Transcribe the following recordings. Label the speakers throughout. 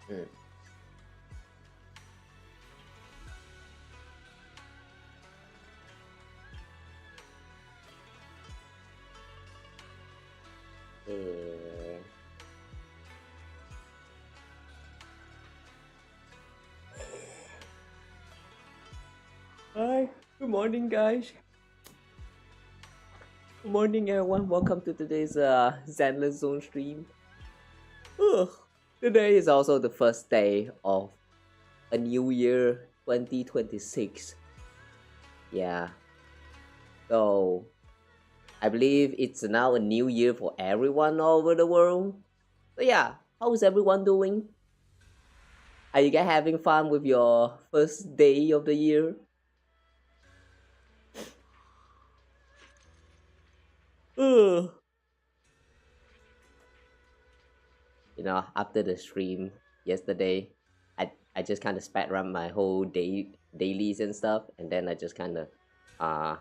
Speaker 1: Mm. Eh, Hi, good morning, guys. Good morning, everyone. Welcome to today's Zenless Zone stream. Ugh. Today is also the first day of a new year, 2026. Yeah, so I believe it's now a new year for everyone all over the world. So yeah, how is everyone doing? Are you guys having fun with your first day of the year? Ugh. After the stream yesterday, I just kind of spat around my whole dailies and stuff, and then I just kind of uh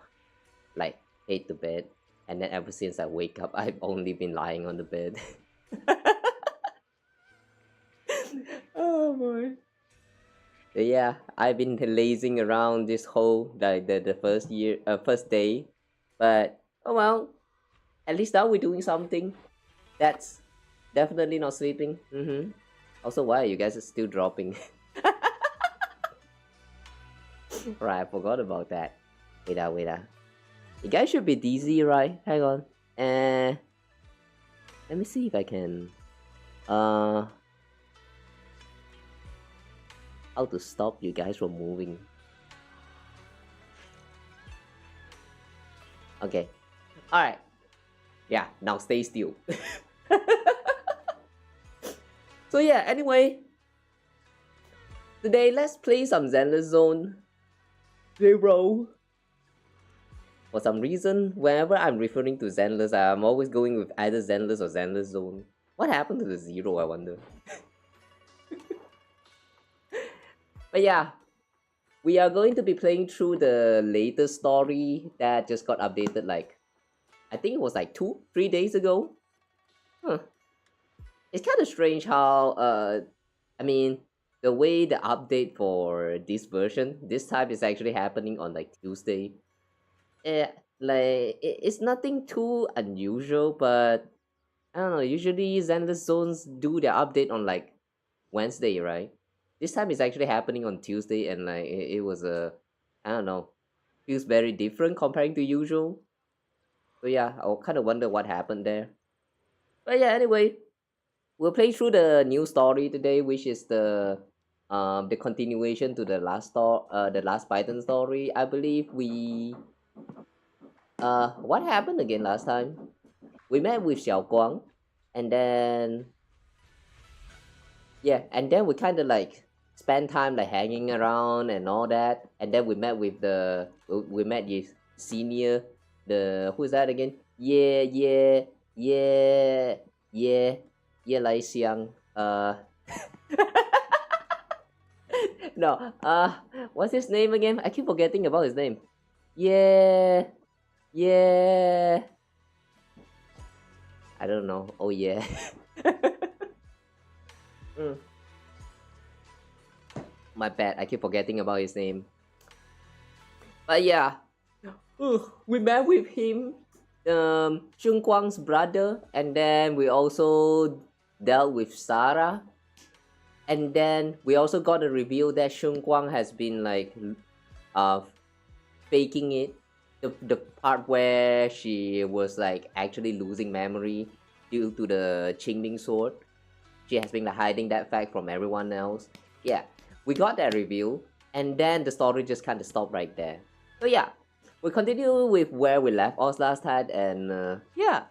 Speaker 1: like ate the bed, and then ever since I wake up, I've only been lying on the bed. Oh boy. So yeah, I've been lazing around this whole the first day, but oh well, at least now we're doing something. That's definitely not sleeping. Also, why you guys are still dropping? Right, I forgot about that. Wait. You guys should be dizzy, right? Hang on. Let me see if I can. Uh, how to stop you guys from moving? Okay. All right. Yeah. Now stay still. So yeah. Anyway, today let's play some Zenless Zone Zero. For some reason, whenever I'm referring to Zenless, I'm always going with either Zenless or Zenless Zone. What happened to the zero, I wonder? But yeah, we are going to be playing through the latest story that just got updated like, I think it was like 3 days ago. Huh. It's kind of strange how, I mean, the way the update for this version, this time is actually happening on like Tuesday. It's nothing too unusual, but I don't know. Usually, Zenless Zones do their update on like Wednesday, right? This time it's actually happening on Tuesday, and like it was a, I don't know, feels very different comparing to usual. So yeah, I kind of wonder what happened there. But yeah, anyway, we'll play through the new story today, which is the continuation to the last Python story. I believe what happened again last time? We met with Xiaoguang, and then yeah, and then we kind of like spend time like hanging around and all that, and then we met with senior, the who's that again? Yeah, Ye Lai Xiang. No, what's his name again? I keep forgetting about his name. Yeah, yeah. I don't know. Oh yeah. Mm, my bad. I keep forgetting about his name. But yeah, we met with him, Xiaoguang's brother, and then we also dealt with Sarah, and then we also got a reveal that Xiaoguang has been like, uh, faking it. The part where she was like actually losing memory due to the Qing Ming Sword. She has been like, hiding that fact from everyone else. Yeah, we got that reveal, and then the story just kind of stopped right there. So yeah, we continue with where we left off last time, and yeah,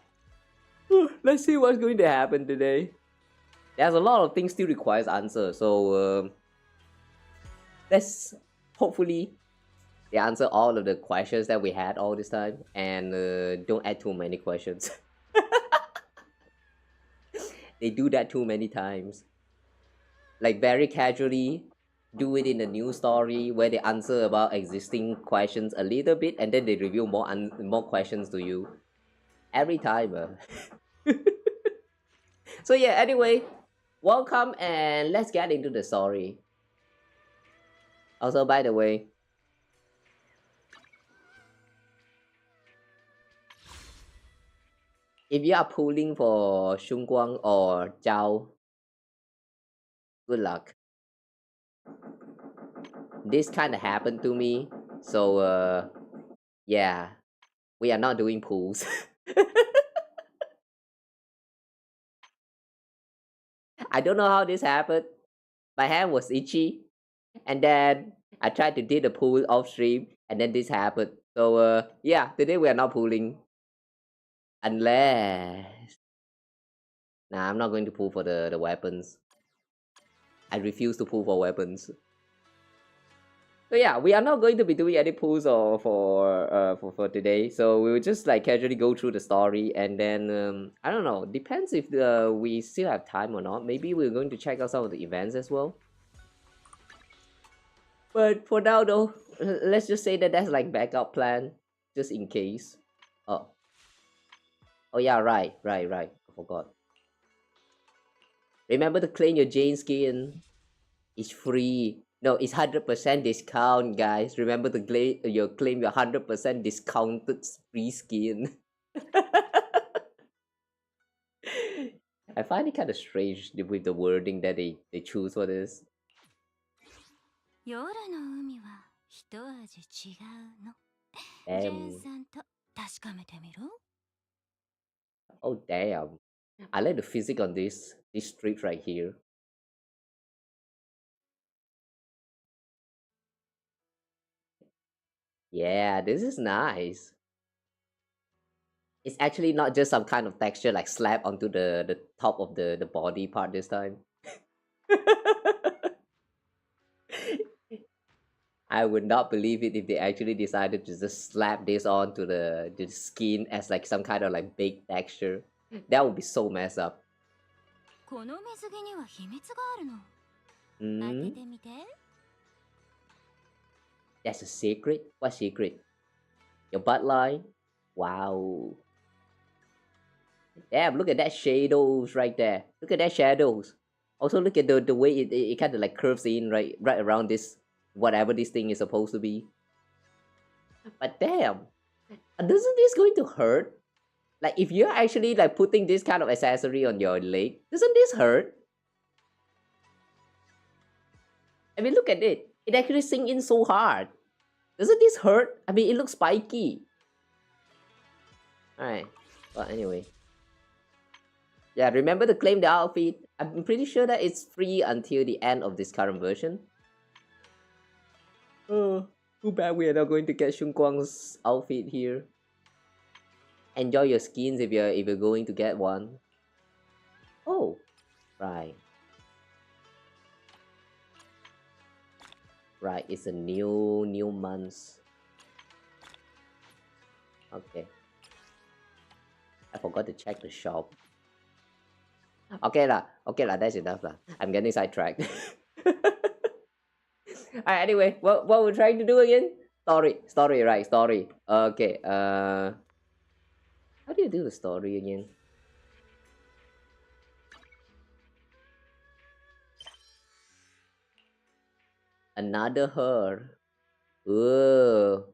Speaker 1: let's see what's going to happen today. There's a lot of things still requires answer, so let's hopefully they answer all of the questions that we had all this time, and don't add too many questions. They do that too many times. Like very casually do it in a new story where they answer about existing questions a little bit, and then they reveal more questions to you every time. So yeah, anyway, welcome and let's get into the story. Also, by the way, if you are pulling for Xiaoguang or Zhao, good luck. This kind of happened to me, so yeah, we are not doing pulls. I don't know how this happened. My hand was itchy, and then I tried to do the pull off stream, and then this happened. So yeah, today we are not pulling unless. Nah, I'm not going to pull for the weapons. I refuse to pull for weapons. So yeah, we are not going to be doing any pulls or for today. So we will just like casually go through the story, and then I don't know. Depends if we still have time or not. Maybe we're going to check out some of the events as well. But for now though, let's just say that that's like backup plan, just in case. Oh, oh yeah, right. I forgot. Remember to claim your Jane skin. It's free. No, it's 100% discount, guys. Remember to claim your 100% discounted free skin. I find it kind of strange with the wording that they choose for this.
Speaker 2: 夜の海は一味違うの。ジェーン
Speaker 1: Damn.
Speaker 2: さんと確かめてみろ。
Speaker 1: Oh damn. I like the physics on this strip right here. Yeah, this is nice. It's actually not just some kind of texture like slap onto the top of the body part this time. I would not believe it if they actually decided to just slap this onto the skin as like some kind of like big texture. That would be so messed up.
Speaker 2: この水着には秘密があるの。当
Speaker 1: Hmm?
Speaker 2: ててみて。
Speaker 1: That's a secret? What secret? Your butt line? Wow. Damn, look at that shadows right there. Look at that shadows. Also look at the way it kind of like curves in right around this whatever this thing is supposed to be. But damn, doesn't this going to hurt? Like if you're actually like putting this kind of accessory on your leg, doesn't this hurt? I mean, look at it. It actually sinks in so hard. Doesn't this hurt? I mean, it looks spiky. Alright. Well, anyway. Yeah, remember to claim the outfit. I'm pretty sure that it's free until the end of this current version. Oh, too bad we are not going to get Xiaoguang's outfit here. Enjoy your skins if you're going to get one. Oh, right. Right, it's a new month. Okay. I forgot to check the shop. Okay lah, that's enough lah. I'm getting sidetracked. Alright, anyway, what we're trying to do again? Story, right, story. Okay, how do you do the story again? Another her. Ooh.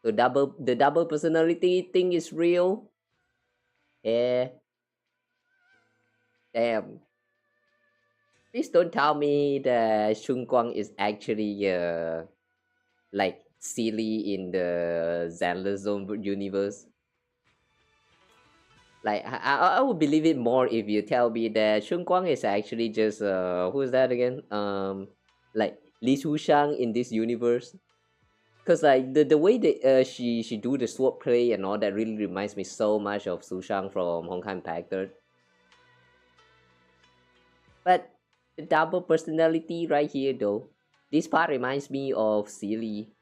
Speaker 1: So the double personality thing is real. Yeah. Damn. Please don't tell me that Xiaoguang is actually like silly in the Zenless Zone universe. Like I would believe it more if you tell me that Xiaoguang is actually just who's that again? Like Li Shang in this universe. Cause like the way that she do the sword play and all that really reminds me so much of Su Shang from Honkai Impact 3. But the double personality right here though, this part reminds me of Silly.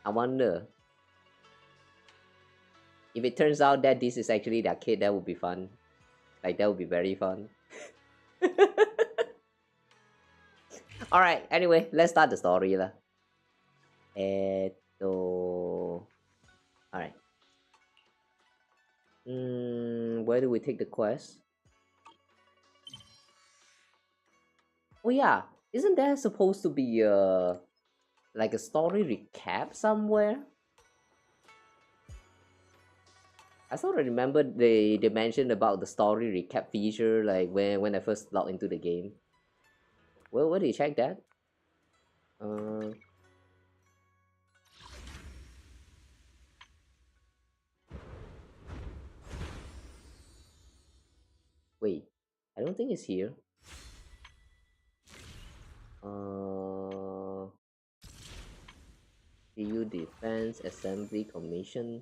Speaker 1: I wonder if it turns out that this is actually their kid, that would be fun. Like that would be very fun. Alright, anyway, let's start the story lah. Alright. Where do we take the quest? Oh yeah, isn't there supposed to be like a story recap somewhere? I sort of remember they mentioned about the story recap feature like when I first logged into the game. Well, where did you check that? Uh, wait, I don't think it's here. EU Defense Assembly Commission.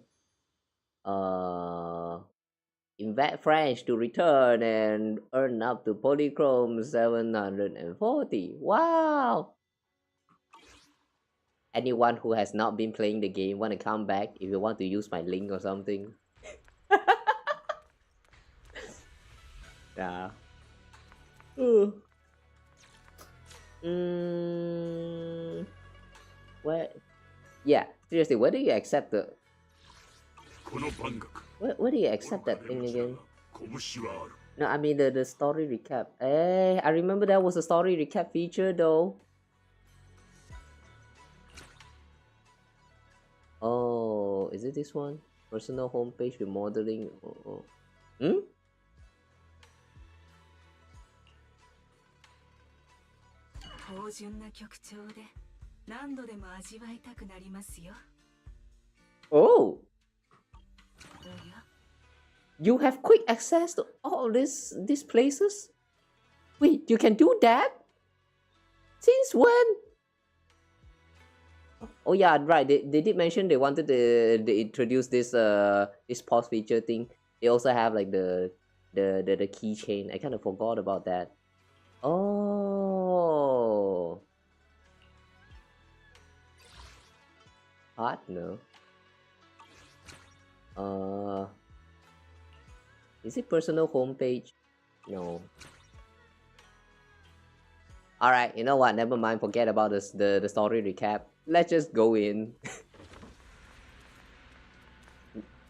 Speaker 1: Invite French to return and earn up to polychrome 740. Wow! Anyone who has not been playing the game want to come back if you want to use my link or something. Yeah. Where? Yeah, seriously, where do you accept the? Where do you accept that thing again? No, I mean the story recap. Hey, I remember there was a story recap feature though. Oh, is it this one? Personal homepage remodeling. Oh. Hmm? Oh, you have quick access to all these places? Wait, you can do that? Since when? Oh yeah, right. They did mention they wanted to they introduce this pause feature thing. They also have like the keychain. I kind of forgot about that. Oh, partner. Is it personal homepage? No. All right. You know what? Never mind. Forget about this. The story recap. Let's just go in.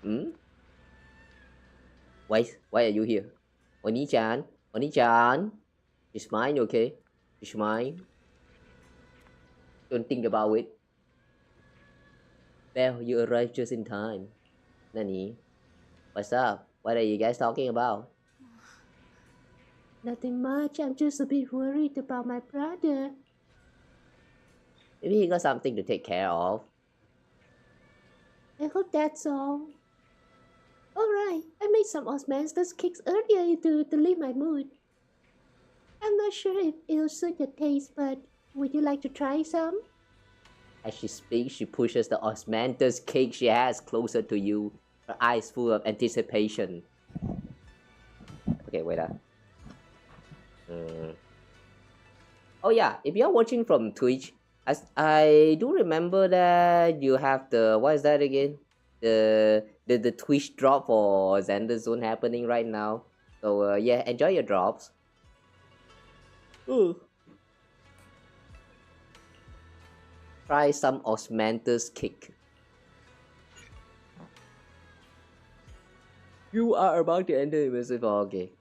Speaker 1: Hmm? Wait. Why are you here? Oni-chan. Oni-chan. It's mine. Okay. It's mine. Don't think about it. Well, you arrived just in time. Nani? What's up? What are you guys talking about? Nothing much. I'm just a bit worried about my brother. Maybe he got something to take care of. I hope that's all. Alright, I made some Osmanthus cakes earlier to lift my mood. I'm not sure if it'll suit your taste, but would you like to try some? As she speaks, she pushes the Osmanthus cake she has closer to you, her eyes full of anticipation. Okay, wait up. Oh yeah, if you're watching from Twitch, I do remember that you have the what is that again? The Twitch drop for Xander Zone happening right now. So yeah, enjoy your drops. Ooh. Try some Osmanthus cake. You are about to enter immersive. Okay.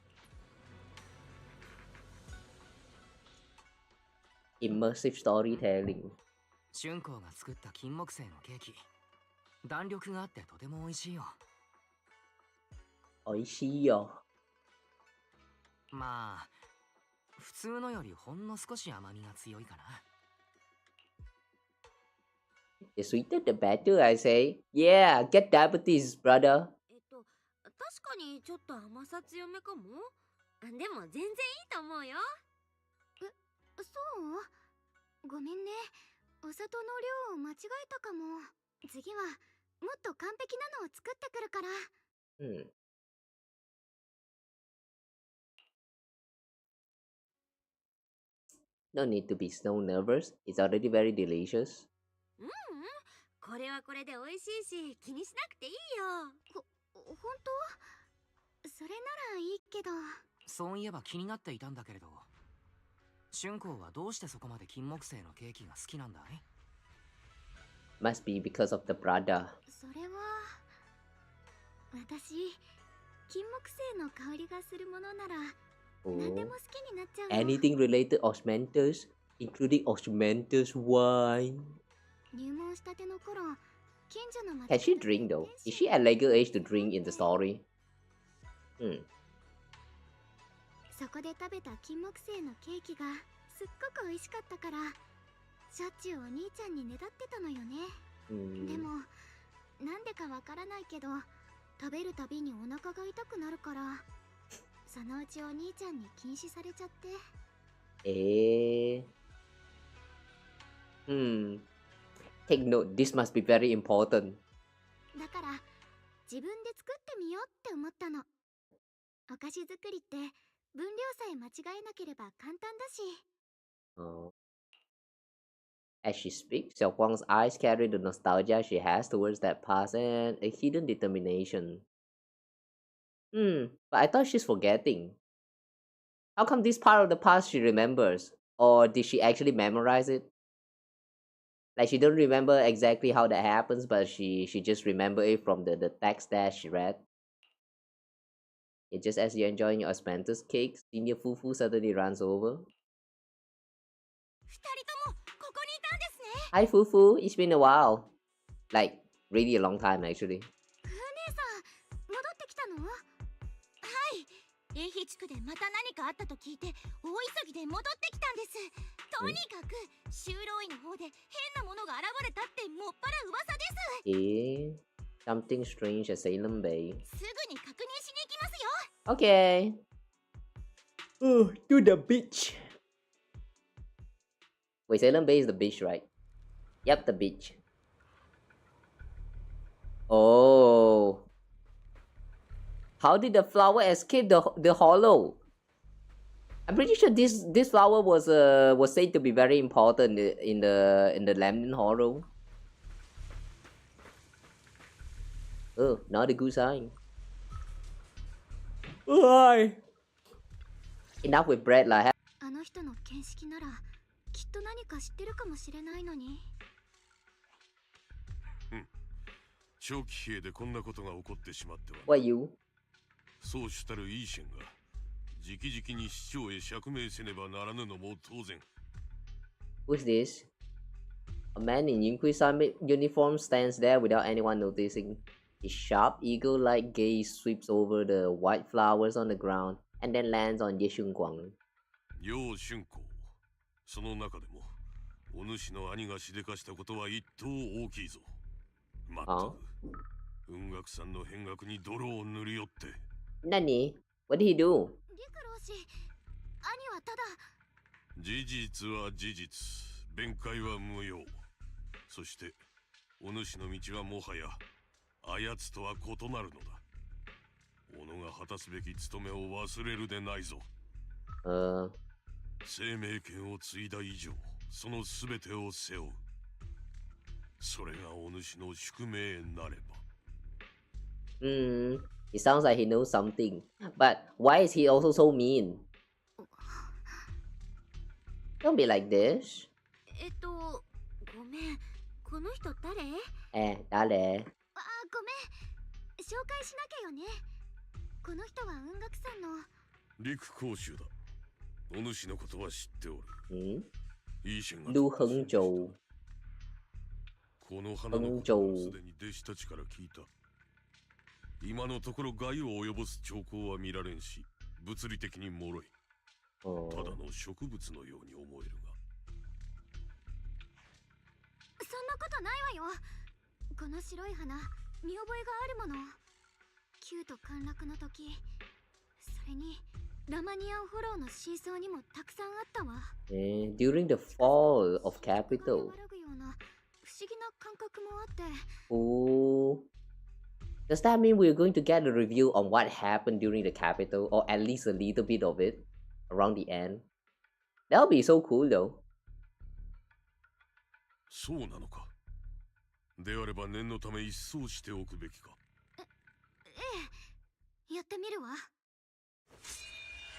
Speaker 1: Immersive storytelling.
Speaker 3: 春光が作った金木犀のケーキ、弾力があってとても美味しいよ。
Speaker 1: 美味しいよ。
Speaker 3: まあ、普通のよりほんの少し甘みが強いかな。
Speaker 1: The sweeter the better, I say. Yeah, get diabetes, brother.
Speaker 2: 確かにちょっと甘さ強めかも。でも全然いいと思うよ。そうごめんね。お砂糖の量を間違えたかも。次はもっと完璧なのを作ってくるから。
Speaker 1: No need to be so nervous. It's already very delicious.
Speaker 2: これはこれで美味しいし気にしなくていいよ。本当？それならいいけど。
Speaker 3: そういえば気になっていたんだけれど、春光はどうしてそこまで金木犀のケーキが好きなんだい？
Speaker 1: Must be because of the brother.
Speaker 2: それは私金木犀の香りがするものなら何で
Speaker 1: Oh.
Speaker 2: も好きになっちゃうの。
Speaker 1: Anything related osmanthus, including osmanthus wine.
Speaker 2: 入門したての頃、近所の
Speaker 1: Can
Speaker 2: 町
Speaker 1: she
Speaker 2: 角で
Speaker 1: drink though?
Speaker 2: 天
Speaker 1: Is
Speaker 2: 使
Speaker 1: she
Speaker 2: を
Speaker 1: at
Speaker 2: 見
Speaker 1: legal
Speaker 2: て
Speaker 1: age to drink in the story?
Speaker 2: そこで食べた金木犀のケーキがすっごく美味しかったから、しょっちゅうお兄ちゃんにねだってたのよね。でもなんでかわからないけど、食べるたびにお腹が痛くなるから、そのうちお兄ちゃんに禁止されちゃって。
Speaker 1: Take note, this must be very important.
Speaker 2: だから自分で作ってみようって思ったの。お菓子作りって分量さえ間違えなければ簡単だし。
Speaker 1: As she speaks, Xiaoguang's eyes carry the nostalgia she has towards that past and a hidden determination. But I thought she's forgetting. How come this part of the past she remembers? Or did she actually memorize it? Like she don't remember exactly how that happens, but she just remember it from the text that she read. Just as you're enjoying your aspantus cake, Senior Fufu suddenly runs over.
Speaker 2: 二人ともここにいたんですね。
Speaker 1: Hi Fufu, it's been a while. Like, really a long time actually.
Speaker 2: 姉さん、戻ってきたの？はい。エヒ地区でまた何かあったと聞いて、大急ぎで戻ってきたんです。とにかく、修道院の方で変なものが現れたってもっぱら噂です。
Speaker 1: Something strange at Salem Bay.
Speaker 2: すぐに確認しに行きますよ。
Speaker 1: Okay. To the beach. Wait, Salem Bay is the beach, right? Yep, the beach. Oh. How did the flower escape the hollow? I'm pretty sure this flower was said to be very important in the Lamden Hollow. Oh, not a good sign. Enough with bread lah.
Speaker 2: あの人の見識ならきっと何か知ってるかもしれないのに。
Speaker 4: 長期兵でこんなことが起こってしまっては。
Speaker 1: What you?
Speaker 4: そうしたるイーシェンが直々に市長へ釈明せねばならぬのも当然。
Speaker 1: Who's this? A man in Yunqui-san uniform stands there without anyone noticing. His sharp, eagle-like gaze sweeps over the white flowers on the ground and then lands on Ye Xiuguang.
Speaker 4: 楊春光、その中でもお主の兄がしでかしたことは一等大きいぞ。まったく、雲岳さんの変学に泥を塗り寄って。
Speaker 1: Nani? What did he do?
Speaker 2: 陸老師、兄はただ。
Speaker 4: 事実は事実、弁解は無用。そしてお主の道はもはやあやつとは異なるのだ。己が果たすべき務めを忘れるでないぞ。生命権を継いだ以上、そのすべてを背負う。それがお主の宿命なれば。
Speaker 1: It sounds like he knows something. But why is he also so mean? Don't be like this.
Speaker 2: ごめん。この人誰？
Speaker 1: 誰？
Speaker 2: あ、ごめん。紹介しなきゃよね。この人は雲岳さんの
Speaker 4: 陸公衆だ。お主のことは知っておる。イーシェンが
Speaker 1: 陸恒州。
Speaker 4: この花のことはすでに弟子たちから聞いた。今のところ害を及ぼす兆候は見られんし、物理的に脆い。ただの植物のように思えるが。
Speaker 2: そんなことないわよ。この白い花、見覚えがあるもの。キューと陥落の時、それにラマニアンフォローの真相にもたくさんあったわ。
Speaker 1: During the fall of capital.
Speaker 2: 不思議な感覚もあって。
Speaker 1: Oh. Does that mean we're going to get a review on what happened during the capital, or at least a little bit of it, around the end? That would be so cool though.
Speaker 4: そうなのか。であれば念のため一掃しておくべきか。
Speaker 2: やってみるわ。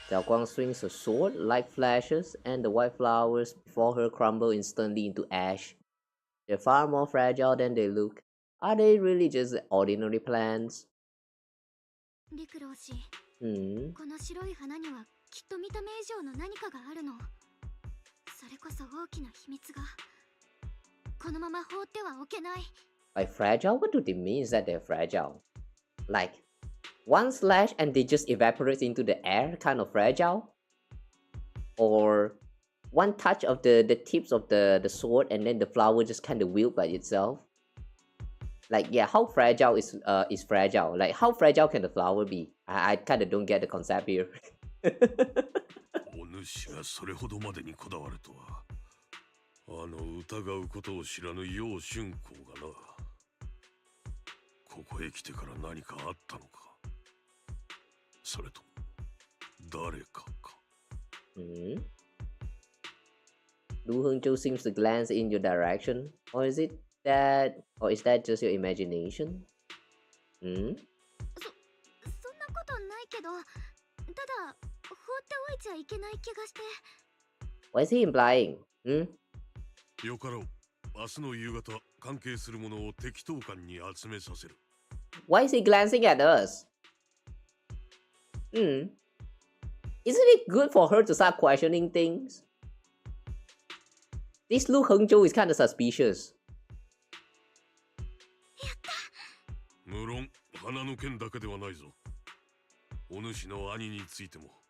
Speaker 1: Xiaoguang swings a sword, light flashes, and the white flowers before her crumble instantly into ash. They're far more fragile than they look. Are they really just ordinary plants?
Speaker 2: 陸老師、
Speaker 1: こ
Speaker 2: の白い花にはきっと見た目以上の何かがあるの。それこそ大きな秘密が。このまま放ってはおけない。
Speaker 1: Like fragile? What do they mean is that they're fragile? Like one slash and they just evaporate into the air, kind of fragile? Or one touch of the tips of the sword and then the flower just kind of wilt by itself? Like, yeah, how fragile is fragile? Like, how fragile can the flower be? I kind of don't get the concept here.
Speaker 4: お主がそれほどまでにこだわるとは、疑うことを知らぬ楊春光がな。ここへ来てから何かあったのか、それとも誰かか。
Speaker 1: Lu Hongzhou seems to glance in your direction, or is that just your imagination?
Speaker 2: そんなことないけど、ただ放っておいちゃいけない気がして。
Speaker 1: What is he implying?
Speaker 4: よかろう。明日の夕方、関係するものを適当感に集めさせる。
Speaker 1: Why is he glancing at us? Isn't it good for her to start questioning things? This Lu Hongzhou is kind of suspicious.
Speaker 4: 無論、花の剣だけではないぞ。お主の兄についても、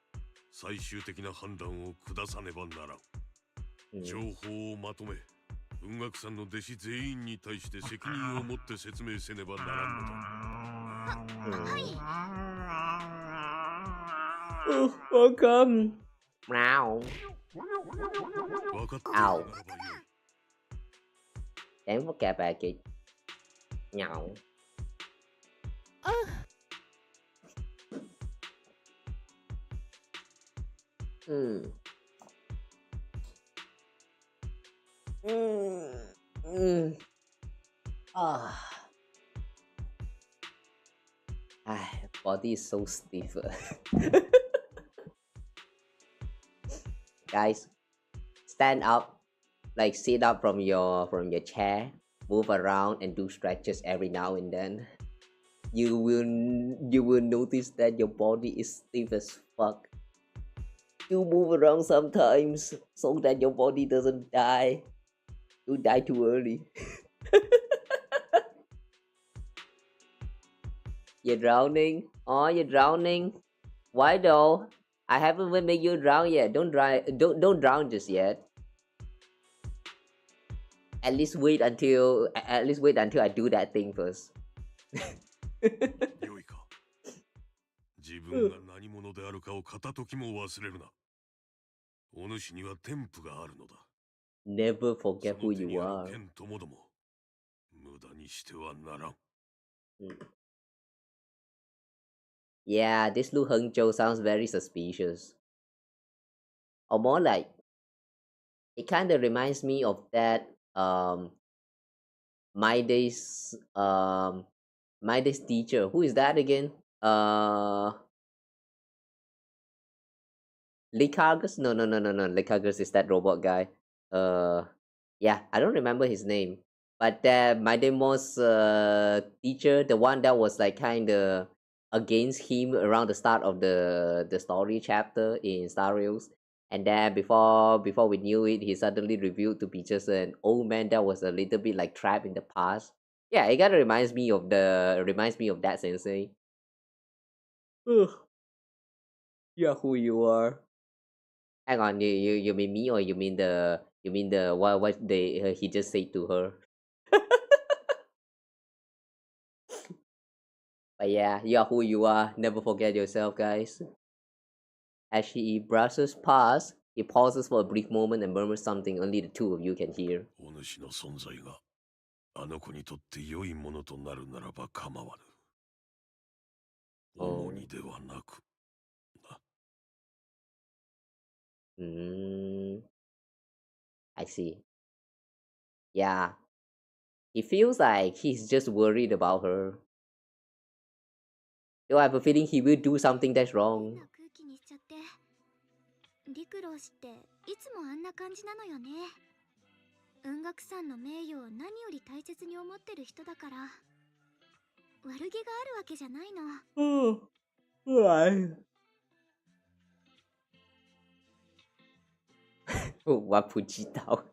Speaker 4: 最終的な判断を下さねばならん。情報をまとめ、文学さんの弟子全員に対して責任を持って説明せねばならんのだ。
Speaker 2: はい。
Speaker 1: Welcome. Meow.
Speaker 4: 分かった。
Speaker 1: Ow. Thanks for care package. Meow. Body is so stiff. Guys, stand up, like sit up from your chair, move around and do stretches every now and then. You will notice that your body is stiff as fuck. You move around sometimes so that your body doesn't die. You die too early. You're drowning? Oh, you're drowning? Why though? I haven't even made you drown yet. Don't drown just yet. At least wait until I do that thing first.
Speaker 4: よいか。自分が何者であるかを片時も忘れるな。お主には天賦があるのだ。
Speaker 1: Never forget who you are.
Speaker 4: 剣ともども無駄にしてはならん。
Speaker 1: Yeah, this Lu Hongzhou sounds very suspicious. Or more like, it kind of reminds me of that my day's teacher. Who is that again? Likargus? No. Likargus is that robot guy. Yeah, I don't remember his name. But my Demo's teacher, the one that was like kind of against him around the start of the story chapter in Star Rails, and then before we knew it, he suddenly revealed to be just an old man that was a little bit like trapped in the past. Yeah, it kind of reminds me of that sensei. Ugh. Yeah, who you are? Hang on, you mean me or you mean the what he just said to her? But yeah, you are who you are. Never forget yourself, guys. As she brushes past, he pauses for a brief moment and murmurs something only the two of you can hear.
Speaker 4: お主の存在があの子にとって良いものとなるならば構わぬ。重荷ではなく。
Speaker 1: I see. Yeah. He feels like he's just worried about her. Though I have a feeling he will do something that's wrong.
Speaker 2: 陸老氏っていつもあんな感じなのよね。雲岳さんの名誉を何より大切に思ってる人だから、悪気があるわけじゃないの。
Speaker 1: 我不知道，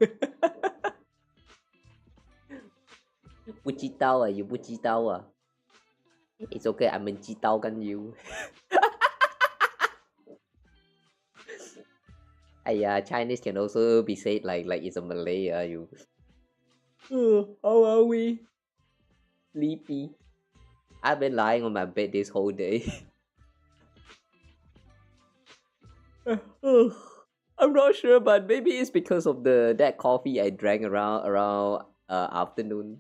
Speaker 1: 不知道啊，又不知道啊。It's okay, I'm 们知道跟 you。Chinese can also be said like it's a Malay. You. How are we? Sleepy. I've been lying on my bed this whole day. I'm not sure, but maybe it's because of that coffee I drank around afternoon.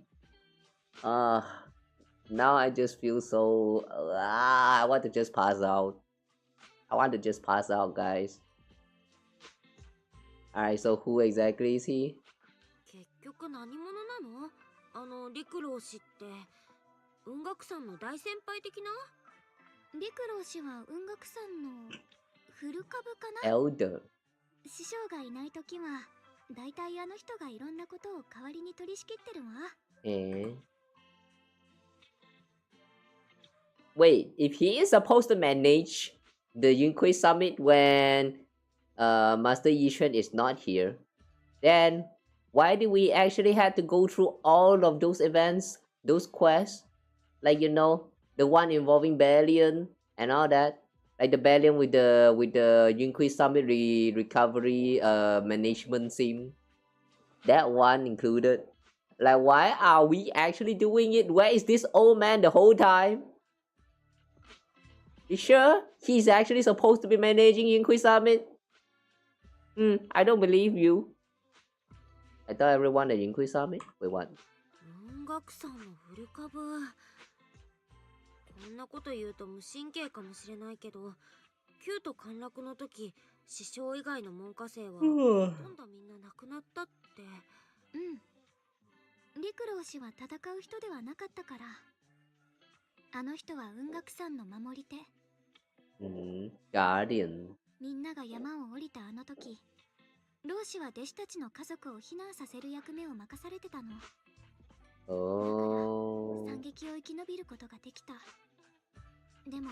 Speaker 1: Now I just feel so I want to just pass out. I want to just pass out, guys. Alright, so who exactly is he?
Speaker 2: 結局何者なの？あの陸老氏って雲岳さんの大先輩的な？陸老氏は雲岳さんの古株かな？
Speaker 1: Elder.
Speaker 2: 師匠がいないときはだいたいあの人がいろんなことを代わりに取り仕切ってるわ。
Speaker 1: Wait, if he is supposed to manage the Yunqui Summit when Master Yishuan is not here, then why do we actually have to go through all of those events, those quests? Like, you know, the one involving Balian and all that. Like the Balian with the Yunqui Summit recovery management sim. That one included. Like, why are we actually doing it? Where is this old man the whole time? You sure he's actually supposed to be managing Yunqui Summit? I don't believe you. I thought everyone at Yunqui Summit. Wait, what?
Speaker 2: 音楽さんの古株。こんなこと言うと無神経かもしれないけど、旧都陥落の時、師匠以外の門下生はほとんどみんな亡くなったって。陸老氏は戦う人ではなかったから。あの人は雲岳さんの守り手。
Speaker 1: Guardian.
Speaker 2: みんなが山を降りたあの時、老師は弟子たちの家族を避難させる役目を任されてたの。惨劇を生き延びることができた。でも、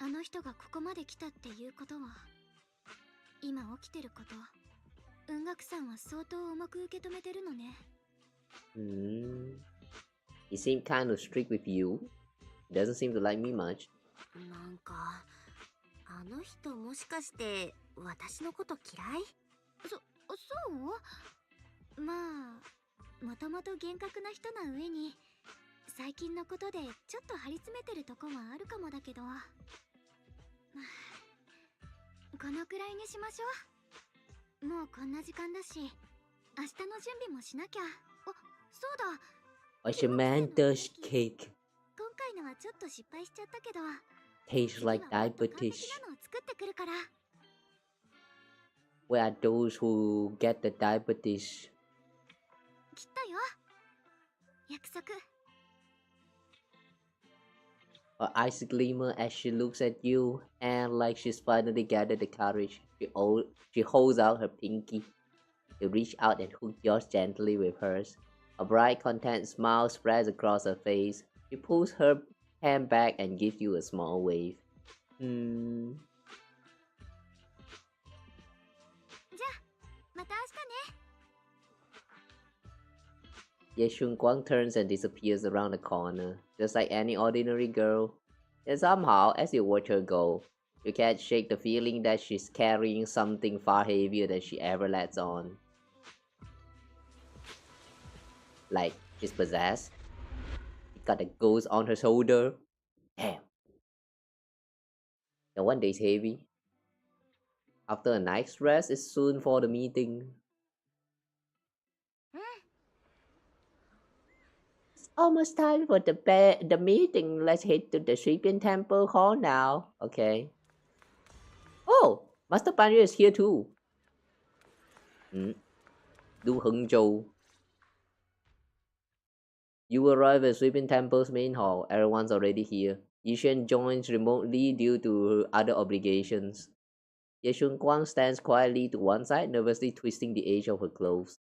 Speaker 2: あの人がここまで来たっていうことは、今起きてること、雲岳さんは相当重く受け止めてるのね。
Speaker 1: He seemed kind of strict with you. Doesn't seem to like me much.
Speaker 2: なんか、あの人もしかして私のこと嫌い？そう？まあ、もともと厳格な人な上に、最近のことでちょっと張り詰めてるとこはあるかもだけど、このくらいにしましょう。もうこんな時間だし、明日の準備もしなきゃ。そうだ。
Speaker 1: Oshmanda's cake.
Speaker 2: 今回のはちょっと失敗しちゃったけど、
Speaker 1: tastes like diabetes.
Speaker 2: 作ってくるから。
Speaker 1: Where are those who get the diabetes?
Speaker 2: きっとよ。約束。
Speaker 1: Her eyes glimmer as she looks at you, and like she's finally gathered the courage, she holds out her pinky. You reach out and hook yours gently with hers. A bright, content smile spreads across her face. She pulls her hand back and gives you a small wave.
Speaker 2: じゃあ、また明日ね。
Speaker 1: Ye Shiyuan turns and disappears around the corner, just like any ordinary girl. And somehow, as you watch her go, you can't shake the feeling that she's carrying something far heavier than she ever lets on. Like, she's possessed. She got a ghost on her shoulder. Damn. No wonder it's heavy. After a night's rest, it's soon for the meeting. It's almost time for the meeting. Let's head to the Sleeping Temple Hall now. Okay. Oh, Master Banyu is here too. Du Hengzhou. You arrive at Sleeping Temple's main hall. Everyone's already here. Yishuan joins remotely due to other obligations. Ye Shiyuan stands quietly to one side, nervously twisting the edge of her clothes.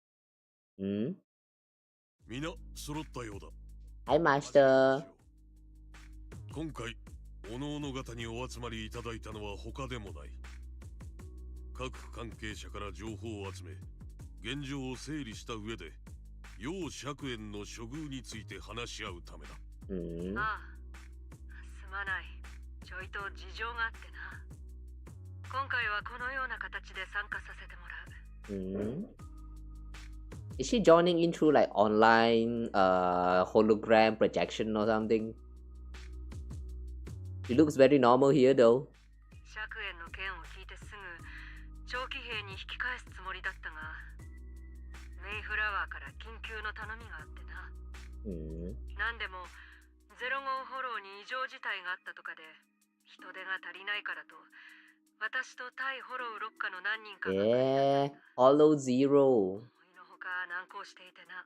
Speaker 1: Hi, Master.
Speaker 4: 今回、おのおの方にお集まりいただいたのは他でもない。各関係者から情報を集め、現状を整理した上で楊釈園の処遇について話し合うためだ。
Speaker 5: ああ、すまない。ちょいと事情があってな。今回はこのような形で参加させてもらう。
Speaker 1: Is she joining in through like online hologram projection or something? She looks very normal here though.
Speaker 5: 釈園の件を聞いてすぐ長期兵に引き返すつもりだったが、メイフラワーから緊急の頼みがあってな。なんでも05フォローに異常事態があったとかで人手が足りないからと、私と対フォロー6課の何人かが
Speaker 1: Hollow Zero
Speaker 5: のほか難航していてな。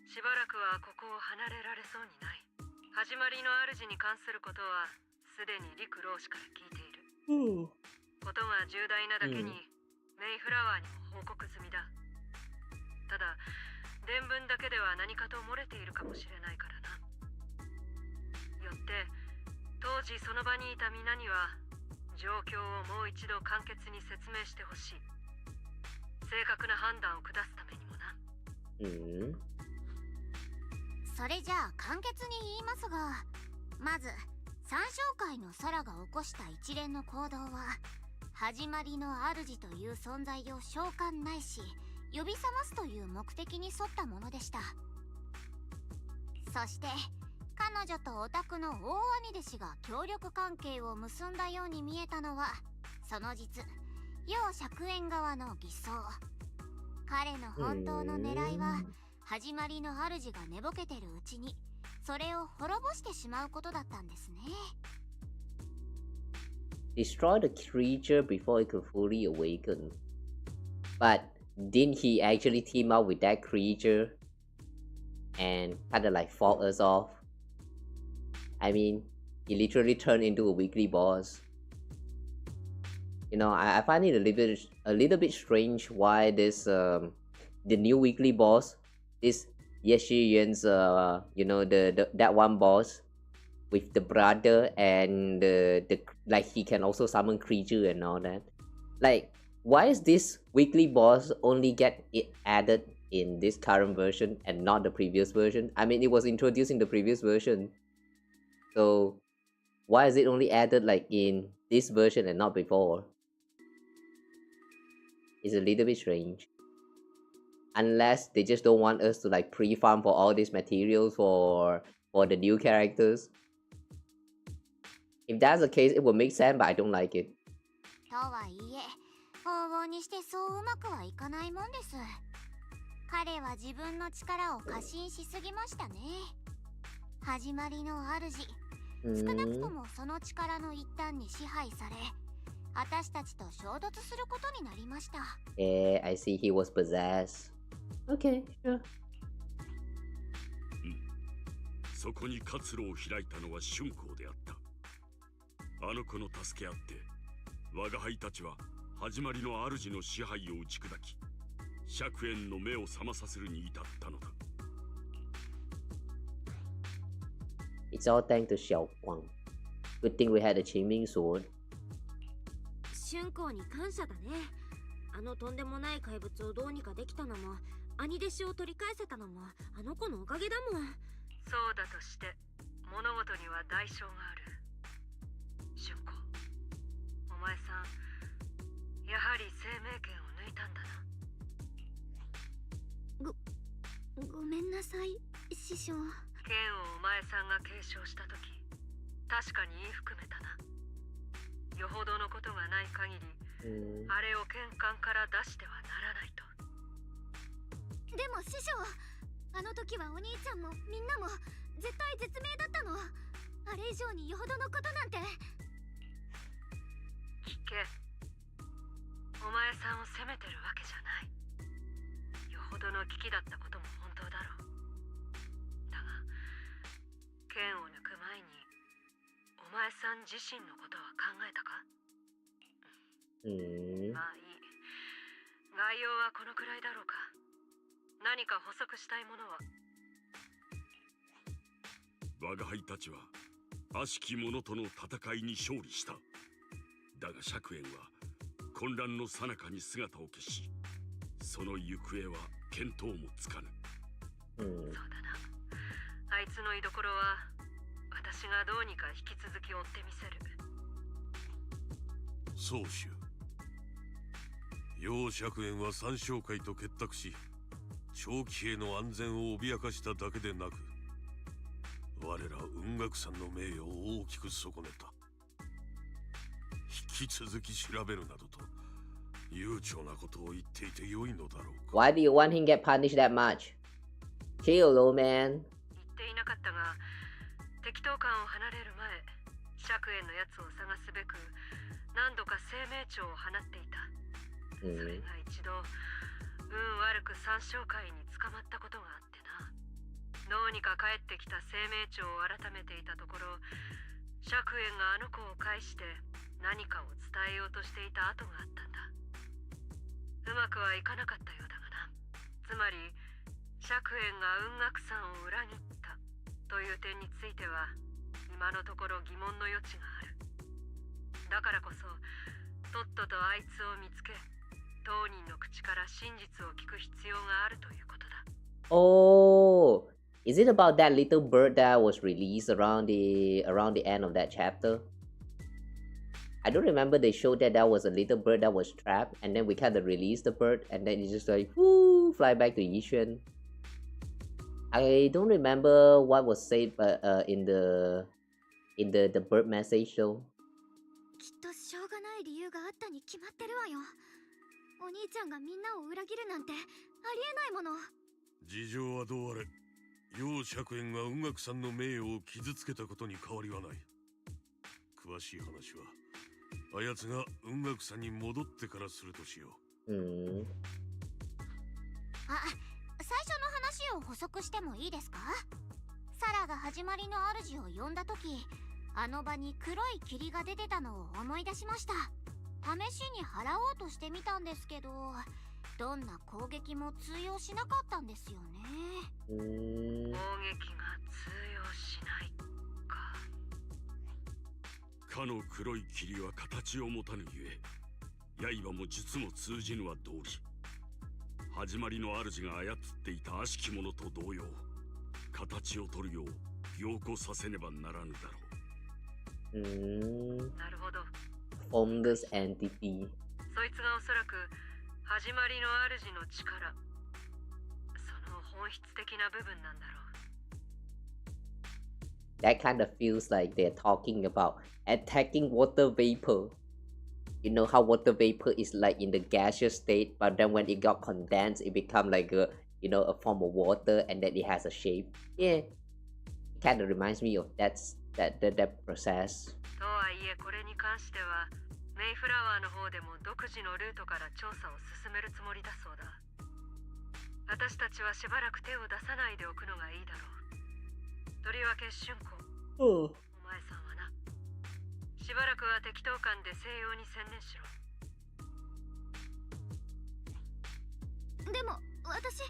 Speaker 5: しばらくはここを離れられそうにない。始まりの主に関することはすでに陸老師から聞いている。ことが重大なだけに、メイフラワーにも報告済みだ。ただ伝聞だけでは何かと漏れているかもしれないからな。よって当時その場にいた皆には状況をもう一度簡潔に説明してほしい。正確な判断を下すためにもな。
Speaker 2: それじゃあ簡潔に言いますが、まず三将会の空が起こした一連の行動は、始まりの主という存在を召喚ないし呼び覚ますという目的に沿ったものでした。そして彼女とオタクの大兄弟子が協力関係を結んだように見えたのは、その実楊釈園側の偽装。彼の本当の狙いは、始まりの主が寝ぼけてるうちにそれを滅ぼしてしまうことだったんですね。
Speaker 1: Destroy the creature before it could fully awaken. But didn't he actually team up with that creature and kind of like fought us off? I mean, he literally turned into a weekly boss. You know, I find it a little bit strange why this the new weekly boss, this Ye Shiyuan's you know, that one boss with the brother and the like, he can also summon creature and all that. Like, why is this weekly boss only get it added in this current version and not the previous version? I mean, it was introduced in the previous version, so why is it only added like in this version and not before? It's a little bit strange. Unless they just don't want us to like pre-farm for all these materials for the new characters. If that's the case, it would make sense, but I don't like it.
Speaker 2: とはいえ、往々にしてそううまくはいかないもんです。彼は自分の力を過信しすぎましたね。始まりの主、少なくともその力の一端に支配され、私たちと衝突することになりました。
Speaker 1: I see he was possessed. Okay, sure.
Speaker 6: そこに活路を開いたのは春光であった。あの子の助けあって、我が輩たちは始まりの主の支配を打ち砕き、釈園の目を覚まさせるに至ったのだ。
Speaker 1: It's all thanks to Xiaoguang. Good thing we had a Qing Ming Sword.
Speaker 7: 春光に感謝だね。あのとんでもない怪物をどうにかできたのも、兄弟子を取り返せたのもあの子のおかげだもん。
Speaker 5: そうだとして物事には代償がある。春光、お前さん、やはり生命権を抜いたんだな。
Speaker 2: ごめんなさい、師匠。
Speaker 5: 剣をお前さんが継承したとき、確かに言い含めたな。よほどのことがない限り、あれを剣関から出してはならないと。
Speaker 2: でも師匠、あの時はお兄ちゃんもみんなも絶対絶命だったの。あれ以上によほどのことなんて。
Speaker 5: 聞け、お前さんを責めてるわけじゃない。よほどの危機だったことも本当だろう。だが剣を抜く前にお前さん自身のことは考えたか？まあいい。概要はこのくらいだろうか。何か補足したいものは？
Speaker 6: 我が輩たちは悪しき者との戦いに勝利した。だが釈園は混乱の最中に姿を消し、その行方は見当もつかぬ。
Speaker 5: そうだな。あいつの居所は私がどうにか引き続き追ってみせる。
Speaker 4: 宗主、楊釈園は三将会と結託し、長期兵の安全を脅かしただけでなく、我ら雲岳山の名誉を大きく損ねた。引き続き調べるなどと悠長なことを言っていてよいのだろうか。
Speaker 1: Why do you want him get punished that much? Chill, old man.
Speaker 5: 言っていなかったが、適当感を離れる前、釈園のやつを探すべく何度か生命帳を放っていた。それが一度運悪く三将会に捕まったことがあってな。どうにか帰ってきた生命帳を改めていたところ、釈園があの子を介して何かを伝えようとしていた跡があったんだ。うまくはいかなかったようだがな。つまり釈園が雲岳山を裏切ったという点については今のところ疑問の余地がある。だからこそとっととあいつを見つけ、当人の口から真実を聞く必要があるということだ。
Speaker 1: Oh, is it about that little bird that was released around the end of that chapter? I don't remember they showed that was a little bird that was trapped, and then we kind of released the bird, and then it just like whoo, fly back to Yishuan. I don't remember what was said, but in the bird message though.
Speaker 2: きっとしょうがない理由があったに決まってるわよ。お兄ちゃんがみんなを裏切るなんてありえないもの。
Speaker 4: 事情はどうあれ、楊釈園が雲岳山の名誉を傷つけたことに変わりはない。詳しい話はあやつが雲岳山に戻ってからするとしよう。
Speaker 2: あ、最初の話を補足してもいいですか？サラが始まりの主を呼んだ時、あの場に黒い霧が出てたのを思い出しました。試しに払おうとしてみたんですけど、どんな攻撃も通用しなかったんですよね。
Speaker 5: 攻撃が通用しないか。
Speaker 6: かの黒い霧は形を持たぬゆえ、刃も術も通じぬは道理。始まりの主が操っていた悪しき者と同様、形を取るよう凝固させねばならぬだろう。
Speaker 5: なるほど。
Speaker 1: Formless entity.
Speaker 5: そいつがおそらく始まりの主の力、その本質的な部分なんだろう。
Speaker 1: That kind of feels like they're talking about attacking water vapor. You know how water vapor is like in the gaseous state, but then when it got condensed, it become like a form of water, and then it has a shape. Yeah, it kind of reminds me of that process.
Speaker 5: とはいえこれに関してはメイフラワーの方でも独自のルートから調査を進めるつもりだそうだ。私たちはしばらく手を出さないでおくのがいいだろう。とりわけ春子、お前さんはな、しばらくは適当感で西洋に専念しろ。
Speaker 2: でも私、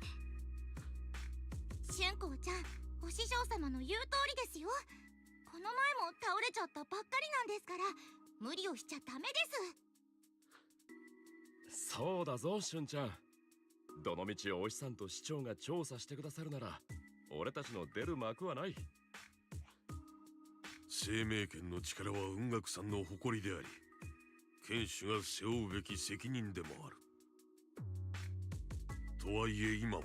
Speaker 2: 春子ちゃん、お師匠様の言う通りですよ。この前も倒れちゃったばっかりなんですから、無理をしちゃダメです。
Speaker 8: そうだぞ、しゅんちゃん。どのみちお師さんと市長が調査してくださるなら、俺たちの出る幕はない。
Speaker 4: 生命権の力は雲岳山の誇りであり、剣主が背負うべき責任でもある。とはいえ今は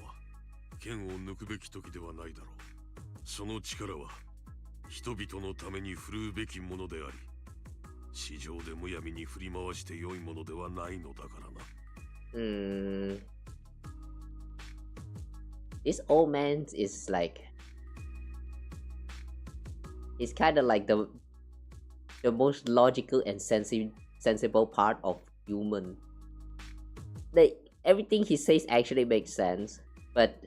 Speaker 4: 剣を抜くべき時ではないだろう。その力は人々のために振るうべきものであり、市場でむやみに振り回して良いものではないのだからな。
Speaker 1: This old man is like, he's kind of like the most logical and sensible part of human. Like everything he says actually makes sense, but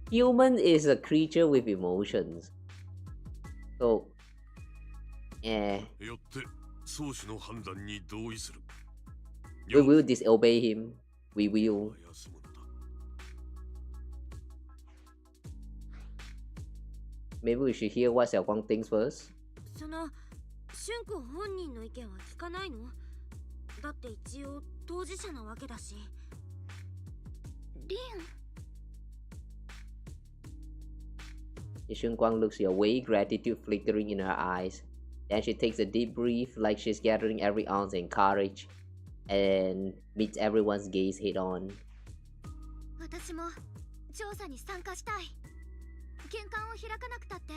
Speaker 1: human is a creature with emotions. So,
Speaker 4: よって宗主の判断に同意する。
Speaker 1: we will disobey him. We will. Maybe we should hear what Xiaoguang thinks first.
Speaker 7: その春子本人の意見は聞かないの？だって一応当事者なわけだし。
Speaker 2: リン
Speaker 1: Xiaoguang looks away, gratitude flickering in her eyes. Then she takes a deep breath like she's gathering every ounce in courage and meets everyone's gaze head on.
Speaker 2: 私も調査に参加したい。玄関を開かなくたって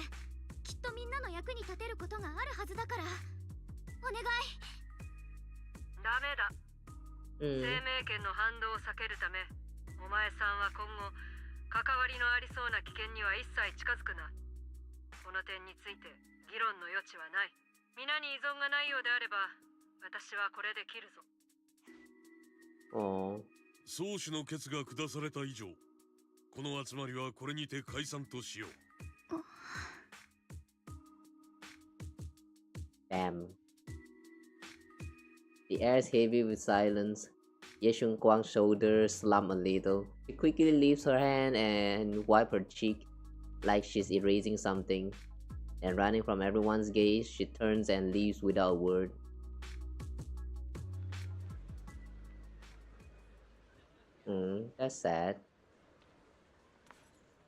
Speaker 2: きっとみんなの役に立てることがあるはずだからお願い。
Speaker 5: ダメだ。生命権の反動を避けるため、お前さんは今後関わりのありそうな危険には一切近づくな。この点について議論の余地はない。皆に依存がないようであれば、私はこれで切るぞ。
Speaker 4: 宗主の決が下された以上、この集まりはこれにて解散としよう。
Speaker 1: Damn. The air is heavy with silence. Xiaoguang's shoulders slump a little. She quickly lifts her hand and wipes her cheek like she's erasing something. Then running from everyone's gaze, she turns and leaves without a word. That's sad.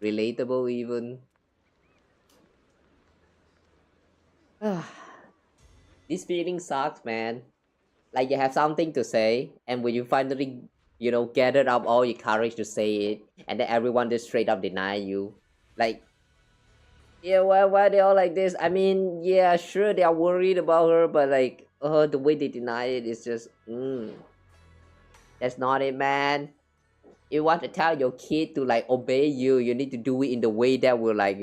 Speaker 1: Relatable even. This feeling sucks, man. Like you have something to say, and when you finally, gather up all your courage to say it, and then everyone just straight up deny you. Like, yeah, why they all like this? I mean, yeah, sure they are worried about her, but like, the way they deny it is just, that's not it, man. You want to tell your kid to like obey you, you need to do it in the way that will like,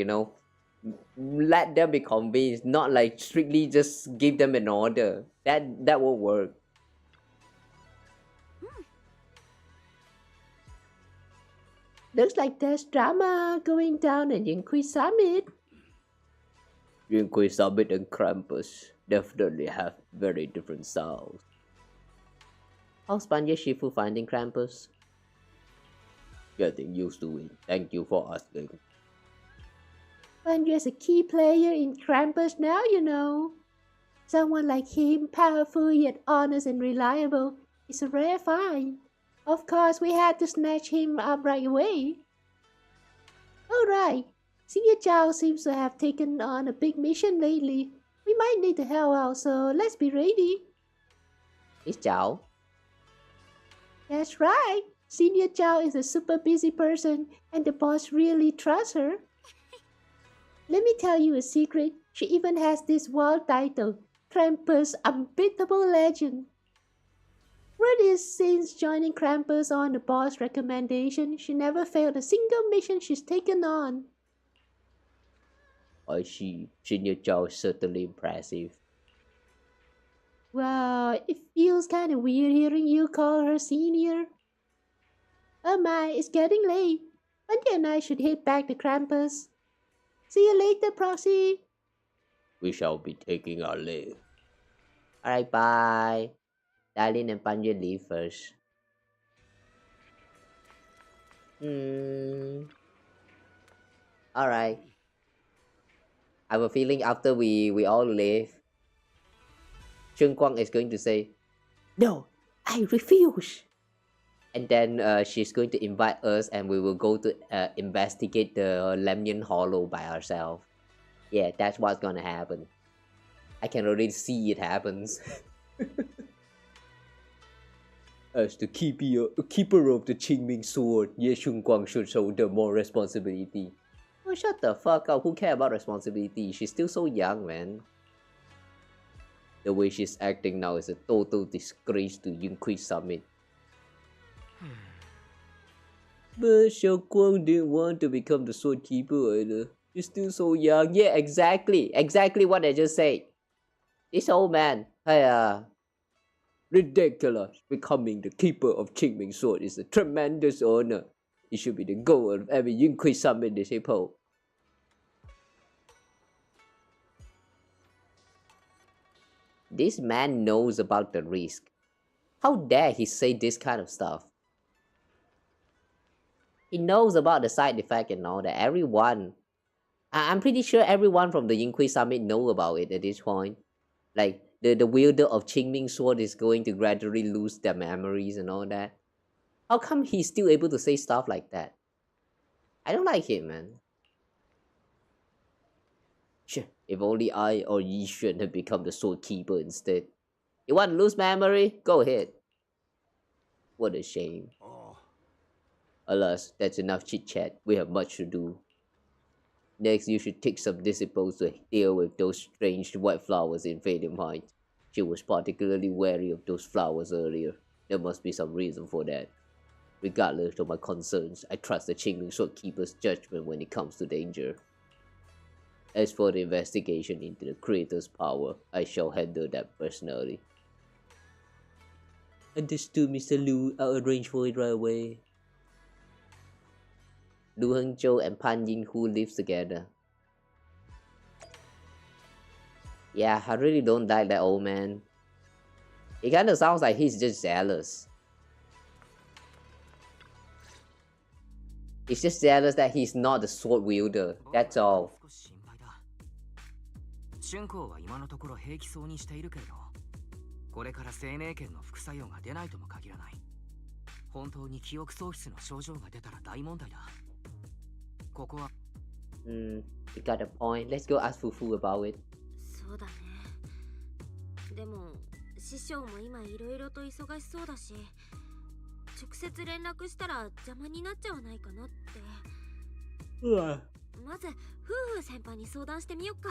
Speaker 1: let them be convinced, not like strictly just give them an order. That will work. Looks like there's drama going down at Yinghui Summit. Yinghui Summit and Krampus definitely have very different styles. How's Panya Shifu finding Krampus? Getting used to it. Thank you for asking. Panya's a key player in Krampus now, Someone like him, powerful yet honest and reliable, is a rare find. Of course, we had to snatch him up right away. Alright, Senior Zhao seems to have taken on a big mission lately. We might need to help out, so let's be ready. It's Zhao. That's right. Senior Zhao is a super busy person, and the boss really trusts her. Let me tell you a secret. She even has this world title, Krampus Unbeatable Legend. Word is, since joining Krampus on the boss' recommendation, she never failed a single mission she's taken on. I see. Senior Zhao is certainly impressive. Wow, it feels kind of weird hearing you call her senior. Oh my, it's getting late. Monday and I should head back to Krampus. See you later, Proxy. We shall be taking our leave. Alright, bye. Darlene and Panya leave first. Alright. I have a feeling after we all leave, Xiaoguang is going to say, "No, I refuse." And then she's going to invite us and we will go to investigate the Lemnian Hollow by ourselves. Yeah, that's what's gonna happen. I can already see it happens. As the keeper of the Qing Ming Sword, Ye Xiuguang should shoulder more responsibility. Oh, shut the fuck up. Who cares about responsibility? She's still so young, man. The way she's acting now is a total disgrace to Yinghui Summit. But Xiaoguang didn't want to become the sword keeper either. He's still so young. Yeah, exactly. Exactly what I just said. This old man. Ridiculous. Becoming the keeper of Qing Ming Sword is a tremendous honor. It should be the goal of every Yinghui Summit disciple. This man knows about the risk. How dare he say this kind of stuff? He knows about the side effect and all that. I'm pretty sure everyone from the Yinghui Summit know about it at this point. Like, the wielder of Qing Ming Sword is going to gradually lose their memories and all that. How come he's still able to say stuff like that? I don't like him, man. If only I or Yi Shiyuan had become the sword keeper instead. You want to lose memory? Go ahead. What a shame. Alas, that's enough chit-chat. We have much to do. Next, you should take some disciples to deal with those strange white flowers in Nyaight. She was particularly wary of those flowers earlier. There must be some reason for that. Regardless of my concerns, I trust the Qing Ming Sword Keeper's judgment when it comes to danger. As for the investigation into the creator's power, I shall handle that personally. Understood, Mr. Liu. I'll arrange for it right away. Lu Hengzhou and Pan Yinghu live together. Yeah, I really don't like that old man. It kinda sounds like he's just jealous. He's just jealous that he's not the sword wielder, that's all.
Speaker 3: 春光は今のところ平気そうにしているけれど、これから生命圏の副作用が出ないとも限らない。本当に記憶喪失の症状が出たら大問題だ。ここは。
Speaker 1: You got a point. Let's go ask Fufu about it.
Speaker 7: そうだね。でも師匠も今いろいろと忙しそうだし、直接連絡したら邪魔になっちゃわないかなって。まず夫婦先輩に相談してみよっか。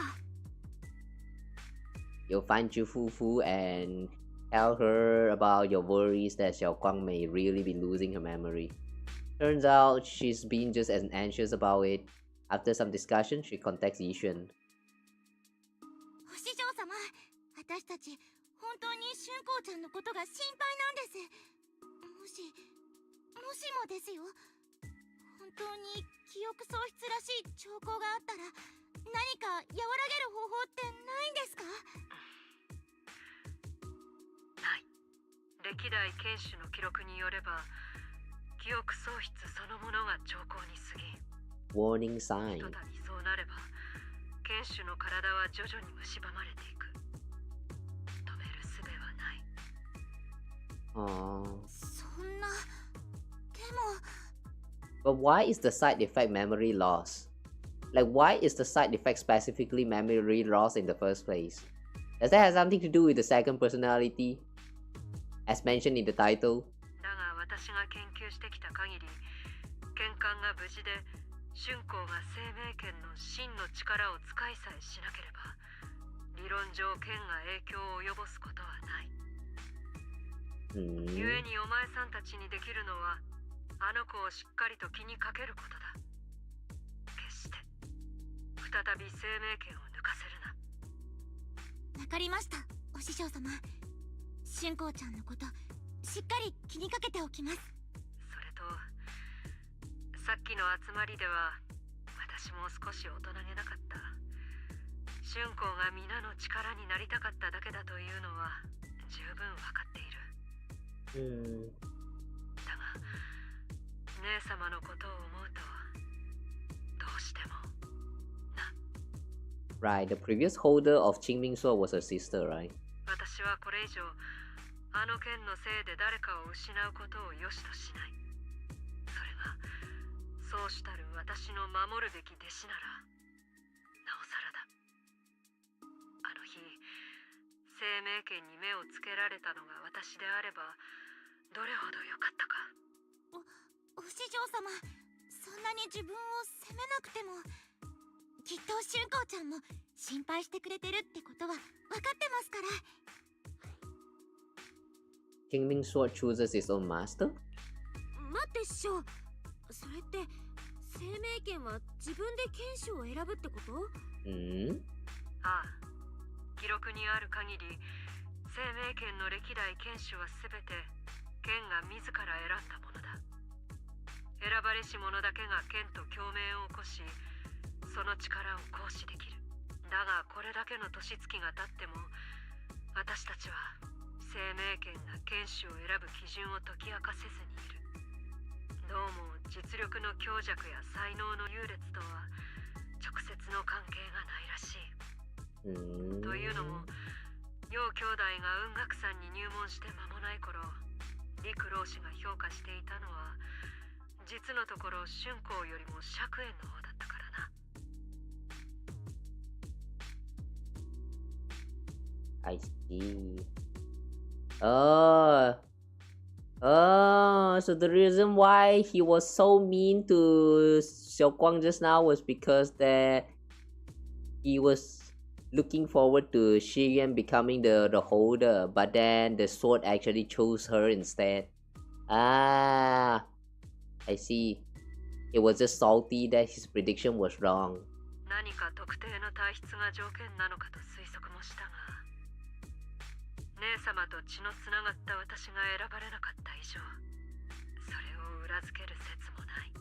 Speaker 1: You'll find you Fufu and tell her about your worries that Xiaoguang may really be losing her memory. Turns out she's been just as anxious about it. After some discussion, she contacts Yi Shiyuan.
Speaker 2: お師匠様、私たち本当に春光ちゃんのことが心配なんです。もしもですよ。本当に記憶喪失らしい兆候があったら何か和らげる方法ってないんですか？
Speaker 5: ない。歴代剣士の記録によれば、記憶喪失そのものが兆候に過ぎ。
Speaker 1: Warning sign.
Speaker 5: ひとたびそうなれば、剣士の体は徐々に蝕まれていく。止める術はない。
Speaker 2: そんな。でも。
Speaker 1: But why is the side effect memory loss? Like, why is the side effect specifically memory loss in the first place? Does that have something to do with the second personality? As mentioned in the title?
Speaker 5: だが私が研究してきた限り、剣艦が無事で春光が生命圏の真の力を使いさえしなければ、理論上剣が影響を及ぼすことはない。故にお前さんたちにできるのは、あの子をしっかりと気にかけることだ。決して再び生命圏を抜かせるな。
Speaker 2: わかりました、お師匠様。春光ちゃんのことしっかり気にかけておきます。
Speaker 5: それとさっきの集まりでは私も少し大人げなかった。春光が皆の力になりたかっただけだというのは十分わかっている。だが姉様のことを思うとどうしてもな。
Speaker 1: Right, the previous holder of Qing Ming Sword was her sister, right?
Speaker 5: 私はこれ以上あの剣のせいで誰かを失うことを良しとしない。それがそうしたる私の守るべき弟子ならなおさらだ。あの日生命圏に目をつけられたのが私であればどれほど良かったか。
Speaker 2: お師匠様、そんなに自分を責めなくても、きっと春光ちゃんも心配してくれてるってことは分かってますから。
Speaker 1: Qing Ming Sword chooses its own master?
Speaker 7: 待って師匠、それって生命圏は自分で剣士を選ぶってこと？
Speaker 5: ああ、記録にある限り生命圏の歴代剣士は全て剣が自ら選んだものだ。選ばれし者だけが剣と共鳴を起こし、その力を行使できる。だがこれだけの年月が経っても私たちは生命権が剣士を選ぶ基準を解き明かせずにいる。どうも実力の強弱や才能の優劣とは直接の関係がないらしい。というのも、両兄弟が雲岳山に入門して間もない頃、陸老師が評価していたのは、実のところ春光よりも釈縁の方だったからな。
Speaker 1: I see. Oh. Oh, so the reason why he was so mean to Xiaoguang just now was because that he was looking forward to Shiyuan becoming the holder, but then the sword actually chose her instead. Ah, I see. It was just salty that his prediction was wrong.
Speaker 5: 何か特定の体質が条件なのかと推測もしたが、姉様と血のつながった私が選ばれなかった以上、それを裏付ける説もない。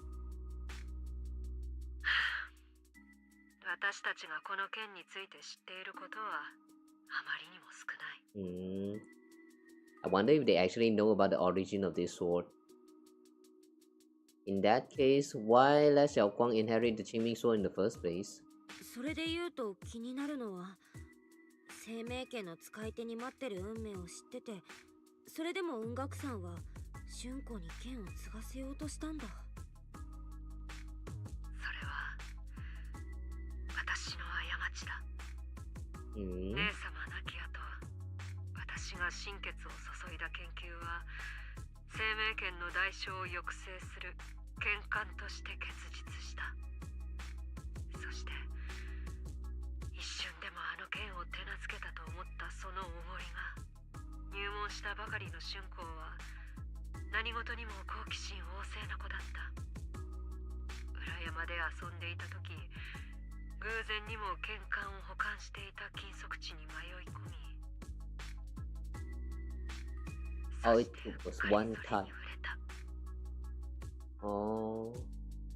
Speaker 5: 私たちがこの件について知っていることはあまりにも少ない。
Speaker 1: I wonder if they actually know about the origin of this sword. In that case, why let Xiaoguang inherit the Qing Ming Sword in the first place?
Speaker 7: それで言うと気になるのは、生命権の使い手に待ってる運命を知ってて、それでも雲岳さんは春子に剣を継がせようとしたんだ。
Speaker 5: それは私の過ちだ。姉様亡き後、私が心血を注いだ研究は生命権の代償を抑制する剣管として結実した。そして一瞬でもあの剣を手なずけたと思ったそのおごりが、入門したばかりの春光は何事にも好奇心旺盛な子だった。裏山で遊んでいた時、偶然にも剣管を保管していた金属地に迷い込み、
Speaker 1: Oh, it was one touch. Oh.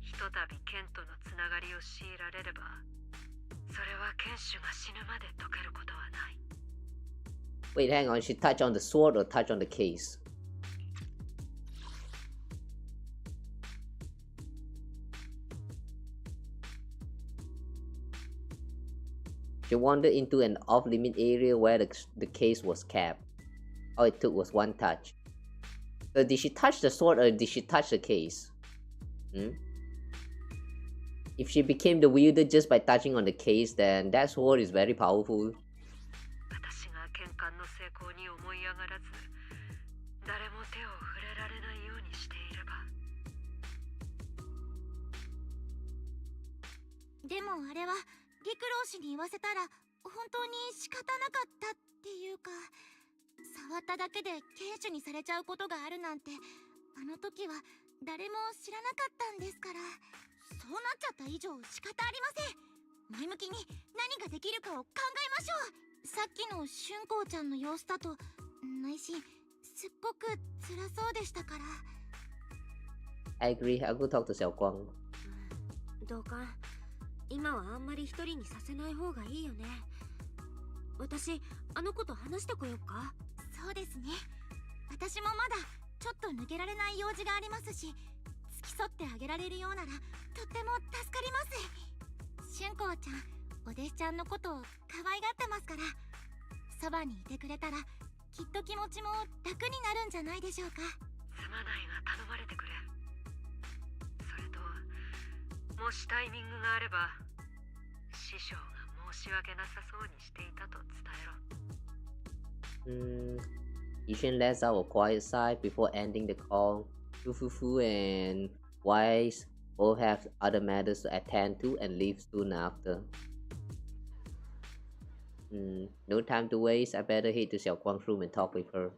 Speaker 5: ひとたび剣とのつながりを強いられれば、それは剣手が死ぬまで解けることはない。
Speaker 1: Wait, hang on. She touched on the sword or touched on the case? She wandered into an off-limit area where the case was kept. All it took was one touch. So did she touch the sword or did she touch the case? If she became the wielder just by touching on the case, then that sword is very powerful.
Speaker 5: 私が剣管の成功に思い上がらず、誰も手を触れられないようにしていれば。
Speaker 2: でもあれは陸老師に言わせたら本当に仕方なかったっていうか、触っただけで剣手にされちゃうことがあるなんて、あの時は誰も知らなかったんですから、そうなっちゃった以上仕方ありません。前向きに何ができるかを考えましょう。さっきの春光ちゃんの様子だと、内心すっごく辛そうでしたから。
Speaker 1: I agree. I'll go talk to Xiaoguang.
Speaker 7: 同感。今はあんまり一人にさせない方がいいよね。私、あの子と話してこようか。
Speaker 2: そうですね。私もまだちょっと抜けられない用事がありますし、付き添ってあげられるようならとっても助かります。春光ちゃん、お弟子ちゃんのことを可愛がってますから、そばにいてくれたらきっと気持ちも楽になるんじゃないでしょうか。
Speaker 5: すまないが頼まれてくれ。それと、もしタイミングがあれば、師匠が申し訳なさそうにしていたと伝えろ。
Speaker 1: Yishan lets out a quiet sigh before ending the call. Fufufu and Wise both have other matters to attend to and leave soon after. No time to waste. I better head to Xiaoguang's room and talk with her.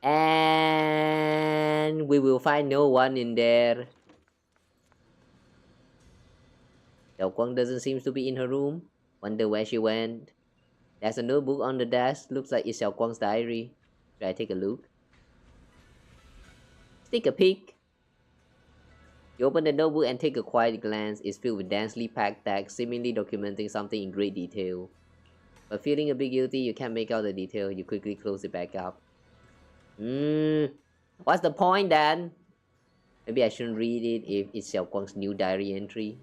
Speaker 1: And we will find no one in there. Xiaoguang doesn't seem to be in her room. Wonder where she went. There's a notebook on the desk. Looks like it's Xiaoguang's diary. Should I take a look? Take a peek. You open the notebook and take a quiet glance. It's filled with densely packed text, seemingly documenting something in great detail. But feeling a bit guilty, you can't make out the detail. You quickly close it back up. What's the point then? Maybe I shouldn't read it if it's Xiaoguang's new diary entry.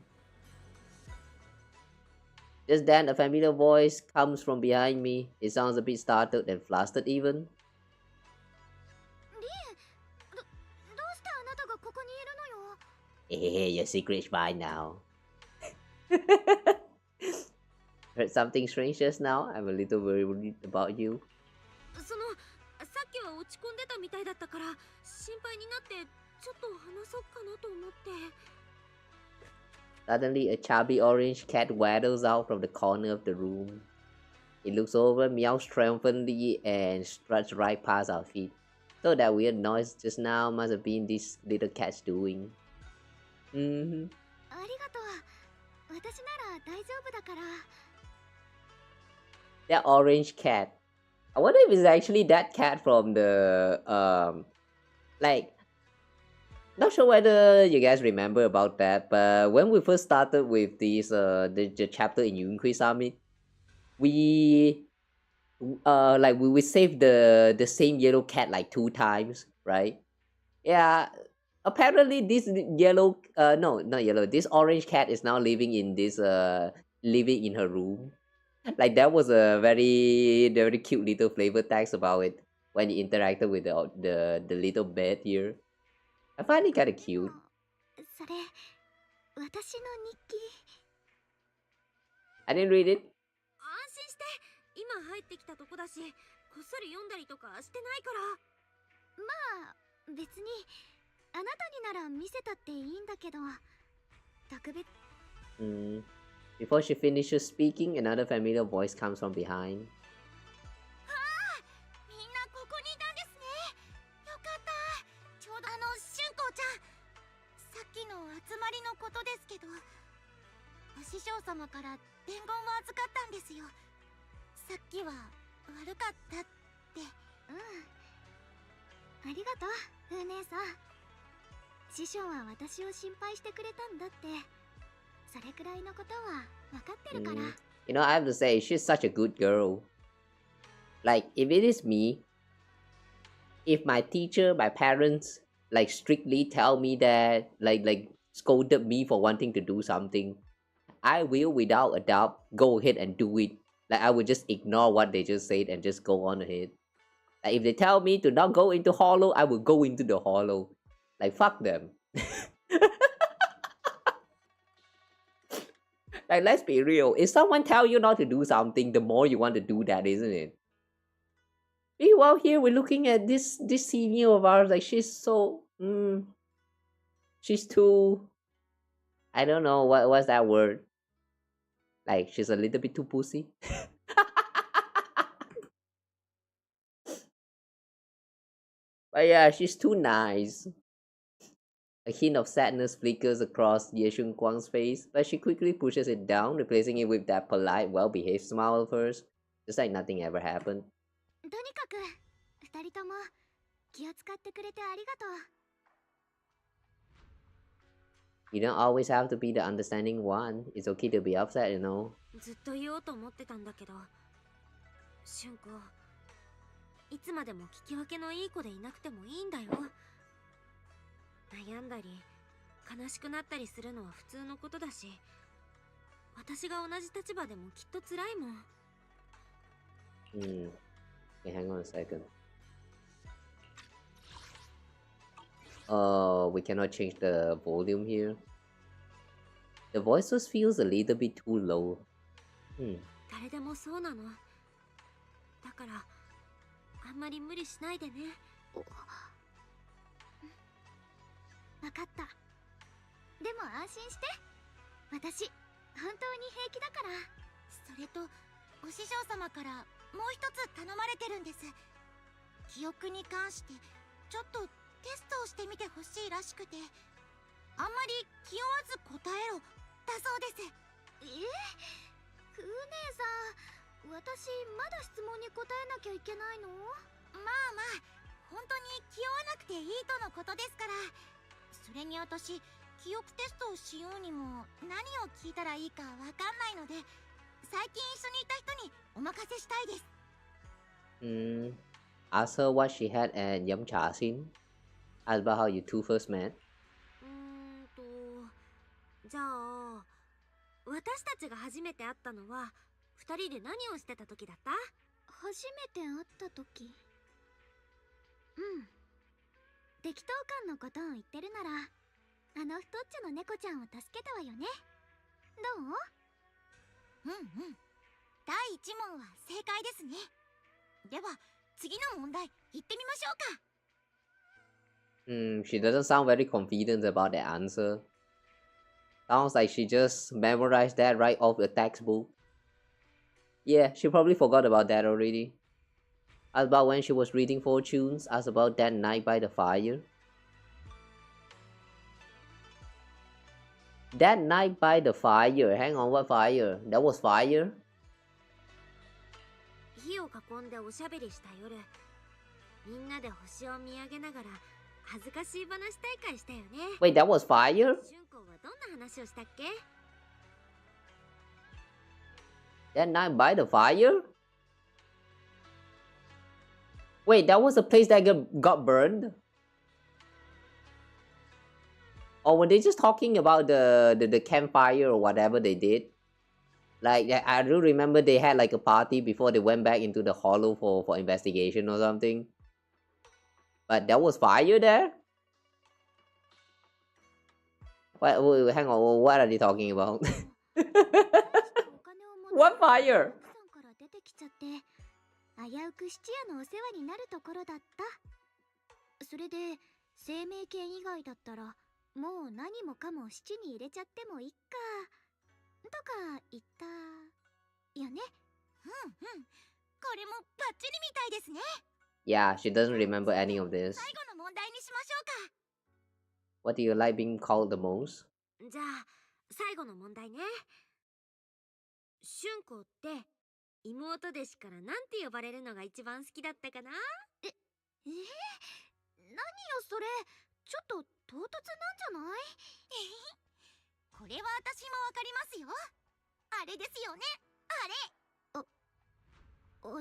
Speaker 1: Just then, a familiar voice comes from behind me. It sounds a bit startled and flustered even.
Speaker 2: リエ、どうしてあなたがここにいるのよ。
Speaker 1: Hey, your secret's mine now. Heard something strange just now? I'm a little worried about you.
Speaker 7: そのさっきは落ち込んでたみたいだったから心配になってちょっと話そうかなと思って。
Speaker 1: Suddenly, a chubby orange cat waddles out from the corner of the room. It looks over, meows triumphantly, and struts right past our feet. So that weird noise just now must have been this little cat's doing.
Speaker 2: ありがとう。私なら大丈夫だから。
Speaker 1: That orange cat. I wonder if it's actually that cat from the like, not sure whether you guys remember about that, but when we first started with this the chapter in Yunhui Summit, we we saved the same yellow cat like 2 times, right? Yeah. Apparently this yellow no, not yellow, this orange cat is now living in this living in her room. Like that was a very cute little flavor text about it when you interacted with the little bed here. I find it kind of cute.
Speaker 2: それ、私の日記。
Speaker 1: I didn't read it.
Speaker 7: 安心して、今入ってきたとこだしこっそり読んだりとかしてないから。
Speaker 2: まあ別にあなたになら見せたっていいんだけど、特別。
Speaker 1: Before she finishes speaking, another familiar voice comes from behind.
Speaker 2: みんなここにいたんですね。よかった。ちょうど春光ちゃん、さっきの集まりのことですけど、お師匠様から伝言を預かったんですよ。さっきは悪かったって。ありがとう、風姉さん。師匠は私を心配してくれたんだって。それくらいのことは分かってるから。
Speaker 1: You know, I have to say, she's such a good girl. Like, if it is me, if my teacher, my parents, like strictly tell me that, like scolded me for wanting to do something, I will, without a doubt, go ahead and do it. Like, I would just ignore what they just said and just go on ahead. Like, if they tell me to not go into hollow, I will go into the hollow. Like, fuck them. Like, let's be real. If someone tell you not to do something, the more you want to do that, isn't it? Meanwhile, here we're looking at this senior of ours. Like, she's so she's too, I don't know what's that word. Like, she's a little bit too pussy. But yeah, she's too nice. A hint of sadness flickers across Ye Shiyuan's face, but she quickly pushes it down, replacing it with that polite, well-behaved smile of hers, just like nothing ever happened.
Speaker 2: とにかく二人とも気を使ってくれてありがとう。
Speaker 1: You don't always have to be the understanding one. It's okay to be upset, you know.
Speaker 7: ずっと言おうと思ってたんだけど、春子、いつまでも聞き分けのいい子でいなくてもいいんだよ。悩んだり悲しくなったりするのは普通のことだし、私が同じ立場でもきっと辛いもん。
Speaker 1: Okay, hang on a second. Oh, we cannot change the volume here. The voice just feels a little bit too low.
Speaker 7: 誰でもそうなの。だからあんまり無理しないでね。
Speaker 2: 分かった。でも安心して。私、本当に平気だから。それと、お師匠様からもう一つ頼まれてるんです。記憶に関して、ちょっとテストをしてみてほしいらしくて。あんまり気負わず答えろ、だそうです。風姉さん、私、まだ質問に答えなきゃいけないの？まあまあ、本当に気負わなくていいとのことですから。それに私、記憶テストをしようにも何を聞いたらいいかわかんないので、最近一緒にいた人にお任せしたいです。
Speaker 1: Ask her what she had at Yum Cha Xin. Ask about how you two first met.
Speaker 7: じゃあ私たちが初めて会ったのは二人で何をしてた時だった？
Speaker 2: 初めて会った時。適当感のことを言ってるなら、あの太っちょの猫ちゃんを助けたわよね。どう？
Speaker 9: 第一問は正解ですね。では次の問題行ってみましょうか。
Speaker 1: She doesn't sound very confident about the answer. Sounds like she just memorized that right off the textbook. Yeah, she probably forgot about that already. Asked about when she was reading fortunes. Asked about that night by the fire. That night by the fire. Hang on, what fire? That was fire?
Speaker 7: 火を囲んでおしゃべりした夜、みんなで星を見上げながら恥ずかしい話大会したよね。
Speaker 1: Wait, that was fire?
Speaker 7: 俊子はどんな話をしたっけ？
Speaker 1: That night by the fire? Wait, that was a place that got burned? Or were they just talking about the campfire or whatever they did? Like, I do remember they had like a party before they went back into the hollow for investigation or something. But there was fire there? Wait, hang on, what are they talking about? What fire?
Speaker 2: 危うく質屋のお世話になるところだった。それで生命権以外だったらもう何もかも質に入れちゃってもいいかとか言ったよね。
Speaker 9: これもバッチリみたいですね。
Speaker 1: Yeah, she doesn't remember any of this.
Speaker 9: 最後の問題にしましょうか。
Speaker 1: What do you like being called the most?
Speaker 7: じゃあ最後の問題ね。俊子って妹弟子からなんて呼ばれるのが一番好きだったかな？
Speaker 2: 何よそれ、ちょっと唐突なんじゃない？
Speaker 9: これは私もわかりますよ。あれですよね、あれ。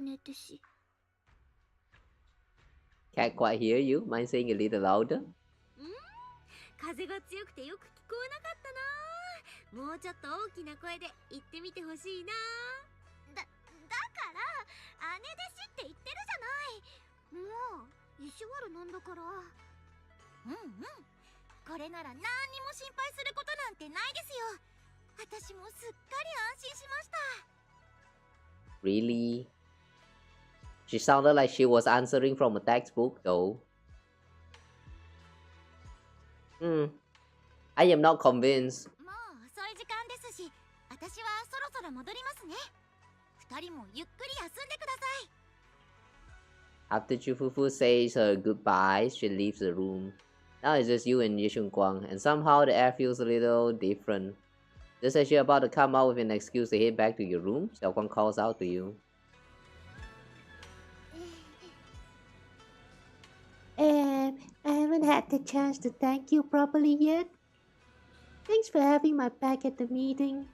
Speaker 2: 姉弟子。
Speaker 1: Can't quite hear you. Mind saying a little louder?
Speaker 7: 風が強くてよく聞こえなかったな。もうちょっと大きな声で言ってみてほしいな。
Speaker 2: だから姉弟子って言ってるじゃない。もう意地悪なんだから。
Speaker 9: これなら何にも心配することなんてないですよ。私もすっかり安心しました。
Speaker 1: Really? She sounded like she was answering from a textbook though. I am not convinced.
Speaker 9: もう遅い時間ですし、私はそろそろ戻りますね。二人もゆっくり休んでください。
Speaker 1: After Chufufu says her goodbyes, she leaves the room. Now it's just you and Xiaoguang, and somehow the air feels a little different. Just as you're about to come out with an excuse to head back to your room, Xiaoguang calls out to you. I haven't had the chance to thank you properly yet. Thanks for having my back at the meeting.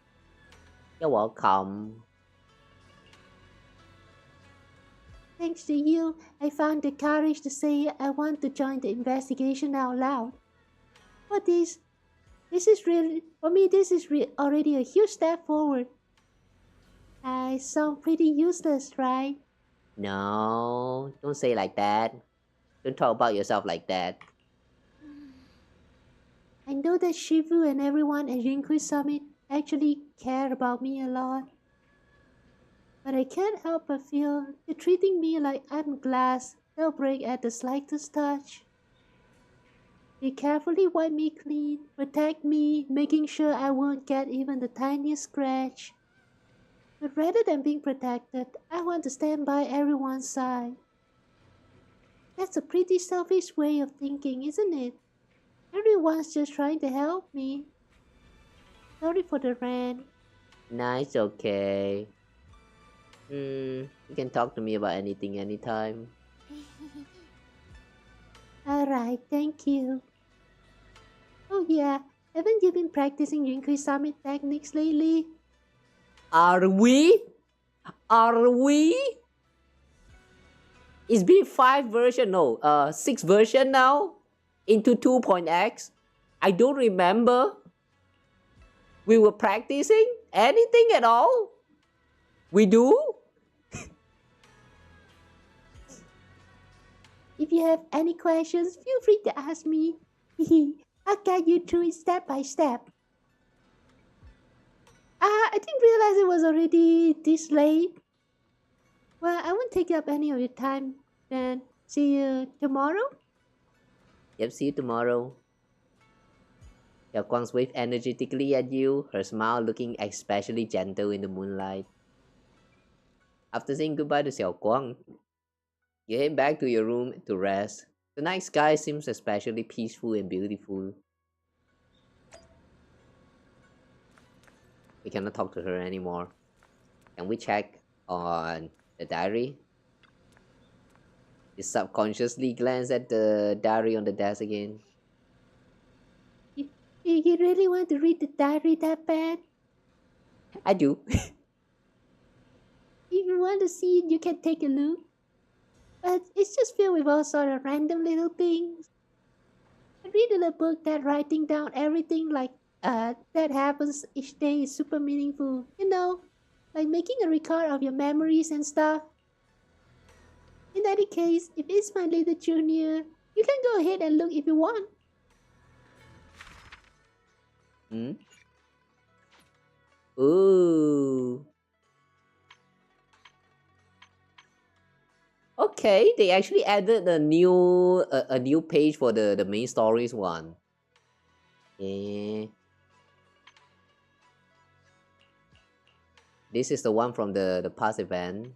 Speaker 1: You're welcome. Thanks to you, I found the courage to say I want to join the investigation out loud. For this is really, for me, this is already a huge step forward. I sound pretty useless, right? No, don't say like that. Don't talk about yourself like that. I know that Shifu and everyone at Jinku Summit actually care about me a lot. But I can't help but feel they're treating me like I'm glass. They'll break at the slightest touch. They carefully wipe me clean, protect me, making sure I won't get even the tiniest scratch. But rather than being protected, I want to stand by everyone's side. That's a pretty selfish way of thinking, isn't it? Everyone's just trying to help me. Sorry for the rant. Nah, it's okay. You can talk to me about anything anytime. Alright, thank you. Oh yeah, haven't you been practicing Jinku Summit techniques lately? Are we? It's been 5 version, no, 6 version now? Into 2.x? I don't remember. We were practicing? anything at all? We do? If you have any questions, feel free to ask me. I'll guide you through it step by step. I didn't realize it was already this late. Well, I won't take up any of your time. Then, see you tomorrow? Yep, see you tomorrow. Xiaoguang waved energetically at you, her smile looking especially gentle in the moonlight. After saying goodbye to Xiaoguang, you head back to your room to rest. The night sky seems especially peaceful and beautiful. We cannot talk to her anymore. Can we check on the diary? You subconsciously glance at the diary on the desk again. You really want to read the diary that bad? I do. If you want to see it, you can take a look. But it's just filled with all sort of random little things. I read in a book that writing down everything like that happens each day is super meaningful. You know, like making a record of your memories and stuff. In any case, if it's my little junior, you can go ahead and look if you want. Hmm? Ooh. Okay, they actually added a new page for the main stories one. Yeah. This is the one from the past event.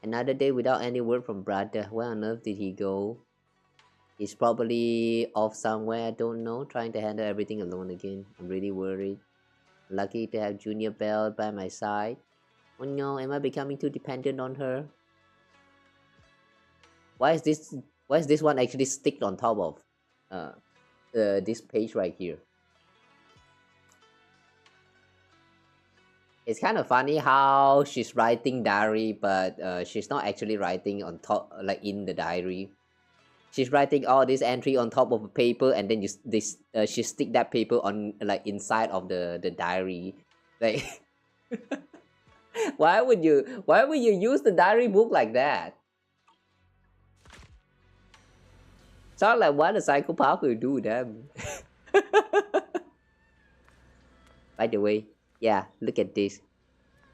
Speaker 1: Another day without any word from brother. Where on earth did he go? He's probably off somewhere, I don't know, trying to handle everything alone again. I'm really worried. Lucky to have Junior Belle by my side. Oh no, am I becoming too dependent on her? Why is this one actually sticked on top of this page right here? It's kind of funny how she's writing diary, but she's not actually writing on top, like in the diary. She's writing all this entry on top of a paper, and then she stick that paper on like inside of the diary. Like, why would you use the diary book like that? Sounds like what a psychopath will do, damn. By the way, yeah, look at this.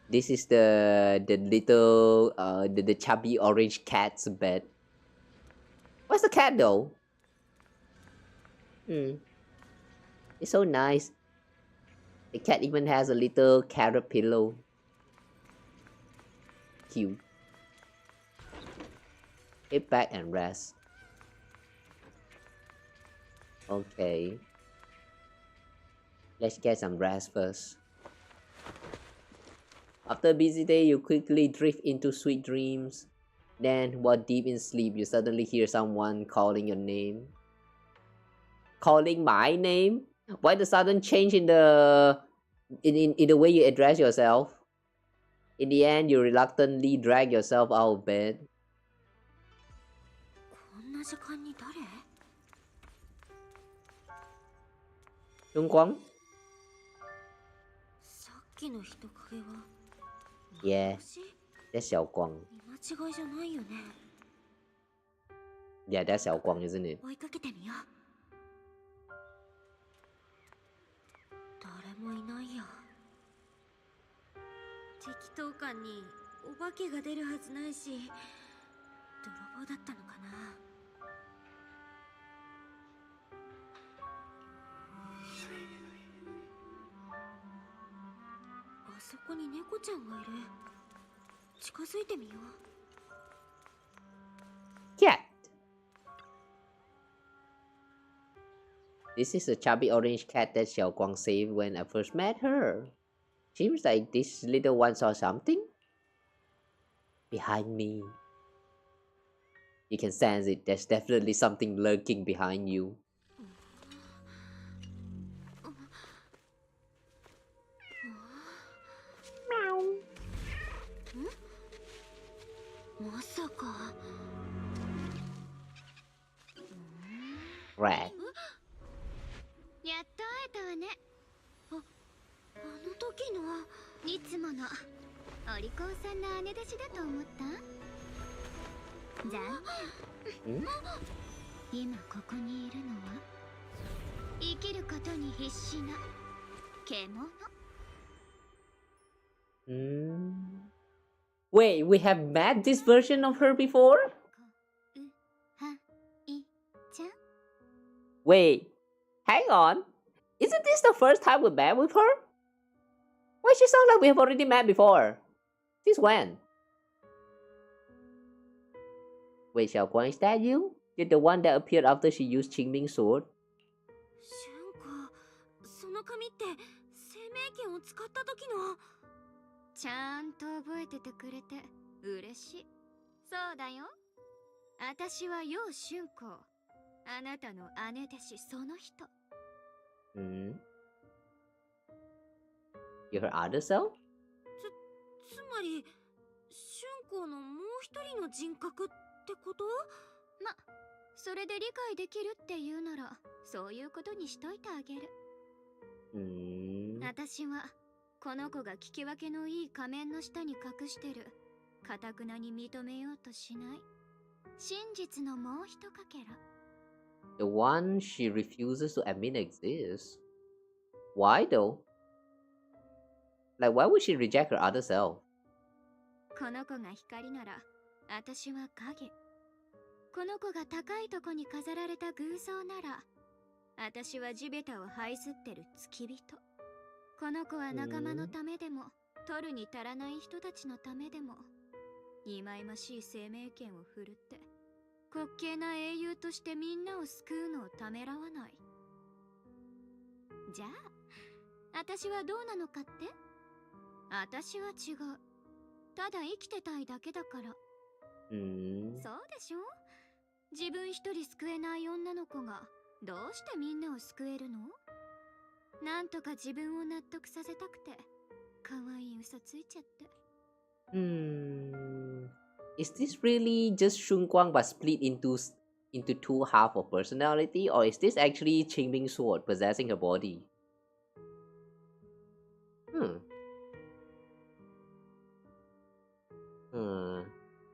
Speaker 1: This is the little the chubby orange cat's bed. What's the cat though? It's so nice. The cat even has a little carrot pillow. Cute. Get back and rest. Okay. Let's get some rest first. After a busy day, you quickly drift into sweet dreams. Then, while deep in sleep, you suddenly hear someone calling your name. Calling my name? Why the sudden change in the way you address yourself? In the end, you reluctantly drag yourself out of bed. Xiaoguang? Yeah, that's Xiaoguang. Yeah, that's Xiaoguang, isn't it? Cat. This is a chubby orange cat that Xiaoguang saved when I first met her. Seems like this little one saw something behind me. You can sense it. There's definitely something lurking behind you. Meow. Rat.
Speaker 7: の時の
Speaker 2: いつものお利口さんな姉弟子だと思った？残念。今ここにいるのは生きることに必死な獣。
Speaker 1: Wait, we have met this version of her before? Wait, hang on. Isn't this the first time we met with her? Why she sounds like we have already met before? Since when? Wait, Xiaoguang, is that you? You're the one that appeared after she used Qing Ming Sword?
Speaker 7: 春子、その紙って生命剣を使った時の。
Speaker 2: ちゃんと覚えててくれて嬉しい。そうだよ。私は楊春子。あなたの姉弟子その人。
Speaker 1: You're her other self?
Speaker 7: つまり、春子のもう一人の人格ってこと？
Speaker 2: ま、それで理解できるって言うなら、そういうことにしといてあげる。私は、この子が聞き分けのいい仮面の下に隠してる、かたくなに認めようとしない、真実のもう一かけら。
Speaker 1: The one she refuses to admit exists. Why though? Like, why would she reject her other self?
Speaker 2: この子が光なら、私は影。この子が高いとこに飾られた偶像なら、私は地べたを這いずってる付き人。この子は仲間のためでも、取るに足らない人たちのためでも、忌々しい生命権を振るって、滑稽な英雄としてみんなを救うのをためらわない。じゃあ、私はどうなのかって？私は違う。ただ生きてたいだけだから。そうでしょ？自分一人救えない女の子がどうしてみんなを救えるの？なんとか自分を納得させたくて可愛い嘘ついちゃって。
Speaker 1: Is this really just Xiaoguang but split into two half of personality, or is this actually Qing Ming Sword possessing her body?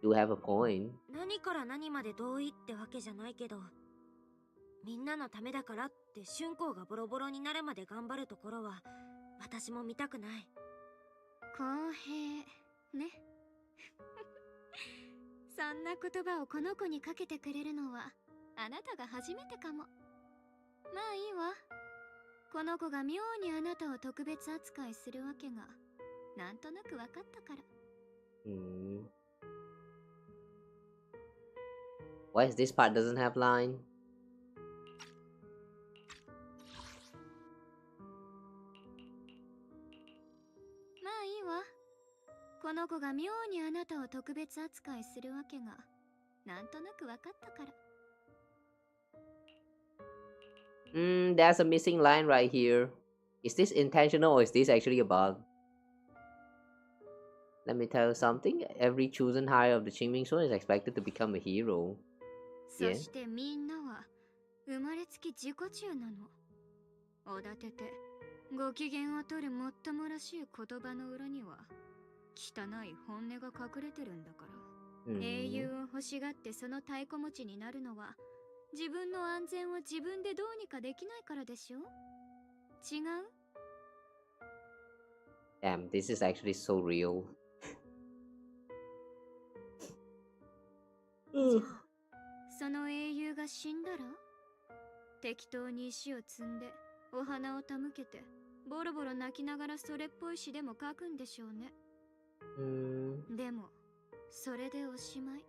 Speaker 1: You have a point.
Speaker 7: 何から何まで同意ってわけじゃないけど、みんなのためだからって春光がボロボロになるまで頑張るところは私も見たくない。
Speaker 2: 公平ね。そんな言葉をこの子にかけてくれるのはあなたが初めてかも。まあいいわ。この子が妙にあなたを特別扱いするわけがなんとなく分かったから。
Speaker 1: Why is this part doesn't have line?
Speaker 2: まあいいわ。この子が妙にあなたを特別扱いするわけがなんとなく分かったから。
Speaker 1: There's a missing line right here. Is this intentional or is this actually a bug? Let me tell you something. Every chosen hire of the Qing Ming Sword is expected to become a hero.
Speaker 2: そしてみんなは生まれつき自己中なの。おだててご機嫌を取るもっともらしい言葉の裏には汚い本音が隠れてるんだから。英雄を欲しがってその太鼓持ちになるのは自分の安全を自分でどうにかできないからでしょ？違う？
Speaker 1: Damn, this is actually so real.
Speaker 2: その英雄が死んだら適当に石を積んでお花を手向けてボロボロ泣きながらそれっぽい詩でも書くんでしょうね。でもそれでおしまい。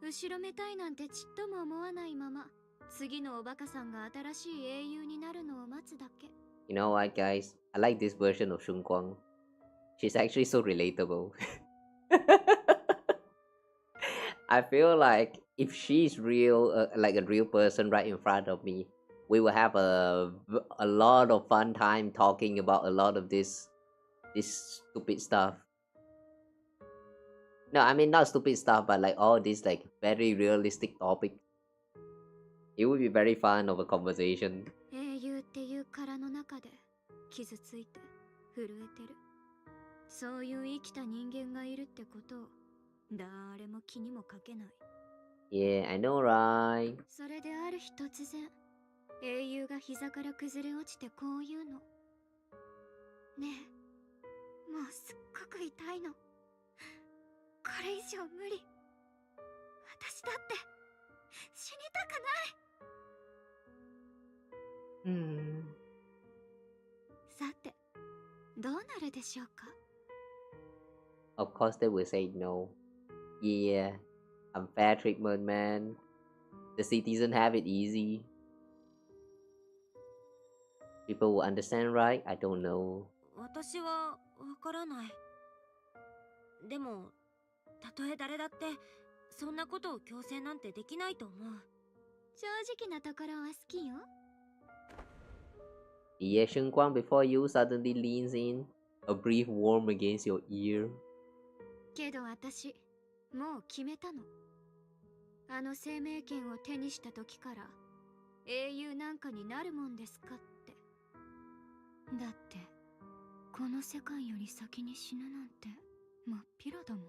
Speaker 2: 後ろめたいなんてちっとも思わないまま次のおバカさんが新しい英雄になるのを待つだけ。
Speaker 1: You know what, guys? I like this version of Xiaoguang. She's actually so relatable. I feel like if she's real, like a real person right in front of me, we will have a lot of fun time talking about a lot of this stupid stuff. No, I mean not stupid stuff, but like all this like very realistic topic. It would be very fun of a conversation.
Speaker 2: 英雄っていう殻の中で傷ついて震えてる。そういう生きた人間がいるってことを誰も気にもかけない。
Speaker 1: Yeah, I know, right?
Speaker 2: それである日突然英雄が膝から崩れ落ちてこう言うの。ねえ、もうすっごく痛いの。これ以上無理。私だって死にたくない。さて、どうなるでしょうか。
Speaker 1: Of course they will say no. Yeah, unfair treatment, man. The citizens have it easy. People will understand, right? I don't know.
Speaker 7: 私はわからない。でも、たとえ誰だってそんなことを強制なんてできないと思う。
Speaker 2: 正直なところは好きよ。
Speaker 1: Yeah, Xiaoguang before you suddenly leans in, a brief warm against your ear.
Speaker 2: けど私、もう決めたの。あの生命権を手にした時から英雄なんかになるもんですかって。だってこの世界より先に死ぬなんて真っ平だもん。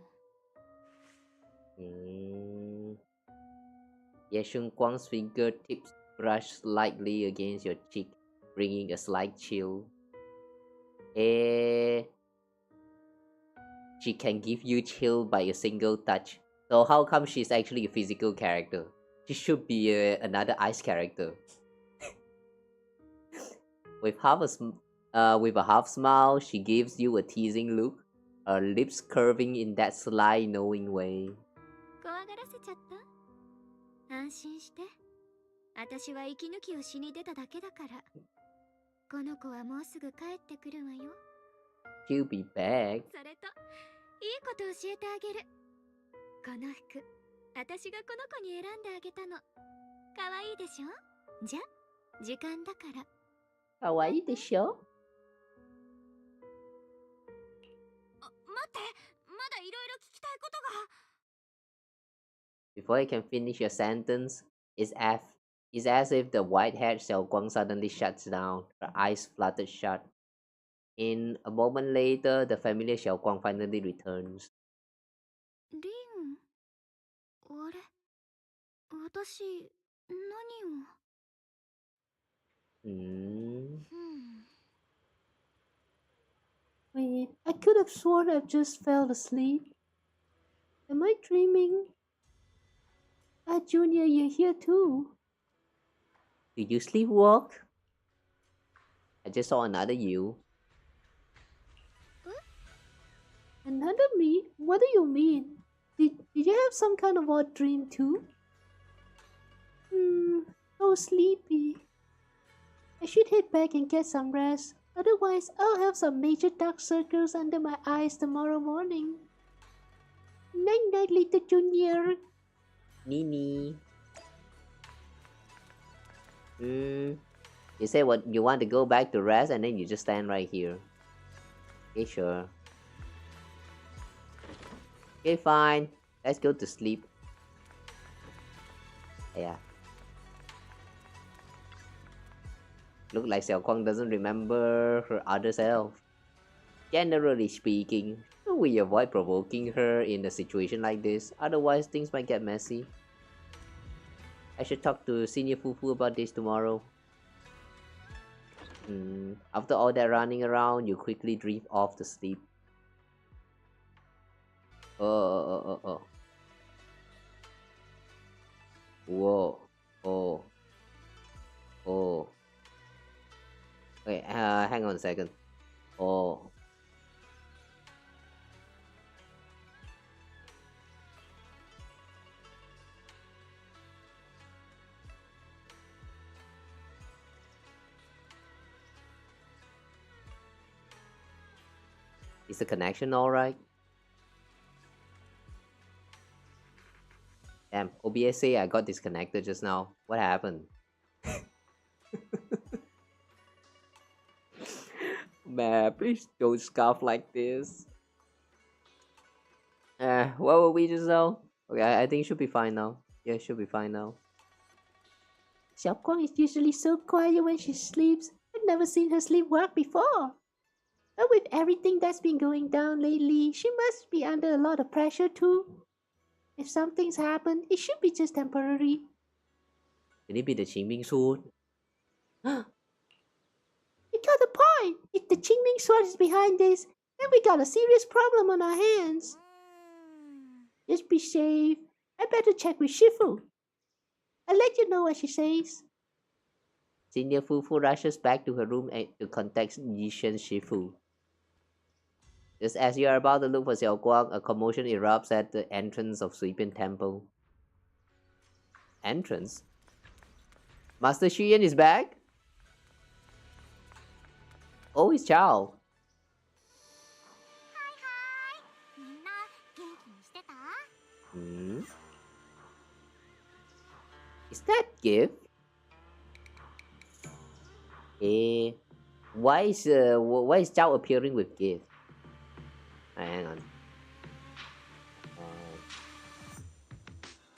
Speaker 1: Yeah, Xiaoguang's fingertips brush slightly against your cheek, bringing a slight chill. She can give you chill by a single touch. So how come she's actually a physical character? She should be another ice character. With a half smile, she gives you a teasing look, her lips curving in that sly, knowing way.
Speaker 2: 怖がらせちゃった？安心して。私は息抜きをしに出ただけだから。この子はもうすぐ帰ってくるわよ。
Speaker 1: She'll be back.
Speaker 2: それと、いいこと教えてあげる。この服、私がこの子に選んであげたの。かわいいでしょ？じゃ、時間だから。
Speaker 1: かわいいでしょ？
Speaker 7: 待って、まだいろいろ聞きたいことが。
Speaker 1: Before you can finish your sentence, it's as if the white-haired Xiaoguang suddenly shuts down, her eyes fluttered shut. In a moment later, the familiar Xiaoguang finally returns.
Speaker 2: リン、あれ、私、何を。
Speaker 1: Wait, I could have sworn I just fell asleep. Am I dreaming? Junior, you're here too. Did you sleepwalk? I just saw another you. Another me? What do you mean? Did you have some kind of odd dream too? So sleepy. I should head back and get some rest. Otherwise, I'll have some major dark circles under my eyes tomorrow morning. Night night, little Junior. Nini. You say what you want to go back to rest and then you just stand right here. Okay, sure. Okay, fine. Let's go to sleep. Yeah. Look like Xiaoguang doesn't remember her other self. Generally speaking, we avoid provoking her in a situation like this, otherwise things might get messy. I should talk to Senior Fufu about this tomorrow. After all that running around, you quickly drift off to sleep. Oh. Whoa. Oh. Wait, hang on a second. Oh. Is the connection alright? Damn, OBS say I got disconnected just now. What happened? Man, please don't scoff like this. What were we just now? Okay, I think it should be fine now. Yeah, it should be fine now. Xiaoguang is usually so quiet when she sleeps. I've never seen her sleepwalk before. But with everything that's been going down lately, she must be under a lot of pressure too. If something's happened, it should be just temporary. Can it be the Qing Ming Sword? You got a point. If the Qing Ming Sword is behind this, then we got a serious problem on our hands. Just be safe. I better check with Shifu. I'll let you know what she says. Senior Fufu rushes back to her room to contact Yishen Shifu. Just as you are about to look for Xiaoguang, a commotion erupts at the entrance of Sweeping Temple. Entrance? Master Shiyuan is back? Oh, it's Chao. Hmm? Is that gift? Why is Chao appearing with gift? Hang on.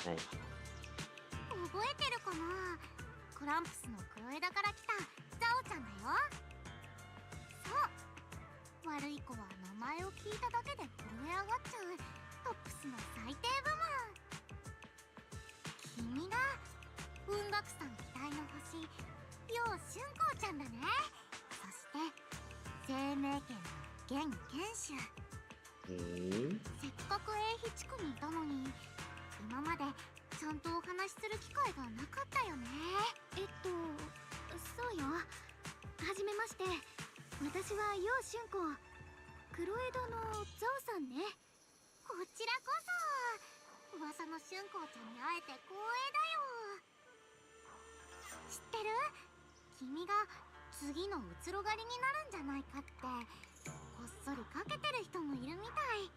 Speaker 1: Right.
Speaker 9: 覚えてるかな。クランプスの黒枝から来たザオちゃんだよ。そう。悪い子は名前を聞いただけで震え上がっちゃうトップスの最低部門。君が文学さん期待の星楊春光ちゃんだね。そして生命圏の現剣手。せっかく英飛地区にいたのに今までちゃんとお話しする機会がなかったよね。そうよ。はじめまして。私は楊春光。黒江戸のザオさんね。こちらこそ。噂の春光ちゃんに会えて光栄だよ。知ってる？君が次のうつろ狩りになるんじゃないかってこっそりかけてる人もいるみたい。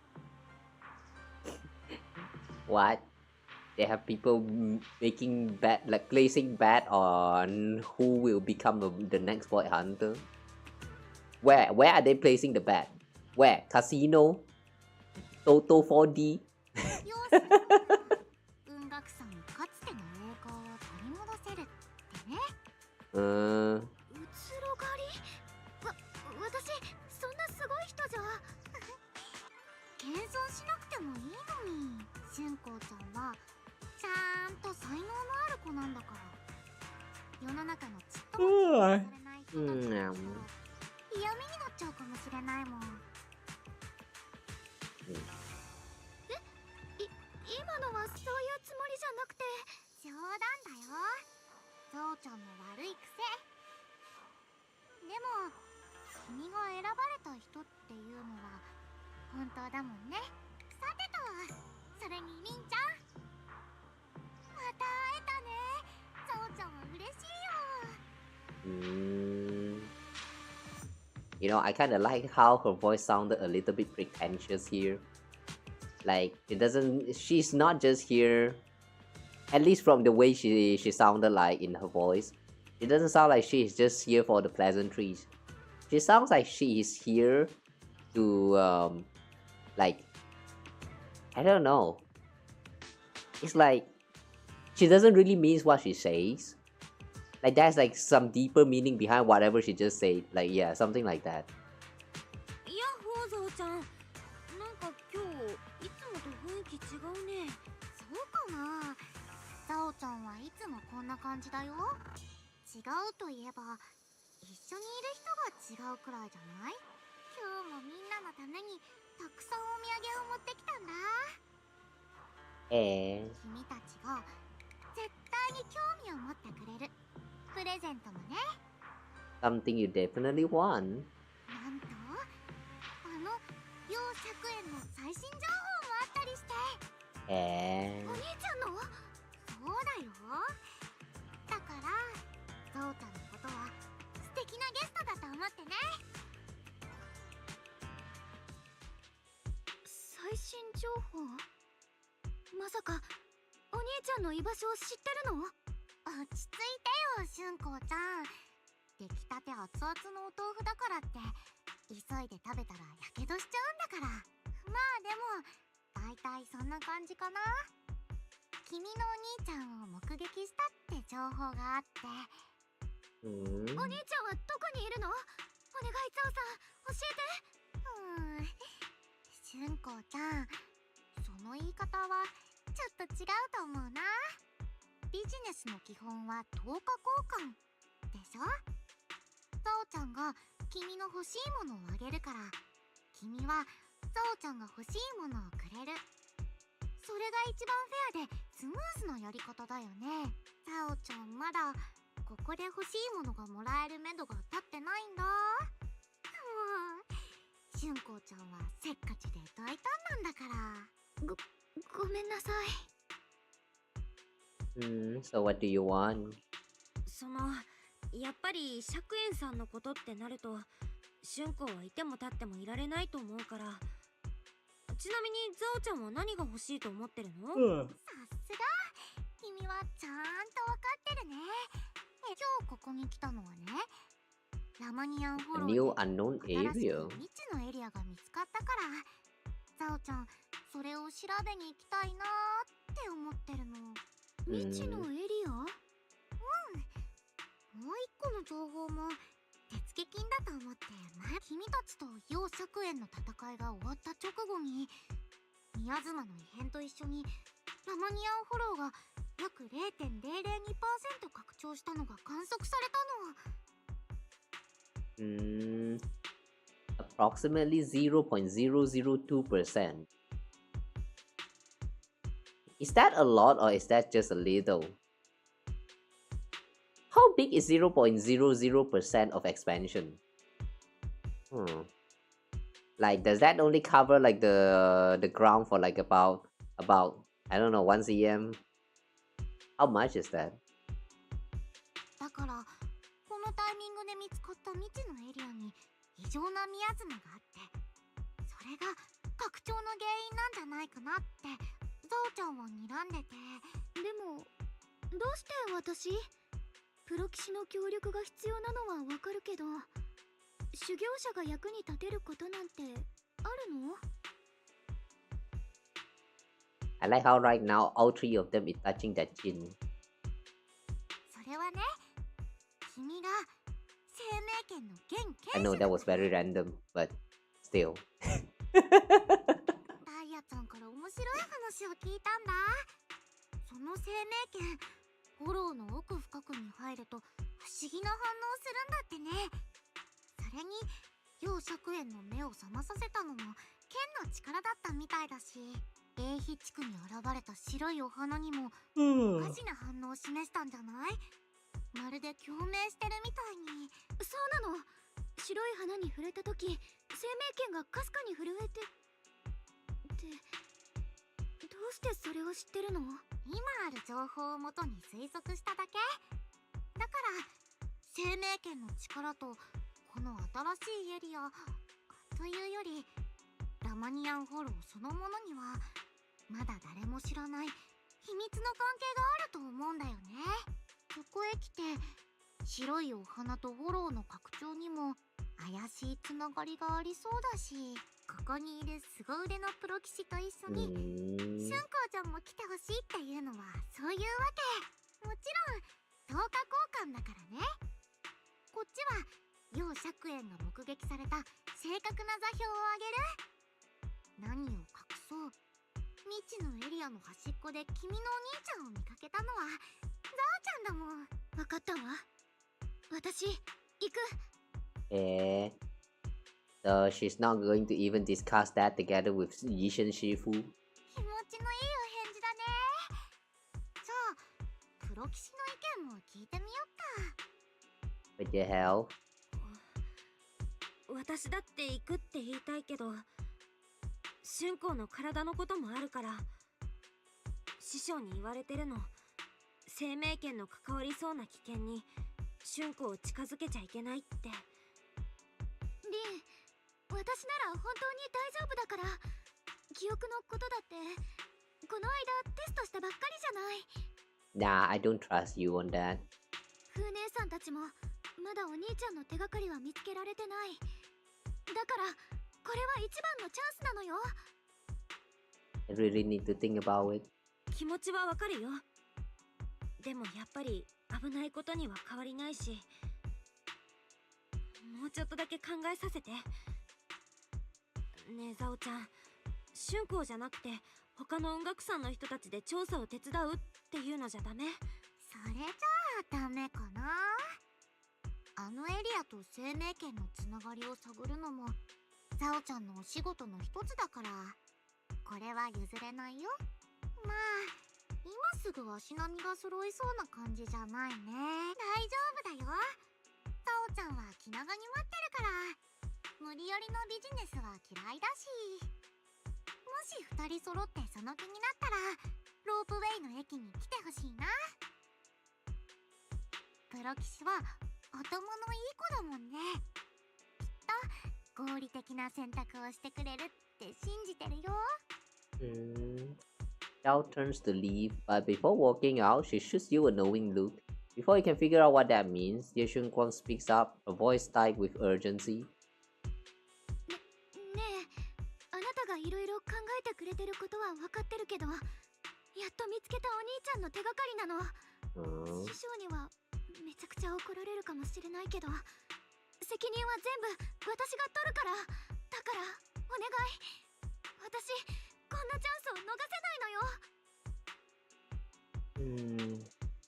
Speaker 1: What? They have people making bet, like placing bet on who will become the next boy hunter. Where are they placing the bet? Where? Casino? Toto 4D?
Speaker 9: 文学さんかつての栄光を取り戻せるってね。うつろ狩り？私そんなすごい人じゃ。謙遜しなくてもいいのに。春光ちゃんはちゃんと才能のある子なんだから。世の中のちっともされない人たちの嫌味になっちゃうかもしれないもん。今のはそういうつもりじゃなくて冗談だよ。ゾウちゃんの悪い癖。でも君が選ばれた人っていうのは本当だもんね。さてとそれにりんちゃんまた会えたね。ゾウちゃんは嬉しいよ。
Speaker 1: You know, I kind of like how her voice sounded a little bit pretentious here. Like, she's not just here, at least from the way she sounded like in her voice. It doesn't sound like she is just here for the pleasantries. She sounds like she is here to, like, I don't know. It's like, she doesn't really mean what she says. Like, there's like some deeper meaning behind whatever she just said. Like, yeah, something like that.
Speaker 7: いや、ほうぞうちゃん。なんか今日、いつもと雰囲気違うね。
Speaker 9: そうかな。ザオちゃんはいつもこんな感じだよ。違うといえば、一緒にいる人が違うくらいじゃない？今日もみんなのためにたくさんお土産を持ってきたんだ。君たちが絶対に興味を持ってくれるプレゼントもね。
Speaker 1: Something you definitely want.
Speaker 9: なんと楊百円の最新情報もあったりして。お兄ちゃんの？そうだよ。だからゾウちゃんのことは素敵なゲストだと思ってね。最新情報？まさかお兄ちゃんの居場所を知ってるの？落ち着いてよ、春光ちゃん。出来たて熱々のお豆腐だからって急いで食べたらやけどしちゃうんだから。まあでも大体そんな感じかな。君のお兄ちゃんを目撃したって情報があって。お兄ちゃんはどこにいるの？
Speaker 2: 願いザオさん、教えて。
Speaker 9: 春光ちゃん、その言い方はちょっと違うと思うな。ビジネスの基本は等価交換でしょ。ザオちゃんが君の欲しいものをあげるから、君はザオちゃんが欲しいものをくれる。それが一番フェアでスムーズなやり方だよね。ザオちゃんまだここで欲しいものがもらえるめどが立ってないんだ。春光ちゃんはせっかちで大胆なんだから。
Speaker 2: ごめんなさい。
Speaker 1: So what do you want?
Speaker 7: やっぱり釈円さんのことってなると、春光はいても立ってもいられないと思うから。ちなみにザオちゃんは何が欲しいと思ってるの？
Speaker 9: さすが、君はちゃんと分かってるね。今日ここに来たのはね、ラマニアンフォローで
Speaker 1: New unknown
Speaker 9: 新し
Speaker 1: area.
Speaker 9: く未知のエリアが見つかったから、ザオちゃんそれを調べに行きたいなーって思ってるの。
Speaker 2: 未知のエリア？
Speaker 9: もう一個の情報も手付金だと思って、君たちと楊釈円の戦いが終わった直後に宮妻の異変と一緒にラマニアンフォローが約 0.002% 拡張したのが観測されたの。
Speaker 1: Approximately 0.002%. Is that a lot or is that just a little? How big is 0.00% of expansion? Like, does that only cover like the ground for like about I don't know 1 cm? How much is that?
Speaker 9: だからこのタイミングで見つかった未知のエリアに異常な宮妻があって、それが拡張の原因なんじゃないかなってザオちゃんは睨んでて。
Speaker 2: でもどうして私？プロ棋士の協力が必要なのはわかるけど、修行者が役に立てることなんてあるの？
Speaker 1: I like how right now all three of them is touching that chin.
Speaker 9: それはね、君が生命権の現
Speaker 1: I
Speaker 9: 継
Speaker 1: know
Speaker 9: 承
Speaker 1: that was very random, but still.
Speaker 9: ダイヤちゃんから面白い話を聞いたんだ。その生命権、フォローの奥深くに入ると不思議な反応するんだってね。それに楊釈円の目を覚まさせたのも剣の力だったみたいだし、英飛地区に現れた白いお花にもおかしな反応を示したんじゃない？まるで共鳴してるみたいに。
Speaker 2: そうなの。白い花に触れた時、生命権がかすかに震えてって、どうしてそれを知ってるの？
Speaker 9: 今ある情報をもとに推測しただけだから、生命権の力とこの新しいエリアというよりラマニアンフォローそのものにはまだ誰も知らない秘密の関係があると思うんだよね。ここへ来て白いお花とフォローの拡張にも怪しいつながりがありそうだし、ここにいる凄腕のプロ棋士と一緒に春光ちゃんも来てほしいっていうのはそういうわけ。もちろん等価交換だからね。こっちは楊釈円が目撃された正確な座標をあげる。何を隠そう、未知のエリアの端っこで君のお兄ちゃんを見かけたのはザオちゃんだもん。
Speaker 2: 分かったわ。私行く。
Speaker 1: So she's not going to even discuss that together with Yishen Shifu.
Speaker 9: 気持ちのいいお返事だね。じゃあプロ棋士の意見も聞いてみよっか。
Speaker 1: What the hell?
Speaker 7: 私だって行くって言いたいけど、春光の体のこともあるから。師匠に言われてるの。生命権の関わりそうな危険に春光を近づけちゃいけないって。
Speaker 2: リン、私なら本当に大丈夫だから。記憶のことだってこの間テストしたばっかりじゃない。
Speaker 1: Nah, I don't trust you on that.
Speaker 2: 風姉さんたちもまだお兄ちゃんの手がかりは見つけられてない。だからこれは一番のチャンスなのよ。
Speaker 1: I really need to think about it.
Speaker 7: 気持ちはわかるよ。でもやっぱり危ないことには変わりないし、もううちょっとだけ考えさせて。ねえザオちゃん、春光じゃなくて他の音楽さんの人たちで調査を手伝うっていうのじゃダメ？
Speaker 9: それじゃあダメかな。あのエリアと生命圏のつながりを探るのもザオちゃんのお仕事の一つだから、これは譲れないよ。まあ今すぐ足並みが揃いそうな感じじゃないね。大丈夫だよ。ザオちゃんは気長に待ってるから。無理やりのビジネスは嫌いだし。もし2人揃ってその気になったらロープウェイの駅に来てほしいな。プロ騎士は頭のいい子だもんね。きっと合理的な選択をしてくれるって信じてるよ。
Speaker 1: Xiao turns to leave, but before walking out, she shoots you a knowing look. Before you can figure out what that means, Ye Shiyuan speaks up, a voice tight with urgency.
Speaker 2: ねえ、あなたがいろいろ考えてくれてることは分かってるけど、やっと見つけたお兄ちゃんの手がかりなの。師匠にはめちゃくちゃ怒られるかもしれないけど、責任は全部私が取るから。だからお願い、私こんなチャンスを逃せないのよ。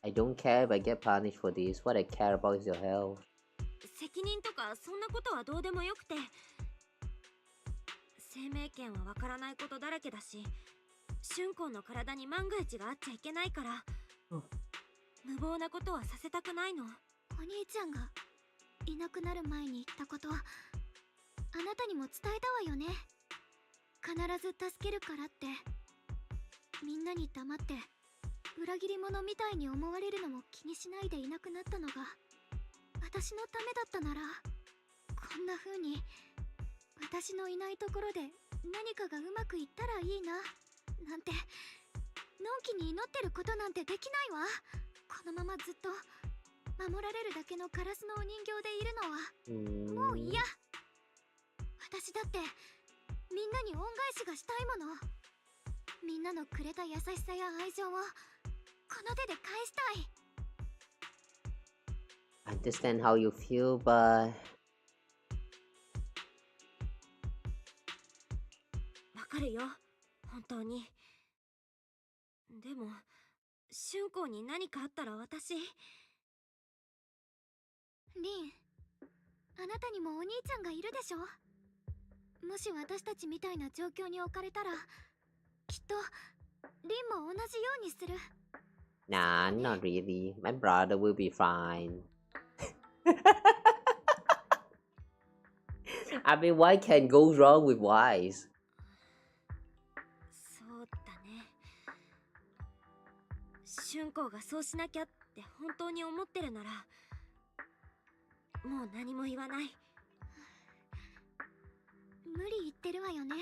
Speaker 1: I don't care if I get punished for this. What I care about is your health.
Speaker 7: 責任とかそんなことはどうでもよくて、生命圏はわからないことだらけだし、春光の体に万が一があっちゃいけないから、無謀なことはさせたくないの。
Speaker 2: お兄ちゃんがいなくなる前に言ったこと、あなたにも伝えたわよね。必ず助けるからって。みんなに黙って裏切り者みたいに思われるのも気にしないでいなくなったのが私のためだったなら、こんな風に私のいないところで何かがうまくいったらいいななんて、のんきに祈ってることなんてできないわ。このままずっと守られるだけのカラスのお人形でいるのはもう嫌。私だってみんなに恩返しがしたいもの。みんなのくれた優しさや愛情をこの手で返したい。
Speaker 1: I understand how you feel, but
Speaker 7: わかるよ、本当に。でも春光に何かあったら私。
Speaker 2: リン、あなたにもお兄ちゃんがいるでしょ。もし私たちみたいな状況に置かれたら、きっとリンも同じようにする。
Speaker 1: nah, not really. My brother will be fine. I mean, what can go wrong with Wise?
Speaker 7: そうだね。春光がそうしなきゃって本当に思ってるなら、もう何も言わない。
Speaker 2: 無理言ってるわよね。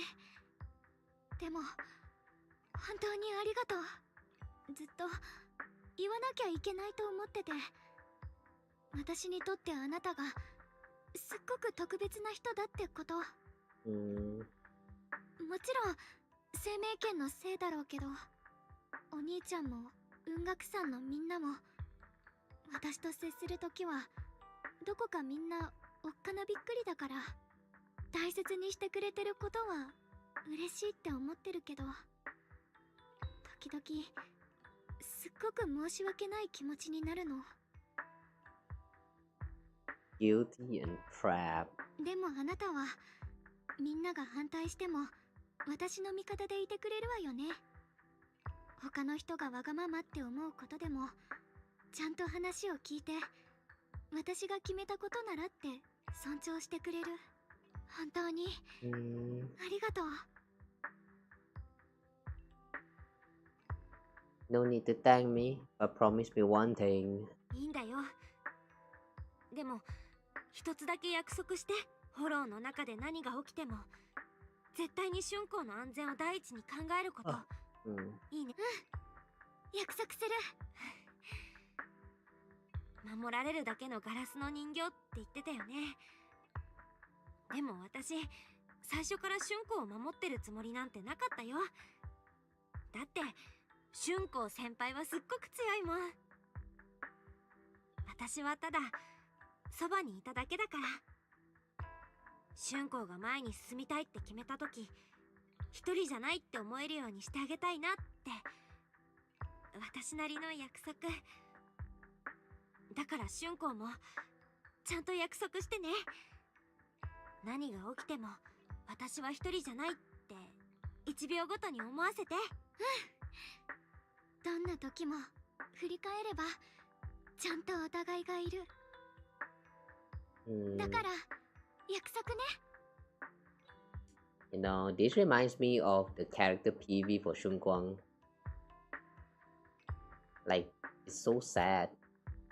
Speaker 2: でも本当にありがとう。ずっと言わなきゃいけないと思ってて。私にとってあなたがすっごく特別な人だってこと。もちろん生命圏のせいだろうけど、お兄ちゃんも雲岳さんのみんなも私と接するときはどこかみんなおっかなびっくりだから、大切にしてくれてることは嬉しいって思ってるけど、時々すっごく申し訳ない気持ちになるの。
Speaker 1: Guilty and crap.
Speaker 2: でもあなたはみんなが反対しても私の味方でいてくれるわよね。他の人がわがままって思うことでもちゃんと話を聞いて、私が決めたことならって尊重してくれる。本当にありがとう。
Speaker 1: No need to thank me, but promise me one thing.
Speaker 7: いいんだよ。でも一つだけ約束して。フォローの中で何が起きても絶対に春光の安全を第一に考えること。いいね。
Speaker 2: 約束する。
Speaker 7: 守られるだけのガラスの人形って言ってたよね。でも私最初から春光を守ってるつもりなんてなかったよ。だって春光先輩はすっごく強いもん。私はただそばにいただけだから。春光が前に進みたいって決めた時、一人じゃないって思えるようにしてあげたいなって、私なりの約束。だから春光もちゃんと約束してね。何が起きても私は一人じゃないって1秒ごとに思わせて。
Speaker 2: どんな時も振り返ればちゃんとお互いがいる。だから約束ね。
Speaker 1: You know, this reminds me of the character PV for Xiaoguang. Like, it's so sad.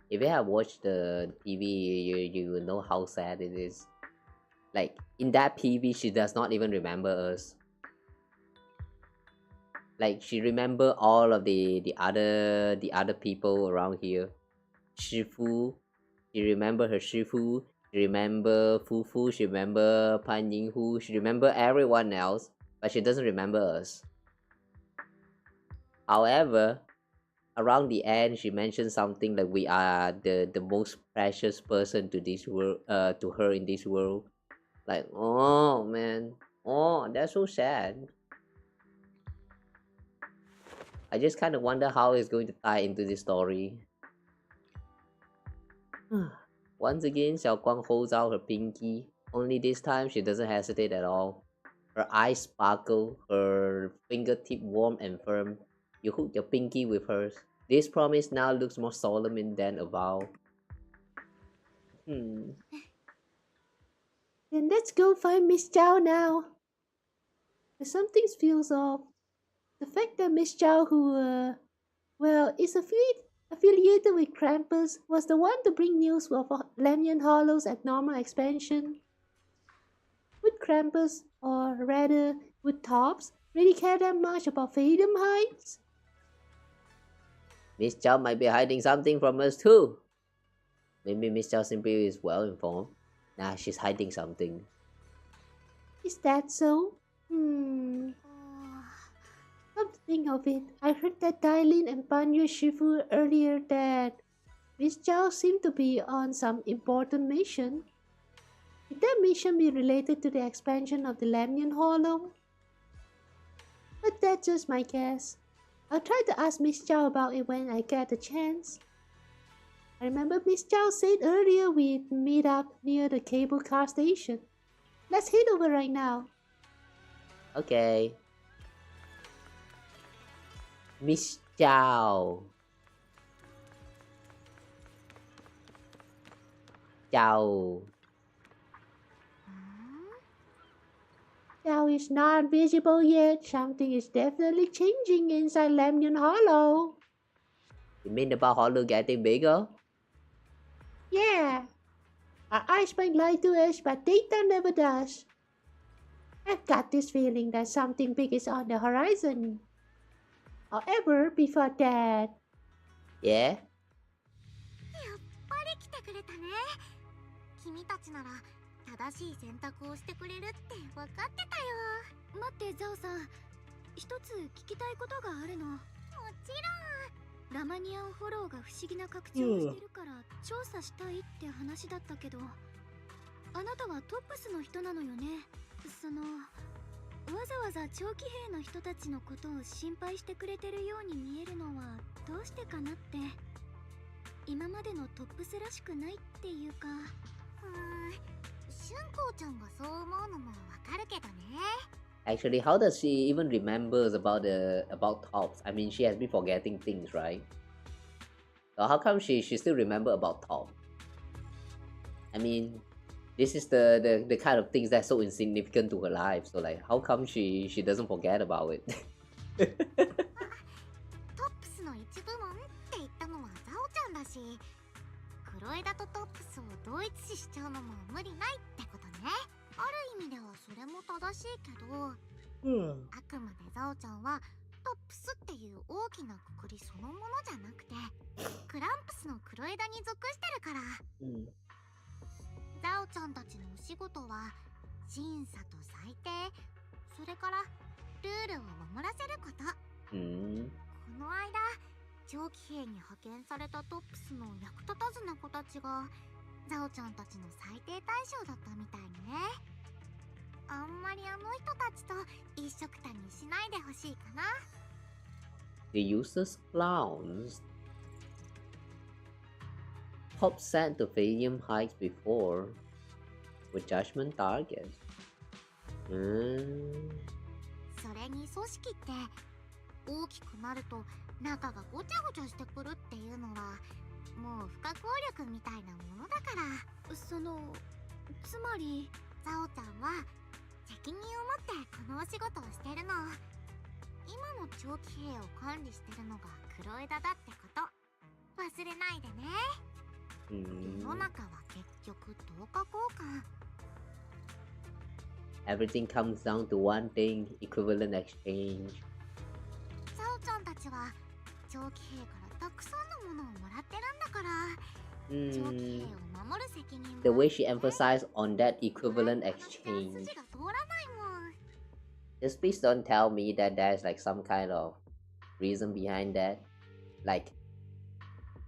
Speaker 1: If you have watched the PV, you will know how sad it is. Like, in that PV, she does not even remember us. Like, she remember all of the other people around here. Shifu, she remember her Shifu. She remember Fufu, she remember Pan Yinghu, she remember everyone else, but she doesn't remember us. However, around the end, she mentioned something like we are the most precious person to this world, to her in this world. Like, oh man, oh, that's so sad. I just kind of wonder how it's going to tie into this story. Once again, Xiaoguang holds out her pinky. Only this time, she doesn't hesitate at all. Her eyes sparkle, her fingertip warm and firm. You hook your pinky with hers. This promise now looks more solemn than a vow. Then let's go find Miss Zhao now. Something feels off. The fact that Miss Zhao, who, is affiliated with Krampus, was the one to bring news of Lanyan Hollow's abnormal expansion. Would Krampus, or rather, would Tops, really care that much about Phaethon Heights? Miss Zhao might be hiding something from us too. Maybe Miss Zhao simply is well informed. Nah, she's hiding something. Is that so? Come to think of it, I heard that Dailin and Banyu Shifu earlier that Miss Zhao seemed to be on some important mission. Could that mission be related to the expansion of the Lamnian Hollow? But that's just my guess. I'll try to ask Miss Zhao about it when I get a chance. I remember Miss Zhao said earlier we'd meet up near the cable car station. Let's head over right now. Okay. Miss Zhao. Zhao. Zhao is not visible yet. Something is definitely changing inside Lamnian Hollow. You mean about Hollow getting bigger? Yeah. Our eyes might lie to us, but data never does. I've got this feeling that something big is on the horizon. However, before that... Yeah?
Speaker 9: やっぱり来てくれたね。君たちなら正しい選択をしてくれるって分かってたよ。
Speaker 2: 待ってザオさん、一つ聞きたいことがあるの。も
Speaker 9: ちろん。
Speaker 2: ラマニアンフォローが不思議な拡張をしてるから調査したいって話だったけど、あなたはトップスの人なのよね。わざわざ長期兵の人たちのことを心配してくれてるように見えるのはどうしてかなって。今までのトップスらしくないっていうか。
Speaker 9: 春光ちゃんがそう思うのもわかるけどね。
Speaker 1: Actually, how does she even remembers about Tops? I mean, she has been forgetting things, right? So how come she still remember about Top? I mean, this is the kind of things that's so insignificant to her life. So like, how come she doesn't forget about it?
Speaker 9: トップスの一部門って言ったのはザオちゃんだし、黒枝とトップスを同一視しちゃうのも無理ないってことね。ある意味ではそれも正しいけど、あくまでザオちゃんはトップスっていう大きなくくりそのものじゃなくて、クランプスの黒枝に属してるから。ザオちゃんたちのお仕事は審査と裁定、それからルールを守らせること。この間長期兵に派遣されたトップスの役立たずな子たちがザオちゃんたちの裁定対象だったみたいにね。あんまりあの人たちと一緒くたにしないでほしいかな。
Speaker 1: The user's clowns. Pop sent to Phaethon Heights before with judgment targets.
Speaker 9: それに組織って大きくなると中がごちゃごちゃしてくるっていうのはもう不可抗力みたいなものだから。
Speaker 2: つまり
Speaker 9: ザオちゃんは責任を持ってこのお仕事をしてるの。今の長期兵を管理してるのが黒枝だってこと忘れないでね。世の中は結局等価交換。
Speaker 1: Everything comes down to one thing: equivalent exchange.
Speaker 9: ザオちゃんたちは長期兵からたくさんのものをもらってるんだから、長期兵を守る責任も、
Speaker 1: The way she emphasized on that equivalent exchange.
Speaker 9: 筋が通らないもん。
Speaker 1: Just please don't tell me that there's like some kind of reason behind that. Like,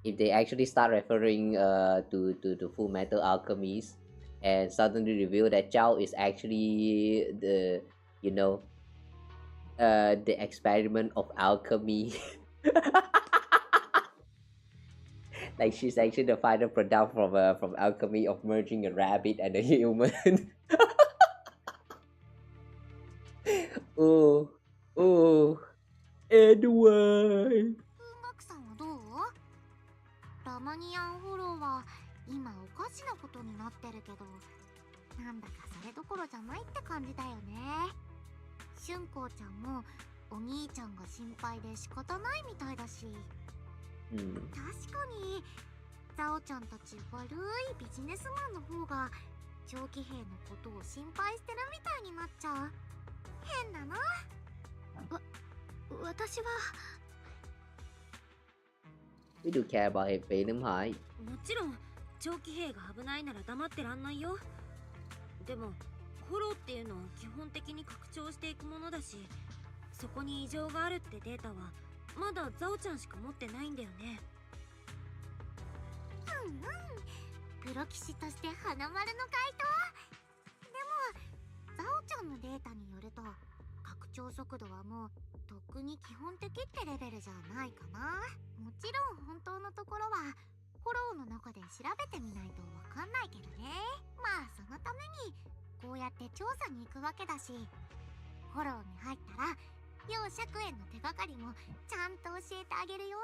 Speaker 1: if they actually start referring to Full Metal Alchemist and suddenly reveal that Zhao is actually the, you know, the experiment of alchemy. Like she's actually the final product from alchemy of merging a rabbit and a human. Oh, anyway.
Speaker 9: 文学さんはどう？ラマニアンフォローは今おかしなことになってるけど、なんだかそれどころじゃないって感じだよね。春光ちゃんもお兄ちゃんが心配で仕方ないみたいだし、確かにザオちゃんたち悪いビジネスマンの方が長期兵のことを心配してるみたいになっちゃう。変だな。
Speaker 2: 私は
Speaker 1: We do care about his Phaethon Heights.
Speaker 7: もちろん長期兵が危ないなら黙ってらんないよ。でもフォローっていうのは基本的に拡張していくものだし、そこに異常があるってデータはまだザオちゃんしか持ってないんだよね。
Speaker 9: プロ棋士として花丸の回答。でもザオちゃんのデータによると拡張速度はもうとっくに基本的ってレベルじゃないかな。もちろん本当のところはフォローの中で調べてみないとわかんないけどね。まあそのためにこうやって調査に行くわけだし、フォローに入ったら要釈炎の手がかりもちゃんと教えてあげるよ。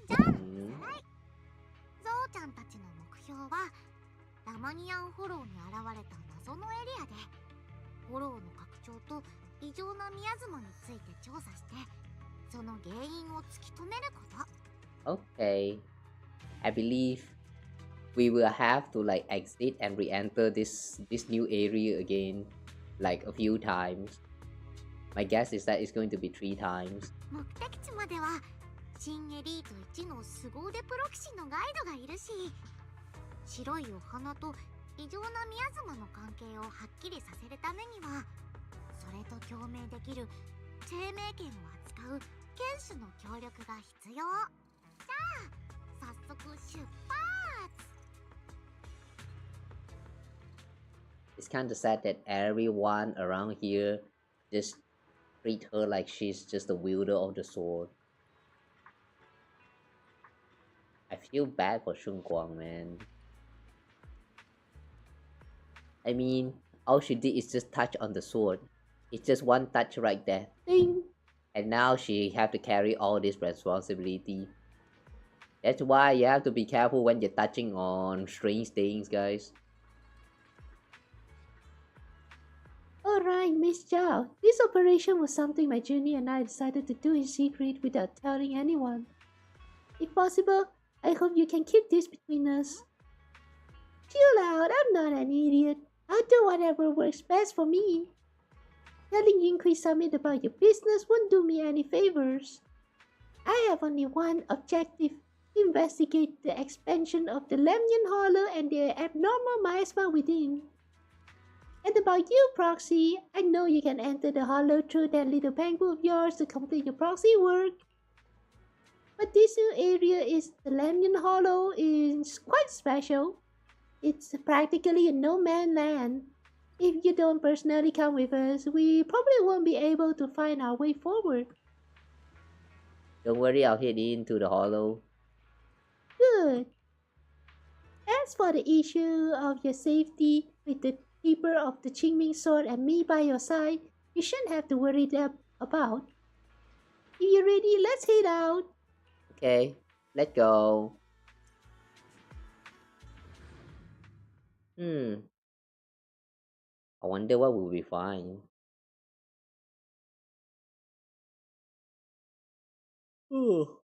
Speaker 9: じゃあおさらい。ゾウちゃんたちの目標はラマニアンフォローに現れた謎のエリアでフォローの拡張と異常なミヤズマについて調査してその原因を突き止めること。
Speaker 1: Okay, I believe we will have to like exit and re-enter this new area again like a few times. My guess is that it's going to be 3 times.
Speaker 9: 目的地までは新エリート1の凄腕プロ棋士のガイドがいるし、白いお花と異常なミヤズマの関係をはっきりさせるためにはそれと共鳴できる生命権を扱う剣士の協力が必要。じゃあ早速出発。
Speaker 1: It's kind of sad that everyone around here just treat her like she's just the wielder of the sword. I feel bad for Xiaoguang, man. I mean, all she did is just touch on the sword. It's just one touch right there. Ding! And now she have to carry all this responsibility. That's why you have to be careful when you're touching on strange things, guys. Alright, Miss Zhao. This operation was something my junior and I decided to do in secret without telling anyone. If possible, I hope you can keep this between us. Chill out, I'm not an idiot. I'll do whatever works best for me. Telling Yinghui Summit about your business won't do me any favors. I have only one objective: investigate the expansion of the Lemnian Hollow and the abnormal miasma within. And about you, Proxy, I know you can enter the Hollow through that little penguin of yours to complete your proxy work. But this new area the Lemnian Hollow is quite special. It's practically a no-man land.
Speaker 10: If you don't personally come with us, we probably won't be able to find our way forward.
Speaker 1: Don't worry, I'll head into the hollow.
Speaker 10: Good. As for the issue of your safety, with the keeper of the Qing Ming Sword and me by your side, you shouldn't have to worry about. If you're ready, let's head out.
Speaker 1: Okay, let's go. I wonder what will we find. Oh.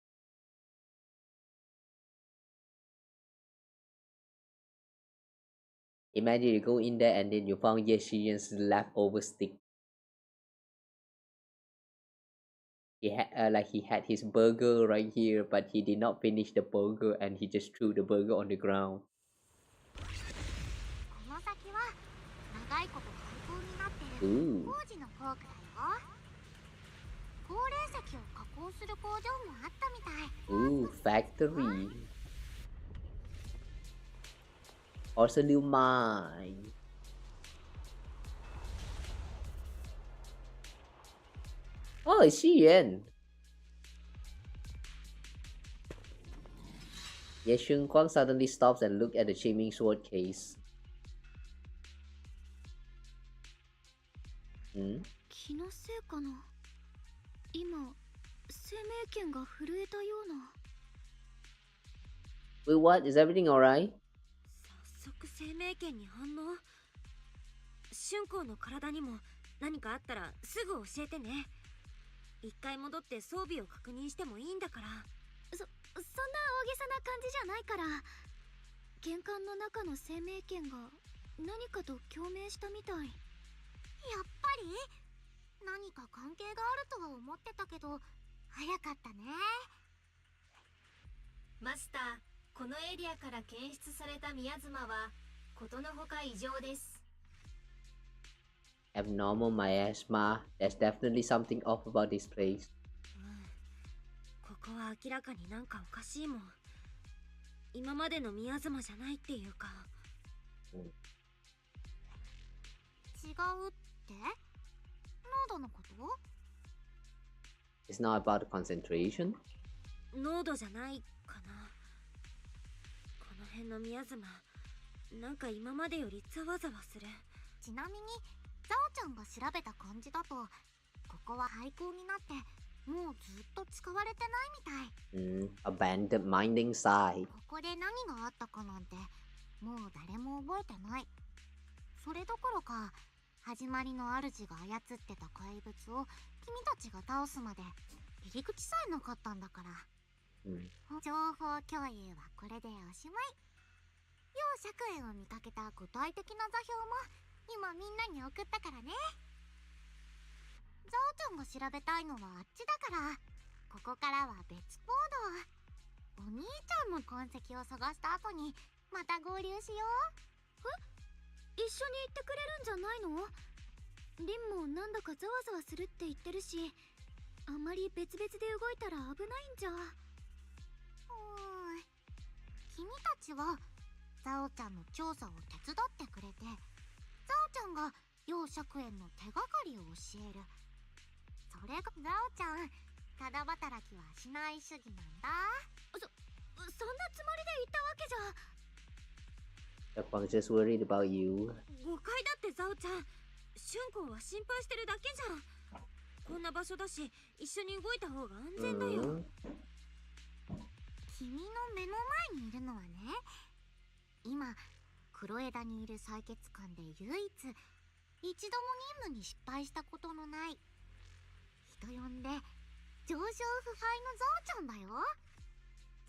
Speaker 1: Imagine you go in there and then you found Ye Shiyuan's leftover stick. He had his burger right here, but he did not finish the burger and he just threw the burger on the ground. Ooh. Ooh, factory. Also new mine. Oh, it's Xiyuan. Ye Xiuguang suddenly stops and looks at the Qing Ming Sword case.
Speaker 2: 気のせいかな。今、生命圏が震えたような。
Speaker 1: Wait, what? Is everything alright?
Speaker 7: 早速生命圏に反応。春光の体にも何かあったらすぐ教えてね。一回戻って装備を確認してもいいんだから。
Speaker 2: そんな大げさな感じじゃないから。玄関の中の生命圏が何かと共鳴したみたい。やっぱり何か関係があるとは思ってたけど、早かったね。
Speaker 11: マスター、このエリアから検出されたミヤズマはことのほか異常です。
Speaker 1: Abnormal miasma. There's definitely something off about this place.
Speaker 7: ここは明らかになんかおかしいもん。今までのミヤズマじゃないっていうか。
Speaker 2: 違うって濃度のこと？
Speaker 1: It's not about concentration?
Speaker 7: 濃度じゃないかな。この辺のミヤズマ、なんか今までよりざわざわする。
Speaker 2: ちなみにザオちゃんが調べた感じだと、ここは廃校になってもうずっと使われてないみたい。
Speaker 1: Abandoned mining site.
Speaker 2: ここで何があったかなんてもう誰も覚えてない。それどころか始まりの主が操ってた怪物を君たちが倒すまで入り口さえなかったんだから。情報共有はこれでおしまい。楊釈園を見かけた具体的な座標も今みんなに送ったからね。ザオちゃんが調べたいのはあっちだから、ここからは別行動。お兄ちゃんの痕跡を探した後にまた合流しよう。一緒に行ってくれるんじゃないの？リンもなんだかざわざわするって言ってるし、あんまり別々で動いたら危ないんじゃ。君たちはザオちゃんの調査を手伝ってくれて、ザオちゃんが楊釈園の手がかりを教える。それがザオちゃん、ただ働きはしない主義なんだ。そんなつもりで言ったわけじゃ。
Speaker 1: Xiaoguang just worried about you.
Speaker 7: 誤解だってザオちゃん。春光は心配してるだけじゃん。こんな場所だし、一緒に動いた方が安全だよ。
Speaker 2: 君の目の前にいるのはね、今黒枝にいる採血官で唯一一度も任務に失敗したことのない人呼んで上昇不敗のゾウちゃんだよ。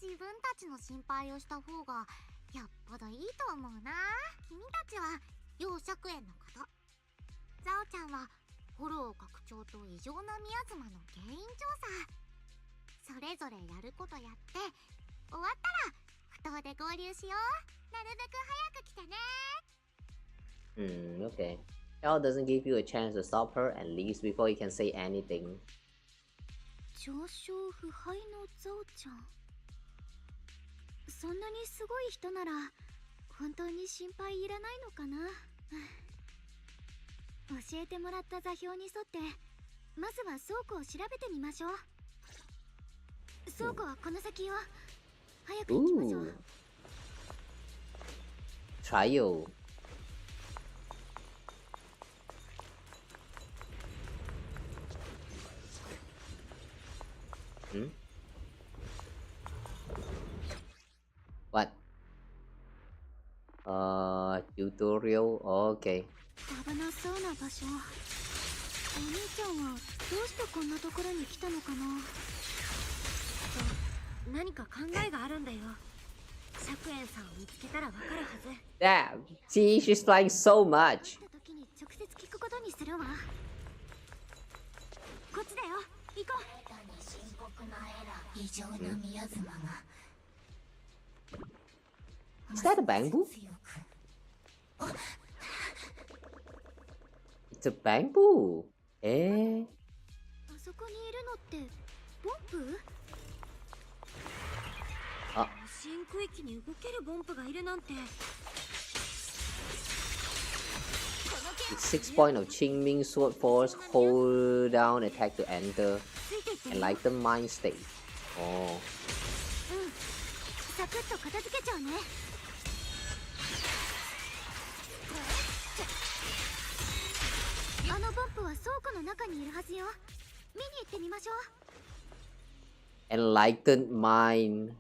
Speaker 2: 自分たちの心配をした方がよっぽどいいと思うな。君たちは楊釈園のこと、ザオちゃんはフォロー拡張と異常なミヤズマの原因調査。それぞれやることやって、終わったら不当で合流しよう。なるべく早く来てね。
Speaker 1: Okay. Xiao doesn't give you a chance to stop her and leaves before you can say anything.
Speaker 2: 上昇不敗のゾウちゃん。そんなにすごい人なら本当に心配いらないのかな。教えてもらった座標に沿ってまずは倉庫を調べてみましょう。倉庫はこの先よ。早く行きましょう。
Speaker 1: Trial. What? Tutorial. Okay.
Speaker 2: 危なそうな場所。お兄ちゃんはどうしてこんなところに来たのかな。
Speaker 7: 何か考えがあるんだよ。釈園さんを見つけたらわかるはず。
Speaker 1: Damn. See, she's flying so much.
Speaker 2: 会った時に直接聞くことにするわ。こっちだよ。行こう。
Speaker 1: Is that a bamboo? It's a bamboo.
Speaker 2: あそこにいるのってボンプ？
Speaker 1: あ、
Speaker 7: 新区域に動けるボンプがいるなんて。
Speaker 1: It's 6 point of Qing Ming Sword force. Hold down attack to enter. And like the mind state. Oh.
Speaker 2: サクッと片付けちゃうね。あのボンプは倉庫の中にいるはずよ。見に行ってみましょう。
Speaker 1: Enlightened mind.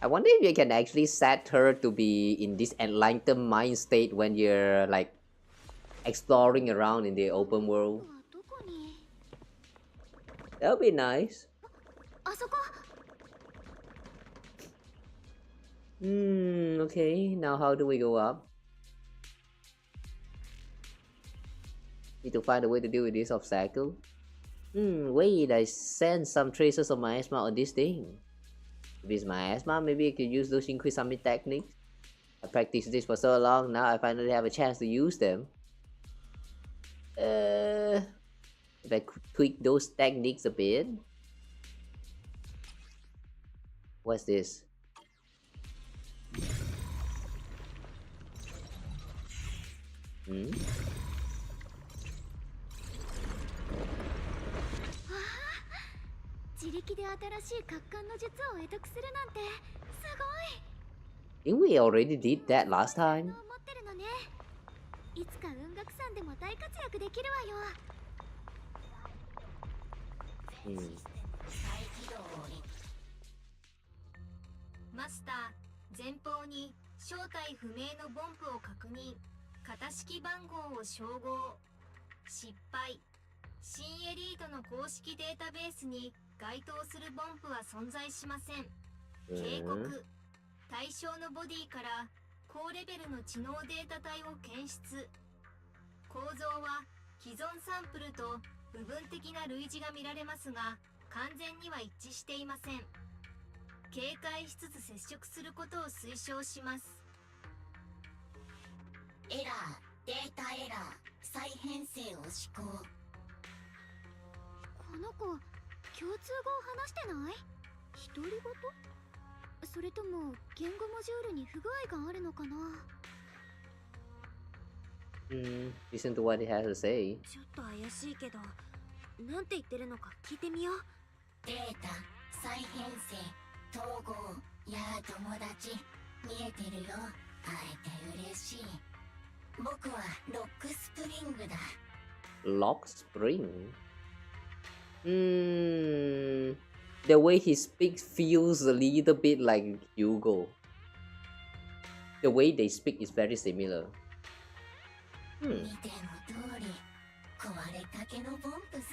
Speaker 1: I wonder if you can actually set her to be in this enlightened mind state when you're like exploring around in the open world. That would be nice.
Speaker 2: あそこ。
Speaker 1: Okay. Now how do we go up? Need to find a way to deal with this obstacle. Wait, I sense some traces of miasma on this thing. If it's miasma, maybe I could use those increased summit techniques. I practiced this for so long, now I finally have a chance to use them. If I could tweak those techniques a bit. What's this? Hmm?
Speaker 2: 自力で新しい格感の術を得得するなんてす
Speaker 1: I think we already did that last
Speaker 2: ごい。
Speaker 1: time.
Speaker 2: 持ってるのね。いつか雲岳山でも大活躍できるわよ。
Speaker 11: マスター、前方に正体不明のボンプを確認。型式番号を照合。失敗。新エリートの公式データベースに該当するボンプは存在しません。警告。対象のボディから高レベルの知能データ体を検出。構造は既存サンプルと部分的な類似が見られますが、完全には一致していません。警戒しつつ接触することを推奨します。
Speaker 12: エラー、データエラー、再編成を施行。
Speaker 2: この子、共通語を話してない？独り言？それとも言語モジュールに不具合があるのかな？
Speaker 1: Listen to what it has to say.
Speaker 7: ちょっと怪しいけど、なんて言ってるのか聞いてみよう。
Speaker 12: データ、再編成、統合、やあ友達、見えてるよ。会えて嬉しい。僕はロックスプリングだ。
Speaker 1: Lock Spring? The way he speaks feels a little bit like Hugo. The way they speak is very similar.
Speaker 12: 見ての通り、壊れかけのボンプさ。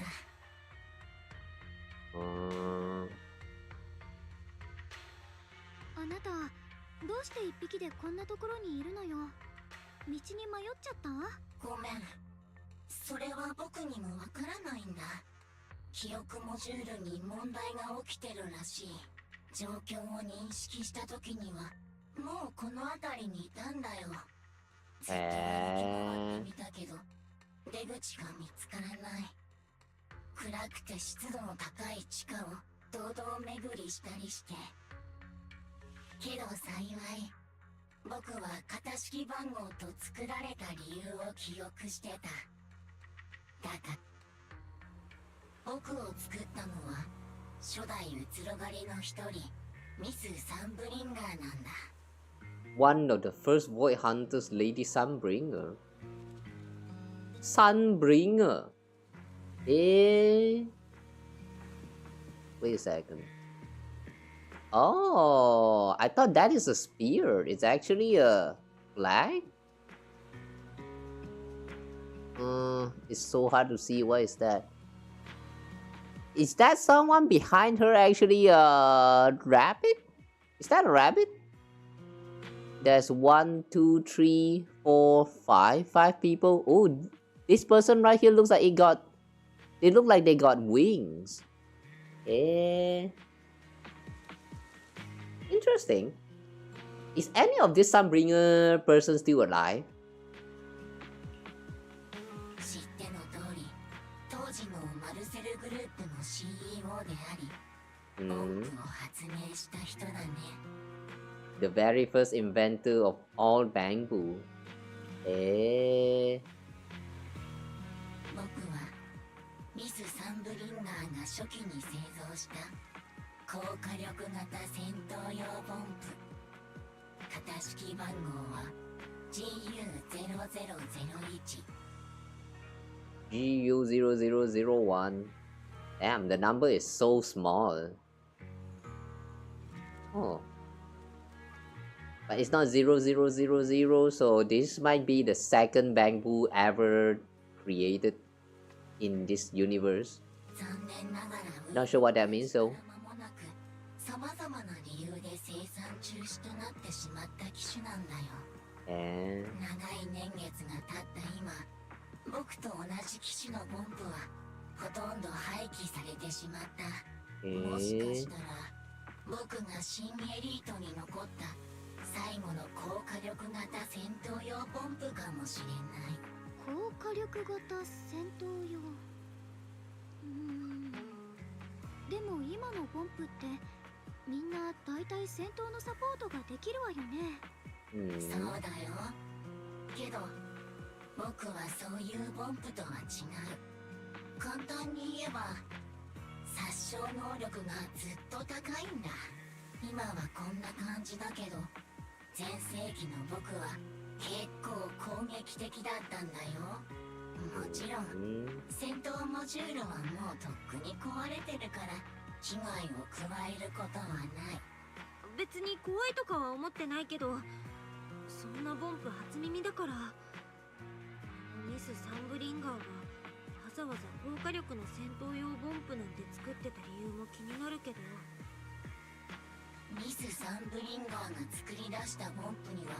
Speaker 2: あなた、どうして一匹でこんなところにいるのよ。道に迷っちゃった？
Speaker 12: ごめん。それは僕にもわからないんだ。記憶モジュールに問題が起きてるらしい。状況を認識した時にはもうこの辺りにいたんだよ。ずっと歩き回ってみたけど出口が見つからない。暗くて湿度の高い地下を堂々巡りしたりして。けど幸い僕は型式番号と作られた理由を記憶してた。だが僕を作ったのは初代うつろ狩りの一人ミス・サンブリンガーなんだ。
Speaker 1: One of the first void hunters, Lady Sunbringer. Sunbringer. Wait a second. Oh, I thought that is a spear. It's actually a flag. It's so hard to see. What is that? Is that someone behind her actually a rabbit? Is that a rabbit? There's 1, 2, 3, 4, 5 people. Oh, this person right here looks like they look like they got wings. Interesting. Is any of this Sunbringer person still alive?
Speaker 12: 知っての通り、当時のマルセルグループの CEO であり、ボンプを発明した人だね。
Speaker 1: The very first inventor of all bamboo.
Speaker 12: 僕はミス・サンブリンガーが初期に製造した高火力型戦闘用ボンプ。型式番号は GU0001。GU0001.
Speaker 1: Damn, the number is so small. Oh. But it's not 0000, so this might be the second bamboo ever created in this universe. Not sure what that means though.
Speaker 12: さまざまな理由で生産中止となってしまった機種なんだよ。長い年月が経った今、僕と同じ機種のボンプはほとんど廃棄されてしまった。もしかしたら僕が新エリートに残った最後の高火力型戦闘用ボンプかもしれない。
Speaker 2: 高火力型戦闘用。でも今のボンプってみんなだいたい戦闘のサポートができるわよね。
Speaker 12: そうだよ。けど僕はそういうボンプとは違う。簡単に言えば殺傷能力がずっと高いんだ。今はこんな感じだけど、前世紀の僕は結構攻撃的だったんだよ。もちろん戦闘モジュールはもうとっくに壊れてるから危害を加えることはない。
Speaker 7: 別に怖いとかは思ってないけど、そんなボンプ初耳だから。ミス・サンブリンガーがわざわざ高火力の戦闘用ボンプなんて作ってた理由も気になるけど。
Speaker 12: ミス・サンブリンガーが作り出したボンプには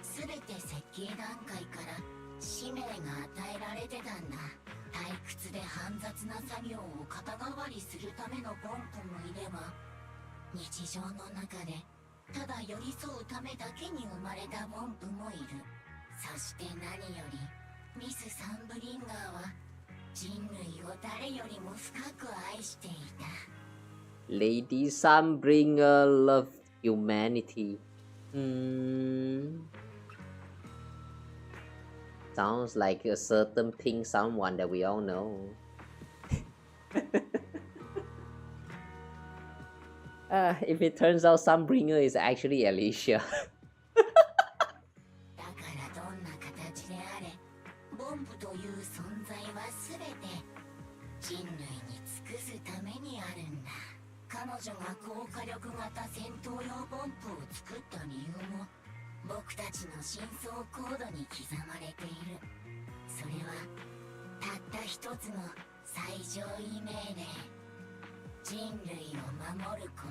Speaker 12: 全て設計段階から使命が与えられてたんだ。退屈で煩雑な作業を肩代わりするためのボンプもいれば、日常の中でただ寄り添うためだけに生まれたボンプもいる。そして何よりミス・サンブリンガーは人類を誰よりも深く愛していた。
Speaker 1: Lady Sunbringer loved humanity. Sounds like a certain pink someone that we all know. If it turns out Sunbringer is actually Alicia.
Speaker 12: だからどんな形であれ、ボンプという存在は全て人類に尽くすためにあるんだ。彼女が高火力型戦闘用ボンプを作った理由も僕たちの深層コードに刻まれている。それはたった一つの最上位命令。人類を守るこ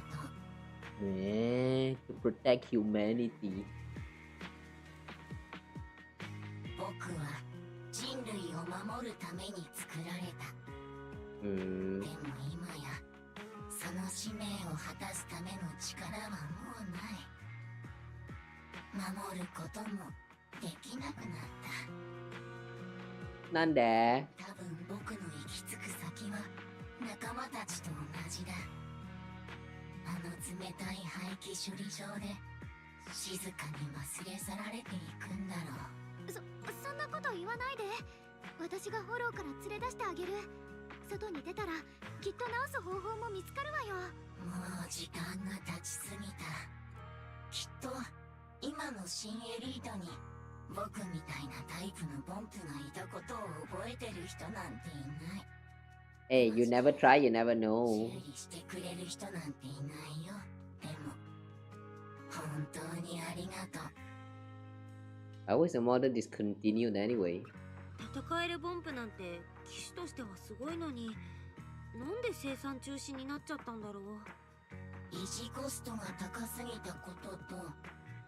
Speaker 12: と。
Speaker 1: To protect humanity.
Speaker 12: 僕は人類を守るために作られた。でも今やその使命を果たすための力はもうない。守ることもできなくなった。
Speaker 1: なんで？
Speaker 12: 多分僕の行き着く先は仲間たちと同じだ。あの冷たい廃棄処理場で静かに忘れ去られていくんだろう。
Speaker 2: そんなこと言わないで。私がフォローから連れ出してあげる。外に出たらきっと治す方法も見つかるわよ。
Speaker 12: もう時間が経ちすぎた。きっと今の新エリートに僕みたいなタイプのボンプがいたことを覚えてる人なんていない。
Speaker 1: Hey, you never try, you never know.
Speaker 12: 修理してくれる人なんていないよ。でも本当にありがとう。
Speaker 1: How is the model discontinued anyway?
Speaker 7: 戦えるボンプなんて機種としてはすごいのに、なんで生産中止になっちゃったんだろう。
Speaker 12: 維持コストが高すぎたことと、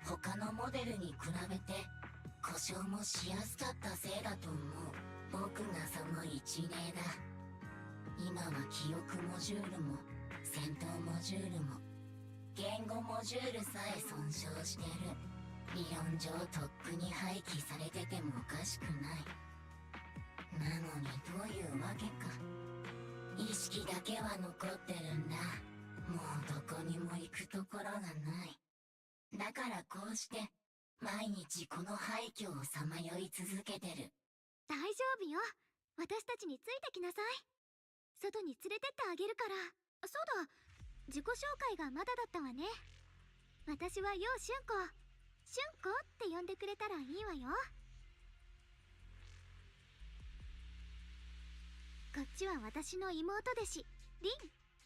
Speaker 12: 他のモデルに比べて故障もしやすかったせいだと思う。僕がその一例だ。今は記憶モジュールも戦闘モジュールも言語モジュールさえ損傷してる。理論上とっくに廃棄されててもおかしくない。なのにどういうわけか意識だけは残ってるんだ。もうどこにも行くところがない。だからこうして毎日この廃墟をさまよい続けてる。
Speaker 2: 大丈夫よ。私たちについてきなさい。外に連れてってあげるから。そうだ、自己紹介がまだだったわね。私は楊春子。春子って呼んでくれたらいいわよ。こっちは私の妹弟子、リン。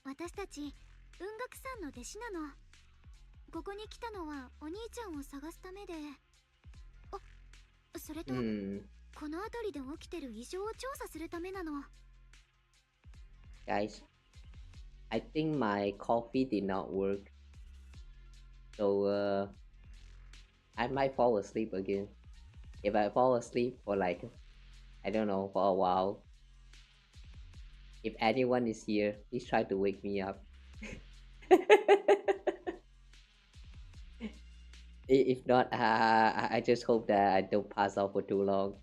Speaker 2: 私たち雲岳さんの弟子なの。ここに来たのはお兄ちゃんを探すためで、それと、この辺りで起きてる異常を調査するためなの。
Speaker 1: Guys, I think my coffee did not work. So, I might fall asleep again. If I fall asleep for like, I don't know, for a while. If anyone is here, please try to wake me up. If not, I just hope that I don't pass out for too long.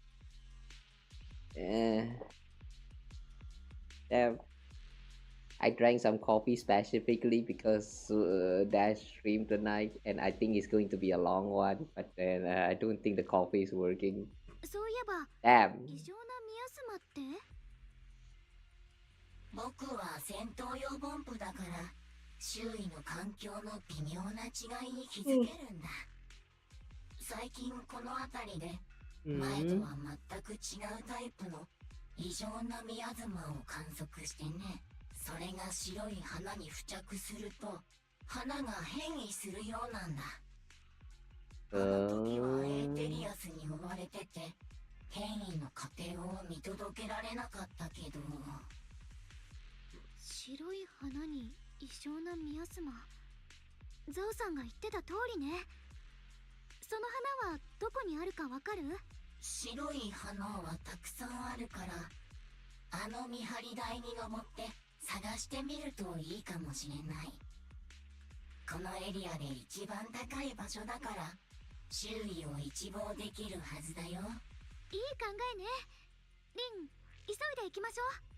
Speaker 1: Damn. I drank some coffee specifically because that stream tonight, and I think it's going to be a long one. But then I don't think the coffee is working.
Speaker 2: そういえば、
Speaker 1: Damn.
Speaker 2: 異常なミアスマって？
Speaker 12: 僕は戦闘用ボンプだから周囲の環境の微妙な違いに気づけるんだ。最近この辺りで前とは全く違うタイプの異常なミアズマを観測してね。それが白い花に付着すると花が変異するようなんだ。あの時はエーテリアスに追われてて変異の過程を見届けられなかったけど。
Speaker 2: 白い花に異常なミアスマ。ザオさんが言ってた通りね。その花はどこにあるかわかる？
Speaker 12: 白い花はたくさんあるから、あの見張り台に登って探してみるといいかもしれない。このエリアで一番高い場所だから周囲を一望できるはずだよ。いい考
Speaker 2: えね。リン、急いで行きましょう。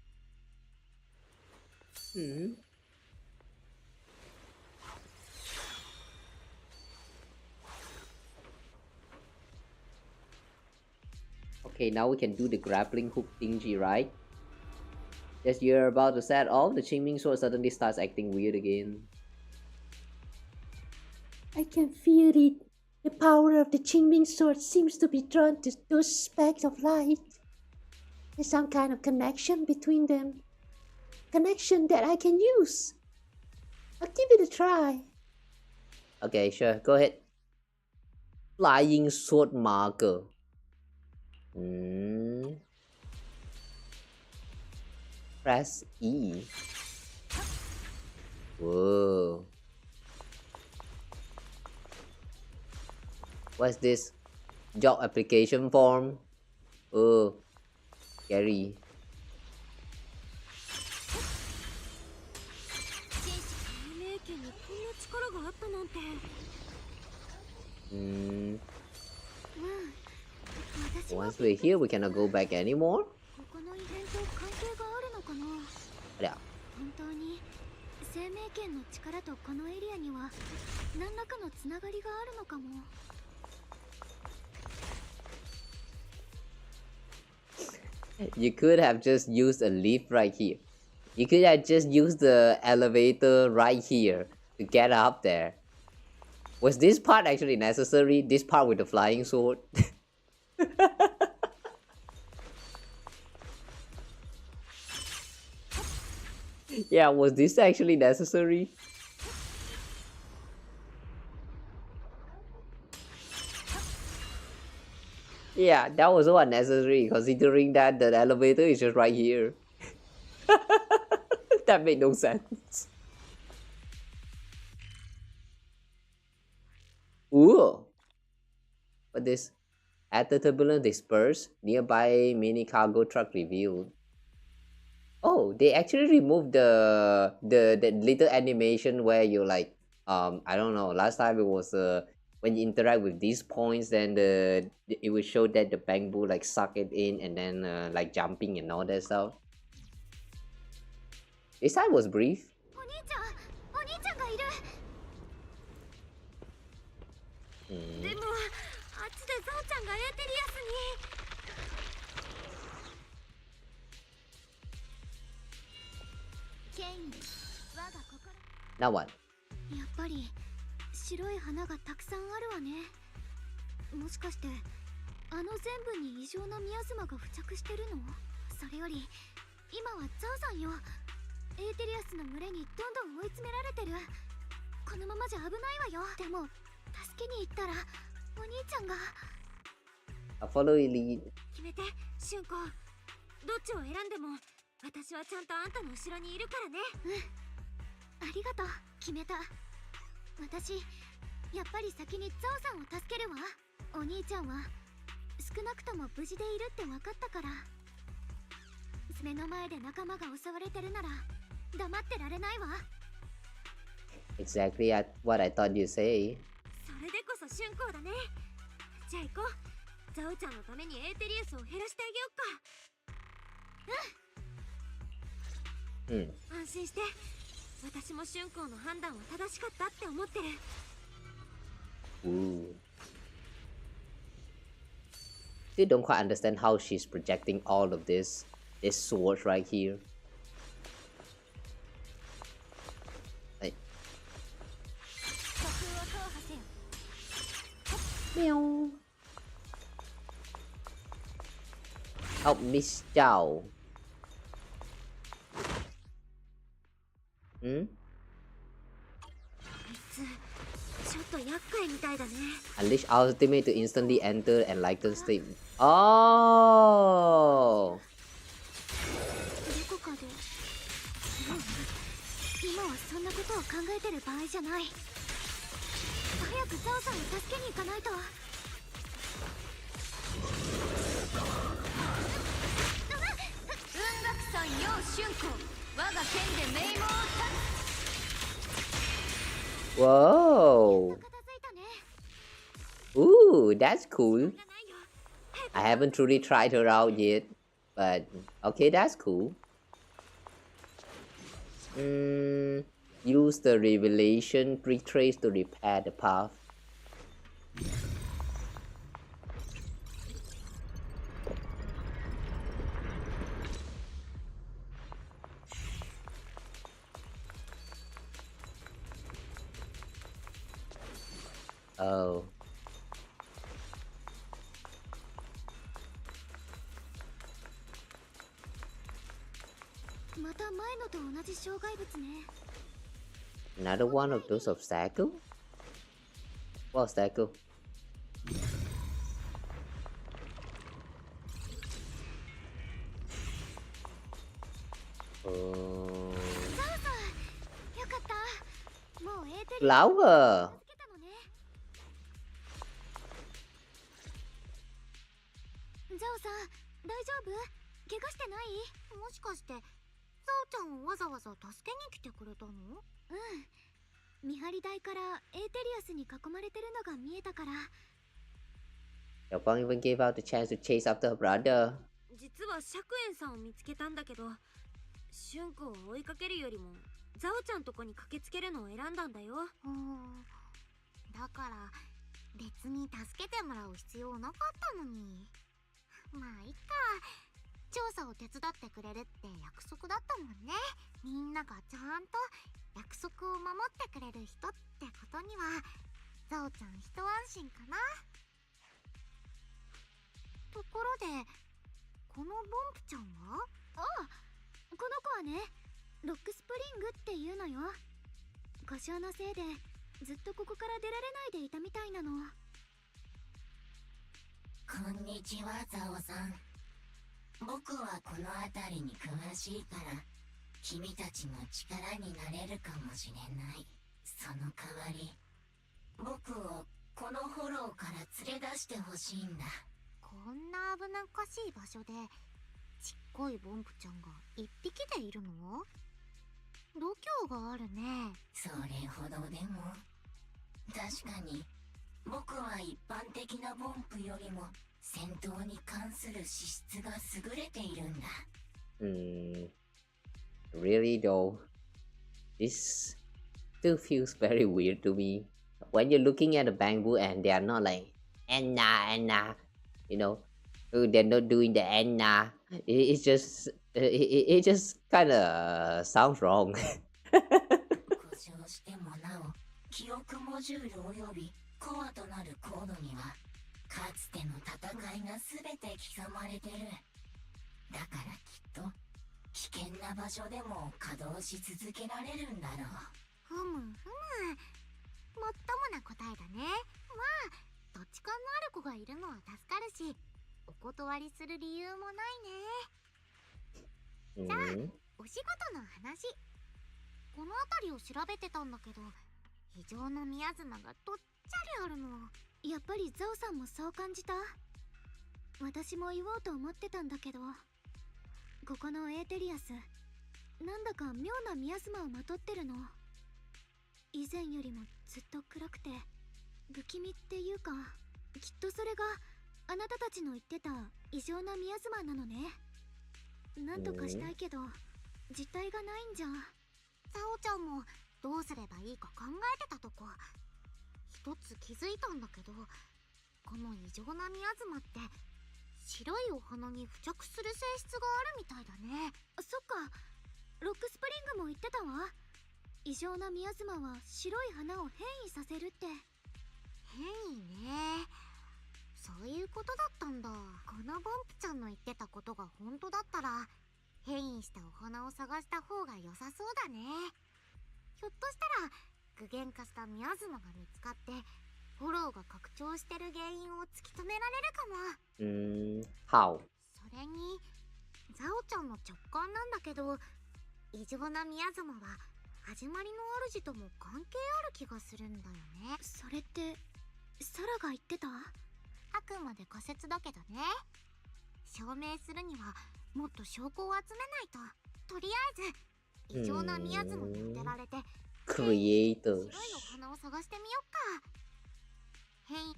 Speaker 1: Okay, now we can do the grappling hook thingy, right? As you're about to set off, the Qing Ming Sword suddenly starts acting weird again.
Speaker 10: I can feel it. The power of the Qing Ming Sword seems to be drawn to those specks of light. There's some kind of connection between them. Connection that I can use. I'll give it a try.
Speaker 1: Okay, sure. Go ahead. Flying Sword Marker. Press E. Whoa. What's this? Job application form? Oh, scary. Once we're here, we cannot go back anymore? Yeah.
Speaker 2: 生命圏の力とこのエリアには何らかのつながりがあるのかも。
Speaker 1: You could have just used a lift right here. You could have just used the elevator right here to get up there. Was this part actually necessary? This part with the flying sword? Yeah, was this actually necessary? Yeah, that was so unnecessary considering that the elevator is just right here. That made no sense. Ooh. What this? At the turbulence dispersed, nearby mini cargo truck revealed. Oh, they actually removed the little animation where you like I don't know. Last time it was when you interact with these points, then it will show that the bamboo like suck it in and then like jumping and all that stuff. This time was brief. Now what?
Speaker 2: やっぱり白い花がたくさんあるわね。もしかしてあの全部に異常なミアズマが付着してるの？それより今はザオさんよ。エーテリアスの群れにどんどん追い詰められてる。このままじゃ危ないわよ。でも助けに行ったらお兄ちゃんが。
Speaker 1: Follow lead.
Speaker 7: 決めて、俊子。どっちを選んでも私はちゃんとあんたの後ろにいるからね。
Speaker 2: ありがとう。決めた。私やっぱり先にザオさんを助けるわ。お兄ちゃんは少なくとも無事でいるって分かったから。目の前で仲間が襲われてるなら黙ってられないわ。
Speaker 1: Exactly what I thought you'd say.
Speaker 7: それでこそ俊子だね。じゃあ行こう。ザオちゃんのためにエーテリアスを減らしてあげよっか。安心して。私も俊子の判断は正しかったって思ってる。
Speaker 1: Still don't quite understand how she's projecting all of this swords right here. Like, meow. Help Miss Zhao. Unleash ultimate to instantly enter and lighten state. Oh!
Speaker 2: どこかで。今はそんなことを考えてる場合じゃない。早くザオさんを助けに行かないと。
Speaker 11: 雲岳さんよ俊子。我が剣で名門を
Speaker 1: Whoa! Ooh, that's cool. I haven't truly tried her out yet, but okay, that's cool. Use the revelation pre-trace to repair the path. Oh. Another one of those obstacles? What obstacle? Flower!
Speaker 2: ザオさん、大丈夫？怪我してない？もしかしてザオちゃんをわざわざ助けに来てくれたの？見張り台からエーテリアスに囲まれてるのが見えたから。
Speaker 1: Xiaoguang even gave out the chance to chase after her brother.
Speaker 7: 実は釈円さんを見つけたんだけど、俊子を追いかけるよりもザオちゃんとこに駆けつけるのを選んだんだよ。
Speaker 9: だから別に助けてもらう必要なかったのに。まあいっか。調査を手伝ってくれるって約束だったもんね。みんながちゃんと約束を守ってくれる人ってことにはザオちゃん一安心かな。ところでこのボンプちゃんは？
Speaker 2: ああ、この子はね、ロックスプリングっていうのよ。故障のせいでずっとここから出られないでいたみたいなの。
Speaker 12: こんにちは、ザオさん。僕はこの辺りに詳しいから君たちの力になれるかもしれない。その代わり僕をこのフォローから連れ出してほしいんだ。
Speaker 9: こんな危なっかしい場所でちっこいボンプちゃんが一匹でいるの？度胸があるね。
Speaker 12: それほどでも。確かに僕は一般的なボンプよりも戦闘に関する資質が優れているんだ。
Speaker 1: Really though, this still feels very weird to me. When you're looking at the bamboo and they are not like Anna, you know, they're not doing the Anna. It's just, it just kind of sounds wrong.
Speaker 12: 故障してもなお記憶モジュールおよびコアとなるコードにはかつての戦いが全て刻まれてる。だからきっと危険な場所でも稼働し続けられるんだろう。
Speaker 9: ふむふむ、もっともな答えだね。まあ土地勘のある子がいるのは助かるし、お断りする理由もないね。じゃあお仕事の話。この辺りを調べてたんだけど、非常の宮妻がどっちゃりあるの。
Speaker 2: やっぱりザオさんもそう感じた？私も言おうと思ってたんだけど、ここのエーテリアス、なんだか妙な宮妻をまとってるの。以前よりもずっと暗くて不気味っていうか、きっとそれがあなたたちの言ってた異常な宮妻なのね。なんとかしたいけど実体がないんじゃ。
Speaker 9: ザオちゃんもどうすればいいか考えてたとこ一つ気づいたんだけど、この異常な宮妻って白いお花に付着する性質があるみたいだね。
Speaker 2: そっか、ロックスプリングも言ってたわ。異常な宮妻は白い花を変異させるって。
Speaker 9: 変異ね、そういうことだったんだ。このボンプちゃんの言ってたことが本当だったら変異したお花を探した方が良さそうだね。ひょっとしたら具現化した宮妻が見つかってフォローが拡張してる原因を突き止められるかも。
Speaker 1: How?
Speaker 9: それにザオちゃんの直感なんだけど、異常な宮妻は始まりの主とも関係ある気がするんだよね。
Speaker 2: それってサラが言ってた？
Speaker 9: あくまで仮説だけどね。証明するにはもっと証拠を集めないと。とりあえず異常な宮妻に当てられて白
Speaker 1: Creators.
Speaker 9: いお花を探してみよっか。変異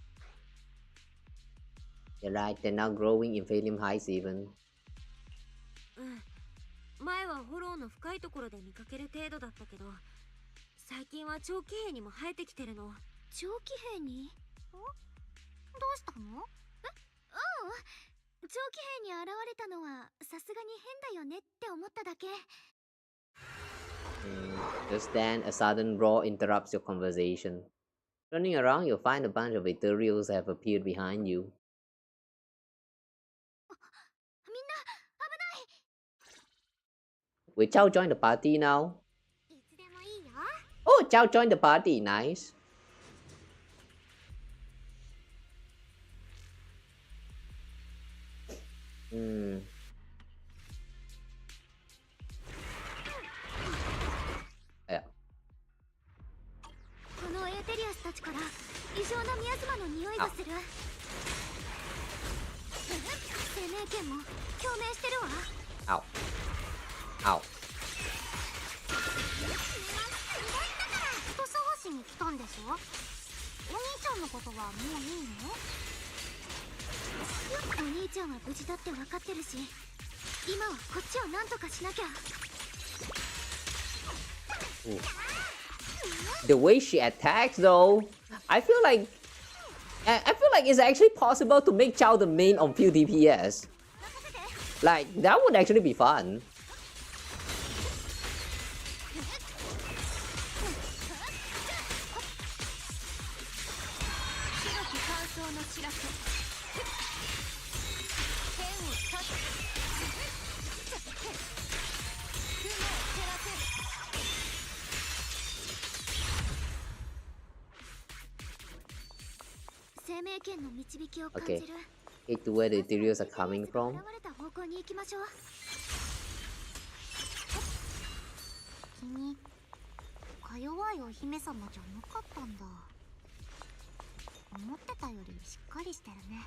Speaker 1: You're right, they're now growing in Phaethon Heights even.
Speaker 7: 前はフォローの深いところで見かける程度だったけど、最近は長期兵にも生えてきてるの。
Speaker 2: 長期兵に？
Speaker 9: どうしたの？
Speaker 2: 長期兵に現れたのはさすがに変だよねって思っただけ。
Speaker 1: Just then, a sudden roar interrupts your conversation. Turning around, you'll find a bunch of Ethereals have appeared behind you.
Speaker 2: みんな危ない。
Speaker 1: Will Chao join the party now?
Speaker 9: いつでもいいよ。
Speaker 1: Oh, Chao joined the party. Nice. Yeah.
Speaker 2: このエーテリアスたちから異常な宮妻の匂いがする。生命権も共鳴してるわ。
Speaker 1: Ow. Ow.
Speaker 9: 人探しに来たんでしょ？お兄ちゃんのことはもういいの？
Speaker 2: お兄ちゃんは無事だって分かってるし、今はこっちを何とかしなきゃ。
Speaker 1: Ooh. The way she attacks though, I feel like it's actually possible to make Chao the main on few DPS. Like, that would actually be fun. Okay, it's where the materials are coming from.
Speaker 9: 君、か弱いお姫様じゃなかったんだ。思ってたよりしっかりしてるね。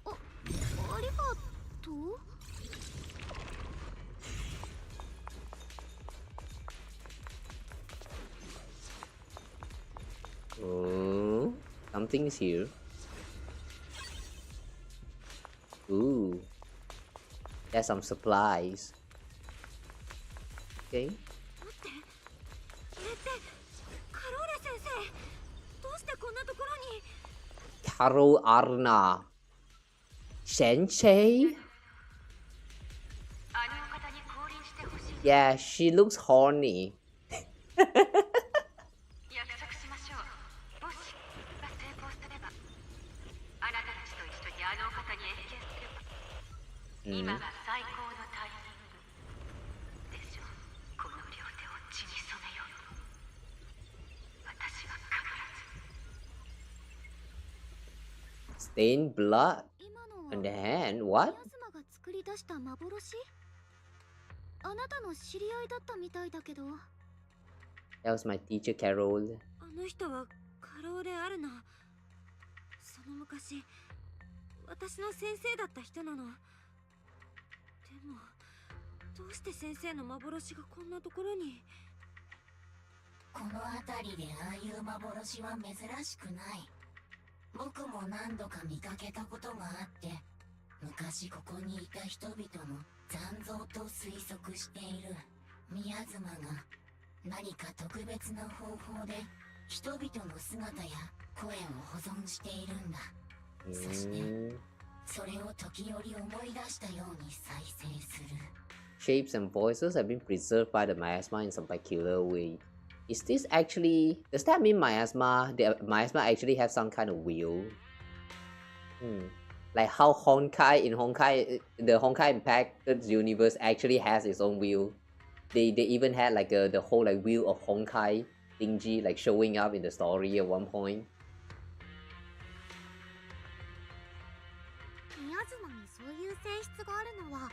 Speaker 9: ありがとう。
Speaker 1: Oh, something's here. Ooh, there's some supplies. Okay. Karo Arna. Sensei? Yeah, she looks horny. Stained blood on the hand? What?
Speaker 2: 作り出した幻？あなたの知り合いだったみたいだけど。
Speaker 1: That was my teacher Carol.
Speaker 7: あの人は過労であるな。その昔、私の先生だった人なの。でも、どうして先生の幻がこんなところに？
Speaker 12: この辺りでああいう幻は珍しくない。僕も何度か見かけたことがあって、昔ここにいた人々の残像と推測している。宮妻が何か特別な方法で人々の姿や声を保存しているんだ。そしてそれを時折思い出したように再生する。
Speaker 1: Shapes and voices have been preserved by the miasma in some peculiar way. Is this actually... Does that mean miasma? The miasma actually have some kind of will? Like how Honkai in Honkai... The Honkai Impacted universe actually has its own will. They even had like the whole like wheel of Honkai thingy like showing up in the story at one point.
Speaker 9: 宮妻にそういう性質があるのは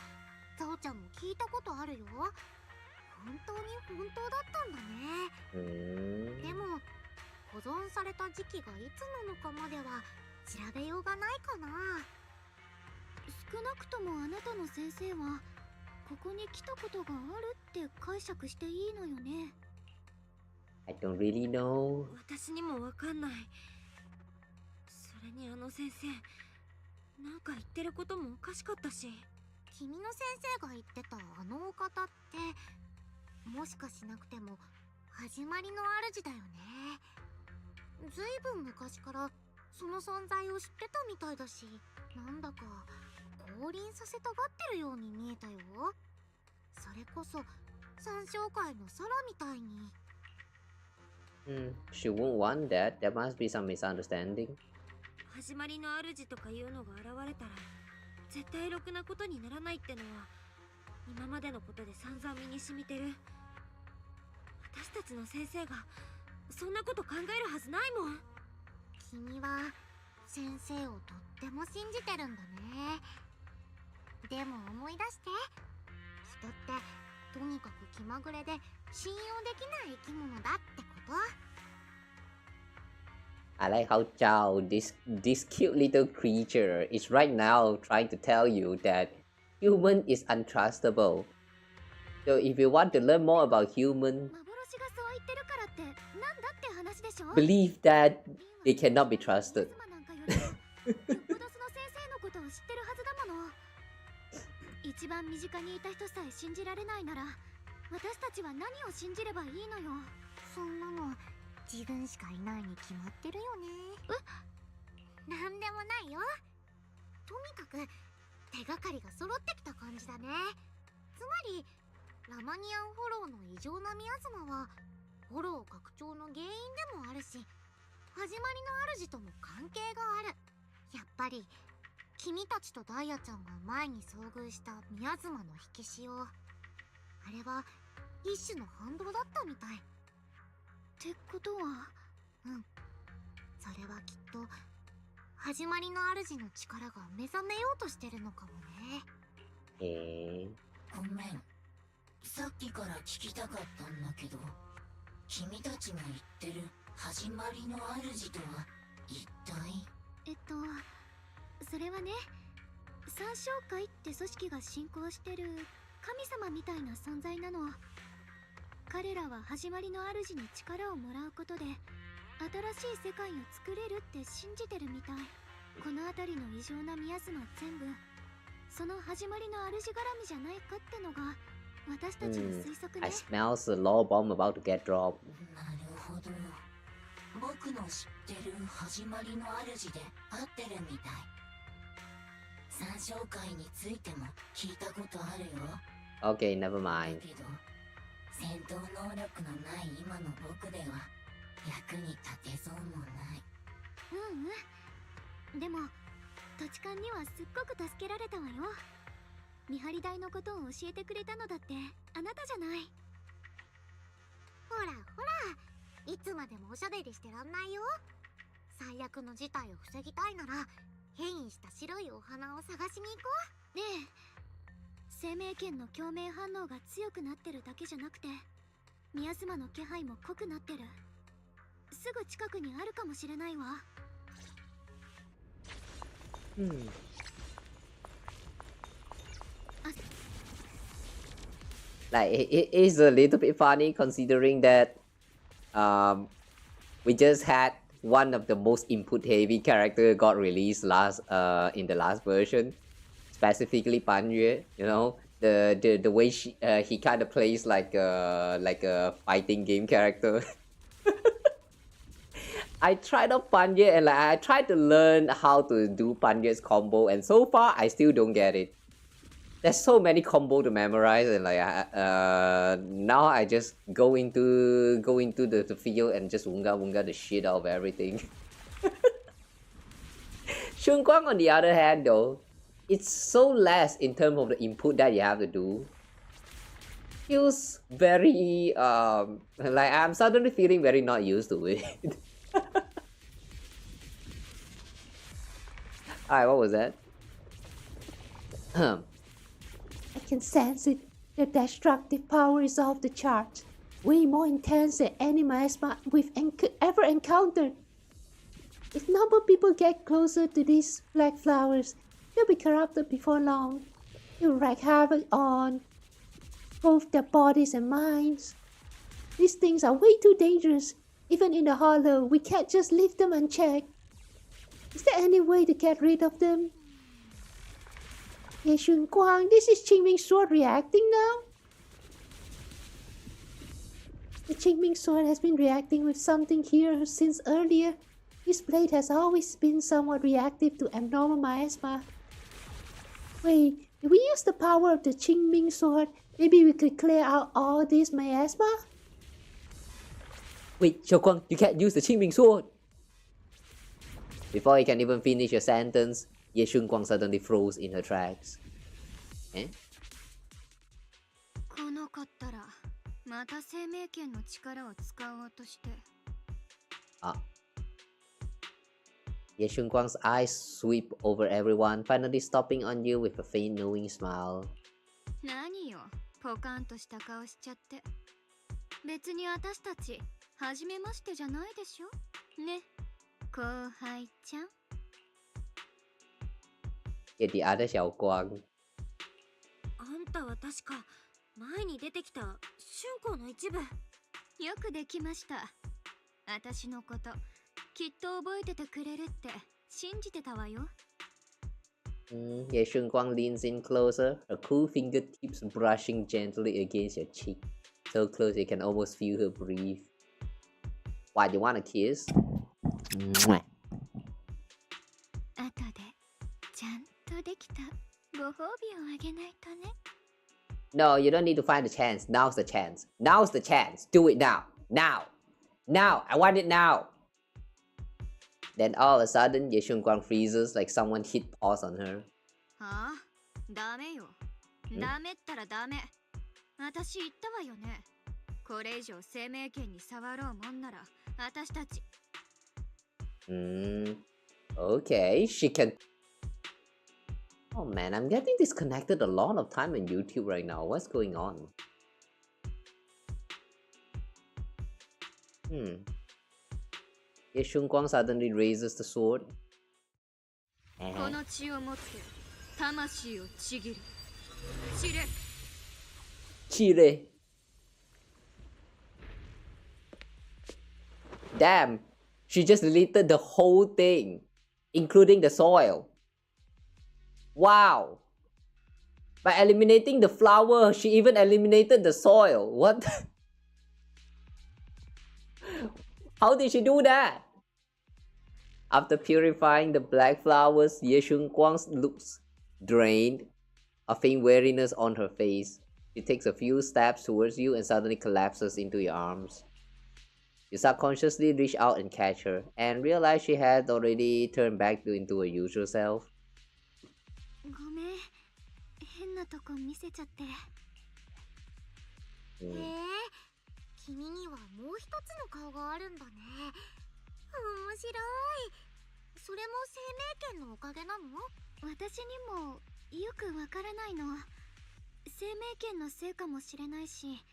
Speaker 9: ザオちゃんも聞いたことあるよ。本当に本当だったんだね。でも保存された時期がいつなのかまでは調べようがないかな。
Speaker 2: 少なくともあなたの先生はここに来たことがあるって解釈していいのよね。
Speaker 1: I don't really know.
Speaker 7: 私にもわかんない。それにあの先生、なんか言ってることもおかしかったし。
Speaker 9: 君の先生が言ってたあのお方ってもしかしなくても始まりの主だよね。ずいぶん昔からその存在を知ってたみたいだし、なんだか降臨させたがってるように見えたよ。それこそ三将会の空みたいに。
Speaker 1: She won't want that. There must be some misunderstanding.
Speaker 7: 始まりの主とかいうのが現れたら絶対ろくなことにならないってのは今までのことで散々身に染みてる。私たちの先生がそんなこと考えるはずないもん。
Speaker 9: 君は先生をとっても信じてるんだね。でも思い出して、人ってとにかく気まぐれで信用できない生き物だってこと。
Speaker 1: I like how Zhao, this cute little creature, is right now trying to tell you that human is untrustable. So if you want to learn more about human, believe that they cannot be trusted.
Speaker 2: 一番身近にいた人さえ信じられないなら私たちは何を信じればいいのよ。
Speaker 9: そんなの自分しかいないに決まってるよね。なんでもないよ。とにかく手がかりが揃ってきた感じだね。つまりラマニアンフォローの異常なミアズマはフォロー拡張の原因でもあるし、始まりの主とも関係がある。やっぱり君たちとダイヤちゃんが前に遭遇したミアズマの引き潮、あれは一種の反動だったみたい。
Speaker 2: ってことは、
Speaker 9: それはきっと始まりの主の力が目覚めようとしてるのかもね。ごめん、さっきから聞きたかったんだけど、君たちが言ってる始まりの主とは一体？
Speaker 2: それはね、三小会って組織が信仰してる神様みたいな存在なの。彼らは始まりの主に力をもらうことで新しい世界を作れるって信じてるみたい。この辺りの異常なミアズマ全部その始まりの主絡みじゃないかってのが私たちの推測ね。
Speaker 1: I smell the law bomb about to get dropped.
Speaker 9: なるほど、僕の知ってる始まりの主で合ってるみたい。三小会についても聞いたことあるよ。
Speaker 1: Okay, never mind.
Speaker 9: だけど戦闘能力のない今の僕では役に立てそうもない。
Speaker 2: でも土地勘にはすっごく助けられたわよ。見張り台のことを教えてくれたのだってあなたじゃない。
Speaker 9: ほらほら、いつまでもおしゃべりしてらんないよ。最悪の事態を防ぎたいなら変異した白いお花を探しに行こ
Speaker 2: う。ねえ、生命圏の共鳴反応が強くなってるだけじゃなくてミアズマの気配も濃くなってる。すぐ近くにあるかもしれないわ。
Speaker 1: Like it is a little bit funny considering that we just had one of the most input heavy character got released in the last version, specifically Panye. You know, the way he kind of plays like a fighting game character. I tried out Panye and I tried to learn how to do Panye's combo, and so far I still don't get it. There's so many combo to memorize, and now I just go into the field and just wunga the shit out of everything. Xiaoguang on the other hand though, it's so less in terms of the input that you have to do. Feels very I'm suddenly feeling very not used to it. Alright, what was that?
Speaker 10: I can sense it. The destructive power is off the charts. Way more intense than any miasma we've ever encountered. If normal people get closer to these black flowers, they'll be corrupted before long. It'll wreak havoc on both their bodies and minds. These things are way too dangerous. Even in the hollow, we can't just leave them unchecked. Is there any way to get rid of them? Ye Xiaoguang, this is Qing Ming Sword reacting now? The Qing Ming Sword has been reacting with something here since earlier. This blade has always been somewhat reactive to abnormal miasma. Wait, if we use the power of the Qing Ming Sword, maybe we could clear out all this miasma?
Speaker 1: Wait, Xiaoguang, you can't use the Qing Ming Sword! Before he can even finish a sentence, Ye Xiaoguang suddenly froze in her tracks. Eh?
Speaker 2: 来なかったらまた生命圏の力を使おうとして。
Speaker 1: Ye Xiaoguang's eyes sweep over everyone, finally stopping on you with a faint knowing smile.
Speaker 2: 何よ、ポカンとした顔しちゃって。別に私たち初めましてじゃないでしょね、後輩ちゃん。
Speaker 1: Get the other Xiaoguang.
Speaker 7: あんたは確か前に出てきた春光の一部。
Speaker 2: よくできました。私のこときっと覚えててくれるって信じてたわよ。
Speaker 1: Ye Xiaoguang leans in closer, her cool fingertips brushing gently against your cheek. so close you can almost feel her breathe. Why, you want a kiss? Mwah.
Speaker 2: 後でちゃんとできたご褒美をあげないとね。
Speaker 1: No, you don't need to find the chance. Now's the chance. Now's the chance. Do it now. Now. Now. I want it now. Then all of a sudden, Ye Shiyuan freezes like someone hit pause on her.
Speaker 2: はあ、ダメよ。ダメったらダメ。私言ったわよね。これ以上生命権に触ろうもんなら、私たち。
Speaker 1: Okay, she can. Oh man, I'm getting disconnected a lot of time on YouTube right now. What's going on? Ye Shiyuan suddenly raises the sword.
Speaker 2: この血を持って魂をちぎる。散れ。
Speaker 1: Chile. Damn, she just deleted the whole thing, including the soil. Wow. By eliminating the flower, she even eliminated the soil. What? How did she do that? After purifying the black flowers, Ye Shiyuan looks drained, a faint weariness on her face. She takes a few steps towards you and suddenly collapses into your arms. You subconsciously reach out and catch her, and realize she had already turned back into her usual self.
Speaker 2: ごめん、変なとこ見せちゃって。へえ、君にはもう一つの顔があるんだね。面白い。それも生命権のおかげなの？私にもよくわからないの。生命権のせいかもしれないし、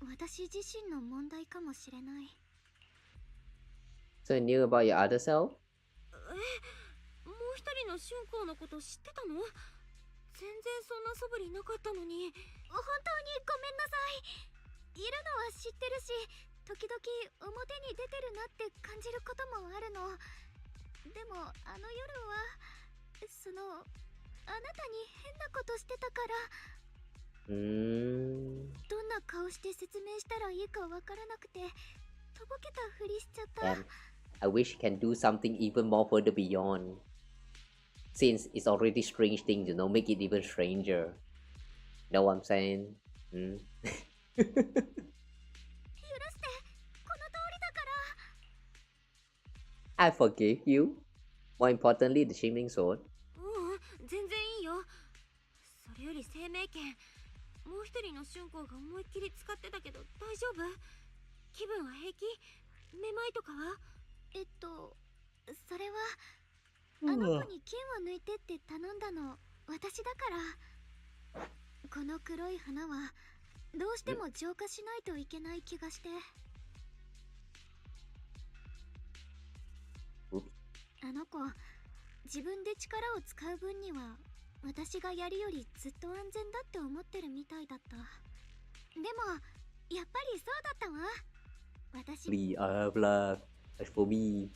Speaker 2: 私自身の問題かもしれない。
Speaker 1: So you knew about your other self?
Speaker 7: もう一人の春光のこと知ってたの？全然そんな素振りなかったのに。
Speaker 2: 本当にごめんなさい。いるのは知ってるし、時々表に出てるなって感じることもあるの。でもあの夜はあなたに変なことしてたから。どんな顔して説明したらいいかわからなくて、とぼけたふりしちゃった。
Speaker 1: I wish you can do something even more further beyond. Since it's already strange thing, you know, make it even stranger. Know what I'm saying? 許して、この通りだから。I forgive you. More importantly, the Qing Ming Sword.
Speaker 7: 全然いいよ。それより生命権、もう一人の春光が思いっきり使ってたけど大丈夫？気分は平気？めまいとかは？
Speaker 2: それはあの子に剣を抜いてって頼んだの私だから。この黒い花はどうしても浄化しないといけない気がして。あの子、自分で力を使う分には私がやるよりずっと安全だって思ってるみたいだった。でもやっぱりそうだったわ。私
Speaker 1: As for me,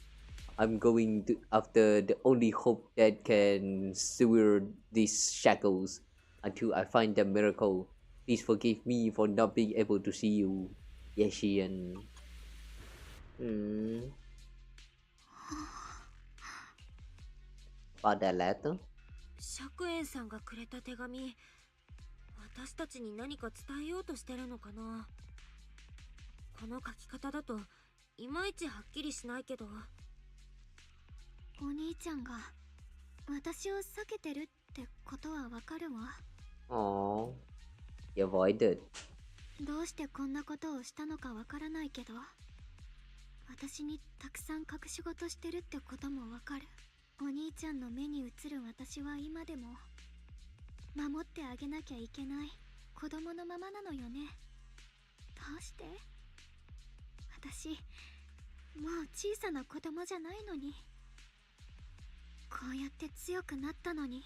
Speaker 1: I'm going to after the only hope that can sever these shackles until I find the miracle. Please forgive me for not being able to see you, Ye Shiyuan. About that letter?
Speaker 7: 釈園さんがくれた手紙、私たちに何か伝えようとしてるのかな。この書き方だといまいちはっきりしないけど。
Speaker 2: お兄ちゃんが私を避けてるってことはわかるわ。
Speaker 1: Oh, you avoided.
Speaker 2: どうしてこんなことをしたのかわからないけど、私にたくさん隠し事してるってこともわかる。お兄ちゃんの目に映る私は今でも守ってあげなきゃいけない子供のままなのよね。どうして？私もう小さな子供じゃないのに。こうやって強くなったのに、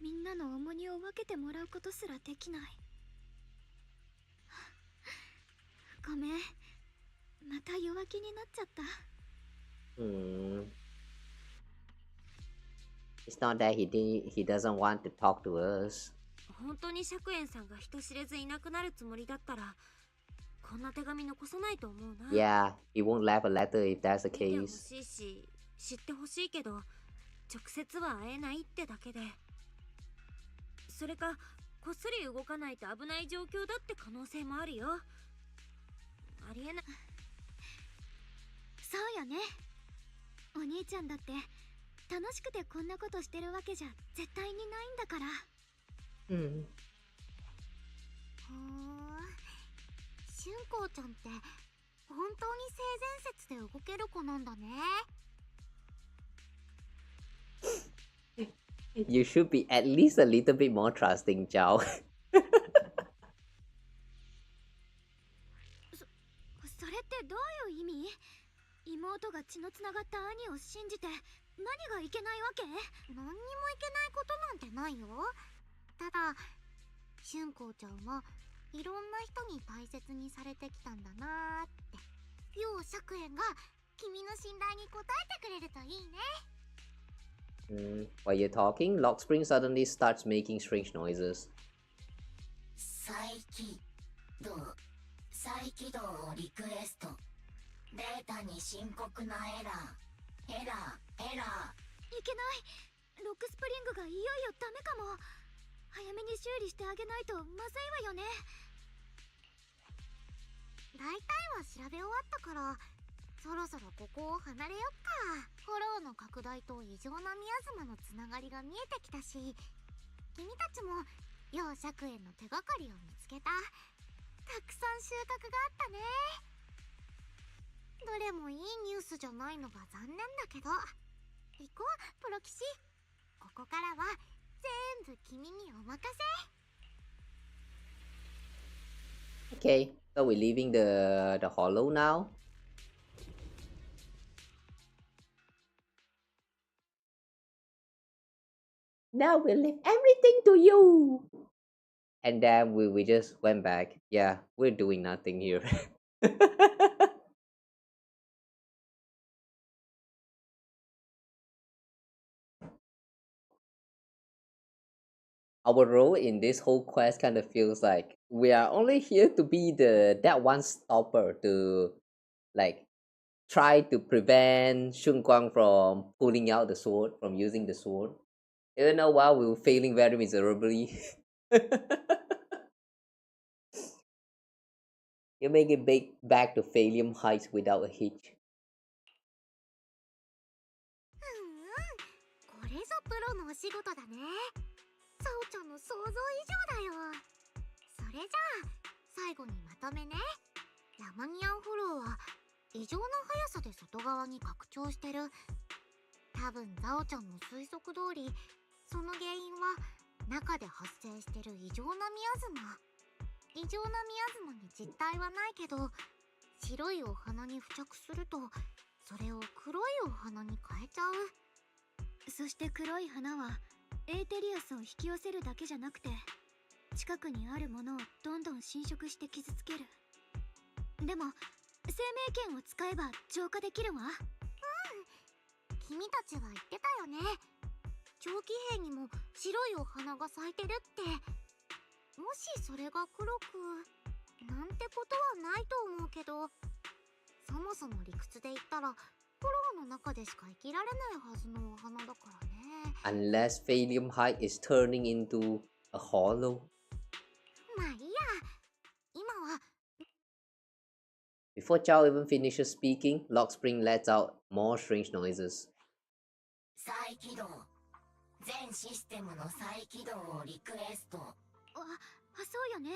Speaker 2: みんなの重荷を分けてもらうことすらできない。ごめん、また弱気になっちゃった。
Speaker 1: It's not that he doesn't want to talk to us.
Speaker 7: 本当に釈園さんが人知れずいなくなるつもりだったら、こんな手紙残さないと思うな。
Speaker 1: Yeah, he won't leave a letter if that's the
Speaker 7: 見てほ
Speaker 1: case.
Speaker 7: しいし、知ってほしいけど、直接は会えないってだけで。それか、こっそり動かないと危ない状況だって可能性もあるよ。ありえない。
Speaker 2: そうよね。お兄ちゃんだって楽しくてこんなことしてるわけじゃ絶対にないんだから。
Speaker 1: うん。
Speaker 9: 春光ちゃんって本当に性善説で動ける子なんだね。
Speaker 1: You should be at least a little bit more trusting, Zhao.
Speaker 2: それってどういう意味？妹が血のつながった兄を信じて何がいけないわけ？
Speaker 9: 何にもいけないことなんてないよ。ただ春光ちゃんはいろんな人に大切にされてきたんだなーって。楊釈園が君の信頼に応えてくれるといいね。
Speaker 1: While you're talking, Lockspring suddenly starts making strange noises.
Speaker 12: 再起動をリクエスト。データに深刻なエラー。いけない。
Speaker 2: ロックスプリングがいよいよダメかも。早めに修理してあげないとまずいわよね。
Speaker 9: 大体は調べ終わったから、そろそろここを離れよっか。フォローの拡大と異常なミヤズマのつながりが見えてきたし、君たちも楊釈園の手がかりを見つけた。たくさん収穫があったね。どれもいいニュースじゃないのが残念だけど。行こう、プロ騎士。ここからは全部君にお任せ。
Speaker 1: Okay, so we're leaving the hollow now. Now we'll leave everything to you. And then we just went back. Yeah, we're doing nothing here. Our role in this whole quest kind of feels like we are only here to be that one stopper to like try to prevent Xiaoguang from pulling out the sword, from using the sword. Even though while we were failing very miserably. You make it back to Phalium Heights without a hitch.
Speaker 9: これぞプロのお仕事だね。サオちゃんの想像以上だよ。それじゃあ最後にまとめね。ラマニアンフォローは異常な速さで外側に拡張してる。多分ザオちゃんの推測通り、その原因は中で発生してる異常なミヤズマ。異常なミヤズマに実体はないけど、白いお花に付着するとそれを黒いお花に変えちゃう。
Speaker 2: そして黒い花はエーテリアスを引き寄せるだけじゃなくて、近くにあるものをどんどん侵食して傷つける。でも生命剣を使えば浄化できるわ。
Speaker 9: 君たちが言ってたよね。長期兵にも白いお花が咲いてるって。もしそれが黒くなんてことはないと思うけど、そもそも理屈で言ったらフォローの中でしか生きられないはずのお花だからね。
Speaker 1: Unless Phalium Height is turning into a hollow.
Speaker 9: まあいいや。今は
Speaker 1: Before Zhao even finishes speaking, Lockspring lets out more strange noises.
Speaker 12: 再起動。全システムの再起動をリクエスト。
Speaker 2: そうよね。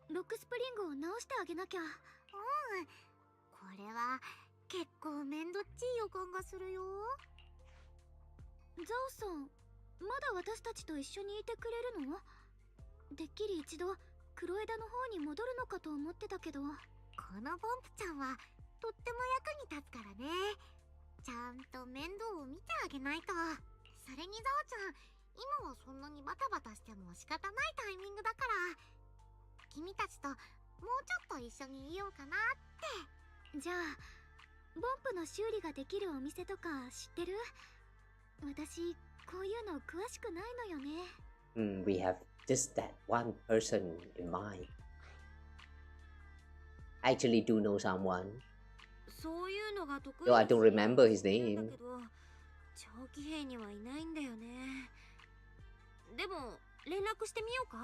Speaker 2: ロックスプリングを直してあげなきゃ。
Speaker 9: これは結構めんどっちい予感がするよ。
Speaker 2: ザオさん、まだ私たちと一緒にいてくれるの？てっきり一度黒枝の方に戻るのかと思ってたけど。
Speaker 9: このボンプちゃんはとっても役に立つからね。ちゃんと面倒を見てあげないと。それにザオちゃん、今はそんなにバタバタしても仕方ないタイミングだから、君たちともうちょっと一緒にいようかなって。
Speaker 2: じゃあボンプの修理ができるお店とか知ってる？私こういうの詳しくないのよね。
Speaker 1: We have just that one person in mind. I actually do know someone. Though I don't remember his name.
Speaker 7: 長期兵にはいないんだよね。でも連絡してみようか。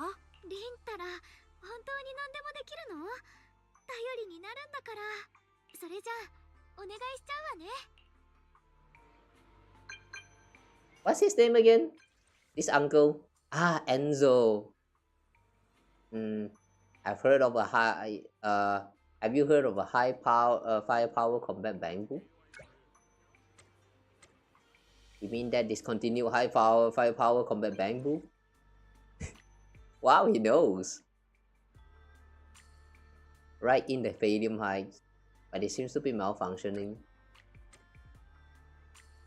Speaker 2: リンたら本当に何でもできるの？頼りになるんだから。それじゃあお願いしちゃうわね。
Speaker 1: What's his name again? This uncle? Ah, Enzo. I've heard of a high. Have you heard of a high power, firepower combat bamboo? You mean that discontinued high power, firepower combat bamboo? Wow, he knows. Right in the Phaethon Heights, but it seems to be malfunctioning.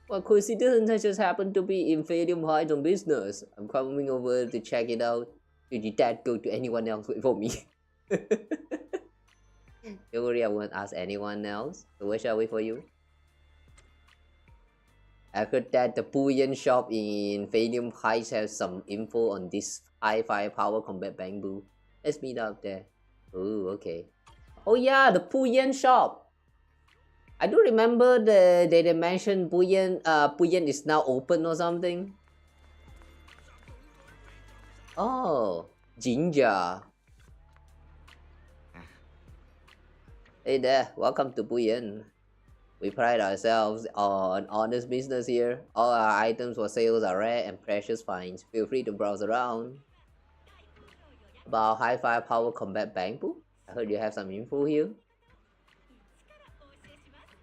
Speaker 1: Well, coincidence, I just happened to be in Phaethon Heights on business. I'm coming over to check it out. Did that go to anyone else before me? Don't worry, I won't ask anyone else. So where shall I wait for you? I heard that the bullion shop in Phaethon Heights has some info on this high firepower combat bamboo. Let's meet up there. Oh, okay. Oh yeah, the bullion shop. I do remember they mentioned bullion is now open or something. Oh, Jinja. Hey there, welcome to Bullion. We pride ourselves on honest business here. All our items for sales are rare and precious finds. Feel free to browse around. About high firepower combat bamboo? I heard you have some info here.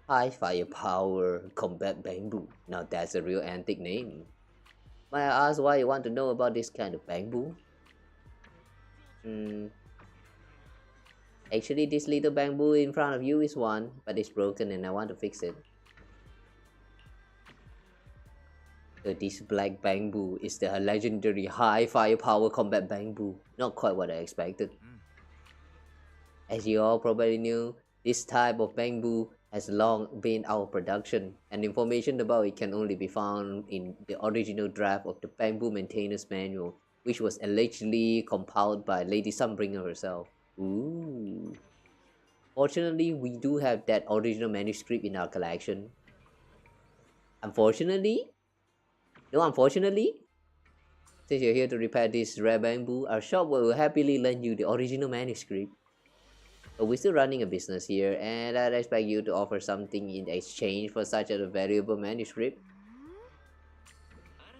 Speaker 1: High firepower combat bamboo. Now that's a real antique name. May I ask why you want to know about this kind of bamboo? Actually, this little bamboo in front of you is one, but it's broken and I want to fix it. So this black bamboo is the legendary high firepower combat bamboo. Not quite what I expected. As you all probably knew, this type of bamboo has long been out of production, and information about it can only be found in the original draft of the Bamboo Maintenance Manual, which was allegedly compiled by Lady Sunbringer herself. Ooh. Fortunately, we do have that original manuscript in our collection. Unfortunately? No, unfortunately? Since you're here to repair this rare bamboo, our shop will happily lend you the original manuscript. But we're still running a business here, and I'd expect you to offer something in exchange for such a valuable manuscript.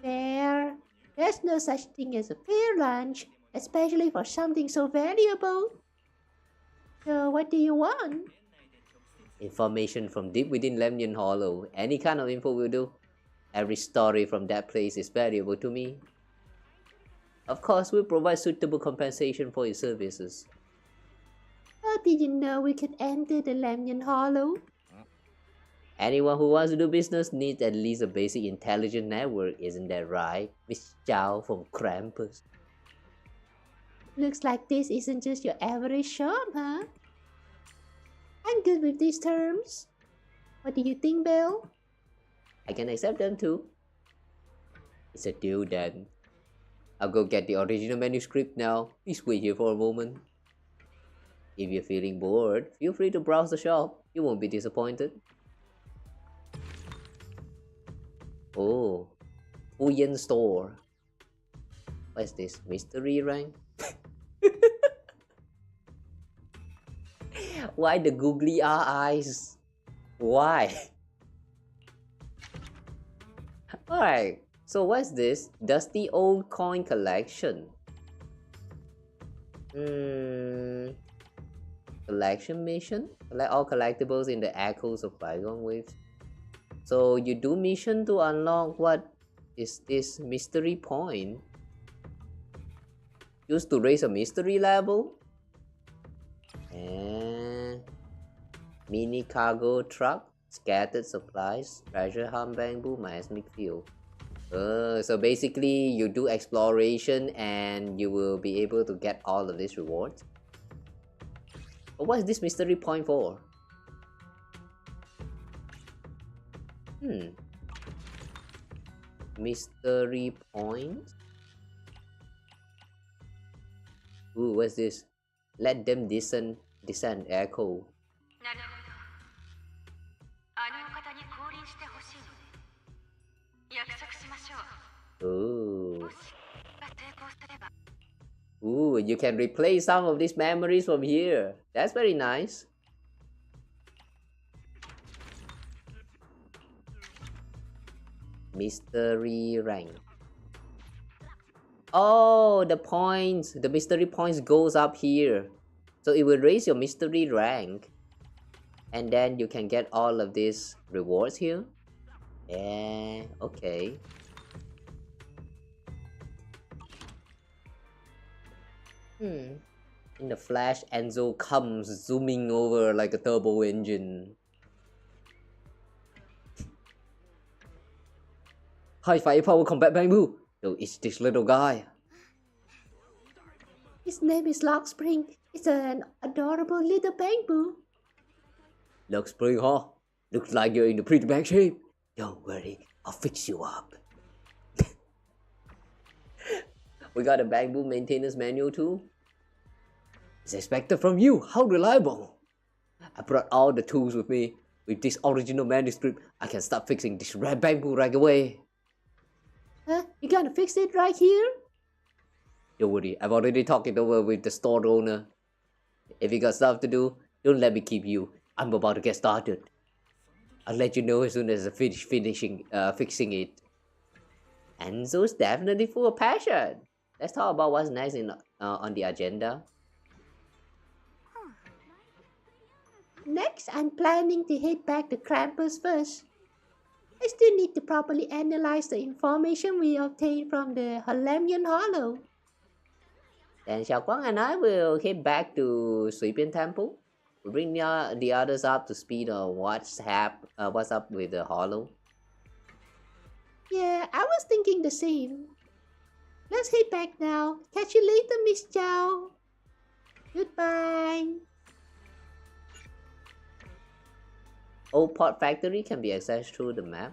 Speaker 10: Fair? There's no such thing as a fair lunch, especially for something so valuable. So what do you want?
Speaker 1: Information from deep within Lemnian Hollow. Any kind of info will do. Every story from that place is valuable to me. Of course, we'll provide suitable compensation for your services.
Speaker 10: How did you know we could enter the Lemnian Hollow?
Speaker 1: Anyone who wants to do business needs at least a basic intelligence network, isn't that right, Miss Zhao from Krampus?
Speaker 10: Looks like this isn't just your average shop, huh? I'm good with these terms. What do you think, Bill?
Speaker 1: I can accept them too. It's a deal then. I'll go get the original manuscript now. Please wait here for a moment. If you're feeling bored, feel free to browse the shop. You won't be disappointed. Oh, Bullion Store. What's this? Mystery rank? Why the googly eyes? Why? Alright, so what's this? Dusty old coin collection. Collection mission? Collect all collectibles in the echoes of bygone waves. So you do mission to unlock what is this mystery point? Used to raise a mystery level? And mini cargo truck, scattered supplies, treasure hunt bamboo, miasmic field. So basically you do exploration and you will be able to get all of these rewards. But what is this mystery point for? Mystery point? Ooh, what's this? Let them descend, echo.
Speaker 5: なるほど。あのお方に降臨してほしいのね。約束しましょう。
Speaker 1: Ooh.
Speaker 5: もしが成功すれば。
Speaker 1: Ooh, you can replay some of these memories from here. That's very nice. Mystery rank. Oh, the mystery points goes up here. So it will raise your mystery rank. And then you can get all of these rewards here. Yeah, okay. In the flash, Enzo comes zooming over like a turbo engine. High firepower combat bamboo. So it's this little guy.
Speaker 10: His name is Lock Spring. It's an adorable little bamboo.
Speaker 1: Look, Spring, huh? Looks like you're in a pretty bad shape. Don't worry, I'll fix you up. We got a bamboo maintenance manual too. It's expected from you. How reliable. I brought all the tools with me. With this original manuscript, I can start fixing this red bamboo right away.
Speaker 10: Huh? You gonna fix it right here?
Speaker 1: Don't worry, I've already talked it over with the store owner. If you got stuff to do, don't let me keep you. I'm about to get started. I'll let you know as soon as I finish fixing it. Enzo's definitely full of passion. Let's talk about what's next on the agenda.
Speaker 10: Next, I'm planning to head back to Krampus first. I still need to properly analyze the information we obtained from the Holemian Hollow.
Speaker 1: Then Xiaoguang and I will head back to Suipian Temple. We'll bring the others up to speed on what's up with the Hollow.
Speaker 10: Yeah, I was thinking the same. Let's head back now. Catch you later, Miss Zhao. Goodbye.
Speaker 1: Old pot factory can be accessed through the map.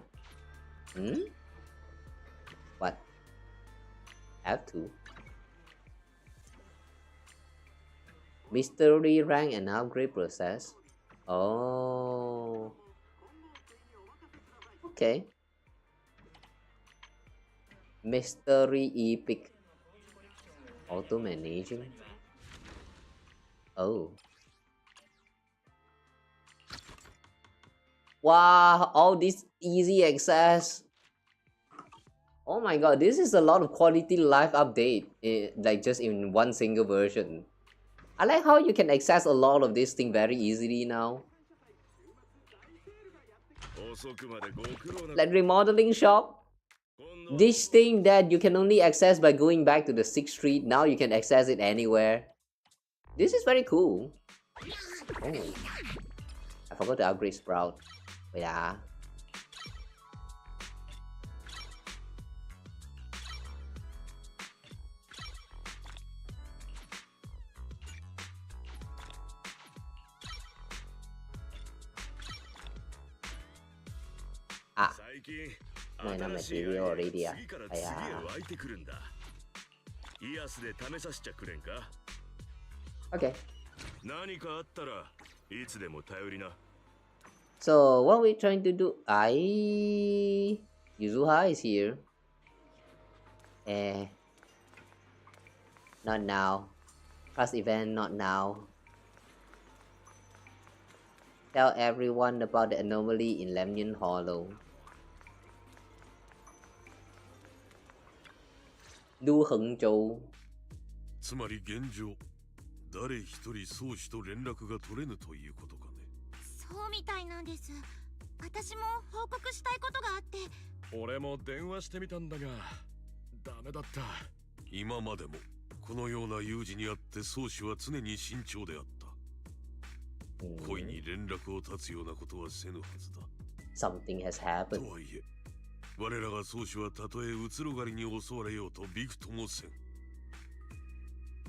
Speaker 1: What? Have to. Mystery rank and upgrade process. Oh. Okay. Mystery epic. Auto managing. Oh. Wow, all this easy access. Oh my god, this is a lot of quality life update, like just in one single version. I like how you can access a lot of this thing very easily now. Like remodeling shop. This thing that you can only access by going back to the 6th street, now you can access it anywhere. This is very cool. Oh. I forgot to upgrade Sprout. Yeah. Ah. May na material already. Okay. So what we're trying to do? Yuzuha is here. Not now. Past event, not now. Tell everyone about the anomaly in Lemnian Hollow. Do Hengzhou.
Speaker 4: つまり現状、誰一人宗師と連絡が取れぬということかね。
Speaker 9: そうみたいなんです。私も報告したいことがあって。
Speaker 8: 俺も電話してみたんだが、ダメだった。
Speaker 4: 今までもこのような有事にあって宗師は常に慎重であった。故意に連絡を絶つようなことはせぬはずだ。
Speaker 1: Something has happened.
Speaker 4: とはいえ、我らが宗師はたとえうつろ狩りに襲われようとびくともせん。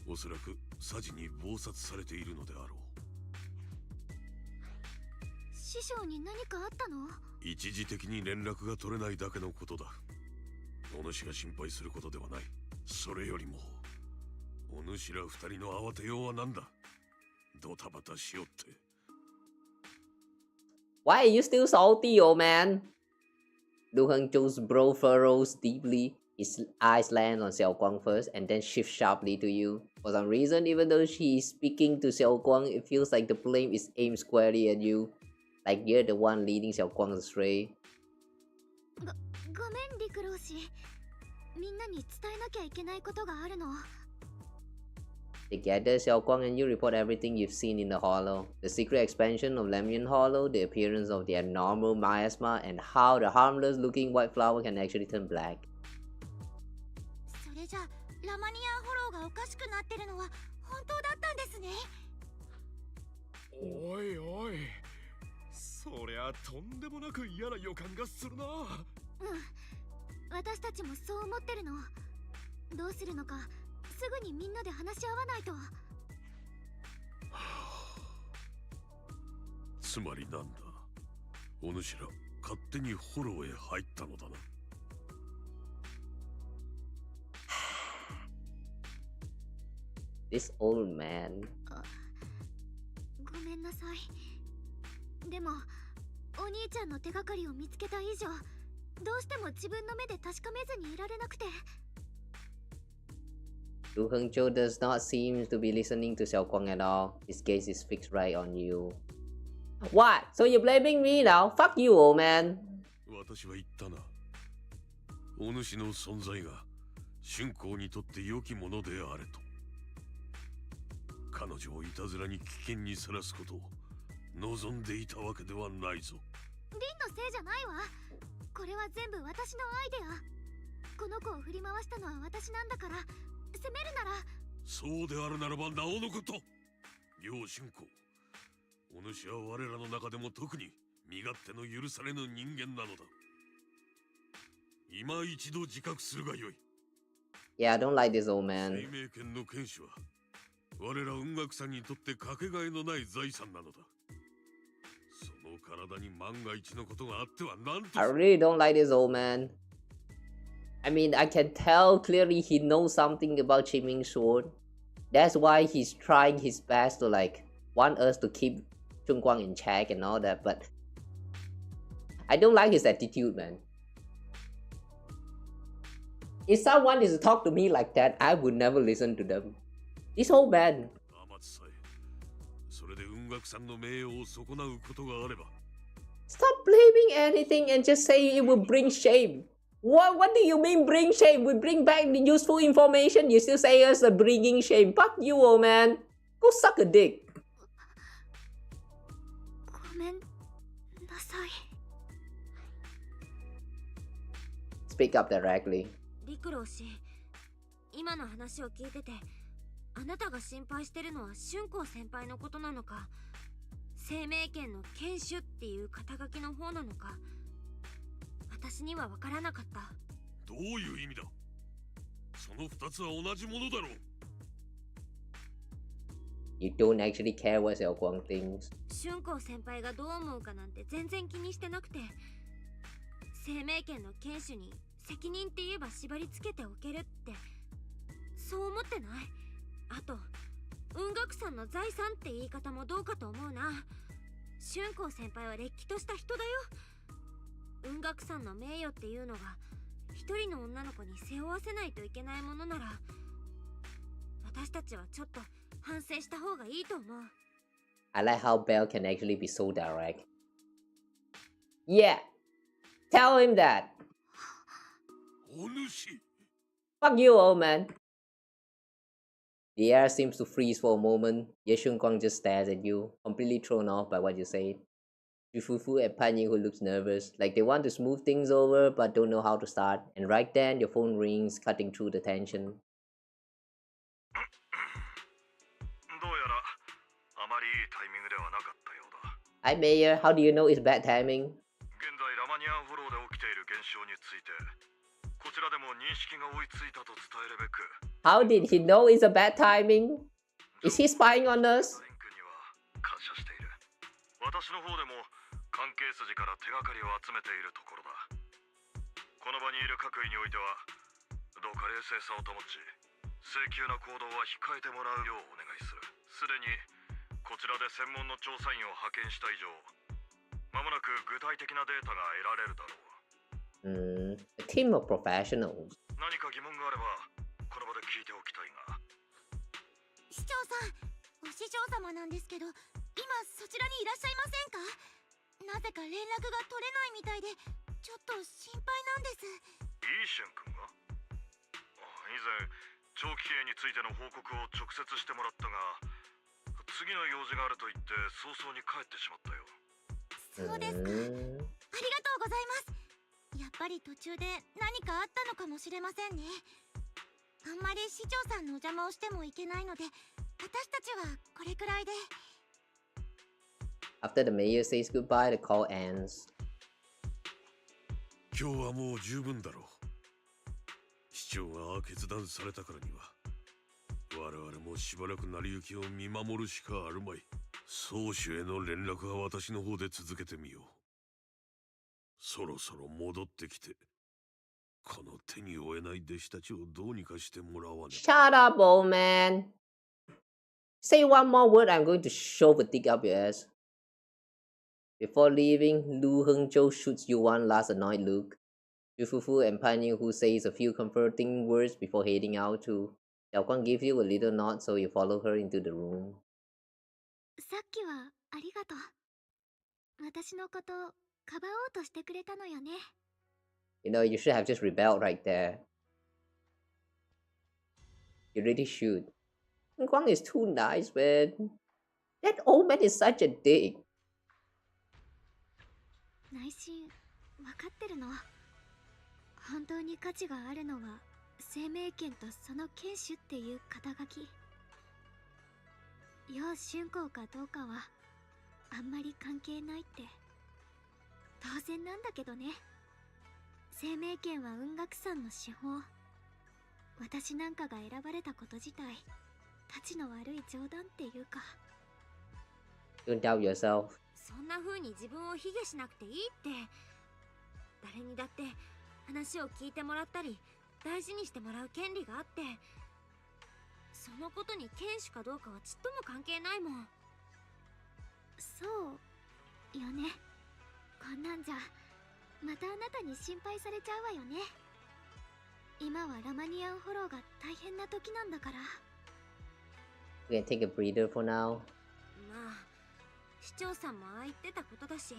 Speaker 4: おそらくサジに謀殺されているのであろう。
Speaker 2: 師匠に何かあったの？
Speaker 4: 一時的に連絡が取れないだけのことだ。お主が心配することではない。それよりもお主ら二人の慌てようはなんだ。ドタバタしよって。
Speaker 1: Why are you still salty, old man? Lu Hengzhou's brow furrows deeply. His eyes land on Xiaoguang first and then shift sharply to you. For some reason, even though she is speaking to Xiaoguang, it feels like the blame is aimed squarely at you. Like you're the one leading Xiaoguang astray.
Speaker 2: ごめん、陸老師。みんなに伝えなきゃいけないことがあるの。
Speaker 1: Together, Xiaoguang and you report everything you've seen in the hollow. The secret expansion of Lemian Hollow, the appearance of the abnormal miasma, and how the harmless-looking white flower can actually turn black.
Speaker 2: それじゃ、ラマニアンホローがおかしくなってるのは本当だったんですね。
Speaker 8: おいおい、そりゃとんでもなく嫌な予感がするな。うん、
Speaker 2: 私たちもそう思ってるの。どうするのか。すぐにみんなで話し合わないと。
Speaker 4: つまりなんだ。お主ら勝手にホローへ入ったのだな。
Speaker 1: This old man.
Speaker 2: ごめんなさい。でも、お兄ちゃんの手がかりを見つけた以上、どうしても自分の目で確かめずにいられなくて。
Speaker 1: Lu Hengzhou does not seem to be listening to Xiaoguang at all. His gaze is fixed right on you. What? So you're blaming me now? Fuck you, old man.
Speaker 4: 私は言ったな。お主の存在が春光にとって良きものであれと。彼女をいたずらに危険にさらすことを望んでいたわけではないぞ。
Speaker 2: リンのせいじゃないわ。これは全部私のアイデア。この子を振り回したのは私なんだから。責めるなら。
Speaker 4: そうであるならばなおのこと。両春光、お主は我らの中でも特に身勝手の許されぬ人間なのだ。今一度自覚するがよい。
Speaker 1: Yeah, I don't like this old man.
Speaker 4: 生命権の権主は我ら雲岳さんにとってかけがえのない財産なのだ。その体に万が一のことがあってはなんと。
Speaker 1: I really don't like this old man. I mean, I can tell clearly he knows something about Qing Ming Sword. That's why he's trying his best to like want us to keep Xiaoguang in check and all that, but I don't like his attitude, man. If someone is to talk to me like that, I would never listen to them. This old man.
Speaker 4: それで雲岳さんの名誉を損なうことがあれば。
Speaker 1: Stop blaming anything and just say it will bring shame. What do you mean bring shame? We bring back the useful information. You still say us bringing shame. Fuck you, old man. Go suck a dick.
Speaker 2: ごめんなさい。
Speaker 1: Speak up directly.
Speaker 7: 陸老師、今の話を聞いてて、あなたが心配してるのは春光先輩のことなのか、生命権の堅守っていう肩書きの方なのか、私には分からなかった。
Speaker 4: どういう意味だ。その二つは同じものだろう。
Speaker 1: You don't actually care what Xiaoguang thinks.
Speaker 7: 春光先輩がどう思うかなんて全然気にしてなくて、生命権の堅守に責任って言えば縛り付けておけるって、そう思ってない。あと、雲岳さんの財産って言い方もどうかと思うな。春光先輩はれっきとした人だよ。雲岳さんの名誉っていうのが一人の女の子に背負わせないといけないものなら、私たちはちょっと反省した方がいいと思う。
Speaker 1: I like how Belle can actually be so direct. Yeah, tell him that.
Speaker 4: お主。
Speaker 1: Fuck you, old man. The air seems to freeze for a moment. Ye Shiyuan just stares at you, completely thrown off by what you said. Fufu and Pan Ying who looks nervous, like they want to smooth things over but don't know how to start. And right then, your phone rings, cutting through the tension.
Speaker 13: どうやらあまりいいタイミングではなかったようだ。
Speaker 1: Hi Mayor, how do you know it's bad timing?
Speaker 13: 現在ラマニアンフォローで起きている現象について、こちらでも認識が追いついたと伝えるべく。
Speaker 1: How did he know it's a bad timing? Is he spying on us?
Speaker 13: 感謝している。私の方でも関係筋から手がかりを集めているところだ。この場にいる各位においてはどうか冷静さを保ち、請求な行動は控えてもらうようお願いする。すでにこちらで専門の調査員を派遣した以上、まもなく具体的なデータが得られるだろう。
Speaker 1: A team of professionals.
Speaker 13: 何か疑問があればこの場で聞いておきたいが。
Speaker 2: 市長さん、お師匠様なんですけど、今そちらにいらっしゃいませんか？なぜか連絡が取れないみたいで、ちょっと心配なんです。
Speaker 13: イーシェン君が？以前長期兵についての報告を直接してもらったが、次の用事があると言って早々に帰ってしまったよ。
Speaker 2: そうですか。ありがとうございます。やっぱり途中で何かあったのかもしれませんね。あんまり市長さんのお邪魔をしてもいけないので、私たちはこれくらいで。
Speaker 1: After the mayor says goodbye, the call ends.
Speaker 4: 今日はもう十分だろう。市長が決断されたからには、我々もしばらく成り行きを見守るしかあるまい。宗主への連絡は私の方で続けてみよう。そろそろ戻ってきて、この手に負えない弟子たちをどうにかしてもらわねば。
Speaker 1: Shut up, old man. Say one more word, I'm going to shove a dick up your ass. Before leaving, Lu Hengzhou shoots you one last annoyed look. Yufufu and Pan Yu says a few comforting words before heading out too. Xiaoguang gives you a little nod, so you follow her into the room.
Speaker 2: さっきはありがとう。私のことかばおうとしてくれたのよね。
Speaker 1: You know, you should have just rebelled right there. You really should. Guang is too nice, man. That old man is such a dick.
Speaker 2: 内心分かってるの。本当に価値があるのは生命権とその権主っていう肩書き。楊春光かどうかはあんまり関係ないって当然なんだけどね。生命権は雲岳山の至宝。私なんかが選ばれたこと自体たちの悪い冗談っていうか。
Speaker 1: Don't doubt yourself.
Speaker 7: そんな風に自分を卑下しなくていいって。誰にだって話を聞いてもらったり大事にしてもらう権利があって、そのことに権主かどうかはちっとも関係ないもん。
Speaker 2: そうよね。こんなんじゃまたあなたに心配されちゃうわよね。今はラマニアンフォローが大変な時なんだから。
Speaker 1: We can take a breather for now.
Speaker 7: まあ市長さんもああ言ってたことだし、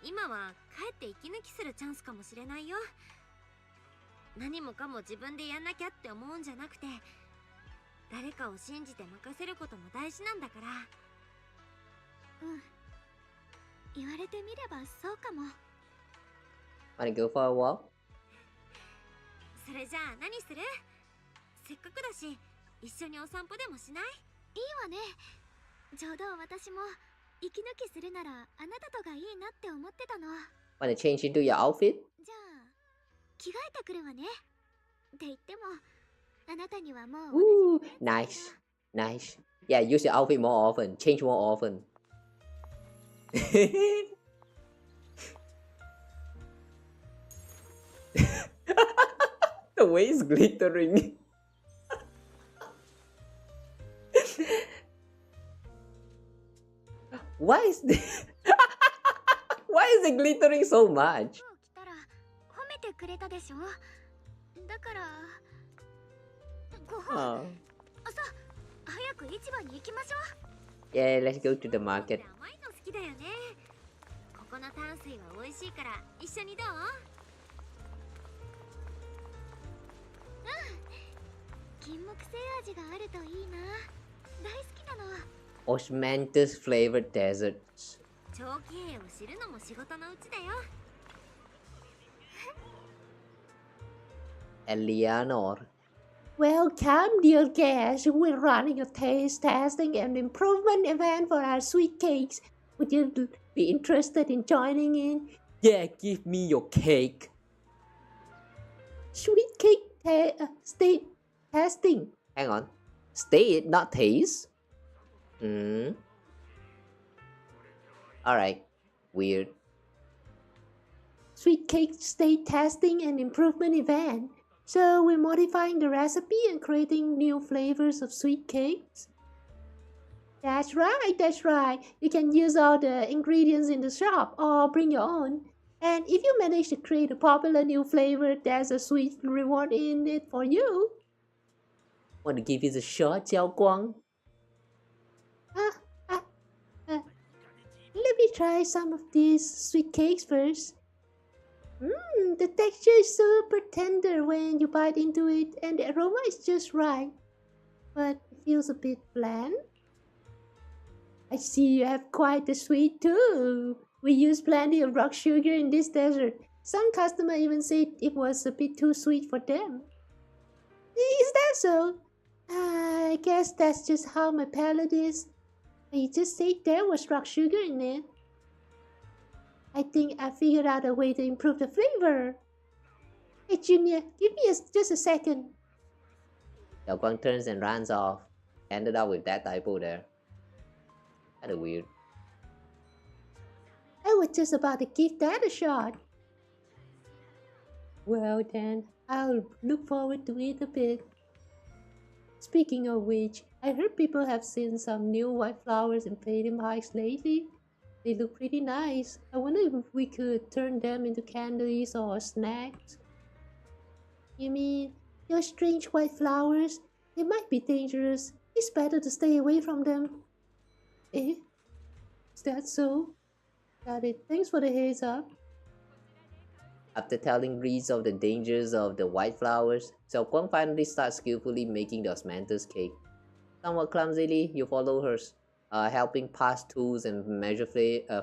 Speaker 7: 今はかえって息抜きするチャンスかもしれないよ。何もかも自分でやんなきゃって思うんじゃなくて、誰かを信じて任せることも大事なんだから。
Speaker 2: うん、言われてみればそうかも。
Speaker 1: Wanna go for a walk?
Speaker 7: それじゃあ何する？せっかくだし一緒にお散歩でもしない？
Speaker 2: いいわね。ちょうど私も息抜きするならあなたとがいいなって思ってたの。
Speaker 1: Wanna change into your outfit?
Speaker 2: じゃあ着替えてくるわね。って言ってもあなたにはもう。
Speaker 1: Ooh, nice. Nice. Yeah, use your outfit more often. Change more often. The way it's glittering. Why is this? Why is it glittering so much?
Speaker 2: 来たら褒めてくれたでしょ。だからご飯、朝早く市場に行きましょう。
Speaker 1: Yeah, let's go to the market.
Speaker 7: 甘いの好きだよね。ここの淡水は美味しいから一緒にどう？
Speaker 2: 金木犀味があるといいな。大好きなの。
Speaker 1: Osmanthus flavored desserts.
Speaker 7: 長期兵を知るのも仕事のうちだよ。
Speaker 1: Eleanor.
Speaker 10: Welcome, dear guests. We're running a taste testing and improvement event for our sweet cakes. Would you be interested in joining in?
Speaker 1: Yeah, give me your cake.
Speaker 10: Sweet cake state testing.
Speaker 1: Hang on. State, not taste? Alright. Weird.
Speaker 10: Sweet cake state testing and improvement event. So we're modifying the recipe and creating new flavors of sweet cakes? That's right. You can use all the ingredients in the shop or bring your own. And if you manage to create a popular new flavor, there's a sweet reward in it for you.
Speaker 1: Want to give it a shot, Xiaoguang?
Speaker 10: Let me try some of these sweet cakes first. The texture is super tender when you bite into it, and the aroma is just right. But it feels a bit bland. I see you have quite the sweet too. We use plenty of rock sugar in this dessert. Some customer even said it was a bit too sweet for them. Is that so? I guess that's just how my palate is. But you just said there was rock sugar in it. I think I figured out a way to improve the flavor. Hey Junior, give me just a second.
Speaker 1: Xiaoguang turns and runs off. Ended up with that typo there. Kinda weird.
Speaker 10: I was just about to give that a shot. Well then, I'll look forward to it a bit. Speaking of which, I heard people have seen some new white flowers in Phaethon Heights lately. They look pretty nice. I wonder if we could turn them into candies or snacks. You mean, those strange white flowers? They might be dangerous. It's better to stay away from them. Eh? Is that so? Got it. Thanks for the heads up.
Speaker 1: After telling Reese of the dangers of the white flowers, Xiaoguang finally starts skillfully making the osmanthus cake. Somewhat clumsily, you follow her, helping pass tools and measure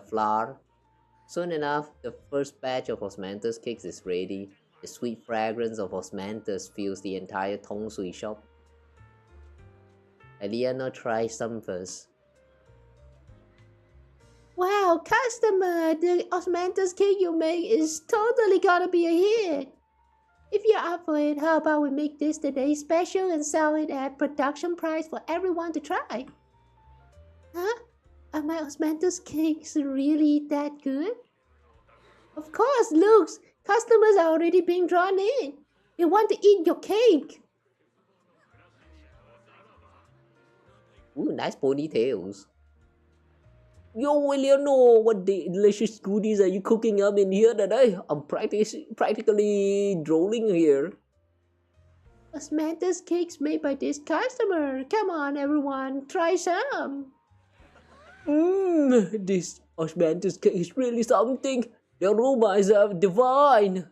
Speaker 1: flour. Soon enough, the first batch of osmanthus cakes is ready. The sweet fragrance of osmanthus fills the entire Tong Sui shop. Eliana tries some first.
Speaker 10: Wow, customer! The osmanthus cake you make is totally gonna be a hit! If you're up for it, how about we make this today's special and sell it at production price for everyone to try? Huh? Are my osmanthus cakes really that good? Of course, looks! Customers are already being drawn in. They want to eat your cake.
Speaker 1: Ooh, nice ponytails. Yo, Eleanor, what delicious goodies are you cooking up in here today? I'm practically drooling here.
Speaker 10: Osmanthus cakes made by this customer. Come on, everyone, try some.
Speaker 1: This osmanthus cake is really something. The aroma is divine.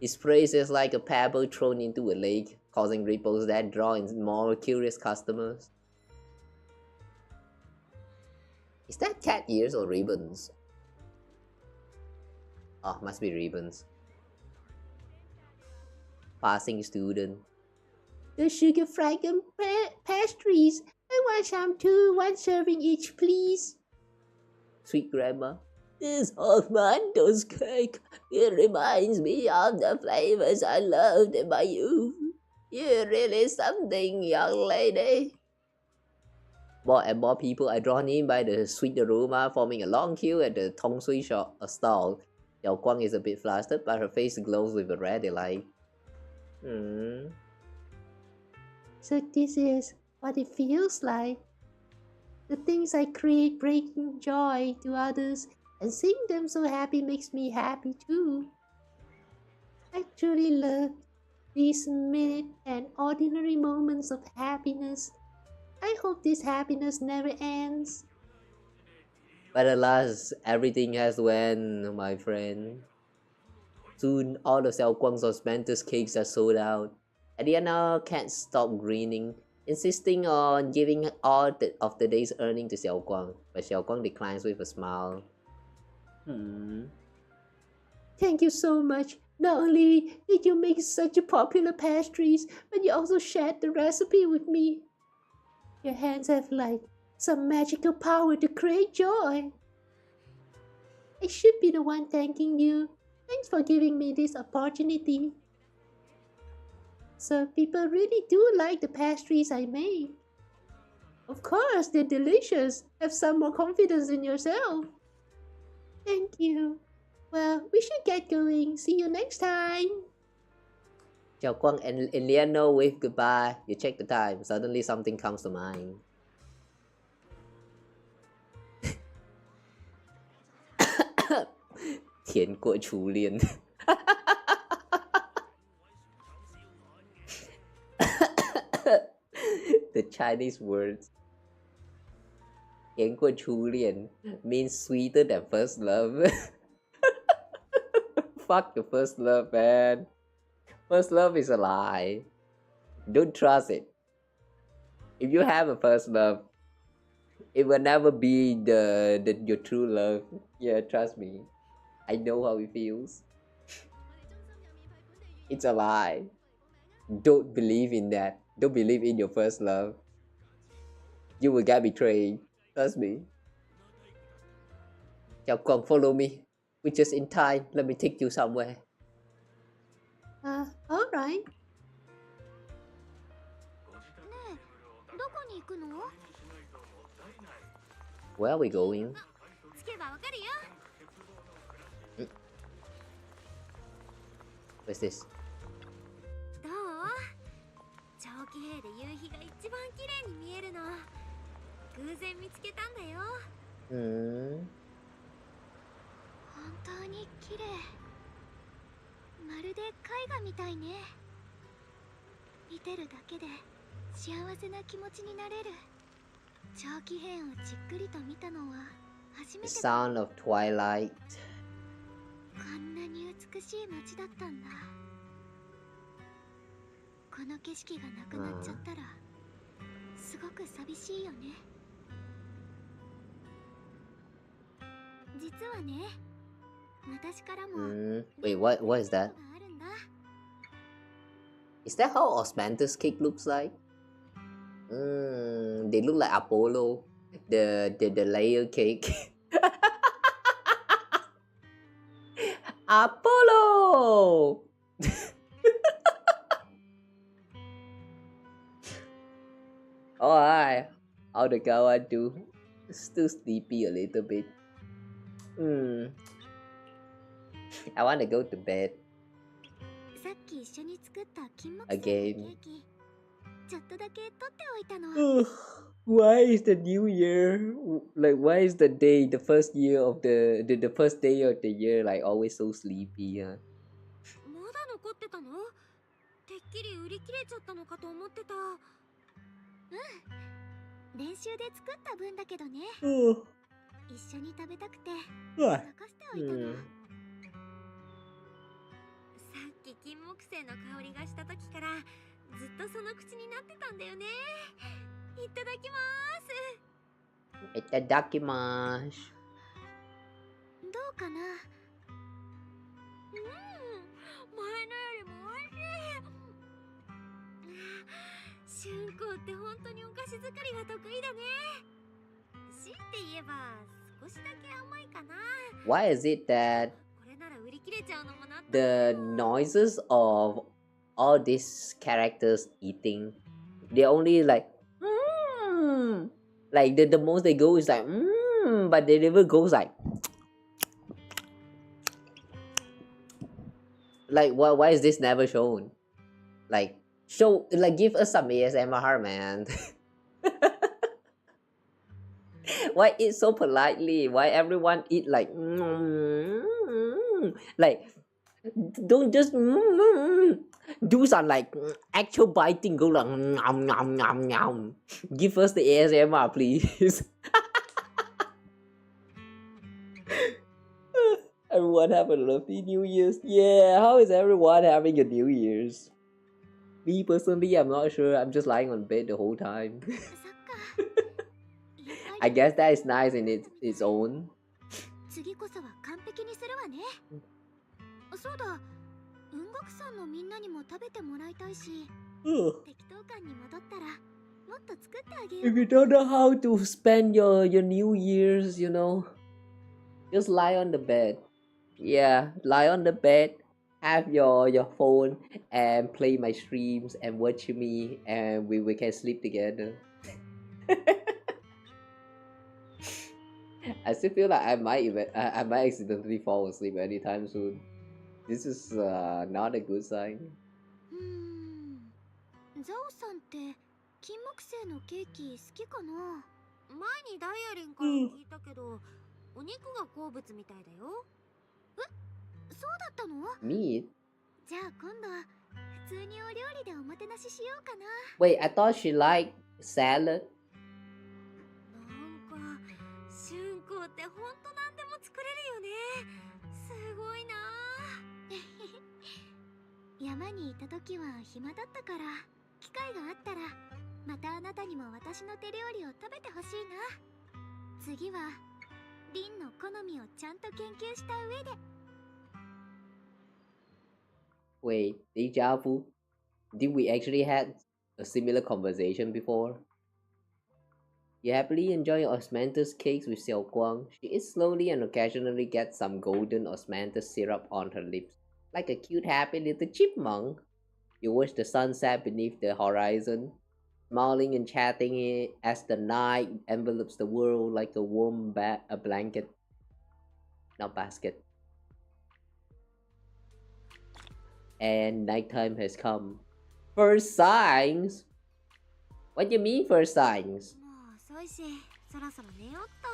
Speaker 1: His praise is like a pebble thrown into a lake, causing ripples that draw in more curious customers. Is that cat ears or ribbons? Oh, must be ribbons. Passing student.
Speaker 10: The sugar fragrant pastries. I want some too. One serving each, please.
Speaker 1: Sweet grandma. This osmanthus cake. It reminds me of the flavors I loved in my youth. You're really something, young lady. More and more people are drawn in by the sweet aroma, forming a long queue at the Tong Sui stall. Xiaoguang is a bit flustered, but her face glows with a rare delight.
Speaker 10: So this is what it feels like. The things I create bring joy to others, and seeing them so happy makes me happy too. I truly love these minute and ordinary moments of happiness. I hope this happiness never ends.
Speaker 1: But alas, everything has to end, my friend. Soon, all of Xiaoguang's osmanthus cakes are sold out. Eliana can't stop grinning, insisting on giving all of the day's earning to Xiaoguang, but Xiaoguang declines with a smile.
Speaker 10: Thank you so much. Not only did you make such popular pastries, but you also shared the recipe with me. Your hands have like some magical power to create joy. I should be the one thanking you. Thanks for giving me this opportunity. So people really do like the pastries I made. Of course, they're delicious. Have some more confidence in yourself. Thank you. Well, we should get going. See you next time.
Speaker 1: Xiaoguang and Liano wave goodbye. You check the time. Suddenly something comes to mind. 甜过初恋 The Chinese words 甜过初恋 means sweeter than first love. Fuck your first love, man. First love is a lie. Don't trust it. If you have a first love, it will never be your true love. Yeah, trust me. I know how it feels. It's a lie. Don't believe in that. Don't believe in your first love. You will get betrayed. Trust me. Xiaoguang, follow me. We're just in time. Let me take you somewhere.
Speaker 10: Alright.
Speaker 1: Where are we going? What's this?
Speaker 7: どう？長期兵で夕日が一番綺麗に見えるの。偶然見つけたんだよ。
Speaker 2: 本当に綺麗。まるで絵画みたいね。見てるだけで幸せな気持ちになれる。長期編をじっくりと見たのは初めて。
Speaker 1: The sound of twilight.
Speaker 2: こんなに美しい街だったんだ。この景色がなくなっちゃったらすごく寂しいよね。実はね、私からも。
Speaker 1: Wait, what is that? Is that how Osmanthus cake looks like? They look like Apollo, the layer cake. Apollo! Alright, how the Kawa do? Still sleepy a little bit. I want to go to bed.
Speaker 2: さっき一緒に作った金木犀の
Speaker 1: Again.
Speaker 2: ケーキ、ちょっとだけ取っておいたの。
Speaker 1: Why is the new year, like why is the day, the first year of the first day of the year like always so sleepy?
Speaker 7: まだ残ってたの？てっきり売り切れちゃったのかと思ってた。
Speaker 2: 練習で作った分だけどね。一緒に食べたくて残しておいたの。
Speaker 7: さっき金木犀の香りがした時からずっとその口になってたんだよね。いただきます。
Speaker 1: いただきます。
Speaker 2: どうかな？
Speaker 7: 前のよりも美味しい。春光って本当にお菓子作りが得意だね。強いて言えば少しだけ甘いかな。
Speaker 1: Why is it that
Speaker 7: これなら売り切れちゃうのもな。
Speaker 1: the noises of all these characters eating, they only like like the most they go is like but they never goes like why is this never shown? Like show, like give us some ASMR, man. Why eat so politely? Why everyone eat like don't just do some like actual biting, go like nom nom nom nom. Give us the ASMR, please. Everyone have a lovely New Year's. Yeah, how is everyone having a New Year's? Me personally, I'm not sure. I'm just lying on bed the whole time. I guess that is nice in its own.
Speaker 2: 次こそは完璧にするわね。そうだ、雲岳さんのみんなにも食べてもらいたいし、適当感に戻ったらもっと作ってあげよう。
Speaker 1: If you don't know how to spend your New Year's, you know, just lie on the bed. Yeah, lie on the bed, have your phone and play my streams and watch me, and we can sleep together. I still feel like I might accidentally fall asleep anytime soon. This is not a good sign.
Speaker 2: ザオさんって金木犀のケーキ好きかな？
Speaker 7: 前にダイアリンから聞いたけど、お肉が好物みたいだよ。
Speaker 2: そうだったの？
Speaker 1: Meat?
Speaker 2: じゃあ今度普通にお料理でおもてなししようかな。
Speaker 1: Wait, I thought she liked salad.
Speaker 7: なんか春光ってほんと何でも作れるよね。すごいな。
Speaker 2: 山にいた時は暇だったから、機会があったらまたあなたにも私の手料理を食べてほしいな。次はリンの好みをちゃんと研究した上で。
Speaker 1: Wait, deja vu? Did we actually had a similar conversation before? You happily enjoy osmanthus cakes with Xiaoguang. She eats slowly and occasionally gets some golden osmanthus syrup on her lips, like a cute happy little chipmunk. You watch the sunset beneath the horizon, smiling and chatting as the night envelops the world like a warm blanket. Not basket. And nighttime has come. First signs? What do you mean first signs?
Speaker 7: もう遅いし、そろそろ寝よっと。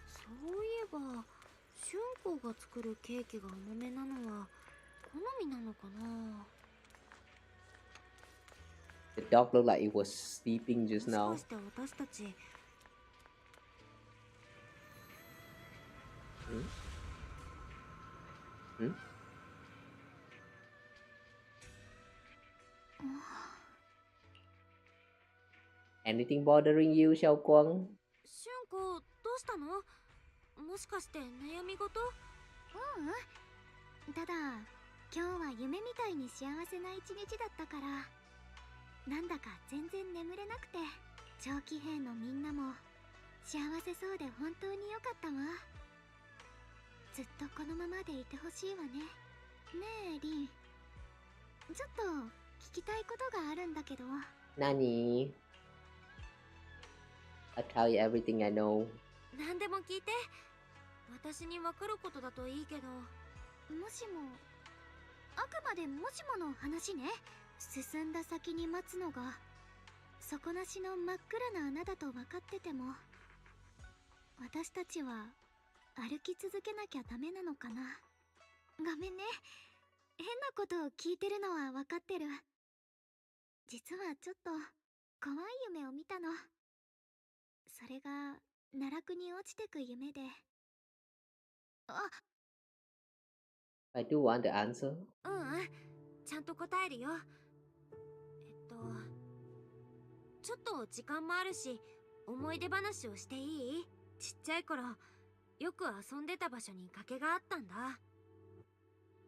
Speaker 7: そういえば、春光が作るケーキが重めなのは好みなのかな。
Speaker 1: The dog looked like it was sleeping just
Speaker 7: も
Speaker 1: now.
Speaker 7: しかして私たち
Speaker 1: Hmm? Anything bothering you, Xiaoguang?
Speaker 7: 春光、どうしたの？もしかして悩み事？
Speaker 2: ただ今日は夢みたいに幸せな一日だったから、なんだか全然眠れなくて、長期兵のみんなも幸せそうで本当に良かったわ。ずっとこのままでいてほしいわね。ねえリン、ちょっと聞きたいことがあるんだけど。
Speaker 1: Nani? I'll tell you everything I know.
Speaker 7: 何でも聞いて。私に分かることだといいけど。
Speaker 2: もしも、あくまでもしもの話ね。進んだ先に待つのが底なしの真っ暗な穴だと分かってても、私たちは歩き続けなきゃダメなのかな。ごめんね、変なことを聞いてるのは分かってる。実はちょっと怖い夢を見たの。それが奈落に落ちてく夢で。
Speaker 1: I do want the answer.
Speaker 7: ちゃんと答えるよ。ちょっと時間もあるし、思い出話をしていい？ちっちゃい頃、よく遊んでた場所に崖があったんだ。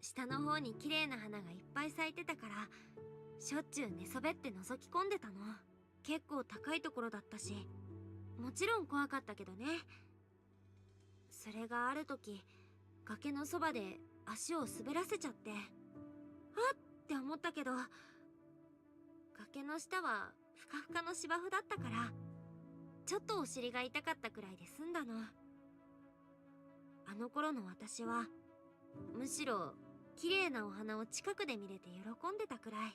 Speaker 7: 下の方に綺麗な花がいっぱい咲いてたから、しょっちゅう寝そべって覗き込んでたの。結構高いところだったし、もちろん怖かったけどね。それがある時、崖のそばで足を滑らせちゃって、あっって思ったけど、崖の下はふかふかの芝生だったから、ちょっとお尻が痛かったくらいで済んだの。あの頃の私はむしろ綺麗なお花を近くで見れて喜んでたくらい。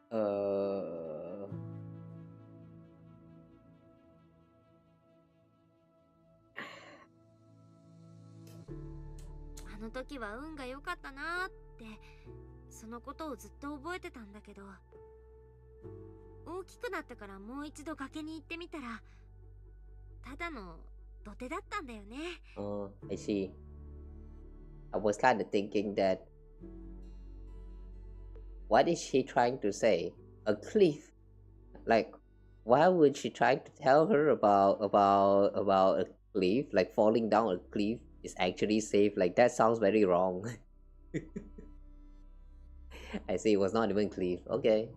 Speaker 7: あの時は運が良かったなーって、そのことをずっと覚えてたんだけど、大きくなったからもう一度崖に行ってみたら、ただの土手だったんだよね。
Speaker 1: I see. I was kind of thinking that what is she trying to say? A cliff? Like, why would she try to tell her about a cliff? Like falling down a cliff is actually safe. Like that sounds very wrong. I see. It was not even cliff. Okay.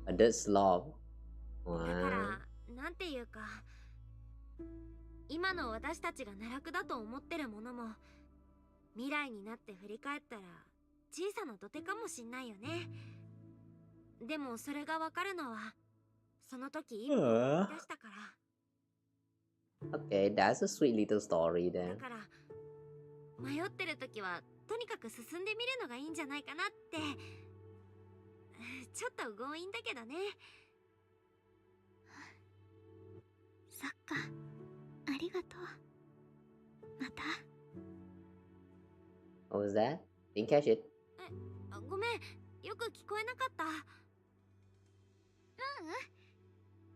Speaker 1: A dirt slope.
Speaker 7: だからなんていうか、今の私たちが奈落だと思ってるものも、未来になって振り返ったら小さな土手かもしんないよね。でもそれがわかるのはその時一歩踏み出したから。
Speaker 1: Okay, that's a sweet little story then.
Speaker 7: だから迷ってる時はとにかく進んでみるのがいいんじゃないかなって。ちょっと強引だけどね。
Speaker 2: そっか、ありがとう。また。
Speaker 1: What was that? Didn't catch it.
Speaker 7: ごめん、よく聞こえなかった。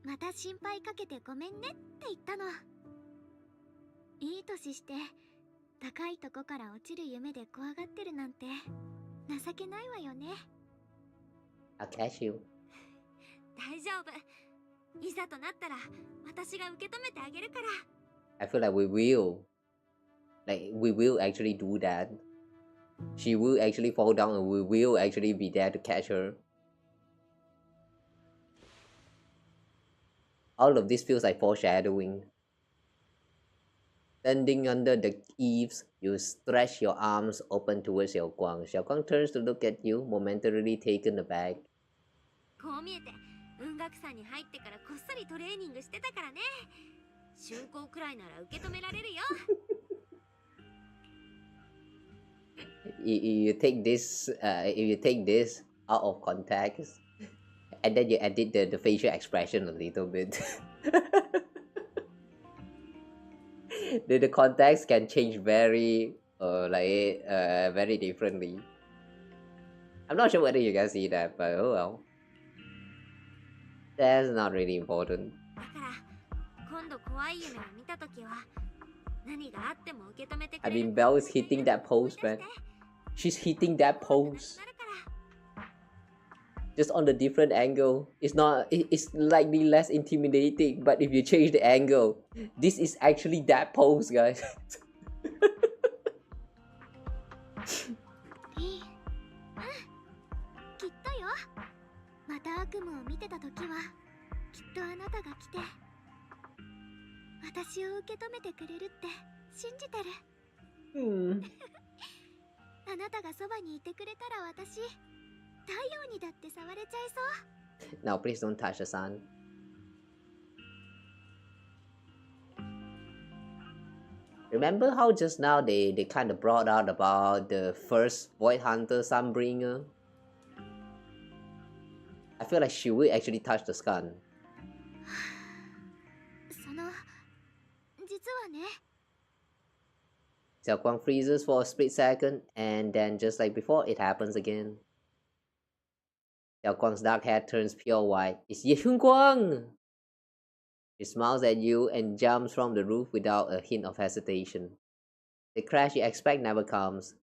Speaker 2: また心配かけてごめんねって言ったの。いい年して高いとこから落ちる夢で怖がってるなんて情けないわよね。
Speaker 1: I'll catch you.
Speaker 7: 大丈夫。いざとなったら私が受け止めてあげるから。
Speaker 1: I feel like we will actually do that. She will actually fall down and we will actually be there to catch her. All of this feels like foreshadowing. Standing under the eaves, you stretch your arms open towards Xiaoguang. Xiaoguang turns to look at you, momentarily taken aback.
Speaker 7: こう見えて、雲岳山に入ってからこっそりトレーニングしてたからね。竣工くらいなら受け止められるよ。
Speaker 1: You take this, if you take this out of context, and then you edit the facial expression a little bit. The context can change very very differently. I'm not sure whether you guys see that, but oh well. That's not really important.
Speaker 7: だから今度怖い夢を見たときは何があっても受け止めてく
Speaker 1: I
Speaker 7: れる。
Speaker 1: mean, Belle is hitting that pose, man. She's hitting that pose. Just on the different angle. It's not. It's slightly less intimidating, but if you change the angle, this is actually that pose, guys.
Speaker 2: きっとよ。また悪夢を見てた時はきっとあなたが来て私を受け止めてくれるって信じてる。あなたがそばにいてくれたら私太陽にだって触れちゃいそう。
Speaker 1: Now, please don't touch the sun. Remember how just now they kind of brought out about the first Void Hunter Sunbringer? I feel like she will actually touch the sun.
Speaker 2: その実はね。
Speaker 1: Xiaoguang freezes for a split second, and then just like before, it happens again. Xiaoguang's dark hair turns pure white. It's Ye Shiyuan! She smiles at you and jumps from the roof without a hint of hesitation. The crash you expect never comes.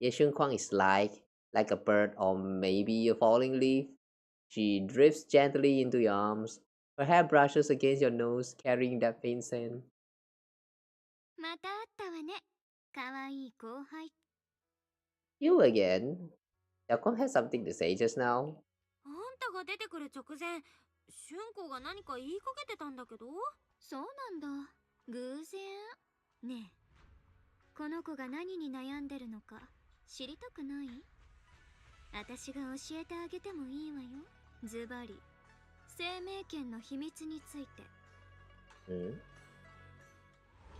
Speaker 1: Ye Shiyuan is like a bird or maybe a falling leaf. She drifts gently into your arms. Her hair brushes against your nose, carrying that faint scent.
Speaker 2: また会ったわね。かわいい後輩。
Speaker 1: You again? Xiaoguang has something to say just now.
Speaker 7: あんたが出てくる直前、俊子が何か言いかけてたんだけど。
Speaker 2: そうなんだ。偶然。ねえ、この子が何に悩んでるのか知りたくない？私が教えてあげてもいいわよ。ズバリ、生命圏の秘密について。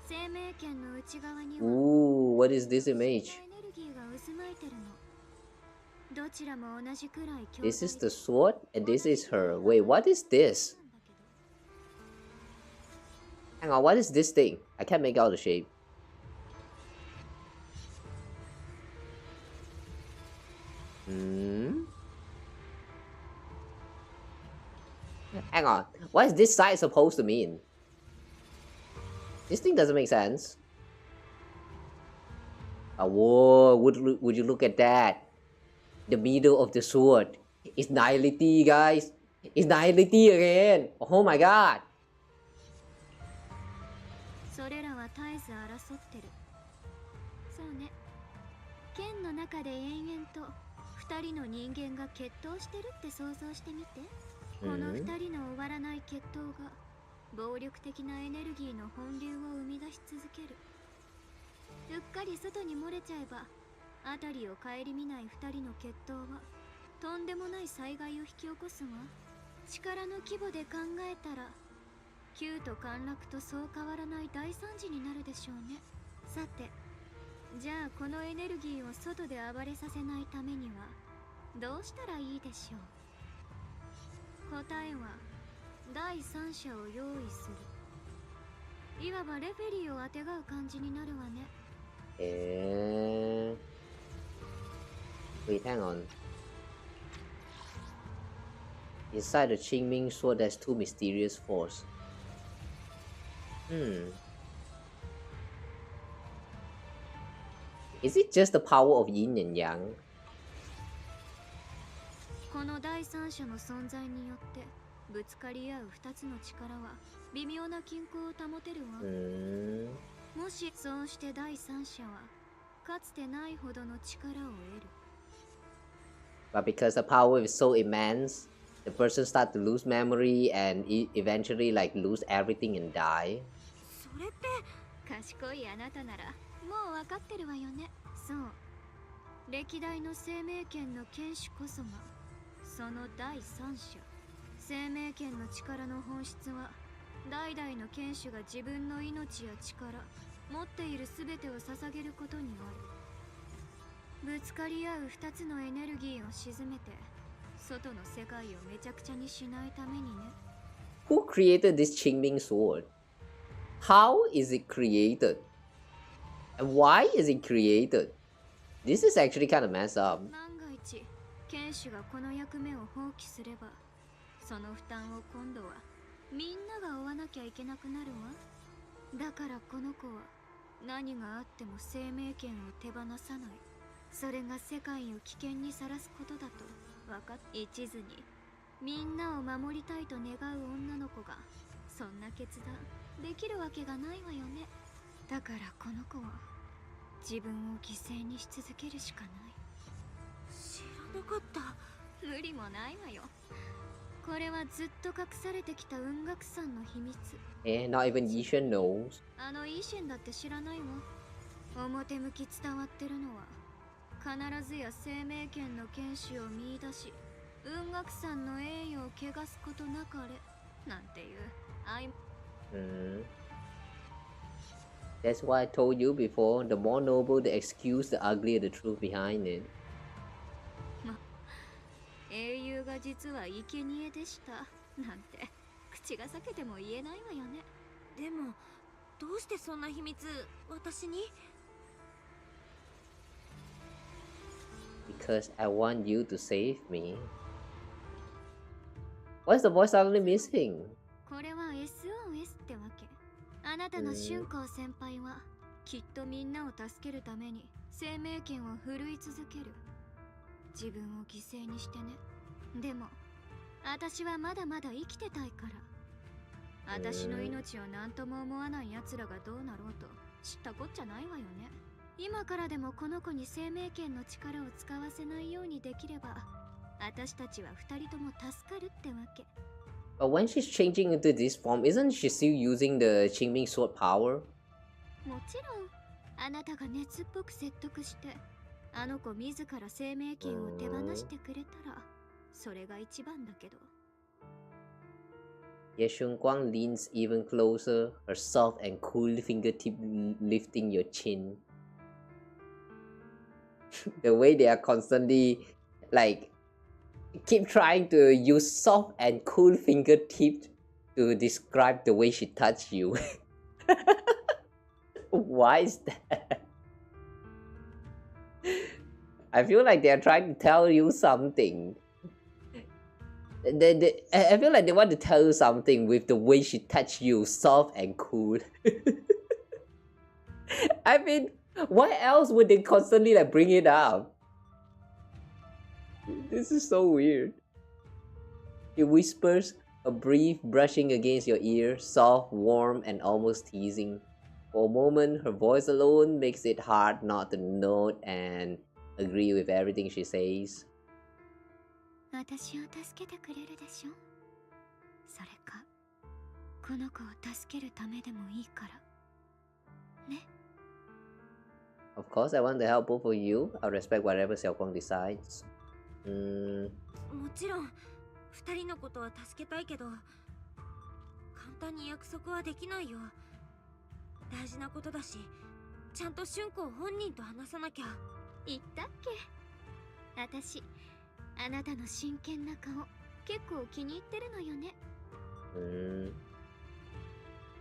Speaker 2: 生命圏の内側には
Speaker 1: Ooh, what is this image?
Speaker 2: エネルギーが渦巻いてるの。どちらも同じくらい強大。
Speaker 1: This is the sword and this is her. Wait, what is this? Hang on, what is this thing? I can't make out the shape. Hang on, what is this side supposed to mean? This thing doesn't make sense. Oh, whoa, would you look at that? The middle of the sword. It's Nyaight, guys. It's Nyaight again. Oh my god.
Speaker 2: それらは絶えず争ってる。そうね。剣の中で延々と二人の人間が決闘してるって想像してみて。この二人の終わらない決闘が暴力的なエネルギーの本流を生み出し続ける。うっかり外に漏れちゃえば辺りを顧みない二人の決闘はとんでもない災害を引き起こすわ。力の規模で考えたら急と陥落とそう変わらない大惨事になるでしょうね。さて、じゃあこのエネルギーを外で暴れさせないためにはどうしたらいいでしょう。答えは第三者を用意する。いわばレフェリーをあてがう感じになるわね。
Speaker 1: Wait, hang on. Inside the Qing Ming Sword, there's two mysterious forces. Is it just the power of yin and yang?
Speaker 2: この第三者の存在によってぶつかり合う2つの力は微妙な均衡を保てるわ。もしそうして第三者はかつてないほどの力を得る。
Speaker 1: But because the power is so immense, the person starts to lose memory and eventually like lose everything and die.
Speaker 2: それって賢いあなたならもう分かってるわよね。そう、歴代の生命権の権主こそがその第三者。生命権の力の本質は代々の権主が自分の命や力、持っている全てを捧げることにある。ぶつかり合う2つのエネルギーを沈めて外の世界をめちゃくちゃにしないためにね。
Speaker 1: Who created this Qing Ming Sword? How is it created? And why is it created? This is actually kind of messed up.
Speaker 2: 万が一剣士がこの役目を放棄すれば、その負担を今度はみんなが負わなきゃいけなくなるわ。だからこの子は何があっても生命権を手放さない。それが世界を危険にさらすことだと分かっ一途にみんなを守りたいと願う女の子がそんな決断できるわけがないわよね。だからこの子は自分を犠牲にし続けるしかない。知らなかった。無理もないわよ。これはずっと隠されてきた雲岳山の秘密。
Speaker 1: Not even Yishen knows.
Speaker 2: あのイーシェンだって知らないわ。表向き伝わってるのは必ずや生命権の権主を見出し雲岳山の栄誉を汚すことなかれなんていう
Speaker 1: That's why I told you before, the more noble the excuse, the uglier the truth behind it.
Speaker 2: 英雄が実は生贄でしたなんて口が裂けても言えないわよね。
Speaker 7: でもどうしてそんな秘密私に？
Speaker 1: Because I want you to save me. Why is the voice suddenly missing?
Speaker 2: これは SOS ってわけ。あなたの春光先輩はきっとみんなを助けるために生命権を振るい続ける。自分を犠牲にしてね。でも私はまだまだ生きてたいから。私の命を何とも思わない奴らがどうなろうと知ったこっちゃないわよね。今からでもこの子に生命権の力を使わせないようにできれば私たちは2人とも助かるってわけ。
Speaker 1: But when she's changing into this form, isn't she still using the Qing Ming Sword power?
Speaker 2: もちろんあなたが熱っぽく説得してあの子自ら生命権を手放してくれたらそれが一番だけど。
Speaker 1: Ye Xiaoguang leans even closer, her soft and cool fingertip lifting your chin. The way they are constantly like keep trying to use soft and cool fingertips to describe the way she touched you. Why is that? I feel like they are trying to tell you something. I feel like they want to tell you something with the way she touched you, soft and cool. I mean, why else would they constantly like bring it up? This is so weird. She whispers, a brief brushing against your ear, soft, warm, and almost teasing. For a moment, her voice alone makes it hard not to note and agree with everything she says.
Speaker 2: 私を助けてくれるでしょ。それかこの子を助けるためでもいいからね。
Speaker 1: Of course, I want to help both of you. I'll respect whatever Xiaoguang decides.
Speaker 7: もちろん2人のことは助けたいけど簡単に約束はできないよ。大事なことだしちゃんと春子本人と話さなきゃ。
Speaker 2: 言ったっけ？私、あなたの真剣な顔、結構気に入ってるのよね。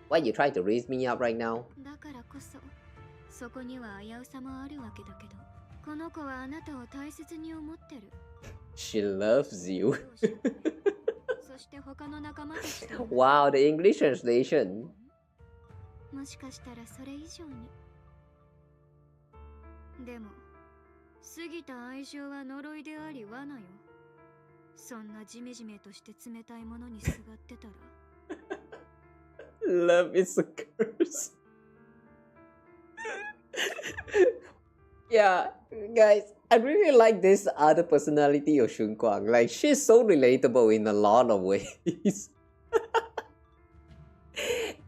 Speaker 1: Why you try to raise me up right now?
Speaker 2: だからこそ、そこには危うさもあるわけだけど、この子はあなたを大切に思ってる。
Speaker 1: She loves you.
Speaker 2: そして他の仲間たちと。
Speaker 1: Wow, the English translation.
Speaker 2: もしかしたらそれ以上に。でも、過ぎた愛情は呪いであり罠よ。そんなジメジメとして冷たいものにすがってたら。
Speaker 1: Love is a curse. Yeah, guys, I really like this other personality of Xiaoguang. Like, she's so relatable in a lot of ways.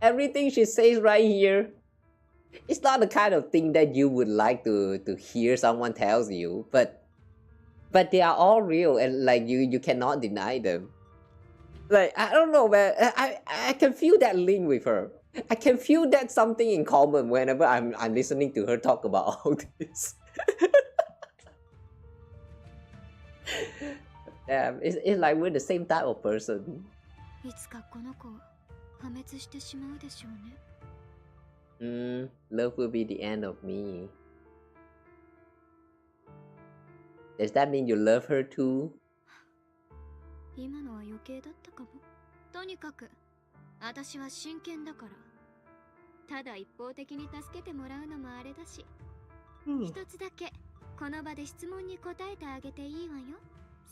Speaker 1: Everything she says right here, it's not the kind of thing that you would like to hear someone tells you, but they are all real and like you cannot deny them. Like, I don't know, man. I can feel that link with her. I can feel that something in common whenever I'm listening to her talk about all this. Damn, it's like we're the same type of person.
Speaker 2: いつかこの子は破滅してしまうでしょうね。
Speaker 1: Love will be the end of me. Does that mean you love her too?
Speaker 2: 今のは余計だったかも。とにかく、私は真剣だから。ただ一方的に助けてもらうのもあれだし。一つだけ、この場で質問に答えてあげていいわよ。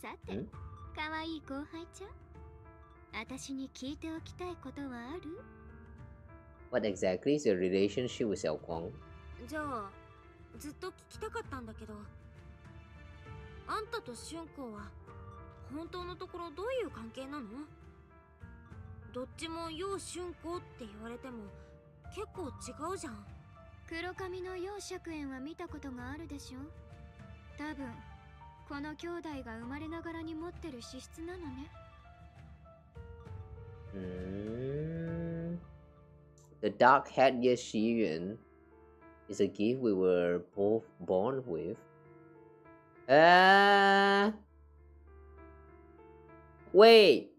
Speaker 2: さて、かわいい後輩ちゃん。私に聞いておきたいことはある？
Speaker 1: What exactly is your relationship with Xiaoguang?
Speaker 7: じゃあ、ずっと聞きたかったんだけど、あんたと春子は本当のところどういう関係なの？どっちも楊春子って言われても結構違うじゃん。
Speaker 2: 黒髪の楊釈炎は見たことがあるでしょ？多分この兄弟が生まれながらに持ってる資質なのね。
Speaker 1: The dark-haired Ye Shiyuan is a gift we were both born with. Wait.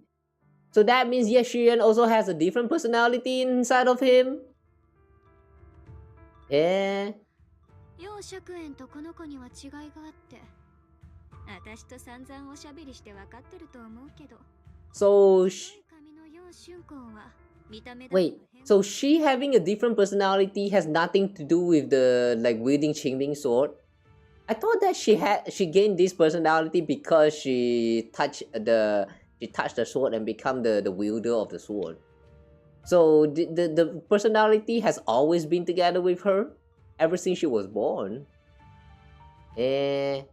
Speaker 1: So that means Ye Shiyuan also has a different personality inside of him?
Speaker 2: 楊釈炎とこの子には違いがあって、私と散々おしゃべりして分かってると思うけど。
Speaker 1: So
Speaker 2: Wait,
Speaker 1: so she having a different personality has nothing to do with the like wielding Qing Ming Sword? I thought that she gained this personality because she touched the sword and become the wielder of the sword. So the personality has always been together with her ever since she was born. Yeah,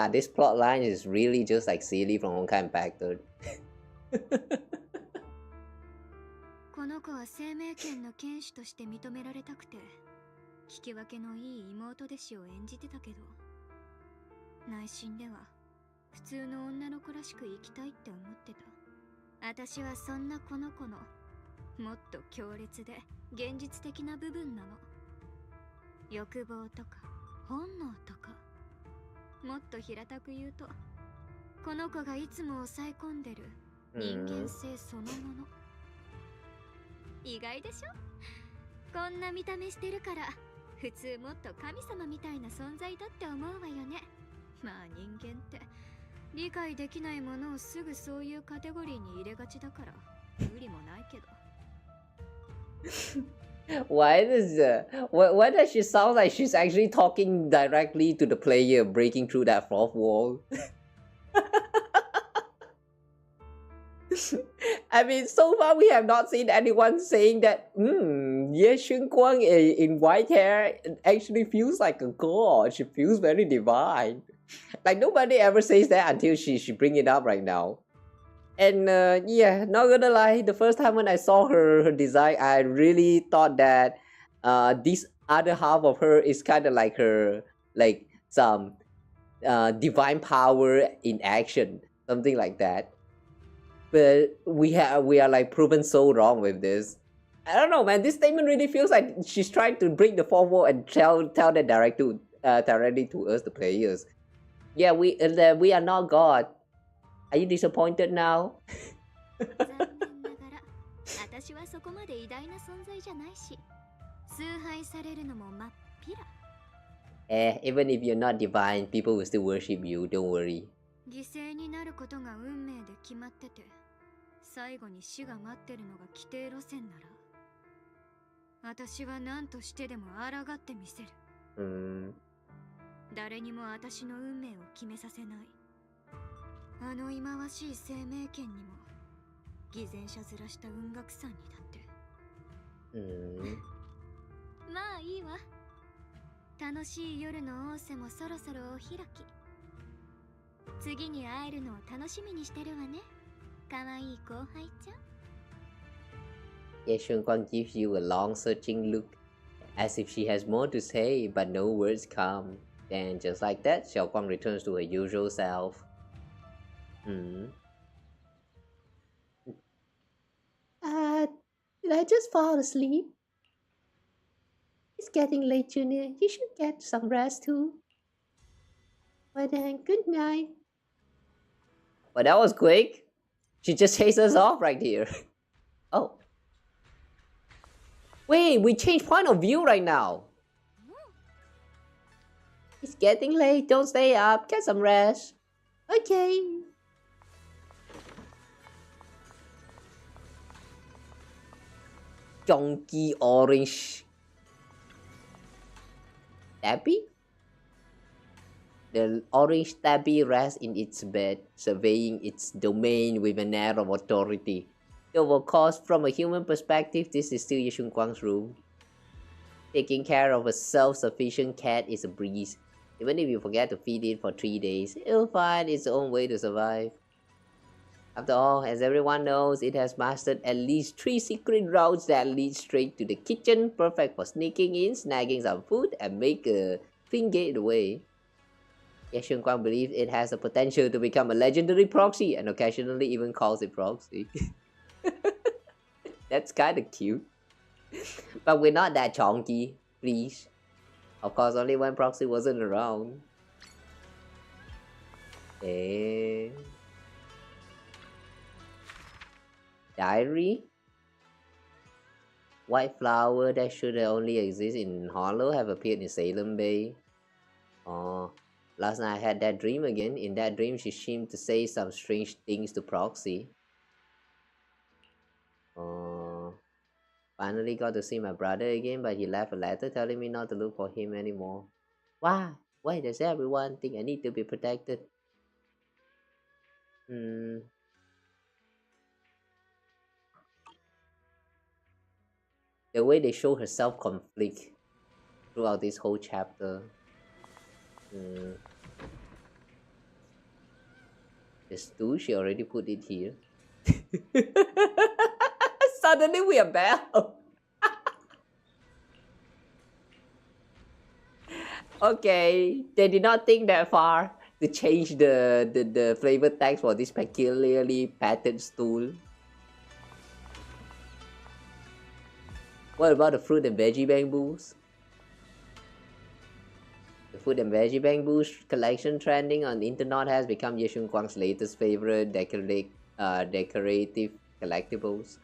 Speaker 1: this plot line is really just like silly from Honkai Impacted.
Speaker 2: この子は生命権の剣士として認められたくて、聞き分けのいい妹弟子を演じてたけど、内心では普通の女の子らしく生きたいって思ってた。私はそんなこの子のもっと強烈で現実的な部分なの。欲望とか本能とか、もっと平たく言うと、この子がいつも抑え込んでる人間性そのもの。意外でしょ？こんな見た目してるから普通もっと神様みたいな存在だって思うわよね。まあ人間って理解できないものをすぐそういうカテゴリーに入れがちだから無理もないけど。
Speaker 1: Why does she sound like she's actually talking directly to the player breaking through that fourth wall? I mean, so far we have not seen anyone saying that Ye Xiaoguang in white hair actually feels like a god. She feels very divine. Like nobody ever says that until she bring it up right now. And yeah, not gonna lie, the first time when I saw her design, I really thought that this other half of her is kind of like her, like some divine power in action, something like that. But we are like proven so wrong with this. I don't know, man. This statement really feels like she's trying to break the fourth wall and tell that directly to us, the players. Yeah, we are not God. Are you disappointed now? Even if you're not divine, people will still worship you. Don't worry.
Speaker 2: 犠牲になることが運命で決まってて、最後に死が待ってるのが規定路線なら、私は何としてでも抗ってみせる。誰にも私の運命を決めさせない。あの忌まわしい生命権にも、偽善者ずらした雲岳さんにだって。まあいいわ。楽しい夜の仰せもそろそろお開き。次に会えるのを楽しみにしてるわね。可愛い後輩ちゃん。
Speaker 1: Yeah, Xiaoguang gives you a long searching look, as if she has more to say, but no words come. Then, just like that, Xiaoguang returns to her usual self.
Speaker 10: Did I just fall asleep? It's getting late, Junior. You should get some rest too. Well then, good night.
Speaker 1: But that was quick. She just chased us off right here. Oh. Wait, we changed point of view right now. It's getting late. Don't stay up. Get some rest.
Speaker 10: Okay.
Speaker 1: Chunky orange tabby? The orange tabby rests in its bed, surveying its domain with an air of authority. Though of course, from a human perspective, this is still Xiaoguang's room. Taking care of a self-sufficient cat is a breeze. Even if you forget to feed it for 3 days, it'll find its own way to survive. After all, as everyone knows, it has mastered at least 3 secret routes that lead straight to the kitchen, perfect for sneaking in, snagging some food, and make a clean getaway. Xiaoguang believes it has the potential to become a legendary proxy, and occasionally even calls it proxy. That's kinda cute. But we're not that chonky, please. Of course, only when proxy wasn't around. Diary? White flower that should only exist in Hollow have appeared in Salem Bay. Oh, last night I had that dream again. In that dream, she seemed to say some strange things to Proxy. Oh, finally got to see my brother again, but he left a letter telling me not to look for him anymore. Why? Why does everyone think I need to be protected? The way they show her self-conflict throughout this whole chapter. The stool, she already put it here. Suddenly we are back. Okay, they did not think that far to change the flavor text for this peculiarly patterned stool. What about the fruit and veggie bamboos? The fruit and veggie bamboos collection trending on the internet has become Xiaoguang's latest favorite decorative collectibles.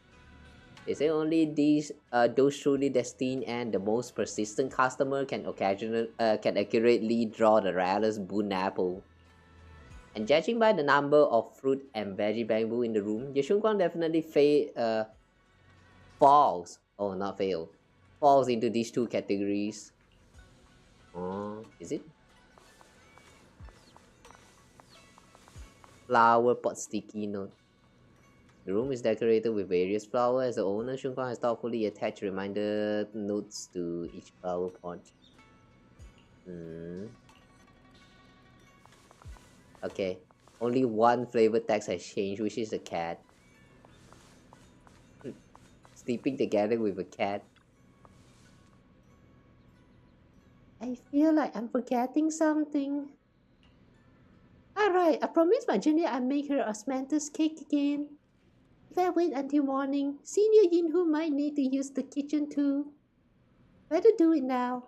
Speaker 1: They say only those truly destined and the most persistent customer can accurately draw the rarest boon apple. And judging by the number of fruit and veggie bamboo in the room, Xiaoguang definitely falls into these two categories. Oh, is it? Flower pot sticky note. The room is decorated with various flowers. As the owner, Xiaoguang has thoughtfully attached reminder notes to each flower pot. Okay, only one flavor text has changed, which is the cat. Sleeping together with a cat.
Speaker 10: I feel like I'm forgetting something. Alright, I promised my Jenny I'd make her osmanthus cake again. If I wait until morning, Senior Yinhu might need to use the kitchen too. Better do it now.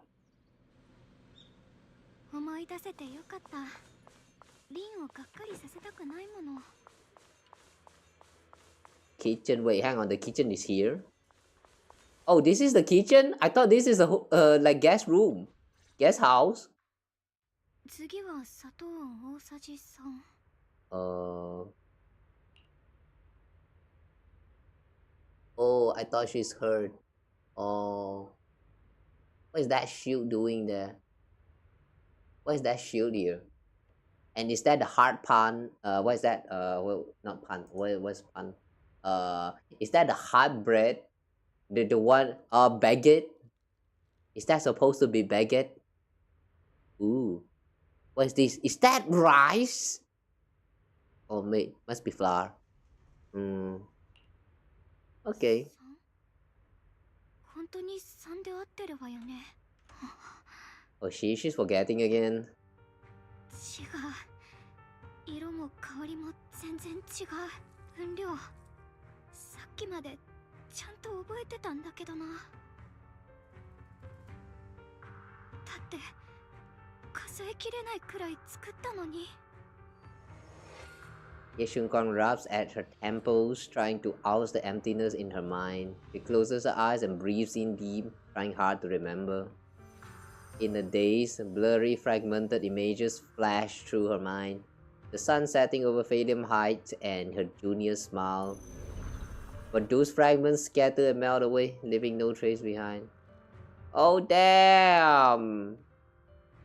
Speaker 2: 思い出せてよかった。リンをがっかりさせたくないもの。
Speaker 1: Kitchen. Wait, hang on. The kitchen is here. Oh, this is the kitchen? I thought this is a like guest room. Guest house.
Speaker 2: 次は砂糖大さじ3。
Speaker 1: Oh, I thought she's hurt. Oh. What is that shield doing there? What is that shield here? And is that the hard pan? What is that? Well, not pan. What's pan? Is that the hard bread? The one baguette? Is that supposed to be baguette? Ooh. What is this? Is that rice? Oh, must be flour. Okay.
Speaker 2: 本当に3で合ってるわよね。
Speaker 1: Oh, she's forgetting again.
Speaker 2: 違う。色も香りも全然違う。分量。さっきまでちゃんと覚えてたんだけどな。だって数えきれないくらい作ったのに。
Speaker 1: Ye Shiyuan rubs at her temples, trying to oust the emptiness in her mind. She closes her eyes and breathes in deep, trying hard to remember. In a daze, blurry, fragmented images flash through her mind. The sun setting over Nyaight and her junior's smile. But those fragments scatter and melt away, leaving no trace behind. Oh damn!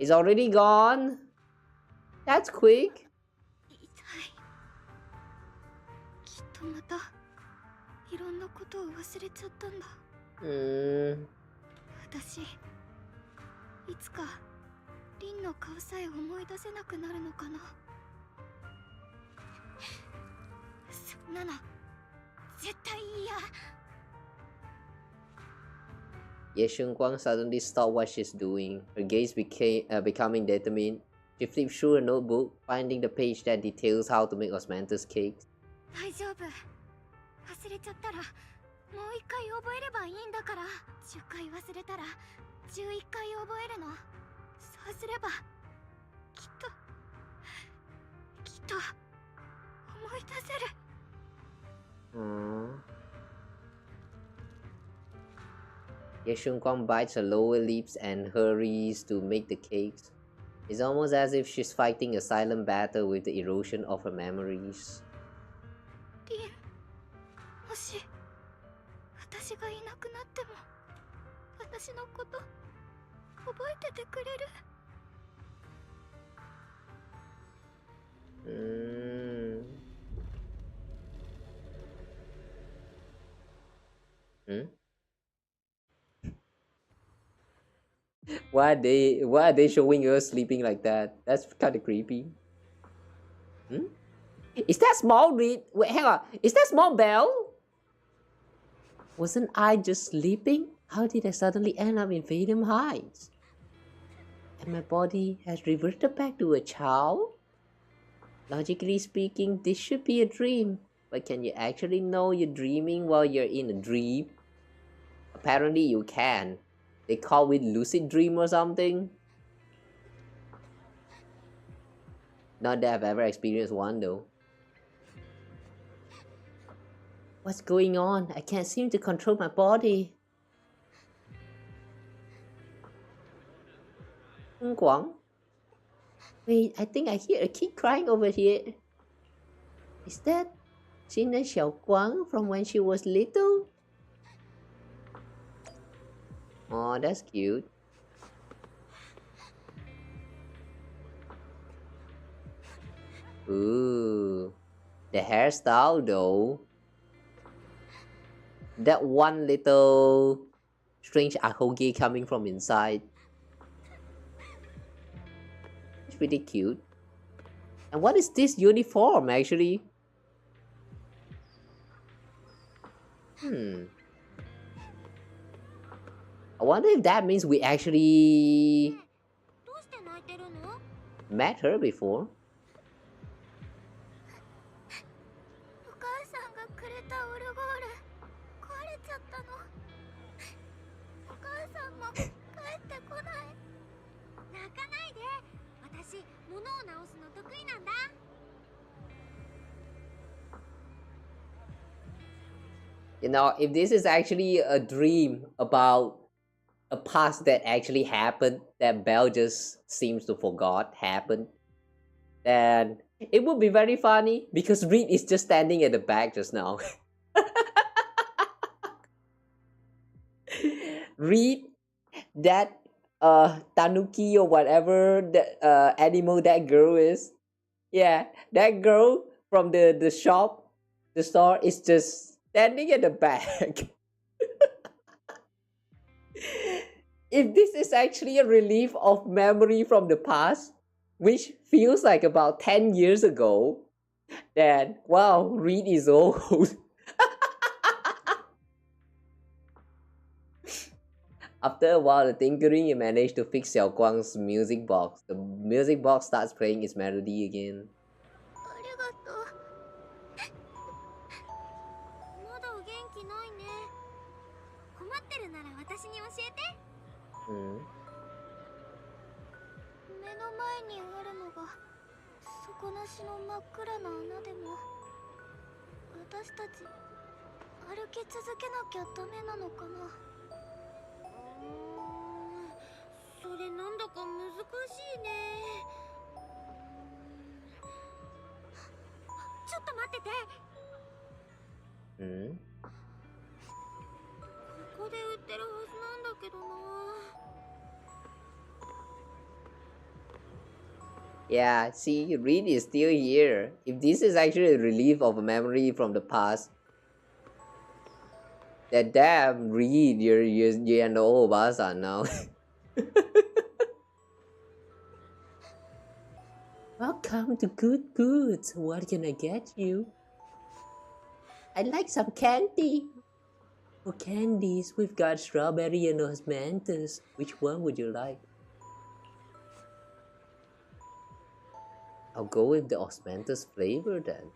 Speaker 1: It's already gone? That's quick.
Speaker 2: またいろんなことを忘れちゃったんだ。私いつかリンの顔さえ思い出せなくなるのかな。そんなの絶対嫌。
Speaker 1: Ye Shiyuan suddenly stopped what she's doing. Her gaze becoming determined. She flipped through her notebook, finding the page that details how to make osmanthus cakes.
Speaker 2: 大丈夫。忘れちゃったらもう1回覚えればいいんだから。10回忘れたら11回覚えるの。そうすればきっと思い出せる。
Speaker 1: Ye Shiyuan bites her lower lips and hurries to make the cakes. It's almost as if she's fighting a silent battle with the erosion of her memories.
Speaker 2: もし私がいなくなっても私のこと覚えててくれ
Speaker 1: る？Why are they showing us sleeping like that? That's kind of creepy. Is that small reed? Wait, hang on. Is that small bell? Wasn't I just sleeping? How did I suddenly end up in Nyaight? And my body has reverted back to a child? Logically speaking, this should be a dream. But can you actually know you're dreaming while you're in a dream? Apparently you can. They call it lucid dream or something. Not that I've ever experienced one though. What's going on? I can't seem to control my body. Xiaoguang? Wait, I think I hear a kid crying over here. Is that Senior Xiaoguang from when she was little? Oh, that's cute. Ooh, the hairstyle though. That one little strange ahoge coming from inside. It's pretty cute. And what is this uniform actually? I wonder if that means we actually met her before.
Speaker 2: お母さんがくれたお
Speaker 7: かないで。私、物を直すの得意なんだ。
Speaker 1: You know, if this is actually a dream about a past that actually happened that Belle just seems to forgot happened, then it would be very funny because Reed is just standing at the back just now. Reed, that tanuki or whatever that animal that girl is, yeah, that girl from the shop, the store is just standing at the back. If this is actually a relief of memory from the past, which feels like about 10 years ago, then wow, Reed is old. After a while of tinkering, he managed to fix Xiaoguang's music box. The music box starts playing its melody again. Mm.
Speaker 2: 目の前にあるのが底なしの真っ暗な穴でも私たち歩き続けなきゃダメなのかな。
Speaker 7: それなんだか難しいね。ちょっと待ってて。
Speaker 1: Mm.
Speaker 7: ここで売ってるはずなんだけどな。
Speaker 1: Yeah, see, Reed is still here. If this is actually a relief of a memory from the past, that damn Reed, you're an old basa now. Welcome to Good Goods. What can I get you? I'd like some candy. For candies, we've got strawberry and osmanthus. Which one would you like? I'll go with the osmanthus flavor then.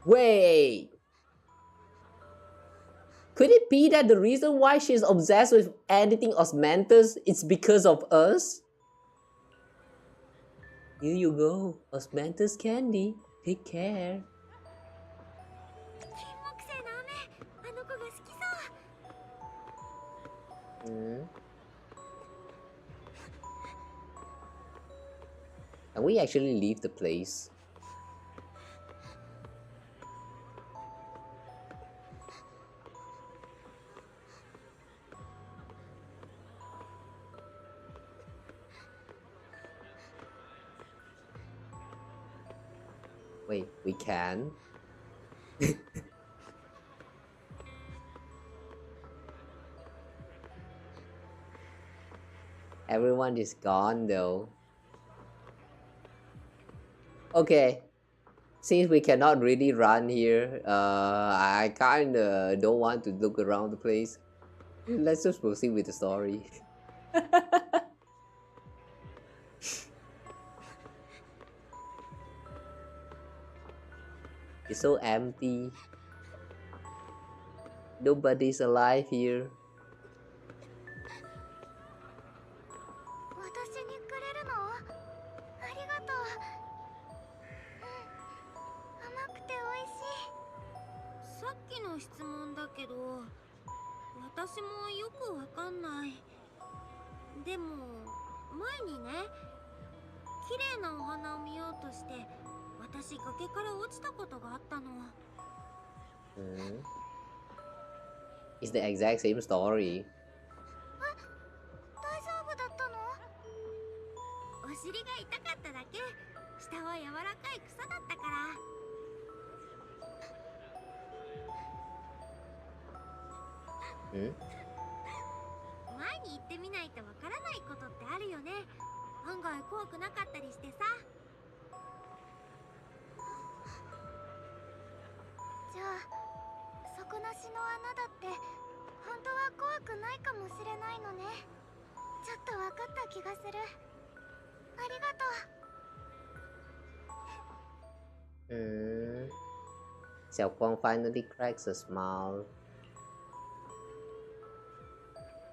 Speaker 1: Wait! Could it be that the reason why she's obsessed with anything osmanthus is because of us? Here you go, osmanthus candy. Take care. Can we actually leave the place? Wait, we can? Everyone is gone though. Okay, since we cannot really run here, I kinda don't want to look around the place. Let's just proceed with the story. It's so empty. Nobody's alive here.
Speaker 2: 私にくれるの？ありがとう。甘くて美味しい。
Speaker 7: さっきの質問だけど、私もよくわかんない。でも前にね、綺麗なお花を見ようとして、私崖から落ちたことがあったの。
Speaker 1: It's the exact same story.
Speaker 2: 大丈夫だったの？
Speaker 7: お尻が痛かっただけ。下は柔らかい草だったから。前に行ってみないとわからないことってあるよね。案外怖くなかったりしてさ。
Speaker 2: じゃあ底なしの穴だって本当は怖くないかもしれないのね。ちょっと分かった気がする。ありがとう。
Speaker 1: Xiaoguang finally cracks a smile.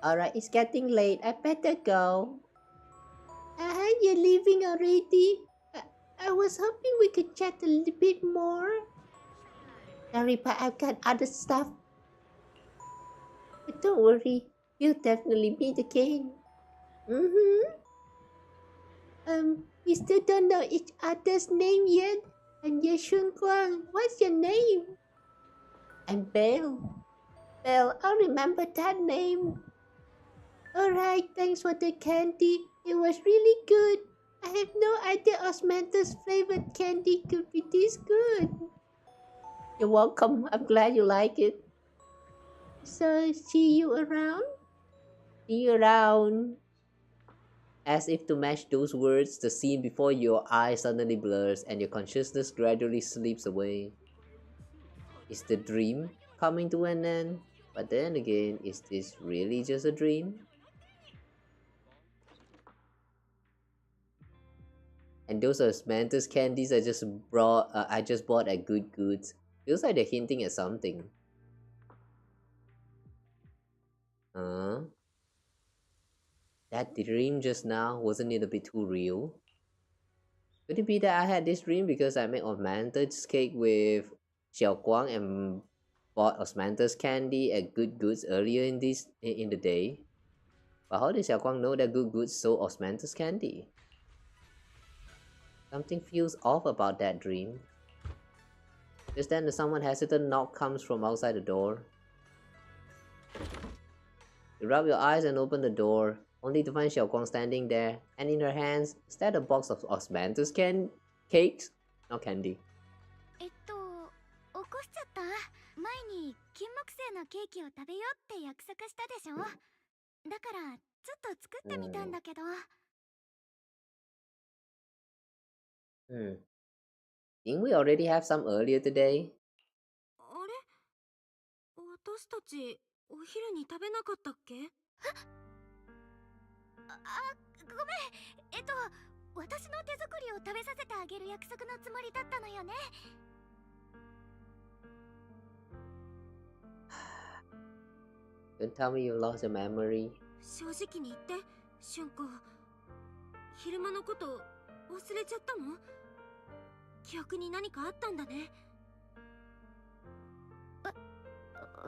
Speaker 1: Alright, it's getting late. I better go.
Speaker 10: you're leaving already? I was hoping we could chat a little bit more. Sorry, but I've got other stuff. But don't worry, you'll definitely meet again. We still don't know each other's name yet. And you're Xiaoguang. What's your name? I'm Belle. Belle, I'll remember that name. Alright, thanks for the candy. It was really good. I have no idea Osmanthus flavored candy could be this good. You're welcome. I'm glad you like it. So, see you around? See you around. As if to match those words, the scene before your eyes suddenly blurs and your consciousness gradually slips away. Is the dream coming to an end? But then again, is this really just a dream? And those osmanthus candies I just bought at Good Goods. Feels like they're hinting at something. That dream just now, wasn't it a bit too real? Could it be that I had this dream because I made osmanthus cake with Xiaoguang and bought osmanthus candy at Good Goods earlier in the day? But how did Xiaoguang know that Good Goods sold osmanthus candy? Something feels off about that dream. Just then, someone hesitant knock comes from outside the door. You rub your eyes and open the door, only to find Xiaoguang standing there, and in her hands, instead a box of osmanthus cakes, not candy.
Speaker 2: 起こしちゃった。前に金木犀のケーキを食べようって約束したでしょ。だからちょっと作ってみたんだけど。
Speaker 1: Didn't we already have some earlier today?
Speaker 7: あれ、私たちお昼に食べなかったっけ？
Speaker 2: ごめん。私の手作りを食べさせてあげる約束のつもりだったのよね。
Speaker 1: Don't tell me you lost your memory.
Speaker 7: 正直に言って、春子。昼間のこと忘れちゃったの？記憶に何かあったんだね。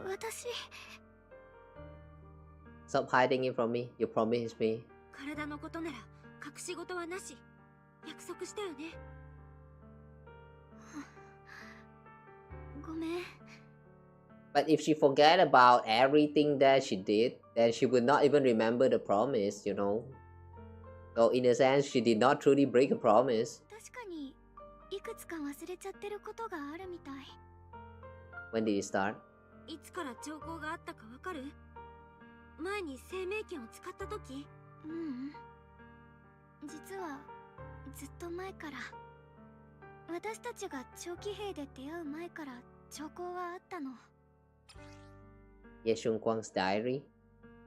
Speaker 2: 私。
Speaker 1: Stop hiding it from me. You promised me.
Speaker 7: 体のことなら隠し事はなし。約束したよね。
Speaker 2: ごめん。
Speaker 1: But if she forget about everything that she did, then she would not even remember the promise, you know. So in a sense, she did not truly break a promise.
Speaker 2: 確かにいくつか忘れちゃってることがあるみたい。
Speaker 1: When did it start?
Speaker 7: いつから兆候があったかわかる？前に生命剣を使った時？
Speaker 2: 実はずっと前から。私たちが長期兵で出会う前から兆候はあったの。
Speaker 1: Ye Shiyuan's diary.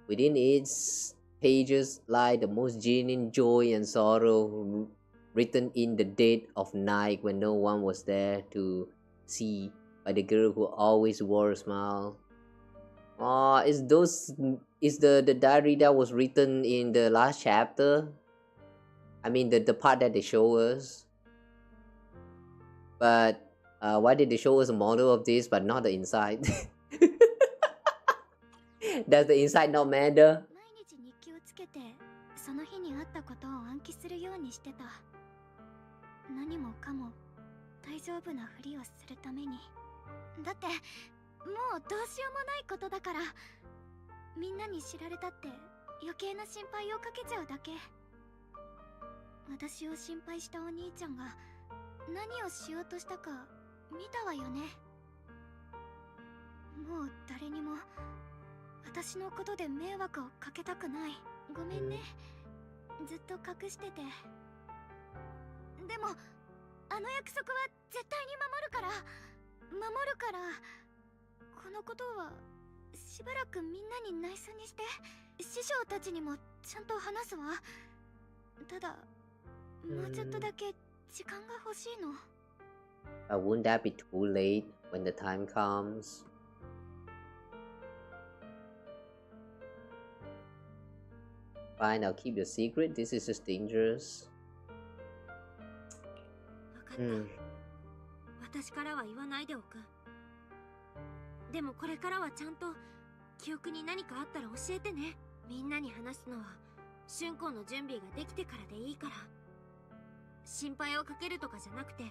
Speaker 1: Within its pages lie the most genuine joy and sorrow written in the dead of night when no one was there to see by the girl who always wore a smile. Is the diary that was written in the last chapter? I mean the part that they show us. But why did they show us a model of this but not the inside? Does the inside not matter?
Speaker 2: 毎日日記をつけて、その日にあったことを暗記するようにしてた。何もかも大丈夫なふりをするために。だってもうどうしようもないことだから。みんなに知られたって余計な心配をかけちゃうだけ。私を心配したお兄ちゃんが何をしようとしたか見たわよね。もう誰にも私のことで迷惑をかけたくない。ごめんね。ずっと隠してて。でもあの約束は絶対に守るから。このことはしばらくみんなに内緒にして、師匠たちにもちゃんと話すわ。ただもうちょっとだけ時間が欲しいの。
Speaker 1: But wouldn't that be too late when the time comes? Fine, I'll keep your secret. This is just dangerous.
Speaker 7: かった、私からは言わないでおく。でもこれからはちゃんと記憶に何かあったら教えてね。みんなに話すのは春光の準備ができてからでいいから。心配をかけるとかじゃなくて、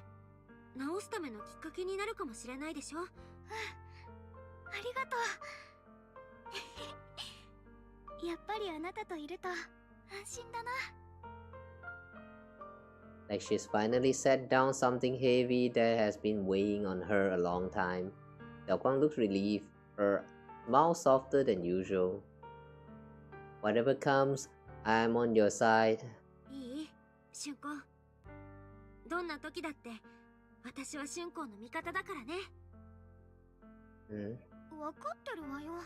Speaker 7: 直すためのきっかけになるかもしれないでしょ。うん、あ
Speaker 2: りがとう。やっぱりあなたといると安心だな。
Speaker 1: Like she's finally set down something heavy that has been weighing on her a long time. Xiaoguang looks relieved, her mouth softer than usual. Whatever comes, I'm on your side.
Speaker 7: いい？春光。どんな時だって私は春光の味方だからね。
Speaker 2: わかってるわよ。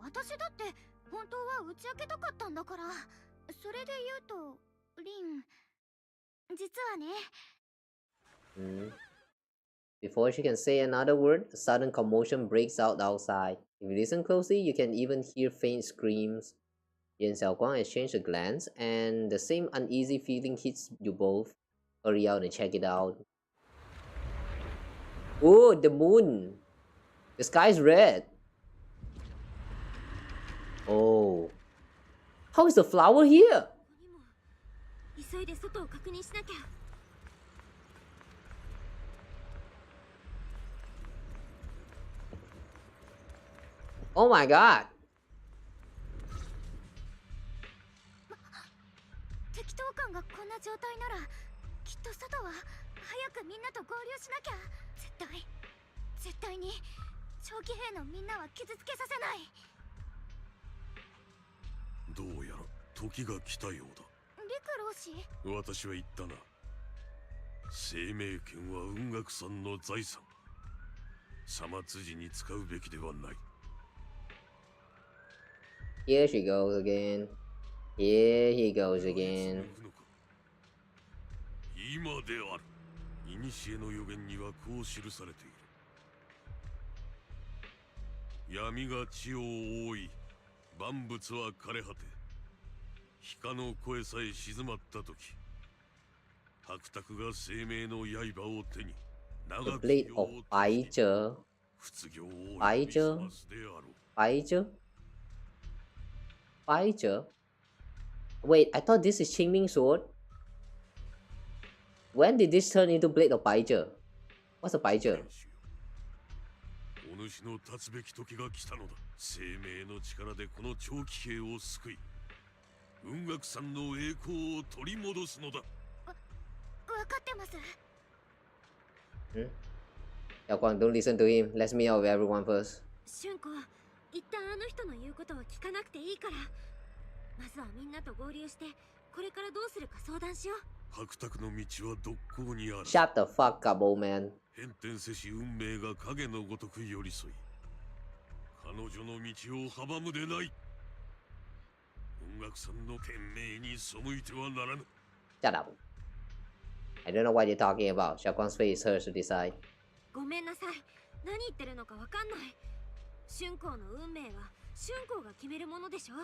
Speaker 2: 私だって本当は打ち明けたかったんだから。それで言うと、リン、実はね。
Speaker 1: Before she can say another word, a sudden commotion breaks out outside. If you listen closely, you can even hear faint screams. Yin and Xiaoguang exchange a glance, and the same uneasy feeling hits you both. Hurry out and check it out. Oh, the moon! The sky's red! Oh. How is the flower here? Oh my god!
Speaker 2: 適当感がこんな状態なら、きっと外は早くみんなと合流しなきゃ。絶対に長期兵のみんなは傷つけさせない。
Speaker 4: どうやら時が来たようだ。
Speaker 2: 陸老師、
Speaker 4: 私は言ったな。生命権は雲岳さんの財産。様辻に使うべきではない。
Speaker 1: Here she goes again. Here he goes again.
Speaker 4: 今である。古の予言にはこう記されている。闇が地を覆い、万物は枯れ果て、鹿の声さえ静まった時、白卓が生命の刃を手に、長き世を閉じ、仏業を呼び覚ますであろう。
Speaker 1: Phaethon? Wait, I thought this is Qing Ming Sword. When did this turn into Blade of Phaethon? What's a Phaethon?
Speaker 4: お主の立つべき時が来たのだ。生命の力でこの長期兵を救い、雲岳さんの栄光を取り戻すのだ。
Speaker 2: わかってます。
Speaker 1: Xiaoguang, don't listen to him. Let's meet out with everyone first.
Speaker 7: 春光、一旦あの人の言うことは聞かなくていいから。まずはみんなと合流して、これからどうするか相談しよう。
Speaker 4: 白卓の道はどこにある。
Speaker 1: Shut the fuck up, old man.
Speaker 4: 変転せし運命が影のごとく寄り添い、彼女の道を阻むでない。雲岳さんの天命に背いてはならぬ。
Speaker 1: Shut up. I don't know what you're talking about. Xiaoguang's fate is hers to decide.
Speaker 7: ごめんなさい。何言ってるのかわかんない。春光の運命は春光が決めるものでしょ。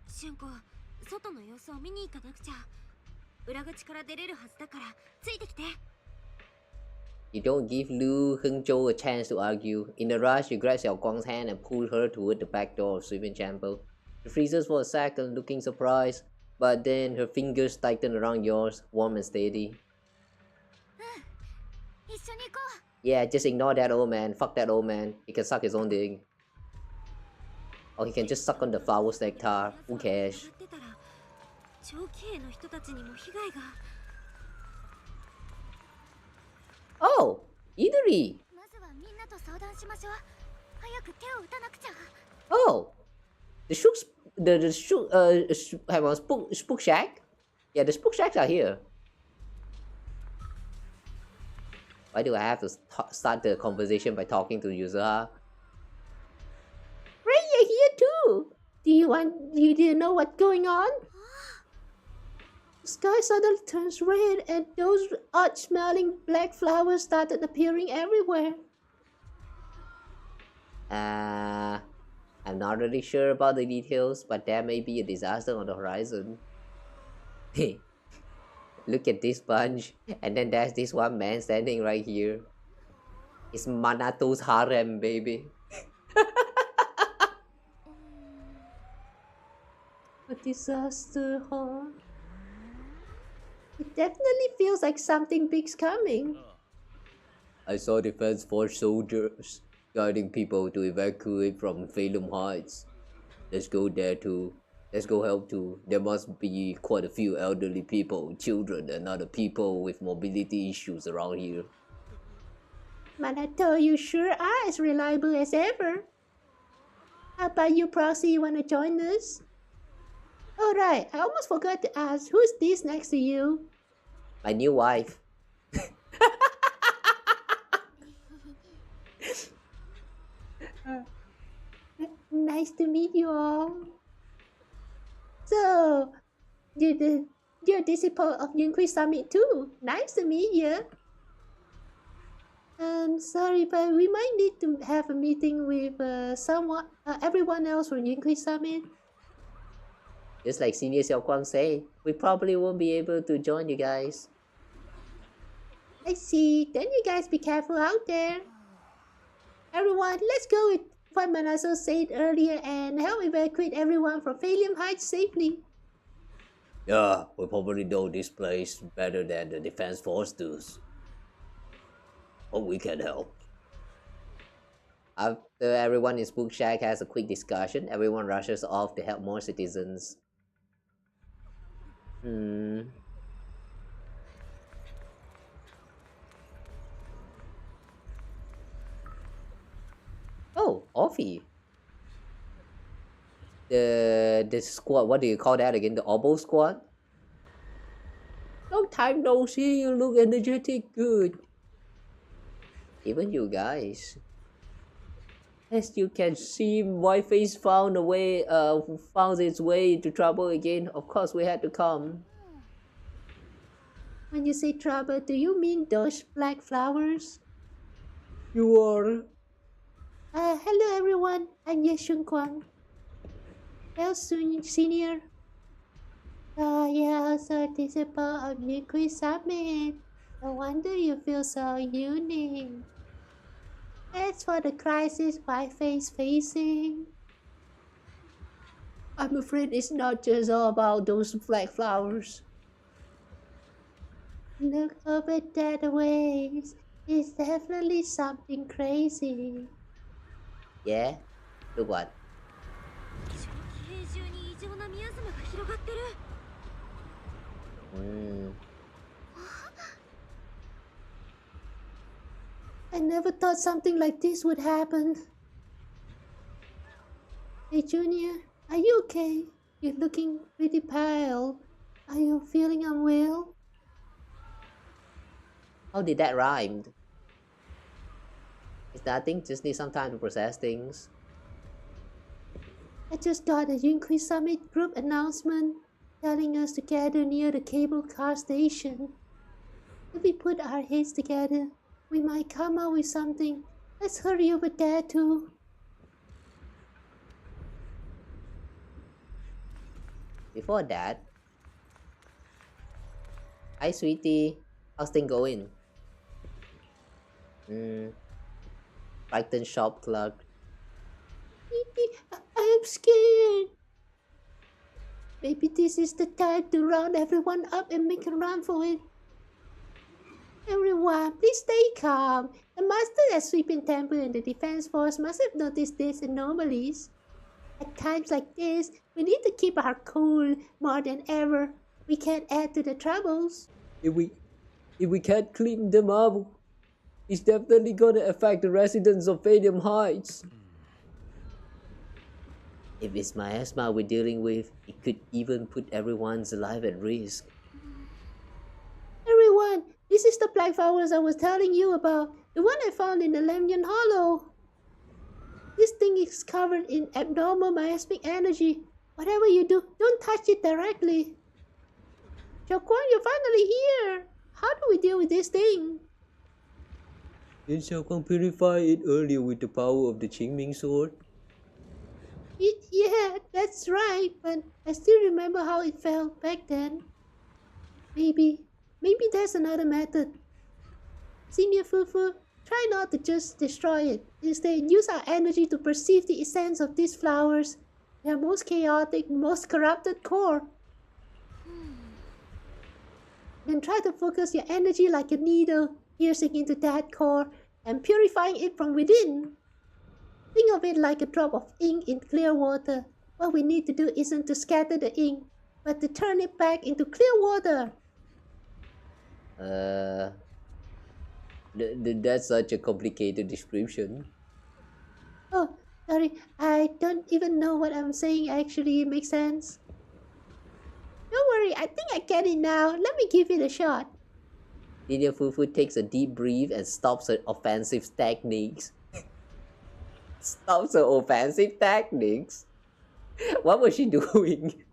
Speaker 7: 春光、外の様子を見に行かなくちゃ。裏口から出れるはずだからついてきて。
Speaker 1: You don't give Liu Hengzhou a chance to argue. In a rush, you grab Xiaoguang's hand and pull her toward the back door of Swimming Chamber. She freezes for a second, looking surprised, but then her fingers tighten around yours, warm and steady. Yeah, just ignore that old man. Fuck that old man. He can suck his own dick. Or he can just suck on the flower's nectar. Who cares? Oh, Iduri. Oh, the Shooks, the Shook, hang on, Spook Shack? Yeah, the Spook Shacks are here. Why do I have to start the conversation by talking to Yuzuha? Ray, you're here too! Do you know what's going on? The sky suddenly turns red and those odd-smelling black flowers started appearing everywhere. I'm not really sure about the details, but there may be a disaster on the horizon. Look at this bunch. And then there's this one man standing right here. It's Manato's harem, baby.
Speaker 10: A disaster, huh? It definitely feels like something big's coming.
Speaker 1: I saw Defense Force soldiers guiding people to evacuate from Phaethon Heights. Let's go there too. Let's go help too. There must be quite a few elderly people, children, and other people with mobility issues around here.
Speaker 10: Manato, you sure are as reliable as ever. How about you, Proxy? You wanna join us? Alright, I almost forgot to ask, who's this next to you?
Speaker 1: My new wife.
Speaker 10: Nice to meet you all. So, you're a disciple of Yunqui Summit too. Nice to meet you. Sorry, but we might need to have a meeting with everyone else from Yunqui Summit.
Speaker 1: Just like Senior Xiaoguang say, we probably won't be able to join you guys.
Speaker 10: I see. Then you guys be careful out there. Everyone, let's go with what Manazo said earlier and help evacuate everyone from Phaethon Heights safely.
Speaker 1: Yeah, we probably know this place better than the Defense Force does. But we can help. After everyone in Spook Shack has a quick discussion, everyone rushes off to help more citizens. Oh, Offie. The squad, what do you call that again? The Obo squad? Long time no see, you look energetic, good. Even you guys. As you can see, Whiteface found its way into trouble again. Of course, we had to come.
Speaker 10: When you say trouble, do you mean those black flowers?
Speaker 1: You are.
Speaker 10: Hello everyone. I'm Xiaoguang. Well, Senior. Yeah, also a disciple of Yunqui Summit. No wonder you feel so unique. As for the crisis Whiteface facing,
Speaker 1: I'm afraid it's not just all about those black flowers.
Speaker 10: Look over that way. It's definitely something crazy.
Speaker 1: Yeah? Look what?
Speaker 10: I never thought something like this would happen. Hey Junior, are you okay? You're looking pretty pale. Are you feeling unwell?
Speaker 1: How did that rhyme? It's nothing, just need some time to process things.
Speaker 10: I just got a Yunqui Summit group announcement telling us to gather near the cable car station. If we put our heads together, we might come up with something. Let's hurry over there too.
Speaker 1: Before that, hi sweetie, how's things going? Brighton shop clerk.
Speaker 10: I am scared. Maybe this is the time to round everyone up and make a run for it. Everyone, please stay calm. The master at Sweeping Temple and the Defense Force must have noticed these anomalies. At times like this, we need to keep our cool more than ever. We can't add to the troubles.
Speaker 1: If we can't clean them up, it's definitely gonna affect the residents of Phaethon Heights. If it's miasma we're dealing with, it could even put everyone's life at risk.
Speaker 10: Everyone, this is the black flowers I was telling you about. The one I found in the Lemnian Hollow. This thing is covered in abnormal miasmic energy. Whatever you do, don't touch it directly. Xiaoguang, you're finally here. How do we deal with this thing?
Speaker 1: Didn't Xiaoguang purify it earlier with the power of the Qing Ming Sword?
Speaker 10: Yeah, that's right, but I still remember how it felt back then. Maybe Here's another method. Senior Fufu, try not to just destroy it. Instead, use our energy to perceive the essence of these flowers, their most chaotic, most corrupted core. Then try to focus your energy like a needle, piercing into that core and purifying it from within. Think of it like a drop of ink in clear water. What we need to do isn't to scatter the ink, but to turn it back into clear water.
Speaker 1: That's such a complicated description.
Speaker 10: Oh, sorry, I don't even know what I'm saying actually makes sense. Don't worry, I think I get it now. Let me give it a shot.
Speaker 1: Senior Fufu takes a deep breath and stops her offensive techniques. Stops her offensive techniques? What was she doing?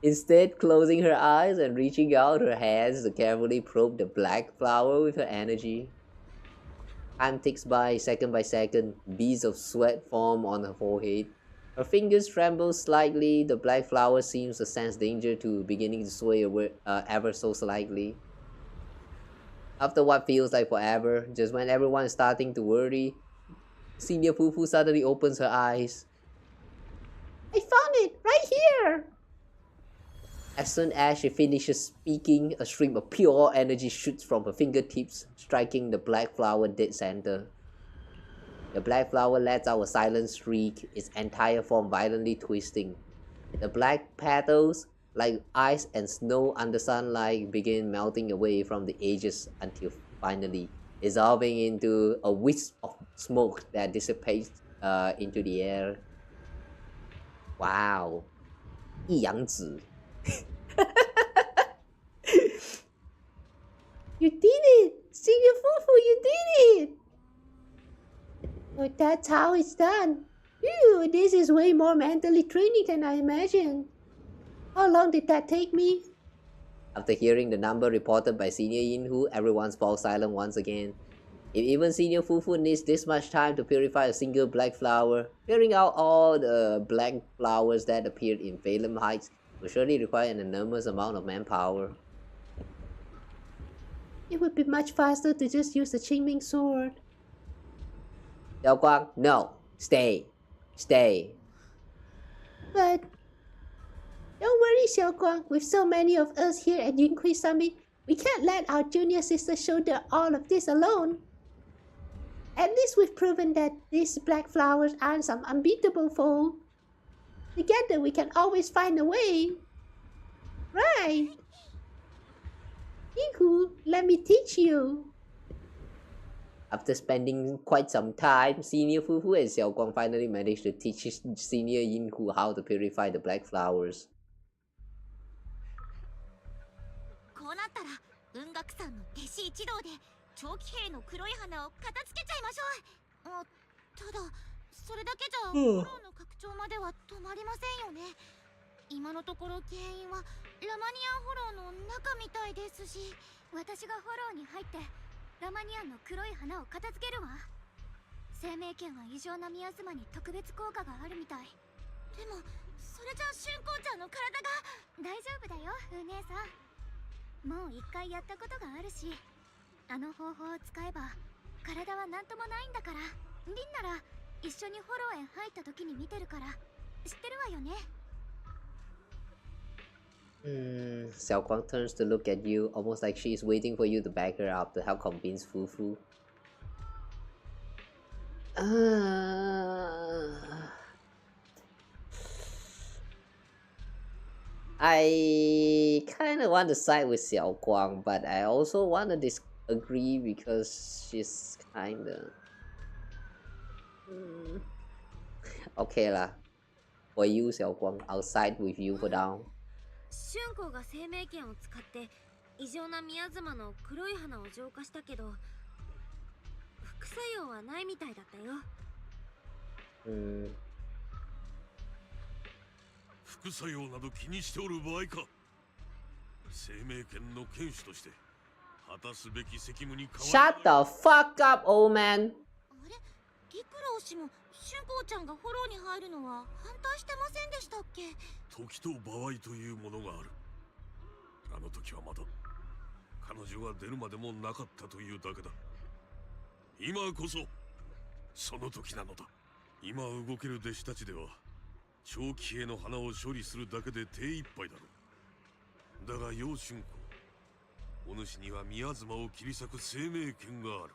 Speaker 1: Instead, closing her eyes and reaching out her hands to carefully probe the black flower with her energy. Time ticks by second, beads of sweat form on her forehead. Her fingers tremble slightly, the black flower seems to sense danger too, beginning to sway ever so slightly. After what feels like forever, just when everyone is starting to worry, Senior Fufu suddenly opens her eyes.
Speaker 10: I found it! Right here!
Speaker 1: As soon as she finishes speaking, a stream of pure energy shoots from her fingertips, striking the black flower dead center. The black flower lets out a silent shriek, its entire form violently twisting. The black petals, like ice and snow under sunlight, begin melting away from the edges until finally dissolving into a wisp of smoke that dissipates into the air. Wow. 一阳指
Speaker 10: You did it! Senior Fufu, you did it! Oh, that's how it's done. Phew, this is way more mentally draining than I imagined. How long did that take me?
Speaker 1: After hearing the number reported by Senior Yinhu, everyone falls silent once again. If even Senior Fufu needs this much time to purify a single black flower, clearing out all the black flowers that appeared in Phelan Heights will surely require an enormous amount of manpower.
Speaker 10: It would be much faster to just use the Qing Ming Sword.
Speaker 1: Xiaoguang, no! Stay! Stay!
Speaker 10: But don't worry, Xiaoguang. With so many of us here at Yunhui Summit, we can't let our junior sister shoulder all of this alone. At least we've proven that these black flowers aren't some unbeatable foe. Together we can always find a way. Right? Yinhu, let me teach you.
Speaker 1: After spending quite some time, Senior Fufu and Xiaoguang finally managed to teach Senior Yinhu how to purify the black flowers.
Speaker 2: こうなったら雲岳さんの弟子一同で長期兵の黒い花を片付けちゃいましょう。ただそれだけじゃフォローの拡張までは止まりませんよね。今のところ原因はラマニアンフォローの中みたいですし、私がフォローに入ってラマニアンの黒い花を片付けるわ。生命剣は異常なミアズマに特別効果があるみたい。でもそれじゃ春光ちゃんの体が大丈夫だよ、お姉さん。もう一回やったことがあるし、あの方法を使えば体は何ともないんだから。リンなら一緒にフォローへ入った時に見てるから知ってるわよね。
Speaker 1: Xiaoguang turns to look at you, almost like she is waiting for you to back her up to help convince Fufu. I kind of want to side with Xiaoguang, but I also want to disagree because she's kind of... Okay lah. For you, Xiaoguang, I'll side with you for now.
Speaker 7: 春光が生命剣を使って異常なミアズマの黒い花を浄化したけど副作用はないみたいだったよ。
Speaker 4: 副作用など気にしておる場合か。生命剣の剣士として果たすべき責務に変わる。
Speaker 1: Shut the fuck up, old man!
Speaker 2: あれ、リクロウ氏も春光ちゃんがフォローに入るのは反対してませんでしたっけ？
Speaker 4: 時と場合というものがある。あの時はまだ彼女が出るまでもなかったというだけだ。今こそその時なのだ。今動ける弟子たちでは長期兵の花を処理するだけで手一杯だろう。だが楊春子、お主には宮妻を切り裂く生命権がある。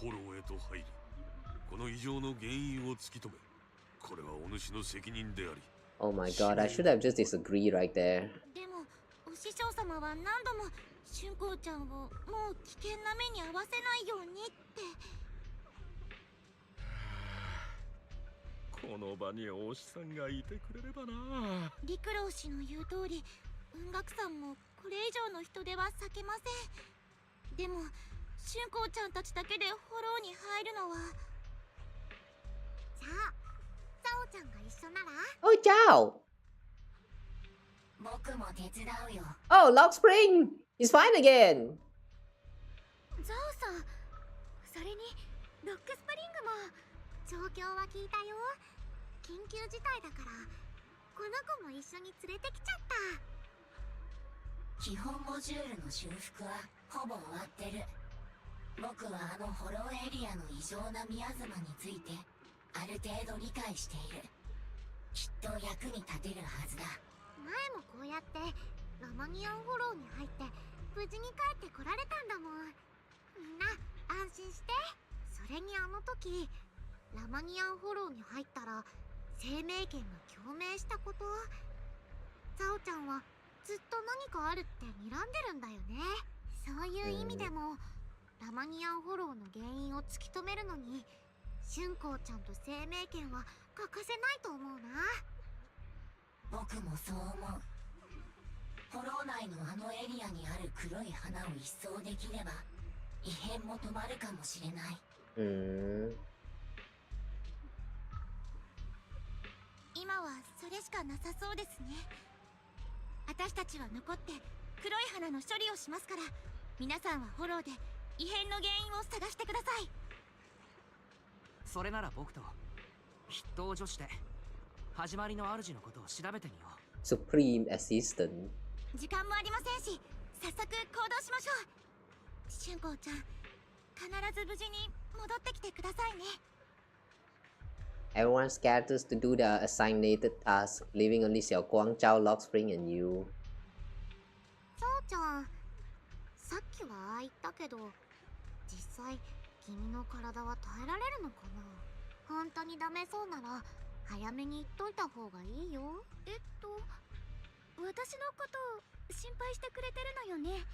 Speaker 4: フォローへと入り、この異常の原因を突き止め、これはお主の責任であり。
Speaker 1: Oh my god, I should have just disagreed right there.
Speaker 2: でもお師匠様は何度も春光ちゃんをもう危険な目に遭わせないようにって。
Speaker 8: この場にお師さんがいてくれればな。
Speaker 2: 陸老氏の言う通り、雲岳さんもこれ以上の人手は避けません。でも春光ちゃんたちだけでフォローに入るのは。じゃあザオちゃんが一緒なら。
Speaker 1: Oh, Zhao!
Speaker 12: 僕も手伝うよ。
Speaker 1: Oh, Lock Spring! He's fine again!
Speaker 2: ザオさん、それにロックスプリングも状況は聞いたよ。緊急事態だからこの子も一緒に連れてきちゃった。
Speaker 12: 基本モジュールの修復はほぼ終わってる。僕はあのホローエリアの異常な宮妻についてある程度理解している。きっと役に立てるはずだ。
Speaker 2: 前もこうやってラマニアンフォローに入って無事に帰ってこられたんだもん。みんな安心して。それにあの時ラマニアンフォローに入ったら生命権が共鳴したこと。ザオちゃんはずっと何かあるって睨んでるんだよね。そういう意味でもラマニアンフォローの原因を突き止めるのに春光ちゃんと生命権は欠かせないと思うな。
Speaker 12: 僕もそう思う。フォロー内のあのエリアにある黒い花を一掃できれば異変も止まるかもしれない。
Speaker 2: 今はそれしかなさそうですね。私たちは残って黒い花の処理をしますから、皆さんはフォローで異変の原因を探してください。
Speaker 3: それなら僕と筆頭助手で始まりの主のことを調べてみよう。
Speaker 1: Supreme Assistant.
Speaker 2: 時間もありませんし、早速行動しましょう。春光ちゃん、必ず無事に戻ってきてくださいね。
Speaker 1: Everyone scatters to do the assignated task, leaving only Xiaoguang, Zhao, Lock Spring, and you.
Speaker 2: ザオちゃん、さっきはああ言ったけど、実際君の体は耐えられるのかな。本当にダメそうなら早めに言っといた方がいいよ。私のことを心配してくれてるのよね。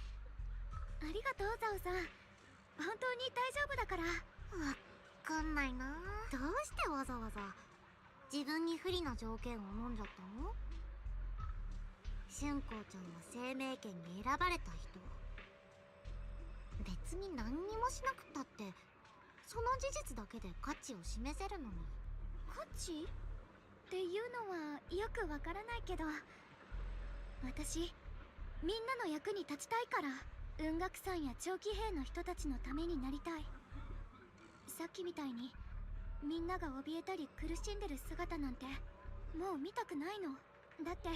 Speaker 2: ありがとうザオさん。本当に大丈夫だから。わかんないな。どうしてわざわざ自分に不利な条件を飲んじゃったの？春光ちゃんは生命権に選ばれた人。別に何にもしなくったってその事実だけで価値を示せるのに。価値っていうのはよくわからないけど、私みんなの役に立ちたいから。雲岳さんや長期兵の人たちのためになりたい。さっきみたいにみんなが怯えたり苦しんでる姿なんてもう見たくないの。だって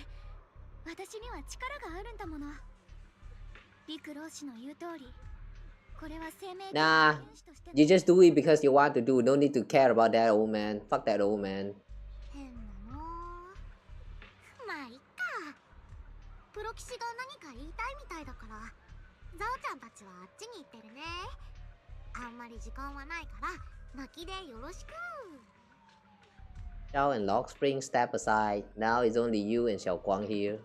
Speaker 2: 私には力があるんだもの。陸老師の言う通り、これは生命
Speaker 1: Nah, you just do it because you want to do. Don't need to care about that old man. Fuck that old man.
Speaker 2: 変なの。まあいっか。プロ棋士が何か言いたいみたいだから、ザオちゃんたちはあっちに行ってるね。あんまり時間はないから泣きでよろしく。
Speaker 1: Zhao and Lock Spring step aside. Now it's only you and Xiaoguang here.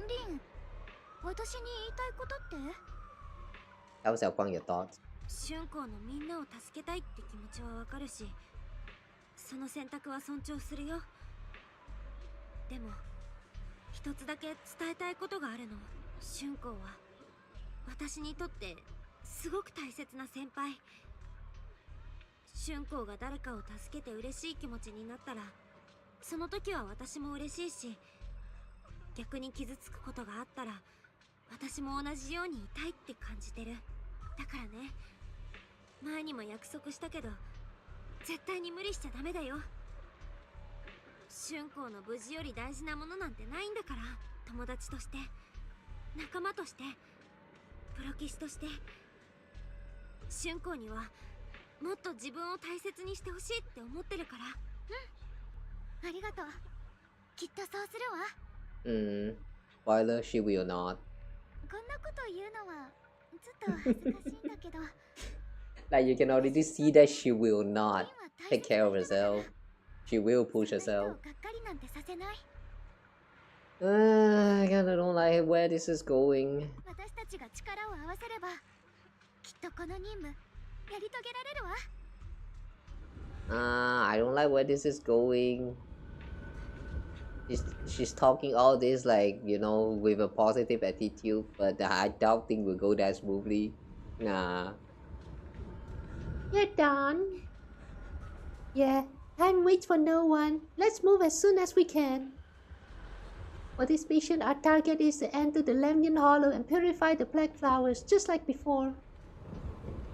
Speaker 2: リン、私に言いたいことって？
Speaker 1: Tell Xiaoguang your thoughts.
Speaker 7: 春光のみんなを助けたいって気持ちはわかるし、その選択は尊重するよ。でも一つだけ伝えたいことがあるの。春光は私にとってすごく大切な先輩。春光が誰かを助けて嬉しい気持ちになったら、その時は私も嬉しいし、逆に傷つくことがあったら私も同じようにいたいって感じてる。だからね、前にも約束したけど絶対に無理しちゃダメだよ。春光の無事より大事なものなんてないんだから。友達として仲間としてプロ棋士として春光にはもっと自分を大切にしてほしいって思ってるから。
Speaker 2: ありがとう。きっとそうするわ。
Speaker 1: Spoiler, she will not.
Speaker 2: こんなこと言うのはちょっと恥ずかしいんだけど。
Speaker 1: Like you can already see that she will not take care of herself. She will push herself. I kinda don't like where this is going.
Speaker 2: 私たちが力を合わせればきっとこの任務やり遂げられるわ。
Speaker 1: I don't like where this is going. She's talking all this like, you know, with a positive attitude, but I doubt things will go that smoothly. Nah.
Speaker 10: You're done. Yeah, time waits for no one. Let's move as soon as we can. For this mission, our target is to enter the Lemnian Hollow and purify the black flowers, just like before.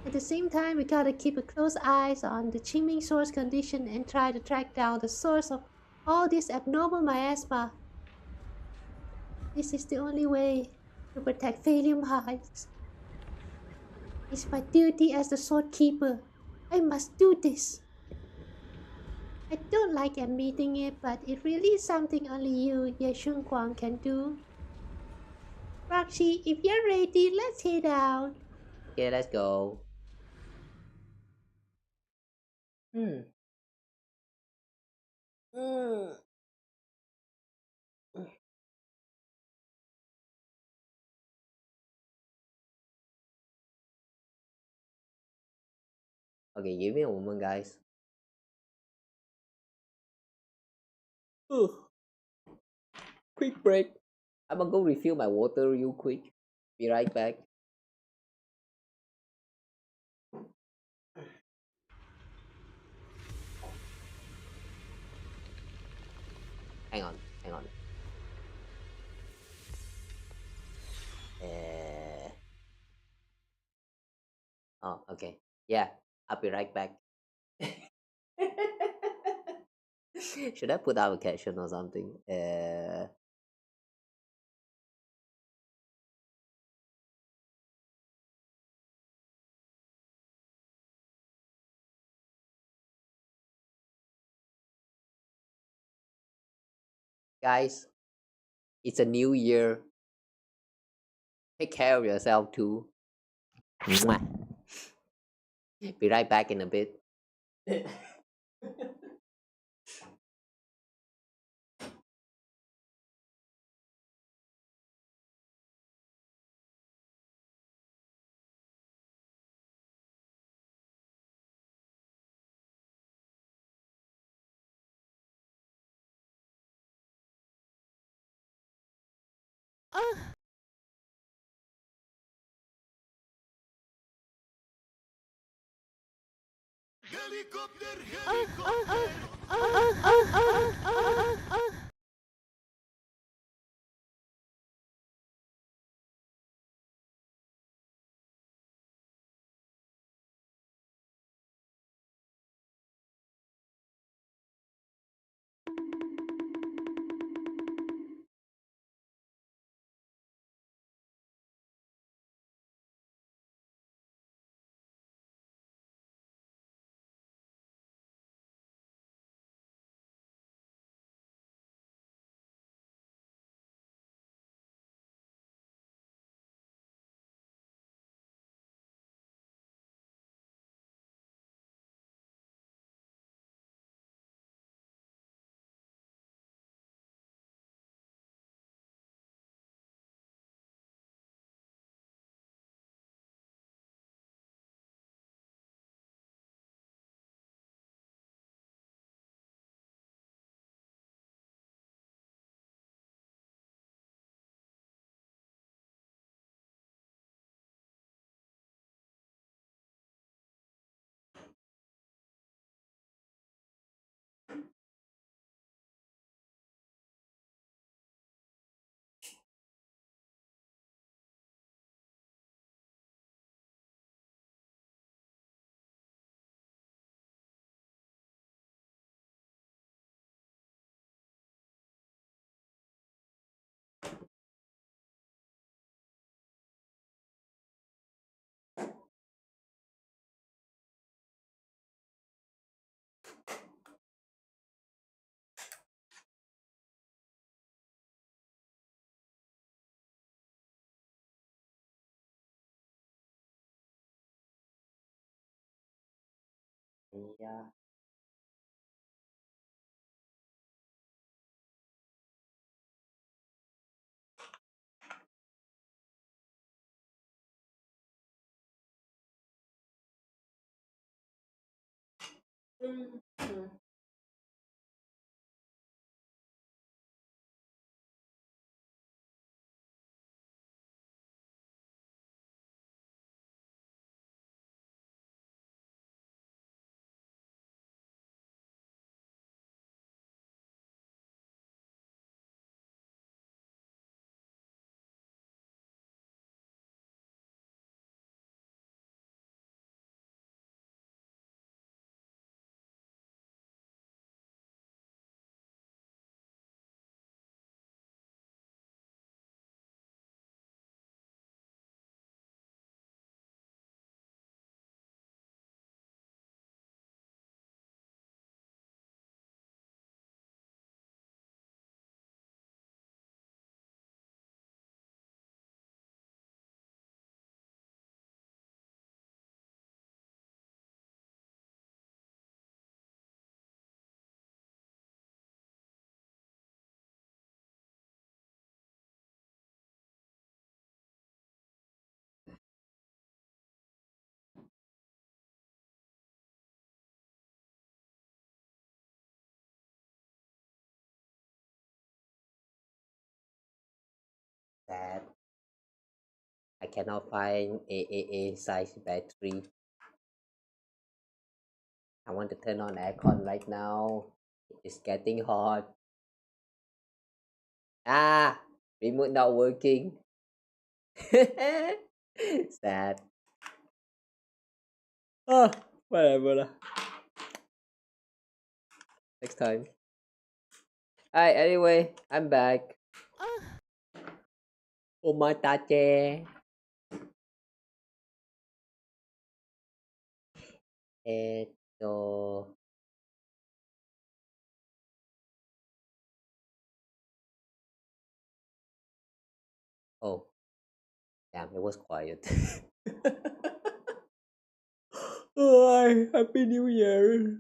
Speaker 10: At the same time, we gotta keep a close eye on the Qing Ming Sword's condition and try to track down the source of all this abnormal miasma. This is the only way to protect Phalium Heights. It's my duty as the Sword Keeper. I must do this. I don't like admitting it, but it really is something only you, Ye Xiuguang, can do. Roxy, if you're ready, let's head out.
Speaker 1: Okay, let's go. Okay, give me a moment, guys. Quick break. I'm gonna go refill my water real quick. Be right back. Hang on. Oh, okay. Yeah, I'll be right back. Should I put out a caption or something? Guys, it's a new year. Take care of yourself too. Mwah. Be right back in a bit. Yeah. Sad. I cannot find a size battery. I want to turn on aircon right now. It's getting hot. Ah, remote not working. Sad. Oh, whatever lah. Next time. Alright, anyway, I'm back. Omatate. Eto. Oh, damn, it was quiet. Oh, Happy New Year.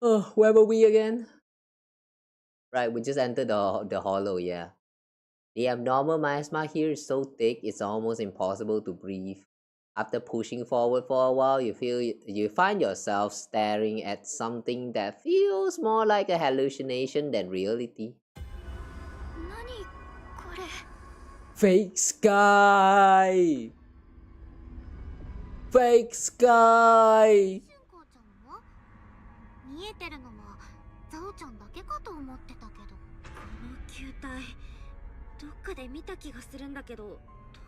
Speaker 1: Oh, where were we again? Right, we just entered the hollow, yeah. The abnormal miasma here is so thick it's almost impossible to breathe. After pushing forward for a while, you find yourself staring at something that feels more like a hallucination than reality. Fake sky! Fake sky!
Speaker 2: 見えてるのはザオちゃんだけかと思ってたけど。
Speaker 7: この球体どっかで見た気がするんだけど、ど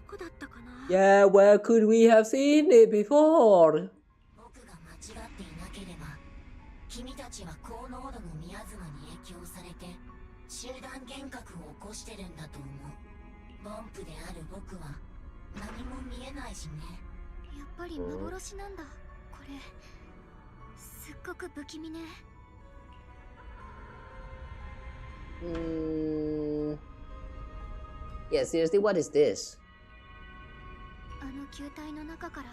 Speaker 7: こだったかな。
Speaker 1: Yeah, where could we have seen it before?
Speaker 12: 僕が間違っていなければ、君たちは高濃度のミヤズマに影響されて集団幻覚を起こしてるんだと思う。ボンプである僕は何も見えないしね。
Speaker 2: やっぱり幻なんだこれ。すっごく不気味ね。
Speaker 1: Yeah, seriously, what is this?
Speaker 2: あの球体の中から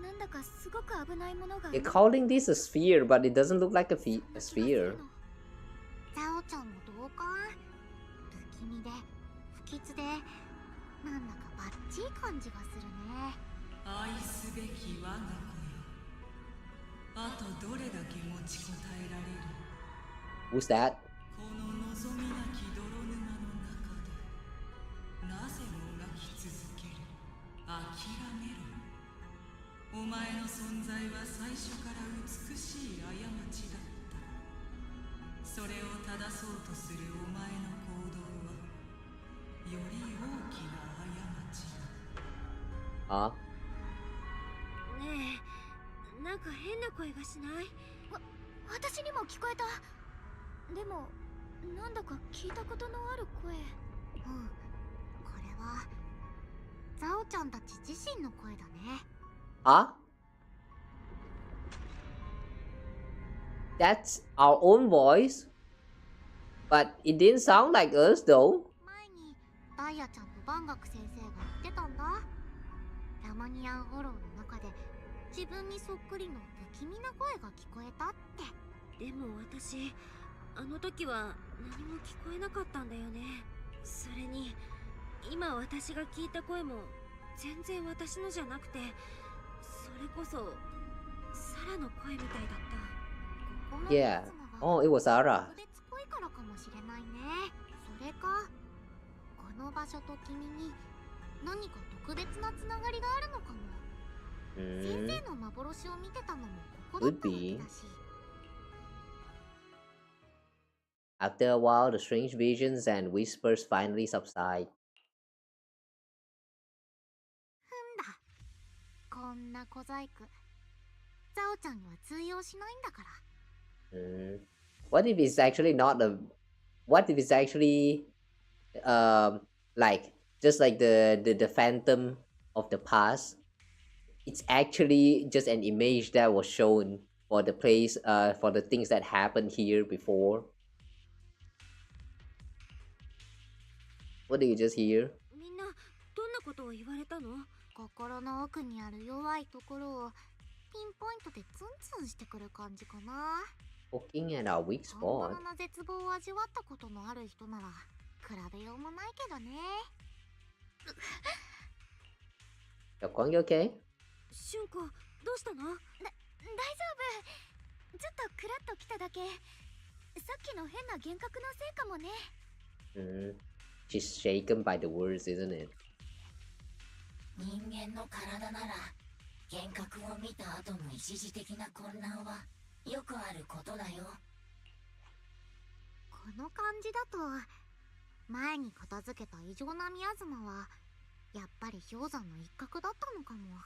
Speaker 2: なんだかすごく危ないものが。
Speaker 1: You're calling this a sphere, but it doesn't look like a sphere.
Speaker 2: ザオちゃんもどうか？不気味で不吉でなんだかバッチリ感じがするね。
Speaker 5: 愛すべき我が子よ。あとどれだけ持ちこたえられる。
Speaker 1: Who's that?
Speaker 5: この望みなき泥沼の中でなぜもがき続ける。諦めろ。お前の存在は最初から美しい過ちだった。それを正そうとするお前の行動はより大きな過ちだ。
Speaker 1: あ？
Speaker 7: ねえ、なんか変な声がしない？
Speaker 2: 私にも聞こえた。でもなんだか聞いたことのある声。これはザオちゃんたち自身の声だね。
Speaker 1: Huh? That's our own voice? But it didn't sound like us though.
Speaker 2: 前にダイヤちゃんとバンガク先生が言ってたんだ。たまに会うフォローの中で自分にそっくりの不気味な声が聞こえたって。
Speaker 7: でも私あの時は何も聞こえなかったんだよね。それに今私が聞いた声も全然私のじゃなくて、それこそサラの声みたいだった。
Speaker 1: Yeah. Oh, it was Sarah.
Speaker 2: 特別濃いからかもしれないね。それか、この場所と君に何か特別なつながりがあるのかも。先生の幻を見てたのもここだったわけだし。
Speaker 1: After a while, the strange visions and whispers finally subside.
Speaker 2: こんな小細工、ザオちゃんには通用しないんだから。
Speaker 1: What if it's actually not a? What if it's actually, like just like the phantom of the past? It's actually just an image that was shown for the place, for the things that happened here before. What did you just hear?
Speaker 7: みんなどんなことを言われたの？
Speaker 2: 心の奥にある弱いところをピンポイントでツンツンしてくる感じかな。
Speaker 1: Poking at our weak
Speaker 2: 本
Speaker 1: spot.
Speaker 2: 物の絶望を味わったことのある人なら比べようもないけどね。
Speaker 1: Xiaoguang, you okay?
Speaker 7: シュンコ、どうしたの？
Speaker 2: 大丈夫。ちょっとクラッと来ただけ。さっきの変な幻覚のせいかもね。
Speaker 1: She's shaken by the words, isn't it?
Speaker 12: 人間の体なら幻覚を見た後の一時的な混乱はよくあることだよ。
Speaker 2: この感じだと前に片付けた異常なミアズマはやっぱり氷山の一角だったのかも。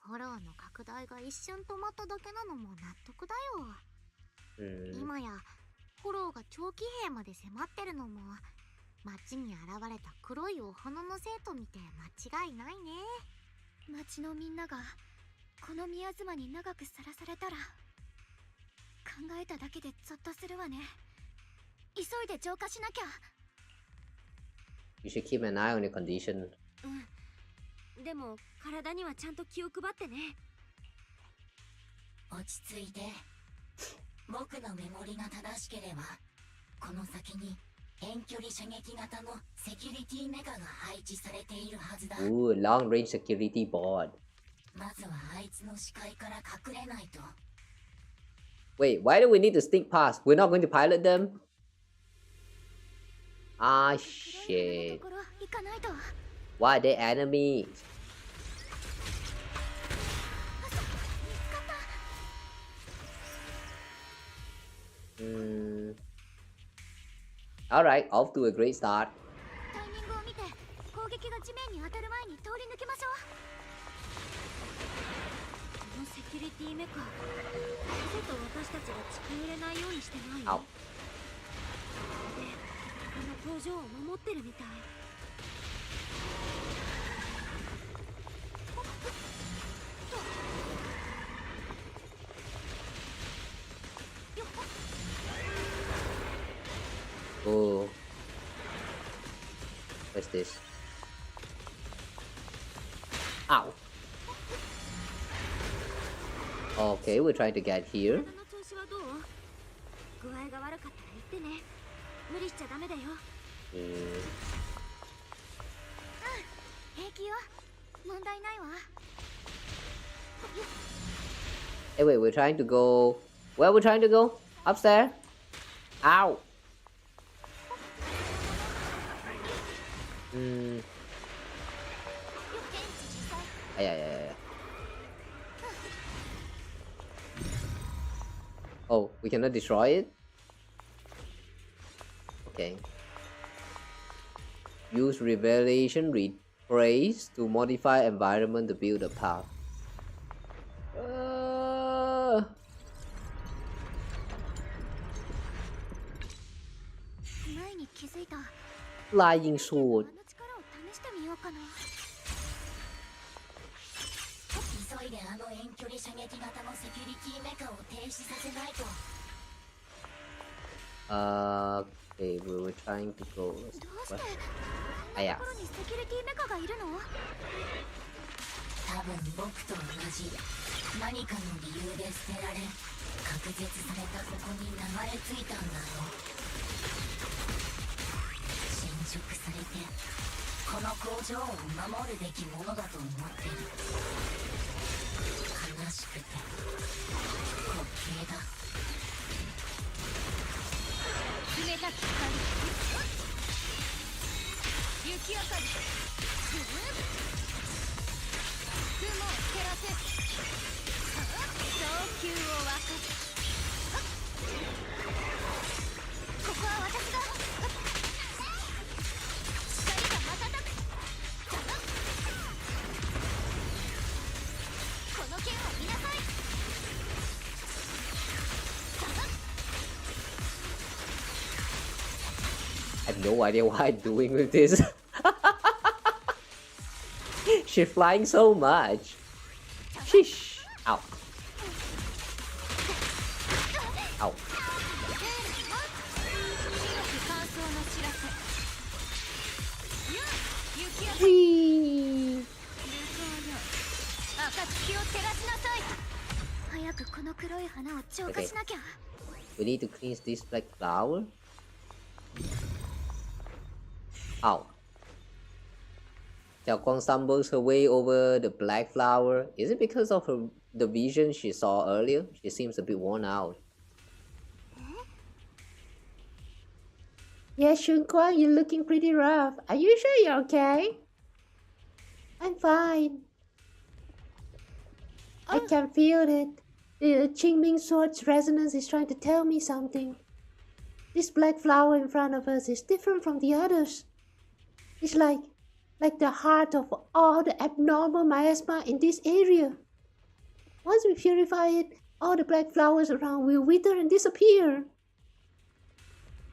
Speaker 2: フォローの拡大が一瞬止まっただけなのも納得だよ。今やフォローが長期兵まで迫ってるのも街に現れた黒いお花の生徒見て間違いないね。街のみんながこのミアズマに長くさらされたら考えただけでゾッとするわね。急いで浄化しなきゃ。
Speaker 1: You should keep an eye on your condition.
Speaker 7: でも体にはちゃんと気を配ってね。
Speaker 12: 落ち着いて。僕のメモリが正しければこの先に遠距離射撃型のセキュリティメカが配置されているはずだ。
Speaker 1: Ooh, long range security board.
Speaker 12: まずはあいつの視界から隠れないと。
Speaker 1: Wait, why do we need to sneak past? We're not going to pilot them? Ah, shit. Why are they enemies? Alright, off to a great start.
Speaker 2: タイミングを見て攻撃が地面に当たる前に通り抜けましょう。
Speaker 7: このセキュリティメカ、わざと私たちが近寄れないようにしてない？で、この工場を守ってるみたい。
Speaker 1: Oh. What's this? Ow. Okay, we're trying to get here.
Speaker 7: 具合が悪かったら言ってね。無理しちゃダメだよ。
Speaker 2: 平気よ。問題ないわ。
Speaker 1: Hey, wait, we're trying to go. Where are we trying to go? Upstairs? Ow! Yeah. Oh, we cannot destroy it? Okay. Use revelation rephrase to modify environment to build a path. Flying sword.
Speaker 12: 急いであの遠距離射撃型のセキュリティメカを停止させないと。
Speaker 1: Okay, we were trying to go.
Speaker 2: どうしてこんなところにセキュリティメカがいるの？
Speaker 12: 多分僕と同じ何かの理由で捨てられ隔絶されたここに流れ着いたんだろう。侵食されてこの工場を守るべきものだと思ってる。悲しくて滑稽だ。
Speaker 2: 冷たき光雪明かり雲を照らせ早急を分かる。ここは私が光が瞬く。この剣を見なさい。
Speaker 1: I have no idea what I'm doing with this. She's flying so much. Sheesh. Ow. Ow. Whee!
Speaker 2: 暁を照らしなさい。早くこの黒い花を浄化しなきゃ。
Speaker 1: We need to cleanse this black flower. Ow. Xiaoguang stumbles her way over the black flower. Is it because of the vision she saw earlier? She seems a bit worn out.
Speaker 10: Yeah, Xiaoguang, you're looking pretty rough. Are you sure you're okay? I'm fine. I can feel it. The Qing Ming Sword's resonance is trying to tell me something. This black flower in front of us is different from the others. It's like the heart of all the abnormal miasma in this area. Once we purify it, all the black flowers around will wither and disappear.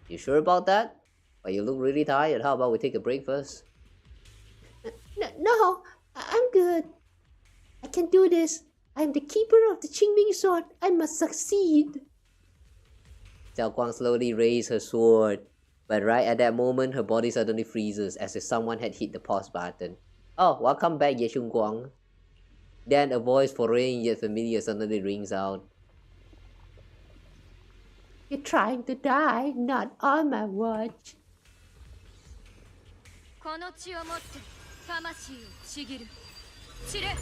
Speaker 1: You sure about that? But you look really tired. How about we take a break first?
Speaker 10: No, I'm good. I can do this. I'm the keeper of the Qing Ming Sword. I must succeed.
Speaker 1: Xiaoguang slowly raised her sword, but right at that moment, her body suddenly freezes as if someone had hit the pause button. Oh, welcome back, Ye Shiyuan. Then a voice foreign yet familiar suddenly rings out.
Speaker 10: You're trying to die, not on my watch.
Speaker 2: この血をもって魂をちぎる。散れ。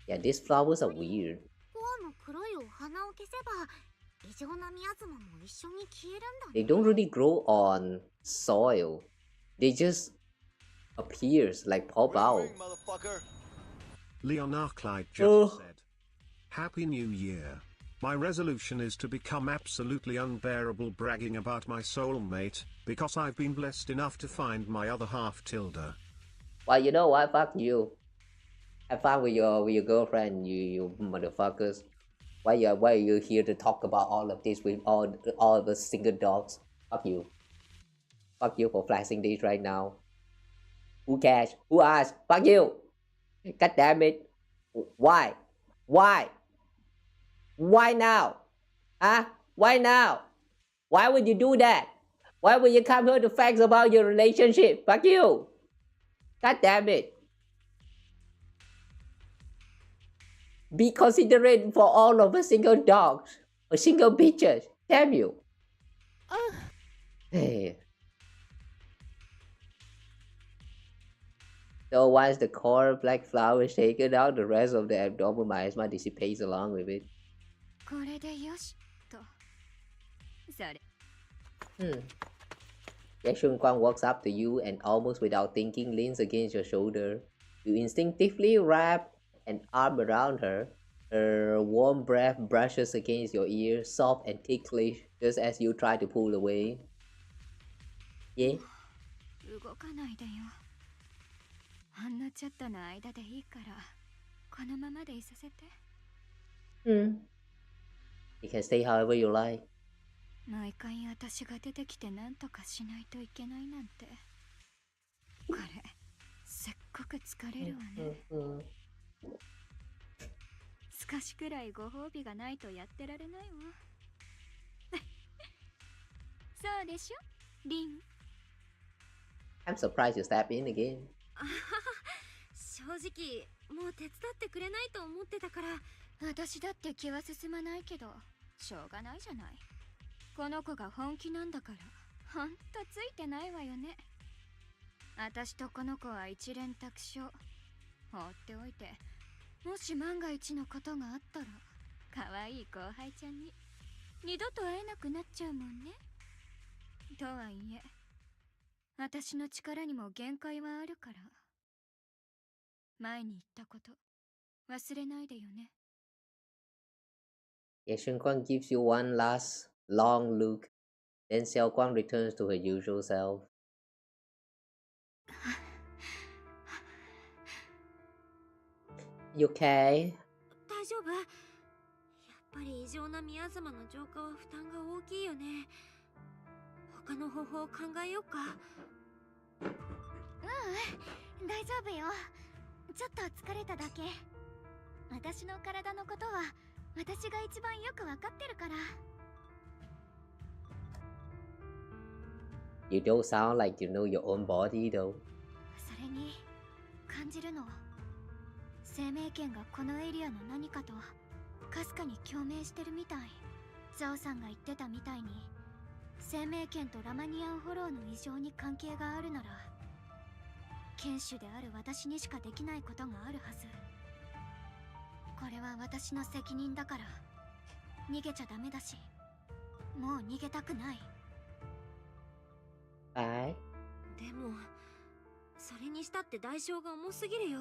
Speaker 1: Yeah, these flowers are weird.
Speaker 9: コアの黒いお花を消せば異常なミアズマも一緒に消えるんだね。
Speaker 1: They don't really grow on soil. They just appears like pop out.
Speaker 14: Leon Arclight just said, Happy New Year. My resolution is to become absolutely unbearable bragging about my soulmate, because I've been blessed enough to find my other half Tilda.
Speaker 1: Well, you know what? Fuck you. Have fun with your girlfriend, you motherfuckers. Why are you here to talk about all of this with all of the single dogs? Fuck you. Fuck you for flashing this right now. Who cares? Who asked? Fuck you. God damn it. Why? Why? Why now? Huh? Why now? Why would you do that? Why would you come here to facts about your relationship? Fuck you. God damn it. Be considerate for all of the single dogs or single bitches. Damn you. Hey. So once the core black flower is taken out, the rest of the abnormal miasma dissipates along with it. Ye Shiyuan walks up to you and almost without thinking leans against your shoulder. You instinctively wrap an arm around her. Her warm breath brushes against your ear, soft and ticklish, just as you try to pull away. Yeah?
Speaker 2: 動かないでよ。あんなチャットの間でいいから、このままでいさせて。
Speaker 1: You can stay however you like.
Speaker 2: 毎回私が出てきて何とかしないといけないなんて。これ、せっごく疲れるわね。少しくらいご褒美がないとやってられないわ。そうでしょ、リン。
Speaker 1: I'm surprised you stepped in again.
Speaker 7: 正直もう手伝ってくれないと思ってたから。
Speaker 2: 私だって気は進まないけどしょうがないじゃない。この子が本気なんだからほんとついてないわよね。私とこの子は一連卓勝。放っておいて、もし万が一のことがあったら可愛い後輩ちゃんに二度と会えなくなっちゃうもんね。とはいえ私の力にも限界はあるから、前に言ったこと忘れないでよね。
Speaker 1: Xiaoguang gives you one last long look, then Xiaoguang returns to her usual self. You okay?
Speaker 7: 大丈夫？やっぱり異常な宮様の浄化は負担が大きいよね。他の方法を考えようか。
Speaker 2: 大丈夫よ。ちょっと疲れただけ。私の体のことは私が一番よくわかってるから。
Speaker 1: You don't sound like you know your own body though.
Speaker 2: それに感じるの。生命圏がこのエリアの何かとかすかに共鳴してるみたい。ジャオさんが言ってたみたいに生命圏とラマニアンフォローの異常に関係があるなら、剣士である私にしかできないことがあるはず。これは私の責任だから、逃げちゃダメだし、もう逃げたくない。
Speaker 1: はい。
Speaker 7: でもそれにしたって代償が重すぎるよ。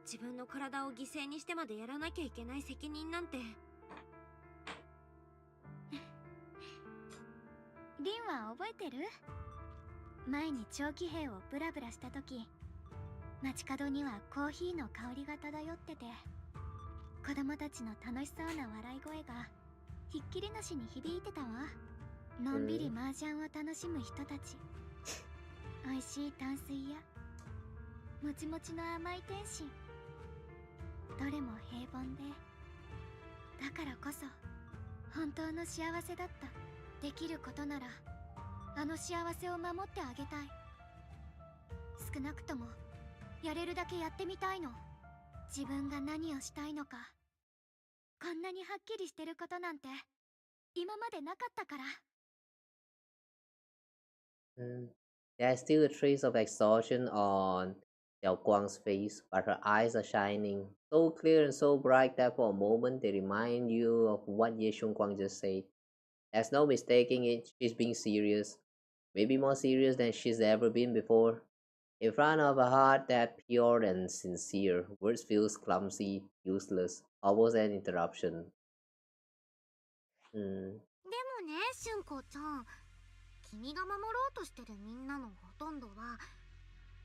Speaker 7: 自分の体を犠牲にしてまでやらなきゃいけない責任なんて。
Speaker 2: リンは覚えてる？前に長期兵をブラブラした時、街角にはコーヒーの香りが漂ってて、子供たちの楽しそうな笑い声がひっきりなしに響いてたわ。のんびり麻雀を楽しむ人たち、美味しい淡水やもちもちの甘い天津、どれも平凡で、だからこそ本当の幸せだった。できることならあの幸せを守ってあげたい。少なくともやれるだけやってみたいの。自分が何をしたいのか、こんなにはっきりしてることなんて今までなかったから。
Speaker 1: There's still a trace of exhaustion on Xiaoguang's face, but her eyes are shining, so clear and so bright that for a moment they remind you of what Ye Xiongguang just said. There's no mistaking it, she's being serious, maybe more serious than she's ever been before. In front of a heart that pure and sincere, words feels clumsy, useless, almost an interruption.
Speaker 9: でもね、春子ちゃん、君が守ろうとしてるみんなのほとんどは、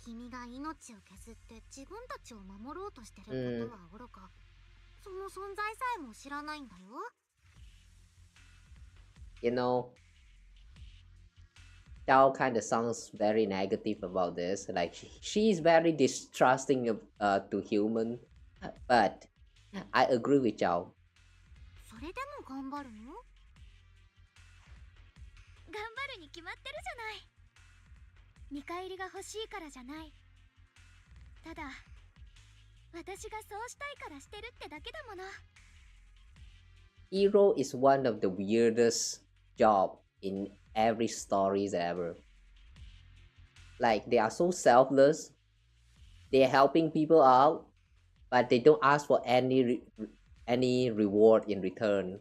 Speaker 9: 君が命を削って自分たちを守ろうとしてることはおろか、その存在さえも知らないんだよ。
Speaker 1: You know, Xiao kind of sounds very negative about this. Like she's very distrusting to human, but I agree with Xiao.
Speaker 9: それでも頑張るの？
Speaker 2: 頑張るに決まってるじゃない。見返りが欲しいからじゃない。ただ私がそうしたいからしてるってだけだもの。
Speaker 1: Hero is one of the weirdest job in every stories ever. Like they are so selfless, they're helping people out, but they don't ask for any reward in return.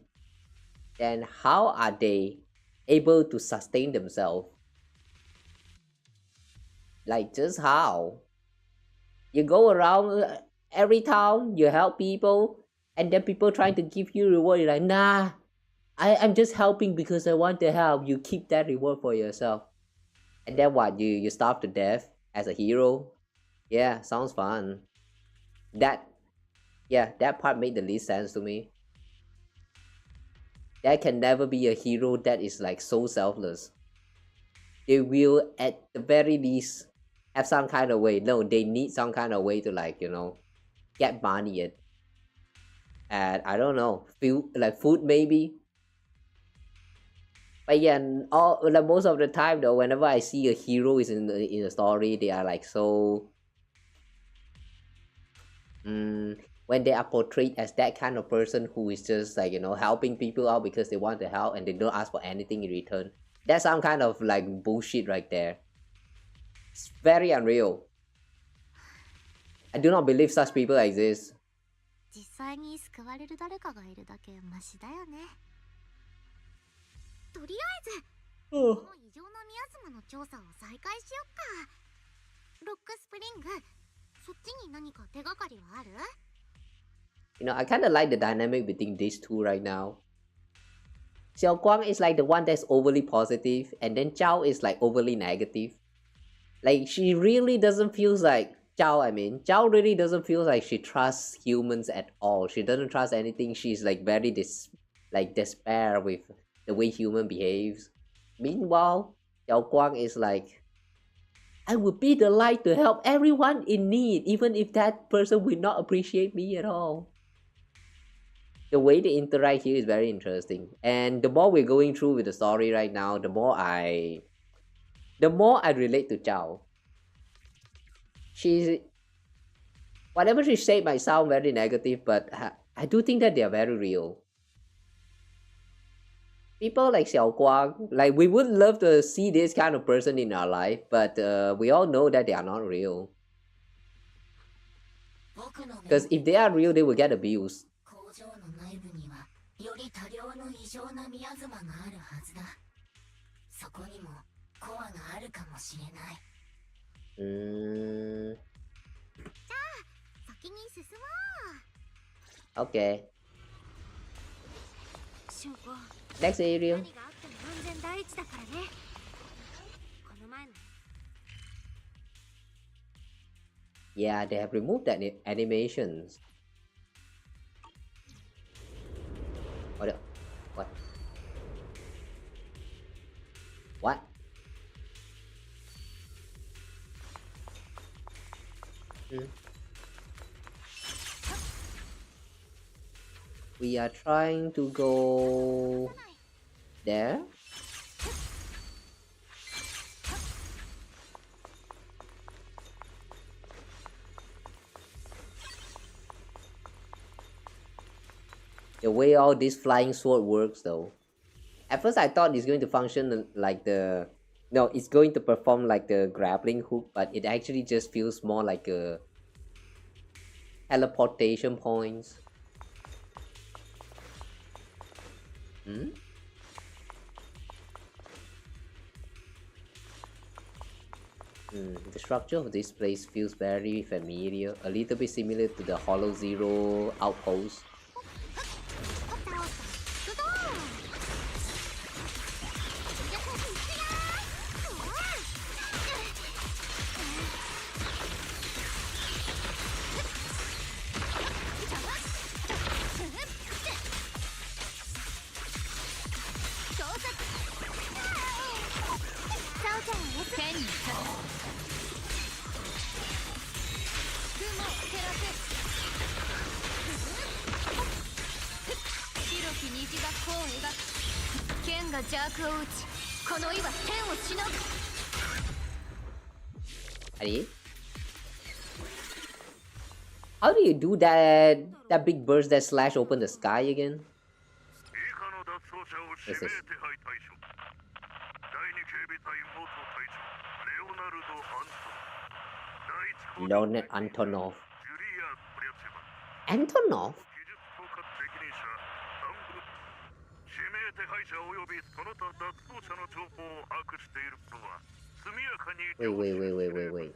Speaker 1: Then how are they able to sustain themselves? Like just how? You go around every town, you help people, and then people trying to give you reward. You're like, nah, I'm just helping because I want to help. You keep that reward for yourself. And then what? You starve to death as a hero? Yeah, sounds fun. That part made the least sense to me. There can never be a hero that is like so selfless. They will at the very least have some kind of way. No, they need some kind of way to, like, you know, get money and I don't know, food maybe. But yeah, like most of the time though, whenever I see a hero is in the story, they are like so. When they are portrayed as that kind of person who is just like helping people out because they want to help and they don't ask for anything in return. That's some kind of like bullshit right there. It's very unreal. I do not believe such people exist.
Speaker 9: 実際に救われる誰かがいるだけマシだよね。とりあえず、この異常なミアズマの調査を再開しよっか。ロックスプリング、そっちに何か手がかりはある？
Speaker 1: I kind of like the dynamic between these two right now. Xiaoguang is like the one that's overly positive, and then Zhao is like overly negative. Like she really doesn't feel like Zhao really doesn't feel like she trusts humans at all. She doesn't trust anything. She's like very despair with the way human behaves. Meanwhile, Xiaoguang is like, I would be the light to help everyone in need, even if that person will not appreciate me at all. The way they interact here is very interesting. And the more we're going through with the story right now, the more I relate to Zhao. Whatever she said might sound very negative, but I do think that they are very real. People like Xiaoguang, like we would love to see this kind of person in our life, but we all know that they are not real. Because if they are real, they will get abused. Okay. Next area. Yeah, they have removed that animations. What? What? We are trying to go there. The way all this flying sword works though. At first I thought it's going to function like it's going to perform like the grappling hook, but it actually just feels more like a teleportation points. The structure of this place feels very familiar, a little bit similar to the Hollow Zero outpost. How do you do that big burst that slash open the sky again? What's this? Leonard Antonov. Antonov? Wait.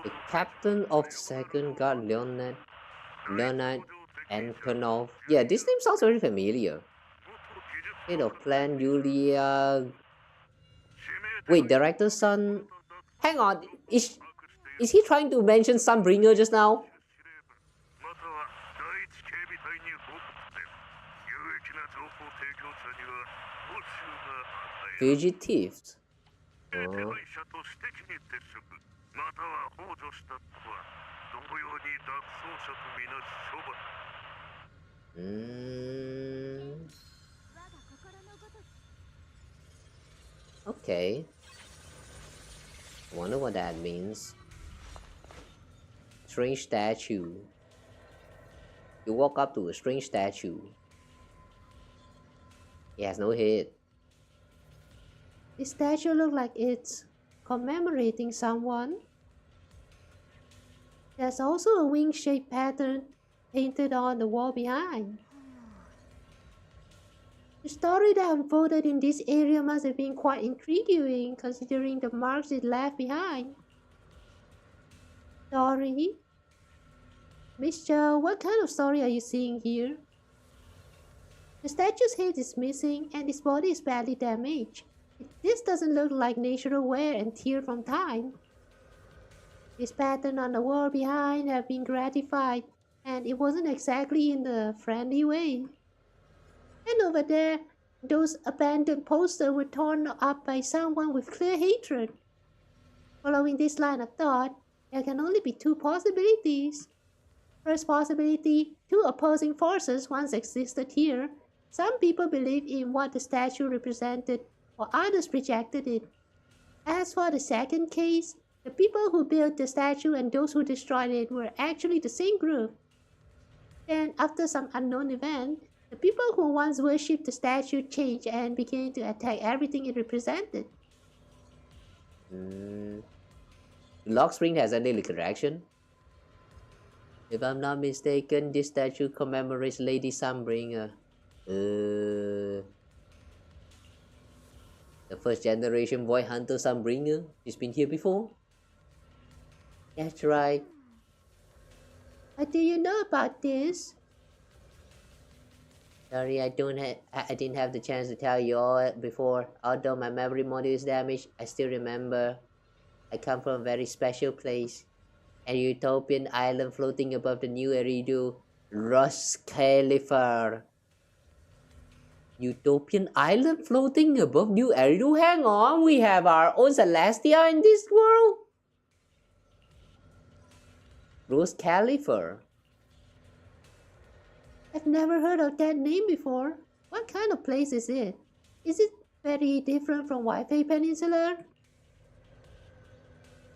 Speaker 1: The captain of the second guard, Leonard Antonov. Yeah, this name sounds very familiar. Head of plan, Yulia. Wait, director's son. Hang on, is he trying to mention Sunbringer just now? Fugitives. Okay. Wonder what that means. Strange statue. You walk up to a strange statue. He has no head.
Speaker 10: The statue looks like it's commemorating someone. There's also a wing-shaped pattern painted on the wall behind. The story that unfolded in this area must have been quite intriguing considering the marks it left behind. Story? Miss Chow, what kind of story are you seeing here? The statue's head is missing and its body is badly damaged. This doesn't look like natural wear and tear from time. This pattern on the wall behind have been gratified, and it wasn't exactly in a friendly way. And over there, those abandoned posters were torn up by someone with clear hatred. Following this line of thought, there can only be two possibilities. First possibility, two opposing forces once existed here. Some people believe in what the statue represented, while others rejected it. As for the second case, the people who built the statue and those who destroyed it were actually the same group. Then, after some unknown event, the people who once worshipped the statue changed and began to attack everything it represented.
Speaker 1: Lock Spring has a daily correction. If I'm not mistaken, this statue commemorates Lady Sunbringer. The first generation boy hunter Sunbringer. She's been here before. That's right.
Speaker 10: What do you know about this?
Speaker 1: Sorry, I didn't have the chance to tell you all before. Although my memory module is damaged, I still remember. I come from a very special place. A utopian island floating above the new Eridu, Ros Khalifa. Utopian island floating above New Eridu? Hang on, we have our own Celestia in this world? Ros Khalifa.
Speaker 10: I've never heard of that name before. What kind of place is it? Is it very different from Wi-Fi Peninsula?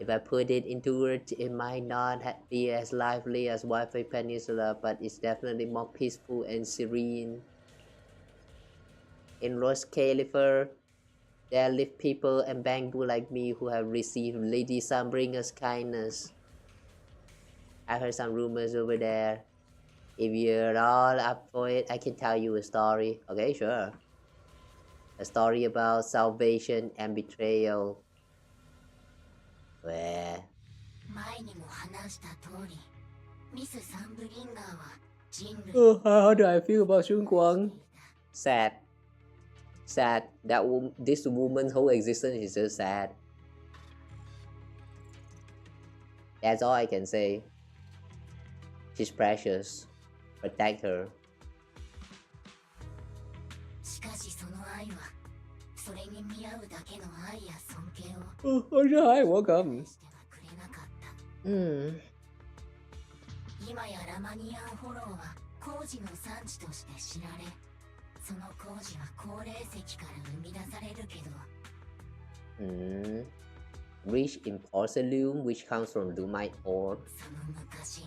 Speaker 1: If I put it into words, it might not be as lively as Wi-Fi Peninsula, but it's definitely more peaceful and serene. In Ros Khalifa, there live people and Bangbu like me who have received Lady Sunbringer's kindness. I heard some rumors over there. If you're all up for it, I can tell you a story. Okay, sure. A story about salvation and betrayal. Where? Oh, how do I feel about Xiaoguang? Sad. Sad. This woman's whole existence is just sad. That's all I can say. She's precious. Protect her. Oh, hi, welcome.
Speaker 12: 今やラマニアンホローは工事の産地として知られ、その工事は高齢石から生み出されるけど、
Speaker 1: Rich in porcelain, which comes from Dumite ore.
Speaker 12: その昔、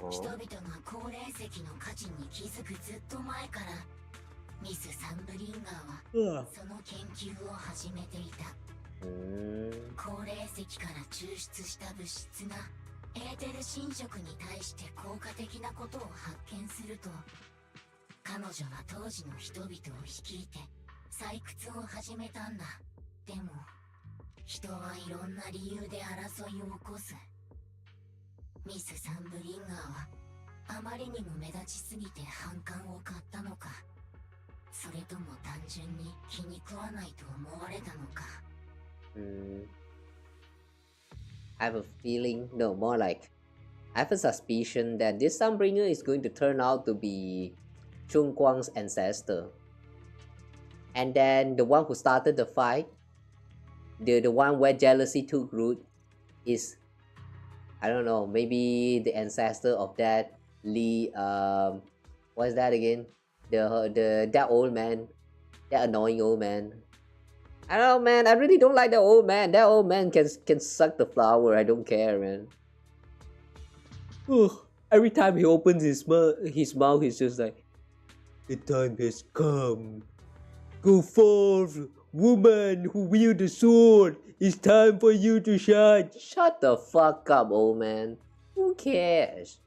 Speaker 12: 人々が高齢石の価値に気づくずっと前から、ミス・サンブリンガーはその研究を始めていた。高齢石から抽出した物質がエーテル侵食に対して効果的なことを発見すると、彼女は当時の人々を率いて採掘を始めたんだ。でも人はいろんな理由で争いを起こす。ミス・サンブリンガーはあまりにも目立ちすぎて反感を買ったのか、それとも単純に気に食わないと思われたのか。
Speaker 1: I have a feeling, no, more like I have a suspicion that this Sunbringer is going to turn out to be Xiaoguang's ancestor. And then the one who started the fight, the one where jealousy took root, is I don't know, maybe the ancestor of that Lee, what is that again? That old man, that annoying old man. I don't know, man. I really don't like that old man. That old man can suck the flower. I don't care, man. Ugh. Every time he opens his mouth, he's just like, the time has come. Go forth, woman who wield the sword. It's time for you to shine. Shut the fuck up, old man. Who cares?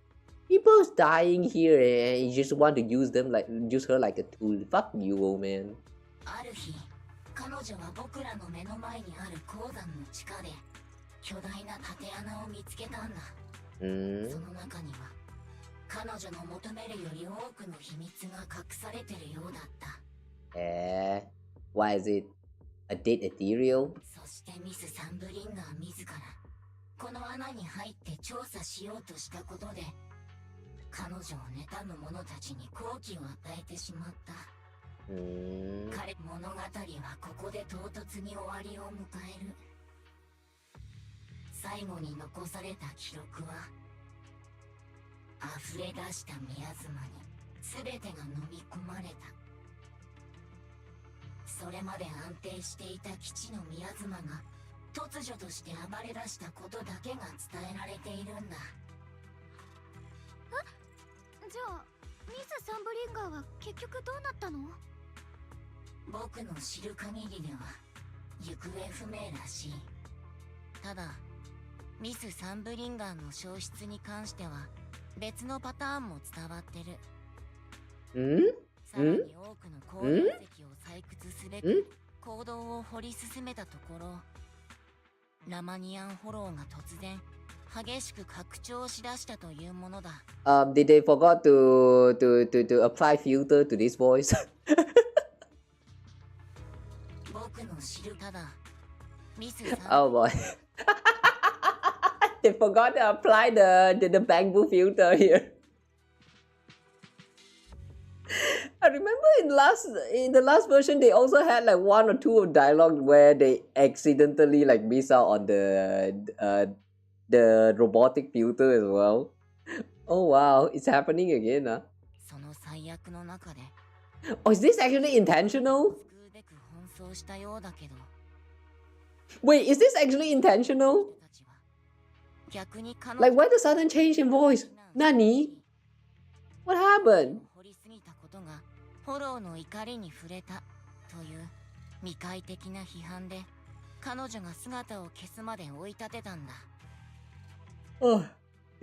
Speaker 1: People's dying here and you just want to use her like a tool. Fuck you, old man.
Speaker 12: ある日、彼女は僕らの目の前にある鉱山の地下で巨大な縦穴を見つけたんだ。その中には彼女の求めるより多くの秘密が隠されてるようだった。
Speaker 1: Why is it a dead ethereal?
Speaker 12: そしてミス・サンブリンガー自らこの穴に入って調査しようとしたことで彼女を妬む者たちに好機を与えてしまった。物語はここで唐突に終わりを迎える。最後に残された記録は溢れ出した宮妻に全てが飲み込まれた。それまで安定していた基地の宮妻が突如として暴れ出したことだけが伝えられているんだ。
Speaker 2: じゃあミス・サンブリンガーは結局どうなったの？
Speaker 12: 僕の知る限りでは行方不明らしい。ただミス・サンブリンガーの消失に関しては別のパターンも伝わってる。さらに多くの鉱石を採掘すべく行動を掘り進めたところラマニアンホローが突然激しく拡張しだしたというものだ。
Speaker 1: Did they forgot to apply filter to this voice?
Speaker 12: 僕の知るただミス
Speaker 1: Oh boy. They forgot to apply the bamboo filter here. I remember in the last version they also had like one or two of dialogue where they accidentally like miss out on the robotic filter as well. Oh wow, it's happening again, huh? Oh, is this actually intentional? Wait, is this actually intentional? Like, why the sudden change in voice? Nani? What happened?
Speaker 12: フォローの怒りに触れたという未開的な批判で彼女が姿を消すまで追い立てたんだ。
Speaker 1: Oh,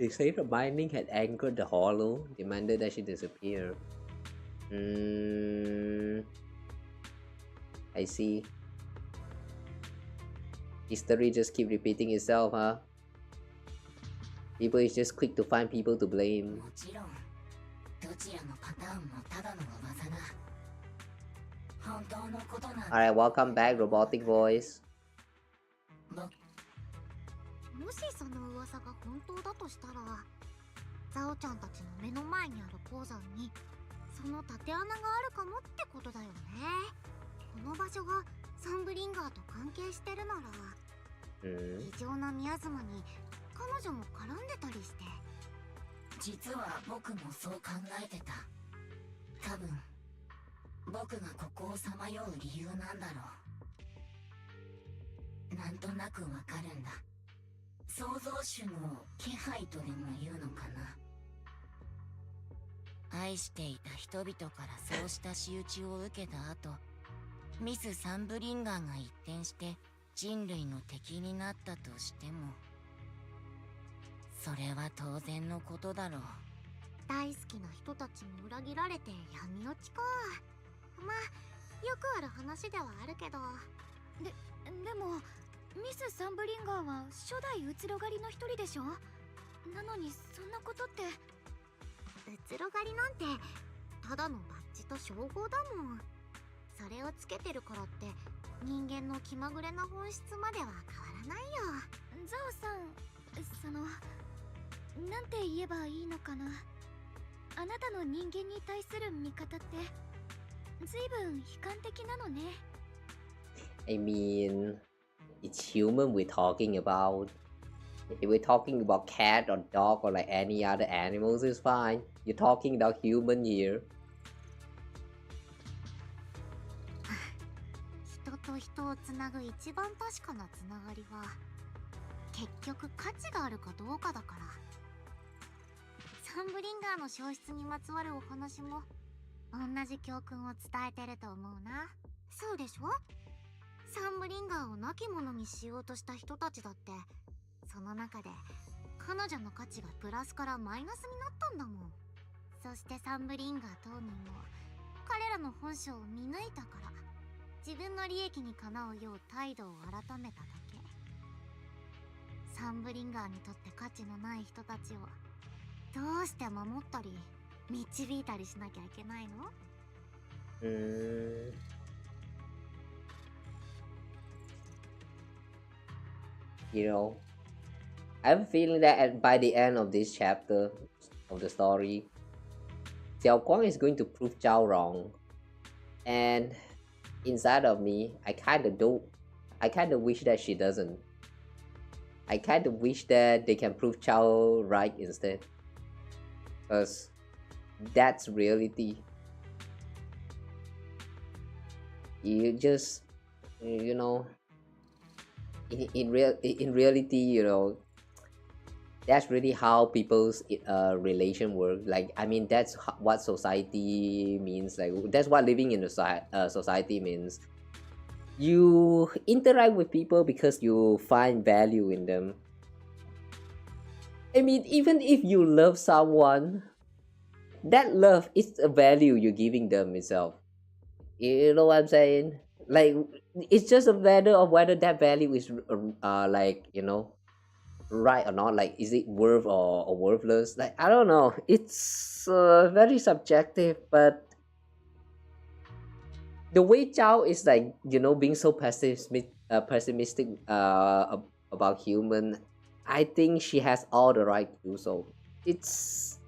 Speaker 1: they say the binding had anchored the hollow, demanded that she disappear. I see. History just keep repeating itself, huh? People is just quick to find people to blame.
Speaker 12: もちろんどちらのパターンもただの技だ。本当のことなんだ。
Speaker 1: Alright, welcome back, robotic voice.
Speaker 2: もしその噂が本当だとしたらザオちゃんたちの目の前にある鉱山にその縦穴があるかもってことだよね。この場所がサンブリンガーと関係してるなら異常な宮妻に彼女も絡んでたりして。
Speaker 12: 実は僕もそう考えてた。多分僕がここをさまよう理由なんだろう。なんとなくわかるんだ。創造主の気配とでも言うのかな。愛していた人々からそうした仕打ちを受けた後ミス・サンブリンガーが一転して人類の敵になったとしてもそれは当然のことだろう。
Speaker 2: 大好きな人たちに裏切られて闇落ちか。まあよくある話ではあるけど。でもミス・サンブリンガーは初代うつろ狩りの一人でしょ。なのにそんなことって。うつろ狩りなんてただのバッジと称号だもん。それをつけてるからって人間の気まぐれな本質までは変わらないよ。ザオさん、なんて言えばいいのかな。あなたの人間に対する見方って随分悲観的なのね。
Speaker 1: I mean, it's human we're talking about. If we're talking about cat or dog or like any other animals, it's fine. You're talking about human here.
Speaker 9: 人と人をつなぐ一番確かなつながりは結局価値があるかどうかだから。サンブリンガーの消失にまつわるお話も同じ教訓を伝えてると思うな。そうでしょ。サンブリンガーを亡き者にしようとした人たちだって、その中で彼女の価値がプラスからマイナスになったんだもん。そしてサンブリンガー当人も彼らの本性を見抜いたから自分の利益にかなうよう態度を改めただけ。サンブリンガーにとって価値のない人たちをどうして守ったり導いたりしなきゃいけないの？You
Speaker 1: know, I have a feeling that by the end of this chapter of the story, Xiaoguang is going to prove Zhao wrong. And inside of me, I kind of wish that she doesn't. I kind of wish that they can prove Zhao right instead. Because that's reality. You just, you know, in reality, you know, that's really how people's relation work. Like, I mean, that's what society means. Like, that's what living in a society means. You interact with people because you find value in them. I mean, even if you love someone, that love is a value you're giving them itself. You know what I'm saying? Like, it's just a matter of whether that value is like, you know, right or not. Like, is it worth or worthless? Like, I don't know. It's very subjective, but the way Zhao is like, you know, being so pessimistic about human, I think she has all the right to do so. It's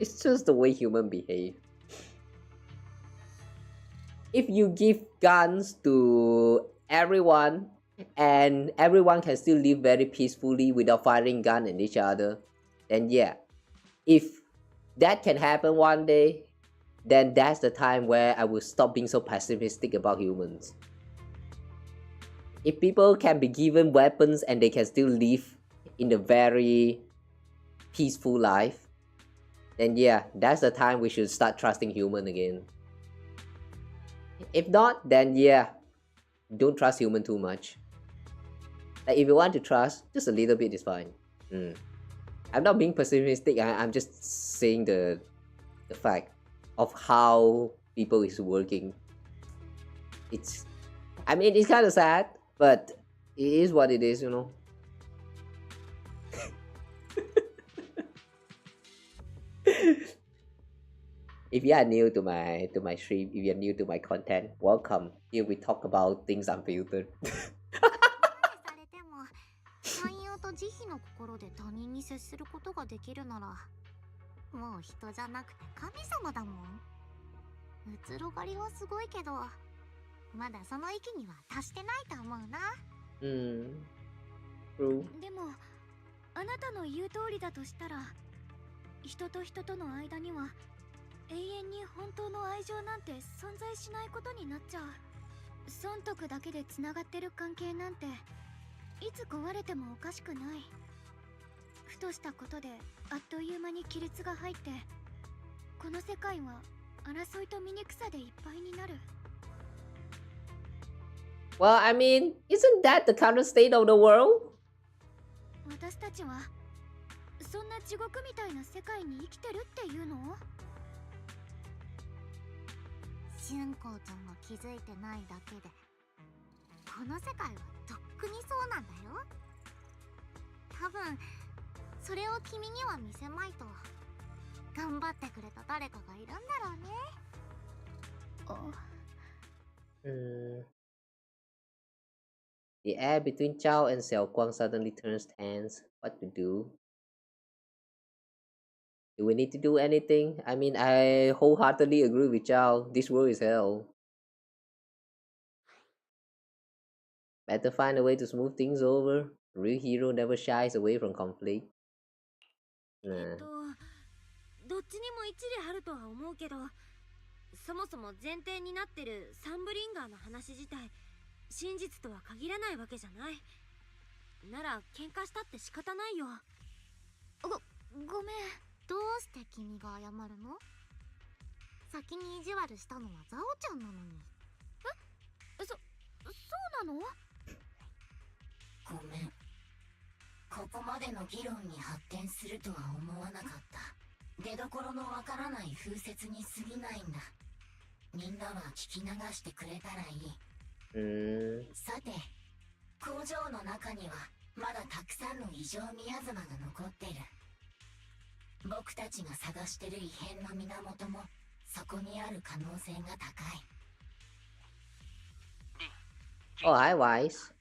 Speaker 1: just the way human behave. If you give guns to everyone and everyone can still live very peacefully without firing gun at each other, then yeah, if that can happen one day, then that's the time where I will stop being so pessimistic about humans. If people can be given weapons and they can still live in a very peaceful life, then yeah, that's the time we should start trusting human again. If not, then yeah, don't trust human too much. Like, if you want to trust, just a little bit is fine. I'm not being pessimistic. I'm just saying the fact of how people is working. I mean, it's kind of sad, but it is what it is, you know. If you are new to my stream, if you're new to my content, welcome. Here we talk about things unfiltered.
Speaker 9: 寛容と慈悲の心で他人に接することができるなら、もう人じゃなくて神様だもん。移ろがりはすごいけど、まだその域には達してないと思うな。
Speaker 7: でも、あなたの言う通りだとしたら、人と人との間には永遠に本当の愛情なんて存在しないことになっちゃう。損得だけでつながってる関係なんていつ壊れてもおかしくない。ふとしたことであっという間に亀裂が入って、この世界は争いと醜さでいっぱいになる。
Speaker 1: Well, I mean, isn't that the current state of the world?
Speaker 7: 私たちはそんな地獄みたいな世界に生きてるっていうの？
Speaker 9: 春光ちゃんが気づいてないだけで、この世界はとっくにそうなんだよ。多分それを君には見せまいと頑張ってくれた誰かがいるんだろうね。
Speaker 1: The air between Zhao and Xiaoguang suddenly turns tense. What to do? Do we need to do anything? I mean, I wholeheartedly agree with Zhao. This world is hell. Better find a way to smooth things over. Real hero never shies away from conflict.
Speaker 7: どっちにも一理あるとは思うけど、そもそも前提になってるサンブリンガーの話自体真実とは限らないわけじゃない。なら喧嘩したって仕方ないよ。
Speaker 9: ごめん、どうして君が謝るの？先に意地悪したのはザオちゃんなのに。そうなの？
Speaker 12: ごめん、ここまでの議論に発展するとは思わなかった。出どころのわからない風説に過ぎないんだ。みんなは聞き流してくれたらいい。さて、工場の中にはまだたくさんの異常ミヤズマが残ってる。僕たちが探してる異変の源もそこにある可能性が高い。
Speaker 1: Oh, hi, Wise.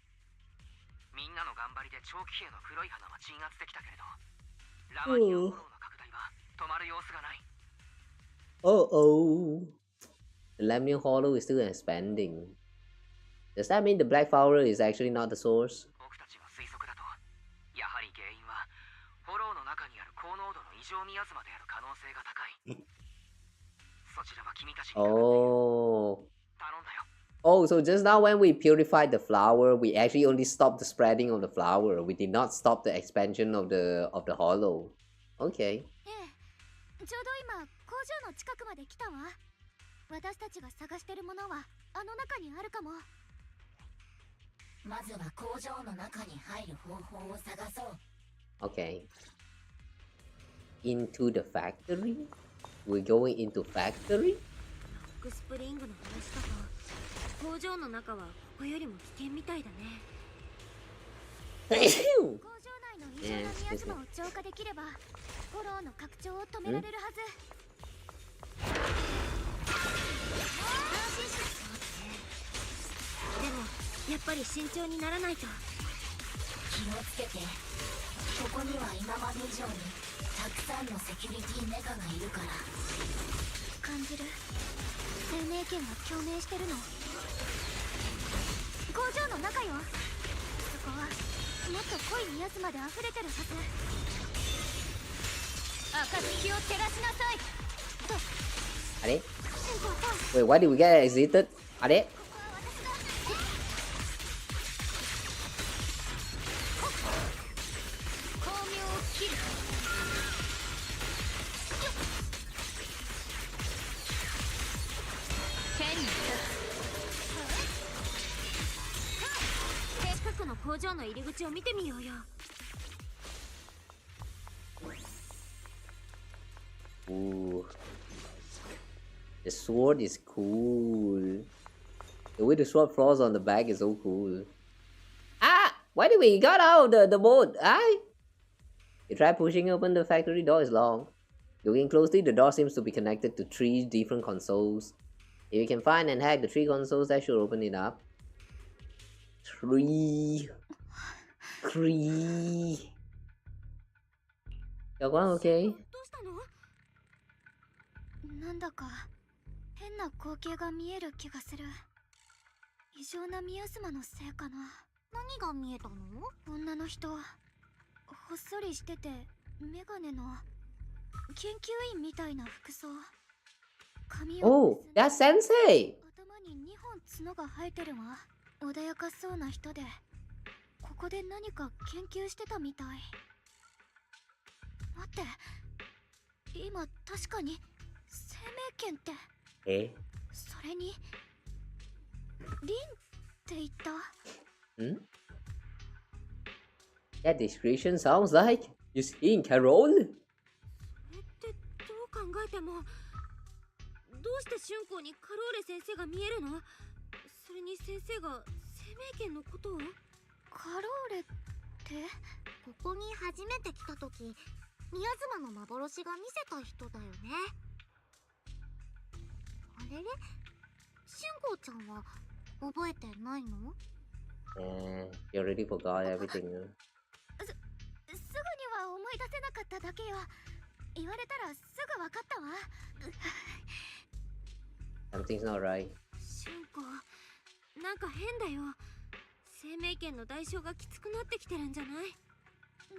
Speaker 3: みんなの頑張りで長期兵の黒い花は鎮圧できたけれど、ラマニアンフォローの拡大は止まる様子がない。
Speaker 1: Oh. The Lamnian Hollow is still expanding. Does that mean the Black Flower is actually not the source?
Speaker 3: 僕たちの推測だと、やはり原因はフォローの中にある高濃度の異常ミヤズマである可能性が高い。そちらは君たちに頼んだよ。
Speaker 1: Oh, so just now when we purified the flower, we actually only stopped the spreading of the flower. We did not stop the expansion of the hollow. Okay.
Speaker 2: ちょうど今工場の近くまで来たわ。私たちが探してるものはあの中にあるかも。
Speaker 12: まずは工場の中に入る方法を探そう。
Speaker 1: Okay. Into the factory? We're going into factory?
Speaker 7: ロックスプリングの話だと、工場の中はここよりも危険みたいだね。
Speaker 2: 工場内の異常なミヤズマを浄化できれば、フォローの拡張を止められるはず。
Speaker 7: でもやっぱり慎重にならないと。
Speaker 12: 気をつけて。ここには今まで以上にたくさんのセキュリティメカがいるから。
Speaker 2: 感じる。生命圏が共鳴してるの。工場の中よ。そこはもっと濃いミヤズマで溢れてるはず。暁を照らしなさい。
Speaker 1: あれ Wait, why did we get exited? あれ
Speaker 7: 近くの工場の入り口を見てみようよ。
Speaker 1: Ooh. The sword is cool. The way the sword falls on the back is so cool. Ah! Why did we got out of the boat? You try pushing open the factory door is long. Looking closely, the door seems to be connected to 3 different consoles. If you can find and hack the 3 consoles, that should open it up. 3. Xiaoguang, okay?
Speaker 2: なんだか変な光景が見える気がする。異常なミヤズマのせいかな。
Speaker 9: 何が見えたの？
Speaker 2: 女の人、ほっそりしててメガネの研究員みたいな服装。髪を
Speaker 1: Oh, that's Sensei!
Speaker 2: 頭に2本角が生えてるわ。穏やかそうな人で、ここで何か研究してたみたい。待って、今確かに生命圏って。それにリンって言った。
Speaker 1: That description sounds like you seeing Carol?
Speaker 7: それってどう考えても、どうして春光にカローレ先生が見えるの？それに先生が生命圏のことを？
Speaker 2: カローレって？
Speaker 9: ここに初めて来た時、ミヤズマの幻が見せた人だよね。あれれ？春光ちゃんは覚えてないの？
Speaker 1: You already forgot everything.
Speaker 2: すぐには思い出せなかっただけよ。言われたらすぐわかったわ。
Speaker 1: Something's not right.
Speaker 7: 春光、なんか変だよ。生命権の代償がきつくなってきてるんじゃない？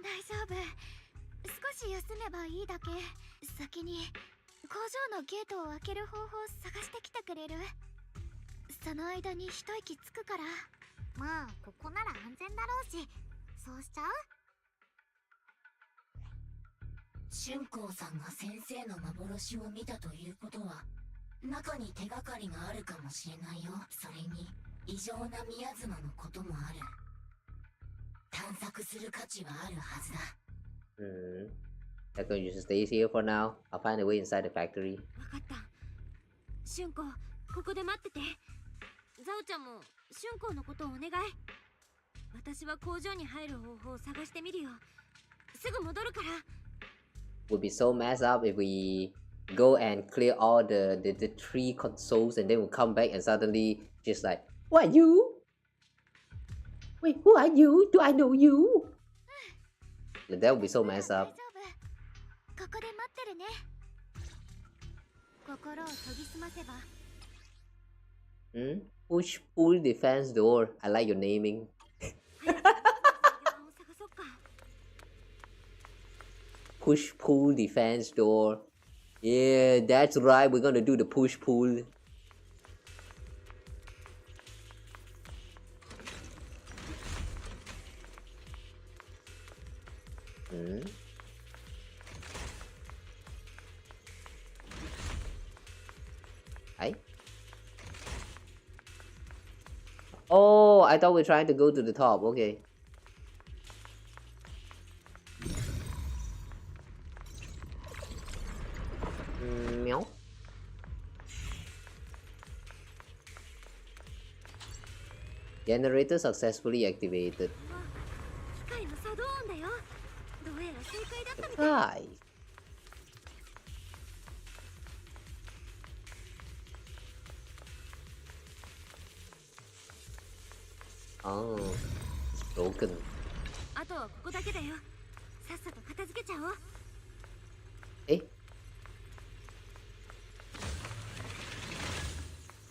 Speaker 2: 大丈夫。少し休めばいいだけ。先に工場のゲートを開ける方法を探してきてくれる？その間に一息つくから。
Speaker 9: まあここなら安全だろうし、そうしちゃう？
Speaker 12: 春光さんが先生の幻を見たということは、中に手がかりがあるかもしれないよ。それに異常な宮妻のこともある。探索する価値はあるはずだ。
Speaker 1: I'm going to stay here for now. I'll find a way inside the factory.
Speaker 7: わかった。春光、ここで待ってて。ザオちゃんも春光のことをお願い。私は工場に入る方法を探してみるよ。すぐ戻るから。
Speaker 1: Would be so messed up if we go and clear all the 3 consoles and then we'll come back and suddenly just like, who are you? Wait, who are you? Do I know you? That would be so messed up.
Speaker 2: ここで待ってるね。心を研ぎ澄ませば。
Speaker 1: Push pull defense door. I like your naming. Push pull defense door. Yeah, that's right. We're gonna do the push pull. Hi. Oh, I thought we were trying to go to the top. Okay. Meow. Generator successfully activated. Hi. Oh, it's broken.
Speaker 7: あとはここだけだよ。さっさと片付けちゃおう。
Speaker 1: Eh?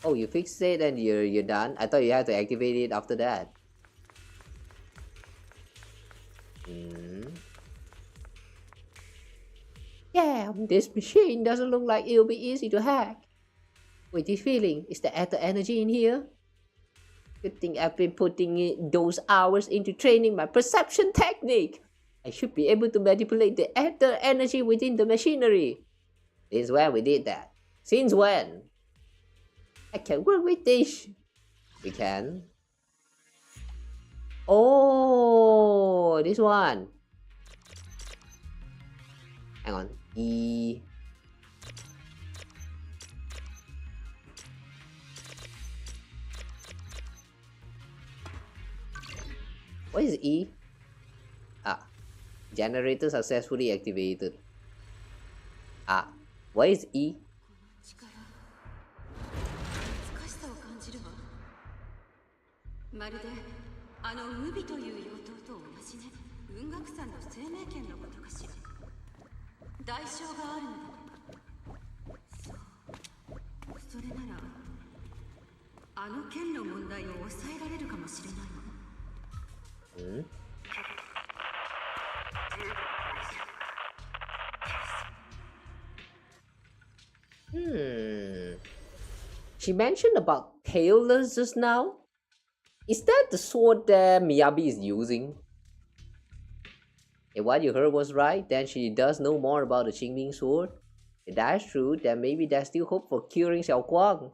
Speaker 1: Oh, you fixed it and you're done? I thought you had to activate it after that. Damn, this machine doesn't look like it'll be easy to hack. Wait, this feeling, is the ether energy in here? Good thing I've been putting those hours into training my perception technique. I should be able to manipulate the ether energy within the machinery. Since when we did that? Since when? I can work with this. We can. Oh, this one. Hang on. E. What is E? Ah. Generator successfully activated. Ah. What is E?
Speaker 5: まるであのムビという妖刀と同じね。雲岳山の生命圏のことかしら。代償があるのだ。そう。それならあの剣の問題を抑えられるかもしれないわ。
Speaker 1: She mentioned about tailless just now. Is that the sword that Miyabi is using? If what you heard was right, then she does know more about the Qing Ming Sword. If that's true, then maybe there's still hope for curing Xiaoguang.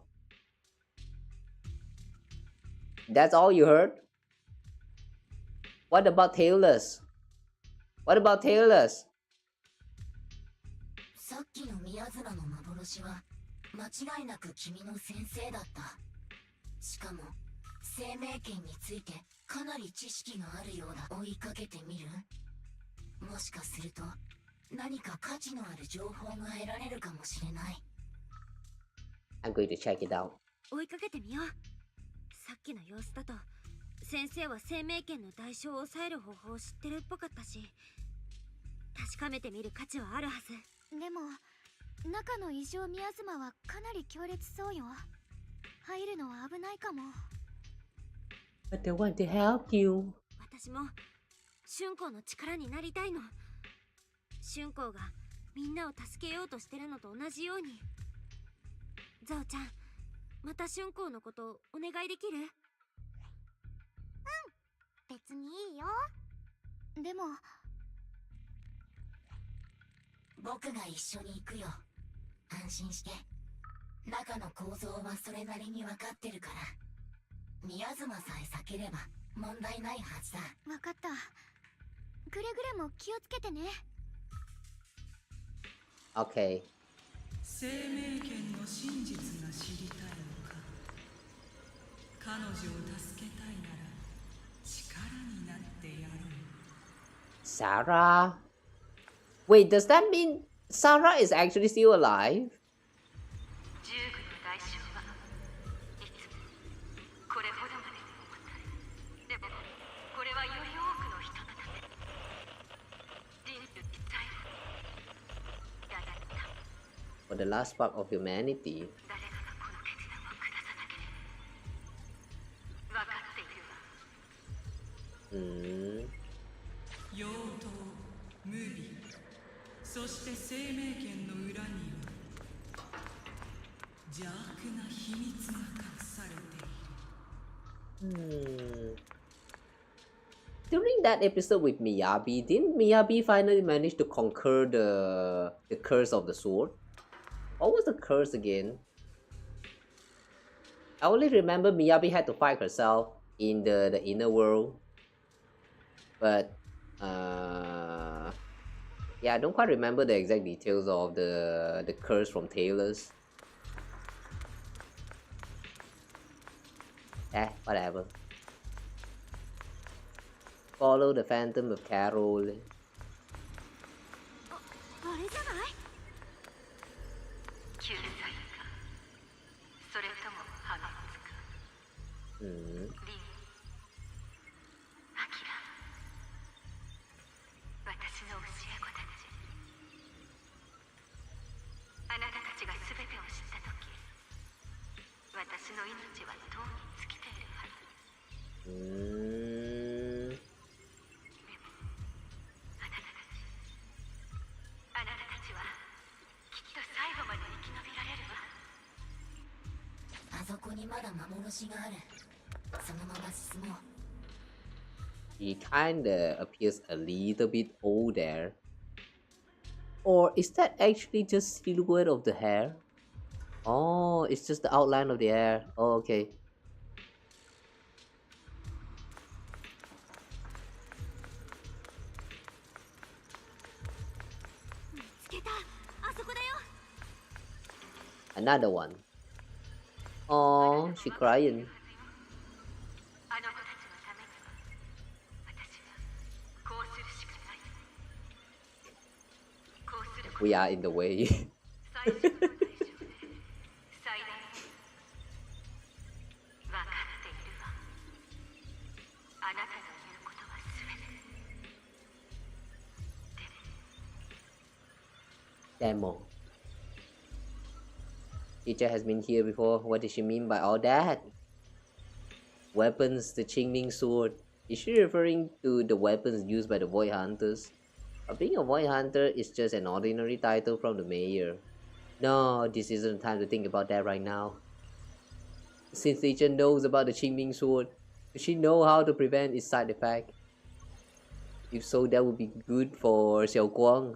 Speaker 1: That's all you heard? What about tailless? What about tailless?
Speaker 12: さっきの宮妻の幻は間違いなく君の先生だった。しかも生命圏についてかなり知識があるようだ。追いかけてみる？もしかすると何か価値のある情報が得られるかもしれない。
Speaker 1: I'm going to check it out.
Speaker 7: 追いかけてみよう。さっきの様子だと先生は生命圏の代償を抑える方法を知ってるっぽかったし、確かめてみる価値はあるはず。
Speaker 2: でも中の異常宮妻はかなり強烈そうよ。入るのは危ないかも。
Speaker 1: But they want to help you.
Speaker 7: 私も春光の力になりたいの。春光がみんなを助けようとしてるのと同じように。ザオちゃん、また春光のことお願いできる？
Speaker 9: 別にいいよ。でも
Speaker 12: 僕が一緒に行くよ。安心して。中の構造はそれなりに分かってるから、宮妻さえ避ければ問題ないはずだ。
Speaker 9: 分かった。くれぐれも気をつけてね。
Speaker 1: Okay.
Speaker 5: 生命権の真実が知りたいのか。彼女を助けたいなら力になってやろう。
Speaker 1: Sarah? Wait, does that mean Sarah is actually still alive?
Speaker 5: 従軍の代償はいつもこれほどまで重たい。でもこれはより多くの人のため。人類最後にやられた。
Speaker 1: For the last part of humanity.
Speaker 5: 誰かがこの決断を下さなければ。分かっているわ。妖刀無備、そして生命権の裏には邪悪な秘密が隠されている。
Speaker 1: During that episode with Miyabi, didn't Miyabi finally manage to conquer the curse of the sword? What was the curse again? I only remember Miyabi had to fight herself in the inner world. But yeah, I don't quite remember the exact details of the curse from Taylor's. Whatever. Follow the Phantom of Carol.
Speaker 7: あれじゃない？
Speaker 5: 救済か、それとも破滅か。リン、アキラ、私の教え子たち。あなたたちが全てを知ったとき、私の命はとうに尽きているはず。あなたたちはきっと最後まで生き延びられるわ。
Speaker 12: あそこにまだ幻がある。そのまま進もう。
Speaker 1: He kinda appears a little bit old there. Or is that actually just silhouette of the hair? Oh, it's just the outline of the hair. Oh, okay.
Speaker 7: 見つけた。あそこだよ。
Speaker 1: Another one. Oh, she crying.
Speaker 5: あの子たちのためには私はこうするしかない。こうすること
Speaker 1: We are in the way.
Speaker 5: 最初の対象で最大の分かっているわ。あなたの言うことは全て。
Speaker 1: Demo. Teacher has been here before. What does she mean by all that? Weapons, the Qing Ming Sword. Is she referring to the weapons used by the Void Hunters? Or being a Void Hunter is just an ordinary title from the mayor? No, this isn't the time to think about that right now. Since teacher knows about the Qing Ming Sword, does she know how to prevent its side effect? If so, that would be good for Xiaoguang.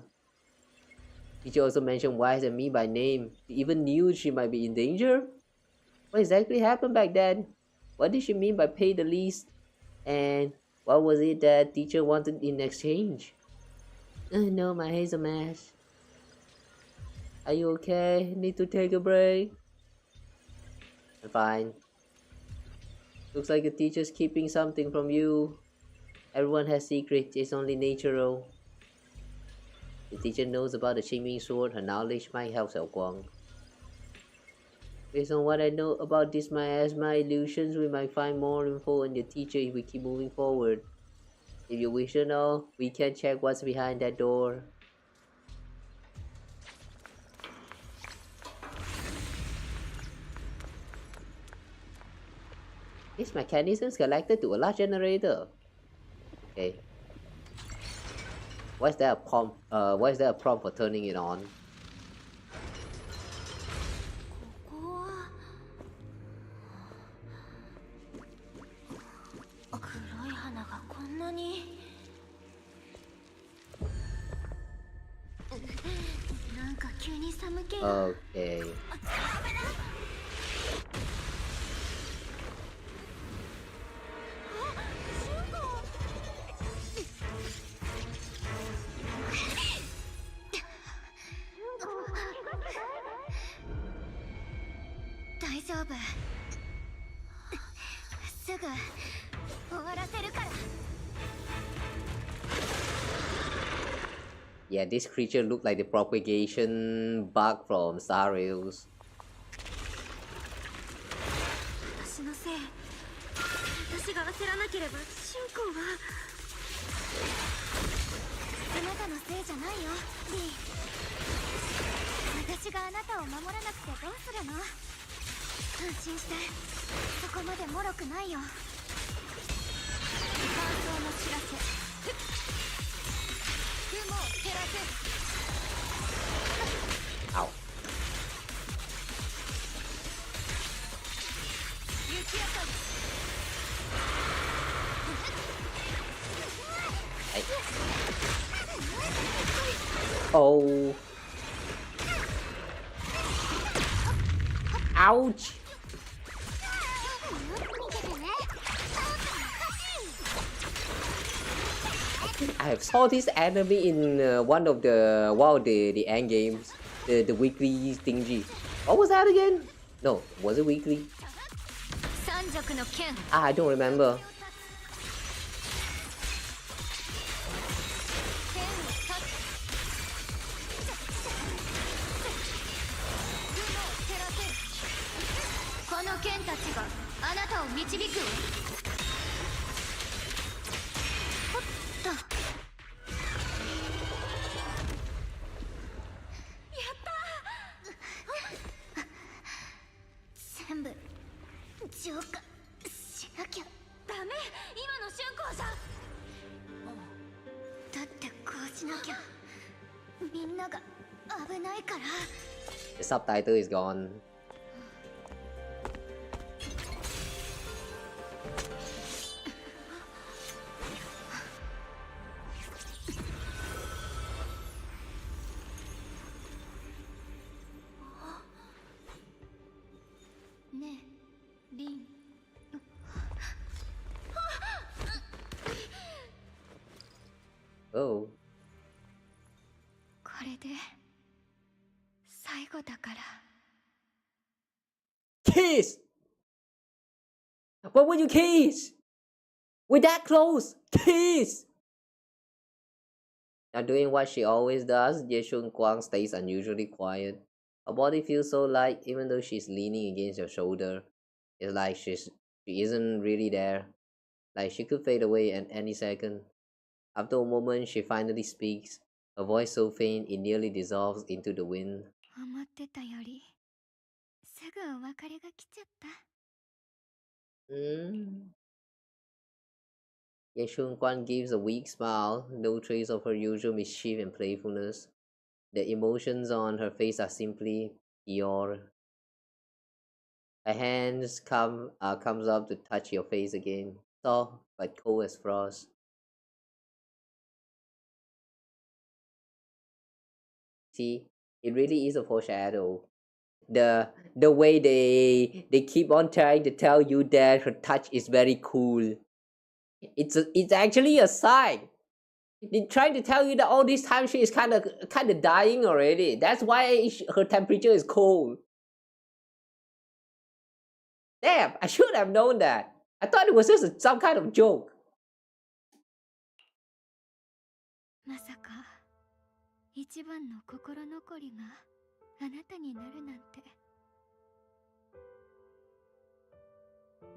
Speaker 1: Teacher also mentioned Wise and me by name. She even knew she might be in danger? What exactly happened back then? What did she mean by pay the least? And what was it that teacher wanted in exchange? No, my hazel mash. Are you okay? Need to take a break? I'm fine. Looks like the teacher's keeping something from you. Everyone has secrets, it's only natural. The teacher knows about the Qing Ming Sword, her knowledge might help Xiaoguang. Based on what I know about this miasma illusions, we might find more info on the teacher if we keep moving forward. If you wish to know, we can check what's behind that door. This mechanism is connected to a large generator. Okay. Why is there a prompt? Why is there a prompt for turning it on? Okay. Yeah, this creature looked like the propagation bug from Star Rails. Ow. Oh. Ouch. I have saw this enemy in one of the end games, the weekly thingy. What was that again? No, was it weekly? I don't remember. The subtitle is gone. Oh. Kiss! Why would you kiss? We're that close! Kiss! Not doing what she always does, Xiaoguang stays unusually quiet. Her body feels so light even though she's leaning against your shoulder. It's like she isn't really there. Like she could fade away at any second. After a moment, she finally speaks. Her voice so faint it nearly dissolves into the wind. Ye Shiyuan gives a weak smile, no trace of her usual mischief and playfulness. The emotions on her face are simply pure. Her hands comes up to touch your face again, soft but cold as frost. See, it really is a foreshadow. The way they keep on trying to tell you that her touch is very cool. It's actually a sign. They're trying to tell you that all this time she is kind of dying already. That's why her temperature is cold. Damn, I should have known that. I thought it was just some kind of joke.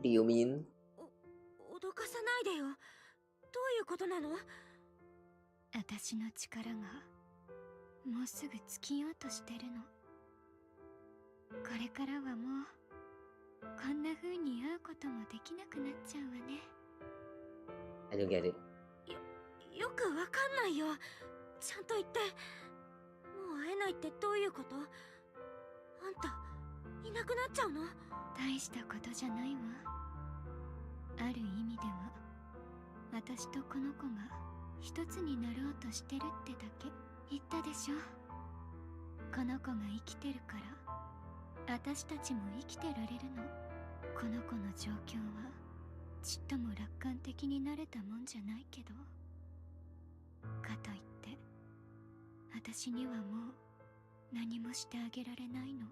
Speaker 1: Do you mean?
Speaker 7: 脅かさないでよ。どういうことなの？
Speaker 2: 私の力がもうすぐ尽きようとしてるの。これからはもうこんな風に会うこともできなくなっちゃうわね。
Speaker 1: I don't get it.
Speaker 7: よくわかんないよ。ちゃんと言って。もう会えないってどういうこと？あんたいなくなっちゃうの？
Speaker 2: 大したことじゃないわ。ある意味では私とこの子が一つになろうとしてるってだけ言ったでしょ。この子が生きてるから私たちも生きてられるの。この子の状況はちっとも楽観的になれたもんじゃないけど、かといって私にはもう何もしてあげられないの。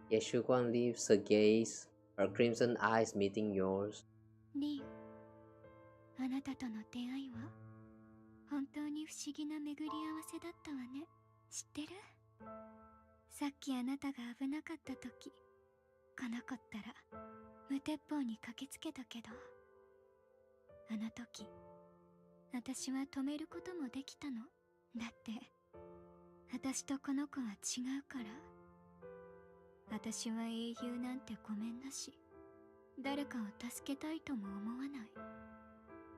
Speaker 1: Ye Shiyuan leaves her gaze, her crimson eyes meeting yours.
Speaker 2: リン、あなたとの出会いは本当に不思議な巡り合わせだったわね。知ってる？さっきあなたが危なかった時、この子ったら無鉄砲に駆けつけたけど、あの時私は止めることもできたの。だって私とこの子は違うから。私は英雄なんてごめんなし、誰かを助けたいとも思わない。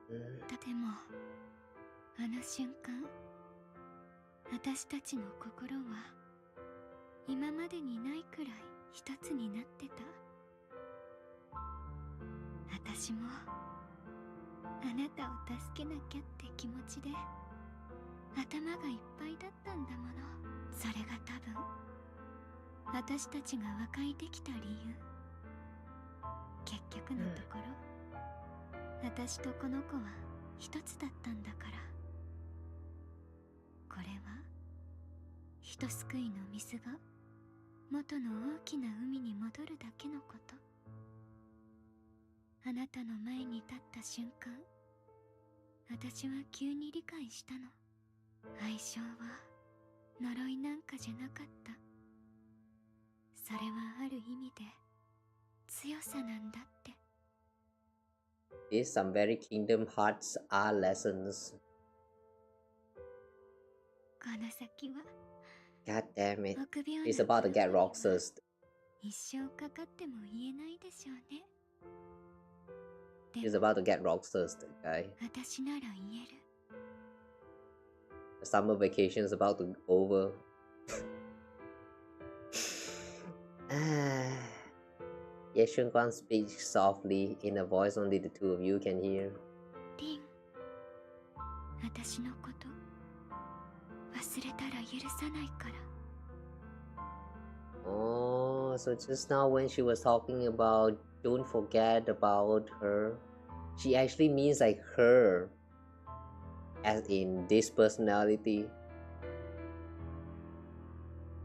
Speaker 2: でもあの瞬間、私たちの心は今までにないくらい一つになってた。私もあなたを助けなきゃって気持ちで頭がいっぱいだったんだもの。それが多分私たちが和解できた理由。結局のところ、私とこの子は一つだったんだから。これはひとすくいの水が元の大きな海に戻るだけのこと。あなたの前に立った瞬間、私は急に理解したの。愛情は呪いなんかじゃなかった。それはある意味で強さなんだって。
Speaker 1: These some very Kingdom Hearts are lessons.
Speaker 2: この先は
Speaker 1: God damn it.
Speaker 2: 臆病
Speaker 1: He's
Speaker 2: な
Speaker 1: about to get
Speaker 2: 子供には
Speaker 1: roxased.
Speaker 2: 一生かかっても言えないでしょうね。
Speaker 1: He's about to get roxased, guy.
Speaker 2: 私なら言える。
Speaker 1: The summer vacation is about to be over. Ye Shiyuan speaks softly in a voice only the two of you can hear.
Speaker 2: リン、私のこと忘れたら許さないから。
Speaker 1: Oh, so just now when she was talking about don't forget about her, she actually means like her, as in this personality.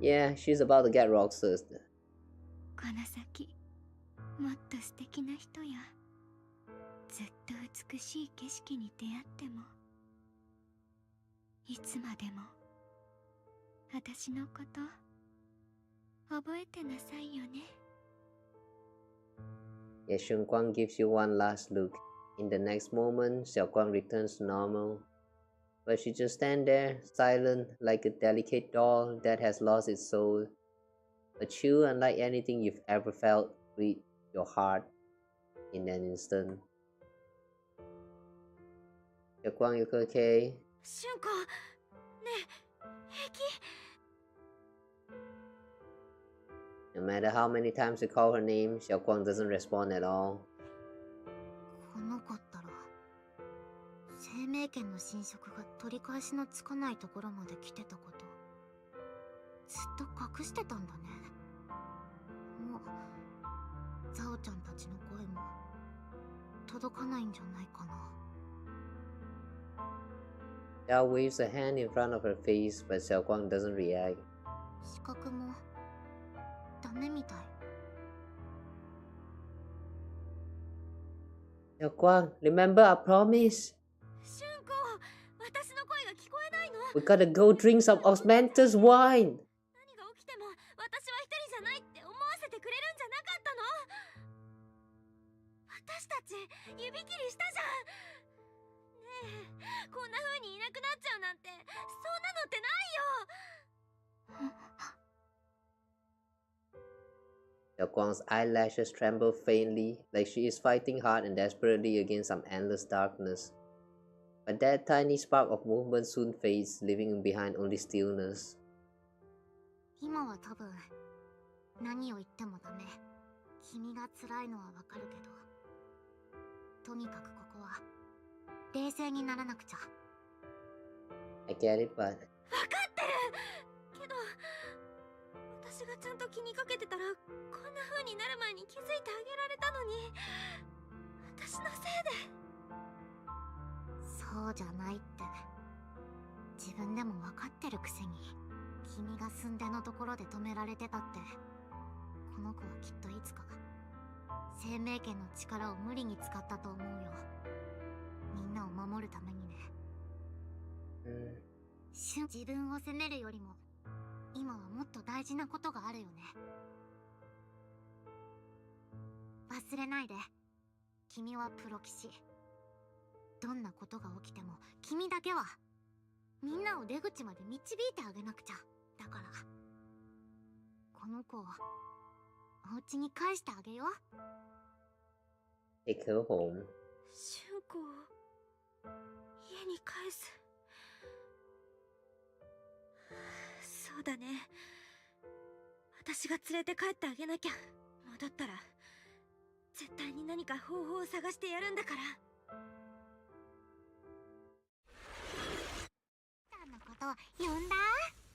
Speaker 1: Yeah, she's about to get roxased.
Speaker 2: この先もっと素敵な人やずっと美しい景色に出会っても、いつまでも私のこと覚えてなさいよね。
Speaker 1: Ye Shiyuan gives you one last look. In the next moment, Xiaoguang returns to normal. But she just stands there, silent, like a delicate doll that has lost its soul. A chill unlike anything you've ever felt reached your heart in an instant. Xiaoguang, you okay?
Speaker 7: シュンコ、ねえ、平気？
Speaker 1: No matter how many times you call her name, Xiaoguang doesn't respond at all.
Speaker 9: この子ったら生命圏の侵食が取り返しのつかないところまで来てたことずっと隠してたんだね。もうザオちゃんたちの声も届かないんじゃないかな。
Speaker 1: Xiao waves a hand in front of her face, but Xiaoguang doesn't react.
Speaker 9: 視覚もダメみたい。
Speaker 1: Xiaoguang, remember our promise?
Speaker 7: シュンコ、私の声が聞こえないの？
Speaker 1: We gotta go drink some osmanthus wine!
Speaker 7: 何が起きても私は一人じゃないって思わせてくれるんじゃなかったの？私たち指切りしたじゃん。ねえ、こんな風にいなくなっちゃうなんて、そんなのってないよ。
Speaker 1: Xiaoguang's eyelashes tremble faintly, like she is fighting hard and desperately against some endless darkness. But that tiny spark of movement soon fades, leaving behind only stillness.
Speaker 2: 今は多分何を言ってもダメ。君が辛いのはわかるけど、とにかくここは冷静にならなくちゃ。
Speaker 1: I get it, but
Speaker 7: わかってるけど、私がちゃんと気にかけてたらこんな風になる前に気づいてあげられたのに、私のせいで。
Speaker 2: そうじゃないって自分でもわかってるくせに、君が寸出のところで止められてたって、この子はきっといつか生命圏の力を無理に使ったと思うよ。みんなを守るためにね。自分を責めるよりも今はもっと大事なことがあるよね。忘れないで、君はプロ棋士。どんなことが起きても君だけはみんなを出口まで導いてあげなくちゃ。だからこの子をお家に返してあげよう。
Speaker 1: take her home.
Speaker 7: 春子を家に返す。そうだね、私が連れて帰ってあげなきゃ。戻ったら絶対に何か方法を探してやるんだから。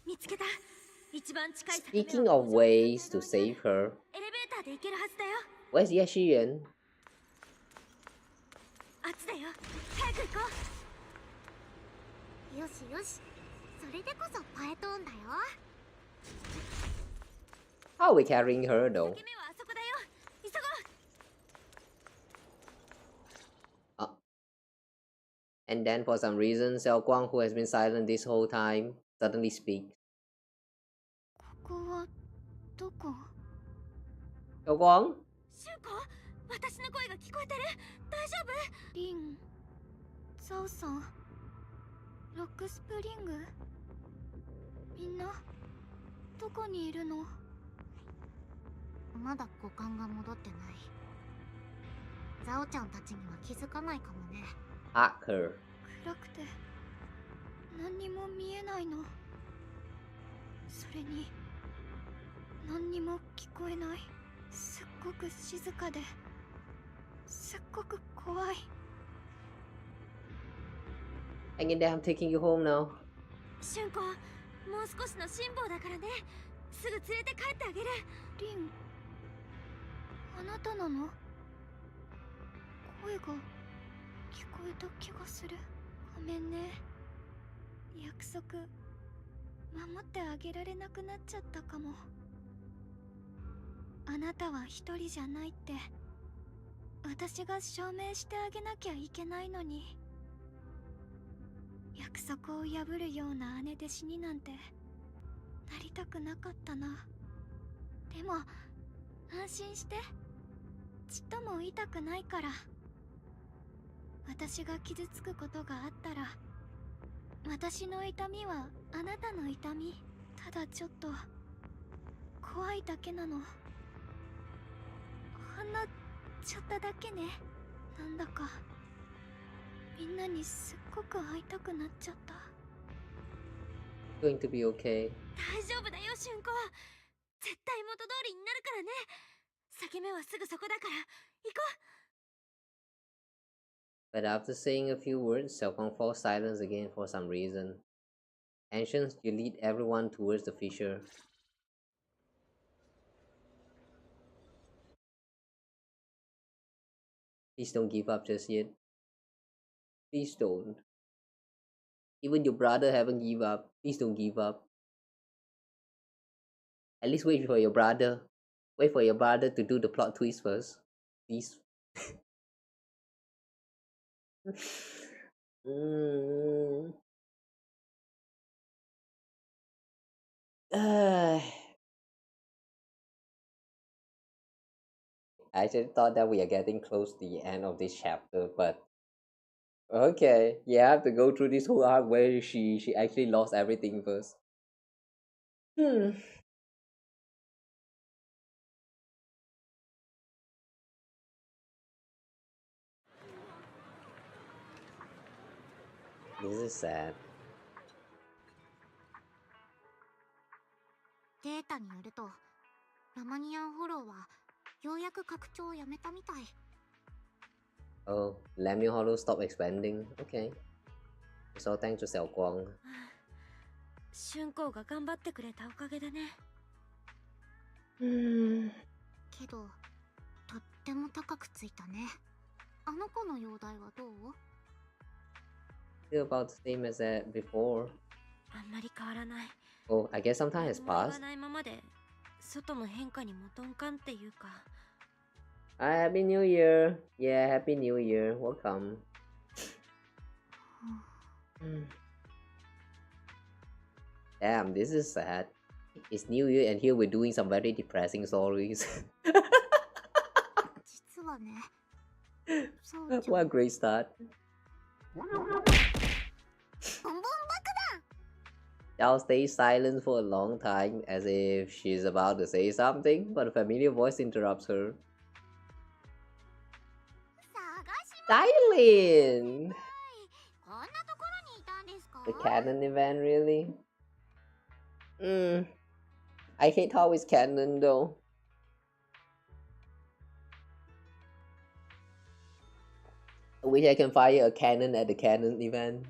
Speaker 7: 見つけた。一番近い。
Speaker 1: Speaking of ways to save her,
Speaker 7: エレベーターで行けるはずだよ。
Speaker 1: where's Ye Shiyuan?
Speaker 7: あっちだよ。早く行こ
Speaker 2: よしよし、それでこそパエトーンだよ。
Speaker 1: How are we carrying her though?
Speaker 7: う。目はあそこだよ。急ごう。
Speaker 1: And then for some reason, Xiaoguang, who has been silent this whole time, suddenly speaks.
Speaker 2: ここはどこ？
Speaker 1: Xiaoguang?
Speaker 7: 春子、私の声が聞こえてる？大丈夫？
Speaker 2: リン、ザオさん、ロックスプリング、みんなどこにいるの？まだ五感が戻ってない。ザオちゃんたちには気づかないかもね。
Speaker 1: Hack her.
Speaker 2: 暗くて何にも見えないの。それに何にも聞こえない。すっごく静かで、すっごく怖い。
Speaker 1: Hang in there, I'm taking you home now.
Speaker 7: 春子、もう少しの辛抱だからね。すぐ連れて帰ってあげる。
Speaker 2: リン、あなたなの？声が聞こえた気がする。ごめんね。約束守ってあげられなくなっちゃったかも。あなたは一人じゃないって私が証明してあげなきゃいけないのに。約束を破るような姉弟子になんてなりたくなかったな。でも安心して、ちっとも痛くないから。私が傷つくことがあったら、私の痛みはあなたの痛み。ただちょっと怖いだけなの。ほんのちょっとだけね。なんだかみんなにすっごく会いたくなっちゃった。
Speaker 1: Going to be okay.
Speaker 7: 大丈夫だよ、春子。絶対元通りになるからね。裂け目はすぐそこだから行こう。
Speaker 1: But after saying a few words, Xiaoguang falls silent again for some reason. Ancients, you lead everyone towards the fissure. Please don't give up just yet. Please don't. Even your brother haven't give up. Please don't give up. At least wait for your brother. Wait for your brother to do the plot twist first. Please. I actually thought that we are getting close to the end of this chapter, but okay, you have to go through this whole arc where she actually lost everything first. This is sad.
Speaker 2: データによると、ラマニアンフォローはようやく拡張をやめたみたい。
Speaker 1: Oh, Lamio Hollow stopped expanding. Okay. So thanks to Xiaoguang.
Speaker 7: 春光が頑張ってくれたおかげだね。
Speaker 2: けど、とっても高くついたね。あの子の容体はどう？
Speaker 1: Still about the same as before.
Speaker 7: あんまり変わらない。
Speaker 1: Oh, I guess some time has
Speaker 7: 言わ
Speaker 1: passed.
Speaker 7: ないままで外の変化にも鈍感っていうか。
Speaker 1: Happy New Year. Yeah, Happy New Year. Welcome. Damn, this is sad. It's New Year and here we're doing some very depressing stories.
Speaker 2: 実はね。
Speaker 1: What a great start. Xiao stays silent for a long time as if she's about to say something, but a familiar voice interrupts her. Silent! The canon event, really? I hate how it's canon though. I wish I can fire a cannon at the canon event.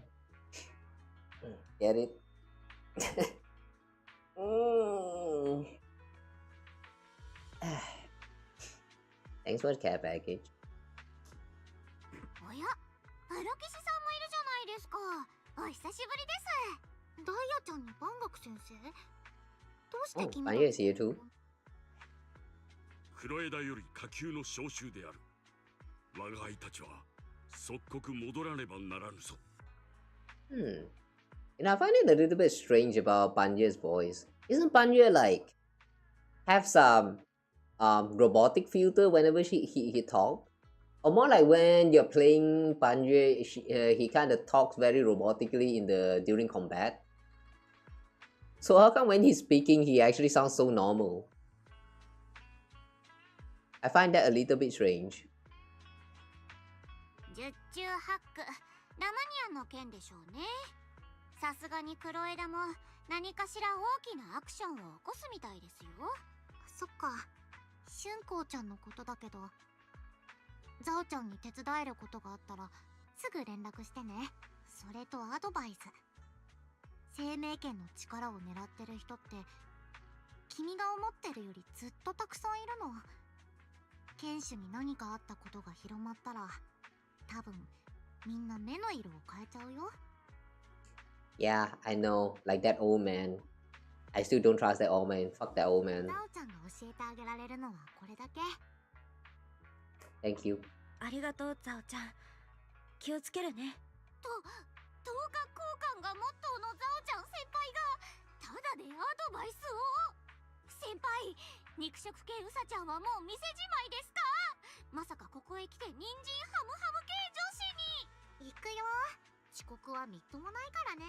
Speaker 1: Get it? Thanks for the care package.
Speaker 2: おや、プロ棋士さんもいるじゃないですか。お久しぶりです。ダイヤちゃんの万学先生。どうして君が？
Speaker 1: Panya is here too.
Speaker 6: 黒枝より下級の召集である。我が輩たちは即刻戻らねばならぬぞ。
Speaker 1: You know, I find it a little bit strange about Panya's voice. Isn't Panya like have some robotic filter whenever he talks? Or more like when you're playing Panya, he kind of talks very robotically during combat. So how come when he's speaking, he actually sounds so normal? I find that a little bit strange.
Speaker 2: 十中八九、ラマニアンの件でしょうね。さすがに黒枝も何かしら大きなアクションを起こすみたいですよ。そっか、春光ちゃんのことだけど、ザオちゃんに手伝えることがあったらすぐ連絡してね。それとアドバイス。生命権の力を狙ってる人って君が思ってるよりずっとたくさんいるの。剣士に何かあったことが広まったら多分みんな目の色を変えちゃうよ。
Speaker 1: Yeah, I know. Like that old man. I still don't trust that old man. Fuck that old man.
Speaker 2: ザオちゃんが教えてあげられるのはこれだけ。
Speaker 1: Thank you.
Speaker 7: ありがとう、ザオちゃん。気をつけるね。
Speaker 2: 等価交換がモットーのザオちゃん先輩がただでアドバイスを。先輩、肉食系ウサちゃんはもう店じまいですか？まさかここへ来て人参ハムハム系女子に。行くよ。遅刻はみっともないからね。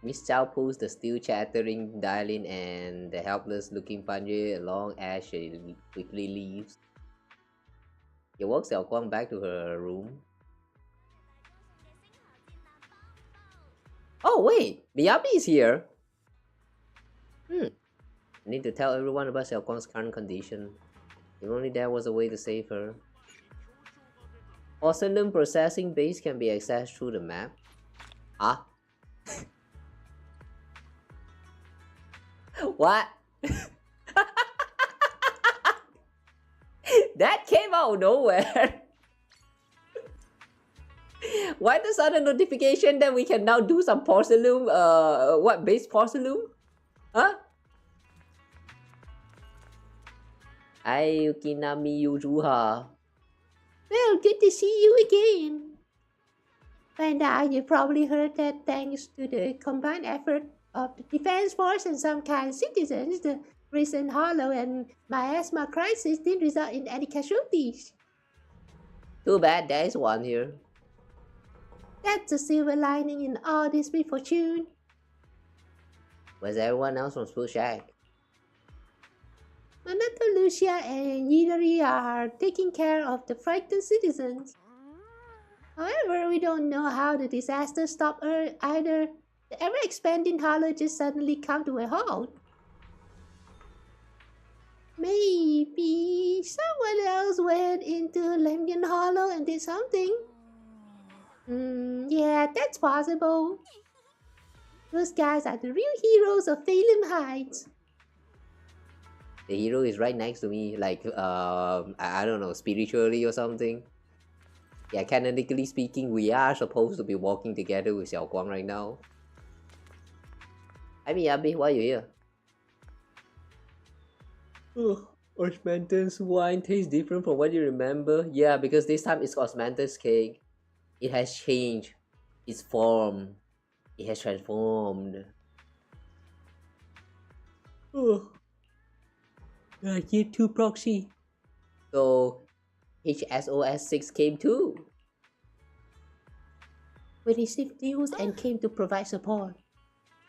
Speaker 1: Miss Chow pulls the still chattering Dialin and the helpless looking Panya along as she quickly leaves. He walks Xiaoguang back to her room. Oh wait, Miyabi is here. I need to tell everyone about Xiaoguang's current condition. If only there was a way to save her. Porcelain processing base can be accessed through the map. Ah. What? That came out of nowhere. Why the sudden notification that we can now do some porcelain, what, base porcelain? Huh? Hi, Yukinami Yujuha.
Speaker 10: Well, good to see you again. By now, you probably heard that thanks to the combined effort of the Defense Force and some kind citizens, the recent Hollow and miasma crisis didn't result in any casualties.
Speaker 1: Too bad there is one here.
Speaker 10: That's a silver lining in all this misfortune.
Speaker 1: Where's everyone else from Spool Shack?
Speaker 10: Minato, Lucia, and Yidori are taking care of the frightened citizens. However, we don't know how the disaster stopped either. The ever-expanding hollow just suddenly come to a halt. Maybe someone else went into Lemnian Hollow and did something. Yeah, that's possible. Those guys are the real heroes of Phaethon Heights.
Speaker 1: The hero is right next to me, like, I don't know, spiritually or something. Yeah, canonically speaking, we are supposed to be walking together with Xiaoguang right now. I mean, Abby, why are you here? Oh, Osmanthus wine tastes different from what you remember. Yeah, because this time it's Osmanthus cake. It has changed its form. It has transformed. Oh. Year 2 proxy. So, HSOS 6 came too.
Speaker 10: We received news and came to provide support.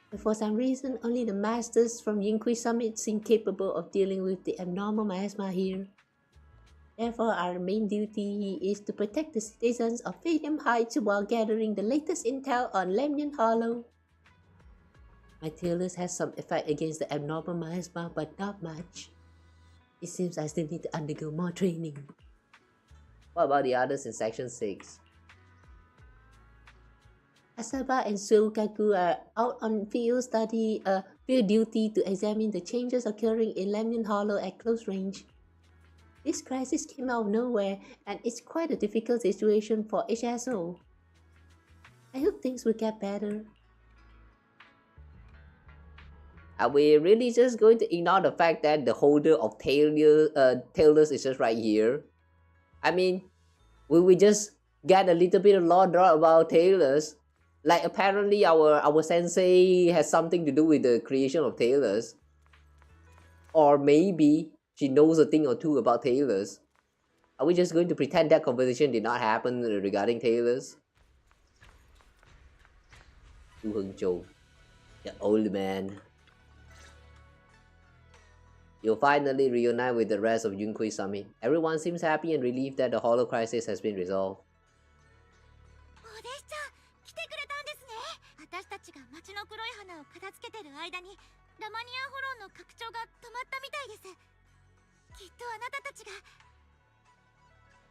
Speaker 10: But for some reason, only the masters from Yinghui Summit seem capable of dealing with the abnormal miasma here. Therefore, our main duty is to protect the citizens of Phaethon Heights while gathering the latest intel on Lemnian Hollow. My tailors has some effect against the abnormal miasma, but not much. It seems I still need to undergo more training.
Speaker 1: What about the others in Section 6?
Speaker 10: Asaba and Soukaku are out on field duty to examine the changes occurring in Lemnian Hollow at close range. This crisis came out of nowhere, and it's quite a difficult situation for HSO. I hope things will get better.
Speaker 1: Are we really just going to ignore the fact that the holder of tailors is just right here? I mean, will we just get a little bit of lore drop about tailors? Like, apparently our sensei has something to do with the creation of tailors. Or maybe she knows a thing or two about tailors. Are we just going to pretend that conversation did not happen regarding tailors? Su Hengzhou, the old man. You'll finally reunite with the rest of Yinghui Summit. Everyone seems happy and relieved that the Hollow crisis has been resolved.
Speaker 2: 私たちが街の黒い花を片付けてる間にラマニアンホローの拡張が止まったみたいです。きっとあなたたちが。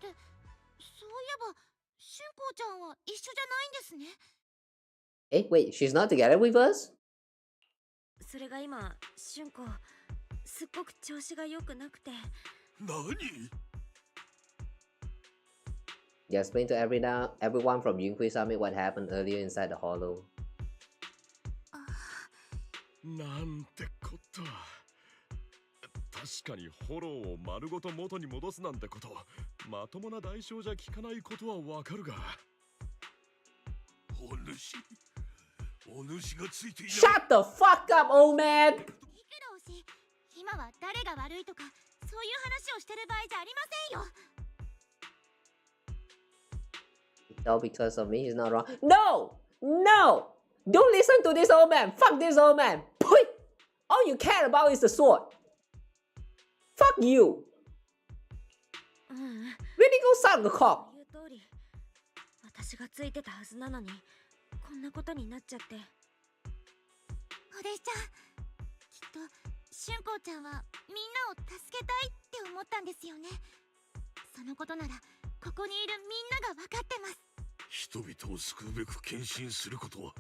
Speaker 2: そういえば、春光ちゃんは一緒じゃないんですね。
Speaker 1: Wait, she's not together with us?
Speaker 7: それが今、春光、すっごく調子が良くなくて。
Speaker 4: 何?
Speaker 1: Just explain to everyone from Yinghui Summit what happened earlier inside the Hollow.
Speaker 8: なんてこと。確かにフォローを丸ごと元に戻すなんてこと、まともな代償じゃ効かないことはわかるが。
Speaker 4: お主がついていない。
Speaker 1: Shut the fuck up, old man!
Speaker 2: いくら推し、今は誰が悪いとか、そういう話をしてる場合じゃありませんよ。
Speaker 1: All because of me, he's not wrong. No! No! Don't listen to this old man! Fuck this old man! Put! All you care about is the sword! Fuck you! Really go suck the cock!
Speaker 7: 言う通り、私がついてたはずなのに、こんなことになっちゃって。
Speaker 2: お弟子ちゃん、きっと春光ちゃんはみんなを助けたいって思ったんですよね。そのことならここにいるみんなが分かってます。
Speaker 4: 人々を救うべく献身することは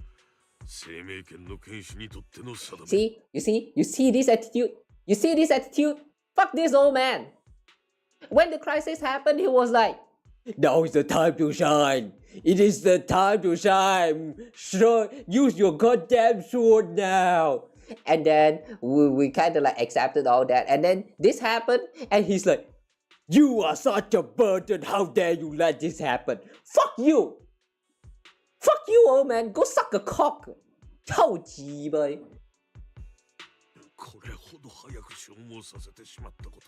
Speaker 4: 生命権の権主にとっての定め。
Speaker 1: You see this attitude? You see this attitude? Fuck this old man! When the crisis happened, he was like, now is the time to shine! It is the time to shine! Sure, use your goddamn sword now! And then we kind of like accepted all that, and then this happened, and he's like, you are such a burden, how dare you let this happen? Fuck you! Fuck you, old man! Go suck a cock! 臭鸡巴！
Speaker 4: これほど早く消耗させてしまったこ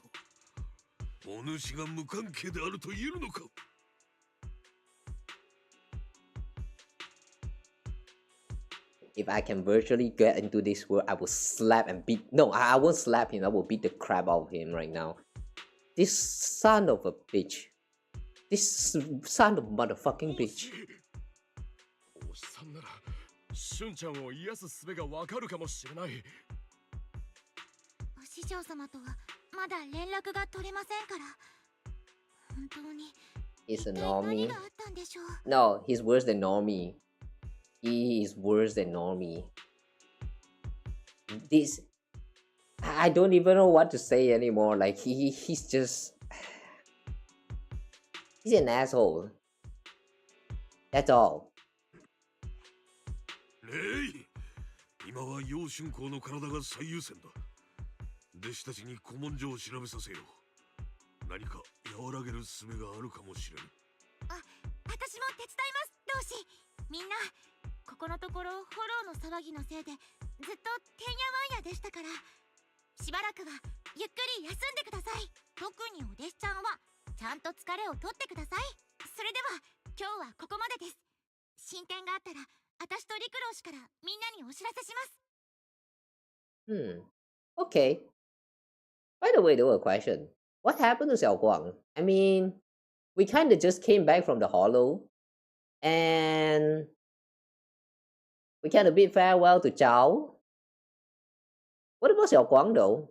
Speaker 4: と、お主が無関係であると言えるのか。
Speaker 1: If I can virtually get into this world, I will slap and beat. No, I won't slap him. I will beat the crap out of him right now. This son of a bitch. This son of motherfucking bitch.
Speaker 8: おしさんならしゅんちゃんを癒す術がわかるかもしれない。
Speaker 2: お師匠様とはまだ連絡が取れませんから。本当に
Speaker 1: He's a
Speaker 2: 何
Speaker 1: normie.
Speaker 2: があったんでしょう。
Speaker 1: No, he's worse than normie. He is worse than normie. This I don't even know what to say anymore. Like he's just he's an asshole. That's all.
Speaker 4: レイ、今は楊春公の体が最優先だ。弟子たちに古文書を調べさせよう。何か和らげる術があるかもしれん。
Speaker 2: あ、私も手伝います、同志。みんな、ここのところフォローの騒ぎのせいでずっとてんやわんやでしたから、しばらくはゆっくり休んでください。特にお弟子ちゃんはちゃんと疲れを取ってください。それでは今日はここまでです。進展があったら私と陸老氏からみんなにお知らせします。
Speaker 1: Okay. By the way, there was a question. What happened to Xiaoguang? I mean, we kind of just came back from the hollow, and we kind of bid farewell to Zhao. What about Xiaoguang though?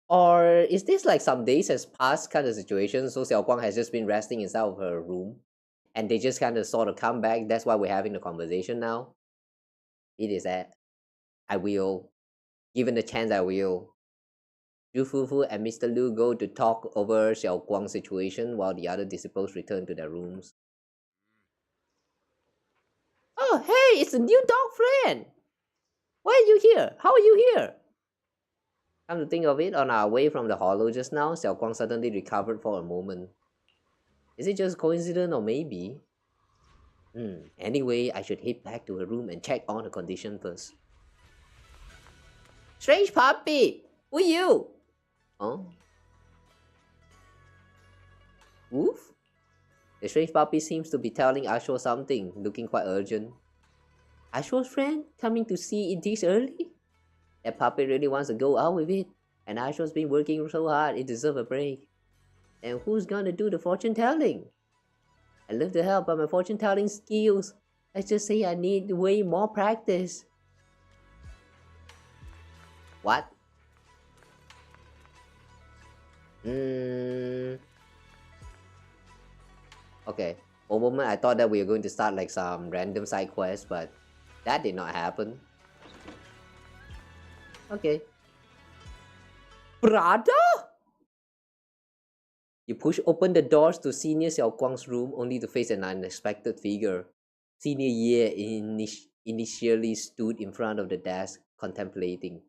Speaker 1: Or is this like some days has passed kind of situation, so Xiaoguang has just been resting inside of her room, and they just kind of sort of come back? That's why we're having the conversation now. It is that. I will. Given the chance, I will. Zhu Fufu and Mr. Liu go to talk over Xiaoguang's situation while the other disciples return to their rooms. Oh, hey, it's a new dog friend! Why are you here? How are you here? Come to think of it, on our way from the hollow just now, Xiaoguang suddenly recovered for a moment. Is it just coincidence or maybe? Anyway, I should head back to her room and check on her condition first. Strange puppy! Who are you? Oh? Woof? The strange puppy seems to be telling Ashwa something, looking quite urgent. Ashwa's friend coming to see it this early? That puppy really wants to go out with it, and Ashwa's been working so hard it deserves a break. And who's gonna do the fortune telling? I'd love to help, but my fortune telling skills, let's just say I need way more practice. What? Okay. For a moment, I thought that we were going to start like some random side quest, but that did not happen. Okay. Brother? You push open the doors to Senior Xiaoguang's room only to face an unexpected figure. Senior Ye initially stood in front of the desk, contemplating.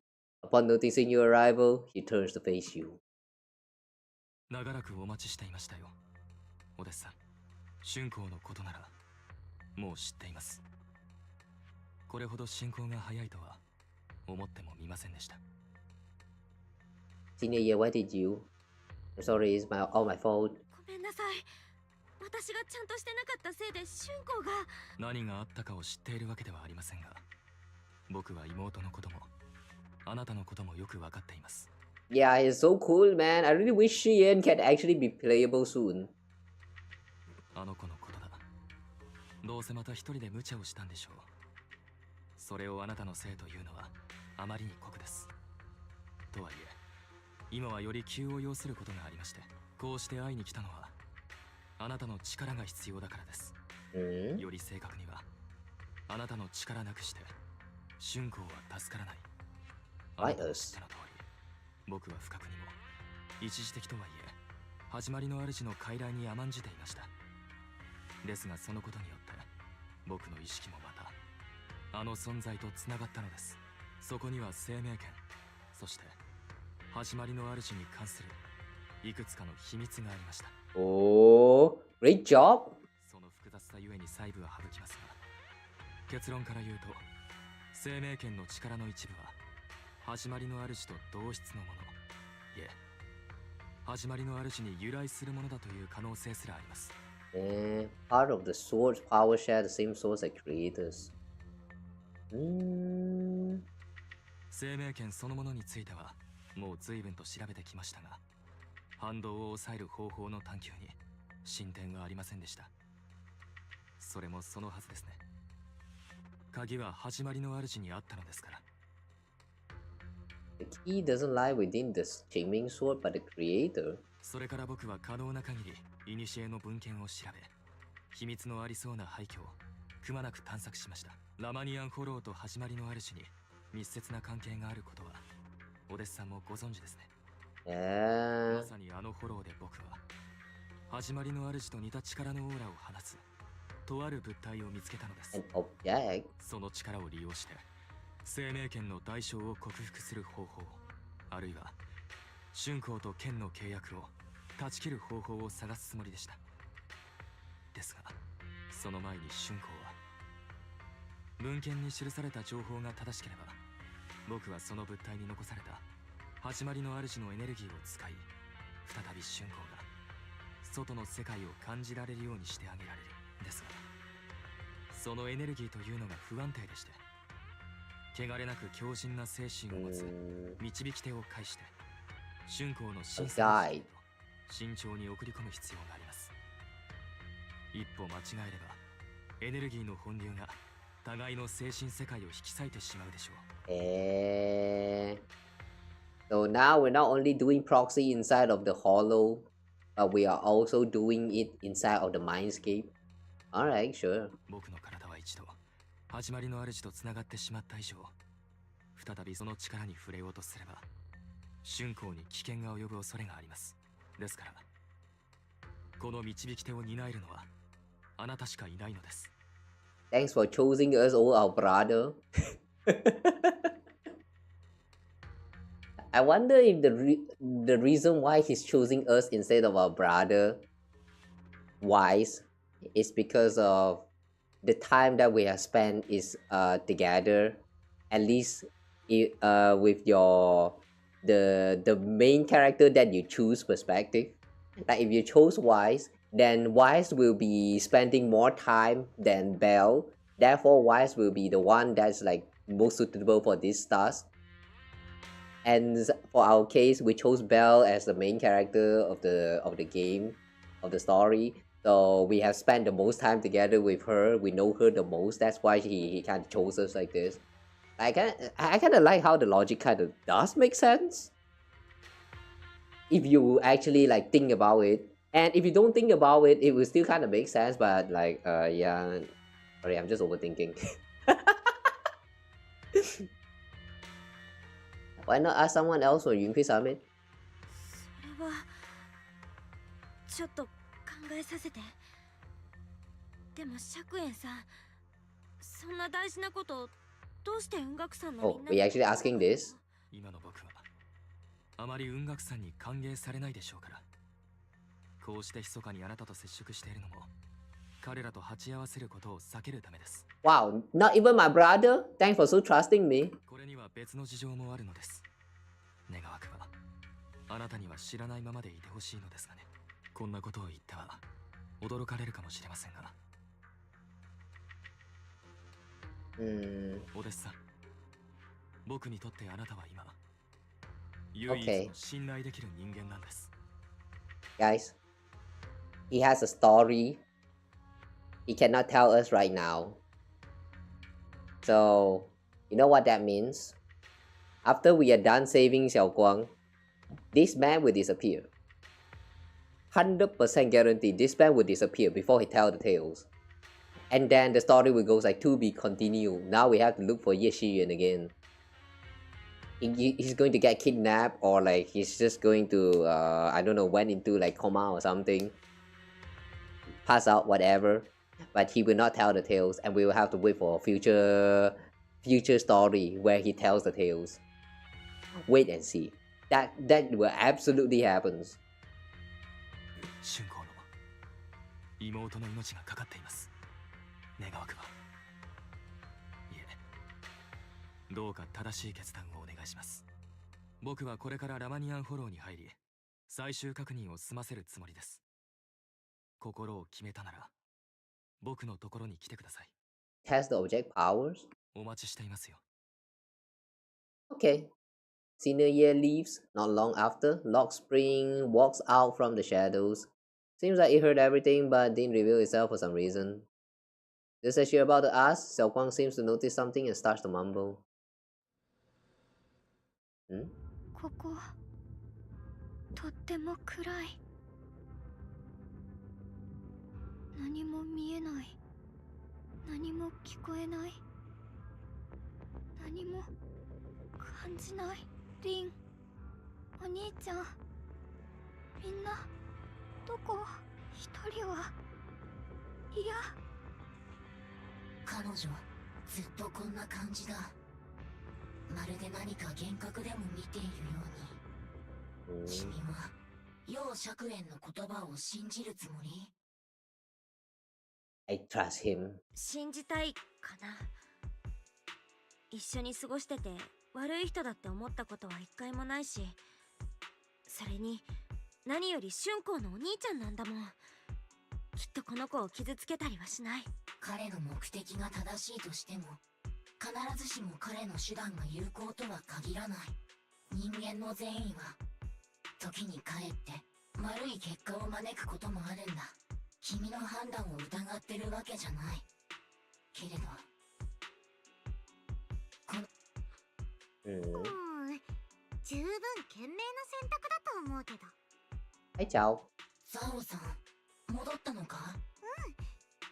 Speaker 1: Upon noticing your arrival, he turns to face you.
Speaker 3: 長らくお待ちしていましたよ。お弟子さん、春光のことならもう知っています。これほど進行が早いとは思ってもみませんでした。
Speaker 1: Senior Ye, why did you? I'm sorry, it's all my fault.
Speaker 7: ごめんなさい。私がちゃんとしてなかったせいで春光が。
Speaker 3: 何があったかを知っているわけではありませんが、僕は妹のこともあなたのこともよくわかっています。
Speaker 1: Yeah, it's so cool, man. I really wish Xian can actually be playable soon.
Speaker 3: あの子のことだ。どうせまた一人で無茶をしたんでしょう。それをあなたのせいというのはあまりに酷です。とはいえ、今はより急を要することがありまして、こうして会いに来たのはあなたの力が必要だからです。より正確には、あなたの力なくして春光は助からない。あなたの知っての通り、僕は不覚にも一時的とはいえ始まりの主の傀儡に甘んじていました。ですがそのことによって僕の意識もまたあの存在とつながったのです。そこには生命権、そして始まりの主に関するいくつかの秘密がありました。
Speaker 1: Oh, great job!
Speaker 3: その複雑さゆえに細部は省きますが、結論から言うと生命権の力の一部は始まりの主と同質のもの、いえ、始まりの主に由来するものだという可能性すらあります。
Speaker 1: Part of the sword's power share the same source as creators.
Speaker 3: 生命権そのものについてはもう随分と調べてきましたが、反動を抑える方法の探求に進展はありませんでした。それもそのはずですね。鍵は始まりの主にあったのですから。
Speaker 1: The key doesn't lie within the Qing Ming Sword, but the creator.
Speaker 3: それから僕は可能な限り古の文献を調べ、秘密のありそうな廃墟をくまなく探索しました。ラマニアンフォローと始まりの主に密接な関係があることはお弟子さんもご存知ですね。まさにあのフォローで僕は始まりの主と似た力のオーラを放つとある物体を見つけたのです。その力を利用して生命権の代償を克服する方法、あるいは春光と剣の契約を断ち切る方法を探すつもりでした。ですがその前に春光は、文献に記された情報が正しければ僕はその物体に残された始まりの主のエネルギーを使い、再び春光が外の世界を感じられるようにしてあげられる。ですがそのエネルギーというのが不安定でして、汚れなく強靭な精神を持つ導き手を介して春光の神聖な意識と慎重に送り込む必要があります。一歩間違えればエネルギーの本流が互いの精神世界を引き裂いてしまうでしょう。
Speaker 1: So now we're not only doing proxy inside of the hollow, but we are also doing it inside of the mindscape. Alright, sure.
Speaker 3: 僕の体は一度始まりの主とつながってしまった以上、再びその力に触れようとすれば春光に危険が及ぶ恐れがあります。ですからこの導き手を担えるのはあなたしかいないのです。
Speaker 1: Thanks for choosing us over our brother. I wonder if the reason why he's choosing us instead of our brother wise is because of the time that we have spent is together, at least with the main character that you choose perspective. Like if you chose Wise, then Wise will be spending more time than Belle. Therefore, Wise will be the one that's like most suitable for this task. And for our case, we chose Belle as the main character of the game, of the story. So we have spent the most time together with her. We know her the most. That's why he kind of chose us like this. I kind of like how the logic kind of does make sense. If you actually like think about it, and if you don't think about it, it will still kind of make sense. But like, yeah, sorry, I'm just overthinking. Why not ask someone else for Yunfi Summit?
Speaker 7: それはちょっと考えさせて。でも釈園さん、そんな大事なことどうして雲岳さんのみんな
Speaker 1: Oh, we actually asking this?
Speaker 3: 今の僕はあまり雲岳さんに歓迎されないでしょうから、こうして密かにあなたと接触しているのも彼らと鉢合わせることを避けるためです。
Speaker 1: Wow, not even my brother? Thanks for so trusting me.
Speaker 3: これには別の事情もあるのです。願わくはあなたには知らないままでいてほしいのですがね。こんなことを言っては驚かれるかもしれませんが、お弟子さん、僕にとってあなたは今唯一の信頼できる人間なんです。
Speaker 1: Guys, he has a story he cannot tell us right now. So, you know what that means? After we are done saving Xiaoguang, this man will disappear. 100% guaranteed this man will disappear before he tells the tales. And then the story will go like to be continued. Now we have to look for Ye Shiyuan again. He's going to get kidnapped, or like he's just going to I don't know, went into like coma or something, pass out, whatever. But he will not tell the tales, and we will have to wait for a future story where he tells the tales. Wait and see. That will absolutely happens.
Speaker 3: 春光の妹の命がかかっています。願わくば。いえ、どうか正しい決断をお願いします。僕はこれからラマニアンフォローに入り、最終確認を済ませるつもりです。心を決めたなら、僕のところに来てください。
Speaker 1: Has the object powers?
Speaker 3: お待ちしていますよ。
Speaker 1: Okay. Senior Ye leaves. Not long after, Lock Spring walks out from the shadows. Seems like it heard everything but didn't reveal itself for some reason. Just as you're about to ask, Xiaoguang seems to notice something and starts to mumble. Hmm?
Speaker 2: ここ、とっても暗い。何も見えない。何も聞こえない。何も感じない。リン、お兄ちゃん、みんなどこ？一人はいや。
Speaker 12: 彼女ずっとこんな感じだ。まるで何か幻覚でも見ているように。君は楊釈園の言葉を信じるつもり？
Speaker 1: I trust him.
Speaker 7: 信じたいかな。一緒に過ごしてて悪い人だって思ったことは一回もないし、それに何より春光のお兄ちゃんなんだもん。きっとこの子を傷つけたりはしない。
Speaker 12: 彼の目的が正しいとしても、必ずしも彼の手段が有効とは限らない。人間の善意は時にかえって悪い結果を招くこともあるんだ。君の判断を疑ってるわけじゃない。けれど
Speaker 9: 十分賢明な選択だと思うけど。
Speaker 1: はい、チャオ。
Speaker 12: ザオさん、戻ったのか？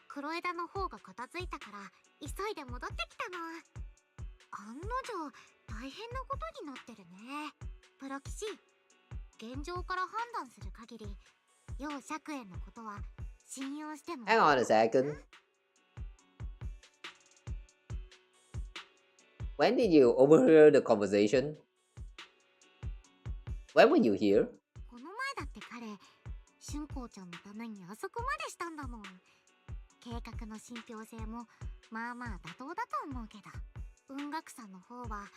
Speaker 9: 黒枝の方が片付いたから急いで戻ってきたの。案の定大変なことになってるね。プロ騎士、現状から判断する限り楊釈園のことは信用しても。
Speaker 1: Hang on a second. When did you overhear the conversation? When were you here?
Speaker 9: この前だって彼、春光ちゃんのためにあそこまでしたんだもん。計画の信憑性もまあまあ妥当だと思うけど、文学さんの方は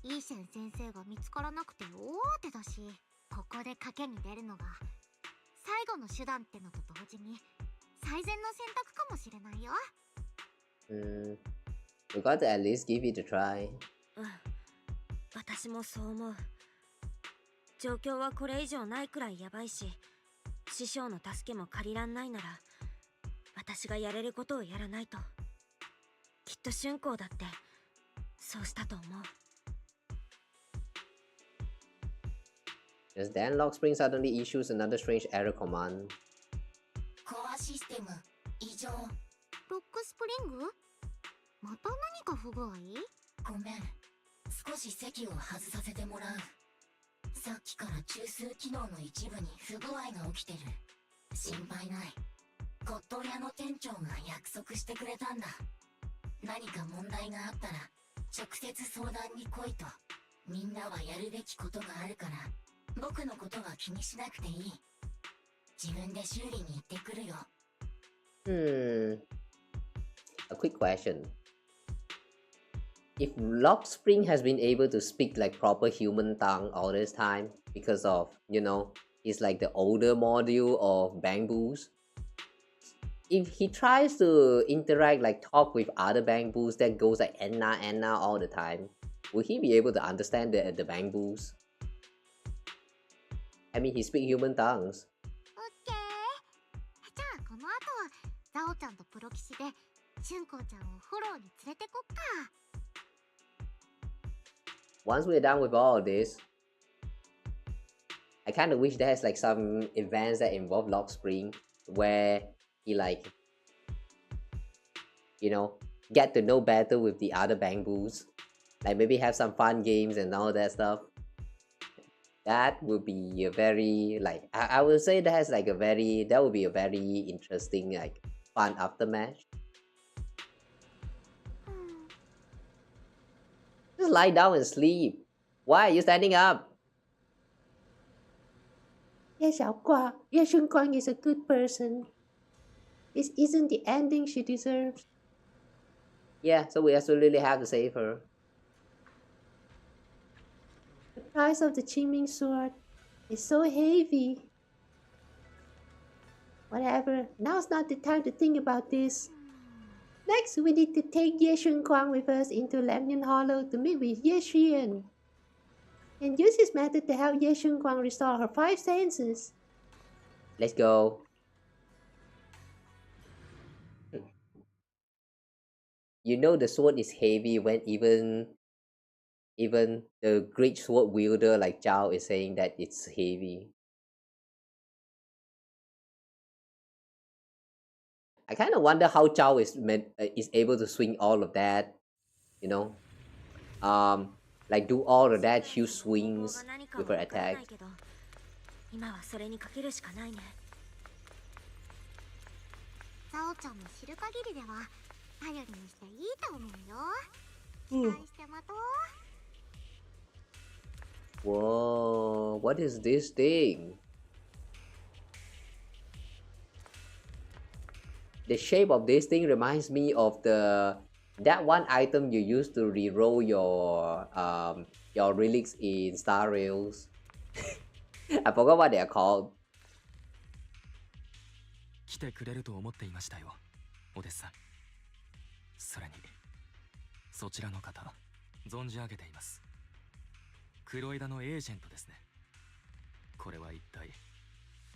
Speaker 9: イーシェン先生が見つからなくて大慌てだし、ここで賭けに出るのが最後の手段ってのと同時に最善の選択かもしれないよ。
Speaker 1: We got to at least give it a try.
Speaker 7: 私もそう思う。状況はこれ以上ないくらいやばいし、師匠の助けも借りらんないなら、私がやれることをやらないと。きっと春光だってそうしたと思う。
Speaker 1: Just then, Lockspring suddenly issues another strange error command.
Speaker 12: コアシステム異常。
Speaker 9: ロックスプリング？また何か不具合？
Speaker 12: ごめん、少し席を外させてもらう。さっきから中枢機能の一部に不具合が起きてる。心配ない。骨董屋の店長が約束してくれたんだ。何か問題があったら直接相談に来いと。みんなはやるべきことがあるから、僕のことは気にしなくていい。自分で修理に行ってくるよ。
Speaker 1: A quick question. If Lockspring has been able to speak like proper human tongue all this time because of, you know, he's like the older module of bamboos. If he tries to interact, like talk with other bamboos that goes like Anna all the time, will he be able to understand the bamboos? I mean, he speaks human tongues.
Speaker 9: オッケー。じゃあこの後ザオちゃんとプロ騎士で春光ちゃんをフォローに連れてこっか。
Speaker 1: Once we're done with all of this, I kind of wish there's like some events that involve Lockspring where he like, you know, get to know better with the other bamboos, like maybe have some fun games and all that stuff. That would be a very like I would say that would be a very interesting like fun aftermath. Just lie down and sleep. Why are you standing up?
Speaker 10: Ye Xiaoguang is a good person. This isn't the ending she deserves.
Speaker 1: Yeah, so we absolutely have to save her.
Speaker 10: The price of the Qing Ming Sword is so heavy. Whatever, now's not the time to think about this. Next, we need to take Ye Xiuguang with us into Lamnian Hollow to meet with Ye Shiyuan and use his method to help Ye Xiuguang restore her 5 senses.
Speaker 1: Let's go. you know the sword is heavy when even the great sword wielder like Zhao is saying that it's heavy. I kind of wonder how Zhao is able to swing all of that, you know, like do all of that huge swings with her attack.
Speaker 7: 今はそれにかけるしかないね。
Speaker 2: ザオちゃんも知る限りでは頼りにしていいと思うよ。期待して待とう。
Speaker 1: Whoa, what is this thing? The shape of this thing reminds me of that one item you use to reroll your relics in Star Rails. I forgot what they are called.
Speaker 3: 来てくれると思っていましたよ、お弟子さん。それに、そちらの方、存じ上げています。黒枝のエージェントですね。これは一体、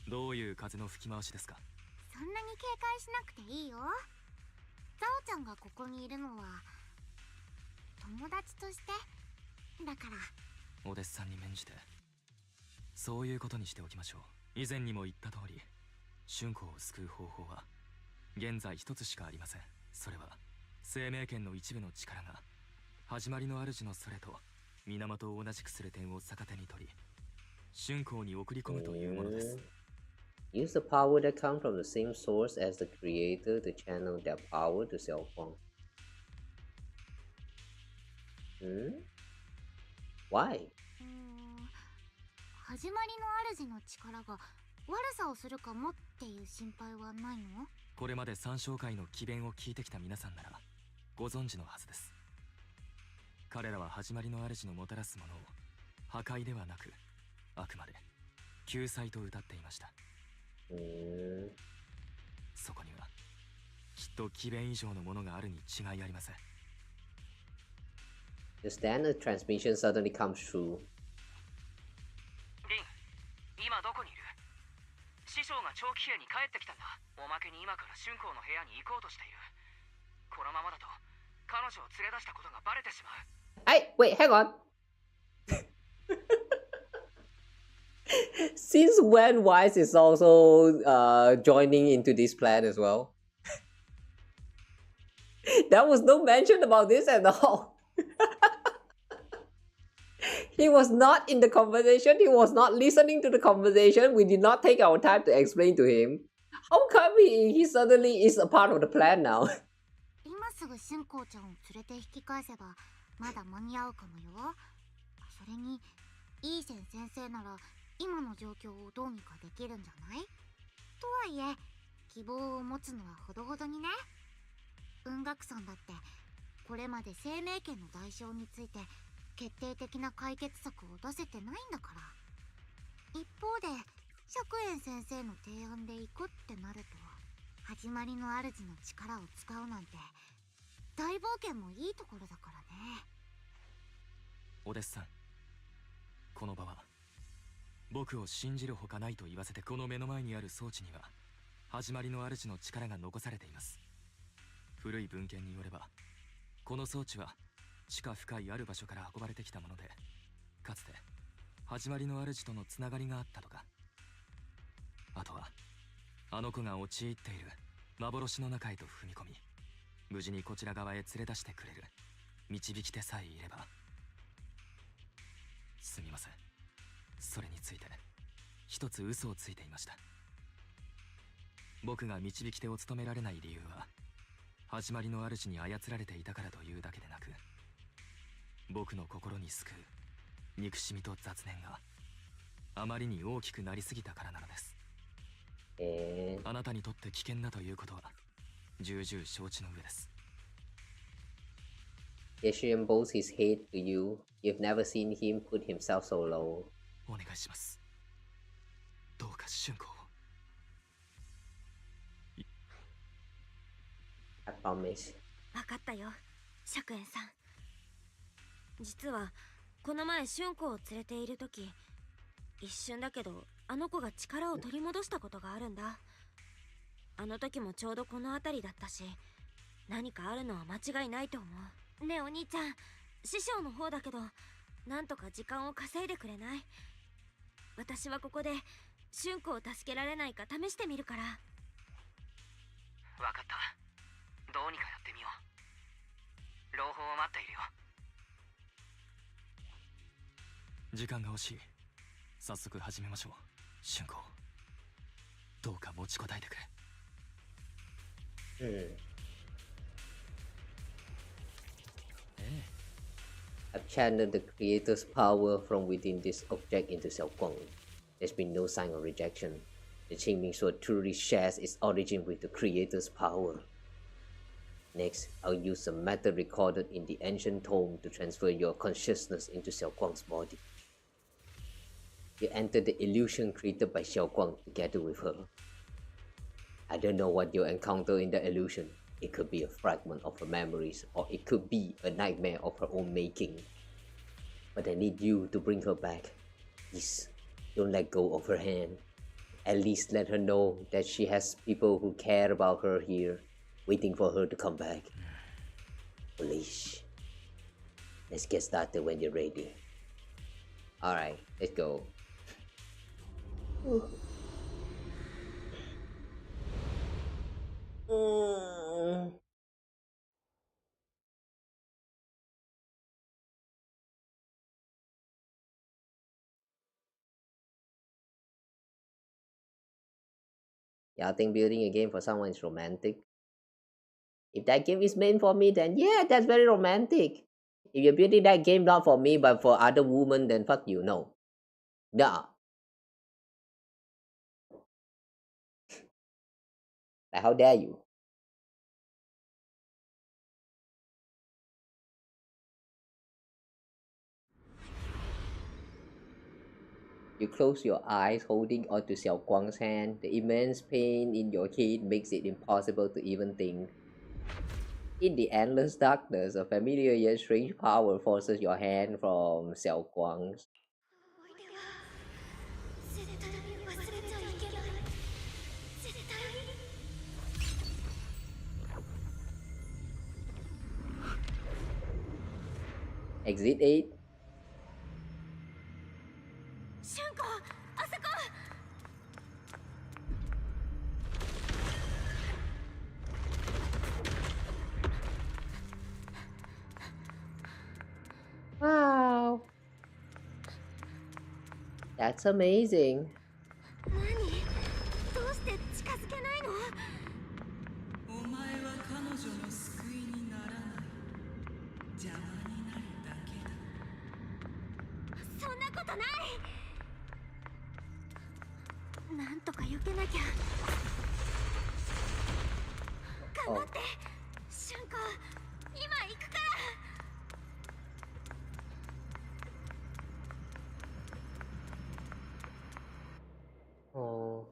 Speaker 3: どういう風の吹き回しですか？
Speaker 2: そんなに警戒しなくていいよ。ザオちゃんがここにいるのは友達としてだから。
Speaker 3: お弟子さんに免じてそういうことにしておきましょう。以前にも言った通り、春光を救う方法は現在一つしかありません。それは生命圏の一部の力が始まりの主のそれと源を同じくする点を逆手に取り、春光に送り込むというものです。
Speaker 1: Use the power that comes from the same source as the creator to channel that power to Xiaoguang. Why?
Speaker 2: 始まりの主の力が悪さをするかもっていう心配はないの？
Speaker 3: これまで三将会の詭弁を聞いてきた皆さんならご存知のはずです。彼らは始まりの主のもたらすものを破壊ではなく、あくまで救済と歌っていました。そこにはきっと詭弁以上のものがあるに違いありません。
Speaker 1: The standard transmission suddenly comes true.
Speaker 3: リン、今どこにいる？師匠が長期兵に帰ってきたんだ。おまけに今から春光の部屋に行こうとしている。このままだと彼女を連れ出したことがバレてしまう。
Speaker 1: Hey, wait, hang on. Since when Wise is also joining into this plan as well? There was no mention about this at all. He was not in the conversation. He was not listening to the conversation. We did not take our time to explain to him. How come he suddenly is a part of the plan now?
Speaker 2: 今すぐ春光ちゃんを連れて引き返せばまだ間に合うかもよ。それにイーセン先生なら今の状況をどうにかできるんじゃない？とはいえ希望を持つのはほどほどにね。雲岳さんだってこれまで生命圏の代償について決定的な解決策を出せてないんだから。一方で釈園先生の提案で行くってなると始まりの主の力を使うなんて大冒険もいいところだからね。
Speaker 3: お弟子さん、この場は僕を信じるほかないと言わせて、この目の前にある装置には始まりの主の力が残されています。古い文献によればこの装置は地下深いある場所から運ばれてきたもので、かつて始まりの主とのつながりがあったとか。あとはあの子が陥っている幻の中へと踏み込み、無事にこちら側へ連れ出してくれる導き手さえいれば。すみません、それについて一つ嘘をついていました。僕が導き手を務められない理由は始まりの主に操られていたからというだけでなく、僕の心に救う憎しみと雑念があまりに大きくなりすぎたからなのです。あなたにとって危険だということは重々承知の上です。
Speaker 1: Ye Shiyuan bows his head to you. You've never seen him put himself so low.
Speaker 3: お願いします。どうか春光を。
Speaker 1: I promise.
Speaker 7: 分かったよ、釈園さん。実はこの前春光を連れている時、一瞬だけどあの子が力を取り戻したことがあるんだ。あの時もちょうどこの辺りだったし、何かあるのは間違いないと思う。ねえお兄ちゃん、師匠の方だけど、なんとか時間を稼いでくれない？私はここで春子を助けられないか試してみるから。
Speaker 3: わかった。どうにかやってみよう。朗報を待っているよ。
Speaker 15: 時間が欲しい。早速始めましょう。春子、どうか持ちこたえてくれ。
Speaker 1: I've channeled the creator's power from within this object into Xiaoguang. There's been no sign of rejection. The Qing Ming Sword truly shares its origin with the creator's power. Next, I'll use the matter recorded in the ancient tome to transfer your consciousness into Xiaoguang's body. You enter the illusion created by Xiaoguang together with her. I don't know what you'll encounter in the illusion. It could be a fragment of her memories, or it could be a nightmare of her own making. But I need you to bring her back. Please, don't let go of her hand. At least let her know that she has people who care about her here, waiting for her to come back. Polish. Let's get started when you're ready. Alright, let's go. Y'all think building a game for someone is romantic? If that game is meant for me, then yeah, that's very romantic. If you're building that game not for me but for other women, then fuck you, no. Nah. Like, how dare you? You close your eyes, holding onto Xiaoguang's hand. The immense pain in your head makes it impossible to even think. In the endless darkness, a familiar yet strange power forces your hand from Xiaoguang's. Exit 8. Wow. That's amazing. Oh.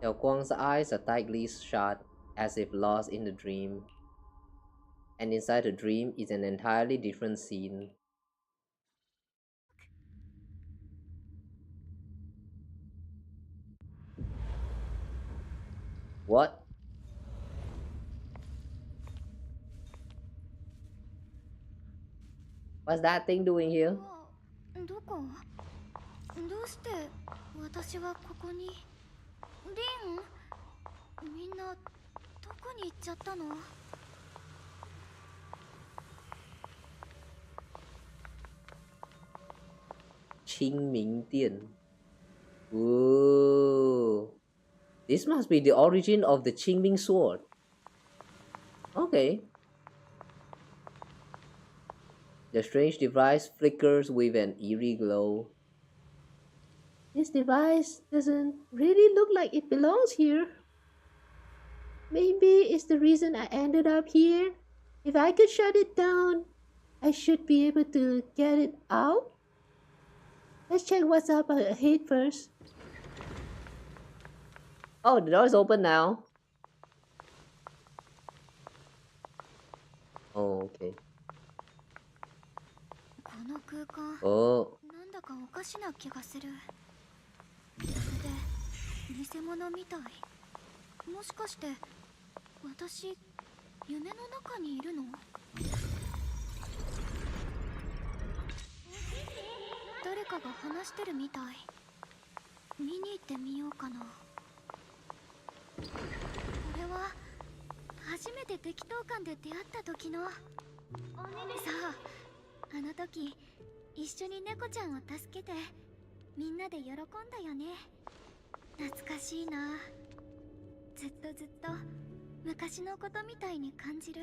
Speaker 1: Xiaoguang's eyes are tightly shut, as if lost in the dream. And inside the dream is an entirely different scene. What? What's that thing doing here?
Speaker 2: どこ？どうして私がここに？リン？みんなどこに行っちゃったの
Speaker 1: ？Qing Ming Dian. Ooh. This must be the origin of the Qing Ming Sword. Okay. The strange device flickers with an eerie glow.
Speaker 10: This device doesn't really look like it belongs here. Maybe it's the reason I ended up here. If I could shut it down, I should be able to get it out. Let's check what's up ahead first.
Speaker 1: Oh, the door is open now. Oh, okay.
Speaker 2: 空間、
Speaker 1: Oh.
Speaker 2: なんだかおかしな気がする。まるで偽物みたい。もしかして私夢の中にいるの？誰かが話してるみたい。見に行ってみようかな。これは初めて適当感で出会った時の。そう、あの時一緒に猫ちゃんを助けてみんなで喜んだよね。懐かしいな。ずっと昔のことみたいに感じる。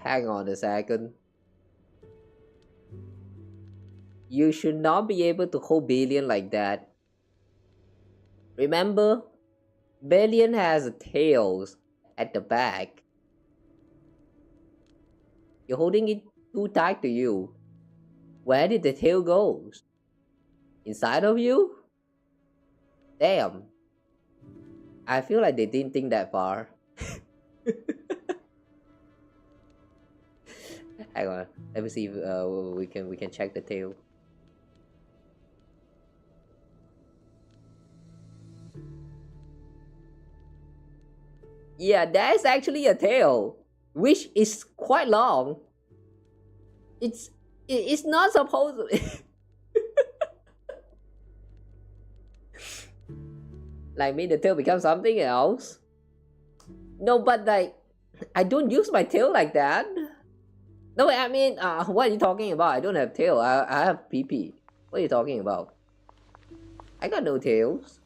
Speaker 1: Hang on a second. You should not be able to hold Billion like that. Remember, Billion has tails at the back. You're holding it too tight to you. Where did the tail go? Inside of you? Damn. I feel like they didn't think that far. Hang on, let me see if we can check the tail. Yeah, that is actually a tail, which is quite long. It's not supposed to. Like, made the tail become something else. No, but like, I don't use my tail like that. No, I mean, what are you talking about? I don't have tail. I have PP. What are you talking about? I got no tails.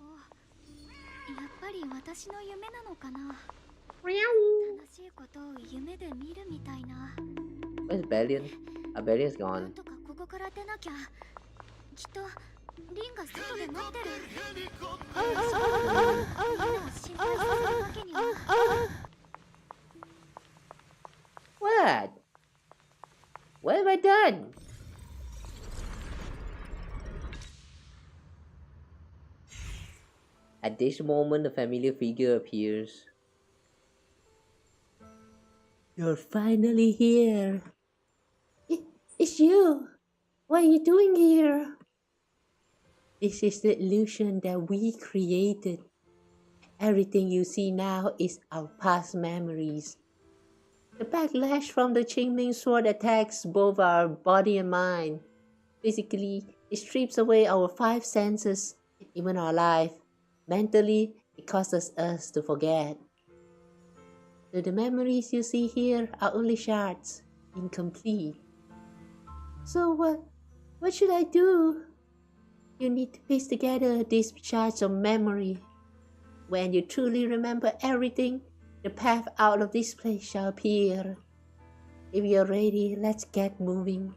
Speaker 1: Where's Bellion? Bellion's gone. What? What have I done? At this moment, a familiar figure appears. You're finally here.
Speaker 10: It's you. What are you doing here?
Speaker 1: This is the illusion that we created. Everything you see now is our past memories. The backlash from the Qing Ming Sword attacks both our body and mind. Basically, it strips away our 5 senses, even our life. Mentally, it causes us to forget. So the memories you see here are only shards, incomplete.
Speaker 10: So what should I do?
Speaker 1: You need to piece together these shards of memory. When you truly remember everything, the path out of this place shall appear. If you're ready, let's get moving.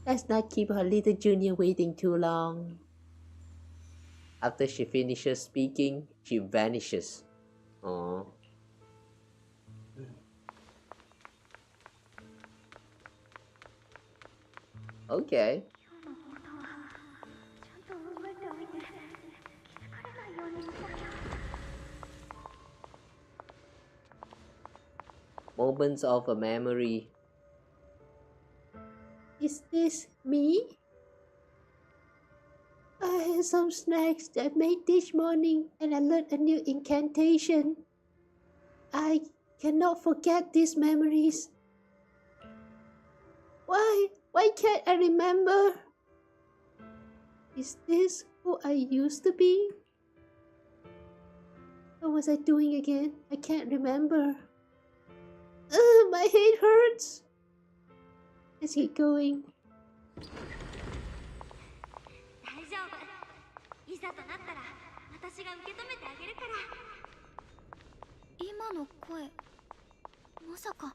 Speaker 1: Let's not keep our little junior waiting too long. After she finishes speaking, she vanishes. Aww. Okay. Moments of a memory.
Speaker 10: Is this me? I had some snacks that I made this morning and I learned a new incantation. I cannot forget these memories. Why can't I remember? Is this who I used to be? What was I doing again? I can't remember. My head hurts. Let's keep going.
Speaker 2: 大丈夫。いざとなったら私が受け止めてあげるから。今の声、まさか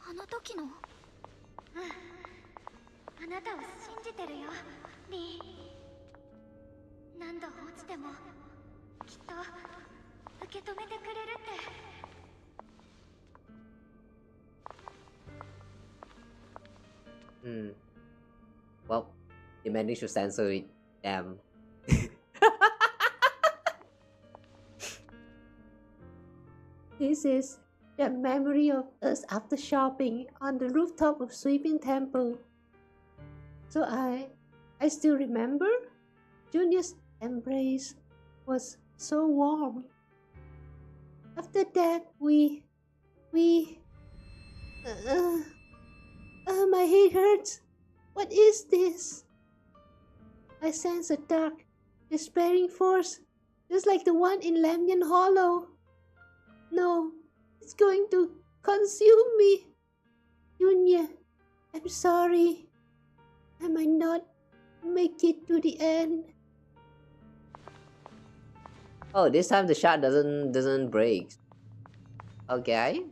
Speaker 2: あの時の？うん。あなたを信じてるよ、リー。何度落ちてもきっと受け止めてくれるって。
Speaker 1: Well, they managed to censor it. Damn.
Speaker 10: This is the memory of us after shopping on the rooftop of Sweeping Temple. So I still remember Junior's embrace was so warm. After that, my head hurts. What is this? I sense a dark, despairing force, just like the one in Lamnian Hollow. No, it's going to consume me. Junior, I'm sorry. I might not make it to the end.
Speaker 1: Oh, this time the shot doesn't break. Okay.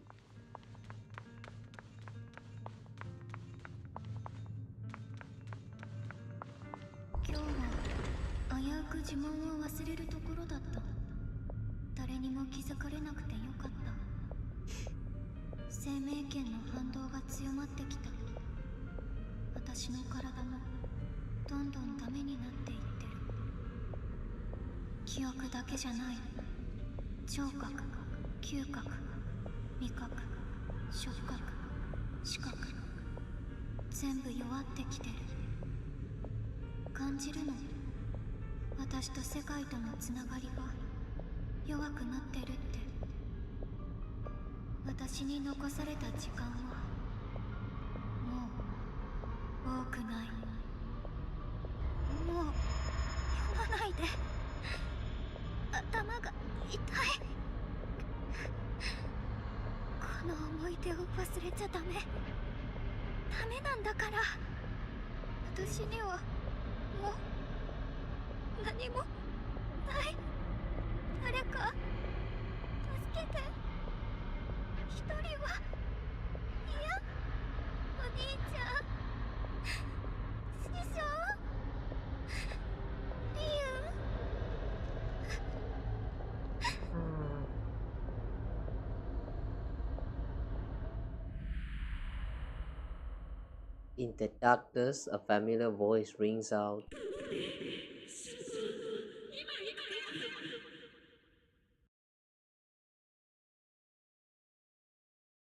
Speaker 1: In the darkness, a familiar voice rings out.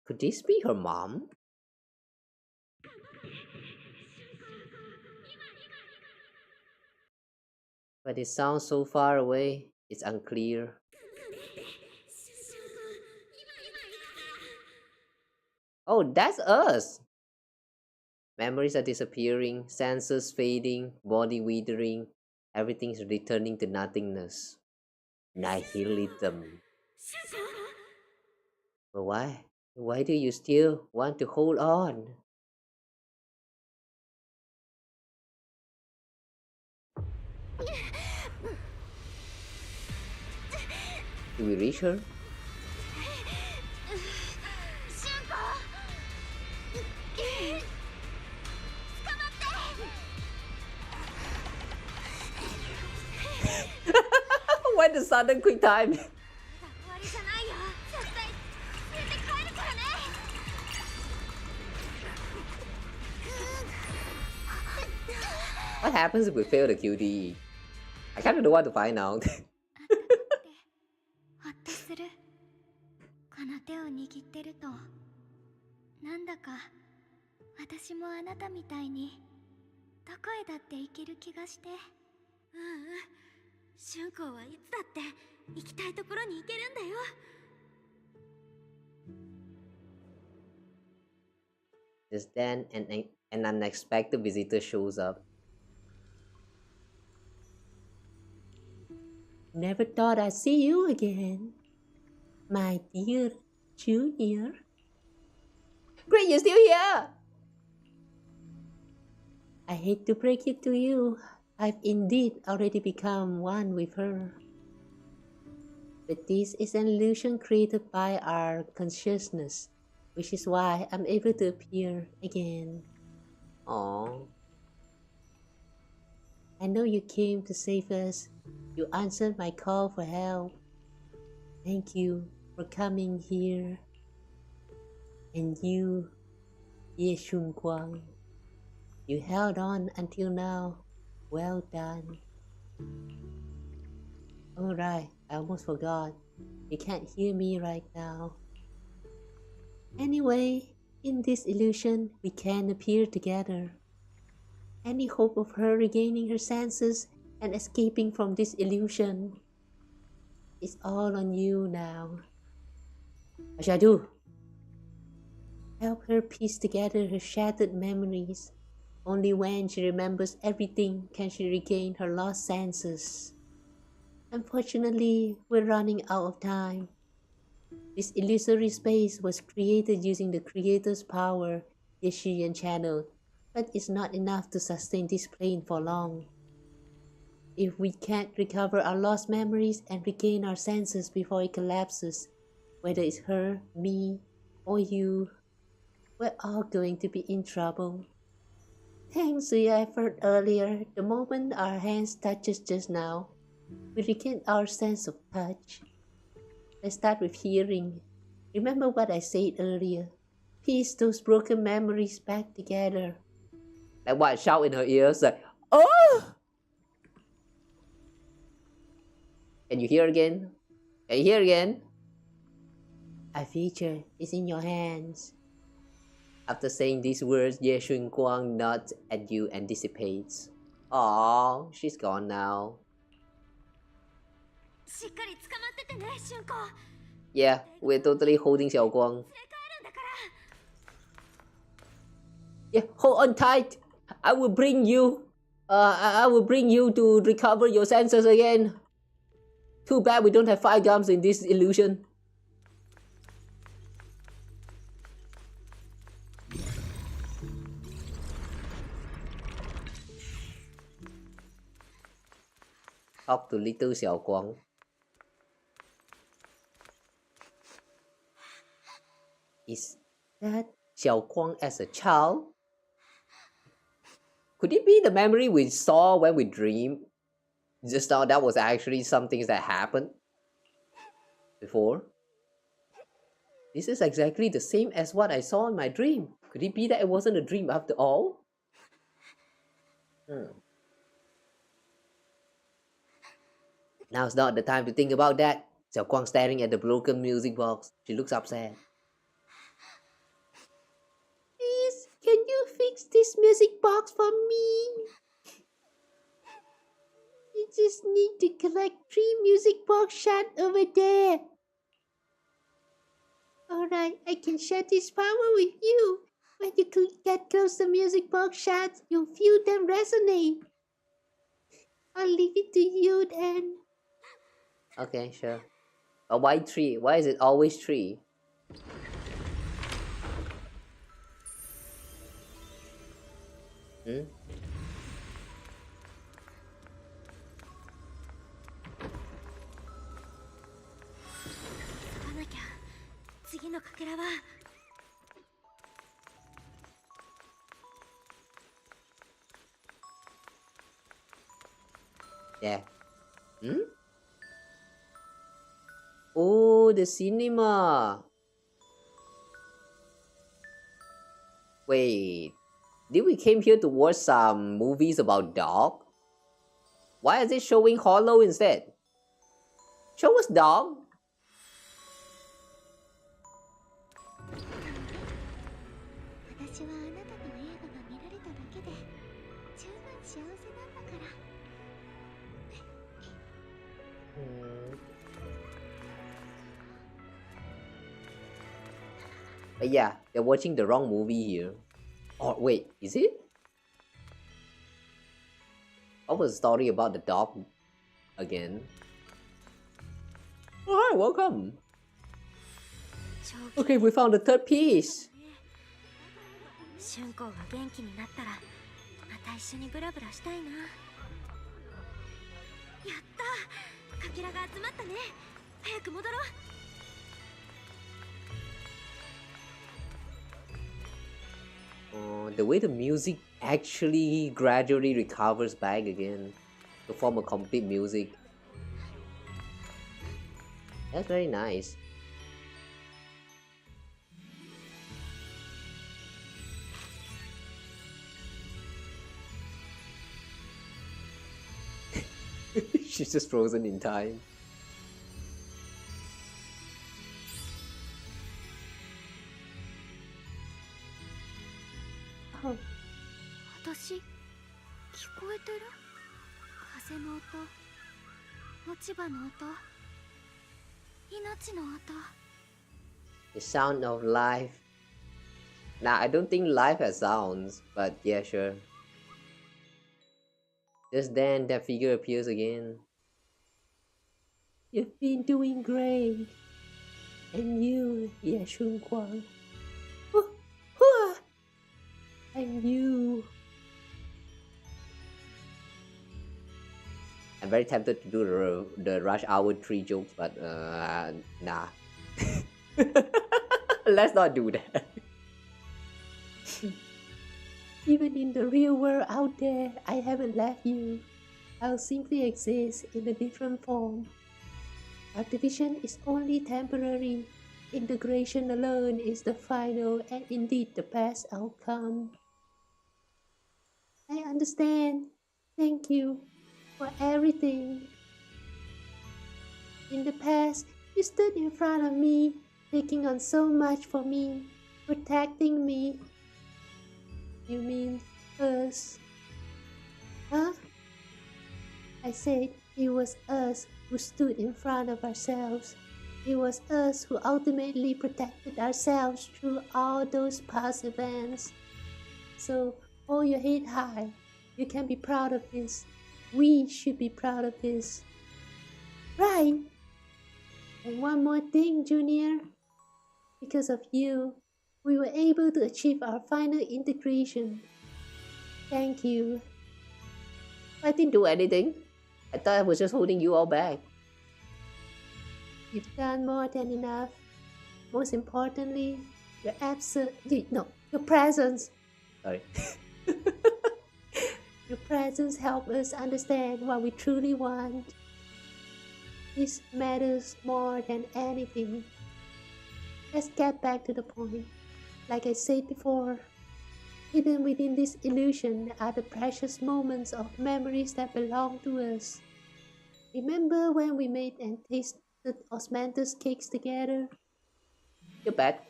Speaker 1: Could this be her mom? But it sounds so far away, it's unclear. Oh, that's us! Memories are disappearing, senses fading, body withering, everything's returning to nothingness. Nihilism. But why? Why do you still want to hold on? Do we reach her? Why the sudden quick time? What happens if we fail the QD? I kind of don't want to find out.
Speaker 2: ほっとする。この手を握ってると、なんだか私もあなたみたいにどこへだって行ける気がして。
Speaker 7: 春光はいつだって行きたいところに行けるんだよ。
Speaker 1: Just then, an unexpected visitor shows up.
Speaker 10: Never thought I'd see you again, my dear Junior.
Speaker 1: Great, you're still here!
Speaker 10: I hate to break it to you. I've indeed already become one with her. But this is an illusion created by our consciousness, which is why I'm able to appear again.
Speaker 1: Aww.
Speaker 10: I know you came to save us. You answered my call for help. Thank you for coming here. And you, Ye Xiaoguang, you held on until now. Well done. Alright, I almost forgot. You can't hear me right now. Anyway, in this illusion, we can appear together. any hope of her regaining her senses and escaping from this illusion. It's all on you now. What shall I do? Help her piece together her shattered memories. Only when she remembers everything can she regain her lost senses. Unfortunately, we're running out of time. This illusory space was created using the creator's power, the Shiyuan channel, but it's not enough to sustain this plane for long. If we can't recover our lost memories and regain our senses before it collapses, whether it's her, me, or you, we're all going to be in trouble. Thanks to your effort earlier, the moment our hands touches just now, we regain our sense of touch. Let's start with hearing. Remember what I said earlier. Piece those broken memories back together.
Speaker 1: Like what? Shout in her ears like, oh! Can you hear again? Can you hear again?
Speaker 10: Our future is in your hands.
Speaker 1: After saying these words, Ye Shiyuan nods at you and dissipates. Aww, she's gone now. Yeah, we're totally holding Xiaoguang. Yeah, hold on tight. I will bring you. I will bring you to recover your senses again. Too bad we don't have 5 gums in this illusion. Talk to little Xiaoguang. Is that Xiaoguang as a child? Could it be the memory we saw when we dreamed? Just now that was actually something that happened before. This is exactly the same as what I saw in my dream. Could it be that it wasn't a dream after all? Now's not the time to think about that. Xiaoguang staring at the broken music box. She looks upset.
Speaker 10: Please, can you fix this music box for me? You just need to collect 3 music box shards over there. Alright, I can share this power with you. When you get close to music box shards, you'll feel them resonate. I'll leave it to you then.
Speaker 1: Okay, sure. But why 3? Why is it always 3? Hmm? Yeah. Hmm? Oh, the cinema. Wait. Did we came here to watch some movies about dog? Why is it showing Hollow instead? Show us dog. Yeah, they're watching the wrong movie here. Oh, wait, is it? What was the story about the dog again? Oh, hi, welcome. Okay, we found the 3rd piece. The way the music actually gradually recovers back again to form a complete music. That's very nice. She's just frozen in time.
Speaker 2: 風の音、落ち葉の音、命の音。
Speaker 1: The sound of life. Now, I don't think life has sounds, but yeah, sure. Just then, that figure appears again. You've been doing great. And you, Ye Xiuguang. And you. I'm very tempted to do the Rush Hour 3 jokes, but nah. Let's not do that. Even in the real world out there, I haven't left you. I'll simply exist in a different form. Our division is only temporary. Integration alone is the final and indeed the best outcome. I understand. Thank you for everything. In the past, you stood in front of me, taking on so much for me, protecting me. You mean us? Huh? I said it was us who stood in front of ourselves. It was us who ultimately protected ourselves through all those past events. So hold your head high. You can be proud of this. We should be proud of this. Right? And one more thing, Junior. Because of you, we were able to achieve our final integration. Thank you. I didn't do anything. I thought I was just holding you all back. You've done more than enough. Most importantly, your presence. Sorry. Your presence helps us understand what we truly want. This matters more than anything. Let's get back to the point. Like I said before, hidden within this illusion are the precious moments of memories that belong to us. Remember when we made and tasted osmanthus cakes together? You bet.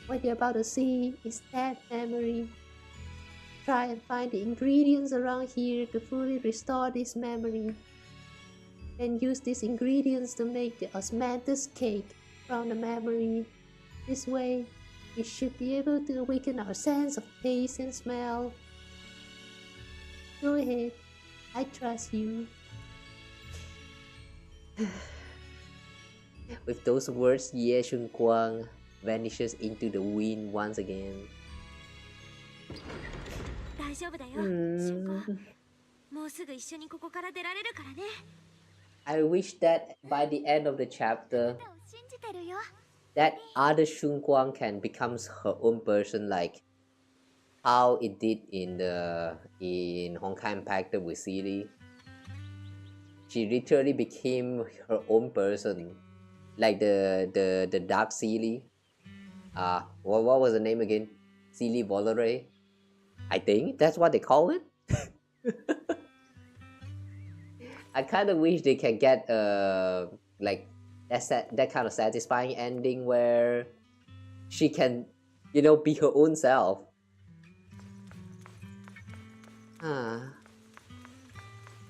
Speaker 1: What you're about to see is that memory. Try and find the ingredients around here to fully restore this memory. Then use these ingredients to make the osmanthus cake from the memory. This way, we should be able to awaken our sense of taste and smell. Go ahead, I trust you. With those words, Ye Xiuguang vanishes into the wind once again. I wish that by the end of the chapter, that other Xiuguang can become her own person, like how it did in Honkai Impact with Sealy. She literally became her own person, like the Dark Sealy. What was the name again? Sealy Volare. I think that's what they call it. I kind of wish they can get like that kind of satisfying ending where she can, be her own self.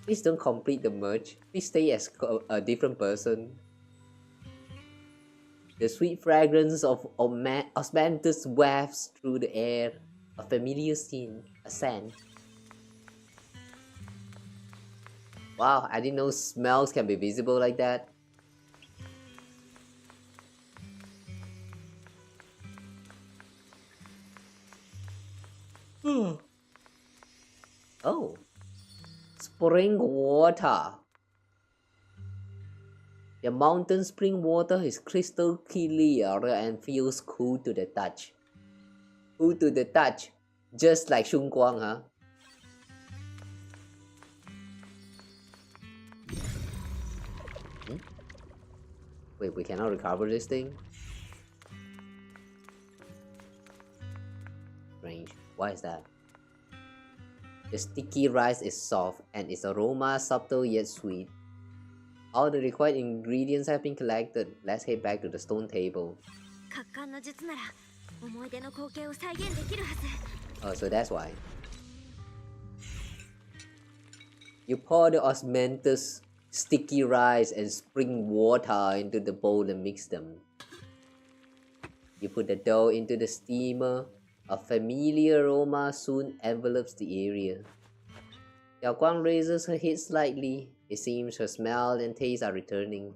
Speaker 1: Please don't complete the merge. Please stay as a different person. The sweet fragrance of osmanthus wafts through the air. A familiar scene, a scent. Wow, I didn't know smells can be visible like that. Oh. Spring water. The mountain spring water is crystal clear and feels cool to the touch. Cool to the touch. Just like Xiuguang, huh? Wait, we cannot recover this thing? Strange. Why is that? The sticky rice is soft and its aroma subtle yet sweet. All the required ingredients have been collected. Let's head back to the stone table. Oh, so that's why. You pour the osmanthus, sticky rice, and spring water into the bowl and mix them. You put the dough into the steamer. A familiar aroma soon envelops the area. Xiaoguang raises her head slightly. It seems her smell and taste are returning.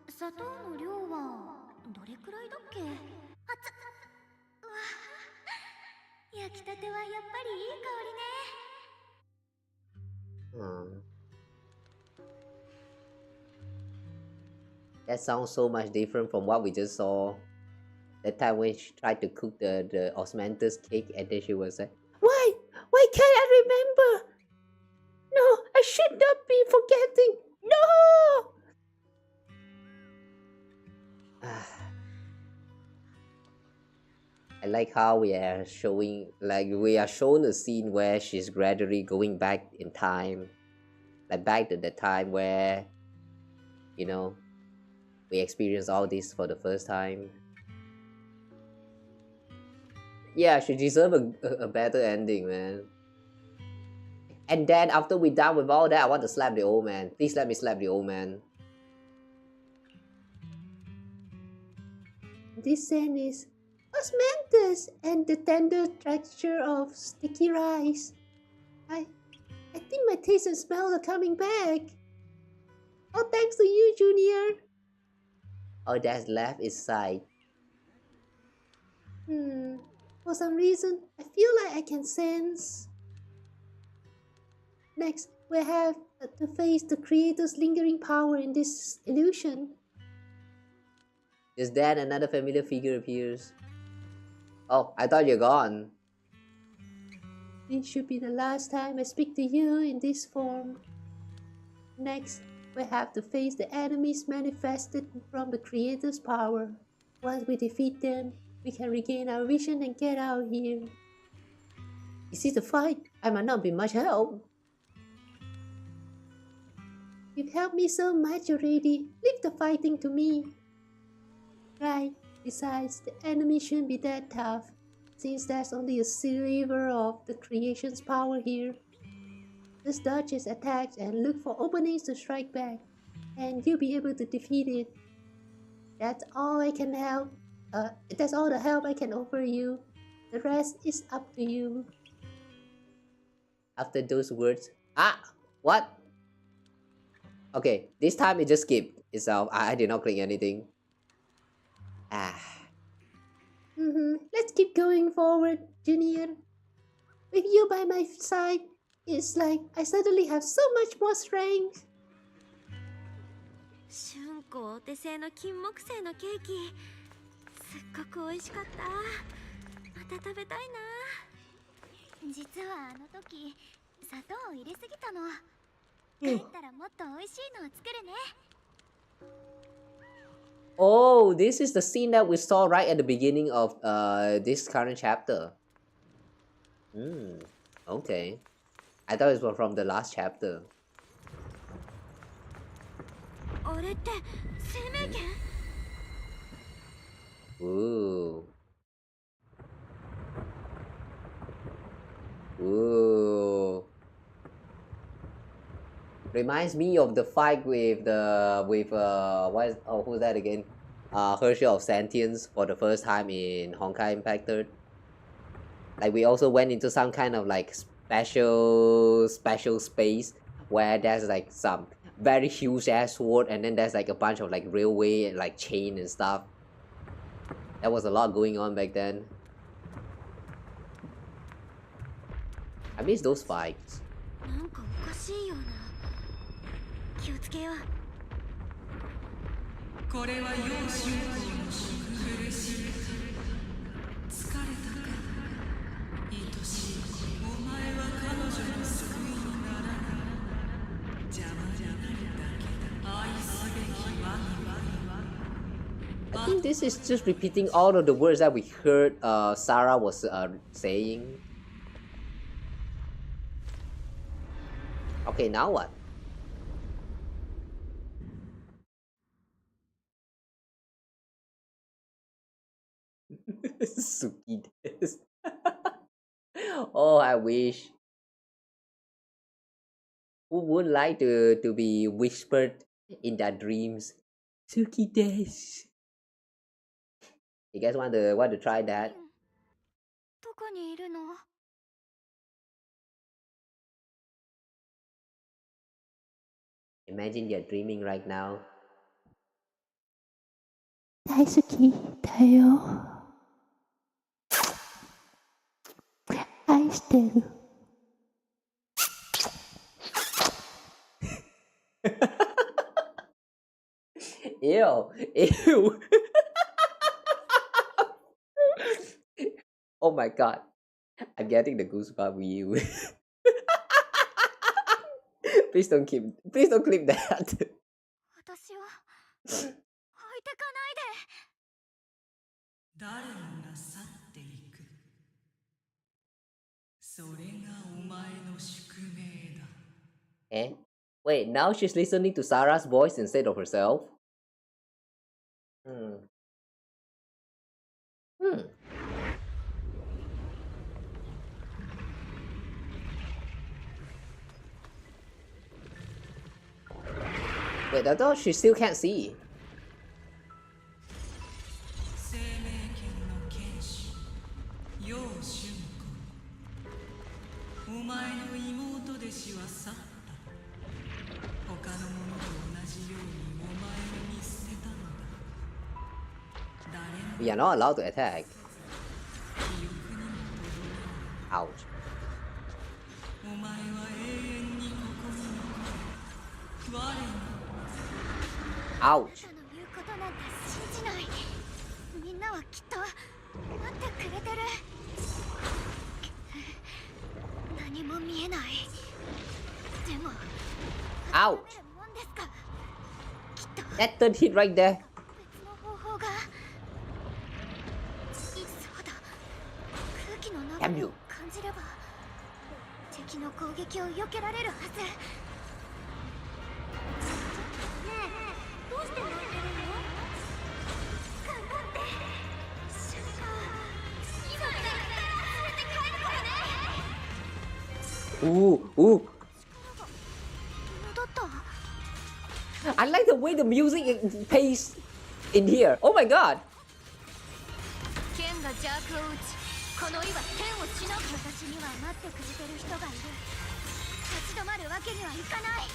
Speaker 2: 砂糖の量はどれくらいだっけ？熱っ！うわ、焼きたてはやっぱりいい香りね。
Speaker 1: That sounds so much different from what we just saw. That time when she tried to cook the osmanthus cake and then she was like,
Speaker 10: Why? Why can't I remember? No, I should not be forgetting. No!
Speaker 1: I like how we are shown a scene where she's gradually going back in time. Like back to the time where, you know, we experienced all this for the first time. Yeah, she deserves a better ending, man. And then after we're done with all that, I want to slap the old man. Please let me slap the old man.
Speaker 10: This scent is osmanthus and the tender texture of sticky rice. I think my taste and smell are coming back. Oh, thanks to you, Junior.
Speaker 1: All that's left is sight.
Speaker 10: For some reason, I feel like I can sense. Next, we have to face the creator's lingering power in this illusion.
Speaker 1: Is that another familiar figure appears? Oh, I thought you're gone.
Speaker 10: This should be the last time I speak to you in this form. Next, we have to face the enemies manifested from the creator's power. Once we defeat them, we can regain our vision and get out here.
Speaker 1: Is it a fight? I might not be much help.
Speaker 10: You've helped me so much already. Leave the fighting to me. Right. Besides, the enemy shouldn't be that tough, since there's only a sliver of the creation's power here. Just dodge its attacks and look for openings to strike back, and you'll be able to defeat it. That's all I can help. That's all the help I can offer you. The rest is up to you.
Speaker 1: After those words, what? Okay, this time it just skipped itself. I did not click anything.
Speaker 10: Let's keep going forward, Junior. With you by my side, it's like I suddenly have so much more strength.
Speaker 7: 春子お手製の金木犀のケーキ、すっごく美味しかった。また食べたいな。
Speaker 2: 実はあの時砂糖を入れすぎたの。帰ったらもっと美味しいのを作るね。
Speaker 1: Oh, this is the scene that we saw right at the beginning of this current chapter. Okay. I thought it was from the last chapter.
Speaker 7: あれって生命剣?
Speaker 1: Ooh. Ooh. Reminds me of the fight with who's that again? Herschel of Sentience for the first time in Honkai Impacted. Like we also went into some kind of like special space where there's like some very huge ass sword and then there's like a bunch of like railway and like chain and stuff. There was a lot going on back then. I miss those fights.
Speaker 7: なんかおかしいような。気をつけよう。
Speaker 5: これは幼少の苦しみか。疲れたか。愛しい。お前は彼女の救いにならない。邪魔になるだけだ。愛すべき我が。
Speaker 1: I think this is just repeating all of the words that we heard Sarah was saying. Okay, now what? Suki desu. Oh, I wish. Who would like to be whispered in their dreams? Suki desu. You guys want to try that? Imagine you're dreaming right now.
Speaker 10: Daisuki Tayo. Aishiteru.
Speaker 1: Ew. Ew. Oh my god. I'm getting the goosebumps with you. Please don't clip that.
Speaker 2: 私を置いてかないで。
Speaker 16: 誰もが去っていく。それがお前の宿命だ。
Speaker 1: Eh? Wait, now she's listening to Sarah's voice instead of herself? Wait, I thought she still can't see.
Speaker 16: 生命権の剣士、楊春子。お前の妹弟子は去った。他の者と同じようにお前を見捨てたのだ。
Speaker 1: We are not allowed to attack. Ouch.
Speaker 16: お前は永遠にここに残る。我の
Speaker 1: Ouch.
Speaker 2: 言うことなんて信じない。みんなはきっと待ってくれてる。何も見えない。でも
Speaker 1: Ouch. That third hit right there.
Speaker 2: 別の方法が。そうだ。空気の流れを感じれば敵の攻撃を避けられるはず。どうして泣いてるの？頑張って。シュンコ、今から連れて帰るからね。
Speaker 1: Ooh. I like the way the music plays in here. Oh my god.
Speaker 2: 剣が邪悪を打ち、この世は天をしのぐ。私には待ってくれてる人がいる。立ち止まるわけにはいかない。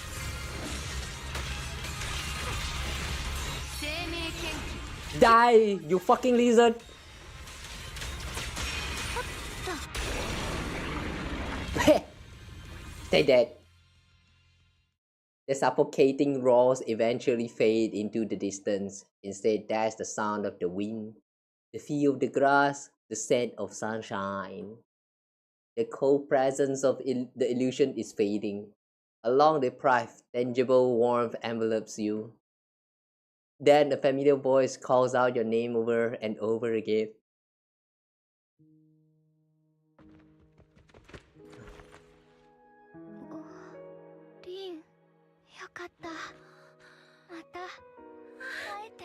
Speaker 1: Die, you fucking lizard! Stay dead. The suffocating roars eventually fade into the distance. Instead, there's the sound of the wind, the feel of the grass, the scent of sunshine. The cold presence of the illusion is fading. A long deprived, tangible warmth envelops you. Then a familiar voice calls out your name over and over again.
Speaker 2: Lin, よかった。また会えて。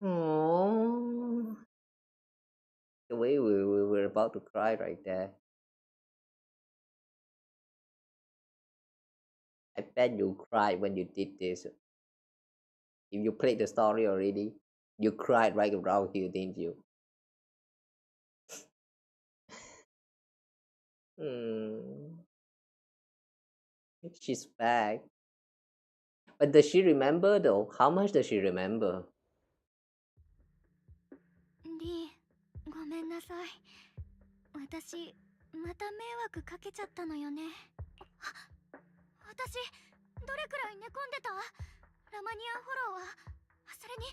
Speaker 1: Aww. The way we were about to cry right there. I bet you cried when you did this. If you played the story already, you cried right around here, didn't you? She's back. But does she remember though? How much does she remember?
Speaker 2: リン、ごめんなさい。私、また迷惑かけちゃったのよね。私、どれくらい寝込んでた？ラマニアンフォローは。それに、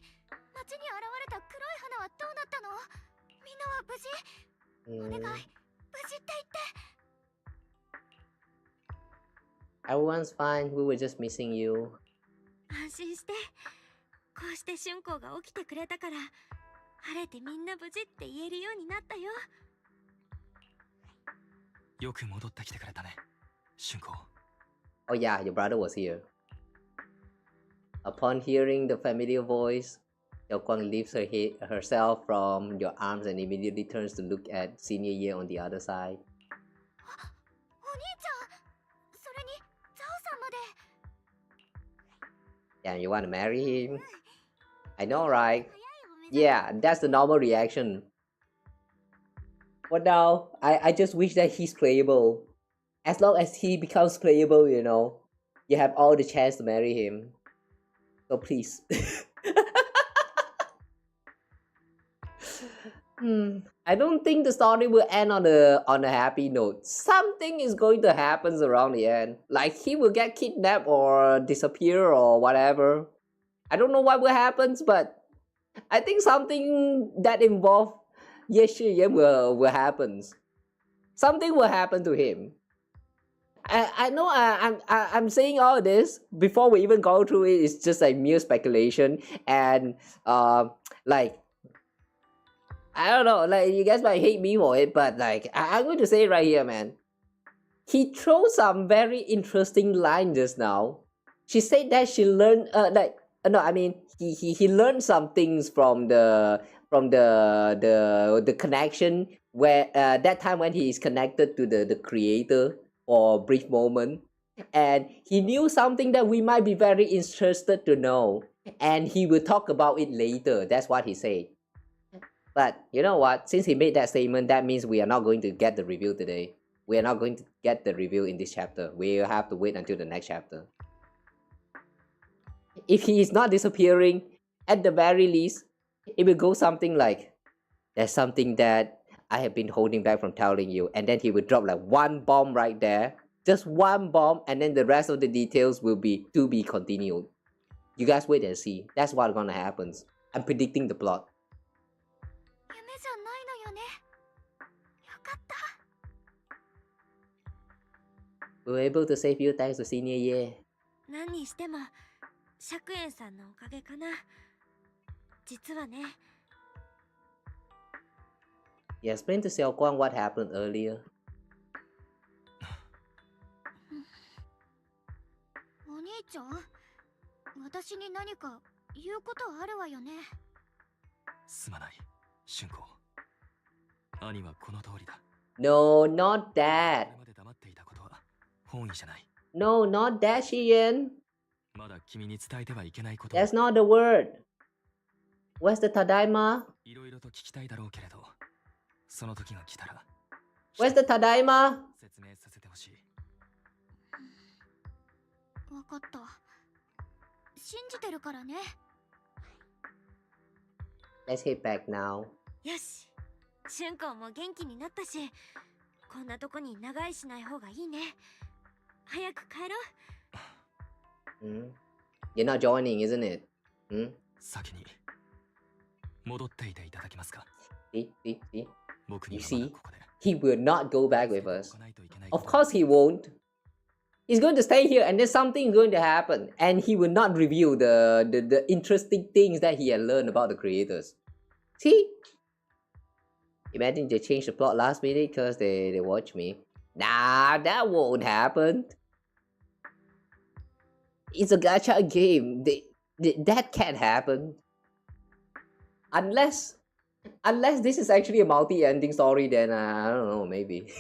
Speaker 2: 街に現れた黒い花はどうなったの？みんなは無事？お願い、無事って言って。
Speaker 1: Everyone's fine. We were just missing you.
Speaker 7: 安心して。こうして春光が起きてくれたから、晴れてみんな無事って言えるようになったよ。
Speaker 15: よく戻ってきてくれたね、春光。
Speaker 1: Oh yeah, your brother was here. Upon hearing the familiar voice, Xiaoguang lifts herself from your arms and immediately turns to look at Senior Ye on the other side. Yeah, you want to marry him? I know, right? Yeah, that's the normal reaction. But now, I just wish that he's playable. As long as he becomes playable, you know, you have all the chance to marry him. So please. I don't think the story will end on a happy note. Something is going to happen around the end. Like he will get kidnapped or disappear or whatever. I don't know what will happen, but I think something that involves Ye Shiyuan will happen. Something will happen to him. I know I'm saying all this before we even go through it. It's just like mere speculation and like I don't know, like you guys might hate me for it, but like I'm going to say it right here, man. He throws some very interesting line just now. She said that she learned he learned some things from the connection where that time when he is connected to the creator for a brief moment, and he knew something that we might be very interested to know, and he will talk about it later. That's what he said. But you know what? Since he made that statement, that means we are not going to get the review today. We are not going to get the review in this chapter. We'll have to wait until the next chapter. If he is not disappearing, at the very least, it will go something like, there's something that I have been holding back from telling you. And then he will drop like one bomb right there. Just one bomb, and then the rest of the details will be to be continued. You guys wait and see. That's what's gonna happen. I'm predicting the plot. We were able to save you thanks to Senior Ye.
Speaker 7: 何にしても釈円さんのおかげかな。実はね。
Speaker 1: You explained to Xiaoguang what happened earlier.
Speaker 2: お兄ちゃん、私に何か言うことあるわよね。
Speaker 15: すまない、春子。兄はこの通りだ。
Speaker 1: No, not that.
Speaker 15: これまで黙っていたことは本意じゃない。
Speaker 1: No, not that, Shiyan.
Speaker 15: まだ君に伝えてはいけないこと。
Speaker 1: That's not the word. Where's the Tadaima?
Speaker 15: いろいろと聞きたいだろうけれど、その時が来たら。
Speaker 1: Where's the Tadaima?
Speaker 15: 説明させてほしい。
Speaker 2: わかった。信じてるからね。
Speaker 1: Let's head back now.
Speaker 7: よし。春子も元気になったし、こんなとこに長居しない方がいいね。早く帰ろう。
Speaker 1: You're not joining, isn't it?
Speaker 15: 先に戻っていていただけますか。
Speaker 1: See?
Speaker 15: 僕
Speaker 1: You
Speaker 15: にはまだ
Speaker 1: see?
Speaker 15: ここで。
Speaker 1: He will not go back with us. Of course he won't. He's going to stay here and then something is going to happen. And he will not reveal the interesting things that he had learned about the creators. See? Imagine they change the plot last minute because they watch me. Nah, that won't happen. It's a gacha game. That can't happen. Unless this is actually a multi-ending story, then I don't know, maybe.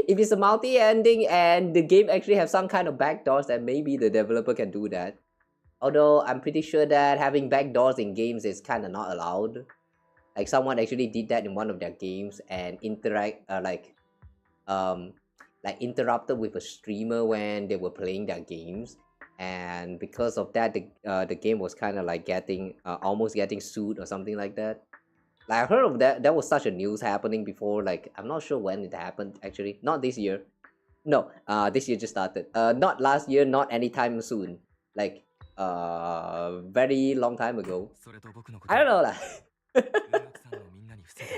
Speaker 1: If it's a multi-ending and the game actually have some kind of backdoors, then maybe the developer can do that. Although I'm pretty sure that having backdoors in games is kind of not allowed. Like someone actually did that in one of their games and interrupted with a streamer when they were playing their games, and because of that, the game was kind of like almost getting sued or something like that. Like I heard of that. There was such a news happening before. Like I'm not sure when it happened actually. Not this year. No, this year just started. Not last year. Not anytime soon. Like very long time ago. I don't know lah.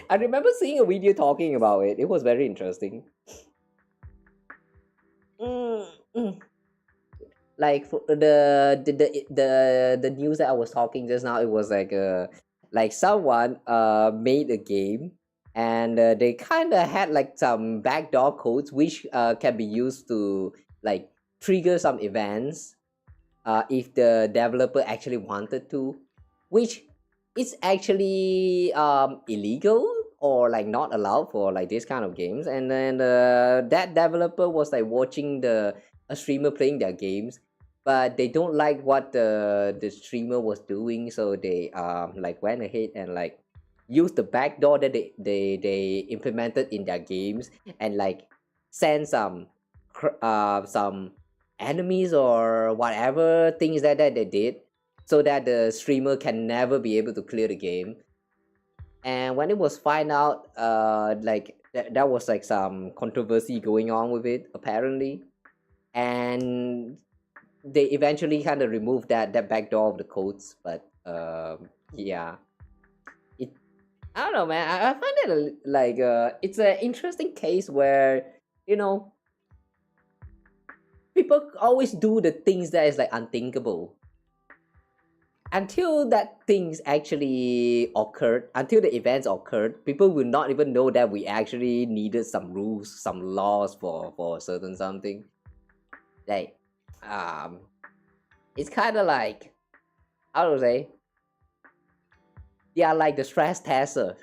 Speaker 1: I remember seeing a video talking about it. It was very interesting. Like for the news that I was talking just now, it was like someone made a game and they kind of had like some backdoor codes which can be used to like trigger some events if the developer actually wanted to, which is actually illegal or like not allowed for like this kind of games. And then that developer was like watching a streamer playing their games, but they don't like what the streamer was doing, so they like went ahead and like used the backdoor that they implemented in their games and like send some enemies or whatever things that they did, so that the streamer can never be able to clear the game. And when it was found out, like that was like some controversy going on with it apparently, and they eventually kind of removed that backdoor of the codes. But yeah, I don't know, man. I find it like it's an interesting case where, you know, people always do the things that is like unthinkable until that things actually occurred, until the events occurred. People will not even know that we actually needed some rules, some laws for a certain something. Like it's kind of like, how to say, they are like the stress tester.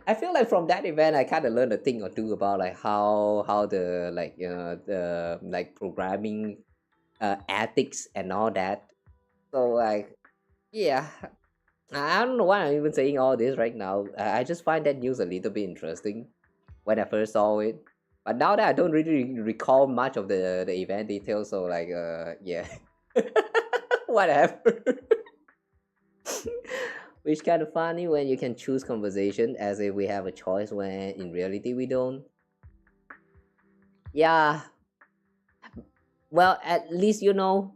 Speaker 1: I feel like from that event, I kind of learned a thing or two about like how the like the like programming ethics and all that. So like, yeah, I don't know why I'm even saying all this right now. I just find that news a little bit interesting when I first saw it, but now that I don't really recall much of the event details, so like yeah, whatever. Which kind of funny when you can choose conversation as if we have a choice when in reality we don't. Yeah. Well, at least, you know,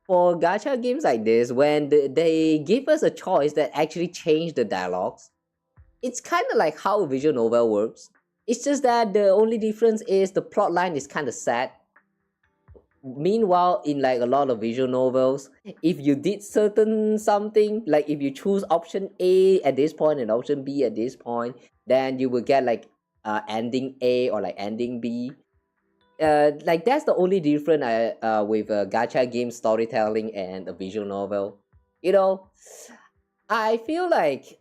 Speaker 1: for gacha games like this, when they give us a choice that actually change the dialogues, it's kind of like how a visual novel works. It's just that the only difference is the plot line is kind of sad. Meanwhile, in like a lot of visual novels, if you did certain something, like if you choose option A at this point and option B at this point, then you will get like ending A or like ending B. Like that's the only difference with gacha game storytelling and a visual novel. You know, I feel like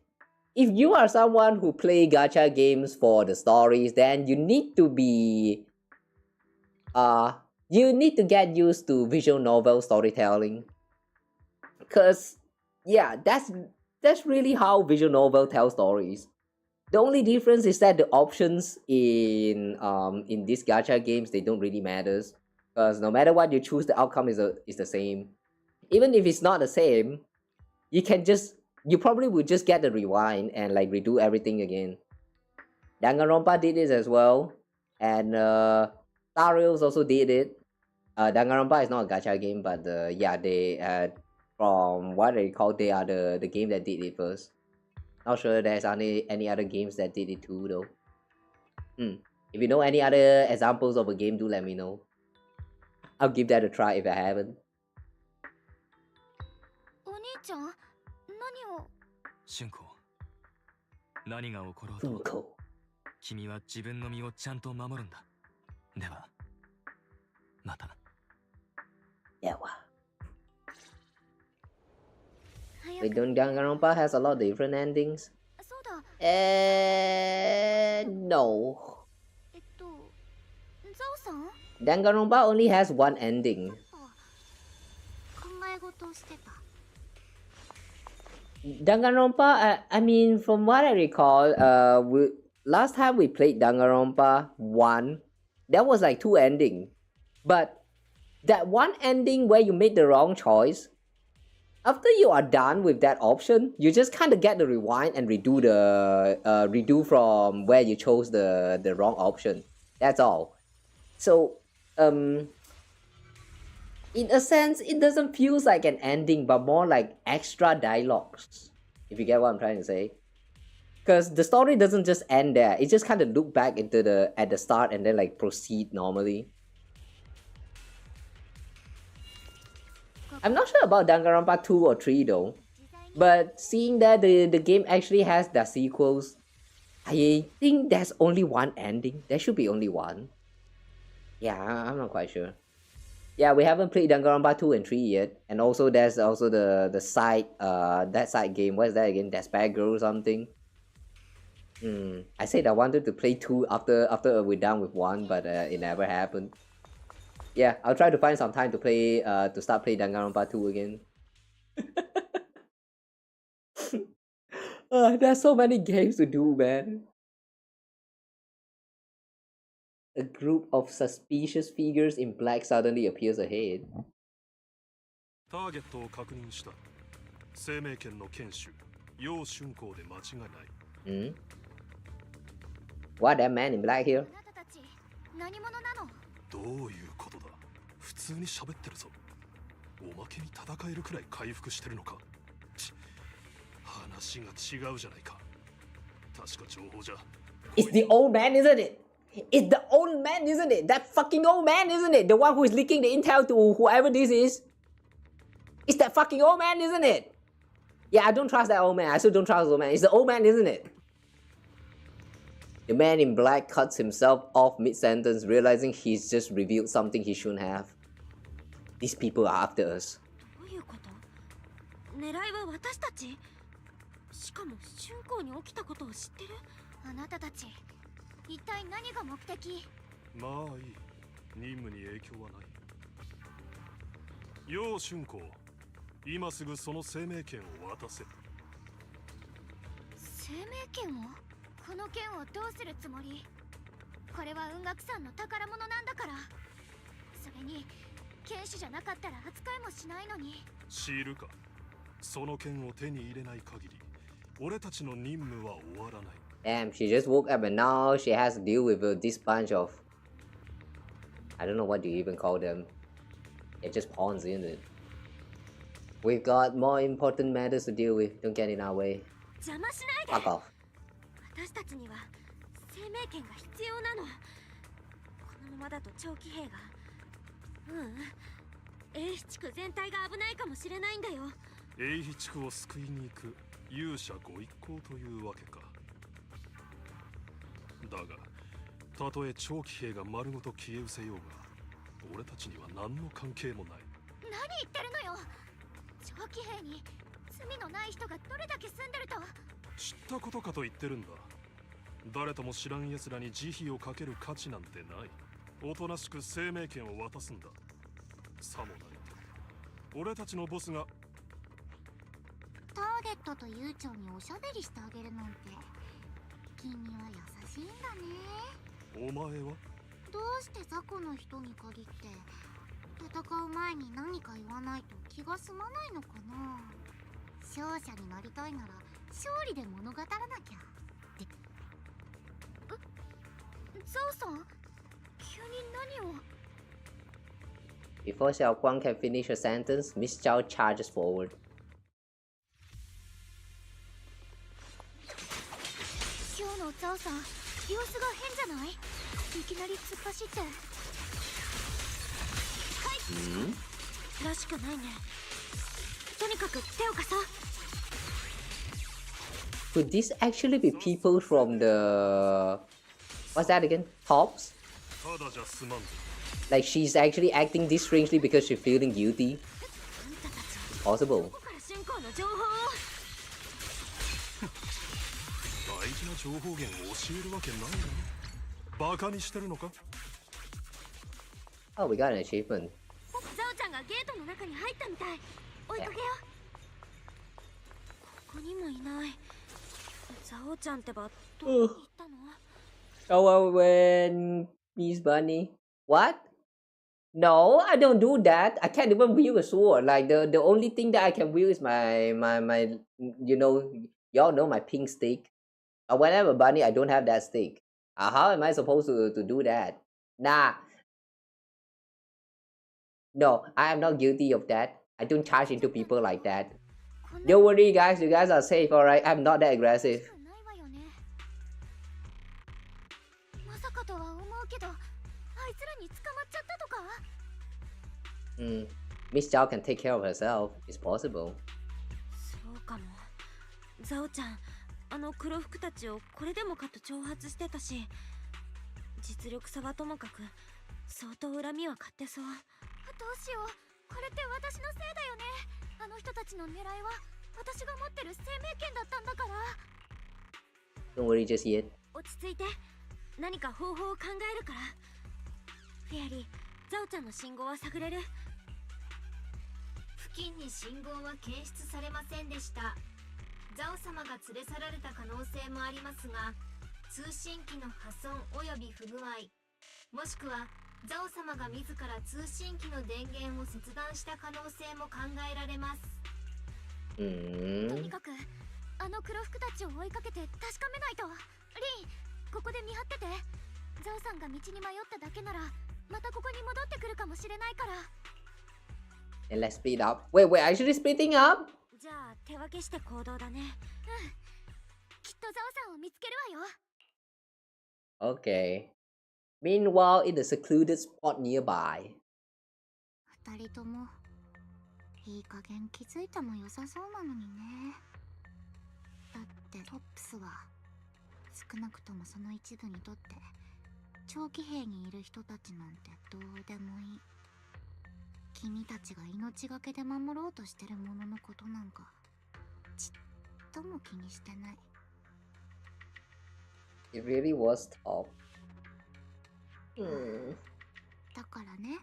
Speaker 1: if you are someone who play gacha games for the stories, then you need to be you need to get used to visual novel storytelling, because yeah, that's really how visual novel tells stories. The only difference is that the options in these gacha games, they don't really matter, because no matter what you choose, the outcome is the same. Even if it's not the same, you probably will just get the rewind and like redo everything again. Danganronpa did this as well, and Star Rails also did it. Danganronpa is not a gacha game, but yeah, they from what I recall, they are the game that did it first. Not sure there's any other games that did it too though. If you know any other examples of a game, do let me know. I'll give that a try if I haven't.
Speaker 7: お兄ちゃん、何を？
Speaker 15: 春子、何が起ころうと、君は自分の身をちゃんと守るんだ。では、また。
Speaker 1: Yeah. Wait, don't Danganronpa has a lot of different endings? No. Danganronpa only has one ending. Danganronpa, I mean, from what I recall, last time we played Danganronpa 1, there was like 2 endings. But that one ending where you made the wrong choice, after you are done with that option, you just kind of get the rewind and redo from where you chose the wrong option. That's all. So, in a sense, it doesn't feel like an ending, but more like extra dialogues, if you get what I'm trying to say. Because the story doesn't just end there. It just kind of look back into at the start and then like proceed normally. I'm not sure about Danganronpa 2 or 3 though, but seeing that the game actually has the sequels, I think there's only one ending. There should be only one. Yeah, I'm not quite sure. Yeah, we haven't played Danganronpa 2 and 3 yet. And also there's also the side that side game. What is that again? That's Bad Girl or something. I said I wanted to play 2 after we're done with 1, but it never happened. Yeah, I'll try to find some time to play to start playing Danganronpa 2 again. There's so many games to do, man. A group of suspicious figures in black suddenly appears ahead.
Speaker 13: Target を確認した。生命圏の剣士、楊春光で間違いない。
Speaker 1: What, that man in black here?
Speaker 2: 何者なの？
Speaker 13: どういうことだ？普通に喋ってるぞ。おまけに戦えるくらい回復してるのか？話が違うじゃないか。確か情報じゃ。
Speaker 1: It's the old man, isn't it? It's the old man, isn't it? That fucking old man, isn't it? The one who is leaking the intel to whoever this is. It's that fucking old man, isn't it? Yeah, I don't trust that old man. I still don't trust the old man. It's the old man, isn't it? The man in black cuts himself off mid-sentence, realizing he's just revealed something he shouldn't have. These people are after us.
Speaker 7: どういうこと？狙いは私たち？しかも春光に起きたことを知ってる？
Speaker 2: あなたたち、一体何が目的？
Speaker 13: まあいい。任務に影響はない。楊春光、今すぐその生命権を渡せ。
Speaker 2: 生命権を？この剣をどうするつもり？これは雲岳さんの宝物なんだから。それに剣士じゃなかったら扱いもしないのに。
Speaker 13: 知るか。その剣を手に入れない限り、俺たちの任務は終わらない。
Speaker 1: Damn, she just woke up and now she has to deal with this bunch of... I don't know what you even call them. They're just pawns, isn't it? We've got more important matters to deal with. Don't get in our way.
Speaker 7: 邪魔しないで。
Speaker 1: Fuck off.
Speaker 7: 私たちには生命権が必要なの。このままだと長期兵が英飛地区全体が危ないかもしれないんだよ。
Speaker 13: 英飛地区を救いに行く勇者ご一行というわけか。だがたとえ長期兵が丸ごと消え失せようが俺たちには何の関係もない。
Speaker 2: 何言ってるのよ。長期兵に罪のない人がどれだけ住んでると。
Speaker 13: 知ったことかと言ってるんだ。誰とも知らん奴らに慈悲をかける価値なんてない。おとなしく生命権を渡すんだ。さもないと俺たちのボスが
Speaker 9: ターゲットと悠長におしゃべりしてあげるなんて君は優しいんだね。
Speaker 13: お前は
Speaker 9: どうして雑魚の人に限って戦う前に何か言わないと気が済まないのかな。勝者になりたいなら勝利で物語らなきゃ。
Speaker 2: ゾウさん、急に何を？
Speaker 1: Before Xiaoguang can finish her sentence, Miss Zhao charges forward.
Speaker 2: 今日のゾウさん、様子が変じゃない？いきなり突っ走って。はい。
Speaker 7: らしくないね。とにかく手を貸そう。
Speaker 1: Could this actually be people from the... What's that again? Tops? Like she's actually acting this strangely because she's feeling guilty? Possible.
Speaker 13: 大事な情報源を教えるわけないの？バカにしてるのか？
Speaker 1: Oh, we got an achievement.
Speaker 7: ザオちゃんがゲートの中に入ったみたい。追いかけよう。ここにもいない。ザオちゃんってばどこに行ったの
Speaker 1: ？Oh, when Miss Bunny. What? No, I don't do that. I can't even wield a sword. Like the only thing that I can wield is my you know, y'all know my pink stick. Whenever Bunny, I don't have that stick. How am I supposed to do that? Nah. No, I am not guilty of that. I don't charge into people like that. Don't worry, guys. You guys are safe, alright? I'm not that aggressive. Miss Zhao can take care of herself. It's possible.
Speaker 7: そうかも。ザオちゃん、あの黒服たちをこれでもかと挑発してたし、実力差はともかく相当恨みは買ってそう。
Speaker 2: どうしよう、これって私のせいだよね。あの人たちの狙いは私が持ってる生命権だったんだから。
Speaker 1: Don't worry just yet.
Speaker 7: 落ち着いて、何か方法を考えるから。フェアリー、ザオちゃんの信号は探れる？
Speaker 11: 付近に信号は検出されませんでした。ザオ様が連れ去られた可能性もありますが、通信機の破損および不具合、もしくはザオ様が自ら通信機の電源を切断した可能性も考えられます。
Speaker 2: とにかくあの黒服たちを追いかけて確かめないと。リン、ここで見張ってて。ザオさんが道に迷っただけならまたここに戻ってくるかもしれないから。
Speaker 1: And let's speed up. Wait, we're actually speeding up?
Speaker 7: じゃあ手分けして行動だね。
Speaker 2: きっとザオさんを見つけるわよ。
Speaker 1: Okay. Meanwhile, in the secluded spot nearby.
Speaker 9: 二人ともいい加減気づいても良さそうなのにね。だってトップスは少なくともその一部にとって長期兵にいる人たちなんてどうでもいい。君たちが命がけで守ろうとしてるもののことなんかちっとも気にしてない。
Speaker 1: It really was tough.
Speaker 9: だからね、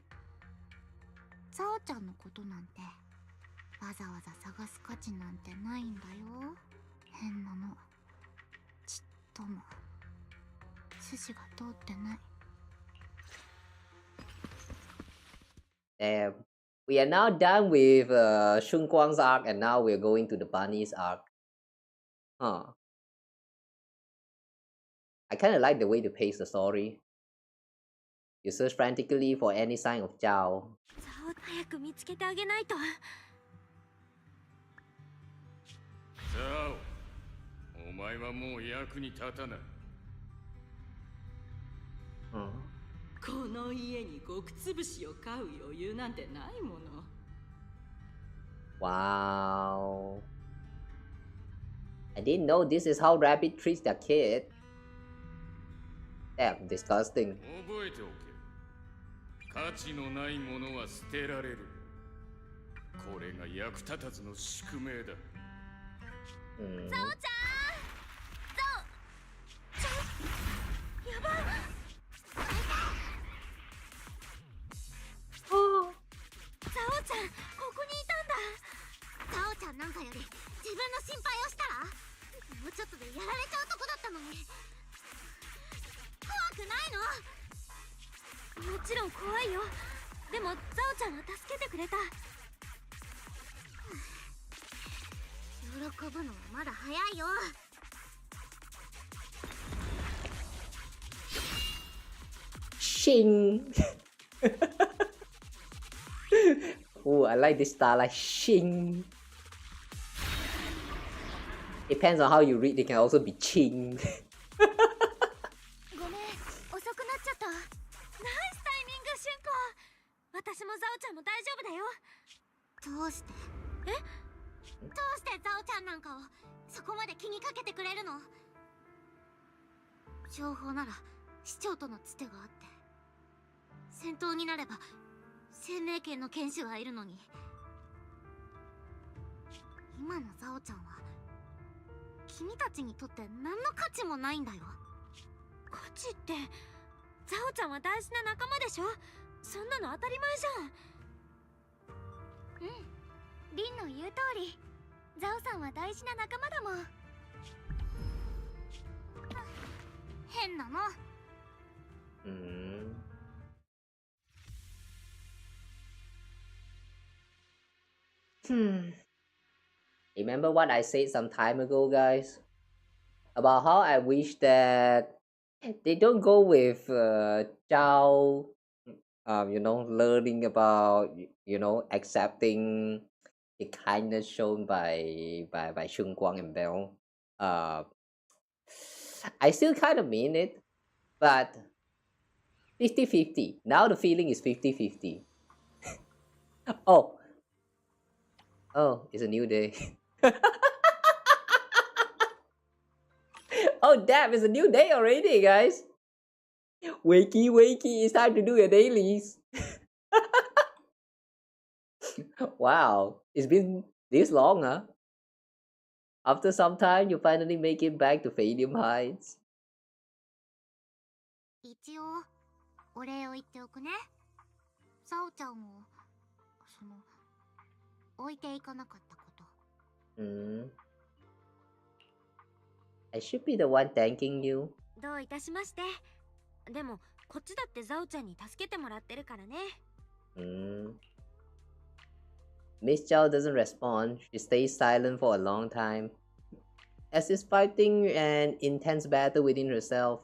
Speaker 9: ザオちゃんのことなんてわざわざ探す価値なんてないんだよ。変なのちっとも筋が通ってない。
Speaker 1: Damn. We are now done with Xiaoguang's arc, and now we're going to the bunny's arc. Huh. I kind of like the way they pace the story. You search frantically for any sign of Zhao.
Speaker 7: 早く見つけてあげないと。
Speaker 6: ザオ、お前はもう役に立たない。
Speaker 16: この家に極潰しを買う余裕なんてないもの。
Speaker 1: Wow. I didn't know this is how rabbit treats their kid. Damn, disgusting.
Speaker 6: 覚えておけ。価値のないものは捨てられる。これが役立たずの宿命だ。
Speaker 2: ザオちゃん、ザオ、やばい。ザオちゃん、ここにいたんだ。ザオちゃんなんかより自分の心配をしたら、もうちょっとでやられちゃうとこだったのに。怖くないの？
Speaker 7: もちろん怖いよ。でもザオちゃんは助けてくれた。
Speaker 2: 喜ぶのはまだ早いよ。
Speaker 1: Shing. Oh, I like this style, like Shing. Depends on how you read, they can also be Ching.
Speaker 2: ごめん、遅くなっちゃった。ナイスタイミング、シュンコ。
Speaker 7: 私もザオちゃんも大丈夫だよ。
Speaker 2: どうして？どうしてザオちゃんなんかをそこまで気にかけてくれるの？情報なら市長とのつてがあって、戦闘になれば生命権の剣士はいるのに。今のザオちゃんは君たちにとって何の価値もないんだよ。
Speaker 7: 価値って、ザオちゃんは大事な仲間でしょ。そんなの当たり前じゃん。
Speaker 2: リンの言う通り、ザオさんは大事な仲間だもん。変なの。
Speaker 1: Remember what I said some time ago, guys? About how I wish that they don't go with Zhao, learning about, accepting the kindness shown by Xiaoguang and Bell. I still kind of mean it, but 50-50. Now the feeling is 50-50. Oh, it's a new day. Oh damn, it's a new day already, guys. Wakey, wakey, it's time to do your dailies. Wow, it's been this long, huh? After some time, you finally make it back to Phaedium Heights.
Speaker 9: 一応お礼を言っておくね。サオちゃんを置いていかなかったこと。
Speaker 1: I should be the one thanking you.
Speaker 7: どういたしまして。でもこっちだってザオちゃんに助けてもらってるからね。
Speaker 1: Miss Zhao doesn't respond. She stays silent for a long time, as if fighting an intense battle within herself.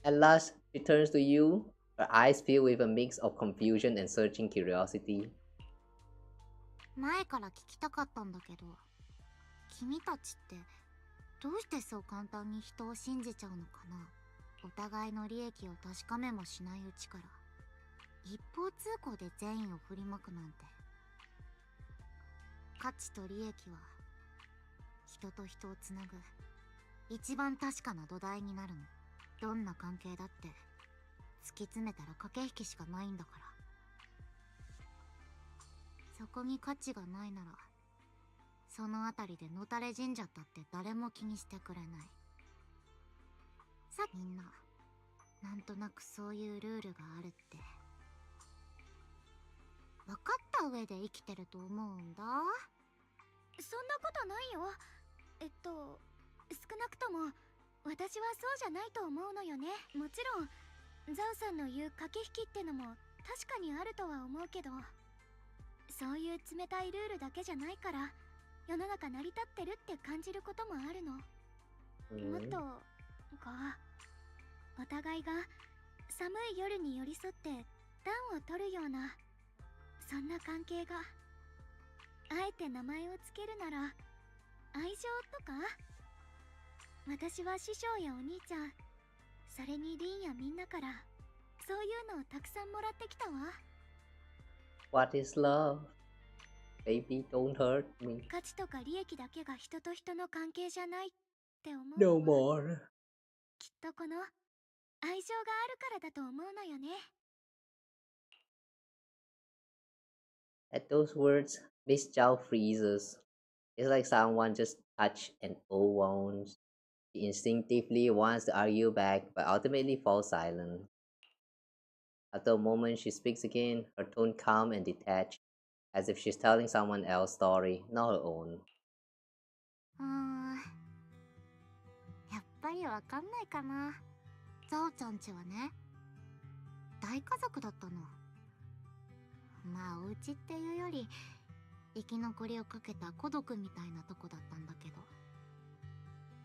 Speaker 1: At last, she turns to you, her eyes filled with a mix of confusion and searching curiosity.
Speaker 9: 前から聞きたかったんだけど、君たちってどうしてそう簡単に人を信じちゃうのかな。お互いの利益を確かめもしないうちから一方通行で善意を振りまくなんて。価値と利益は人と人をつなぐ一番確かな土台になるの。どんな関係だって突き詰めたら駆け引きしかないんだから。そこに価値がないならその辺りでのたれ死んじゃったって誰も気にしてくれない。さ、みんななんとなくそういうルールがあるって分かった上で生きてると思うんだ。そんなことないよ。少なくとも私はそうじゃないと思うのよね。もちろんザオさんの言う駆け引きってのも確かにあるとは思うけど、そういう冷たいルールだけじゃないから世の中成り立ってるって感じることもあるの。もっとお互いが寒い夜に寄り添って暖を取るようなそんな関係が。あえて名前をつけるなら愛情とか。私は師匠やお兄ちゃん、それにリンやみんなからそういうのをたくさんもらってきたわ。
Speaker 1: What is love? Baby, don't hurt me.
Speaker 9: 価値とか利益だけが人と人の関係じゃないって思う。
Speaker 1: No more.
Speaker 9: きっとこの愛情があるからだと思うのよね。
Speaker 1: At those words, Miss Zhao freezes. It's like someone just touched an old wound. She instinctively wants to argue back, but ultimately falls silent. After a moment, she speaks again, her tone calm and detached, as if she's telling someone else's story, not her own.
Speaker 9: やっぱりわかんないかな。ザオちゃんちはね、大家族だったの。まあお家っていうより生き残りをかけた孤独みたいなとこだったんだけど、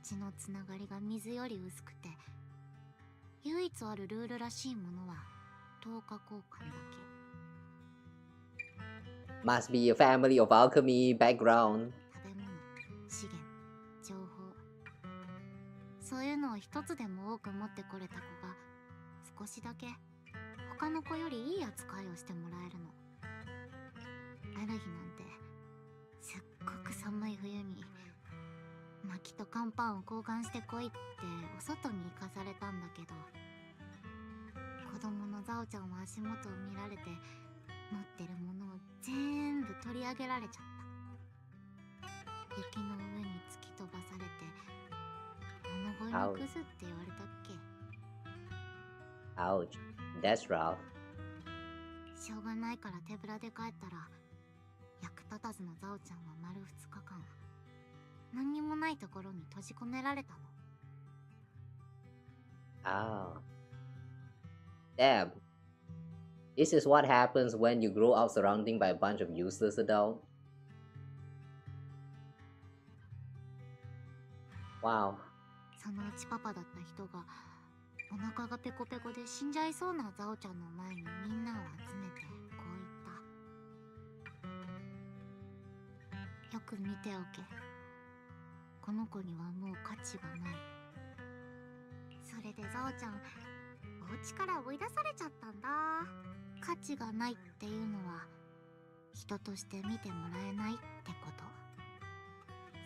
Speaker 9: 血のつながりが水より薄くて唯一あるルールらしいものは10日交換だけ。
Speaker 1: Must be a family of alchemy background.
Speaker 9: 食べ物、資源、情報、そういうのを一つでも多く持ってこれた子が少しだけ他の子よりいい扱いをしてもらえるの。ある日なんてすっごく寒い冬に薪と乾パンを交換してこいってお外に行かされたんだけど、子供のザオちゃんは足元を見られて持ってるものを全部取り上げられちゃった。雪の上に突き飛ばされて物乞いのクズって言われたっけ。
Speaker 1: Ouch, that's rough.
Speaker 9: しょうがないから手ぶらで帰ったら役立たずのザオちゃんは丸2日間何にもないところに閉じ込められたの。
Speaker 1: Ah. Damn. This is what happens when you grow up surrounded by a bunch of useless adults. Wow.
Speaker 9: そのうちパパだった人がお腹がペコペコで死んじゃいそうなザオちゃんの前にみんなを集めてこう言った。よく見ておけ。この子にはもう価値がない。それでザオちゃんお家から追い出されちゃったんだ。価値がないっていうのは人として見てもらえないってこと。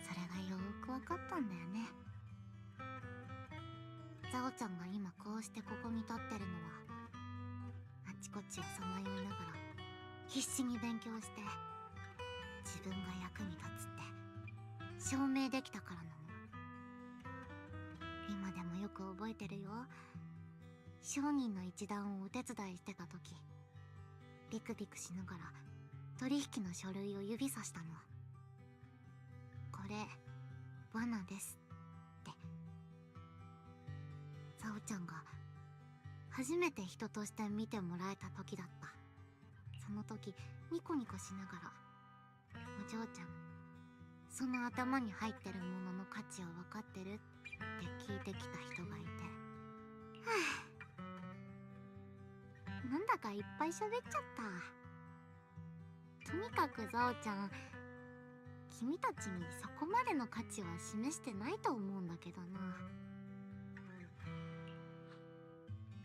Speaker 9: それがよーくわかったんだよね。ザオちゃんが今こうしてここに立ってるのはあちこちをさまよいながら
Speaker 2: 必死に勉強して自分が役に立つって証明できたからなの。今でもよく覚えてるよ。商人の一団をお手伝いしてた時、ビクビクしながら取引の書類を指さしたの。これ罠ですって。ザオちゃんが初めて人として見てもらえた時だった。その時ニコニコしながら、お嬢ちゃん、その頭に入ってるものの価値を分かってるって聞いてきた人がいて、はぁ、なんだかいっぱい喋っちゃった。とにかくザオちゃん、君たちにそこまでの価値は示してないと思うんだけどな。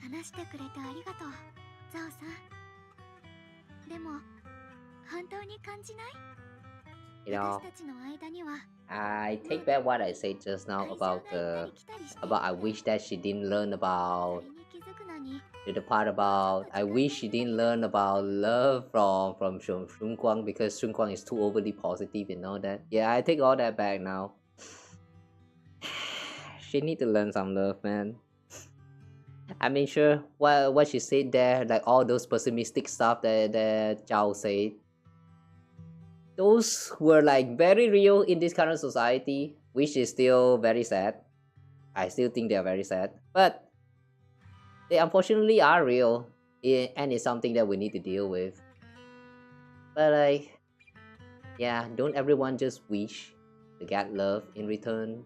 Speaker 2: 話してくれてありがとう、ザオさん。でも本当に感じない？
Speaker 1: You know,
Speaker 2: 私たちの間には
Speaker 1: I take back what I said just now about I wish that she didn't learn about the part about I wish she didn't learn about love from Xiaoguang because Xiaoguang is too overly positive and all that. Yeah, I take all that back now. She need to learn some love, man. I mean, sure, what she said there, like all those pessimistic stuff that Zhao said, those were like very real in this current society, which is still very sad. I still think they are very sad, but they unfortunately are real, and it's something that we need to deal with. But like, yeah, don't everyone just wish to get love in return?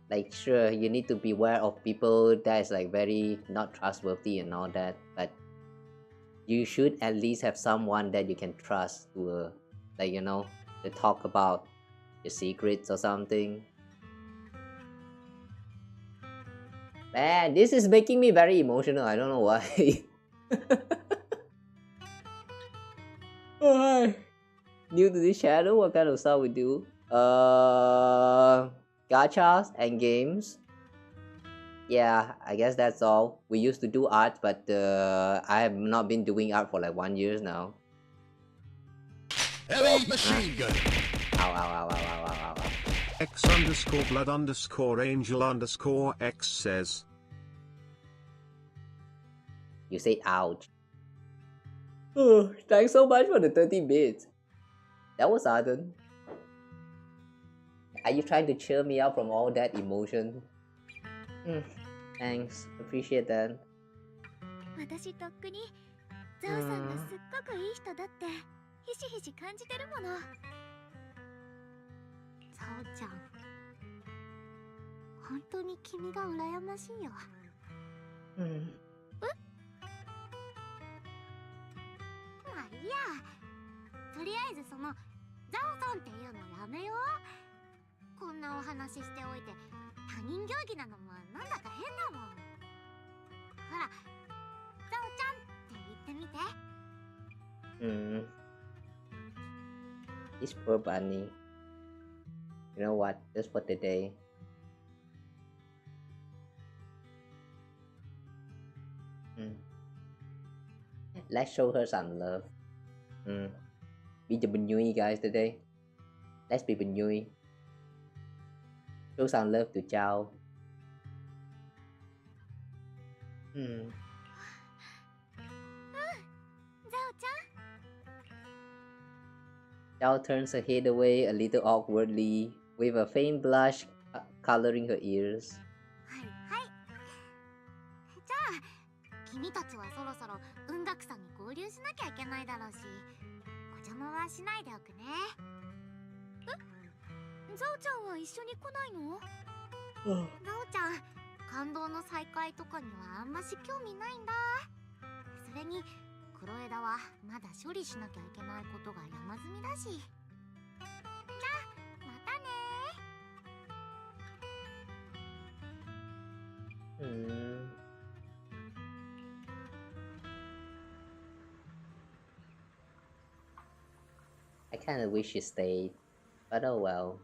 Speaker 1: Like, sure, you need to beware of people that's like very not trustworthy and all that, but you should at least have someone that you can trust to, like, you know, to talk about your secrets or something. Man, this is making me very emotional. I don't know why. Oh, hi. New to this channel, what kind of stuff we do? Gachas and games. Yeah, I guess that's all. We used to do art, but I have not been doing art for like 1 year now.
Speaker 14: Heavy machine gun.
Speaker 1: Ow, ow, ow, ow, ow, ow, ow.
Speaker 14: X_blood_angel_X says.
Speaker 1: You say ouch. Oh, thanks so much for the 30 bits. That was sudden. Are you trying to cheer me up from all that emotion? Thanks, appreciate that.
Speaker 2: 私とっくにザオさんがすっごくいい人だってひしひし感じてるもの。ザオちゃん、本当に君が羨ましいよ。まあいいや。とりあえずそのザオさんっていうのやめよう。こんなお話しておいて他人行儀なのもなんだか変だもん。ほら、ザオちゃんって言ってみて。
Speaker 1: This poor bunny. You know what? Just for today. Let's show her some love. Be the Benyui guys today. Let's be Benyui. Show some love to Chao. Chao turns her head away a little awkwardly, with a faint blush coloring her ears.
Speaker 2: はいはい。じゃあ、君たちはそろそろ文学さんに合流しなきゃいけないだろうし、ご邪魔はしないでおくね。ザオちゃんは一緒に来ないの？ザオちゃん、感動の再会とかにはあんまし興味ないんだ。それに黒枝はまだ処理しなきゃいけないことが山積みだし。じゃあまたね。
Speaker 1: I kind of wish she stayed, but oh well.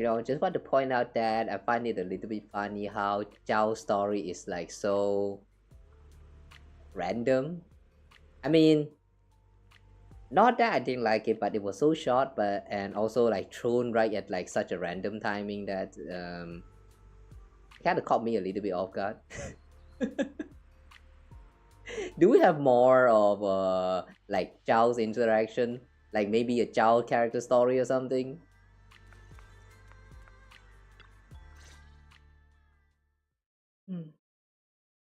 Speaker 1: You know, just want to point out that I find it a little bit funny how Zhao's story is like so random. I mean, not that I didn't like it, but it was so short, but and also like thrown right at like such a random timing that kind of caught me a little bit off guard. Do we have more of like Zhao's interaction, like maybe a Zhao character story or something?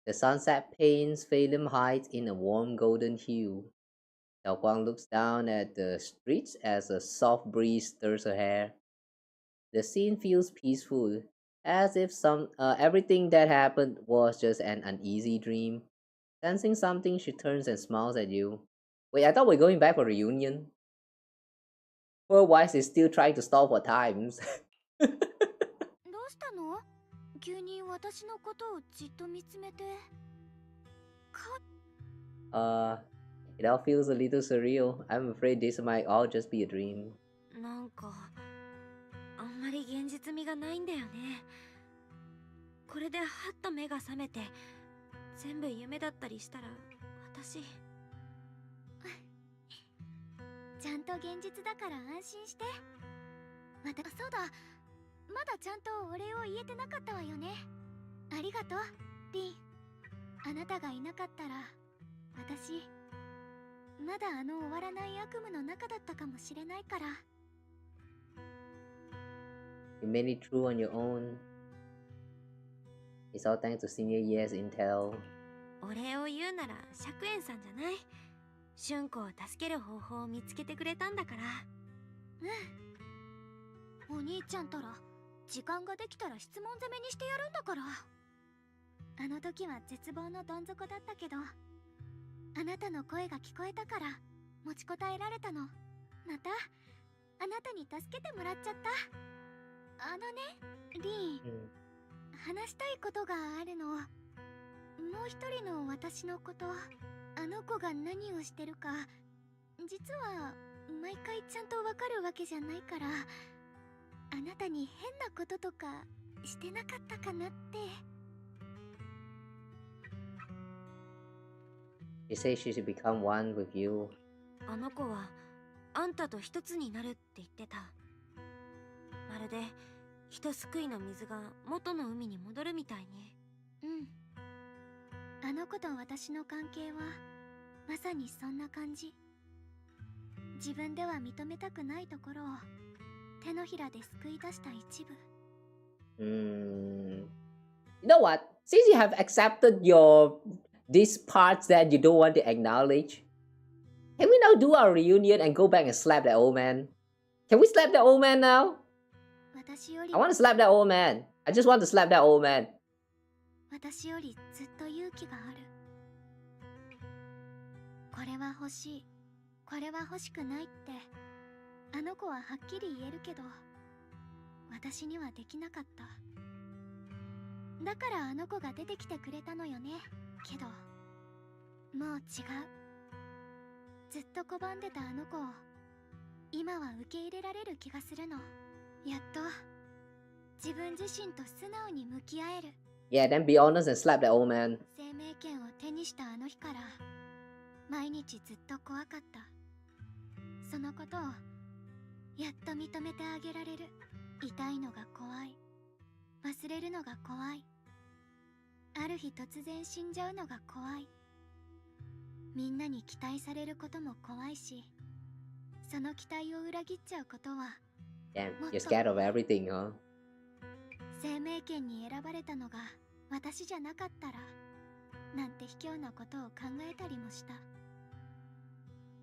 Speaker 1: The sunset paints Phelim Heights in a warm golden hue. Xiaoguang looks down at the streets as a soft breeze stirs her hair. The scene feels peaceful, as if everything that happened was just an uneasy dream. Sensing something, she turns and smiles at you. Wait, I thought we're going back for reunion. Poor Wise is still trying to stall for times.
Speaker 2: どうしたの？急に私のことをじっと見つめて。
Speaker 1: It all feels a little surreal. I'm afraid this might all just be a dream.
Speaker 7: なんかあんまり現実味がないんだよね。これではっと目が覚めて全部夢だったりしたら私
Speaker 2: ちゃんと現実だから安心して。そうだ、まだちゃんとお礼を言えてなかったわよね。ありがとう、リン。あなたがいなかったら私まだあの終わらない悪夢の中だったかもしれないから。
Speaker 1: You made it through on your own. It's all thanks to Senior Ye's intel.
Speaker 7: お礼を言うなら釈円さんじゃない。春子を助ける方法を見つけてくれたんだから。
Speaker 2: お兄ちゃんたら時間ができたら質問攻めにしてやるんだから。あの時は絶望のどん底だったけど、あなたの声が聞こえたから持ちこたえられたの。またあなたに助けてもらっちゃった。あのね、リン、話したいことがあるの。もう一人の私のこと、あの子が何をしてるか実は毎回ちゃんとわかるわけじゃないから、あなたに変なこととかしてなかったかなって。
Speaker 1: She says she should become one with you.
Speaker 7: あの子はあんたと一つになるって言ってた。まるで人すくいの水が元の海に戻るみたいに。
Speaker 2: あの子と私の関係はまさにそんな感じ。自分では認めたくないところを手のひらで救い出した一部。
Speaker 1: You know what? Since you have accepted these parts that you don't want to acknowledge, can we now do our reunion and go back and slap that old man? Can we slap that old man now? I want to slap that old man. I just want to slap that old man.
Speaker 2: 私よりずっと勇気がある。これは欲しい、これは欲しくないってあの子ははっきり言えるけど、私にはできなかった。だからあの子が出てきてくれたのよね。けどもう違う。ずっと拒んでたあの子を今は受け入れられる気がするの。やっと自分自身と素直に向き合える。
Speaker 1: Yeah, then be honest and slap that old man.
Speaker 2: 生命権を手にしたあの日から毎日ずっと怖かった。そのことをやっと認めてあげられる。痛いのが怖い、忘れるのが怖い、ある日突然死んじゃうのが怖い。みんなに期待されることも怖いし、その期待を裏切っちゃうことは。
Speaker 1: Damn, you're scared of everything, huh?
Speaker 2: 生命権に選ばれたのが私じゃなかったらなんて卑怯なことを考えたりもした。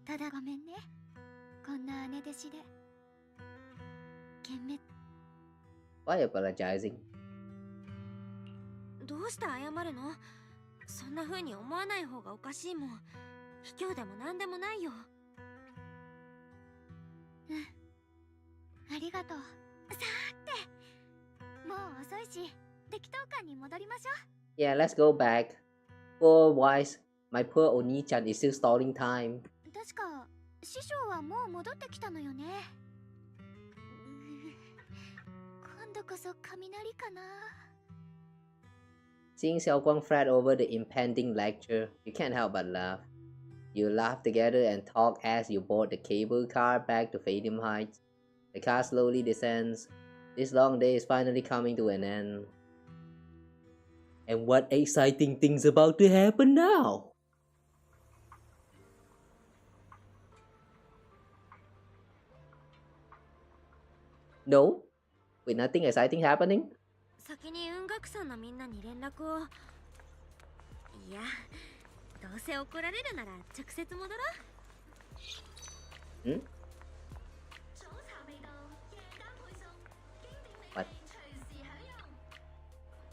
Speaker 2: ただごめんね、こんな姉弟子で。
Speaker 1: Why apologizing?
Speaker 7: どうして謝るの？そんな風に思わない方がおかしいもん。卑怯でもなんでもないよ。
Speaker 2: ありがとう。さーて、もう遅いし適当感に戻りましょう。
Speaker 1: Yeah, let's go back. Poor Wise, my poor Oni-chan is still stalling time.
Speaker 2: 確か師匠はもう戻ってきたのよね。こそ雷かな。
Speaker 1: Seeing Xiaoguang fret over the impending lecture, you can't help but laugh. You laugh together and talk as you board the cable car back to Phaethon Heights. The car slowly descends. This long day is finally coming to an end. And what exciting things about to happen now? No? With nothing exciting happening?
Speaker 7: 先に雲岳さんのみんなに連絡を。いや、どうせ怒られるなら直接戻ろう。
Speaker 1: Hmm? What?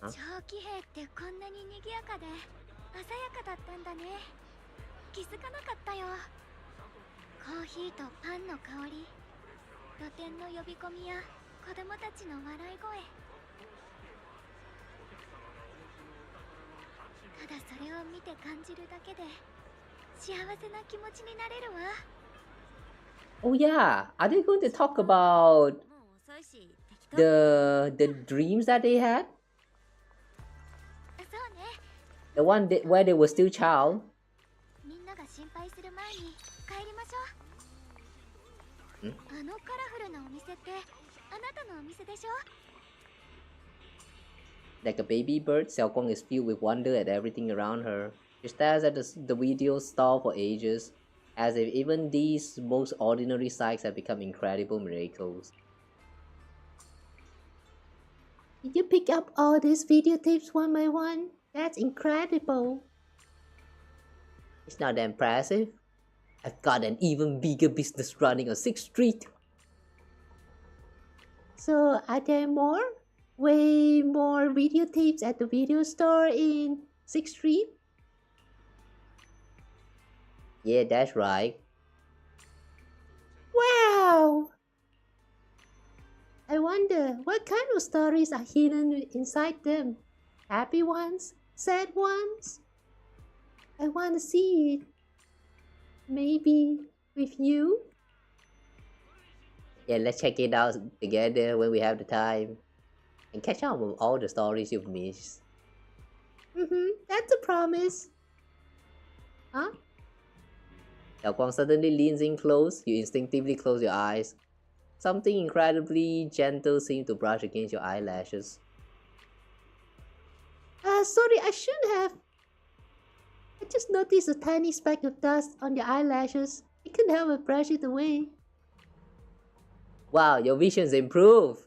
Speaker 1: Huh?
Speaker 2: 長期兵ってこんなに賑やかで鮮やかだったんだね。気づかなかったよ。コーヒーとパンの香り、露店の呼び込みや子供たちの笑い声。ただそれを見て感じるだけで幸せな気持ちになれるわ。
Speaker 1: Oh yeah, are they going to talk about the dreams that they had?
Speaker 2: そうね。
Speaker 1: The one where they were still child?
Speaker 2: みんなが心配する前に帰りましょう。あのカラフルなお店ってあなたのお店でしょ？
Speaker 1: Like a baby bird, Xiaoguang is filled with wonder at everything around her. She stares at the video stall for ages, as if even these most ordinary sights have become incredible miracles.
Speaker 10: Did you pick up all these videotapes one by one? That's incredible.
Speaker 1: It's not that impressive. I've got an even bigger business running on 6th Street.
Speaker 10: So, are there more? Way more videotapes at the video store in 6th Street?
Speaker 1: Yeah, that's right.
Speaker 10: Wow! I wonder what kind of stories are hidden inside them. Happy ones? Sad ones? I want to see it. Maybe with you?
Speaker 1: Yeah, let's check it out together when we have the time. And catch up with all the stories you've missed.
Speaker 10: That's a promise. Huh?
Speaker 1: Xiaoguang suddenly leans in close. You instinctively close your eyes. Something incredibly gentle seems to brush against your eyelashes.
Speaker 10: Sorry, I shouldn't have. I just noticed a tiny speck of dust on your eyelashes. I couldn't help but brush it away.
Speaker 1: Wow, your vision's improved.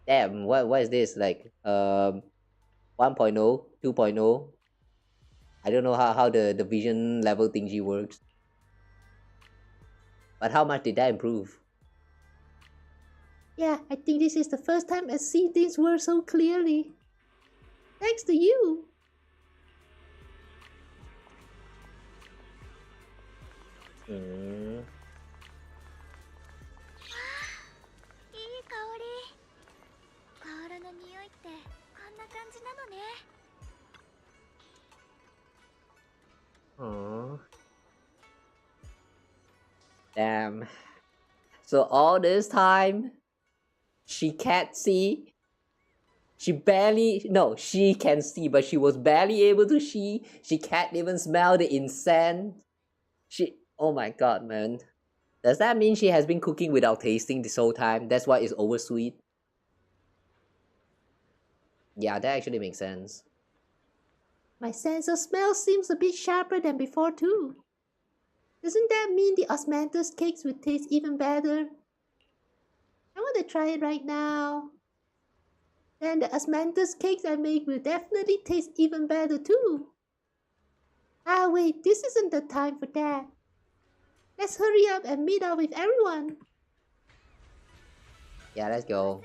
Speaker 1: Damn, what is this? Like 1.0, 2.0? I don't know how the vision level thingy works. But how much did that improve?
Speaker 10: Yeah, I think this is the first time I see things work so clearly. Thanks to you.
Speaker 1: Aww. Damn. So all this time, she can't see. She can see, but she was barely able to see. She can't even smell the incense. Oh my god, man. Does that mean she has been cooking without tasting this whole time? That's why it's oversweet? Yeah, that actually makes sense.
Speaker 10: My sense of smell seems a bit sharper than before too. Doesn't that mean the osmanthus cakes will taste even better? I want to try it right now. Then the osmanthus cakes I make will definitely taste even better too. Ah wait, this isn't the time for that. Let's hurry up and meet up with everyone.
Speaker 1: Yeah, let's go.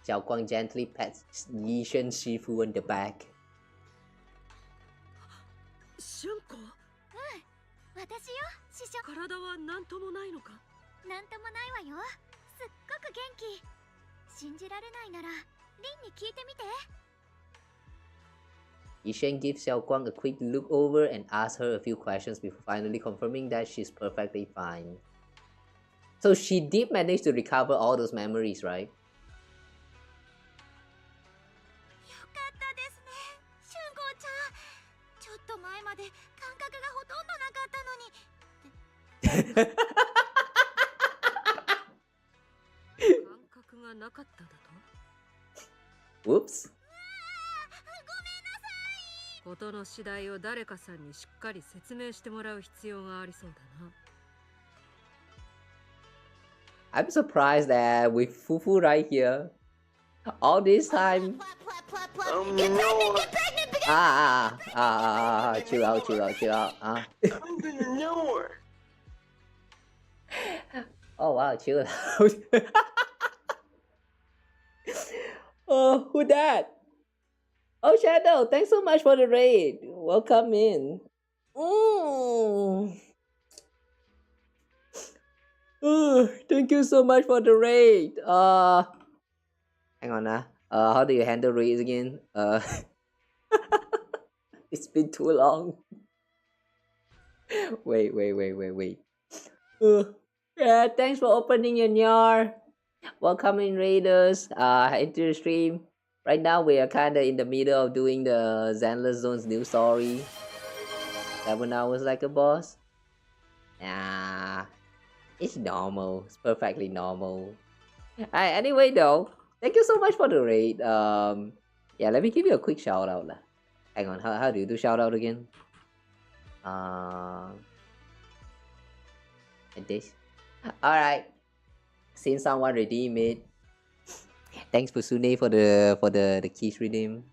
Speaker 1: Xiaoguang gently pats Ye Shifu on the back.
Speaker 7: 春子？
Speaker 2: 私よ、師匠。
Speaker 7: 体は何ともないのか？
Speaker 2: なんともないわよ。すっごく元気。信じられないなら、リンに聞いてみて。
Speaker 1: Yishen gives Xiaoguang a quick look over and asks her a few questions before finally confirming that she's perfectly fine. So she did manage to recover all those memories, right? Whoops.
Speaker 5: 事の次第を誰かさんにしっかり説明してもらう必要がありそうだな。
Speaker 1: I'm surprised that with Fufu right here, all this time.
Speaker 17: Oh no!
Speaker 1: Chill out.
Speaker 17: I'm gonna know her.
Speaker 1: Oh wow, chill out. Oh, who that? Oh, Shadow, thanks so much for the raid. Welcome in. Thank you so much for the raid. Hang on, how do you handle raids again? It's been too long. Wait. Yeah, thanks for opening your Nyar. Welcome in raiders. Into the stream. Right now we are kinda in the middle of doing the Zenless Zone's new story. 7 hours like a boss. Nah, it's normal. It's perfectly normal. Alright, anyway though, thank you so much for the raid. Yeah, let me give you a quick shout out lah. Hang on, how do you do shout out again? Like this. Alright. Since someone redeem it. Thanks Fusune for the keys redeem.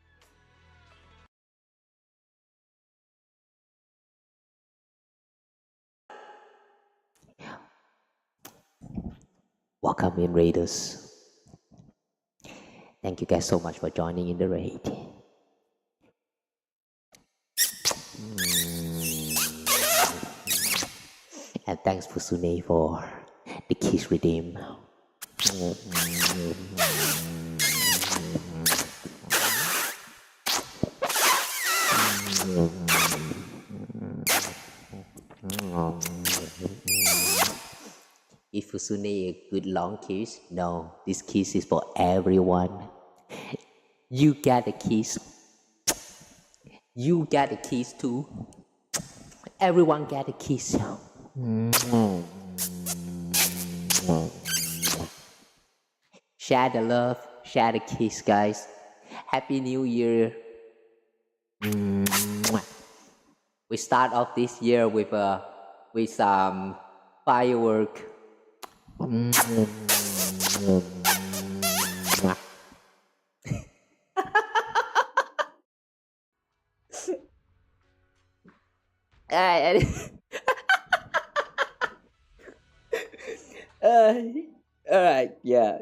Speaker 1: Welcome in raiders. Thank you guys so much for joining in the raid. And thanks Fusune for the keys redeem. If Fusune a good long kiss, no, this kiss is for everyone. You get a kiss. You get a kiss too. Everyone get a kiss. Share the love, share the kiss, guys. Happy New Year. We start off this year with some firework. Alright, yeah.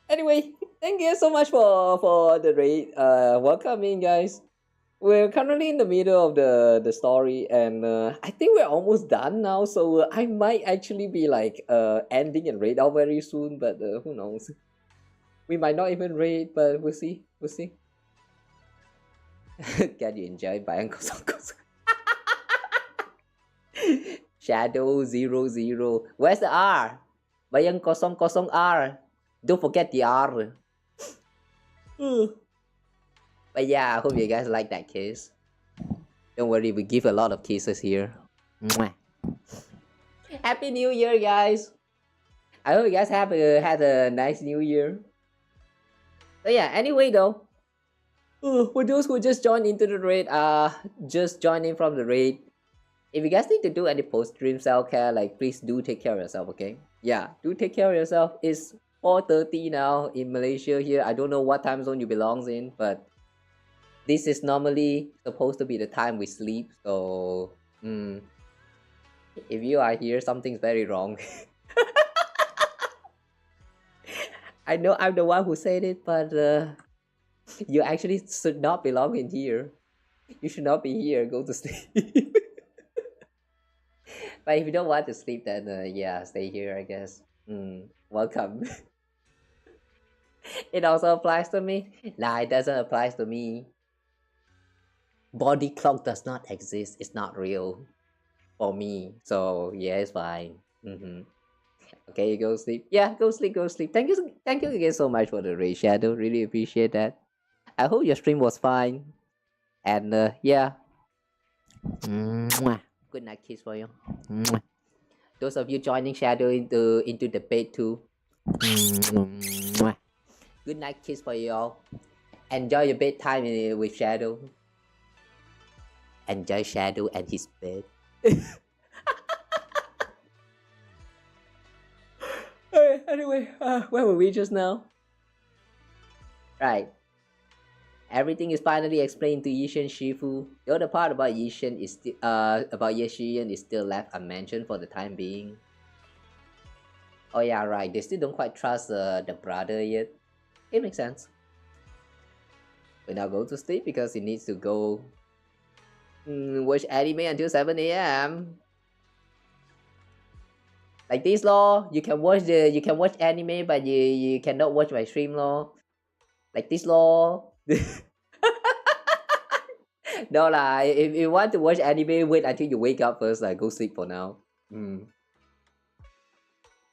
Speaker 1: Anyway, thank you so much for the raid. Welcome in, guys. We're currently in the middle of the story, and I think we're almost done now. So I might actually be like ending and raid out very soon, but who knows? We might not even raid, but we'll see. Can you enjoy Bayang Kosong Kosong? Shadow 00. Where's the R? Bayang Kosong Kosong R. Don't forget the R. But yeah, I hope you guys like that kiss. Don't worry, we give a lot of kisses here. Mwah. Happy New Year, guys! I hope you guys had a nice New Year. So yeah, anyway though, for those who just joined into the raid, just joined in from the raid, if you guys need to do any post-stream self-care, like please do take care of yourself, okay? Yeah, do take care of yourself. It's 4:30 now in Malaysia here. I don't know what time zone you belongs in, but this is normally supposed to be the time we sleep, so if you are here, something's very wrong. I know I'm the one who said it, but you actually should not belong in here. You should not be here. Go to sleep. But if you don't want to sleep, then yeah, stay here, I guess. Welcome. It also applies to me? Nah, it doesn't apply to me. body clock does not exist. It's not real for me. So yeah, it's fine. Okay, go sleep. Yeah, go sleep, go sleep. Thank you again so much for the raid, Shadow. Really appreciate that. I hope your stream was fine. And yeah. Mwah. Good night kiss for you. Mwah. Those of you joining Shadow into the bed too. Mwah. Good night kiss for you all. Enjoy your bedtime with Shadow. Enjoy Shadow and his bed. Anyway, where were we just now? Right. Everything is finally explained to Yishan Shifu. The other part about Yishan is about Ye Shiyuan is still left unmentioned for the time being. Oh yeah, right. They still don't quite trust the brother yet. It makes sense. We now go to sleep because he needs to go watch anime until 7 AM. Like this law, you can watch anime, but you cannot watch my stream law. Like this law. No lah. If you want to watch anime, wait until you wake up first. Like go sleep for now.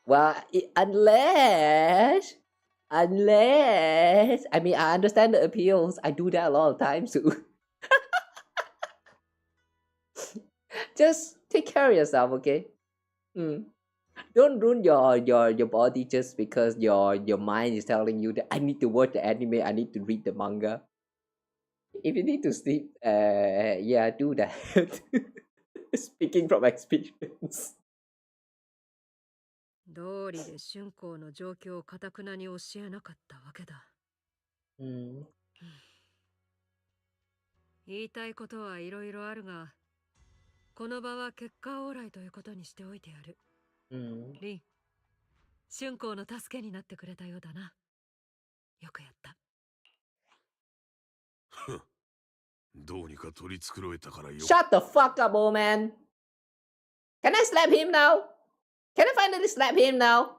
Speaker 1: Well, unless I mean, I understand the appeals. I do that a lot of times too. Just take care of yourself, okay? Don't ruin your body just because your mind is telling you that I need to watch the anime, I need to read the manga. If you need to sleep, yeah, do that. Speaking from experience.
Speaker 5: 道理で春光の状況を堅くなに教えなかったわけだ。言いたいことはいろいろあるが、この場は結果オーライということにしておいてやる。リン、春光の助けになってくれたようだな。よくやった。
Speaker 4: どうにか取り繕えたからよ。
Speaker 1: Shut the fuck up, old man. Can I slap him now? Can I finally slap him now?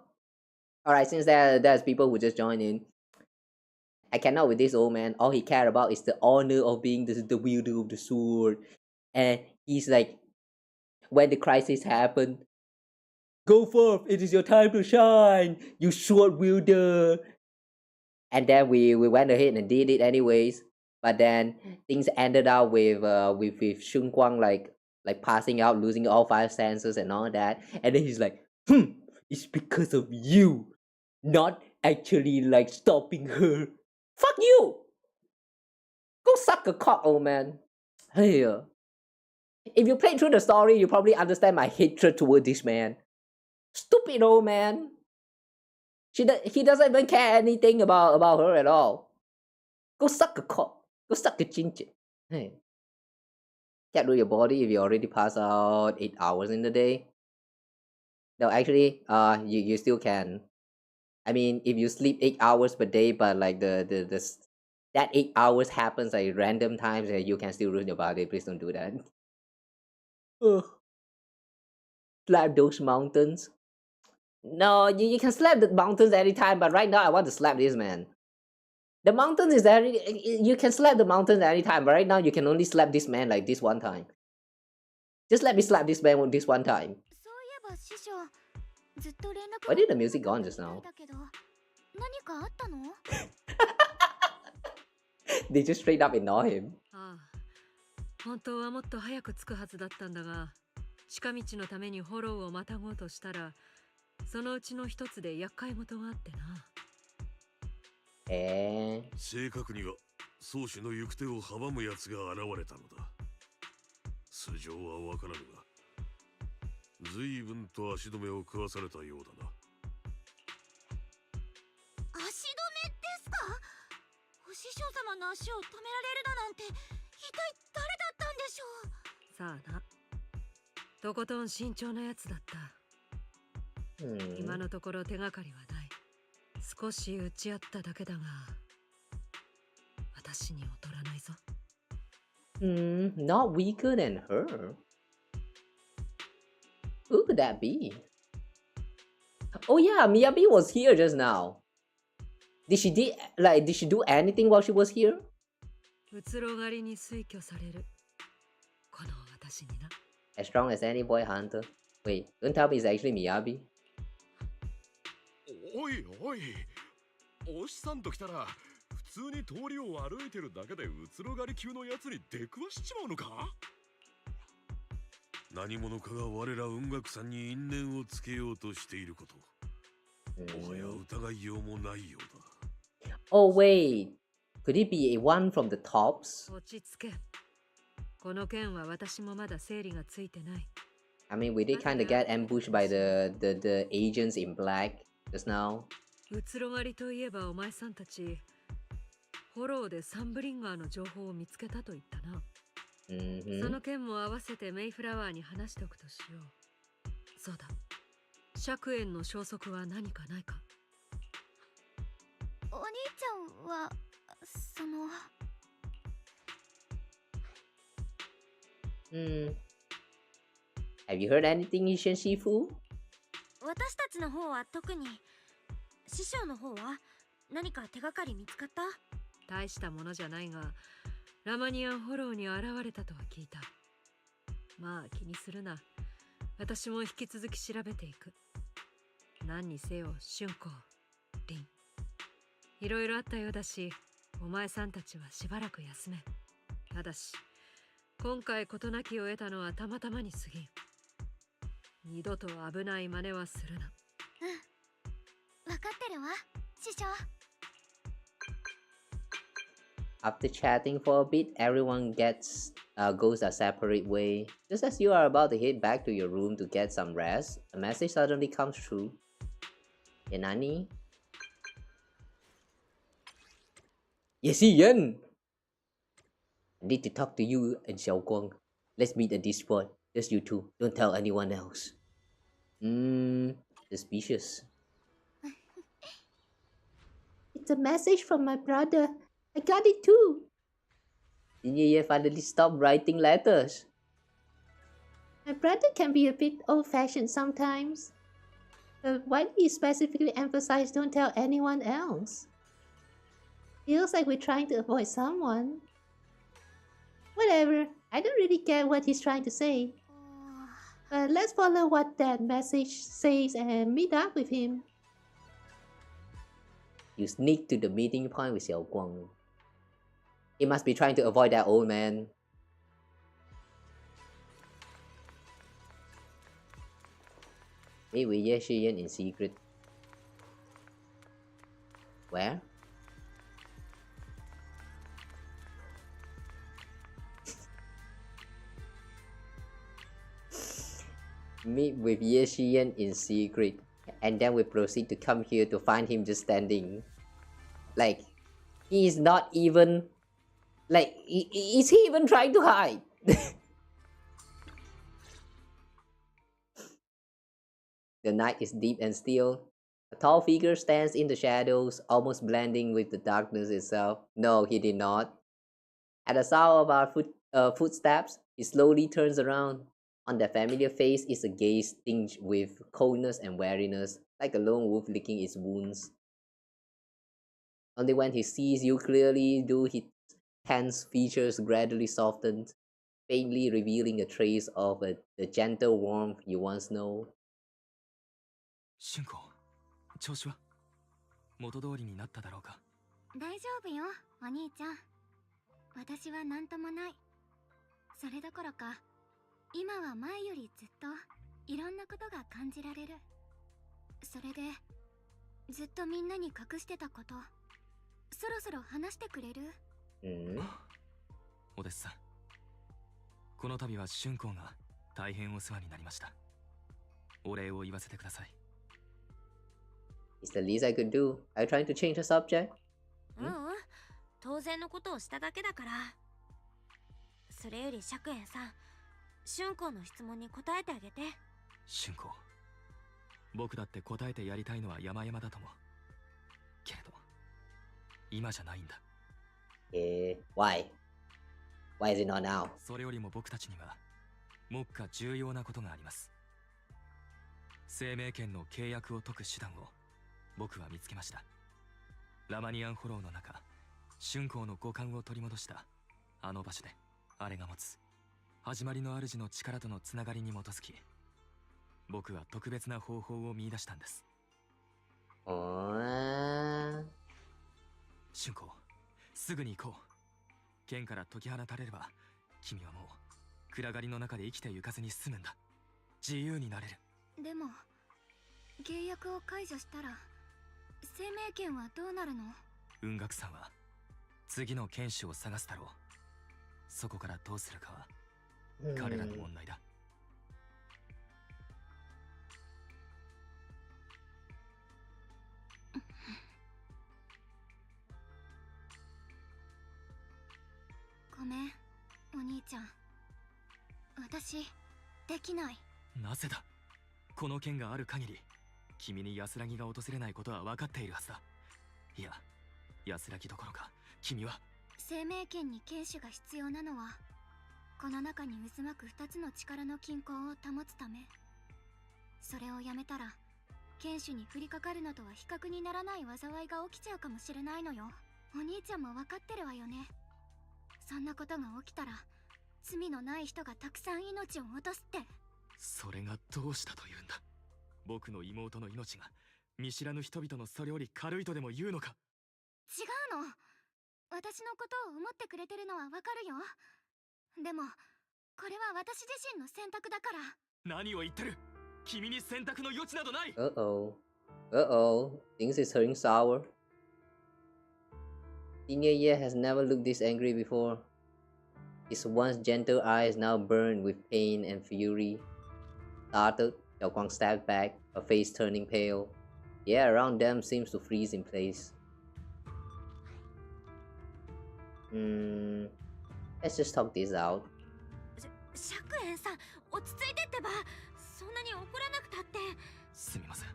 Speaker 1: Alright, since there's people who just joined in. I cannot with this old man. All he cares about is the honor of being the wielder of the sword. And he's like, when the crisis happened, go forth, it is your time to shine, you sword wielder. And then we went ahead and did it anyways. But then things ended up with Xiaoguang like passing out, losing all 5 senses and all that. And then he's like, it's because of you, not actually like stopping her. Fuck you! Go suck a cock, old man. Hey, if you played through the story, you probably understand my hatred toward this man. Stupid old man. He doesn't even care anything about her at all. Go suck a cock. Go suck a ginger. Hey. Can't do your body if you already pass out 8 hours in the day. No, actually, you still can. I mean, if you sleep 8 hours per day, but like that 8 hours happens at random times, you can still ruin your body. Please don't do that. Slap those mountains. No, you can slap the mountains anytime, but right now I want to slap this man. The mountains is you can slap the mountains anytime, but right now you can only slap this man like this one time. Just let me slap this man this one time. Why did the music go on just now? They just straight up ignore him.
Speaker 5: 本当はもっと早く着くはずだったんだが、近道のためにフォローをまたごうとしたら、そのうちの一つで厄介事があってな。
Speaker 4: 正確には宗主の行く手を阻む奴が現れたのだ。素性はわからぬが、随分と足止めを食わされたようだな。
Speaker 9: 足止めですか？お師匠様の足を止められるだなんて、一体誰だったんでしょう？
Speaker 5: さあな。とことん慎重なやつだった。今のところ手がかりはない。少し打ち合っただけだが、私に劣らないぞ。
Speaker 1: Not weaker than her. Who could that be? Oh yeah, Miyabi was here just now. Did she do anything while she was here?
Speaker 5: うつろがりに推挙される私にな。
Speaker 1: As strong as any boy hunter. Wait, don't tell me it's actually Miyabi.
Speaker 8: おいおい、おしさんと来たら普通に通りを歩いてるだけでうつろがり級のやつに出くわしちまうのか？
Speaker 4: 何者かが我ら雲岳さんに因縁をつけようとしていること、もはや疑いようもないようだ。
Speaker 1: Oh wait, could it be one from the tops?
Speaker 5: 落ち着け。この件は私もまだ整理がついてない。
Speaker 1: I mean, we did kind of get ambushed by the agents in black just now.
Speaker 5: うつろがりといえばお前さんたち、フォローでサンブリンガーの情報を見つけたと言ったな。その件も合わせてメイフラワーに話しておくとしよう。そうだ。釈炎の消息は何かないか？
Speaker 2: お兄ちゃんは、その。
Speaker 1: Have you heard anything, Ishin Shifu?
Speaker 7: 私たちの方は特に。師匠の方は何か手がかり見つかった？
Speaker 5: 大したものじゃないが、ラマニアンフォローに現れたとは聞いた。まあ気にするな。私も引き続き調べていく。何にせよ、春光、凛。いろいろあったようだし、お前さんたちはしばらく休め。ただし、今回事なきを得たのはたまたまに過ぎん。二度と危ない真似はするな。
Speaker 2: わかってるわ、師匠。
Speaker 1: After chatting for a bit, everyone goes a separate way. Just as you are about to head back to your room to get some rest, a message suddenly comes through. Hey, Nani? Ye Shiyuan! I need to talk to you and Xiaoguang. Let's meet at this spot. Just you two. Don't tell anyone else. Suspicious.
Speaker 10: It's a message from my brother. I got it too.
Speaker 1: Senior Ye finally stopped writing letters.
Speaker 10: My brother can be a bit old-fashioned sometimes. But why did he specifically emphasize don't tell anyone else? Feels like we're trying to avoid someone. Whatever, I don't really get what he's trying to say. But let's follow what that message says and meet up with him.
Speaker 1: You sneak to the meeting point with Xiaoguang. He must be trying to avoid that old man. Meet with Ye Shiyuan in secret. Where? Meet with Ye Shiyuan in secret. And then we proceed to come here to find him just standing. Like, he is not even... Like, is he even trying to hide? The night is deep and still. A tall figure stands in the shadows, almost blending with the darkness itself. No, he did not. At the sound of our footsteps, he slowly turns around. On that familiar face is a gaze tinged with coldness and weariness, like a lone wolf licking its wounds. Only when he sees you clearly do his tense features gradually soften, faintly revealing a trace of the gentle warmth you once know.
Speaker 15: 春光、調子は元通りになっただろうか？
Speaker 2: 大丈夫よ、お兄ちゃん。私は何ともない。それどころか、今は前よりずっといろんなことが感じられる。それで、ずっとみんなに隠してたこと、そろそろ話してくれる？
Speaker 15: お弟子さん、この度は春光が大変お世話になりました。お礼を言わせてください。
Speaker 1: It's the least I could do. Are you trying to change the subject?
Speaker 7: 当然のことをしただけだから。それより釈炎さん、春光の質問に答えてあげて。
Speaker 15: 春光、僕だって答えてやりたいのは山々だと思う。けれど、今じゃないんだ。
Speaker 1: Why? Why is it not now?
Speaker 15: それよりも僕たちには、目下重要なことがあります。生命権の契約を解く手段を僕は見つけました。ラマニアンフォローの中、春光の五感を取り戻したあの場所で、あれが持つ始まりの主の力とのつながりに基づき、僕は特別な方法を見出したんです。春子、すぐに行こう。剣から解き放たれれば、君はもう暗がりの中で生きてゆかずに済むんだ。自由になれる。
Speaker 2: でも契約を解除したら生命権はどうなるの？
Speaker 15: 雲岳さんは次の剣士を探すだろう。そこからどうするかは彼らの問題だ。
Speaker 2: ごめん、お兄ちゃん。私、できない。
Speaker 15: なぜだ？この剣がある限り、君に安らぎが訪れないことは分かっているはずだ。いや、安らぎどころか、君は。
Speaker 2: 生命権に剣士が必要なのは、この中に渦巻く2つの力の均衡を保つため。それをやめたら、剣士に降りかかるのとは比較にならない災いが起きちゃうかもしれないのよ。お兄ちゃんも分かってるわよね。そんなことが起きたら、罪のない人がたくさん命を落とすって。
Speaker 15: それがどうしたというんだ。僕の妹の命が見知らぬ人々のそれより軽いとでも言うのか。
Speaker 2: 違うの。私のことを思ってくれてるのはわかるよ。でもこれは私自身の選択だから。
Speaker 15: 何を言ってる。君に選択の余地などない。
Speaker 1: Things is turning sour. Senior Ye has never looked this angry before. His once gentle eyes now burned with pain and fury. Startled, Xiaoguang stepped back, her face turning pale. The air around them seems to freeze in place. Let's just talk this out.
Speaker 7: 釈炎さん、落ち着いてってば。そんなに怒らなくたって。
Speaker 15: すみません。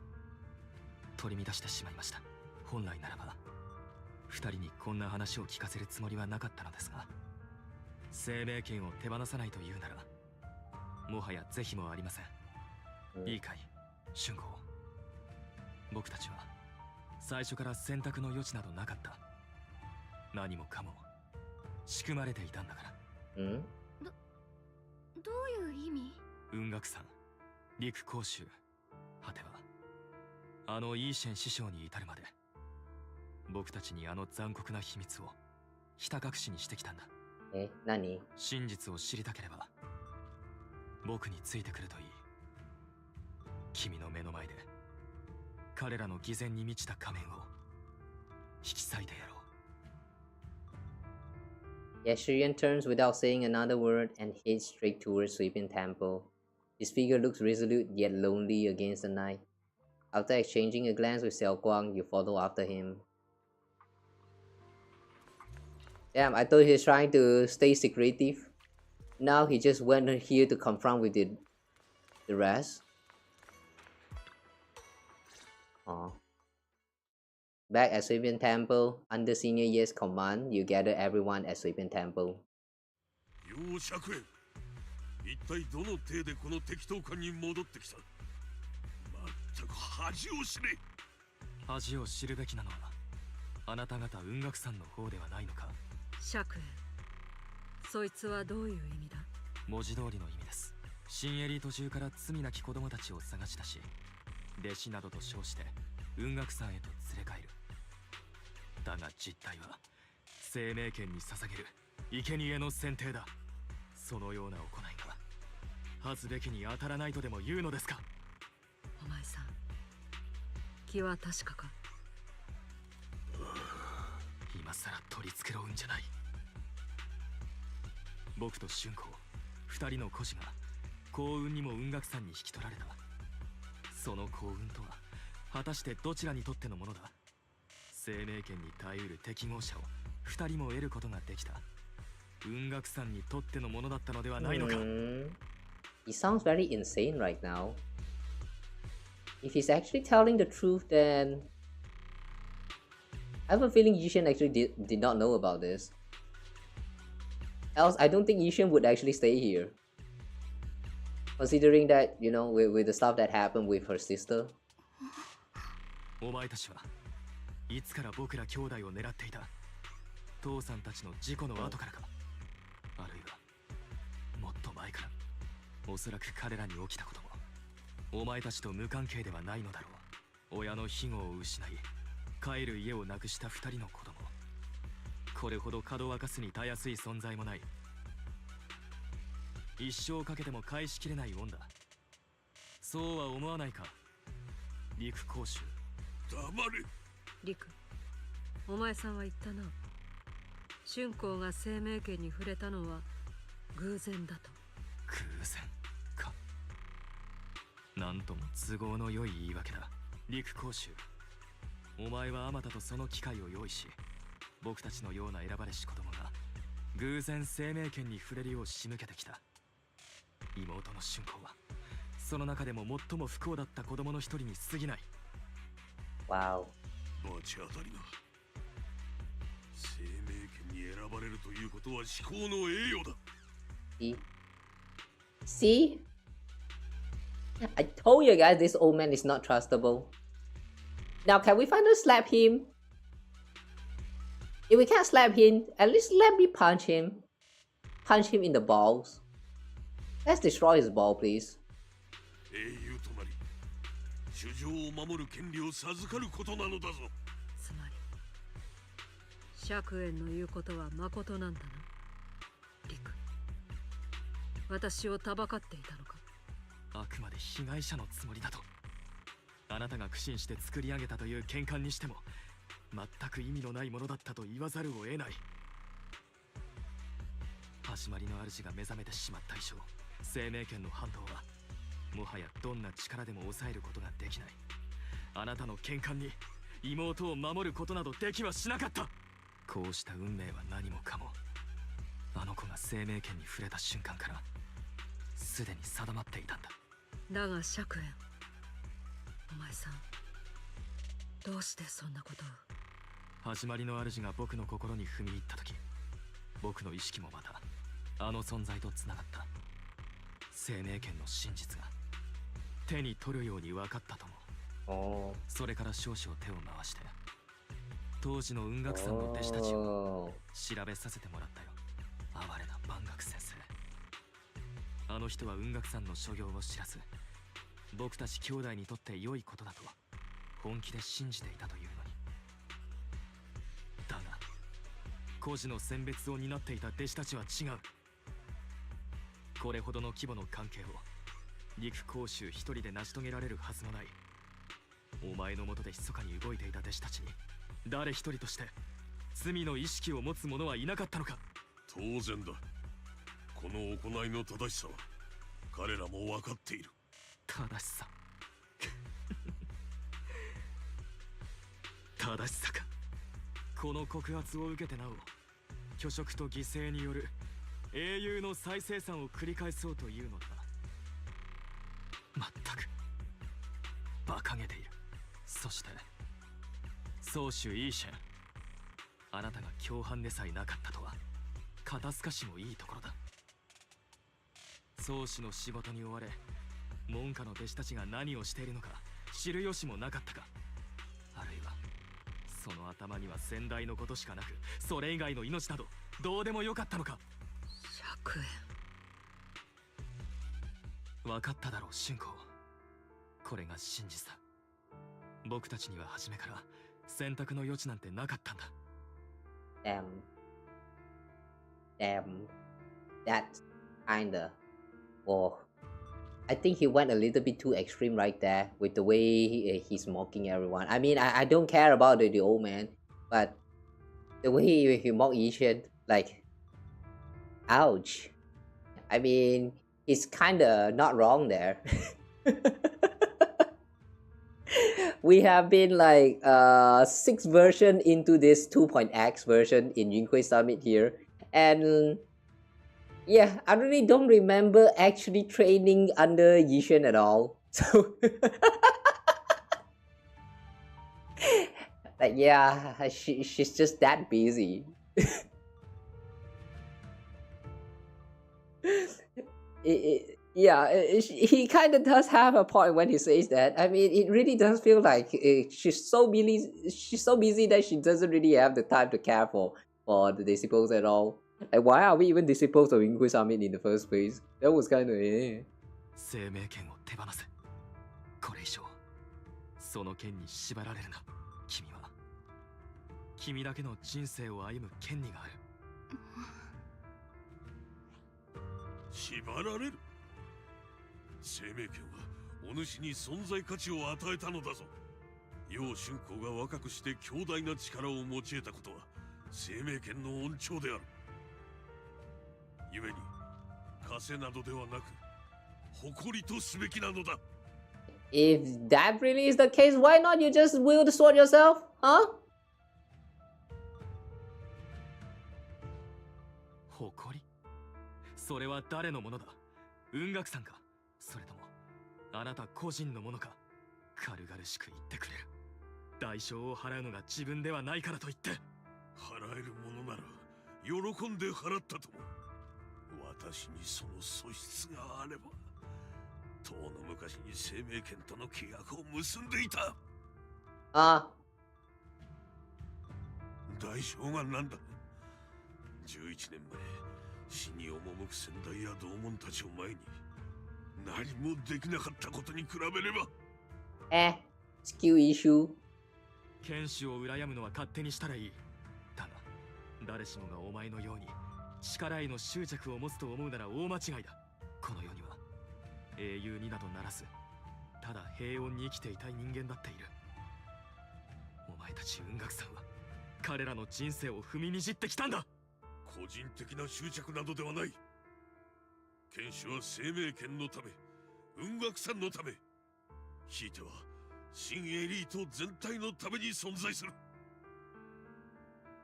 Speaker 15: 取り乱してしまいました。本来ならば二人にこんな話を聞かせるつもりはなかったのですが、生命権を手放さないというならもはや是非もありません。いいかい、春子。僕たちは最初から選択の余地などなかった。何もかも仕組まれていたんだから。
Speaker 2: どういう意味？
Speaker 15: 雲岳さん、陸甲州、果てはあのイーシェン師匠に至るまで、僕たちにあの残酷な秘密をひた隠しにしてきたんだ。
Speaker 1: 何？
Speaker 15: 真実を知りたければ僕についてくるといい。君の目の前で彼らの偽善に満ちた仮面を引き裂いてやろう。
Speaker 1: Ye Shiyuan turns without saying another word and heads straight towards Sweeping Temple. His figure looks resolute yet lonely against the night. After exchanging a glance with Xiaoguang, you follow after him. Damn, I thought he was trying to stay secretive. Now he just went here to confront with the rest. Back at Sweeping Temple, under Senior Ye's command, you gather everyone at Sweeping Temple.
Speaker 4: よう釈炎、一体どの程でこの適当感に戻ってきた。まったく恥を知れ。
Speaker 15: 恥を知るべきなのはあなた方雲岳さんの方ではないのか。
Speaker 5: 釈炎、そいつはどういう意味だ？
Speaker 15: 文字通りの意味です。新エリート中から罪なき子供たちを探し出し、弟子などと称して雲岳さんへと連れ帰る。だが実態は生命権に捧げる生贄の選定だ。そのような行いが恥ずべきに当たらないとでも言うのですか。
Speaker 5: お前さん、気は確かか？
Speaker 15: 今さら取り繕うんじゃない。僕と春子、二人の孤児が幸運にも雲岳さんに引き取られた。その幸運とは果たしてどちらにとってのものだ。生命権に耐えうる適合者を二人も得ることができた雲岳さんにとってのものだったのではないのか。
Speaker 1: He sounds very insane right now. If he's actually telling the truth, then I have a feeling Yishan actually did not know about this. Else, I don't think Yishan would actually stay here. Considering that, you know, with the stuff that happened with her sister.
Speaker 15: お前たちはいつから僕ら兄弟を狙っていた？父さんたちの事故の後からか、あるいはもっと前から、おそらく彼らに起きたこともお前たちと無関係ではないのだろう。親の庇護を失い帰る家を亡くした2人の子供、これほどかどわかすにたやすい存在もない。一生かけても返しきれない恩だ。そうは思わないか、陸公衆。
Speaker 4: 黙れ。
Speaker 5: 陸、お前さんは言ったな。春光が生命圏に触れたのは偶然だと。
Speaker 15: 偶然か。なんとも都合の良い言い訳だ。陸公衆、お前はあまたとその機会を用意し、僕たちのような選ばれし子供が偶然生命圏に触れるよう仕向けてきた。妹の春光はその中でも最も不幸だった子供の一人に過ぎない。
Speaker 1: Wow。
Speaker 4: 罰当たりな。生命権に選ばれるということは至高の栄誉だ。
Speaker 1: See? I told you guys this old man is not trustable. Now can we finally slap him? If we can't slap him, at least let me punch him. Punch him in the balls. Let's destroy his ball, please.
Speaker 4: 英雄となり、主情を守る権利を授かることなのだぞ。
Speaker 5: つまり釈縁の言うことは誠なんだな。陸、私をたばかっていたのか。
Speaker 15: あくまで被害者のつもりだと。あなたが苦心して作り上げたという喧嘩にしても全く意味のないものだったと言わざるを得ない。始まりの主が目覚めてしまった以上、生命権の反動はもはやどんな力でも抑えることができない。あなたの喧嘩に妹を守ることなどできはしなかった。こうした運命は何もかもあの子が生命権に触れた瞬間からすでに定まっていたんだ。
Speaker 5: だが釈縁、お前さん、どうしてそんなことを。
Speaker 15: 始まりの主が僕の心に踏み入った時、僕の意識もまたあの存在とつながった。生命権の真実が手に取るように分かったとも。それから少々手を回して当時の雲岳さんの弟子たちを調べさせてもらったよ。哀れな万岳先生。あの人は雲岳さんの所業を知らず、僕たち兄弟にとって良いことだと本気で信じていたというのに。だが孤児の選別を担っていた弟子たちは違う。これほどの規模の関係を陸公衆一人で成し遂げられるはずもない。お前の下で密かに動いていた弟子たちに誰一人として罪の意識を持つ者はいなかったのか。
Speaker 4: 当然だ。この行いの正しさは彼らも分かっている。
Speaker 15: 正しさ正しさか。この告発を受けてなお虚飾と犠牲による英雄の再生産を繰り返そうというのだ。まったく馬鹿げている。そして宗主イーシェン、あなたが共犯でさえなかったとは肩透かしもいいところだ。宗主の仕事に追われ門下の弟子たちが何をしているのか知る由もなかったか。あるいはその頭には先代のことしかなく、それ以外の命などどうでもよかったのか。
Speaker 5: 釈
Speaker 15: 縁。分かっただろう春光。これが真実だ。僕たちには初めから選択の余地なんてなかったんだ。
Speaker 1: That's kinda. Oh, I think he went a little bit too extreme right there with the way he's mocking everyone. I mean, I don't care about the old man, but the way he mocked Yishen, like, ouch. I mean, he's kinda not wrong there. We have been like 6 version into this 2.x version in Yunhui Summit here, and yeah, I really don't remember actually training under Yishen at all. So like, yeah, she's just that busy. He kind of does have a point when he says that. I mean, it really does feel like she's so busy that she doesn't really have the time to care for the disciples at all. Like, why are we even disciples of Inquisition in the first place? That was kind of eh.
Speaker 15: 生命権を手放せ。これ以上その剣に縛られるな。君は君だけの人生を歩む権利がある。
Speaker 4: 縛られる？生命権はお主に存在価値を与えたのだぞ。楊春光が若くして強大な力を持ち得たことは生命権の恩寵である。故に枷などではなく誇りとすべきなのだ。
Speaker 1: If that really is the case, why not you just wield the sword yourself? Huh?
Speaker 15: 誇り？それは誰のものだ？雲岳さんか？それともあなた個人のものか？軽々しく言ってくれる。代償を払うのが自分ではないからと言って。
Speaker 4: 払えるものなら喜んで払ったとも。私にその素質があれば、とうの昔に生命権との契約を結んでいた。
Speaker 1: ああ。
Speaker 4: 代償が何だ。11年前、死に赴く先代や同門たちを前に何もできなかったことに比べれば。
Speaker 1: skill issue。
Speaker 15: 剣士を羨むのは勝手にしたらいい。だが、誰しもがお前のように力への執着を持つと思うなら大間違いだ。この世には英雄になどならず、ただ平穏に生きていたい人間だっている。お前たち雲岳さんは彼らの人生を踏みにじってきたんだ。
Speaker 4: 個人的な執着などではない。剣士は生命権のため、雲岳さんのため、ひいては新エリート全体のために存在する。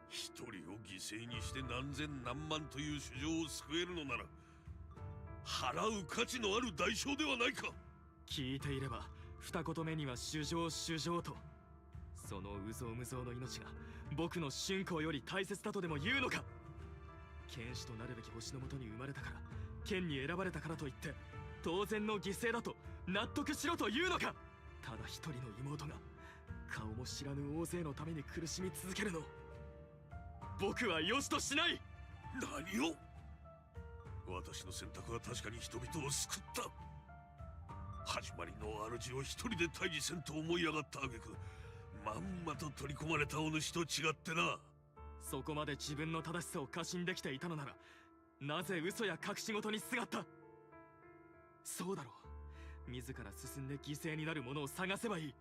Speaker 4: 一人を犠牲にして何千何万という主情を救えるのなら、払う価値のある代償ではないか。
Speaker 15: 聞いていれば二言目には主情主情と、その有象無象の命が僕の春光より大切だとでも言うのか。剣士となるべき星のもとに生まれたから、剣に選ばれたからといって当然の犠牲だと納得しろというのか。ただ一人の妹が顔も知らぬ大勢のために苦しみ続けるのを僕は良しとしない。
Speaker 4: 何を？私の選択は確かに人々を救った。始まりの主を一人で退治せんと思い上がった挙句、まんまと取り込まれたお主と違ってな。
Speaker 15: そこまで自分の正しさを過信できていたのなら、なぜ嘘や隠し事にすがった？そうだろう。自ら進んで犠牲になる者を探せばいい。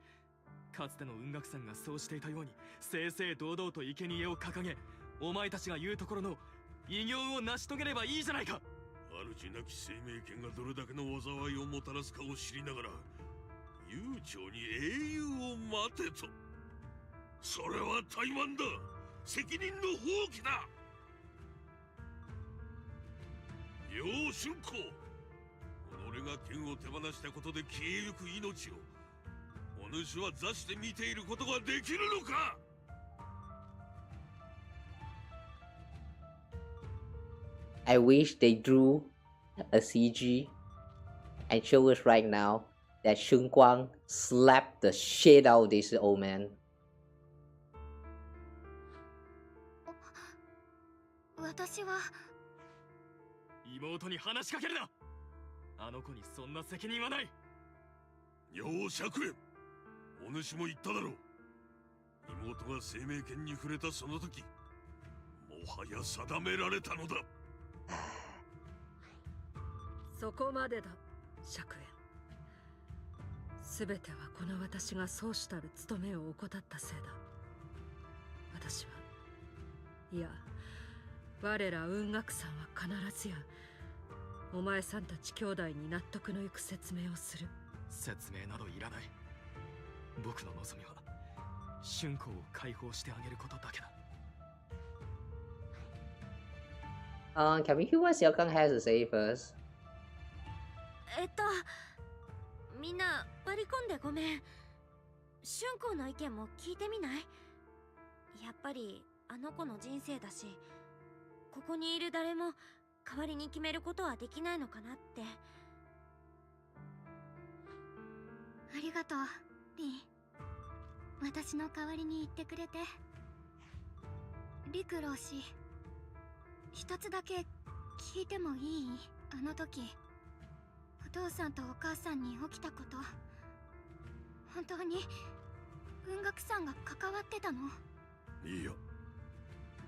Speaker 15: かつての雲岳さんがそうしていたように、正々堂々と生贄を掲げ、お前たちが言うところの偉業を成し遂げればいいじゃないか。
Speaker 4: 主なき生命権がどれだけの災いをもたらすかを知りながら、悠長に英雄を待てと。それは怠慢だ。責任の放棄だ。楊春光、己が剣を手放したことで消えゆく命を、お主は座して見ていることができるのか。
Speaker 1: I wish they drew a CG and show us right now that Xiaoguang slapped the shit out of this old man.
Speaker 2: 私は
Speaker 15: 妹に話しかけるな。あの子にそんな責任はない。
Speaker 4: 楊釈炎、お主も言っただろう。妹が生命権に触れたその時、もはや定められたのだ。
Speaker 5: そこまでだ、釈炎。すべてはこの私がそうしたる務めを怠ったせいだ。私は、いや、我ら雲岳さんは必ずやお前さんたち兄弟に納得のいく説明をする。
Speaker 15: 説明などいらない。僕の望みは春光を解放してあげることだけだ。
Speaker 1: Can we hear what Xiaoguang has to say first?
Speaker 7: みんな割り込んでごめん。春光の意見も聞いてみない？やっぱりあの子の人生だし、ここにいる誰も代わりに決めることはできないのかなって。
Speaker 2: ありがとう、リン。私の代わりに言ってくれて。陸老師、一つだけ聞いてもいい？あの時お父さんとお母さんに起きたこと、本当に雲岳さんが関わってたの？
Speaker 4: いや、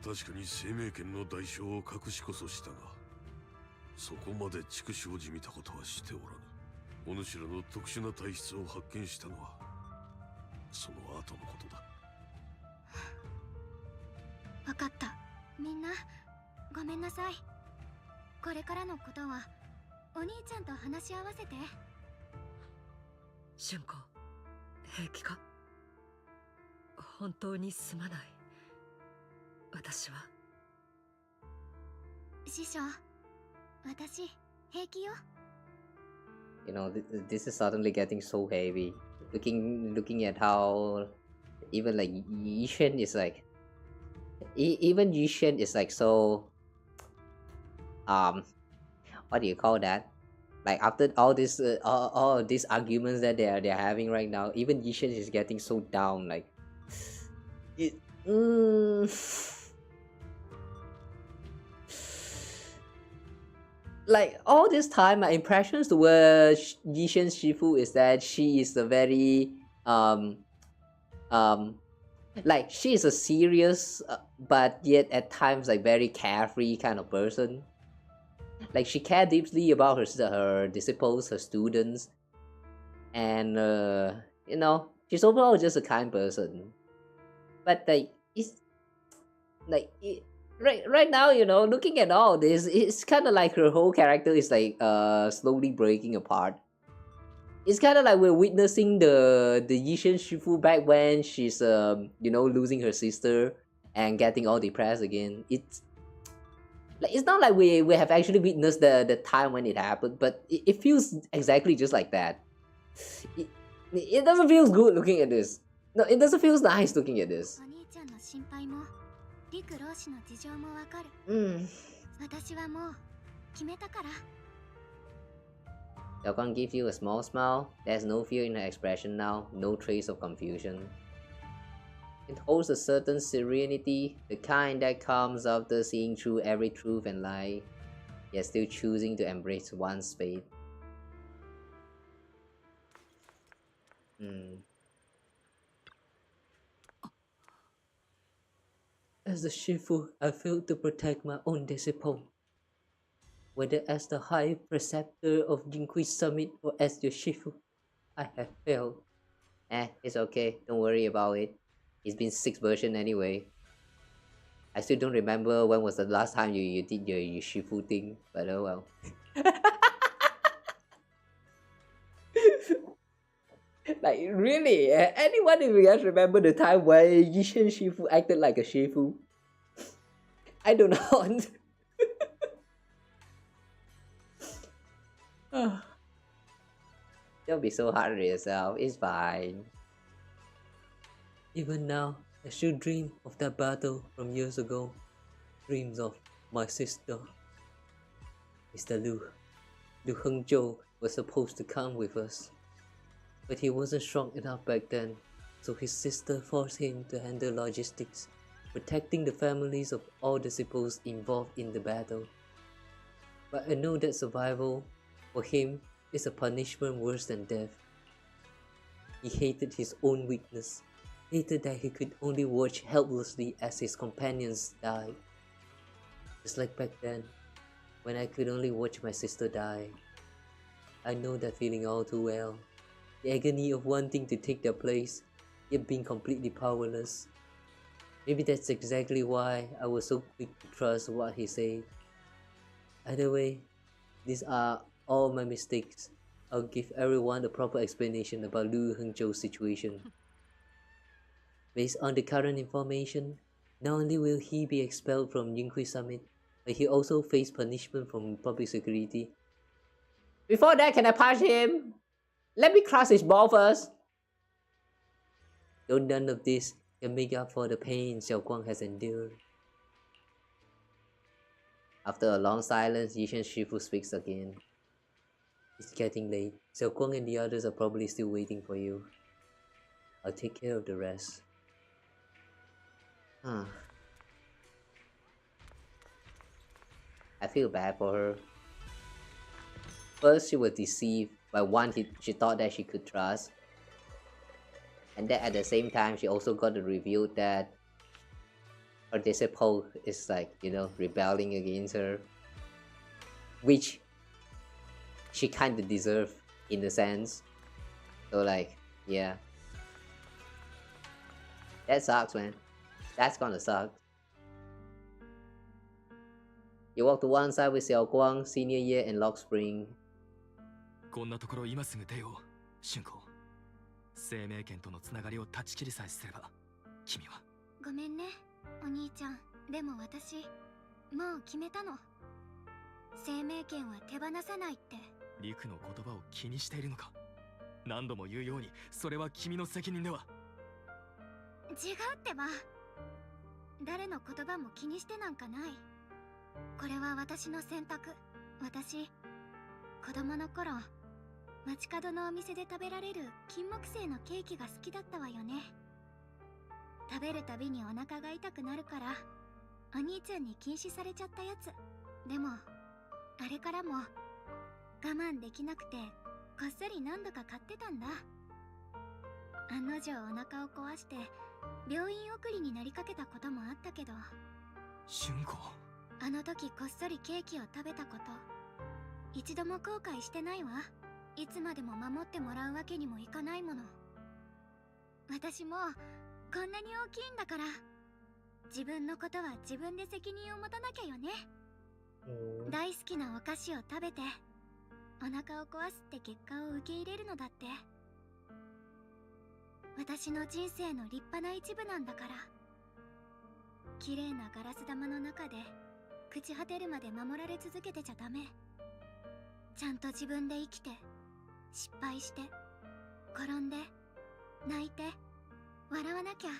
Speaker 4: 確かに生命権の代償を隠しこそしたが、そこまで畜生じみたことはしておらぬ。お主らの特殊な体質を発見したのはその後のことだ。
Speaker 2: わかった。みんなごめんなさい。これからのことはお兄ちゃんと話し合わせて。
Speaker 5: 春子、平気か？本当にすまない。私は。
Speaker 2: 師匠、私平気よ。
Speaker 1: You know, this is suddenly getting so heavy. Looking at how even like Yishen is like, even Yishen is like so, what do you call that? Like after all this, all of these arguments that they're having right now, even Yishen is getting so down. Like, it. Like all this time, my impressions towards Yishen's Shifu is that she is a very like she is a serious but yet at times like very carefree kind of person. Like she cares deeply about her disciples, her students, and you know, she's overall just a kind person. But like it's like right now, you know, looking at all this, it's kind of like her whole character is like slowly breaking apart. It's kind of like we're witnessing the Yishen Shifu back when she's you know, losing her sister and getting all depressed again. It's like it's not like we have actually witnessed the time when it happened, but it feels exactly just like that. It doesn't feel good looking at this. No, it doesn't feel nice looking at this.
Speaker 2: 陸老師の事情もわかる。私はもう決めたから。
Speaker 1: Xiaoguang gives you a small smile. There's no fear in her expression now, no trace of confusion. It holds a certain serenity, the kind that comes after seeing through every truth and lie, yet still choosing to embrace one's fate. As the Shifu, I failed to protect my own disciple. Whether as the High Preceptor of Jinqui Summit or as your Shifu, I have failed. It's okay, don't worry about it. It's been 6 versions anyway. I still don't remember when was the last time you did your Shifu thing, but oh well. Like, really? Anyone of you guys remember the time where Yishen Shifu acted like a Shifu? I do not. Don't be so hard on yourself, it's fine. Even now, I still dream of that battle from years ago. Dreams of my sister. Mr. Lu Hengzhou was supposed to come with us, but he wasn't strong enough back then, so his sister forced him to handle logistics, protecting the families of all disciples involved in the battle. But I know that survival, for him, is a punishment worse than death. He hated his own weakness, hated that he could only watch helplessly as his companions died. Just like back then, when I could only watch my sister die. I know that feeling all too well. The agony of wanting to take their place, yet being completely powerless. Maybe that's exactly why I was so quick to trust what he said. Either way, these are all my mistakes. I'll give everyone a proper explanation about Lu Hengzhou's situation. Based on the current information, not only will he be expelled from Jinqui Summit, but he also face punishment from public security. Before that, can I punch him? Let me crush his ball first. Though none of this can make up for the pain Xiaoguang has endured. After a long silence, Yishen Shifu speaks again. It's getting late. Xiaoguang and the others are probably still waiting for you. I'll take care of the rest. I feel bad for her. First, she was deceived by one she thought that she could trust. And then at the same time, she also got the reveal that her disciple is like, you know, rebelling against her. Which she kind of deserved in a sense. So like, yeah. That sucks, man. That's gonna suck. You walk to one side with Xiaoguang, Senior Ye, and Lock Spring.
Speaker 15: こんなところ今すぐ出よう、春子。生命圏とのつながりを断ち切りさえすれば、君は。
Speaker 2: ごめんね、お兄ちゃん。でも私、もう決めたの。生命圏は手放さないって。
Speaker 15: 陸の言葉を気にしているのか。何度も言うように、それは君の責任では。
Speaker 2: 違うってば。誰の言葉も気にしてなんかない。これは私の選択。私、子供の頃、街角のお店で食べられる金木犀のケーキが好きだったわよね。食べるたびにお腹が痛くなるから、お兄ちゃんに禁止されちゃったやつ。でも、あれからも、我慢できなくて、こっそり何度か買ってたんだ。案の定お腹を壊して、病院送りになりかけたこともあったけど。
Speaker 15: 春子。
Speaker 2: あの時こっそりケーキを食べたこと、一度も後悔してないわ。いつまでも守ってもらうわけにもいかないもの。私もこんなに大きいんだから、自分のことは自分で責任を持たなきゃよね。大好きなお菓子を食べて、お腹を壊すって結果を受け入れるのだって。私の人生の立派な一部なんだから。綺麗なガラス玉の中で、朽ち果てるまで守られ続けてちゃダメ。ちゃんと自分で生きて、失敗して、転んで、泣いて、笑わなきゃ。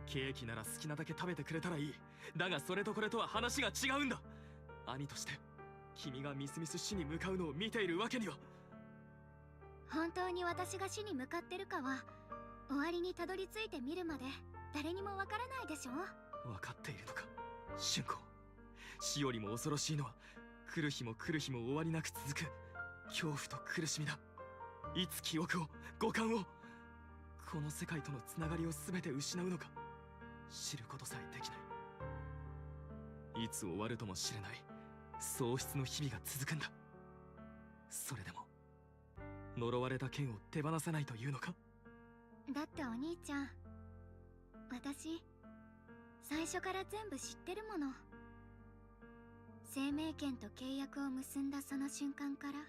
Speaker 15: ケーキなら好きなだけ食べてくれたらいい。だがそれとこれとは話が違うんだ。兄として君がみすみす死に向かうのを見ているわけには。
Speaker 2: 本当に私が死に向かってるかは、終わりにたどり着いてみるまで誰にもわからないでしょ。
Speaker 15: 分かっているのか、春子。死よりも恐ろしいのは、来る日も来る日も終わりなく続く恐怖と苦しみだ。いつ記憶を、五感を、この世界とのつながりを全て失うのか、知ることさえできない。いつ終わるとも知れない喪失の日々が続くんだ。それでも呪われた剣を手放さないというのか。
Speaker 2: だってお兄ちゃん、私最初から全部知ってるもの。生命剣と契約を結んだその瞬間から、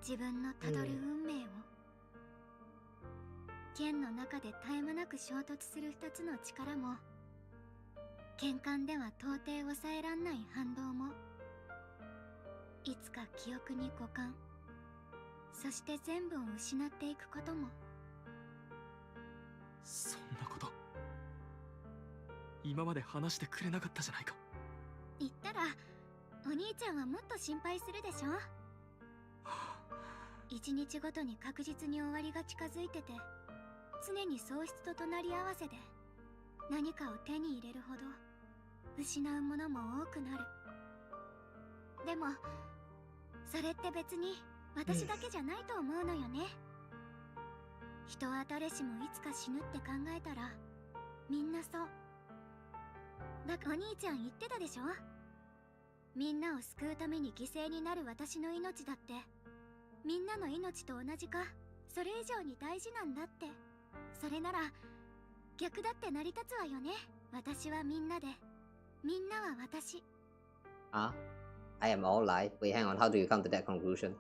Speaker 2: 自分のたどる運命を、剣の中で絶え間なく衝突する二つの力も、剣艦では到底抑えらんない反動も、いつか記憶に五感、そして全部を失っていくことも。
Speaker 15: そんなこと今まで話してくれなかったじゃないか。
Speaker 2: 言ったらお兄ちゃんはもっと心配するでしょ。一日ごとに確実に終わりが近づいてて、常に喪失と隣り合わせで、何かを手に入れるほど失うものも多くなる。でもそれって別に私だけじゃないと思うのよね。人は誰しもいつか死ぬって考えたら、みんなそう。だからお兄ちゃん言ってたでしょ。みんなを救うために犠牲になる私の命だって、みんなの命と同じか、それ以上に大事なんだって。それなら逆だって成り立つわよね。私はみんなで、みんなは私。
Speaker 1: Ah, I am all life. Wait, hang on. How do you come to that conclusion?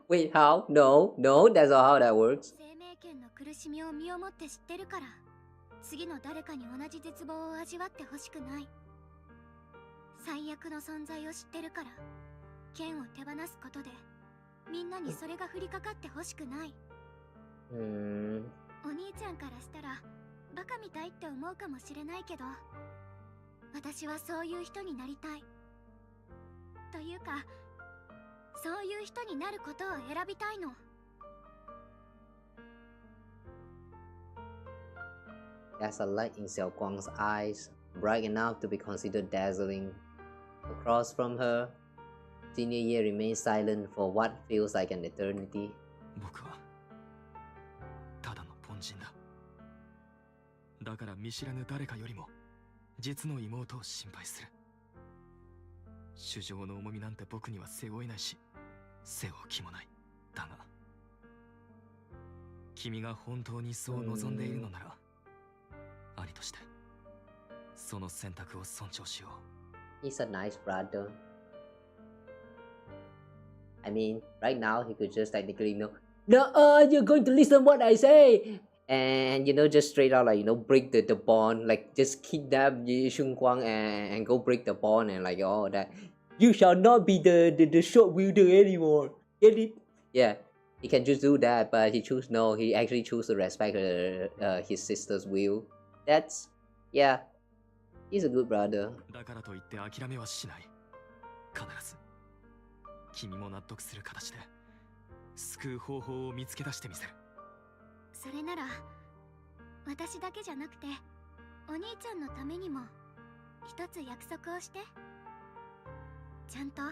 Speaker 1: Wait, how? No, no, that's not how that works.
Speaker 2: 生命権の苦しみを身をもって知ってるから、次の誰かに同じ絶望を味わってほしくない。最悪の存在を知ってるから、剣を手放すことでみんなにそれが降りかかってほしくない。お兄ちゃんからしたらバカみたいって思うかもしれないけど、私はそういう人になりたい。というか、そういう人になることを選びたいの。
Speaker 1: There's a light in Xiaoguang's eyes, bright enough to be considered dazzling. Across from her, Senior Ye remains silent for what feels like an eternity.
Speaker 15: 僕はただの凡人だ。だから見知らぬ誰かよりも実の妹を心配する。主情の重みなんて僕には背負えないし、背負う気もない。だが君が本当にそう望んでいるのなら、兄としてその選択を尊重しよう。
Speaker 1: He's a nice brother. I mean, right now he could just technically know, no, you're going to listen what I say, and just straight out like break the bond, like just kidnap Xiaoguang and go break the bond and like all that. You shall not be the short wielder anymore. Get it? Yeah, he can just do that, but he choose no. He actually choose to respect his sister's will. That's yeah. He's a good brother.
Speaker 15: だからといって諦めはしない。必ず君も納得する形で救う方法を見つけ出してみせる。
Speaker 2: それなら私だけじゃなくてお兄ちゃんのためにも一つ約束をして。ちゃんと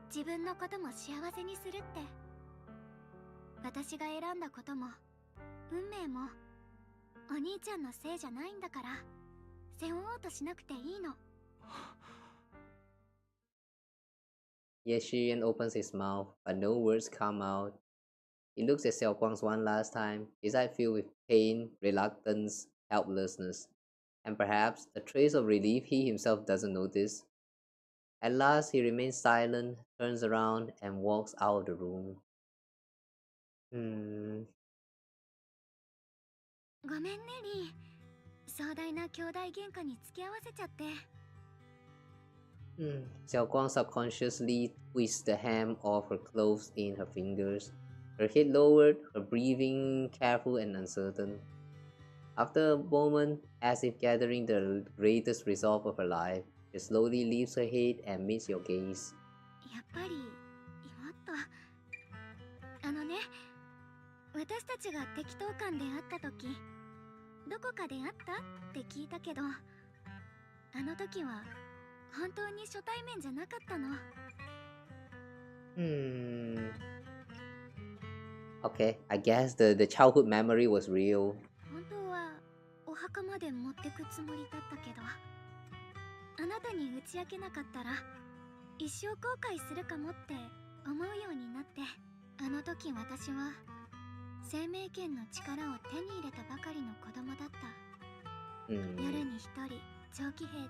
Speaker 2: 自分のことも幸せにするって。私が選んだことも運命もお兄ちゃんのせいじゃないんだから背負おうとしなくていいの。
Speaker 1: Ye Shiyuan opens his mouth, but no words come out. He looks at Xiaoguang one last time, his eyes filled with pain, reluctance, helplessness, and perhaps a trace of relief he himself doesn't notice. At last, he remains silent, turns around, and walks out of the room.
Speaker 2: ごめんねリー。壮大な兄弟喧嘩に付き合わせちゃって。
Speaker 1: Xiaoguang subconsciously twists the hem of her clothes in her fingers, her head lowered, her breathing careful and uncertain. After a moment, as if gathering the greatest resolve of her life, she slowly lifts her head and meets your gaze.
Speaker 2: やっぱり妹。私たちが適当感で会った時、どこかで会ったって聞いたけど、あの時は本当に初対面じゃなかったの。
Speaker 1: Okay, I guess the childhood memory was real.
Speaker 2: 本当はお墓まで持ってくつもりだったけど、あなたに打ち明けなかったら一生後悔するかもって思うようになって。あの時私は生命圏の力を手に入れたばかりの子供だった。夜に一人長期兵で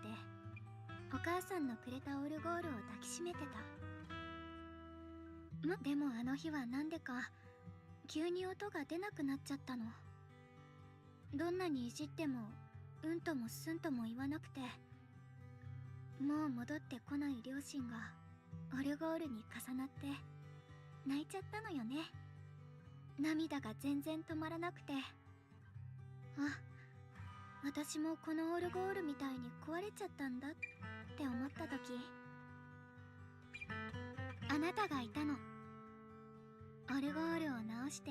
Speaker 2: お母さんのくれたオルゴールを抱きしめてた。でもあの日はなんでか急に音が出なくなっちゃったの。どんなにいじってもうんともすんとも言わなくて、もう戻ってこない両親がオルゴールに重なって泣いちゃったのよね。涙が全然止まらなくて、私もこのオルゴールみたいに壊れちゃったんだって思った時、あなたがいたの。オルゴールを直して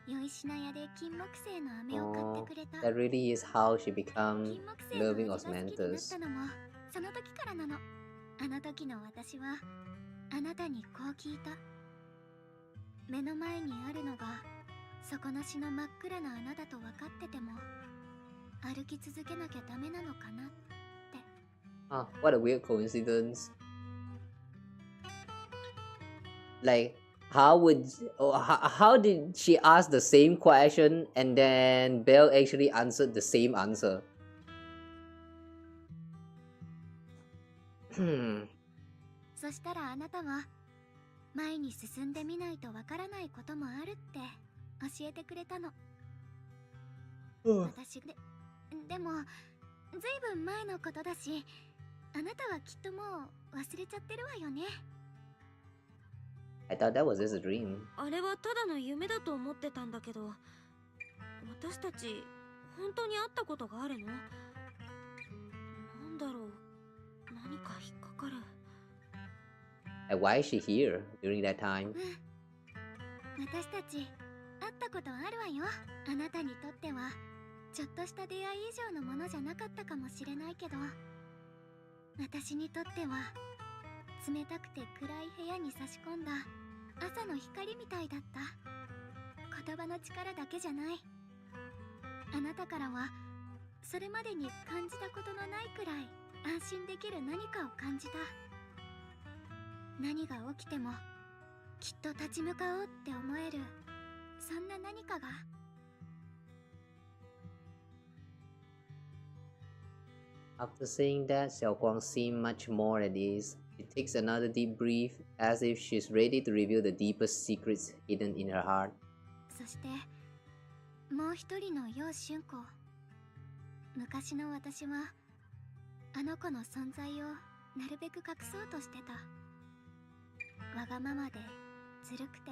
Speaker 2: 良い品屋で金木犀の飴を買ってくれた。
Speaker 1: That really is how she became loving osmanthus.
Speaker 2: その時からなの。あの時の私はあなたにこう聞いた。目の前にあるのが底なしの真っ暗な穴だと分かってても歩き続けなきゃダメなのかなって。
Speaker 1: What a weird coincidence. Like, how did she ask the same question and then Belle actually answered the same answer?
Speaker 2: そしたらあなたは前に進んでみないとわからないこともあるって教えてくれたの。私でもずいぶん前のことだし、あなたはきっともう忘れちゃってるわよね。
Speaker 1: I thought that was just a dream.
Speaker 7: あれはただの夢だと思ってたんだけど、私たち本当に会ったことがあるの？なんだろう、何か引っかかる。
Speaker 1: And why is she here during that time?
Speaker 2: 私たち会ったことあるわよ。あなたにとってはちょっとした出会い以上のものじゃなかったかもしれないけど、私にとっては冷たくて暗い部屋に差し込んだ朝の光みたいだった。言葉の力だけじゃない。あなたからはそれまでに感じたことのないくらい安心できる何かを感じた。何が起きてもきっと立ち向かおうって思える、そんな何かが。
Speaker 1: After saying that, Xiaoguang seemed much more at ease. She takes another deep breath, as if she's ready to reveal the deepest secrets hidden in her heart.
Speaker 2: そしてもう一人の楊春子。昔の私はあの子の存在をなるべく隠そうとしてた。わがままでずるくて、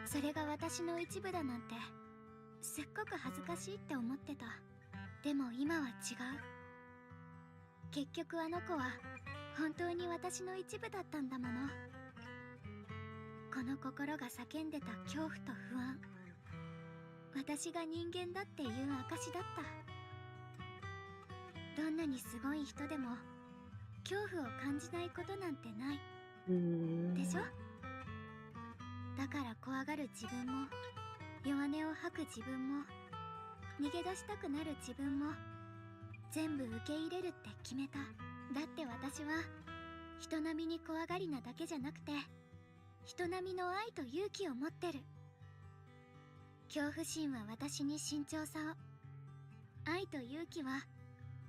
Speaker 2: それが私の一部だなんてすっごく恥ずかしいって思ってた。でも今は違う。結局あの子は本当に私の一部だったんだもの。この心が叫んでた恐怖と不安、私が人間だっていう証だった。どんなにすごい人でも恐怖を感じないことなんてないでしょ。だから怖がる自分も弱音を吐く自分も逃げ出したくなる自分も全部受け入れるって決めた。だって私は人並みに怖がりなだけじゃなくて、人並みの愛と勇気を持ってる。恐怖心は私に慎重さを、愛と勇気は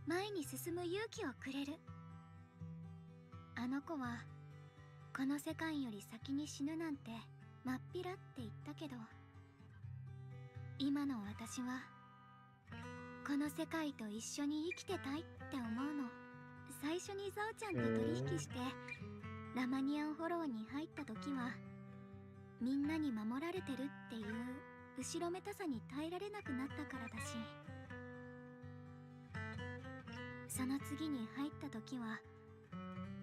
Speaker 2: 前に進む勇気をくれる。あの子はこの世界より先に死ぬなんてまっぴらって言ったけど、今の私はこの世界と一緒に生きてたいって思うの。最初にザオちゃんと取引してラマニアンフォローに入った時は、みんなに守られてるっていう後ろめたさに耐えられなくなったからだし、その次に入った時は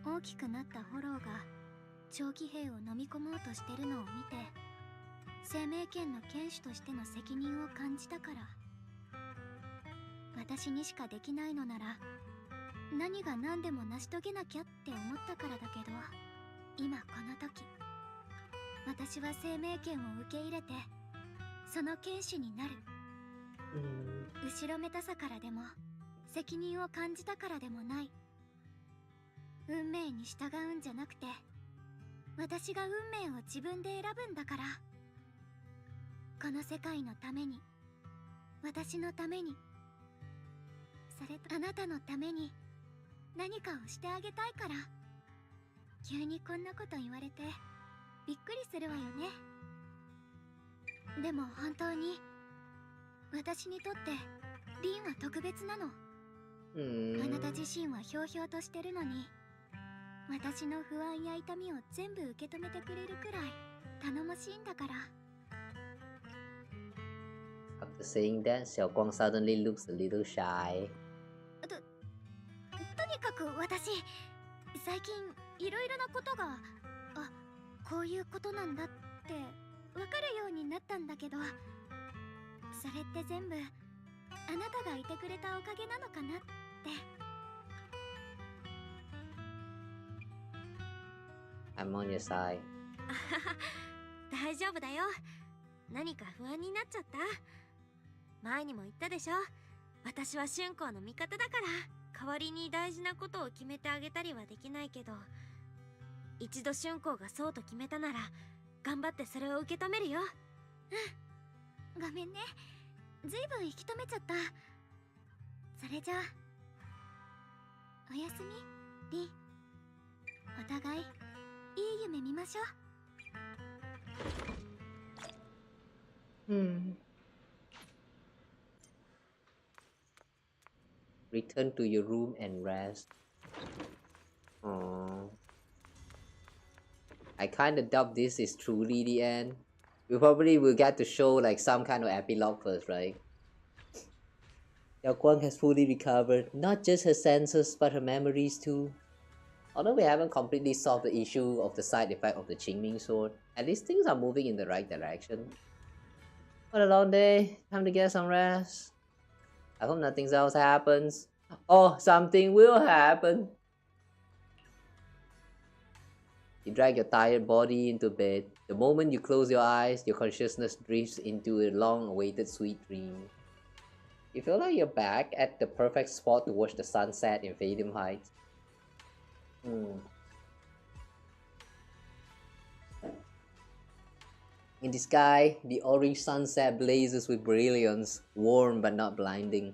Speaker 2: 大きくなったフォローが長期兵を飲み込もうとしてるのを見て、生命権の剣士としての責任を感じたから。私にしかできないのなら何が何でも成し遂げなきゃって思ったからだけど、今この時私は生命権を受け入れてその剣士になる。後ろめたさからでも責任を感じたからでもない。運命に従うんじゃなくて、私が運命を自分で選ぶんだから。この世界のために、私のために、それとあなたのために何かをしてあげたいから。急にこんなこと言われてびっくりするわよね。でも本当に私にとってリンは特別なの。あなた自身はひょうひょうとしてるのに、私の不安や痛みを全部受け止めてくれるくらい頼もしいんだから。
Speaker 1: After saying that, Xiaoguang suddenly looks a little shy.
Speaker 2: とにかく私最近いろいろなことが、こういうことなんだってわかるようになったんだけど、それって全部あなたがいてくれたおかげなのかなって。
Speaker 1: I'm on your side.
Speaker 7: 大丈夫だよ。何か不安になっちゃった？前にも言ったでしょ、私は春光の味方だから。代わりに大事なことを決めてあげたりはできないけど、一度春光がそうと決めたなら頑張ってそれを受け止めるよ。
Speaker 2: ごめんね、ずいぶん引き止めちゃった。それじゃあおやすみリン。お互いいい夢見ましょう。
Speaker 1: Return to your room and rest. Aww. I kinda doubt this is truly the end. We probably will get to show like some kind of epilogue first, right? Xiaoguang has fully recovered, not just her senses but her memories too. Although we haven't completely solved the issue of the side effect of the Qing Ming Sword, at least things are moving in the right direction. What a long day, time to get some rest. I hope nothing else happens. Oh, something will happen. You drag your tired body into bed. The moment you close your eyes, your consciousness drifts into a long-awaited sweet dream. You feel like you're back at the perfect spot to watch the sunset in Phaethon Heights. In the sky, the orange sunset blazes with brilliance, warm but not blinding.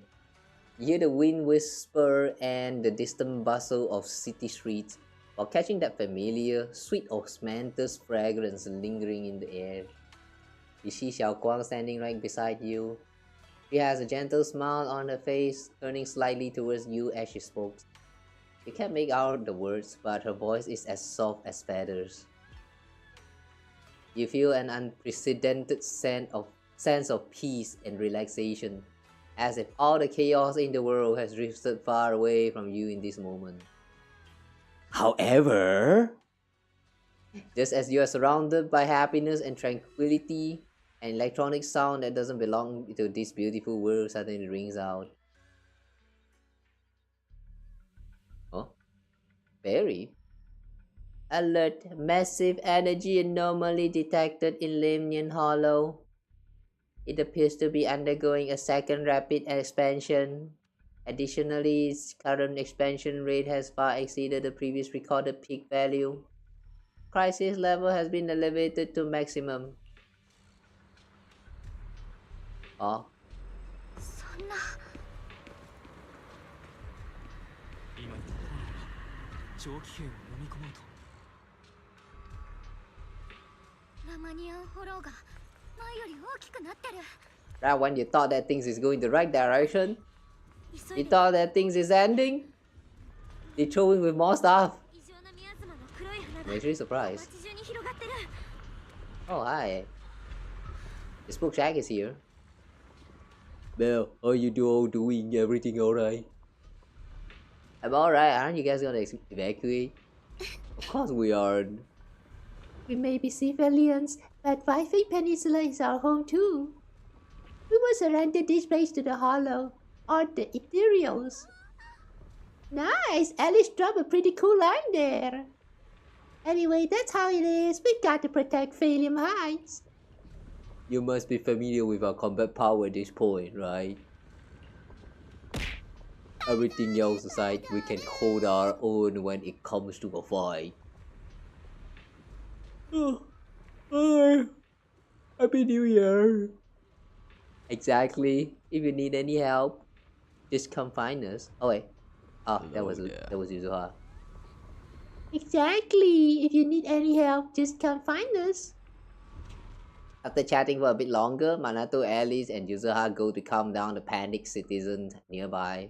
Speaker 1: You hear the wind whisper and the distant bustle of city streets, while catching that familiar, sweet osmanthus fragrance lingering in the air. You see Xiaoguang standing right beside you. She has a gentle smile on her face, turning slightly towards you as she spoke. You can't make out the words, but her voice is as soft as feathers. You feel an unprecedented sense of peace and relaxation, as if all the chaos in the world has drifted far away from you in this moment. However, just as you are surrounded by happiness and tranquility, an electronic sound that doesn't belong to this beautiful world suddenly rings out. Oh? Barry? Alert! Massive energy anomaly detected in Lemnian Hollow. It appears to be undergoing a second rapid expansion. Additionally, its current expansion rate has far exceeded the previous recorded peak value. Crisis level has been elevated to maximum. Oh. Right when you thought that things is going the right direction, you thought that things is ending, they throw in with more stuff. I'm actually surprised. Oh, hi. The Spook Shack is here. Belle, how you all doing? Everything alright? I'm alright. Aren't you guys gonna evacuate? Of course we aren't.
Speaker 10: We may be civilians, but Wi-Fi Peninsula is our home too. We must surrender this place to the Hollow, or the Ethereals. Nice! Alice dropped a pretty cool line there. Anyway, that's how it is. We got to protect Phaethon Heights.
Speaker 1: You must be familiar with our combat power at this point, right? Everything else aside, we can hold our own when it comes to a fight. Oh, Happy New Year! Exactly. If you need any help, just come find us. Oh wait. Oh, that was Yuzuha.
Speaker 10: Exactly. If you need any help, just come find us.
Speaker 1: After chatting for a bit longer, Manato, Alice, and Yuzuha go to calm down the panicked citizens nearby.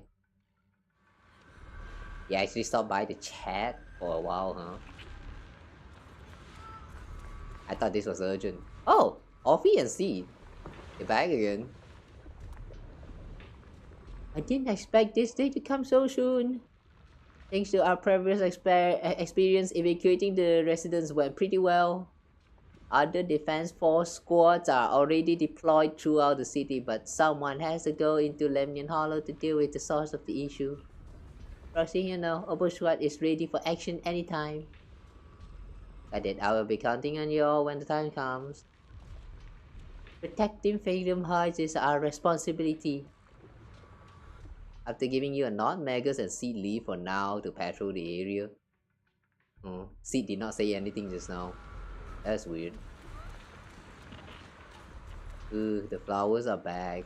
Speaker 1: You actually stopped by to chat for a while, huh? I thought this was urgent. Oh, Offie and Seed. You're back again. I didn't expect this day to come so soon. Thanks to our previous experience, evacuating the residents went pretty well. Other defense force squads are already deployed throughout the city, but someone has to go into Lemnian Hollow to deal with the source of the issue. Roxy, you know, Obo Squad is ready for action anytime. Got it, I will be counting on you all when the time comes. Protecting Phaethon Heights is our responsibility. After giving you a nod, Magus and Seed leave for now to patrol the area. Oh, Seed did not say anything just now. That's weird. Ooh, the flowers are back.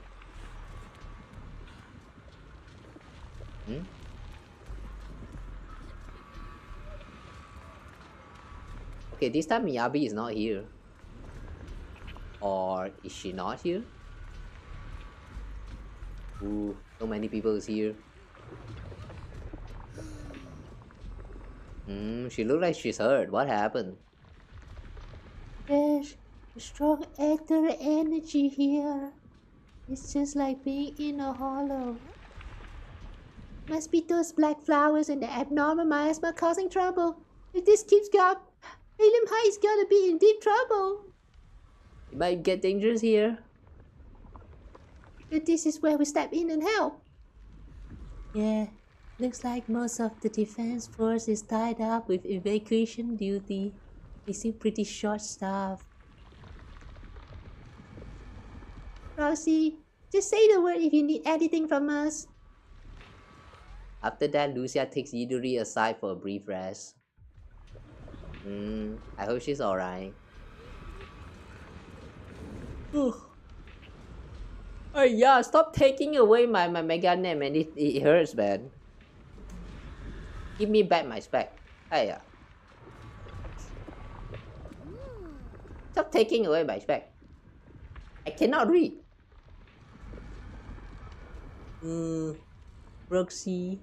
Speaker 1: Okay, this time Miyabi is not here. Or is she not here? Ooh, so many people is here. She looks like she's hurt. What happened?
Speaker 10: There's a strong ether energy here. It's just like being in a hollow. Must be those black flowers and the abnormal miasma causing trouble. If this keeps going, Phaethon Heights gotta be in deep trouble.
Speaker 1: It might get dangerous here.
Speaker 10: But this is where we step in and help. Yeah, looks like most of the defense force is tied up with evacuation duty. They seem pretty short-staffed. Rosie, just say the word if you need anything from us.
Speaker 1: After that, Lucia takes Yidori aside for a brief rest. I hope she's alright. Oh yeah, stop taking away my mega name, man. It hurts, man. Give me back my spec. Hey, stop taking away my spec. I cannot read. Roxy.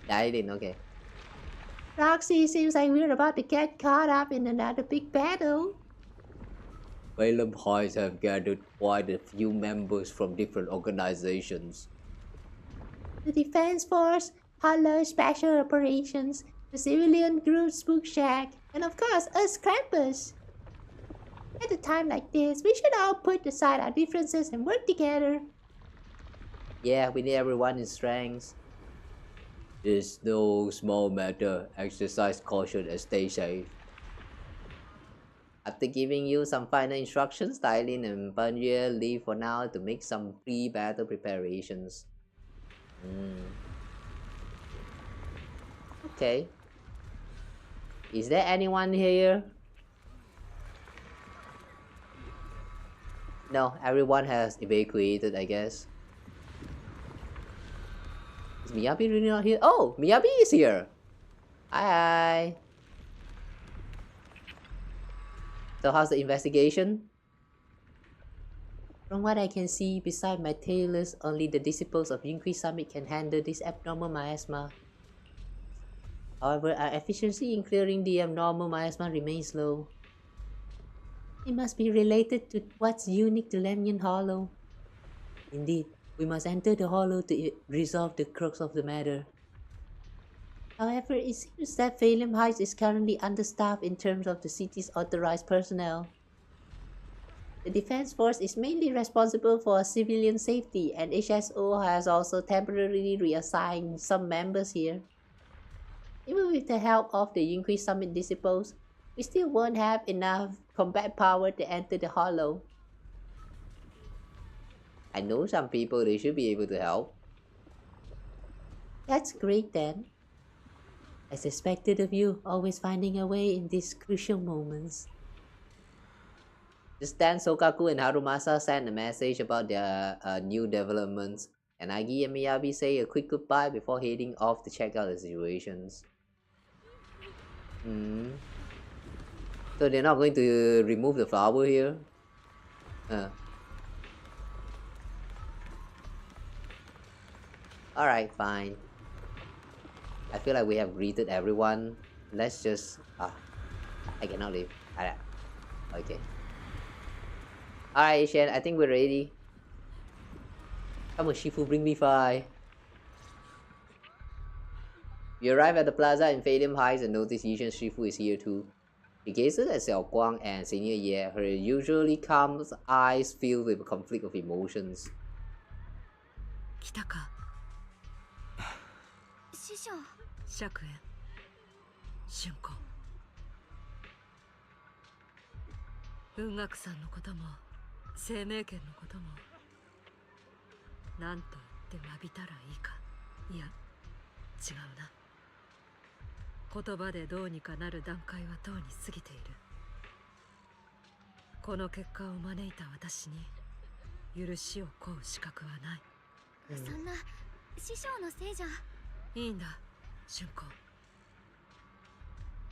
Speaker 1: I didn't, okay.
Speaker 10: Roxy, seems like we're about to get caught up in another big battle.
Speaker 1: Phaethon Heights have gathered quite a few members from different organizations.
Speaker 10: The Defense Force, Hollow Special Operations, the civilian group Spook Shack, and of course us Krampus. At a time like this, we should all put aside our differences and work together.
Speaker 1: Yeah, we need everyone in strengths. It's no small matter. Exercise caution and stay safe. After giving you some final instructions, Tylin and Bunye leave for now to make some pre-battle preparations. Okay. Is there anyone here? No, everyone has evacuated, I guess. Is Miyabi really not here? Oh, Miyabi is here! Hi! So how's the investigation? From what I can see, beside my tailors, only the disciples of Yunqi Summit can handle this abnormal miasma. However, our efficiency in clearing the abnormal miasma remains low. It must be related to what's unique to Lemnian Hollow. Indeed, we must enter the Hollow to resolve the crux of the matter. However, it seems that Phaethon Heights is currently understaffed in terms of the city's authorized personnel. The Defense Force is mainly responsible for civilian safety, and HSO has also temporarily reassigned some members here. Even with the help of the Yunqi Summit disciples, we still won't have enough combat power to enter the Hollow. I know some people, they should be able to help.
Speaker 10: That's great then. As expected of you, always finding a way in these crucial moments.
Speaker 1: Just then, Sokaku and Harumasa sent a message about their new developments, and Agi and Miyabi say a quick goodbye before heading off to check out the situations. So they're not going to remove the flower here? Alright, fine. I feel like we have greeted everyone. Let's just... I cannot leave. Okay. Alright, Shen, I think we're ready. Come on, Shifu, bring me 5. We arrive at the plaza in Phaethon Heights and notice Yishan Shifu is here too. She gazes at Xiaoguang and Senior Ye, her usually calm eyes filled with a conflict of emotions.
Speaker 5: 来たか。
Speaker 2: 師匠。
Speaker 5: 釈炎。春子。文学さんのことも生命権のことも何と言って詫びたらいいか。いや違うな。言葉でどうにかなる段階はとうに過ぎている。この結果を招いた私に許しを請う資格はない。
Speaker 2: そんな師匠のせいじゃ。
Speaker 5: いいんだ春子。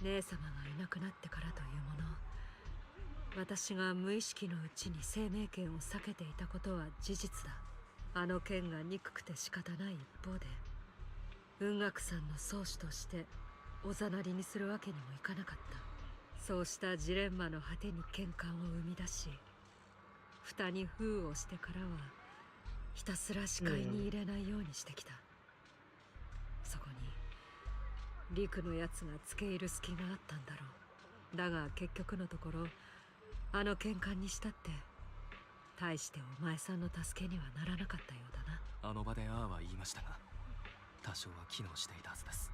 Speaker 5: 姉様がいなくなってからというもの、私が無意識のうちに生命権を避けていたことは事実だ。あの剣が憎くて仕方ない一方で、文学さんの宗師としておざなりにするわけにもいかなかった。そうしたジレンマの果てに喧嘩を生み出し、蓋に封をしてからはひたすら視界に入れないようにしてきた。そこに陸のやつがつけ入る隙があったんだろう。だが結局のところ、あの喧嘩にしたって大してお前さんの助けにはならなかったようだな。
Speaker 15: あの場でああは言いましたが、多少は機能していたはずです。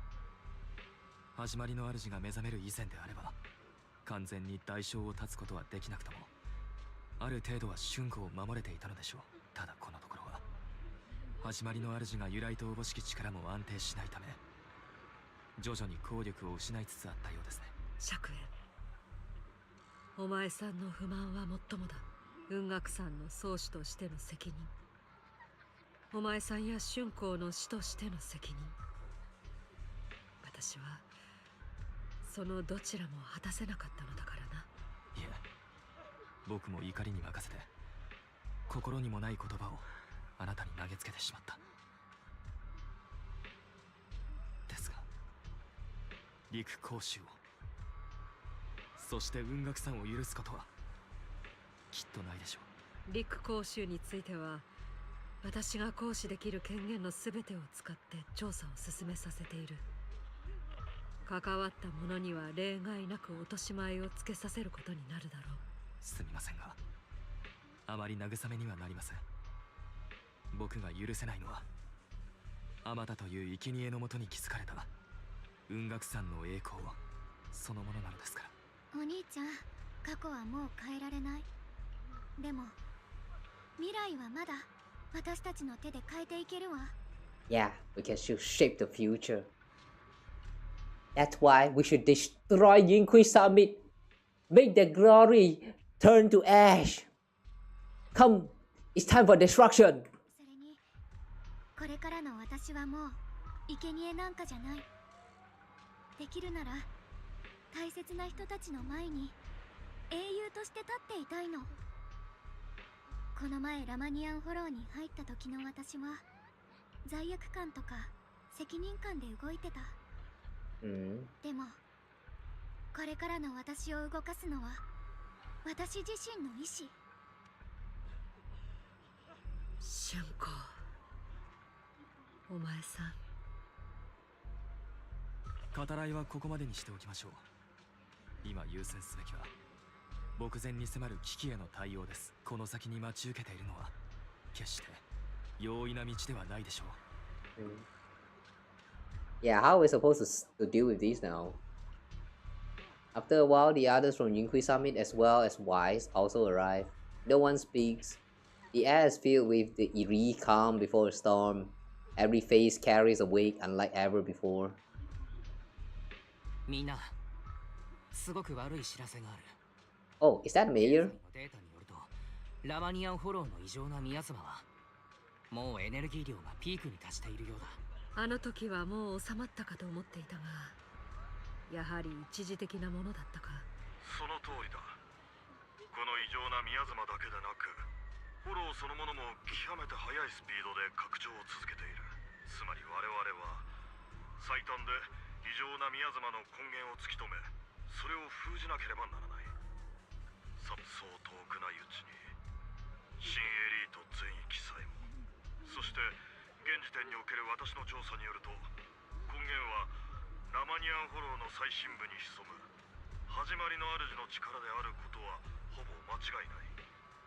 Speaker 15: 始まりの主が目覚める以前であれば、完全に代償を断つことはできなくとも、ある程度は春子を守れていたのでしょう。ただこのところは、始まりの主が由来とおぼしき力も安定しないため、徐々に効力を失いつつあったようですね。
Speaker 5: 釈炎、お前さんの不満はもっともだ。雲岳さんの宗師としての責任、お前さんや春光の師としての責任、私はそのどちらも果たせなかったのだからな。
Speaker 15: いえ、僕も怒りに任せて心にもない言葉をあなたに投げつけてしまった。ですが陸講習を、そして雲岳さんを許すことはきっとないでしょう。
Speaker 5: 陸講習については、私が行使できる権限の全てを使って調査を進めさせている。関わった者には例外なく落とし前をつけさせることになるだろう。
Speaker 15: すみませんが、あまり慰めにはなりません。僕が許せないのは、あまたという生贄のもとに築かれた雲岳山の栄光そのものなのですから。
Speaker 2: お兄ちゃん、過去はもう変えられない。でも未来はまだ私たちの手で変えていけるわ。
Speaker 1: Yeah, we can still shape the future. That's why we should destroy Yinghui Summit. Make the glory turn to ash. Come, it's time for destruction.
Speaker 2: それに、これからの私はもう生贄なんかじゃない。できるなら大切な人たちの前に英雄として立っていたいの。この前ラマニアンフォローに入った時の私は罪悪感とか責任感で動いてた。でもこれからの私を動かすのは私自身の意志。
Speaker 5: 春子、お前さん。
Speaker 15: 語らいはここまでにしておきましょう。今優先すべきは目前に迫る危機への対応です。この先に待ち受けているのは決して容易な道ではないでしょう。
Speaker 1: Yeah, how are we supposed to deal with this now? After a while, the others from Yinghui Summit as well as Wise also arrive. No one speaks. The air is filled with the eerie calm before a storm. Every face carries a weight unlike ever before.
Speaker 3: みんな、すごく悪い知らせがある。
Speaker 1: Oh, is that Mayor?
Speaker 3: データによると、ラマニアンフォローの異常なミヤズマはもうエネルギー量がピークに達しているようだ。
Speaker 5: あの時はもう収まったかと思っていたが、やはり一時的なものだったか。
Speaker 13: その通りだ。この異常なミヤズマだけでなく、フォローそのものも極めて速いスピードで拡張を続けている。つまり我々は最短で異常なミヤズマの根源を突き止め、それを封じなければならない。そう遠くないうちに新エリート全域さえも、そして現時点における私の調査によると、根源はラマニアンフォローの最深部に潜む始まりの主の力であることはほぼ間違いない。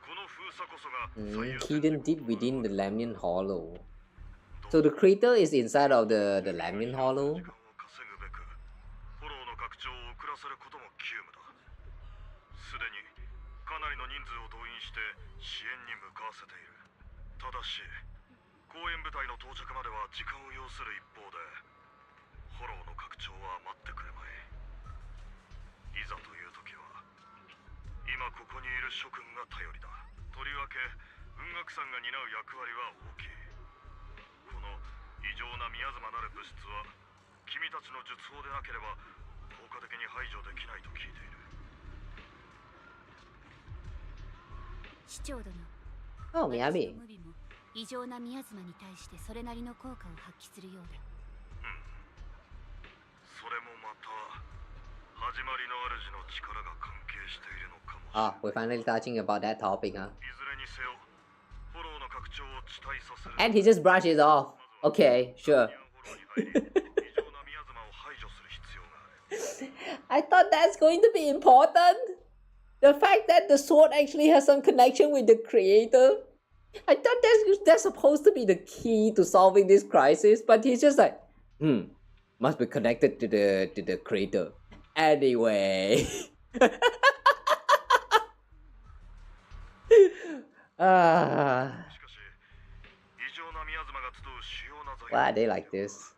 Speaker 13: この封鎖こそが
Speaker 1: hidden deep within the Lamian Hollow. So the creator is inside of the Lamian Hollow.
Speaker 13: 稼ぐべくフォローの拡張を遅らせることも急務だ。すでにかなりの人数を動員して支援に向かわせている。ただし公演部隊の到着までは時間を要する一方で、フォローの拡張は待ってくれまい。いざという時は今ここにいる諸君が頼りだ。とりわけ雲岳さんが担う役割は大きい。この異常なミヤズマなる物質は君たちの術法でなければ効果的に排除できないと聞いている。
Speaker 2: 市長殿、
Speaker 1: Oh, Miami.
Speaker 2: 異常なミヤズマに対してそれなりの効果を発揮するようだ。
Speaker 13: それもまた始まりの主の力が関係しているのかも。
Speaker 1: Ah, we're finally touching about that topic, huh?
Speaker 13: いずれにせよフォローの拡張を遅滞させる。
Speaker 1: And he just brushes off. Okay, sure. I thought that's going to be important. The fact that the sword actually has some connection with the creator. I thought that's supposed to be the key to solving this crisis, but he's just like, must be connected to the creator. Anyway. Why are they like this?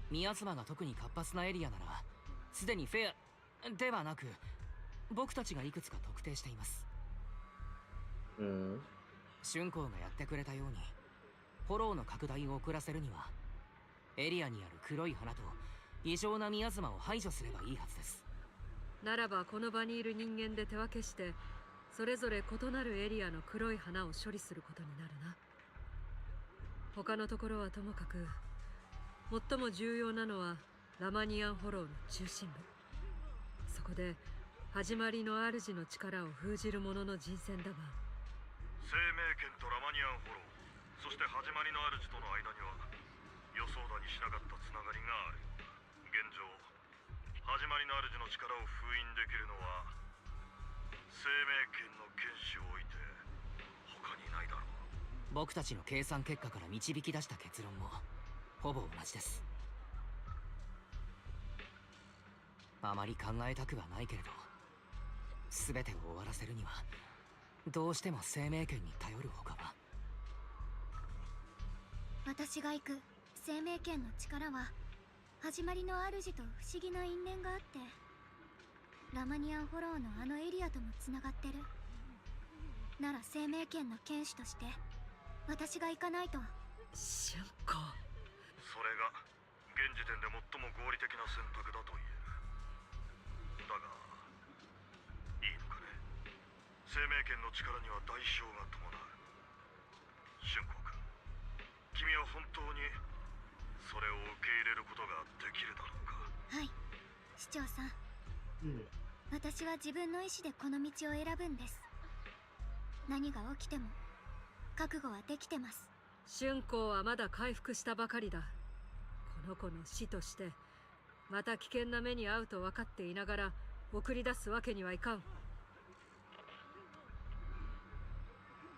Speaker 3: 宮妻が特に活発なエリアならすでにフェアではなく僕たちがいくつか特定しています。春光がやってくれたようにフォローの拡大を遅らせるにはエリアにある黒い花と異常な宮妻を排除すればいいはずです。
Speaker 5: ならばこの場にいる人間で手分けしてそれぞれ異なるエリアの黒い花を処理することになるな。他のところはともかく最も重要なのはラマニアンフォローの中心部。そこで始まりの主の力を封じる者の人選だが、
Speaker 13: 生命圏とラマニアンフォロー、そして始まりの主との間には予想だにしなかったつながりがある。現状始まりの主の力を封印できるのは生命圏の剣士を置いて他にいないだろう。
Speaker 3: 僕たちの計算結果から導き出した結論もほぼ同じです。あまり考えたくはないけれど、全てを終わらせるにはどうしても生命圏に頼るほかは。
Speaker 2: 私が行く生命圏の力は始まりの主と不思議な因縁があって、ラマニアンフォローのあのエリアともつながってる。なら生命圏の剣士として私が行かないと。
Speaker 5: 春光、
Speaker 13: それが現時点で最も合理的な選択だと言える。だがいいのかね。生命圏の力には代償が伴う。春光君、君は本当にそれを受け入れることができるだろうか。
Speaker 2: はい、市長さん、私は自分の意志でこの道を選ぶんです。何が起きても覚悟はできてます。
Speaker 5: 春光はまだ回復したばかりだ。この子の死としてまた危険な目に遭うと分かっていながら送り出すわけにはいかん。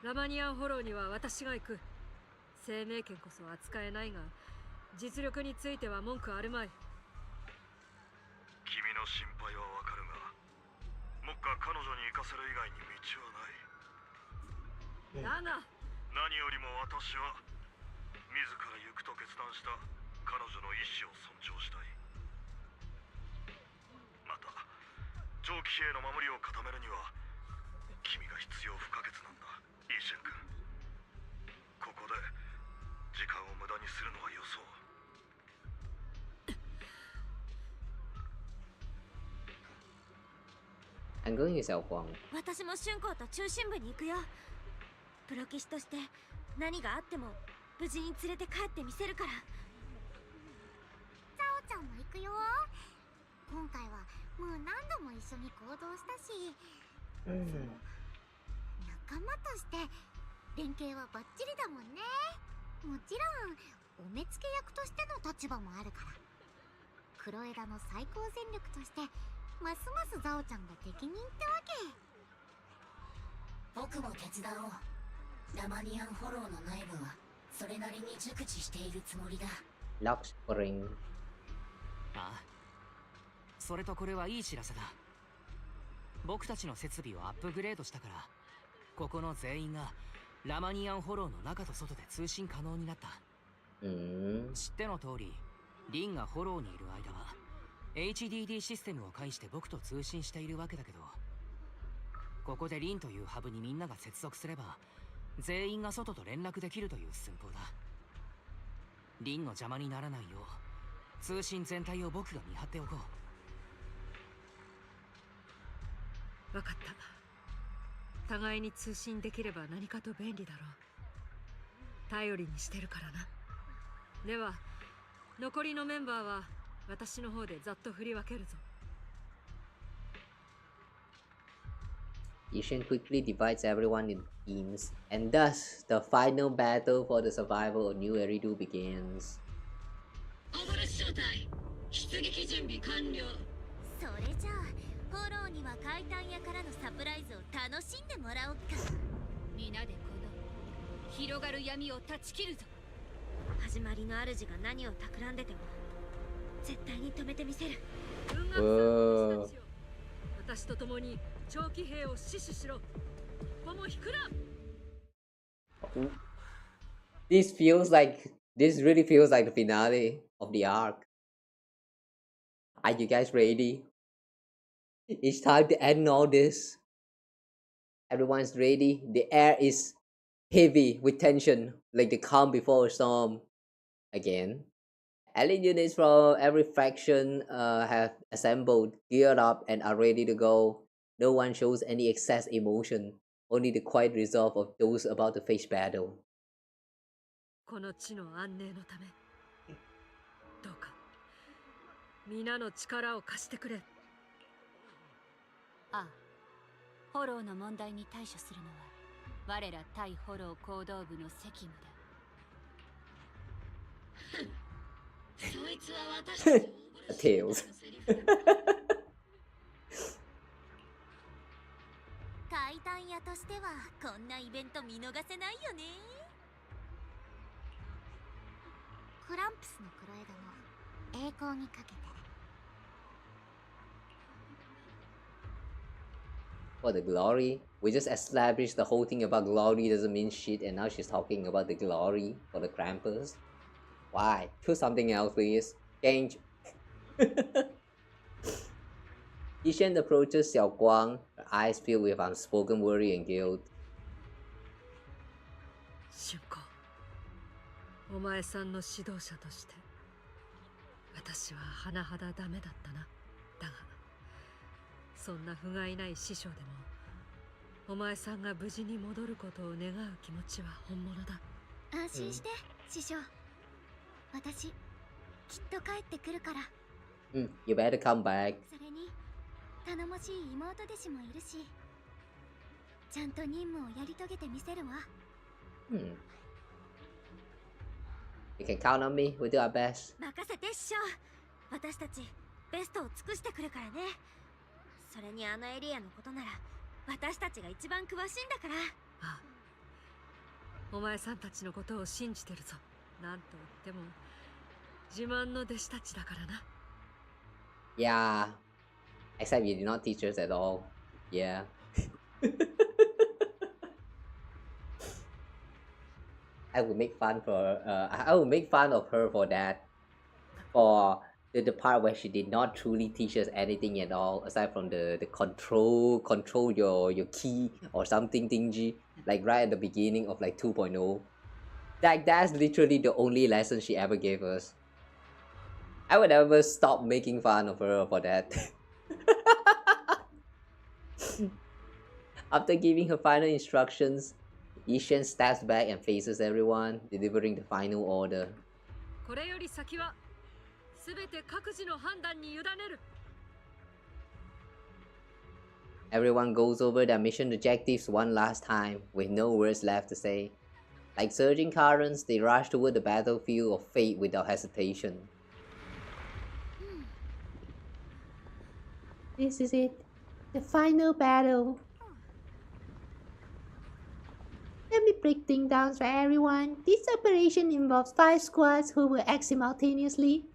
Speaker 5: ラマニアンフォローには私が行く。生命権こそ扱えないが実力については文句あるまい。
Speaker 13: 君の心配はわかるが、目下彼女に行かせる以外に道はない。
Speaker 5: だが
Speaker 13: 何よりも私は自ら行くと決断した彼女の意志を尊重したい。また長期兵の守りを固めるには君が必要不可欠なんだ、イーシェン君。ここで時間を無駄にするのはよそう。
Speaker 1: I'm going with Xiaoguang.
Speaker 7: 私も春光と中心部に行くよ。プロ棋士として何があっても無事に連れて帰ってみせるから。
Speaker 9: ザオちゃんも行くよ。今回はもう何度も一緒に行動したし、仲間として連携はバッチリだもんね。もちろんお目付け役としての立場もあるから、黒枝の最高戦力としてますますザオちゃんが適任ってわけ。
Speaker 12: 僕も手伝おう。ラマニアンフォローの内部はそれなりに熟知しているつもりだ。
Speaker 1: ラクスプリング。
Speaker 3: ああ、それとこれはいい知らせだ。僕たちの設備をアップグレードしたから、ここの全員がラマニアンフォローの中と外で通信可能になった。知っての通り、リンがフォローにいる間は HDD システムを介して僕と通信しているわけだけど、ここでリンというハブにみんなが接続すれば全員が外と連絡できるという寸法だ。リンの邪魔にならないよう通信全体を僕が見張っておこ
Speaker 5: う。分かった。互いに通信できれば何かと便利だろう。頼りにしてるからな。では残りのメンバーは私の方でざっと振り分けるぞ。
Speaker 1: Ishin quickly divides everyone in teams, and thus the final battle for the survival of New Eridu begins.
Speaker 2: それじゃあフォローには階段屋からのサプライズを楽しんでもらおうか。
Speaker 11: 皆でこの広がる闇を断ち切るぞ。
Speaker 7: 始まりの主が何を企んでても絶対に止めてみせる。
Speaker 5: 私と共に長騎兵を死守しろ。こも引くな。
Speaker 1: This really feels like the finale of the arc. Are you guys ready? It's time to end all this. Everyone's ready. The air is heavy with tension, like the calm before a storm. Again, alien units from every faction have assembled, geared up, and are ready to go. No one shows any excess emotion, only the quiet resolve of those about to face battle.
Speaker 5: この地の安寧のため、どうか皆の力を貸してくれ。
Speaker 11: ああ、フォローの問題に対処するのは我ら対フォロー行動部の責務だ。そいつは私たちを
Speaker 1: Tails.
Speaker 2: 階段屋としてはこんなイベント見逃せないよね。クランプスのクロエドも栄光にかけて。
Speaker 1: For the glory, we just established the whole thing about glory doesn't mean shit, and now she's talking about the glory for the Krampus. Why? Choose something else, please. Change. Yishan approaches Xiaoguang, her eyes filled with unspoken worry and guilt.
Speaker 5: 春子、お前さんの指導者として私は甚だダメだったな。だがそんな不甲斐ない師匠でもお前さんが無事に戻ることを願う気持ちは本物だ。
Speaker 2: 安心して、師匠。私きっと帰ってくるから。
Speaker 1: You better come back.
Speaker 2: それに頼もしい妹弟子もいるし、ちゃんと任務をやり遂げてみせるわ。
Speaker 1: You can count on me. We'll do our best.
Speaker 7: 任せて、師匠。私たちベストを尽くしてくるからね。それにあのエリアのことなら私たちが一番詳しいんだから。
Speaker 5: ああ、お前さんたちのことを信じてるぞ。なんと言っても自慢の弟子たちだからな。
Speaker 1: Yeah. Except you did not teach us at all. Yeah. I would make fun of her for that. For the part where she did not truly teach us anything at all, aside from the control your key or something thingy, like right at the beginning of like 2.0. That's literally the only lesson she ever gave us. I would never stop making fun of her for that. After giving her final instructions, Yishan steps back and faces everyone, delivering the final order.
Speaker 5: これより先はすべて各自の判断に委ねる。
Speaker 1: Everyone goes over their mission objectives one last time, with no words left to say. Like surging currents, they rush toward the battlefield of fate without hesitation.
Speaker 10: This is it. The final battle. Let me break things down for everyone. This operation involves 5 squads who will act simultaneously.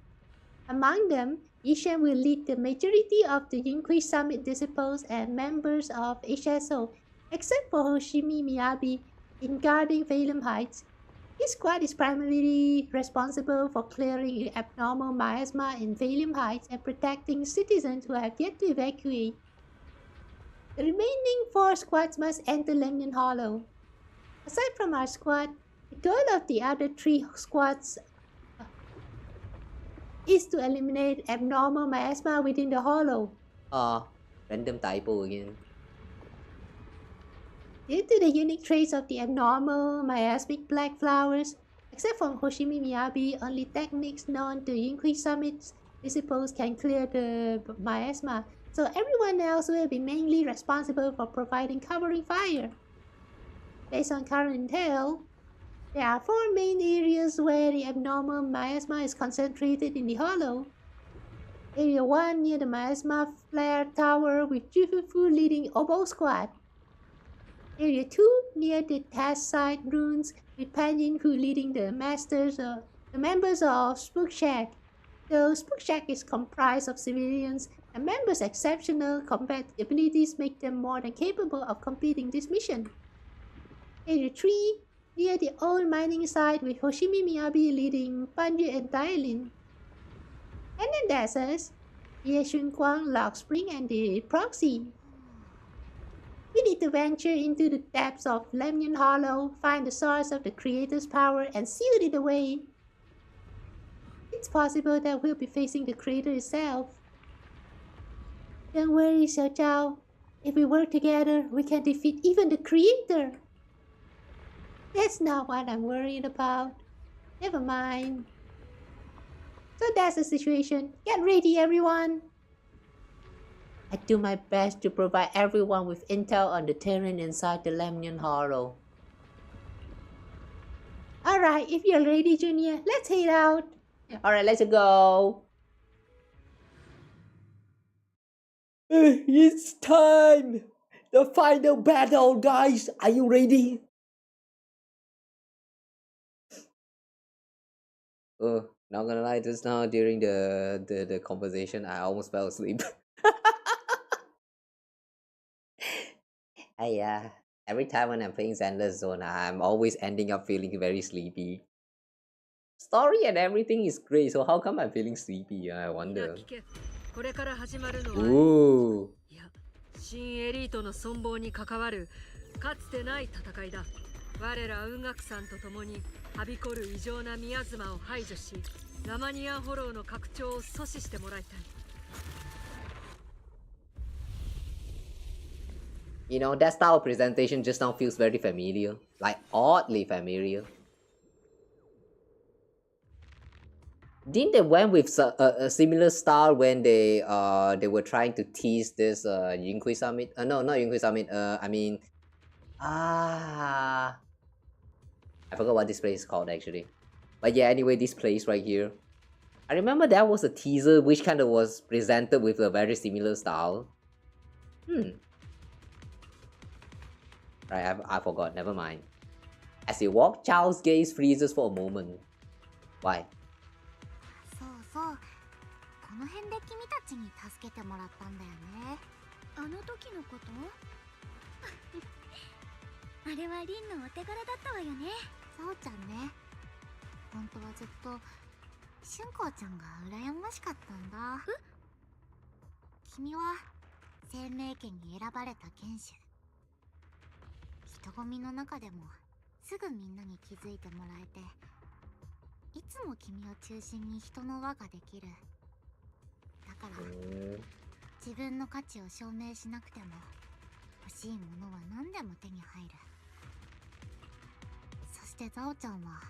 Speaker 10: Among them, Yishan will lead the majority of the Yunqui Summit disciples and members of HSO, except for Hoshimi Miyabi in guarding Phaethon Heights. His squad is primarily responsible for clearing abnormal miasma in Phaethon Heights and protecting citizens who have yet to evacuate. The remaining 4 squads must enter Lemnian Hollow. Aside from our squad, the goal of the other 3 squads is to eliminate abnormal miasma within the hollow.
Speaker 1: Random typo again.
Speaker 10: Due to the unique traits of the abnormal miasmic black flowers, except for Hoshimi Miyabi, only techniques known to Yunqui Summit's disciples can clear the miasma, so everyone else will be mainly responsible for providing covering fire. Based on current intel, There are 4 main areas where the abnormal miasma is concentrated in the hollow. Area 1 near the miasma flare tower with Jufufu leading Oboe Squad. Area 2 near the task site ruins with Panjin Fu leading the members of Spook Shack. Though Spook Shack is comprised of civilians, and members' exceptional combat abilities make them more than capable of completing this mission. Area 3 near the old mining site with Hoshimi Miyabi leading Panju and Dailin. And then there's us, Ye Xiuan, Log Spring, and the Proxy. We need to venture into the depths of Lemnian Hollow, find the source of the Creator's power, and seal it away. It's possible that we'll be facing the Creator itself. Don't worry, Xiao Zhao. If we work together, we can defeat even the Creator. That's not what I'm worried about. Never mind. So that's the situation. Get ready, everyone. I do my best to provide everyone with intel on the terrain inside the Lemnian Hollow. Alright, if you're ready, Junior, let's head out. Alright, let's go. It's time. The final battle, guys. Are you ready? Not gonna lie, just now during the conversation, I almost fell asleep. Every time when I'm playing Zenless Zone, I'm always ending up feeling very sleepy. Story and everything is great, so how come I'm feeling sleepy? I wonder. Ooh.
Speaker 5: 新エリートの存亡に関わるかつてない戦いだ。我ら雲岳さんと共にはびこる異常なミアズマを排除し、ラマニアンホローの拡張を阻止してもらいたい。
Speaker 1: You know, that style of presentation just now feels very familiar. Like, oddly familiar. Didn't they went with a similar style when they were trying to tease this Yinghui Summit? No, not Yinghui Summit. I forgot what this place is called actually. But yeah, anyway, this place right here. I remember that was a teaser which kind of was presented with a very similar style. Right, I forgot, never mind. As you walk, Child's gaze freezes for a moment. Why?
Speaker 2: そう、この辺で君たちに助けてもらったんだよね。あの時のことあれはリンのお手柄だったわよね。そうちゃんね。本当はずっと春光ちゃんが羨ましかったんだ。君は生命権に選ばれた剣士。人混みの中でもすぐみんなに気づいてもらえて、いつも君を中心に人の輪ができる。だから自分の価値を証明しなくても欲しいものは何でも手に入る。そしてザオちゃんは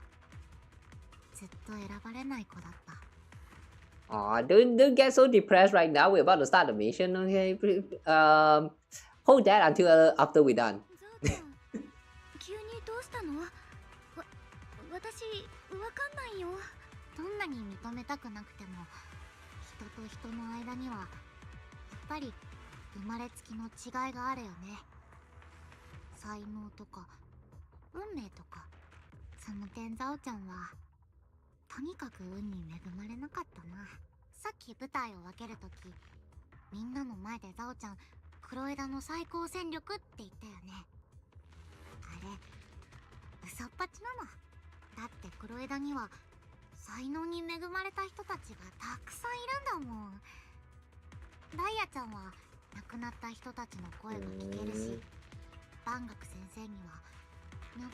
Speaker 2: ずっと選ばれない子だった。
Speaker 1: Aw, don't get so depressed right now. We're about to start the mission, okay? Hold that until after we're done.
Speaker 2: 急にどうしたの？私わかんないよ。どんなに認めたくなくても、人と人の間にはやっぱり生まれつきの違いがあるよね。才能とか運命とか、その点ザオちゃんはとにかく運に恵まれなかったな。さっき舞台を分けるとき、みんなの前でザオちゃん黒枝の最高戦力って言ったよね。あれ嘘っぱちなの。だって黒枝には才能に恵まれた人たちがたくさんいるんだもん。ダイヤちゃんは亡くなった人たちの声が聞けるし、万学先生には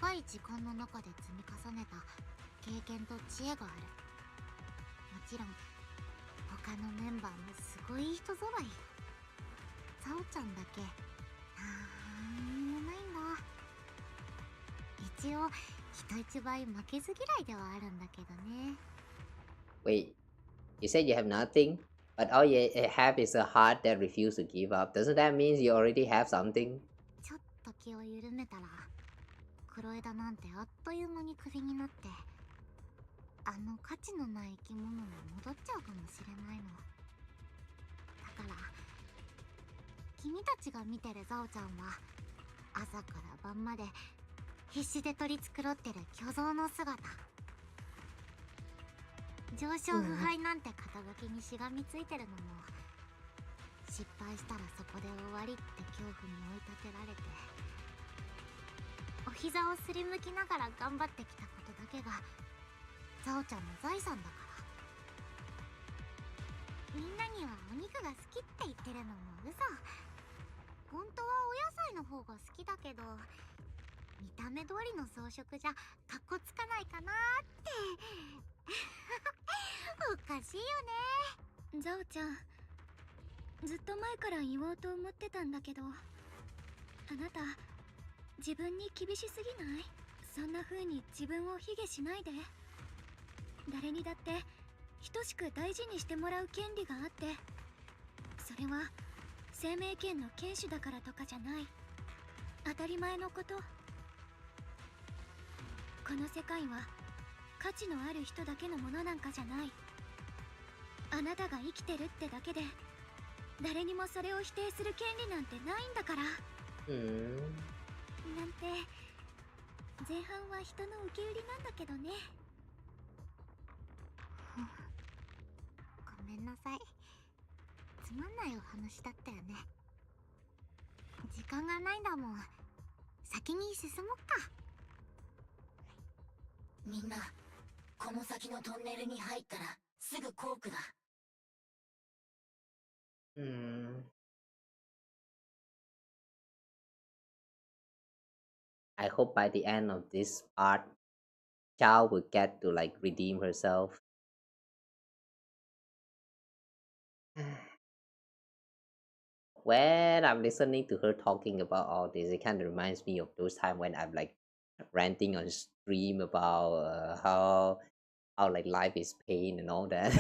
Speaker 2: 長い時間の中で積み重ねた経験と知恵がある。もちろん他のメンバーもすごい人揃い。ザオちゃんだけなんもないんだ。一応人一倍負けず嫌いではあるんだけどね。
Speaker 1: Wait, you said you have nothing, but all you have is a heart that refuses to give up. Doesn't that mean you already have something?
Speaker 2: ちょっと気を緩めたら
Speaker 9: 黒枝なんてあっという間にクビになって、あの価値のない生き物に戻っちゃうかもしれないの。だから君たちが見てるザオちゃんは朝から晩まで必死で取り繕ってる巨像の姿。上昇腐敗なんて肩書きにしがみついてるのも、失敗したらそこで終わりって恐怖に追い立てられて、お膝をすりむきながら頑張ってきたことだけがザオちゃんの財産だから。みんなにはお肉が好きって言ってるのも嘘。本当はお野菜の方が好きだけど、見た目通りの装飾じゃかっこつかないかなーっておかしいよね。
Speaker 2: ザオちゃん、ずっと前から言おうと思ってたんだけど、あなた自分に厳しすぎない？そんな風に自分を卑下しないで。誰にだって等しく大事にしてもらう権利があって、それは生命権の堅守だからとかじゃない。当たり前のこと。この世界は価値のある人だけのものなんかじゃない。あなたが生きてるってだけで誰にもそれを否定する権利なんてないんだから。なんて前半は人の受け売りなんだけどね。
Speaker 9: ごめんなさい。つまんないお話だったよね。時間がないんだもん。先に進もっか。
Speaker 12: みんな、この先のトンネルに入ったらすぐコークだ。
Speaker 1: I hope by the end of this part, Xiao will get to like redeem herself. When I'm listening to her talking about all this, it kind of reminds me of those times when I'm like ranting on stream about how like life is pain and all that.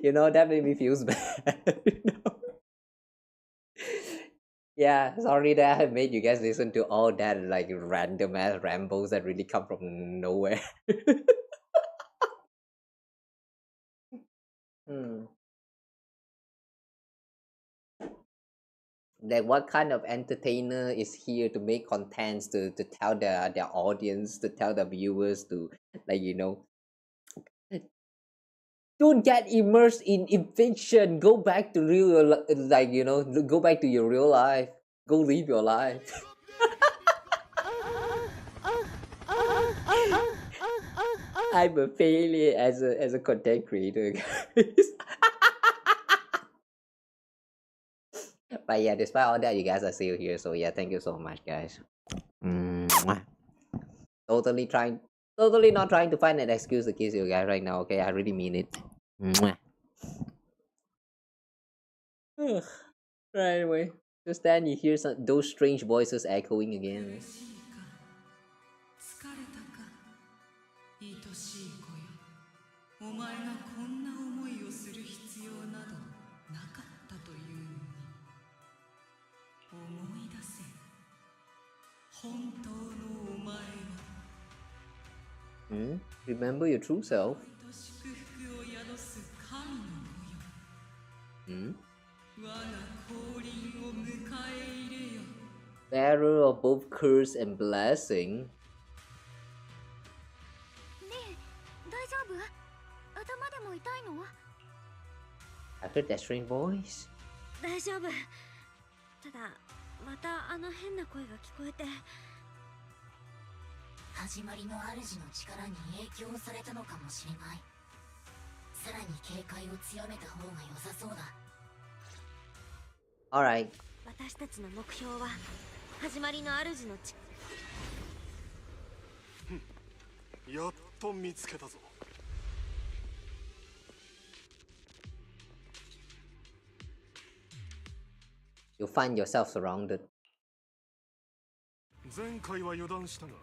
Speaker 1: You know, that made me feel bad. You know? Yeah, sorry that I made you guys listen to all that like random ass rambles that really come from nowhere. Like what kind of entertainer is here to make contents to tell their audience, to tell the viewers to like, you know, don't get immersed in fiction, go back to real, like, you know, go back to your real life, go live your life. I'm a failure as a content creator, guys. But yeah, despite all that, you guys are still here, so yeah, thank you so much, guys. Totally not trying to find an excuse to kiss you guys right now, okay? I really mean it. Right, anyway, just then you hear those strange voices echoing again. Remember your true self. Bearer of both curse and blessing. I heard that strange voice.
Speaker 7: 大丈夫。ただ、またあの変な声が聞こえて。
Speaker 12: 始まりの主の力に影響されたのかもしれない。さらに警戒を強めた方が良さそうだ。
Speaker 1: Alright.
Speaker 7: 私たちの目標は始まりの主の
Speaker 8: やっと見つけたぞ。
Speaker 1: You find yourself surrounded.
Speaker 8: 前回は油断したが、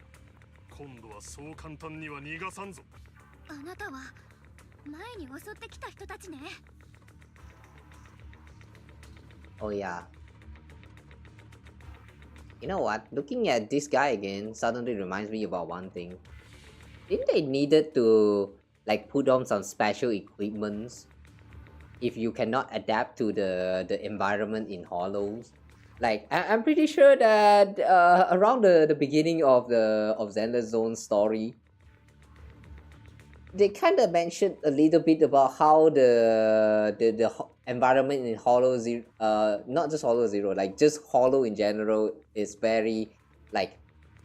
Speaker 8: 今度はそう簡単には逃がさんぞ。
Speaker 2: あなたは前に襲ってきた人たちね。
Speaker 1: Oh yeah. You know what? Looking at this guy again suddenly reminds me about one thing. Didn't they needed to like put on some special equipments if you cannot adapt to the environment in Hollows? Like I'm pretty sure that around the beginning of the Zenless Zone story, they kind of mentioned a little bit about how the environment in Hollow Zero, not just Hollow Zero, like just Hollow in general is very like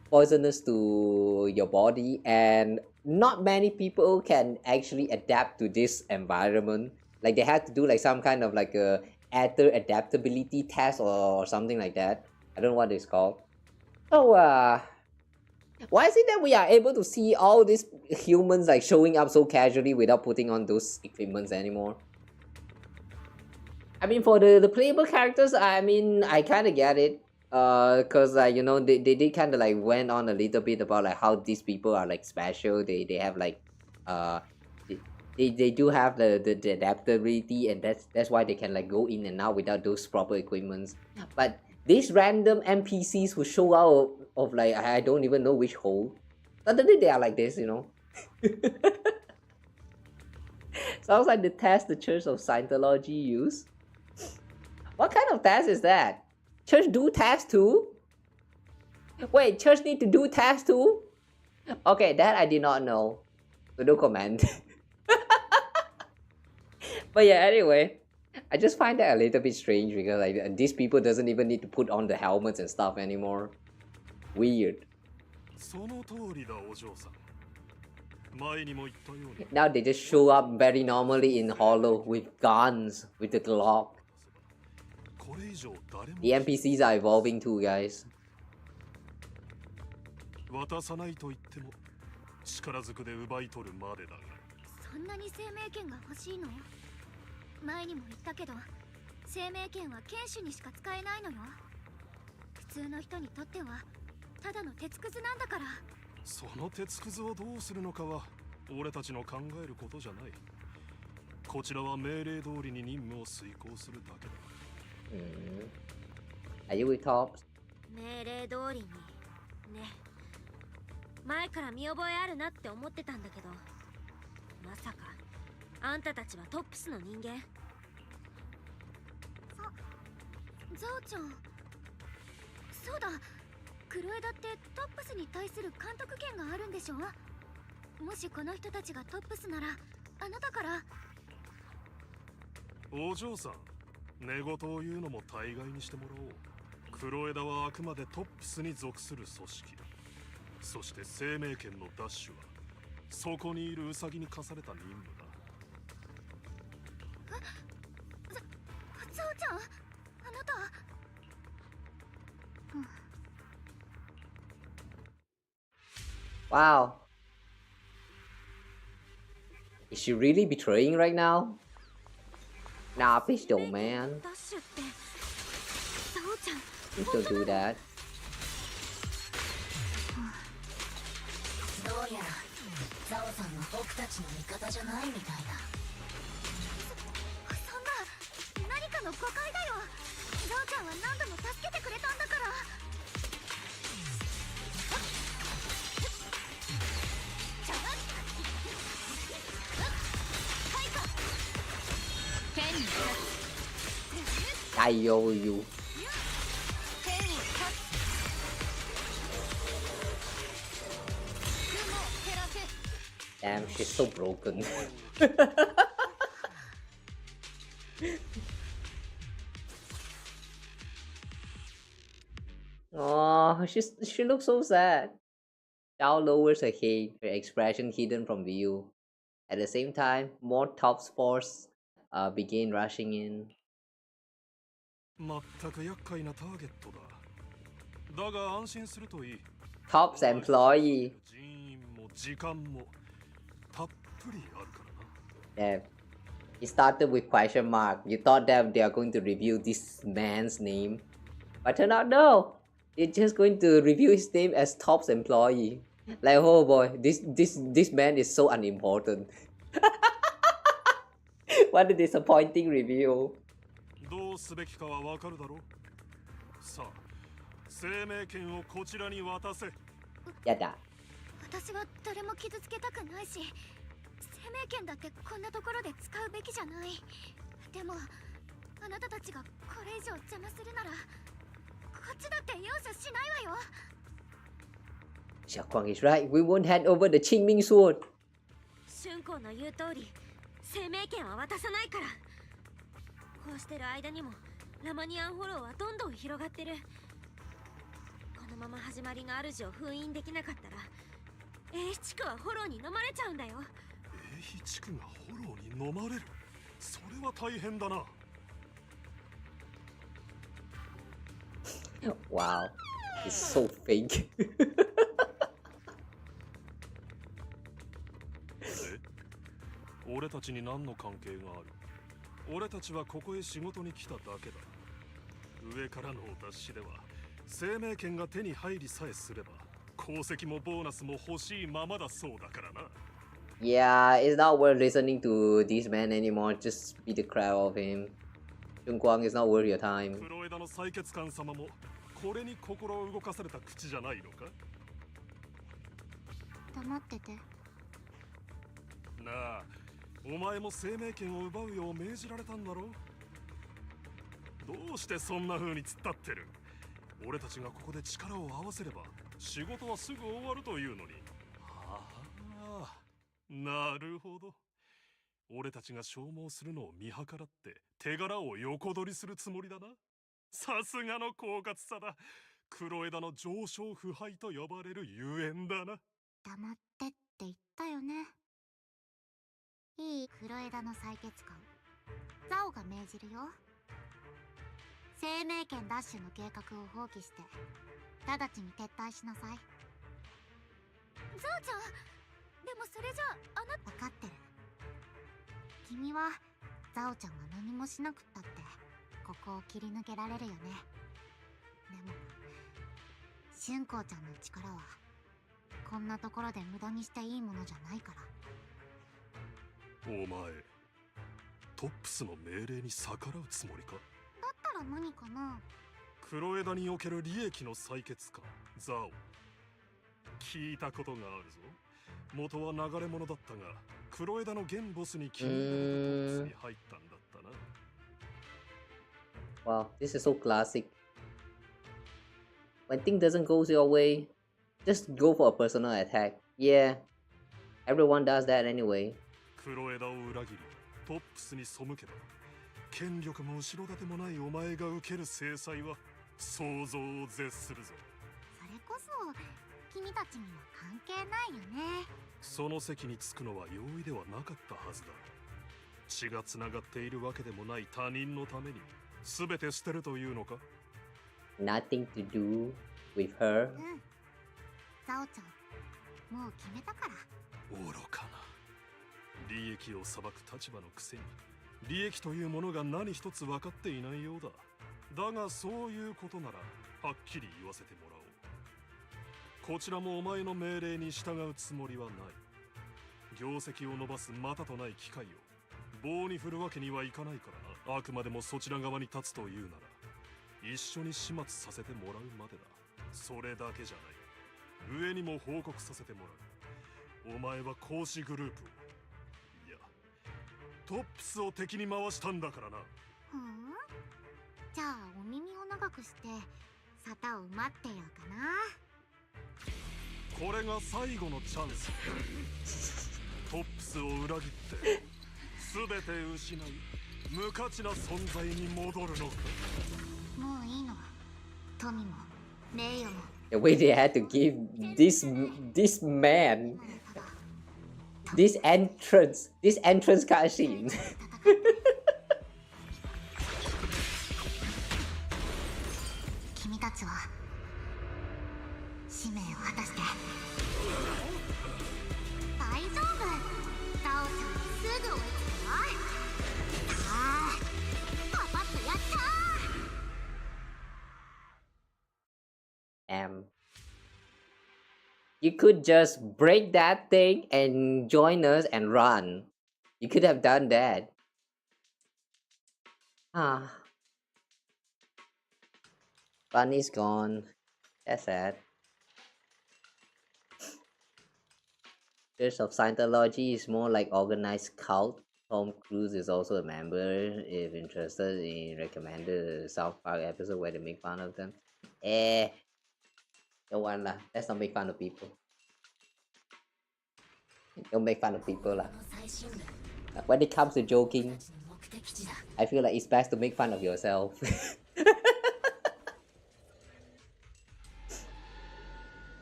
Speaker 1: poisonous to your body, and not many people can actually adapt to this environment. Like they have to do like some kind of like a ether adaptability test or something like that. I don't know what it's called. So why is it that we are able to see all these humans like showing up so casually without putting on those equipments anymore? I mean, for the playable characters, I mean, I kind of get it. Cause you know, they did kind of like went on a little bit about like how these people are like special. They have like they do have the adaptability, and that's why they can like go in and out without those proper equipments. But these random NPCs who show out of like I don't even know which hole, suddenly they are like this, you know. Sounds like the test the Church of Scientology use. What kind of test is that? Church do tests too? Wait, church need to do tests too? Okay, that I did not know. So no comment. But yeah, anyway, I just find that a little bit strange because like these people doesn't even need to put on the helmets and stuff anymore. Weird. Now they just show up very normally in Hollow with guns, with the Glock. The NPCs are evolving too, guys.
Speaker 11: 渡さないと言っても力ずくで奪い取るまでだが。そんなに生命権が欲しいの？前にも言ったけど、生命権は剣士にしか使えないのよ。普通の人にとってはただの鉄くずなんだから。その鉄くずをどうするのかは俺たちの考えることじゃない。こちらは命令通りに任務を遂行するだけだ。
Speaker 1: Are you with Tops?
Speaker 7: 命令通りにね。前から見覚えあるなって思ってたんだけど、まさかあんたたちはトップスの人間？ゾウちゃん。そうだ、クロエだってトップスに対する監督権があるんでしょ？もしこの人たちがトップスならあなたから。
Speaker 11: お嬢さん、寝言を言うのも大概にしてもらおう。クロエダはあくまでトップスに属する組織。そして生命権の奪取はそこにいるウサギに課された任務だ。ゾウちゃん、あなた。
Speaker 1: Wow. Is she really betraying right now? Nah, please don't, man. Please don't do that.
Speaker 12: どうやらザオさんは僕たちの味方じゃないみたいだ。
Speaker 11: そんな何かの誤解だよ。ゾウちゃんは何度も助けてくれたんだから。
Speaker 1: I owe you. Damn, she's so broken. Oh, she looks so sad. Xiao lowers her head, her expression hidden from view. At the same time, more top sports begin rushing in.
Speaker 11: まったく厄介なターゲットだ。だが安心するといい。
Speaker 1: Top's employee.
Speaker 11: 人員も時間もたっぷりあるからな。
Speaker 1: Yeah. It started with question mark. You thought that they are going to reveal this man's name, but turned out no. They're just going to reveal his name as Top's employee. Like, oh boy, this man is so unimportant. What a disappointing reveal.
Speaker 11: どうすべきかはわかるだろう。さあ、
Speaker 4: 生命権をこちらに渡せ。
Speaker 1: やだ。
Speaker 2: 私は誰も傷つけたくないし、生命権だってこんなところで使うべきじゃない。でもあなたたちがこれ以上邪魔するなら、こっちだって容赦しないわよ。
Speaker 1: Xiaoguang is right. We won't hand over the Qing Ming Sword.
Speaker 7: 春光の言う通り、生命権は渡さないから。こうしてる間にもラマニアンフォローはどんどん広がってる。このまま始まりの主を封印できなかったら、英地区はフォローに飲まれちゃうんだよ。
Speaker 4: 英地区がフォローに飲まれる。それは大変だな。
Speaker 1: Wow, it's so fake.
Speaker 4: 俺たちに何の関係がある？俺たちはここへ仕事に来ただけだ。上からのお達しでは生命権が手に入りさえすれば功績もボーナスも欲しいままだそうだからな。
Speaker 1: Yeah, it's not worth listening to this man anymore. Just beat the crap out of him. Xiaoguang is not worth your time.
Speaker 4: 黒枝の採血官様もこれに心を動かされた口じゃないのか？
Speaker 2: 黙ってて。
Speaker 4: なあ、お前も生命権を奪うよう命じられたんだろう？どうしてそんな風に突っ立ってる？俺たちがここで力を合わせれば仕事はすぐ終わるというのに。はあ、なるほど。俺たちが消耗するのを見計らって手柄を横取りするつもりだな。さすがの狡猾さだ。黒枝の上昇腐敗と呼ばれるゆえんだな。
Speaker 2: 黙ってって言ったよね。いい、黒枝の採血官ザオが命じるよ。生命権奪取の計画を放棄して直ちに撤退しなさい。ザオちゃん、でもそれじゃあなた分かってる。君はザオちゃんが何もしなくったってここを切り抜けられるよね。でも春光ちゃんの力はこんなところで無駄にしていいものじゃないから。
Speaker 4: お前、トップスの命令に逆らうつもりか？
Speaker 2: だったら何かな。
Speaker 4: 黒枝における利益の採血官ザオ、聞いたことがあるぞ。元は流れ者だったが黒枝の現ボスに気に入られてトップスに入ったんだったな。
Speaker 1: Wow, this is so classic. When things doesn't go your way, just go for a personal attack. Yeah, everyone does that anyway.
Speaker 4: 黒枝を裏切りトップスに背けば権力も後ろ盾もないお前が受ける制裁は想像を絶するぞ。
Speaker 2: それこそ君たちには関係ないよね。
Speaker 4: その席に着くのは容易ではなかったはずだ。血がつながっているわけでもない他人のために全て捨てるというのか？
Speaker 1: Nothing to do with her.
Speaker 2: ザオちゃん、もう決めたから。
Speaker 4: 愚かな。利益を裁く立場のくせに利益というものが何一つ分かっていないようだ。だがそういうことならはっきり言わせてもらおう。こちらもお前の命令に従うつもりはない。業績を伸ばすまたとない機会を棒に振るわけにはいかないからな。あくまでもそちら側に立つというなら一緒に始末させてもらうまでだ。それだけじゃない。上にも報告させてもらう。お前は講師グループを、いやトップスを敵に回したんだからな。
Speaker 2: じゃあお耳を長くして沙汰を待ってようかな。
Speaker 4: これが最後のチャンス。トップスを裏切って全て失い無価値な存在に戻るのか。
Speaker 2: もういいの。富も名誉も。
Speaker 1: The way they had to give this man this entrance cutscene.
Speaker 2: 君たちは使命を果たして。大丈夫、ザオちゃんすぐ追いつくよ。ああ、パパッとやったー。
Speaker 1: You could just break that thing and join us and run. You could have done that. Fun is gone. That's sad. Church of Scientology is more like organized cult. Tom Cruise is also a member. If interested in recommended a South Park episode where they make fun of them. Don't want lah. Let's not make fun of people. Don't make fun of people lah. When it comes to joking, I feel like it's best to make fun of yourself.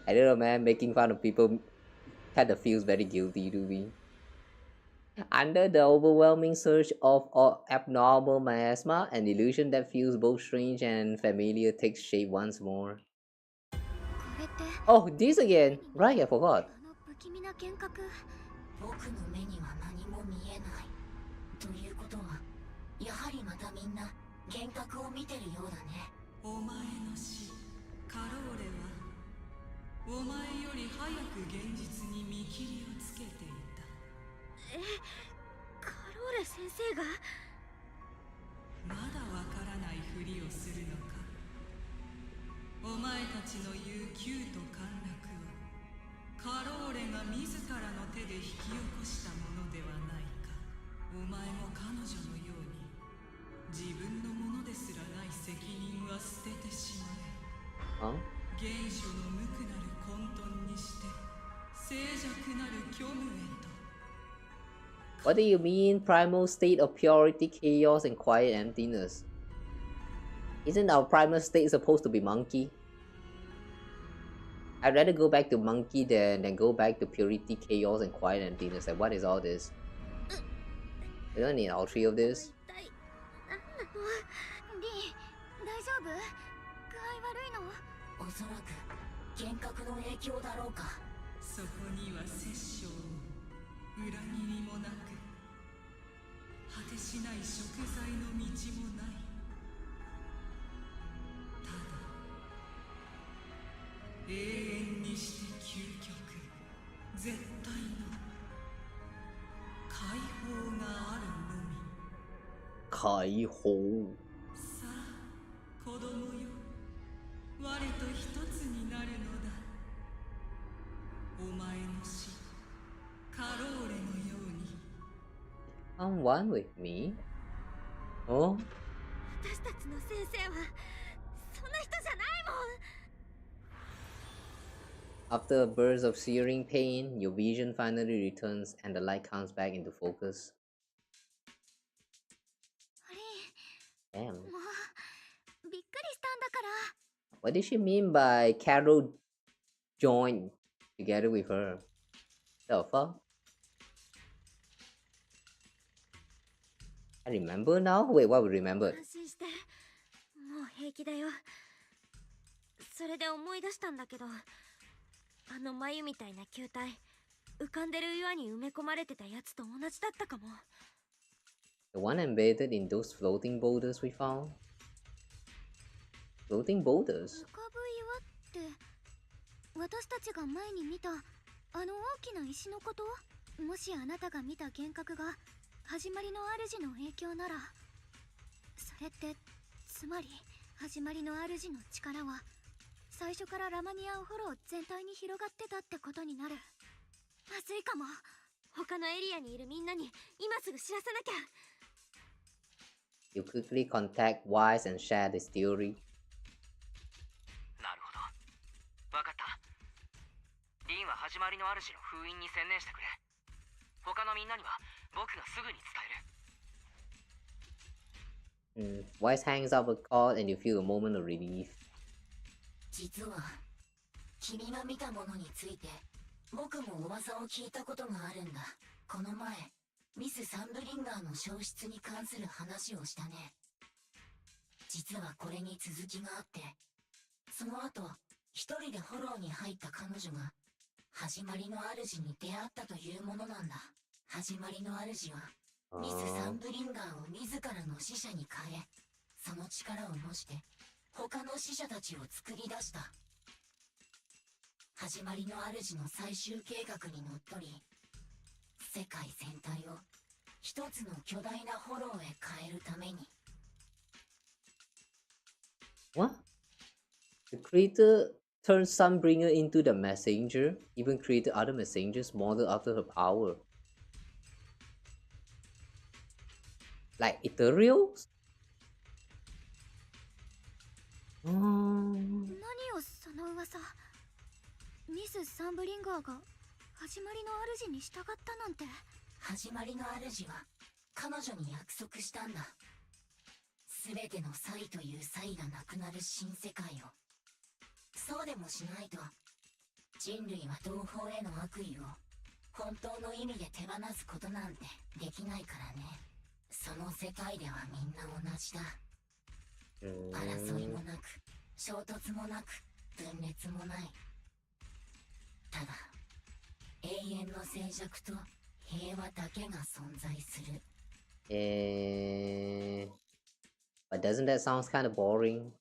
Speaker 1: I don't know, man. Making fun of people kind of feels very guilty to me. Under the overwhelming surge of abnormal miasma, an illusion that feels both strange and familiar takes shape once more. Oh, this again! Right, I forgot.
Speaker 12: 僕の目には何も見えない。ということは、やはりまたみんな幻覚を見てるようだね。
Speaker 16: お前の死、カローレはお前より早く現実に見切りをつけていた。
Speaker 7: カローレ先生が
Speaker 16: まだわからないふりをするのか。お前たちの言う急と陥落をカローレが自らの手で引き起こしたものではないか。お前も彼女のように自分のものですらない責任は捨ててしまえ。原初の無垢なる混沌にして静寂なる虚無へと。
Speaker 1: What do you mean, primal state of purity, chaos, and quiet emptiness? Isn't our primal state supposed to be monkey? I'd rather go back to monkey than go back to purity, chaos, and quiet emptiness. Like, what is all this? We don't need all three of this.
Speaker 12: おそらく幻覚の影響だろうか。
Speaker 16: そこには殺生も裏切りもなく果てしない贖罪の道もない。ただ永遠にして究極絶対の解放があるのみ。
Speaker 1: 解放。
Speaker 16: さあ子供よ、我と一つになるのだ。お前の死、カローレのように。
Speaker 1: I'm one with me. Oh?
Speaker 7: 私たちの先生はそんな人じゃないもん。
Speaker 1: After a burst of searing pain, your vision finally returns and the light comes back into focus. Damn. What did she mean by Carol joined together with her? The fuck? I remember now? Wait, what we remember?
Speaker 7: 安心して、もう平気だよ。それで思い出したんだけど、あの眉みたいな球体、浮かんでる岩に埋め込まれてたやつと同じだったかも。
Speaker 1: The one embedded in those floating boulders we found? Floating boulders?
Speaker 2: 浮かぶ岩って、私たちが前に見たあの大きな石のこと？もしあなたが見た幻覚が始まりの主の影響なら、それってつまり始まりの主の力は最初からラマニアンフォロー全体に広がってたってことになる。まずいかも。
Speaker 7: 他のエリアにいるみんなに今すぐ知らせなきゃ。
Speaker 1: You quickly contact Wise and share this theory.
Speaker 3: なるほど。わかった。リンは始まりの主の封印に専念してくれ。他のみんなには僕がすぐに伝える。
Speaker 1: Wise hangs up a call and you feel a moment of relief.
Speaker 12: 実は君が見たものについて僕も噂を聞いたことがあるんだ。この前ミス・サンブリンガーの消失に関する話をしたね。実はこれに続きがあって、その後一人でフォローに入った彼女が始まりの主に出会ったというものなんだ。始まりの主はミス・サンブリンガーを自らの使者に変え、その力を模して他の使者たちを作り出した。始まりの主の最終計画にのっとり、世界全体を一つの巨大なフォローへ変えるために。
Speaker 1: What? The creator turned Sunbringer into the messenger, even created other messengers modeled after her power. Like ethereals?
Speaker 2: 何をその噂。ミス・サンブリンガーが始まりの主に従ったなんて。
Speaker 12: 始まりの主は彼女に約束したんだ。全ての差異という差異がなくなる新世界を。そうでもしないと人類は同胞への悪意を本当の意味で手放すことなんてできないからね。その世界ではみんな同じだ。争いもなく衝突もなく分裂もない。ただ永遠の静寂と平和だけが存在する。
Speaker 1: But doesn't that sound kind of boring?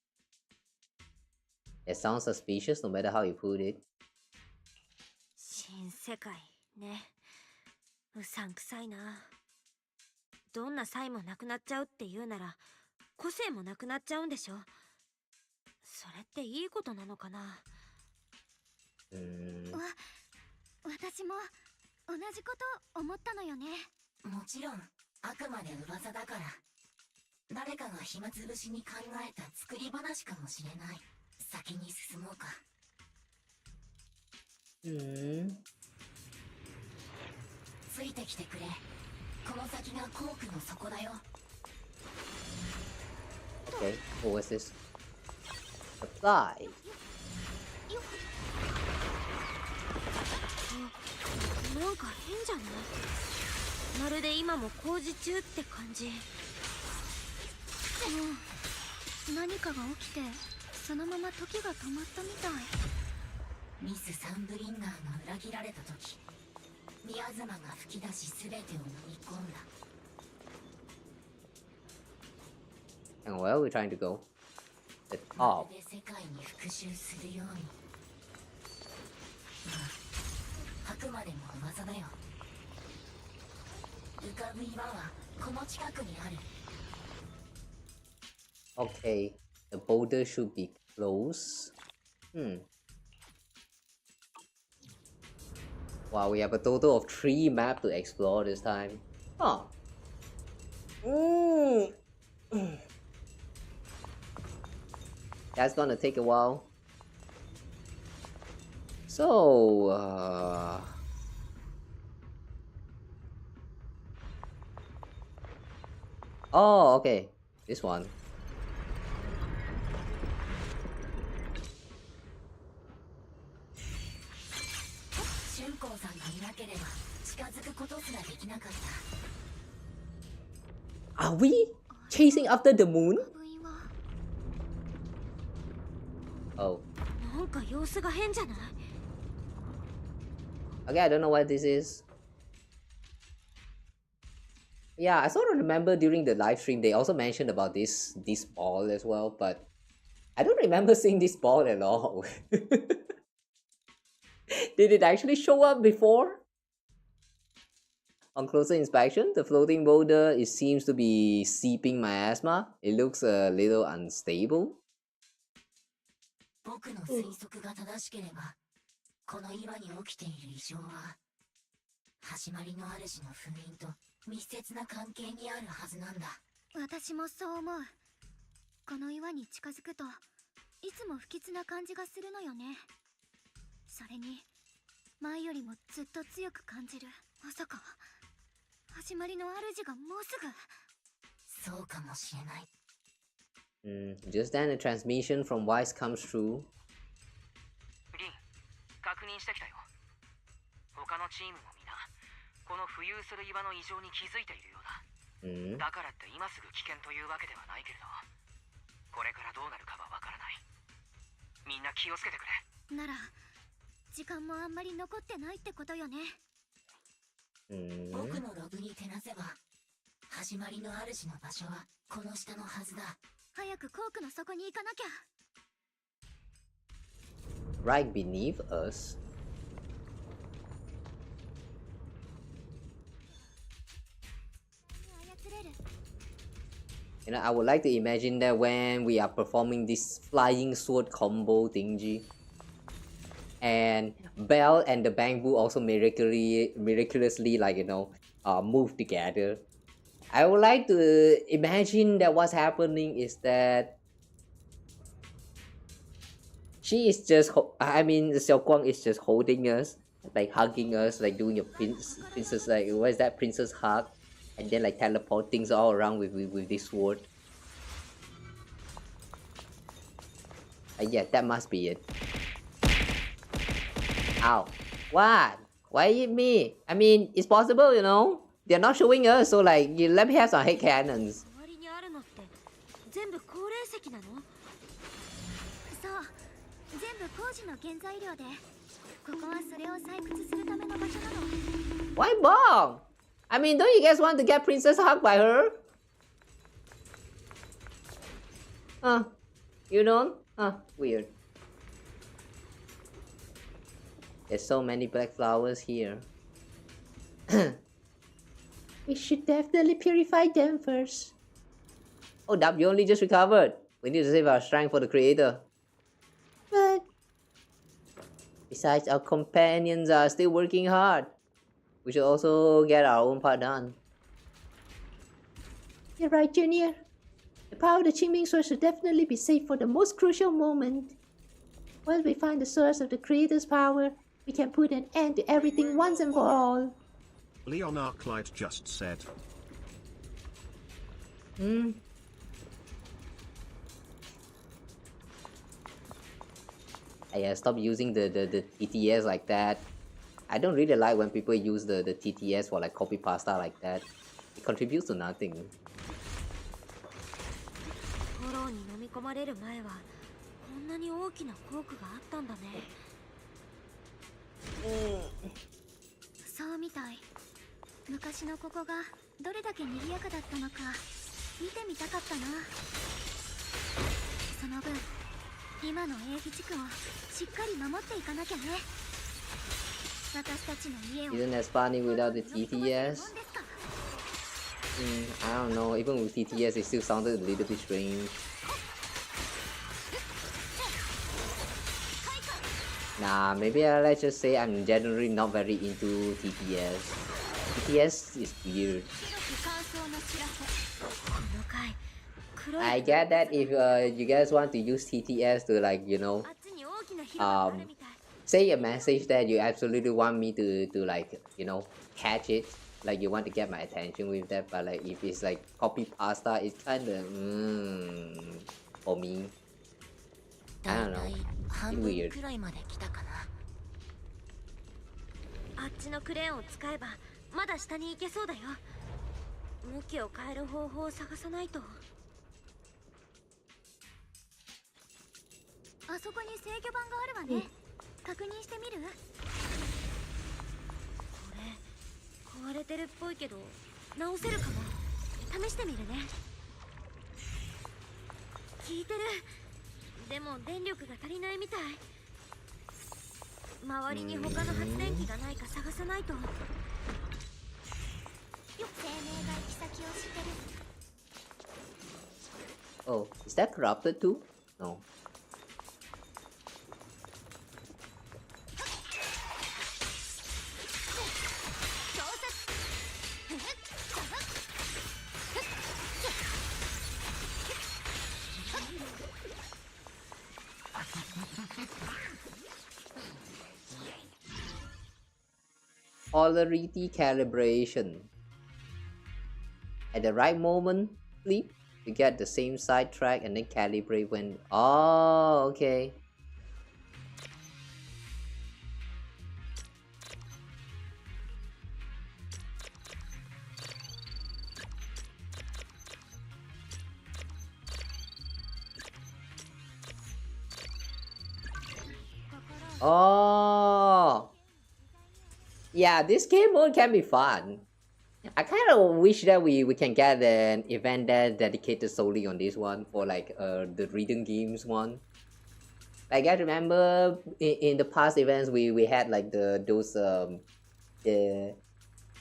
Speaker 1: It sounds suspicious no matter how you put it.
Speaker 7: 新世界ね。うさんくさいな。どんな差異もなくなっちゃうって言うなら個性もなくなっちゃうんでしょ。それっていいことなのかな。
Speaker 2: 私も同じこと思ったのよね。
Speaker 12: もちろんあくまで噂だから、誰かが暇つぶしに考えた作り話かもしれない。先に進もうか。ついてきてくれ。この先がコークの底だよ。
Speaker 1: Okay, what was this? Apply.
Speaker 7: なんか変じゃない？まるで今も工事中って感じ。
Speaker 2: 何かが起きてそのまま時が止まったみたい。
Speaker 12: ミス・サンブリンガーが裏切られた時、ミアズマが吹き出し全てを飲み込んだ。
Speaker 1: And where are we trying to go? The top.
Speaker 12: まるで世界に復讐するように。まあ、あくまでも噂だよ。浮かぶ岩はこの近くにある。
Speaker 1: Okay, the boulder should be close. Wow, we have a total of 3 maps to explore this time. Huh. That's gonna take a while. So, oh, okay. This one.
Speaker 12: 春光さんがいなければ近づくことすらできなかった。
Speaker 1: Are we chasing after the moon? Oh.
Speaker 7: なんか様子が変じゃない？
Speaker 1: Okay, I don't know what this is. Yeah, I sort of remember during the live stream they also mentioned about this ball as well, but I don't remember seeing this ball at all. Did it actually show up before? On closer inspection, the floating boulder, it seems to be seeping miasma. It looks a little unstable.
Speaker 12: 僕の推測が正しければ、この岩に起きている異常は、始まりの主の封印と密接な関係にあるはずなんだ。
Speaker 2: 私もそう思う。この岩に近づくといつも不吉な感じがするのよね。それに前よりもずっと強く感じる。まさか始まりの主がもうす
Speaker 12: ぐ。そうかもしれない。
Speaker 1: Just then a transmission from Wise comes through.
Speaker 3: リン、確認してきたよ。他のチームも皆この浮遊する岩の異常に気づいているようだ。だからって今すぐ危険というわけではないけれど、これからどうなるかはわからない。みんな気をつけてくれ。
Speaker 2: なら時間もあんまり残ってないってことよね。
Speaker 12: 僕のログに照らせば、始まりの主の場所はこの下のはずだ。
Speaker 2: 早くコークの底に行かなきゃ。
Speaker 1: Right beneath us. You know, I would like to imagine that when we are performing this flying sword combo thingy, and Belle and the bamboo also miraculously like move together. I would like to imagine that what's happening is that she is just Xiaoguang is just holding us, like hugging us, like doing a princess, like what is that, princess hug, and then like teleport things all around with this sword. Yeah, that must be it. Ow. What? Why hit me? I mean, it's possible, you know? They're not showing us, so like, let me have some head cannons.
Speaker 2: 全部高齢石なの？そう、全部工事の原材料で、ここはそれを採掘するための場所なの。
Speaker 1: Why bomb? I mean, don't you guys want to get Princess hugged by her? Huh? You don't? Huh? Weird. There's so many black flowers here.
Speaker 10: We should definitely purify them first.
Speaker 1: Oh, Dab, you only just recovered. We need to save our strength for the creator.
Speaker 10: But
Speaker 1: besides, our companions are still working hard. We should also get our own part done.
Speaker 10: You're right, Junior. The power of the Qing Ming Sword should definitely be saved for the most crucial moment. Once we find the source of the creator's power, we can put an end to everything once and for all.
Speaker 14: Leon Arclight just said.
Speaker 1: Stop using the TTS like that. I don't really like when people use the TTS for like copy pasta like that. It contributes to nothing.
Speaker 7: フォローに飲み込まれる前はこんなに大きな効果があったんだね。
Speaker 2: そうみたい。昔のここがどれだけ賑やかだったのか見てみたかったな。その分今の英義地区をしっかり守っていかなきゃね。私たちの家を
Speaker 1: Isn't as funny without the TTS? I don't know, even with TTS it still sounded a little bit strange. Nah, maybe let's just say I'm generally not very into TTS. TTS is weird. I get that if you guys want to use TTS to like, say a message that you absolutely want me to like, catch it, like you want to get my attention with that, but like if it's like copy pasta, it's kind of for me. I don't know. It's weird.
Speaker 7: あっちのクレーンを使えばまだ下に行けそうだよ。向きを変える方法を探さないと。
Speaker 2: あそこに制御盤があるわね。確認してみる？
Speaker 7: これ壊れてるっぽいけど直せるかも。試してみるね。効いてる。でも電力が足りないみたい。周りに他の発電機がないか探さないと。
Speaker 2: 生命が行き先を知ってる。
Speaker 1: Oh, is that corrupted too? No. Polarity calibration. At the right moment, flip to get the same side track and then calibrate when. Oh, okay. Oh. Yeah, this game mode can be fun. I kind of wish that we can get an event that dedicated solely on this one for like the rhythm games one. Like I remember in the past events we had like those the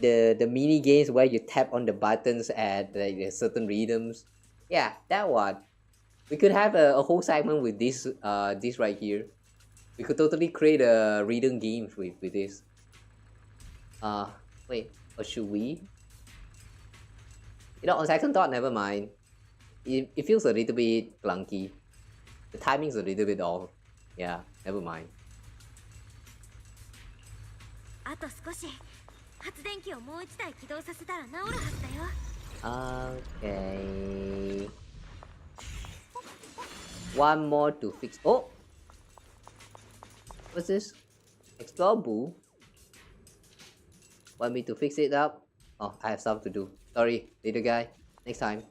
Speaker 1: mini games where you tap on the buttons at like certain rhythms. Yeah, that one. We could have a whole segment with this right here. We could totally create a reading game with this. Wait, or should we? You know, on second thought, never mind. It feels a little bit clunky. The timing's a little bit off. Yeah, never mind.
Speaker 7: あと少し発電機をもう一台起動させたら治るはずだよ。
Speaker 1: Okay. One more to fix. Oh! What's this? Explore Boo? Want me to fix it up? Oh, I have stuff to do. Sorry, little guy. Next time.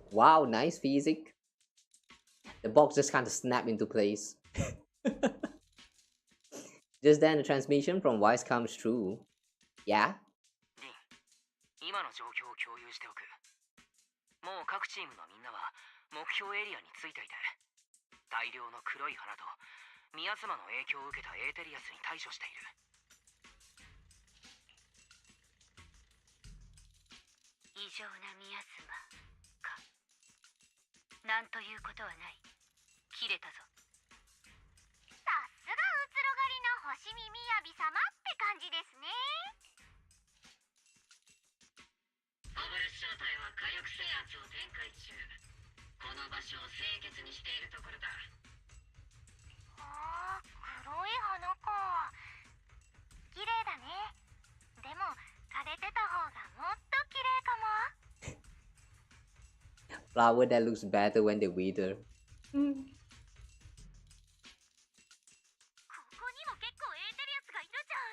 Speaker 1: Wow, nice physics. The box just kind of snapped into place. Just then, the transmission from Wise comes through. Yeah?
Speaker 3: 今の状況を共有しておく。もう各チームのみんなは目標エリアについていて、大量の黒い花とミヤズマの影響を受けたエーテリアスに対処している。
Speaker 2: 異常なミヤズマか。なんということはない。切れたぞ。さすがうつろがりの星見みやび様って感じですね。
Speaker 11: ファブルス正体は火力制圧を展開中。この場所を清潔にしているところだ。
Speaker 2: ああ、黒い花か。綺麗だね。でも枯れてた方がもっと綺麗かも。
Speaker 1: Flower that looks better when they wither.
Speaker 2: ここにも結構エーテリアスがいるじゃん。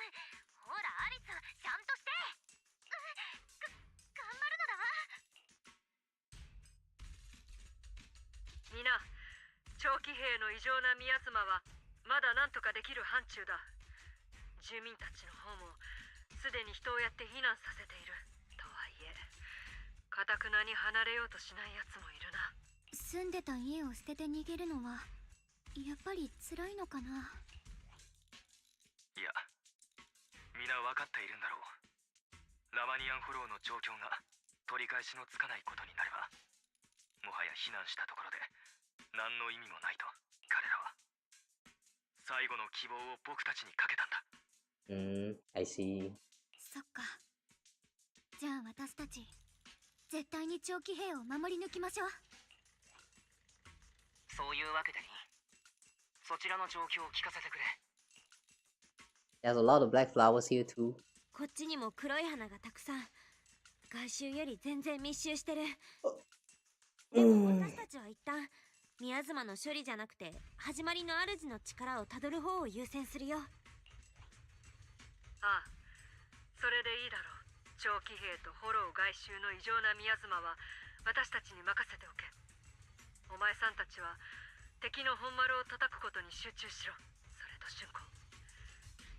Speaker 2: ほらアリス、ちゃんとして。頑張るのだ。
Speaker 5: みな、長期兵の異常なミヤズマはまだなんとかできる範疇だ。住民たちの方もすでに人をやって避難させている。とはいえかたくなに離れようとしないやつもいるな。
Speaker 2: 住んでた家を捨てて逃げるのはやっぱり辛いのかな。
Speaker 15: いや、皆分かっているんだろう。ラマニアンフォローの状況が取り返しのつかないことになれば、もはや避難したところで何の意味もないと彼らは最後の希望を僕たちにかけたんだ。
Speaker 1: I see.
Speaker 2: そっか。じゃあ私たち絶対に長期兵を守り抜きましょう。
Speaker 3: そういうわけでに、そちらの状況を聞かせてくれ。
Speaker 1: There's a lot of black flowers here too.
Speaker 7: こっちにも黒い花がたくさん。外周より全然密集してる。でも私たちは一旦宮妻の処理じゃなくて始まりの主の力をたどる方を優先するよ。
Speaker 5: ああ、それでいいだろう。長期兵とフォロー外周の異常なミヤズマは私たちに任せておけ。お前さんたちは敵の本丸を叩くことに集中しろ。それと春子、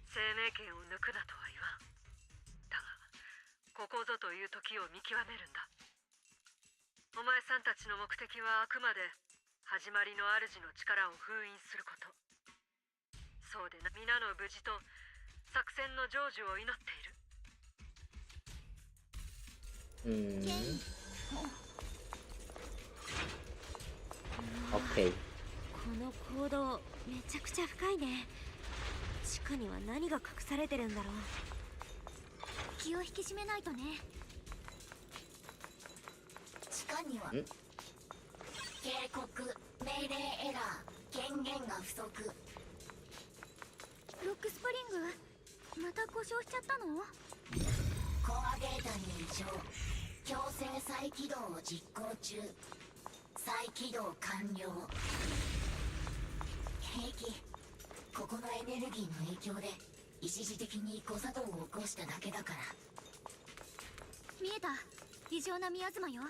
Speaker 5: 生命権を抜くなとは言わん。だがここぞという時を見極めるんだ。お前さんたちの目的はあくまで始まりの主の力を封印すること。そうでな、皆の無事と作戦の成就を祈っている。
Speaker 1: Okay.
Speaker 7: この行動めちゃくちゃ深いね。地下には何が隠されてるんだろう。
Speaker 2: 気を引き締めないとね。
Speaker 12: 地下には警告、命令エラー、権限が不足。
Speaker 2: ロックスプリングまた故障しちゃったの？
Speaker 12: コアデータに異常、強制再起動を実行中。再起動完了。兵器、ここのエネルギーの影響で一時的に誤作動を起こしただけだから。
Speaker 2: 見えた、異常なミヤズマよ。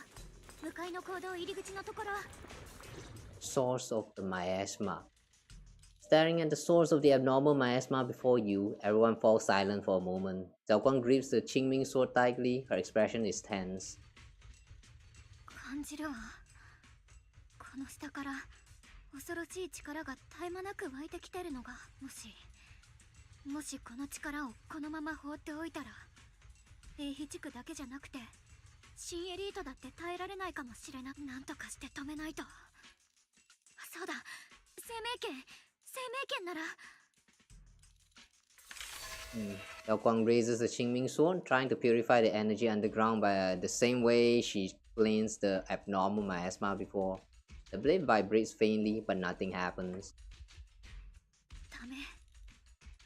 Speaker 2: 向かいの坑道入り口のところ。
Speaker 1: Source of the miasma. Staring at the source of the abnormal miasma before you, everyone falls silent for a moment. Xiaoguang grips the Qing Ming Sword tightly. Her expression is tense.
Speaker 2: 感じるわ。この下から恐ろしい力が絶え間なく湧いてきてるのが、もしこの力をこのまま放っておいたら、英飛地区だけじゃなくて新エリートだって耐えられないかもしれない。なんとかして止めないと。そうだ、生命圏なら。
Speaker 1: Xiaoguang raises the Qing Ming Sword, trying to purify the energy underground by the same way she cleansed the abnormal miasma before. The blade vibrates faintly, but nothing happens.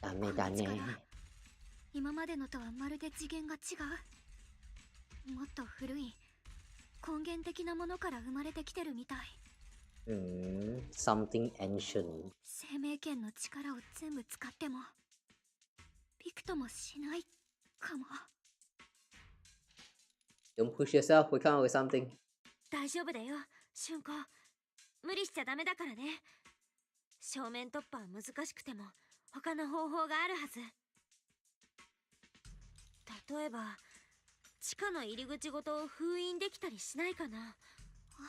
Speaker 1: ダメだね。
Speaker 2: 今までのとはまるで次元が違う。もっと古い根源的なものから生まれてきてるみたい。
Speaker 1: Something ancient.
Speaker 2: 生命圏の力を全部使ってもびくともしないかも。
Speaker 1: Don't push yourself, we come up with something.
Speaker 7: 大丈夫だよ、春子。無理しちゃダメだからね。正面突破は難しくても他の方法があるはず。例えば地下の入り口ごと封印できたりしないかな。
Speaker 2: そ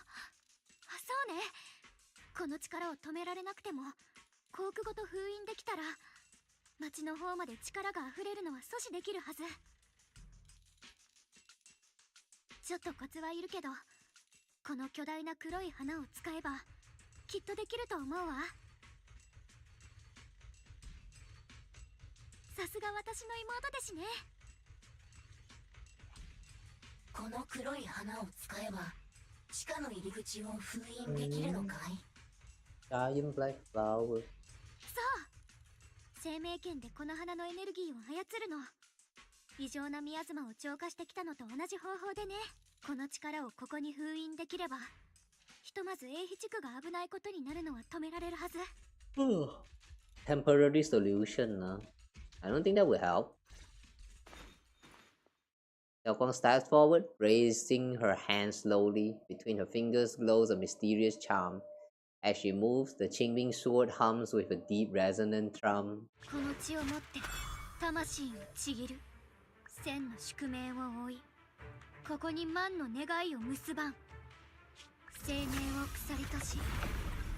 Speaker 2: うね。この力を止められなくてもコークごと封印できたら町の方まで力が溢れるのは阻止できるはず。ちょっとコツはいるけど、この巨大な黒い花を使えばきっとできると思うわ。さすが私の妹ですね。
Speaker 12: この黒い花を使えば地下の入り口を封印できるのかい？
Speaker 1: Giant black flower.
Speaker 2: そう、生命圏でこの花のエネルギーを操るの。異常なミヤズマを浄化してきたのと同じ方法でね。この力をここに封印できれば、ひとまず英飛地区が危ないことになるのは止められるはず。
Speaker 1: Temporary solution, nah. I don't think that will help. Xiaoguang steps forward, raising her hand slowly. Between her fingers glows a mysterious charm. As she moves, the Qing Ming Sword hums with a deep resonant thrum.
Speaker 2: この血をもって魂をちぎる。千の宿命を追い、ここに万の願いを結ばん。生命を鎖とし、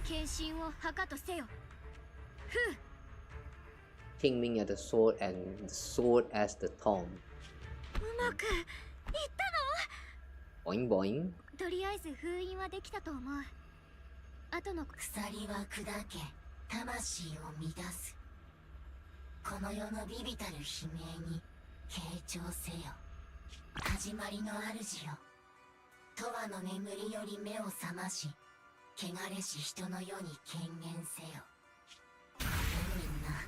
Speaker 2: 献身を墓とせよ。ふう。
Speaker 1: Qing Ming at the sword and the sword as the tomb.
Speaker 2: うまくいったの？
Speaker 1: Boing boing.
Speaker 2: とりあえず封印はできたと思う。後の
Speaker 12: 鎖は砕け、魂を乱す。この世の微々たる悲鳴に傾聴せよ。始まりの主よ。永遠の眠りより目を覚まし、汚れし人の世に権限せよ。みんな、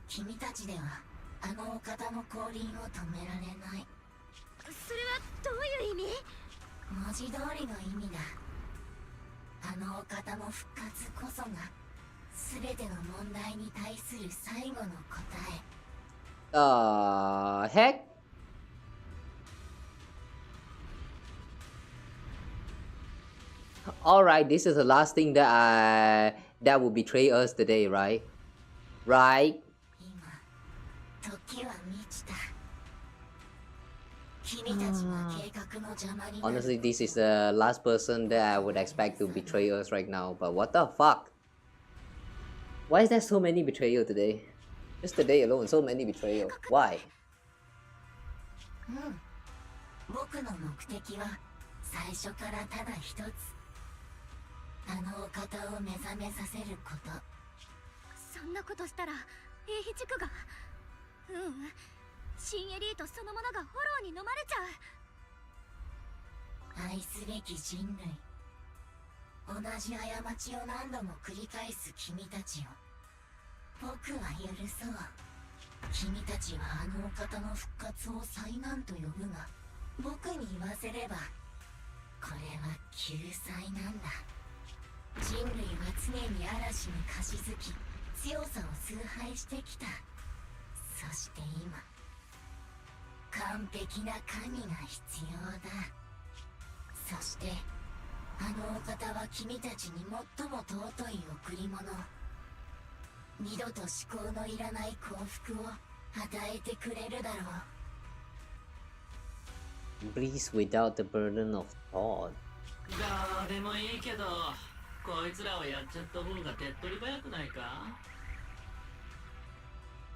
Speaker 12: 君たちではあのお方の降臨を止められない。
Speaker 2: それはどういう意味？
Speaker 12: 文字通りの意味だ。あのお方の復活こそが全ての問題に対する最後の答え。
Speaker 1: Heck? Alright, this is the last thing that will betray us today, right? Right?
Speaker 12: 今、時は満ちた。君たちは計画の邪魔になる。
Speaker 1: Honestly, this is the last person that I would expect to betray us right now, but what the fuck? Why is there so many betrayal today? Just today alone, so many betrayal. Why?
Speaker 12: 僕の目的は最初からただ一つ。あのお方を目覚めさせること。
Speaker 2: そんなことしたら英飛地区が、新エリートそのものが炎に飲まれちゃ
Speaker 12: う。愛すべき人類、同じ過ちを何度も繰り返す君たちを僕は許そう。君たちはあのお方の復活を災難と呼ぶが、僕に言わせればこれは救済なんだ。人類は常に嵐に貸し付き、強さを崇拝してきた。そして今、完璧な神が必要だ。そしてあのお方は君たちに最も尊い贈り物、二度と思考のいらない幸福を与えてくれるだろ
Speaker 1: う。Breathe without the burden of thought.
Speaker 18: どうでもいいけど、こいつらをやっちゃった方が手っ取り早くないか？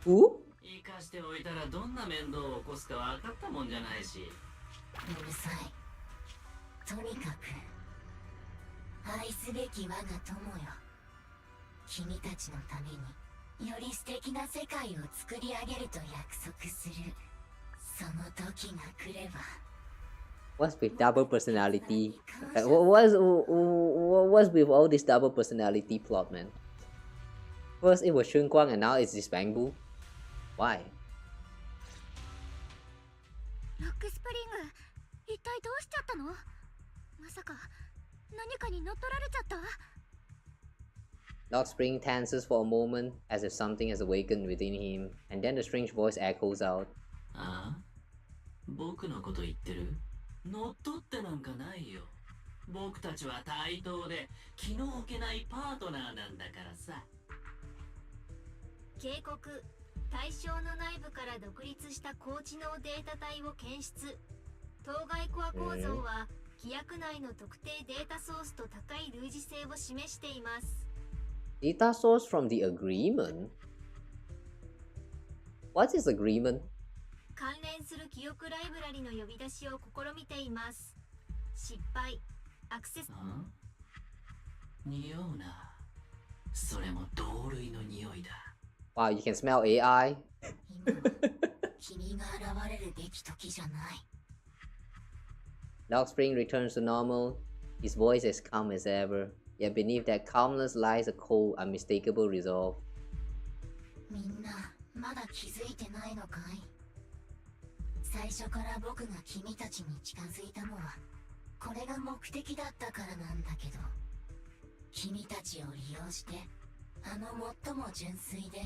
Speaker 1: お？
Speaker 18: 生かしておいたらどんな面倒を起こすか分かったもんじゃないし。
Speaker 12: うるさい。とにかく愛すべき我が友よ、君たちのためにより素敵な世界を作り上げると約束する。その時が来れば。
Speaker 1: What's with double personality? What's with all this double personality plot, man? First it was Xiaoguang and now it's this Bangbu. Why?
Speaker 2: ロックスプリング、一体どうしちゃったの？まさか何かに乗っ取られちゃった？
Speaker 1: Lord Spring tenses for a moment as if something has awakened within him, and then the strange voice echoes out.
Speaker 18: ああ、僕のこと言ってる？乗っ取ってなんかないよ。僕たちは対等で気の置けないパートナーなんだからさ。
Speaker 11: 警告、対象の内部から独立した高知能データ体を検出。当該コア構造は規約内の特定データソースと高い類似性を示しています。
Speaker 1: Data source from the agreement? What is agreement?
Speaker 11: 関連する記憶ライブラリの呼び出しを試みています。失敗。アクセス。
Speaker 18: 匂うな。それも同類の匂いだ。
Speaker 1: Wow, you can smell AI?
Speaker 12: 君が現れるべき時じゃない。
Speaker 1: Lord Spring returns to normal, his voice as calm as ever, yet beneath that calmness lies a cold, unmistakable resolve.
Speaker 12: みんな、まだ気づいてないのかい？最初から僕が君たちに近づいたのは、これが目的だったからなんだけど、君たちを利用して、あの最も純粋で、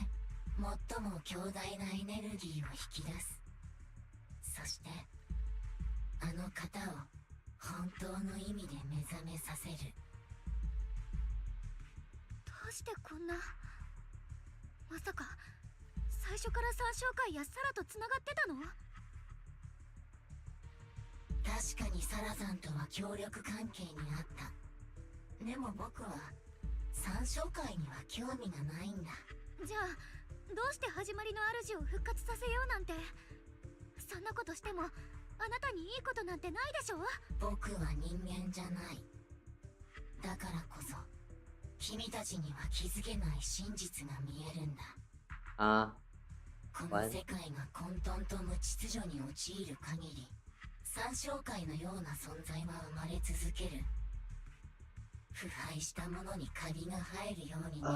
Speaker 12: 最も強大なエネルギーを引き出す。そして、あの方を本当の意味で目覚めさせる。
Speaker 2: どうしてこんな。まさか最初から三小会やサラとつながってたの？
Speaker 12: 確かにサラさんとは協力関係にあった。でも僕は三小会には興味がないんだ。
Speaker 2: じゃあどうして始まりの主を復活させようなんて。そんなことしてもあなたにいいことなんてないでしょ？
Speaker 12: 僕は人間じゃない。だからこそ君たちには気づけない真実が見えるんだ。この世界が混沌と無秩序に陥る限り、三小界のような存在は生まれ続ける。腐敗したものにカビが生えるようにね。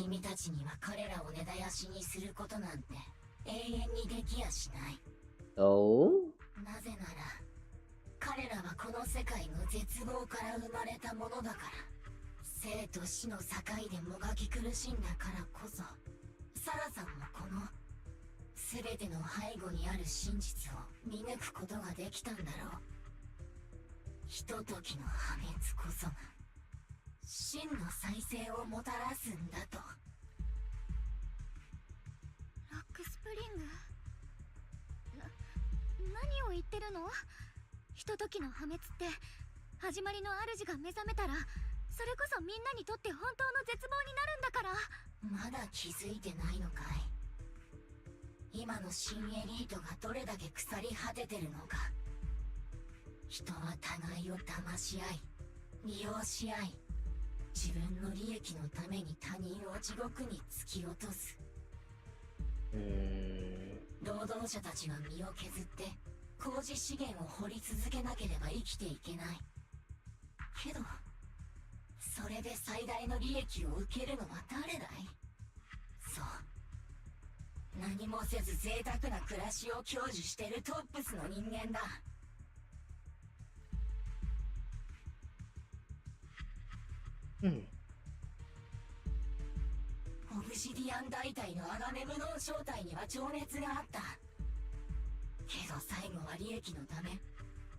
Speaker 12: 君たちには彼らを根絶やしにすることなんて永遠にできやしない。なぜなら彼らはこの世界の絶望から生まれたものだから。生と死の境でもがき苦しんだからこそ、サラさんもこの全ての背後にある真実を見抜くことができたんだろう。ひとときの破滅こそが真の再生をもたらすんだと。
Speaker 2: ロックスプリング、何を言ってるの？ひとときの破滅って始まりの主が目覚めたら、それこそみんなにとって本当の絶望になるんだから。
Speaker 12: まだ気づいてないのかい？今の新エリートがどれだけ腐り果ててるのか。人は互いを騙し合い、利用し合い、自分の利益のために他人を地獄に突き落とす。労働者たちは身を削って工事資源を掘り続けなければ生きていけない。けどそれで最大の利益を受けるのは誰だい？そう、何もせず贅沢な暮らしを享受してるトップスの人間だ。オブシディアン大隊のアガメムノン正体には情熱があった。けど最後は利益のため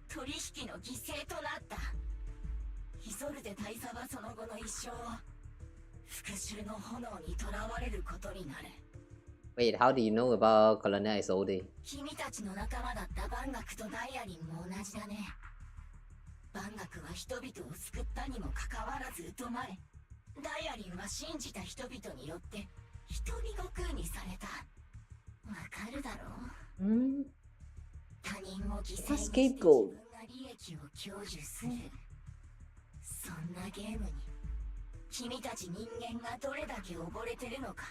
Speaker 12: 取引の犠牲となった。イソルデ大佐はその後の一生を復讐の炎に囚われることになる。
Speaker 1: Wait, how do you know about Colonel Isolde?
Speaker 12: 君たちの仲間だったバンガクとダイアリンも同じだね。万学は人々を救ったにもかかわらず疎まれ、ダイアリンは信じた人々によって人見悟空にされた。わかるだろう。他人を犠牲にして自分が利益を享受する。そんなゲームに君たち人間がどれだけ溺れてるのか。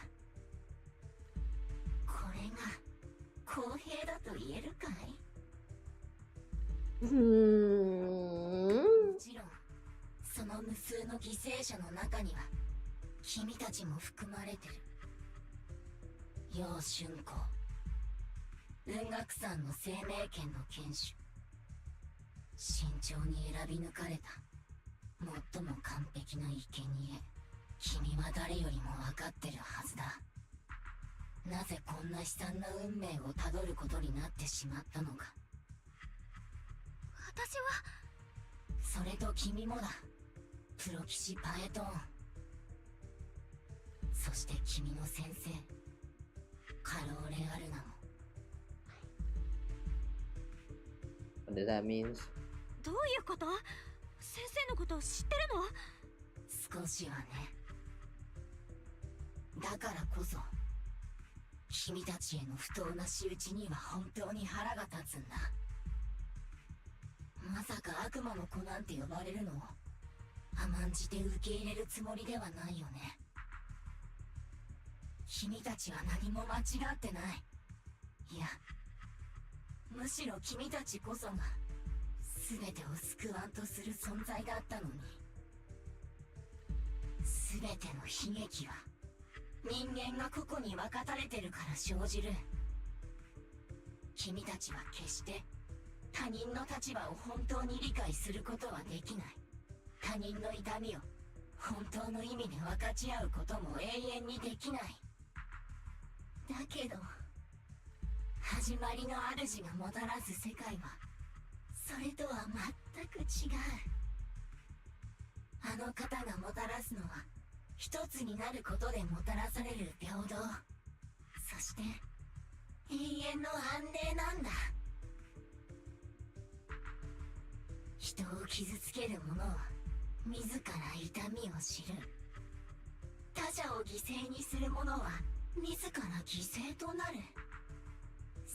Speaker 12: これが公平だと言えるかい？もちろんその無数の犠牲者の中には君たちも含まれてる。楊春光、雲岳山の生命権の堅守、慎重に選び抜かれた最も完璧な生贄。君は誰よりも分かってるはずだ。なぜこんな悲惨な運命をたどることになってしまったのか。
Speaker 2: 私は
Speaker 12: それと君もだ、プロ騎士パエトーン。そして君の先生カローレアルナも。
Speaker 1: What does that mean?
Speaker 7: どういうこと？先生のことを知ってるの？
Speaker 12: 少しはね。だからこそ君たちへの不当な仕打ちには本当に腹が立つんだ。まさか悪魔の子なんて呼ばれるのを甘んじて受け入れるつもりではないよね。君たちは何も間違ってない。いや、むしろ君たちこそが全てを救わんとする存在だったのに。全ての悲劇は人間が個々に分かたれてるから生じる。君たちは決して他人の立場を本当に理解することはできない。他人の痛みを本当の意味で分かち合うことも永遠にできない。だけど始まりの主がもたらす世界はそれとは全く違う。あの方がもたらすのは一つになることでもたらされる平等、そして永遠の安寧なんだ。人を傷つける者は自ら痛みを知る。他者を犠牲にする者は自ら犠牲となる。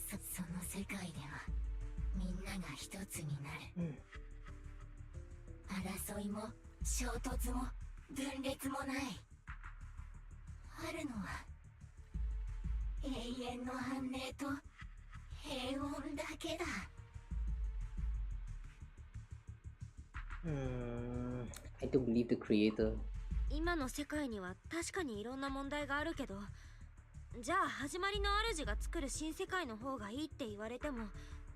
Speaker 12: その世界ではみんなが一つになる。争いも衝突も分裂もない。あるのは永遠の安寧と平穏だけだ。
Speaker 1: I don't believe the creator.
Speaker 7: 今の世界には確かにいろんな問題があるけど、じゃあ始まりの主が作る新世界の方がいいって言われても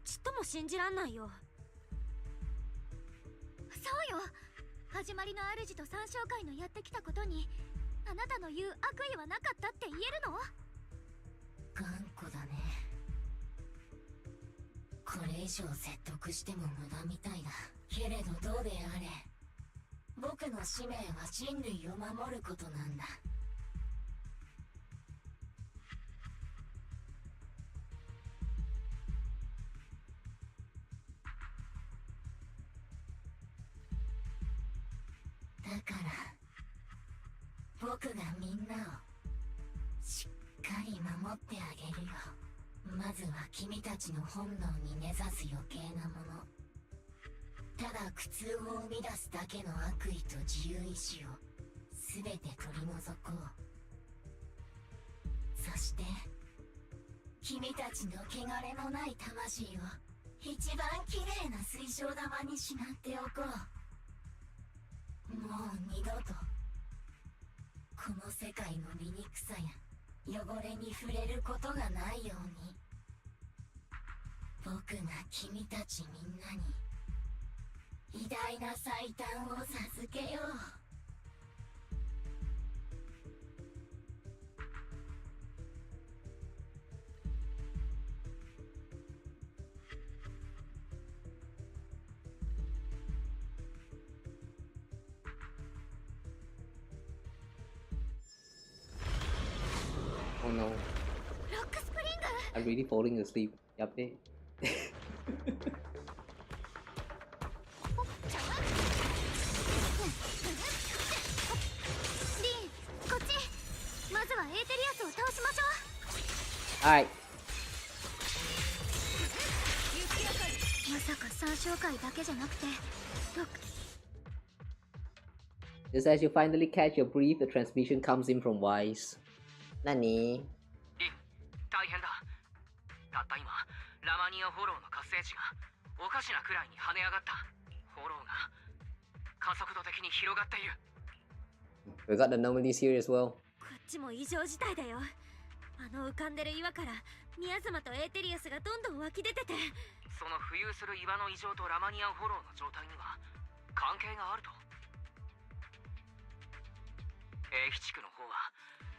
Speaker 7: ちっとも信じらんないよ。
Speaker 2: そうよ、始まりの主と参照会のやってきたことにあなたの言う悪意はなかったって言えるの？
Speaker 12: 頑固だね。これ以上説得しても無駄みたいだ。けれどどうであれ、僕の使命は人類を守ることなんだ。だから僕がみんなをしっかり守ってあげるよ。まずは君たちの本能に根ざす余計なもの、ただ苦痛を生み出すだけの悪意と自由意志を全て取り除こう。そして君たちの汚れのない魂を一番きれいな水晶玉にしまっておこう。もう二度とこの世界の醜さや汚れに触れることがないように、僕が君たちみんなに偉大な最短を授けよう。
Speaker 1: Oh no. I'm really falling asleep. Yup. Alright.
Speaker 2: まさか三章会だけじゃなくて
Speaker 1: Just as you finally catch your breath, the transmission comes in from Wise. Nani?
Speaker 3: 大変だ。たった今、ラマニアフォローの活性値がおかしなくらいに跳ね上がった。フォローが加速度的に広がっている。
Speaker 1: We got the anomalies here as well.
Speaker 7: こっちも異常事態だよ。あの浮かんでる岩からミヤ様とエーテリアスがどんどん湧き出てて、
Speaker 3: その浮遊する岩の異常とラマニアンフォローの状態には関係があると。英飛地区の方は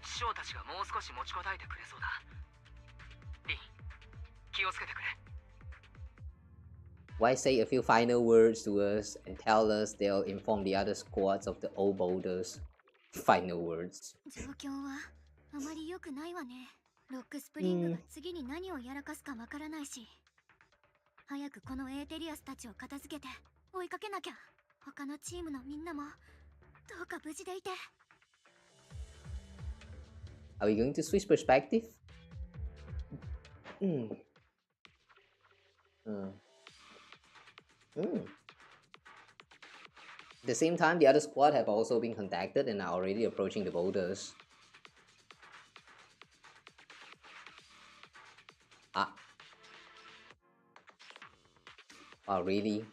Speaker 3: 師匠たちがもう少し持ちこたえてくれそうだ。リン、気をつけてくれ。
Speaker 1: Why say a few final words to us and tell us they'll inform the other squads of the old boulders? Final words.
Speaker 2: 状況はあまり良くないわね。ロックスプリングが次に何をやらかすかわからないし、早くこのエーテリアスたちを片付けて追いかけなきゃ。他のチームのみんなもどうか無事でいて。
Speaker 1: Are we going to switch perspective? At the same time, the other squad have also been contacted and are already approaching the boulders. Ah. Wow, really?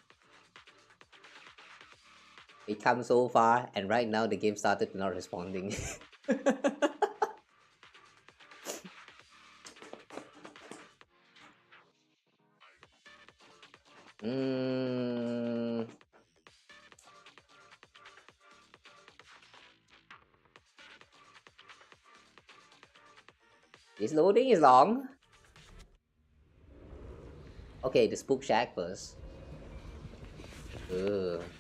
Speaker 1: We come so far, and right now the game started not responding. This loading is long. Okay, the spook shack first. Ugh.
Speaker 2: 「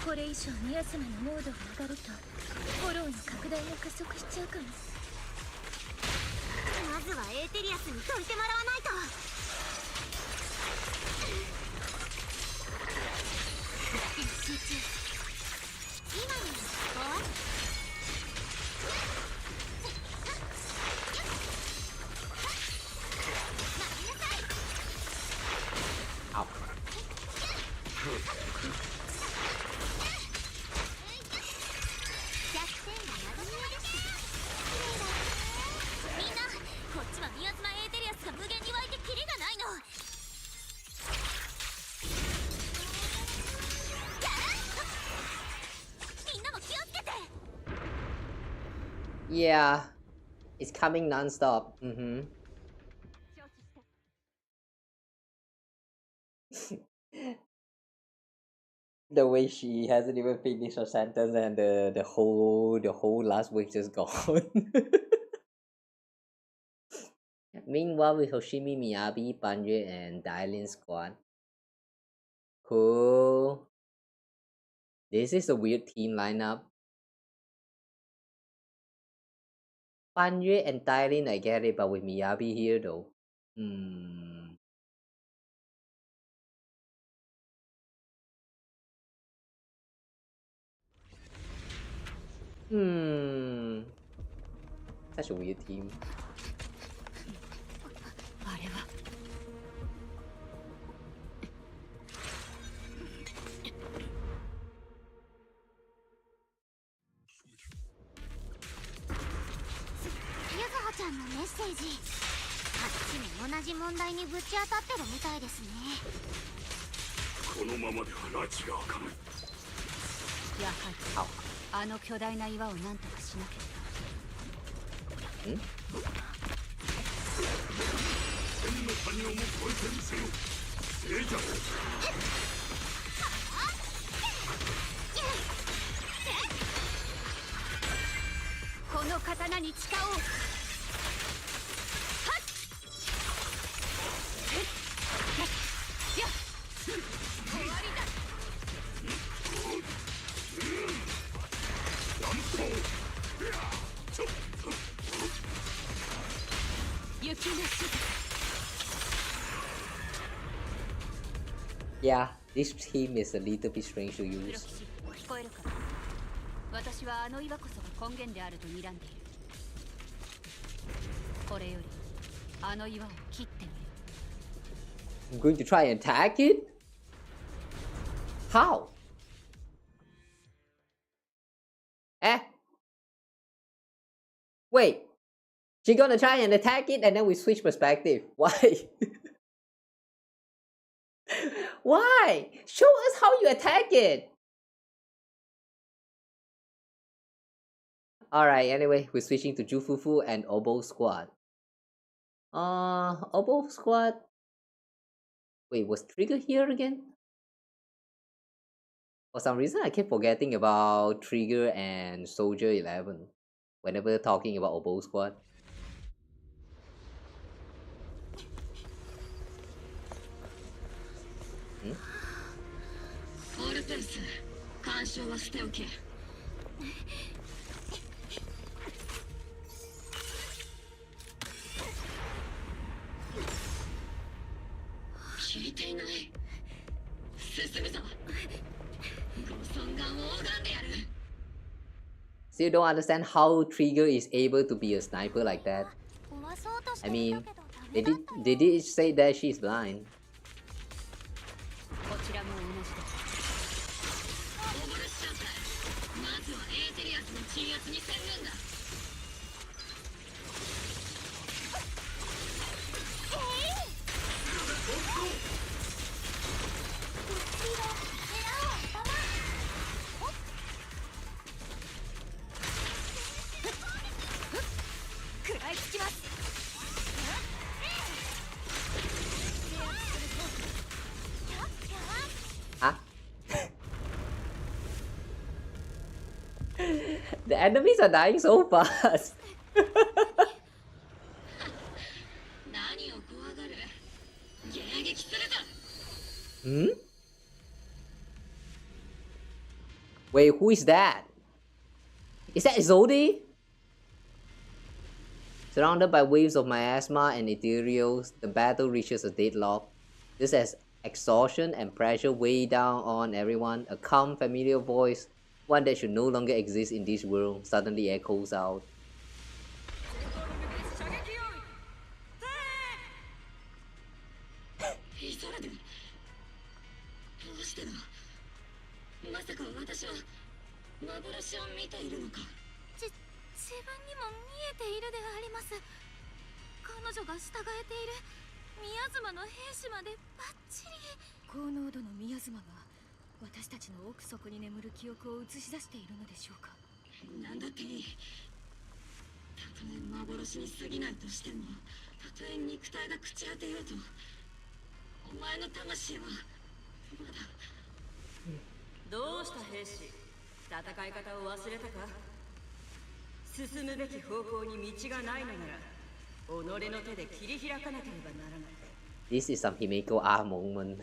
Speaker 2: これ以上ミヤ様のモードが上がるとフォローの拡大が加速しちゃうかも。まずはエーテリアスにどいてもらわないと。集中。今のはこう。
Speaker 1: Yeah, it's coming non-stop. The way she hasn't even finished her sentence and the whole last wave just gone. Meanwhile, with Hoshimi, Miyabi, Banjue, and Dailin's squad. Cool. This is a weird team lineup. Banjue and Dailin, I get it, but with Miyabi here though. Such a weird team.
Speaker 2: あれはゆずはちゃんのメッセージ、あっちも同じ問題にぶち当たってるみたいですね。
Speaker 6: このままでは拉致が開かない。
Speaker 19: やはりあの巨大な岩を何とかしなければ。
Speaker 6: 天の谷をも越えてみせよ。聖者。
Speaker 19: この刀に誓おう。
Speaker 1: Yeah, this team is a little bit strange to use.
Speaker 19: 聞こえるか。私はあの岩こそが根源であると睨んでいる。これよりあの岩を切ってみる。
Speaker 1: I'm going to try and attack it? How? Eh? Wait. She's gonna try and attack it and then we switch perspective. Why? Why? Show us how you attack it. Alright, anyway, we're switching to Jufufu and Obo Squad. Obo Squad. Wait, was Trigger here again? For some reason, I keep forgetting about Trigger and Soldier 11 whenever talking about Obo Squad. Hmm?
Speaker 12: 聞いていない。進むぞ。ご尊顔を拝んでやる。
Speaker 1: Still don't understand how Trigger is able to be a sniper like that. I mean, they did say that she's blind.
Speaker 19: こちらも同じだ。
Speaker 12: オーバルシャンター。まずはエーテリアスの鎮圧に専念だ。
Speaker 1: The enemies are dying so fast. Hmm? Wait, who is that? Is that Zodi? Surrounded by waves of miasma and ethereals, the battle reaches a deadlock. This as exhaustion and pressure weigh down on everyone. A calm, familiar voice, one that should no longer exist in this world, suddenly echoes out. This is some Himeko R moment.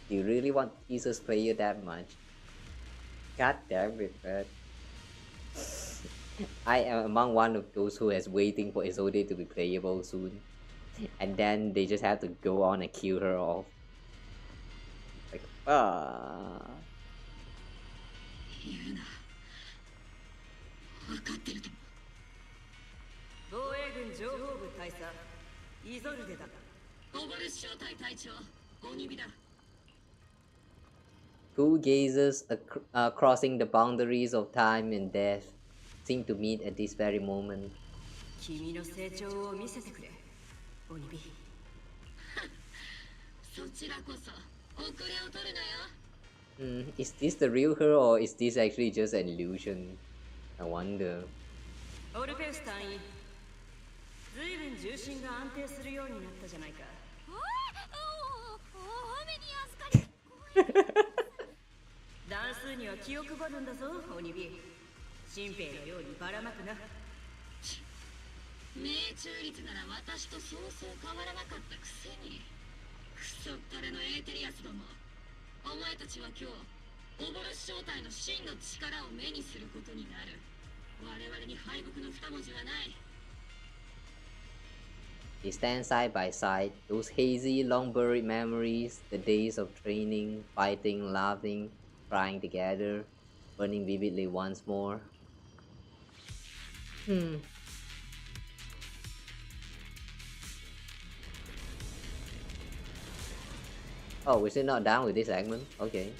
Speaker 1: Do you really want Jesus player that much? God damn it, man. I am among one of those who is waiting for Izode to be playable soon. And then they just have to go on and kill her off. Like, ah.
Speaker 5: 防衛軍情報部大佐イゾルデだ。
Speaker 12: オバル小隊隊長鬼火だ。
Speaker 1: Two gazers crossing the boundaries of time and death seem to meet at this very moment.
Speaker 5: 君の成長を見せてくれ、鬼火。
Speaker 12: そちらこそ遅れを取るなよ。
Speaker 1: Is this the real her or is this actually just an illusion? I wonder.
Speaker 5: オルペウス隊員、ずいぶん重心が安定するようになったじゃないか。段数には気を配るんだぞ、鬼火。新兵のようにばらまくな。
Speaker 12: 命中率なら私とそうそう変わらなかったくせに。クソったれのエーテリアスども。お前たちは今日、
Speaker 11: 幻正体の真の力を目にすることになる。我々に敗北の二文字はない。
Speaker 1: They stand side by side, those hazy, long-buried memories, the days of training, fighting, laughing, crying together, burning vividly once more. Oh, we're still not done with this segment? Okay.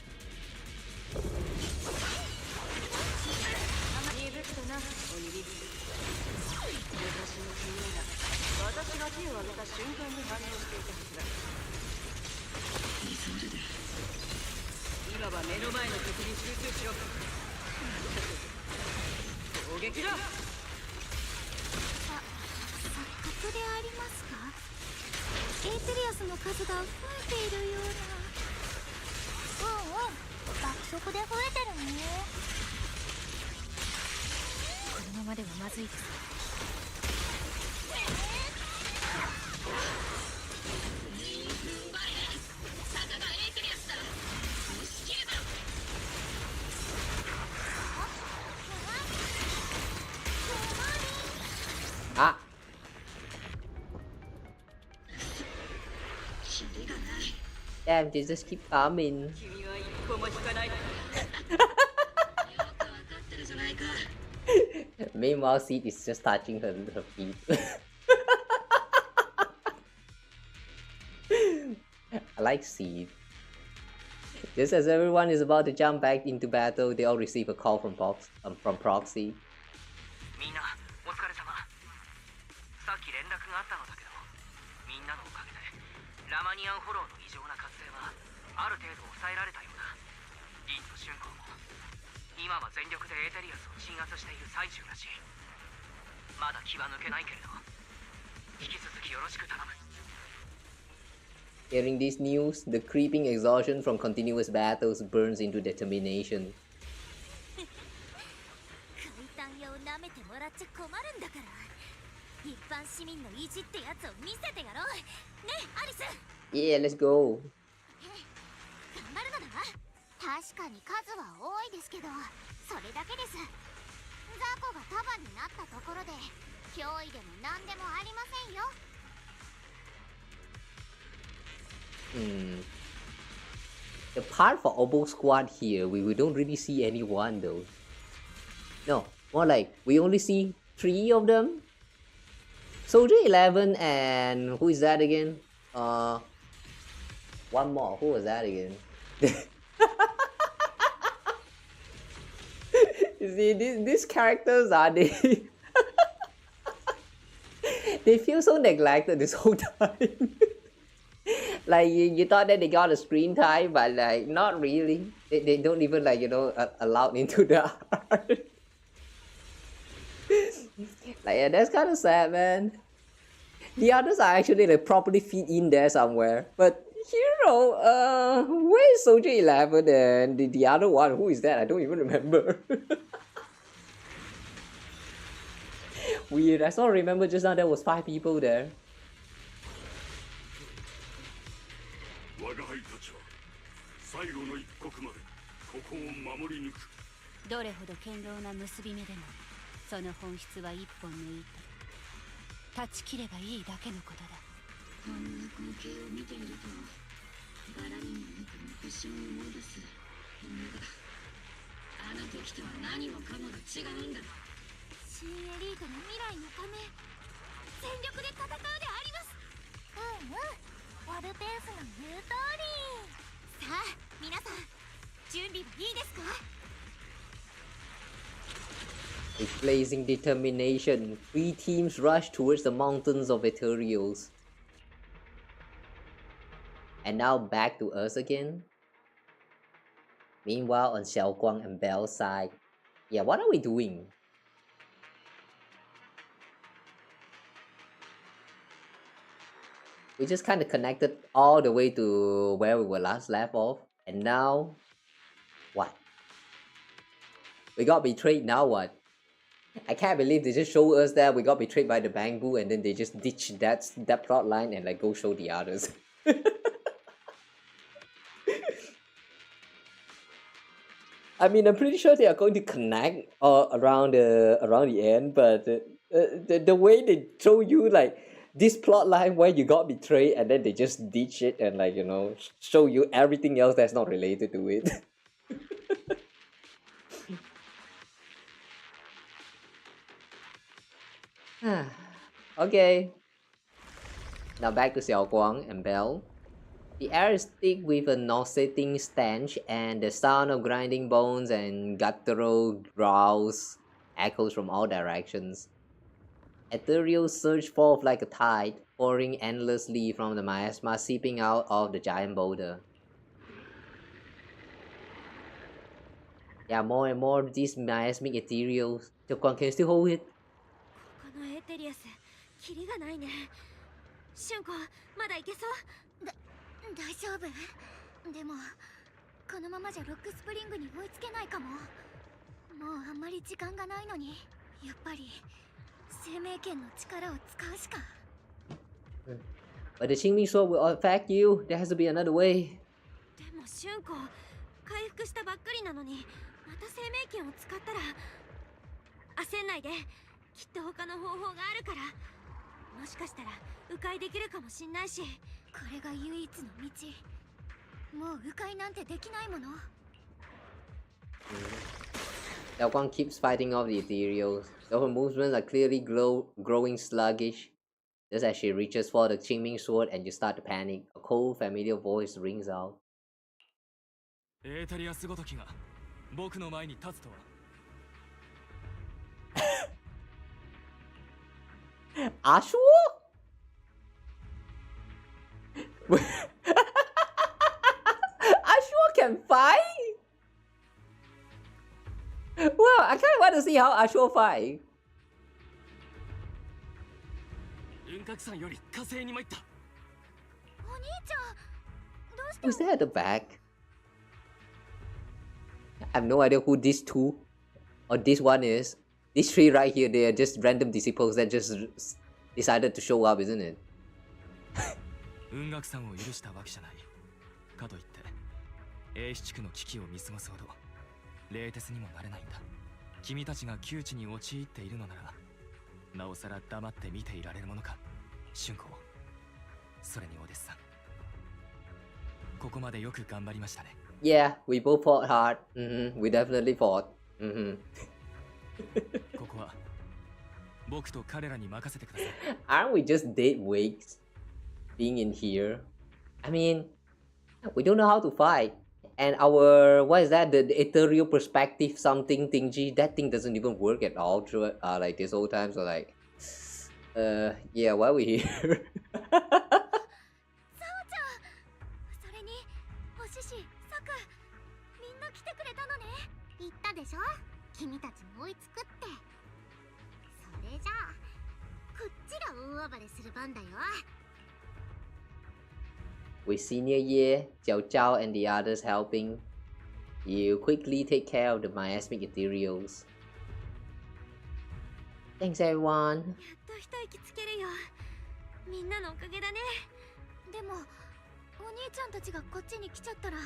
Speaker 1: Ah! Damn, they just keep coming. Meanwhile, Seed is just touching her feet. I like Seed. Just as everyone is about to jump back into battle, they all receive a call from Proxy.
Speaker 3: みんなお疲れ様。さっき連絡があったのだけど、みんなのおかげでラマニアンフォローの異常な活性はある程度抑えられたようだ。リンとシュンコも今は全力でエーテリアスを鎮圧している最中らしい。まだ気は抜けないけれど、引き続きよろしく頼む。
Speaker 1: Hearing this news, the creeping exhaustion from continuous battles burns into determination.
Speaker 2: 一般市民の意地ってやつを見せてやろうね、アリス。
Speaker 1: Yeah, let's go.
Speaker 2: 頑張るのだわ。確かに数は多いですけど、それだけです。雑魚が束になったところで脅威でも何でもありませんよ。
Speaker 1: The part for Obo Squad here, we don't really see anyone though. No, more like we only see 3 of them. Soldier 11 and who is that again? One more. Who was that again? You see, these characters are they? They feel so neglected this whole time. Like you thought that they got a screen time, but like not really. They don't even like allowed into the art. Like yeah, that's kind of sad, man. The others are actually like properly fit in there somewhere, but where is Soldier 11 and the other one? Who is that? I don't even remember. Weird. I still remember just now there was 5 people there.
Speaker 6: 我が輩たちは最後の一刻までここを守り抜く。
Speaker 19: どれほど堅牢な結び目でもその本質は一本抜いて断ち切ればいいだけのことだ。
Speaker 11: こんな光景を見ているとバラにもなく昔を思い出す。あの時とは何もかもが違うんだ。
Speaker 2: 新エリートの未来のため全力で戦うであります。オルペンスの言う通り。さあ皆さん準備はいいですか？
Speaker 1: With blazing determination, 3 teams rush towards the mountains of Ethereals. And now back to us again. Meanwhile, on Xiaoguang and Belle's side, yeah, what are we doing? We just kind of connected all the way to where we were last left off, and now, what? We got betrayed, now what? I can't believe they just show us that we got betrayed by the Bangbu and then they just ditch that plot line and like go show the others. I mean, I'm pretty sure they are going to connect around the end, but the way they show you like this plot line where you got betrayed and then they just ditch it and like, you know, show you everything else that's not related to it. Okay. Now back to Xiaoguang and Belle. The air is thick with a nauseating stench, and the sound of grinding bones and guttural growls echoes from all directions. Ethereal surge forth like a tide, pouring endlessly from the miasma seeping out of the giant boulder. Yeah, more and more of these miasmic ethereals. Xiaoguang, can you still hold it?
Speaker 7: このエテリアス、キリがないね。春子、まだいけそう？
Speaker 2: 大丈夫。でもこのままじゃロックスプリングに追いつけないかも。もうあんまり時間がないのに、やっぱり生命圏の力を使うしか。
Speaker 1: But the Qing Ming Sword will affect you. There has to be another way.
Speaker 7: でも春子、回復したばっかりなのに、また生命圏を使ったら。焦んないで。きっと他の方法があるから。もしかしたら迂回できるかもしんないし。
Speaker 2: これが唯一の道。もう迂回なんてできないもの。
Speaker 1: Xiaoguang keeps fighting off the ethereals, though her movements are clearly growing sluggish. Just as she reaches for the Qing Ming Sword and you start to panic, a cold familiar voice rings out.
Speaker 15: エータリアスごときが僕の前に立つとは。
Speaker 1: Ashua? Ashua can fight? Well, I kind of want to see how Ashua fight.
Speaker 15: 雲鶴山より火星に参った。
Speaker 2: お兄ちゃん、どうした
Speaker 1: Who's there at the back? I have no idea who these two or this one is. These three right here, they are just random disciples that just decided to show up, isn't it?
Speaker 15: 雲鶴山を許したわけじゃない。かといって英七区の危機を見過ごすほど冷徹にもなれないんだ。君たちが窮地に陥っているのなら、なおさら黙って見ていられるものか。春子、それにお弟子さん、ここまでよく頑張りましたね。
Speaker 1: Yeah, we both fought hard. We definitely fought.
Speaker 15: ここは僕と彼らに任せてください。
Speaker 1: Aren't we just dead weights being in here? I mean, we don't know how to fight. And our, what is that? The ethereal perspective something thingy, that thing doesn't even work at all through like this whole time. So like, yeah, why are we here?
Speaker 2: サオちゃん、それにおしし、サク、みんな来てくれたのね。言ったでしょ、君たちも追いつくって。それじゃあこっちが大暴れする番だよ。
Speaker 1: With Senior Ye, Xiao and the others helping, you quickly take care of the miasmic ethereals. Thanks everyone.
Speaker 7: やっと一息つけるよ。みんなのおかげだね。
Speaker 2: でもお兄ちゃんたちがこっちに来ちゃったら、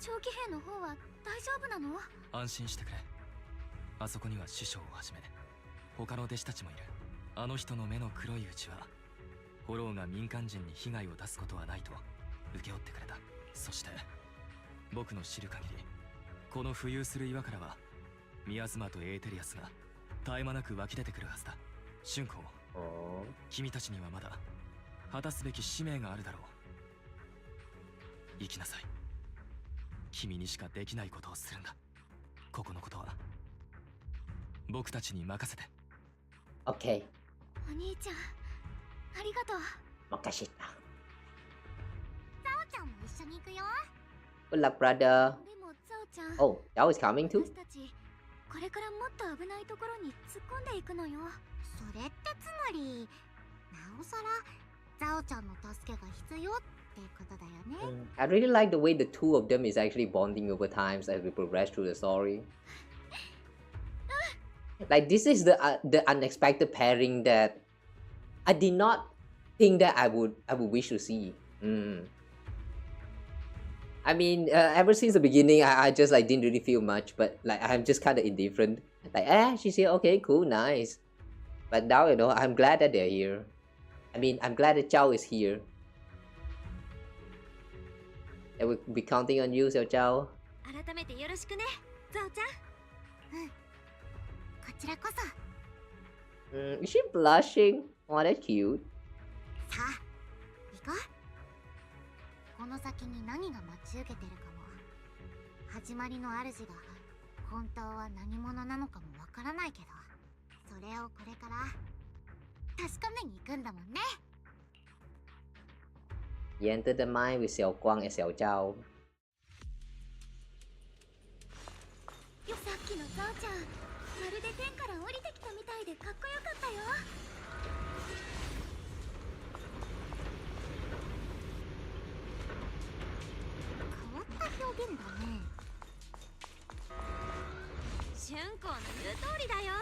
Speaker 2: 長期兵の方は大丈夫なの？
Speaker 15: 安心してくれ。あそこには師匠をはじめ他の弟子たちもいる。あの人の目の黒いうちはフォローが民間人に被害を出すことはないと請け負ってくれた。そして僕の知る限り、この浮遊する岩からはミアズマとエーテリアスが絶え間なく湧き出てくるはずだ。春子、君たちにはまだ果たすべき使命があるだろう。生きなさい。君にしかできないことをするんだ。ここのことは僕たちに任せて。
Speaker 1: Okay.
Speaker 2: お兄ちゃん、ありがとう。
Speaker 1: 任せた。
Speaker 2: ザオちゃんも一緒に行くよ。
Speaker 1: Good luck, brother.
Speaker 2: でもザオちゃん、
Speaker 1: Oh, that was coming too?
Speaker 2: 私たちこれからもっと危ないところに突っ込んでいくのよ。それってつまり、なおさらザオちゃんの助けが必要ってことだよね。
Speaker 1: I really like the way the two of them is actually bonding over times as we progress through the story. Like this is the unexpected pairing that I did not think that I would wish to see. I mean, ever since the beginning, I just like didn't really feel much, but like I'm just kind of indifferent. Like, she's here, okay, cool, nice. But now, you know, I'm glad that they're here. I mean, I'm glad that Zhao is here. I will be counting on you, Xiao Zhao. Is she blushing? Oh, that's cute.
Speaker 2: さあ、行こう。この先に何が待ち受けてるかも、始まりの主が本当は何者なのかもわからないけど、それをこれから確かめに行くんだもんね。
Speaker 1: You enter the mine with Xiaoguang and Xiao Zhao.
Speaker 2: さっきのゾウちゃん、まるで天から降りてきたみたいでかっこよかったよ。変わった表現だね。
Speaker 7: 春光の言う通りだよ。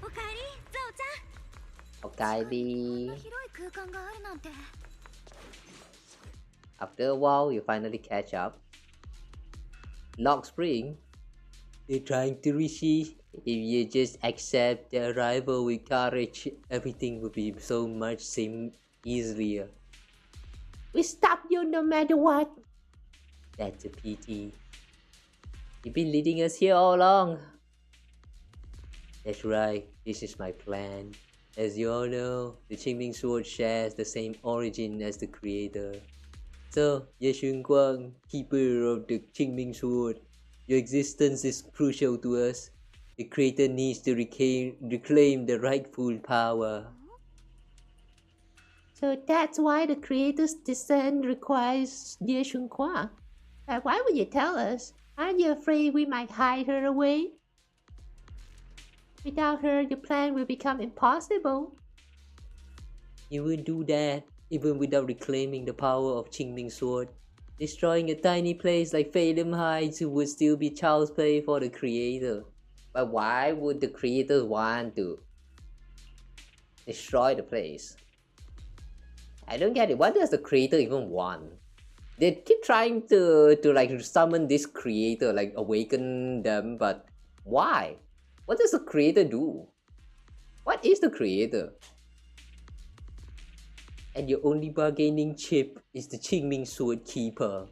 Speaker 7: おかえり、ゾウちゃん。
Speaker 1: おかえり。
Speaker 2: こんな広い空間があるなんて。
Speaker 1: After a while, you finally catch up. Log Spring. They're trying to receive. If you just accept the arrival with courage, everything will be so much easier.
Speaker 10: We stop you no matter what.
Speaker 1: That's a pity. You've been leading us here all along. That's right, this is my plan. As you all know, the Qing Ming Sword shares the same origin as the creator. So, Ye Shiyuan, keeper of the Qing Ming Sword, your existence is crucial to us. The creator needs to reclaim the rightful power.
Speaker 10: So that's why the creator's descent requires Ye Shiyuan. Why would you tell us? Aren't you afraid we might hide her away? Without her, your plan will become impossible.
Speaker 1: You will do that even without reclaiming the power of Qing Ming Sword. Destroying a tiny place like Phaethon Heights would still be child's play for the creator. But why would the creators want to destroy the place? I don't get it. What does the creator even want? They keep trying to like summon this creator, like awaken them, but why? What does the creator do? What is the creator? And your only bargaining chip is the Qing Ming Sword Keeper.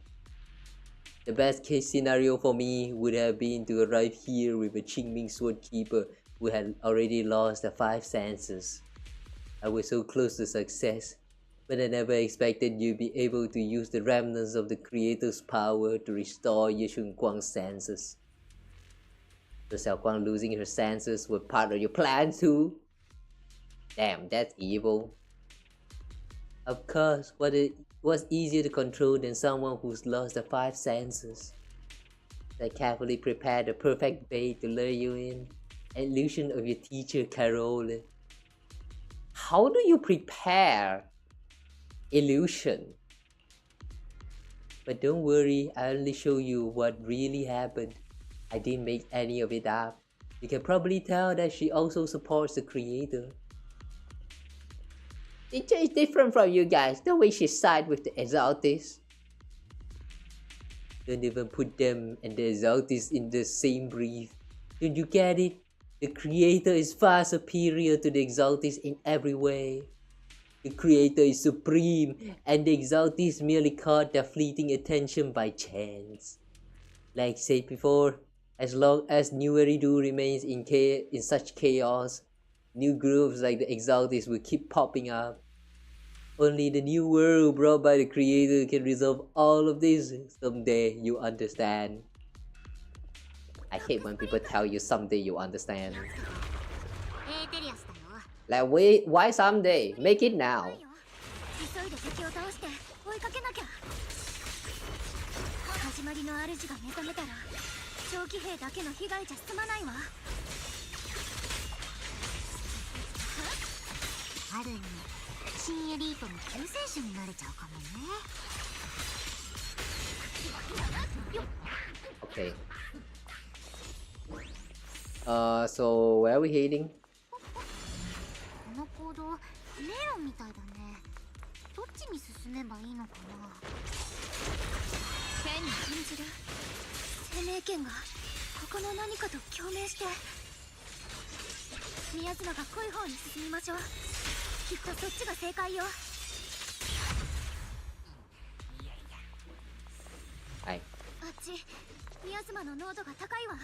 Speaker 1: The best case scenario for me would have been to arrive here with a Qing Ming Sword Keeper who had already lost the 5 senses. I was so close to success, but I never expected you'd be able to use the remnants of the creator's power to restore Ye Shiyuan's senses. So Xiaoguang losing her senses was part of your plan too? Damn, that's evil. Of course, what's easier to control than someone who's lost the 5 senses? I carefully prepared the perfect bait to lure you in. Illusion of your teacher, Carol. How do you prepare illusion? But don't worry, I'll only show you what really happened. I didn't make any of it up. You can probably tell that she also supports the creator. It's different from you guys, the way she sided with the Exaltis. Don't even put them and the Exaltis in the same breath. Don't you get it? The creator is far superior to the Exaltis in every way. The creator is supreme, and the Exaltis merely caught their fleeting attention by chance. Like said before, as long as New Eridu remains in such chaos, new groups like the Exaltis will keep popping up. Only the new world brought by the creator can resolve all of this. Someday you understand. I hate when people tell you someday you understand. Like, wait, why someday? Make it now. Okay. So where are we heading?
Speaker 2: 感じる生命圏がここの何かと共鳴して。宮妻が濃い方に進みましょう。きっとそっちが正解よ。
Speaker 1: はい。
Speaker 2: あっち宮妻の濃度が高いわ。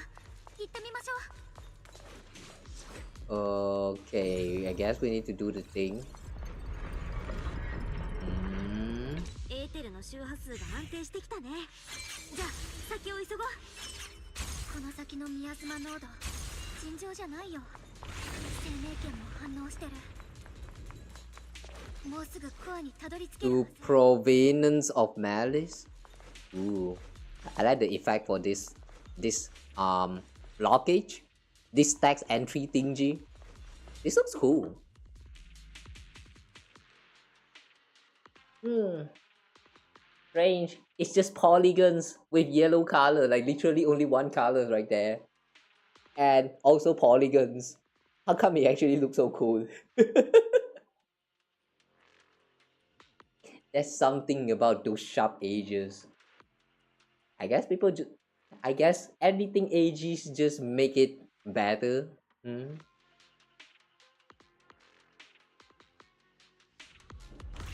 Speaker 2: 行ってみましょう。
Speaker 1: Okay, I guess we need to do the thing.
Speaker 7: エーテルの周波数が安定してきたね。じゃあ先を急ごう。
Speaker 2: この先の宮妻濃度尋常じゃないよ。生命圏も反応してる。もうすぐコアにたどり着ける。
Speaker 1: To provenance of malice. Ooh, I like the effect for this blockage. This tax entry thingy. This looks cool. Strange. It's just polygons with yellow color, like literally only one color right there. And also polygons. How come it actually looks so cool? There's something about those sharp edges. I guess I guess everything edges just make it better.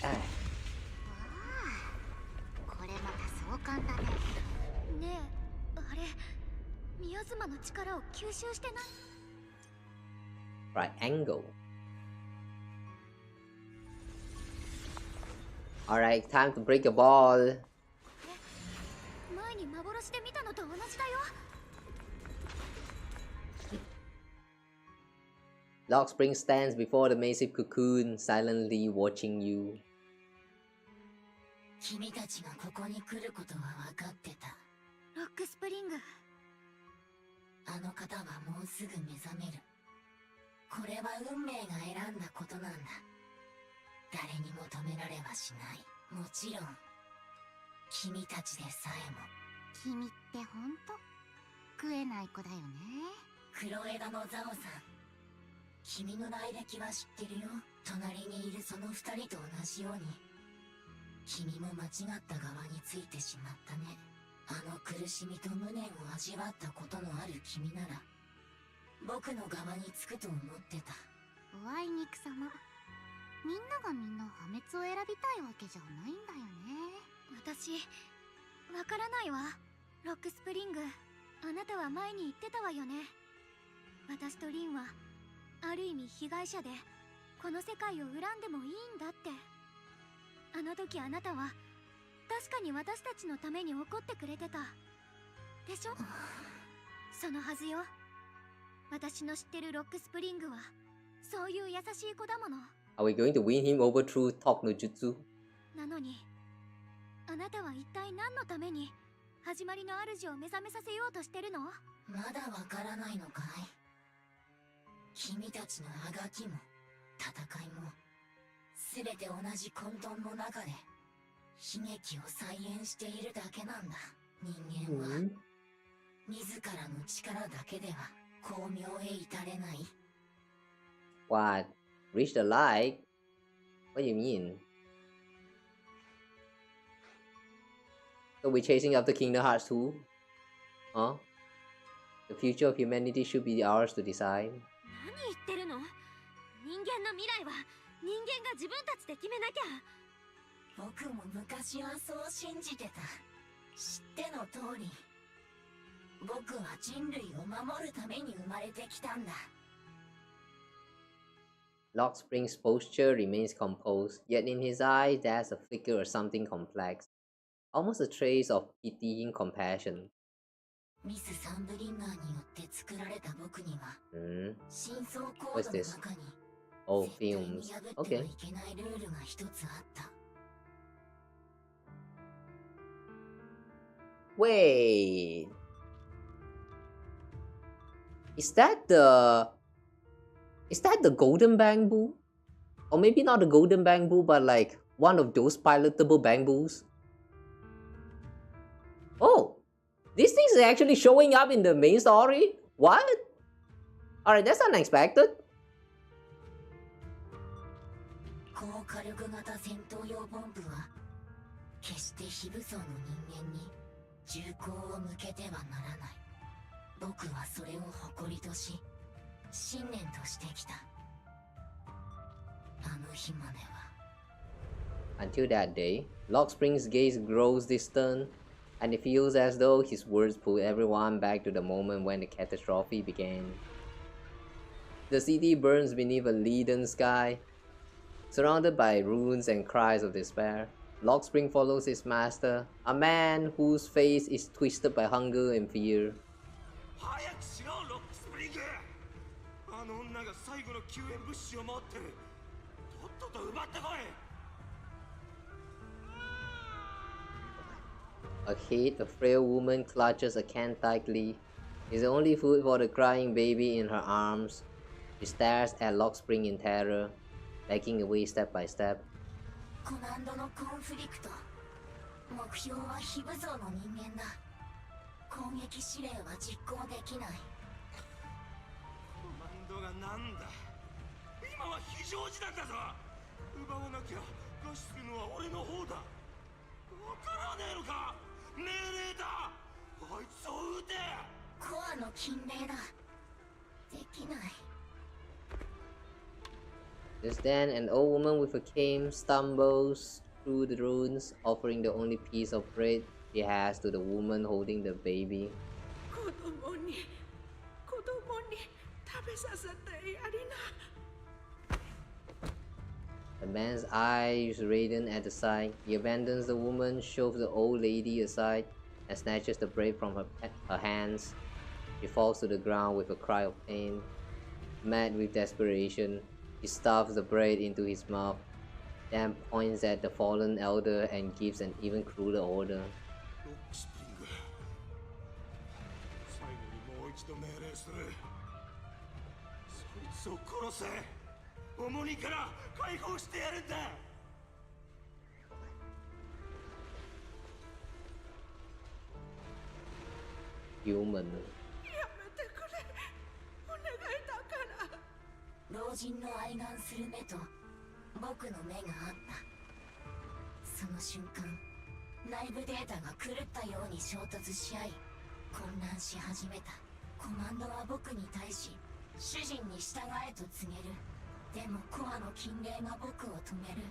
Speaker 1: Ah.
Speaker 2: これまた壮観だね。ねえ、あれ宮妻の力を吸収してない？
Speaker 1: Triangle. Alright, time to break a ball.
Speaker 2: 前に幻で見たのと同じだよ。
Speaker 1: Log Spring stands before the massive cocoon, silently watching you.
Speaker 12: 君たちがここに来ることは分かってた。
Speaker 2: ロックスプリング。
Speaker 12: あの方はもうすぐ目覚める。これは運命が選んだことなんだ。誰にも止められはしない。もちろん君たちでさえも。
Speaker 2: 君ってほんと食えない子だよね。
Speaker 12: 黒枝のザオさん、君の来歴は知ってるよ。隣にいるその二人と同じように君も間違った側についてしまったね。あの苦しみと無念を味わったことのある君なら僕の側につくと思ってた。
Speaker 2: おあいにくさま。みんながみんな破滅を選びたいわけじゃないんだよね。私わからないわ。ロックスプリング、あなたは前に言ってたわよね。私とリンはある意味被害者でこの世界を恨んでもいいんだって。あの時あなたは確かに私たちのために怒ってくれてたでしょ。そのはずよ。私の知ってるロックスプリングはそういう優しい子だもの。
Speaker 1: Are we going to win him over through Talk no Jutsu?
Speaker 2: なのにあなたは一体何のために始まりの主を目覚めさせようとしてるの？
Speaker 12: まだわからないのかい？君たちのあがきも戦いも全て同じ混沌の中で悲劇を再現しているだけなんだ。人間は自らの力だけでは光明へ至れない。
Speaker 1: What? Reach the light? What do you mean? So we're chasing after Kingdom Hearts 2? Huh? The future of humanity should be ours to decide.
Speaker 7: 何言ってるの？人間の未来は人間が自分たちで決めなきゃ。
Speaker 12: 僕も昔はそう信じてた。知っての通り僕は人類を守るために生まれてきたんだ。
Speaker 1: Log Spring's posture remains composed, yet in his eyes there's a flicker of something complex, almost a trace of pitying compassion.
Speaker 12: ミス・サンブリンガーによって作られた僕には、真相コー
Speaker 1: What's
Speaker 12: ドの
Speaker 1: this?
Speaker 12: 中に
Speaker 1: Oh,
Speaker 12: 絶対に
Speaker 1: films.
Speaker 12: 破って
Speaker 1: Okay.
Speaker 12: はいけないルールが一つあった。
Speaker 1: Wait. Is that the golden bamboo? Or maybe not the golden bamboo, but like one of those pilotable bamboos? Oh! These things are actually showing up in the main story? What? Alright, that's unexpected.
Speaker 12: 高火力型戦闘用ボンブは決して非武装の人間に銃口を向けてはならない。僕はそれを誇りとし、信念としてきた。あの日までは。
Speaker 1: Until that day, Lock Spring's gaze grows distant, and it feels as though his words pull everyone back to the moment when the catastrophe began. The city burns beneath a leaden sky, surrounded by ruins and cries of despair. Lock Spring follows his master, a man whose face is twisted by hunger and fear. A frail woman clutches a can tightly. It's the only food for the crying baby in her arms. She stares at Lock Spring in terror, backing away step by step.
Speaker 12: コマンドのコンフリクト。目標は非武装の人間だ。攻撃指令は実行できない。
Speaker 8: コマンドがなんだ。今は非常時なんだぞ。奪わなきゃ餓死するのは俺の方だ。わからねえのか。命令だ。あいつを撃て。
Speaker 12: コアの禁令だ。できない。
Speaker 1: Just then, an old woman with a cane stumbles through the ruins, offering the only piece of bread she has to the woman holding the baby. The man's eyes radiant at the sight. He abandons the woman, shoves the old lady aside, and snatches the bread from her hands. She falls to the ground with a cry of pain. Mad with desperation, he stuffs the bread into his mouth, then points at the fallen elder and gives an even crueler order. Human.
Speaker 12: 老人の愛願する目と僕の目があった。その瞬間、内部データが狂ったように衝突し合い、混乱し始めた。コマンドは僕に対し、主人に従えと告げる。でもコアの禁令が僕を止める。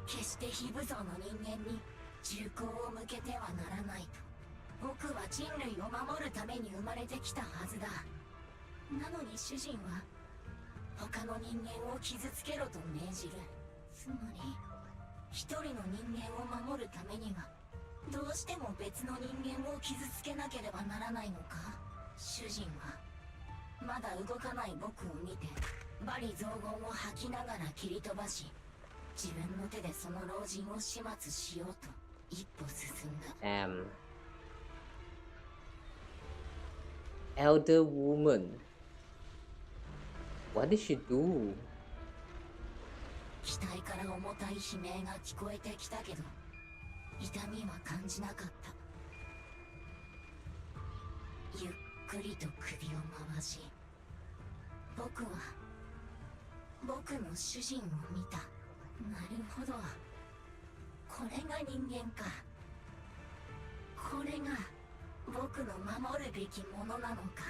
Speaker 12: 決して非武装の人間に銃口を向けてはならないと。僕は人類を守るために生まれてきたはずだ。なのに主人は他の人間を傷つけろと命じる。つまり一人の人間を守るためにはどうしても別の人間を傷つけなければならないのか。主人はまだ動かない僕を見て罵詈雑言を吐きながら切り飛ばし、自分の手でその老人を始末しようと一歩進んだ。
Speaker 1: Elder woman. What did she do?
Speaker 12: 機体から重たい悲鳴が聞こえてきたけど、痛みは感じなかった。ゆっくりと首を回し、僕は僕の主人を見た。なるほど、これが人間か。これが僕の守るべきものなのか。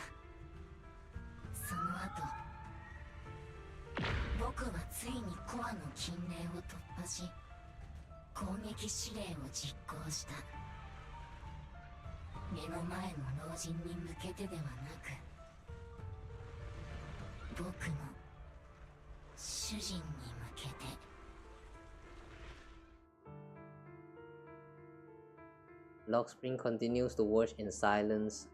Speaker 12: その後、僕はついにコアの禁令を突破し、攻撃指令を実行した。目の前の老人に向けてではなく、僕の主人に向けて。
Speaker 1: Lock Spring continues to watch in silence.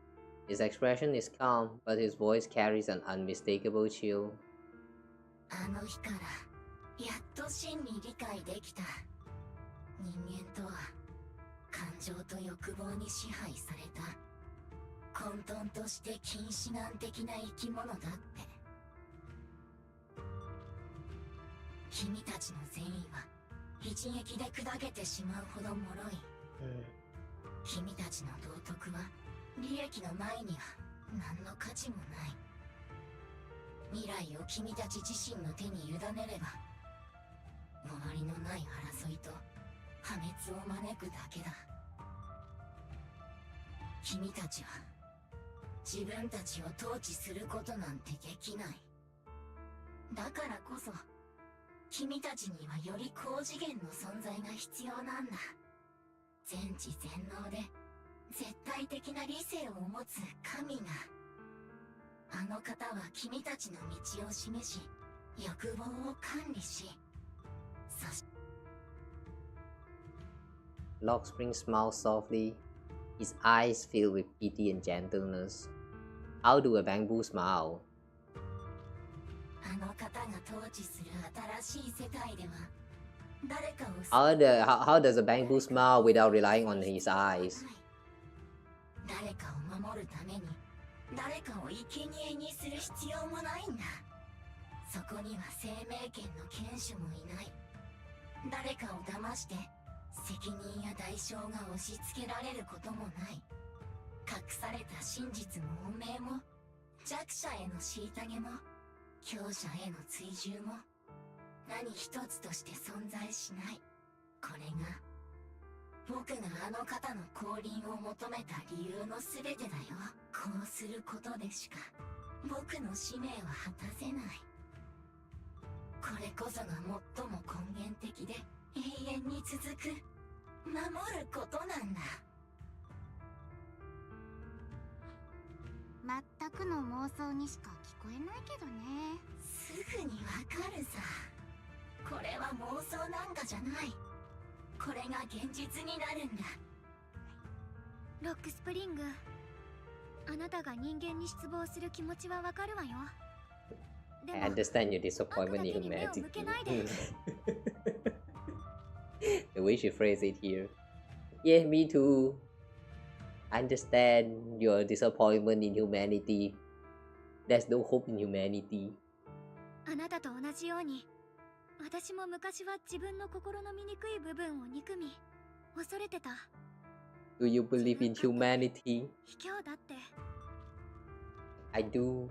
Speaker 1: His expression is calm, but his voice carries an unmistakable chill.
Speaker 12: あの日からやっと真に理解できた。人間とは感情と欲望に支配された混沌として近視眼的な生き物だって。君たちの善意は一撃で砕けてしまうほど脆い。君たちの道徳は利益の前には何の価値もない。未来を君たち自身の手に委ねれば、終わりのない争いと破滅を招くだけだ。君たちは自分たちを統治することなんてできない。だからこそ君たちにはより高次元の存在が必要なんだ。全知全能で絶対的な理性を持つ神が。あの方は君たちの道を示し、欲望を管理し、そして
Speaker 1: Lockspring smiles softly, his eyes filled with pity and gentleness. How do a bamboo smile?
Speaker 12: あの方が統治する新しい世界では、誰かを
Speaker 1: How does a bamboo smile without relying on his eyes?
Speaker 12: 誰かを守るために誰かを生贄にする必要もないんだ。そこには生命権の権主もいない。誰かを騙して責任や代償が押し付けられることもない。隠された真実も運命も弱者への虐げも強者への追従も何一つとして存在しない。これが僕があの方の降臨を求めた理由の全てだよ。こうすることでしか僕の使命は果たせない。これこそが最も根源的で永遠に続く守ることなんだ。
Speaker 9: 全くの妄想にしか聞こえないけどね。
Speaker 12: すぐにわかるさ。これは妄想なんかじゃない。これが現実になるんだ。
Speaker 2: ロックスプリング、あなたが人間に失望する気持ちはわかるわよ。
Speaker 1: I understand your disappointment in humanity. The way she phrased it here. Yeah, me too. I understand your disappointment in humanity. There's no hope in humanity.
Speaker 2: あなたと同じように、私も昔は自分の心の醜い部分を憎み、恐れてた。
Speaker 1: Do you believe in humanity?
Speaker 2: 卑怯だって。
Speaker 1: I do.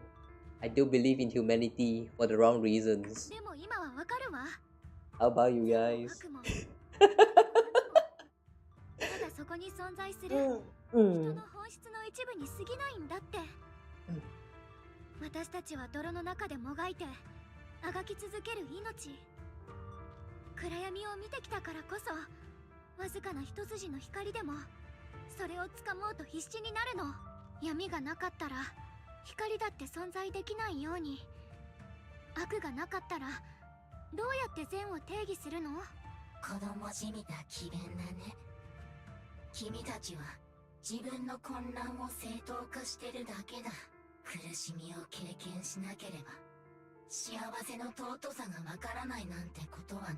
Speaker 1: I do believe in humanity for the wrong reasons.
Speaker 2: でも今はわかるわ。
Speaker 1: How about you guys?
Speaker 2: ただそこに存在する人の本質の一部に過ぎないんだって。私たちは泥の中でもがいてあがき続ける命。暗闇を見てきたからこそ、わずかな一筋の光でもそれをつかもうと必死になるの。闇がなかったら光だって存在できないように、悪がなかったらどうやって善を定義するの？
Speaker 12: 子供じみた詭弁だね。君たちは自分の混乱を正当化してるだけだ。苦しみを経験しなければ幸せの尊さがわからないなんてことはない。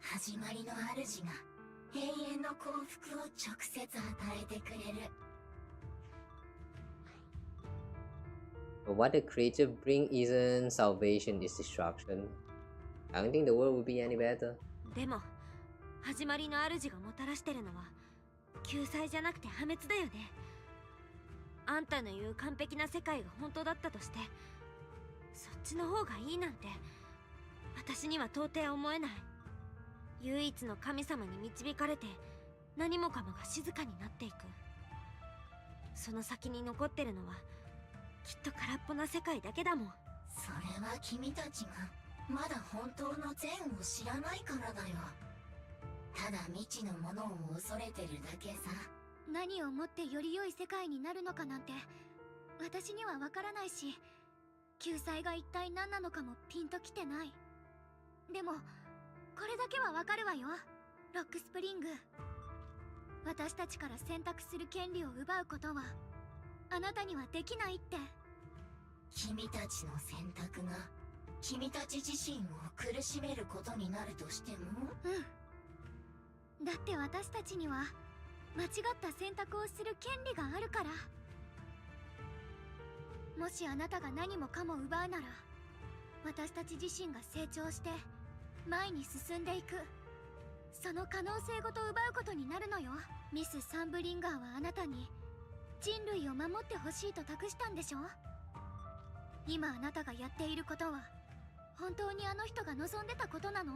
Speaker 12: 始まりの主が永遠の幸福を直接与えてくれる。
Speaker 1: But what the creature bring isn't salvation, it's destruction. I don't think the world will be any better.
Speaker 7: でも始まりの主がもたらしてるのは救済じゃなくて破滅だよね。あんたの言う完璧な世界が本当だったとして、そっちの方がいいなんて私には到底思えない。唯一の神様に導かれて何もかもが静かになっていく。その先に残ってるのはきっと空っぽな世界だけだもん。
Speaker 12: それは君たちがまだ本当の善を知らないからだよ。ただ未知のものを恐れてるだけさ。
Speaker 2: 何をもってより良い世界になるのかなんて私にはわからないし、救済が一体何なのかもピンときてない。でもこれだけはわかるわよ、ロックスプリング。私たちから選択する権利を奪うことはあなたにはできないって。
Speaker 12: 君たちの選択が君たち自身を苦しめることになるとしても。
Speaker 2: だって私たちには間違った選択をする権利があるから。もしあなたが何もかも奪うなら、私たち自身が成長して前に進んでいく、その可能性ごと奪うことになるのよ。ミス・サンブリンガーはあなたに人類を守ってほしいと託したんでしょ。今あなたがやっていることは本当にあの人が望んでたことなの？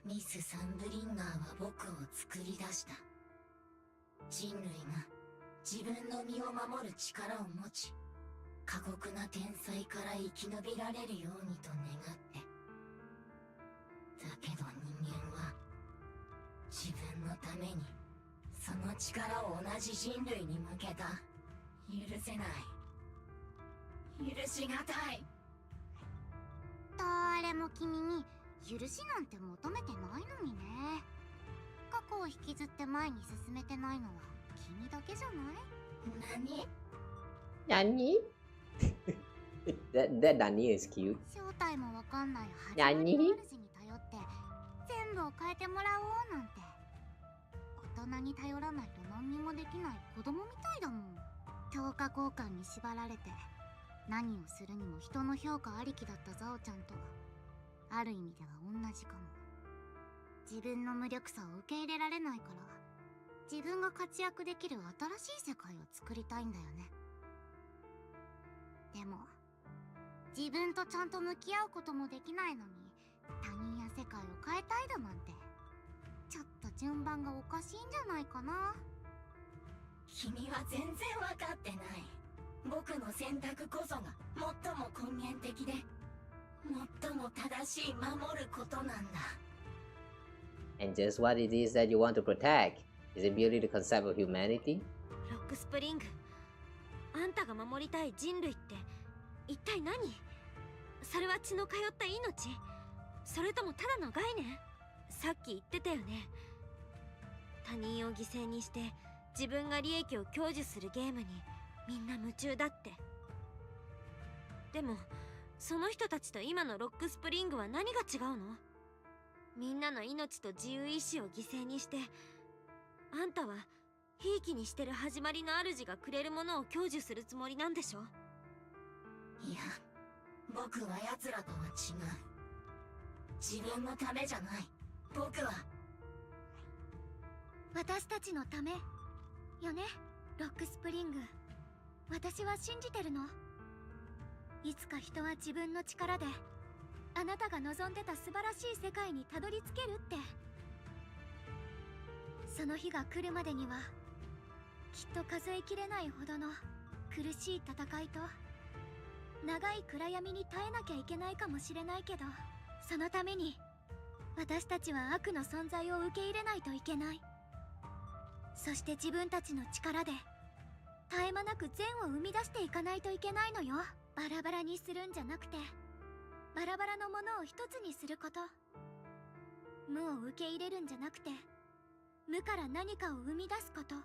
Speaker 12: ミス・サンブリンガーは僕を作り出した。人類が自分の身を守る力を持ち、過酷な天災から生き延びられるようにと願って。だけど人間は自分のためにその力を同じ人類に向けた。許せない、許しがたい。
Speaker 9: 誰も君に許しなんて求めてないのにね。過去を引きずって前に進めてないのは君だけじゃない？
Speaker 1: 何？that Nani is cute.
Speaker 9: 正体もわかんない始まりの主に頼って全部を変えてもらおうなんて。大人に頼らないと何にもできない子供みたいだもん。強化交換に縛られて何をするにも人の評価ありきだったザオちゃんとある意味では同じかも。自分の無力さを受け入れられないから自分が活躍できる新しい世界を作りたいんだよね。でも自分とちゃんと向き合うこともできないのに他人や世界を変えたいだなんてちょっと順番がおかしいんじゃないかな。
Speaker 12: 君は全然わかってない。僕の選択こそが最も根源的で最も正しい守ることなんだ。
Speaker 1: And just what it is that you want to protect? Is it merely the concept of humanity?
Speaker 7: ロックスプリング、あんたが守りたい人類って一体何？それは血の通った命？それともただの概念？さっき言ってたよね。他人を犠牲にして自分が利益を享受するゲームにみんな夢中だって。でもその人たちと今のロックスプリングは何が違うの？みんなの命と自由意志を犠牲にしてあんたはひいきにしてる始まりの主がくれるものを享受するつもりなんでしょ？
Speaker 12: いや、僕は奴らとは違う。自分のためじゃない。僕は
Speaker 2: 私たちのためよね、ロックスプリング。私は信じてるの。いつか人は自分の力であなたが望んでた素晴らしい世界にたどり着けるって。その日が来るまでにはきっと数えきれないほどの苦しい戦いと長い暗闇に耐えなきゃいけないかもしれないけど、そのために私たちは悪の存在を受け入れないといけない。そして自分たちの力で絶え間なく善を生み出していかないといけないのよ。バラバラにするんじゃなくてバラバラのものを一つにすること。無を受け入れるんじゃなくて無から何かを生み出すこと。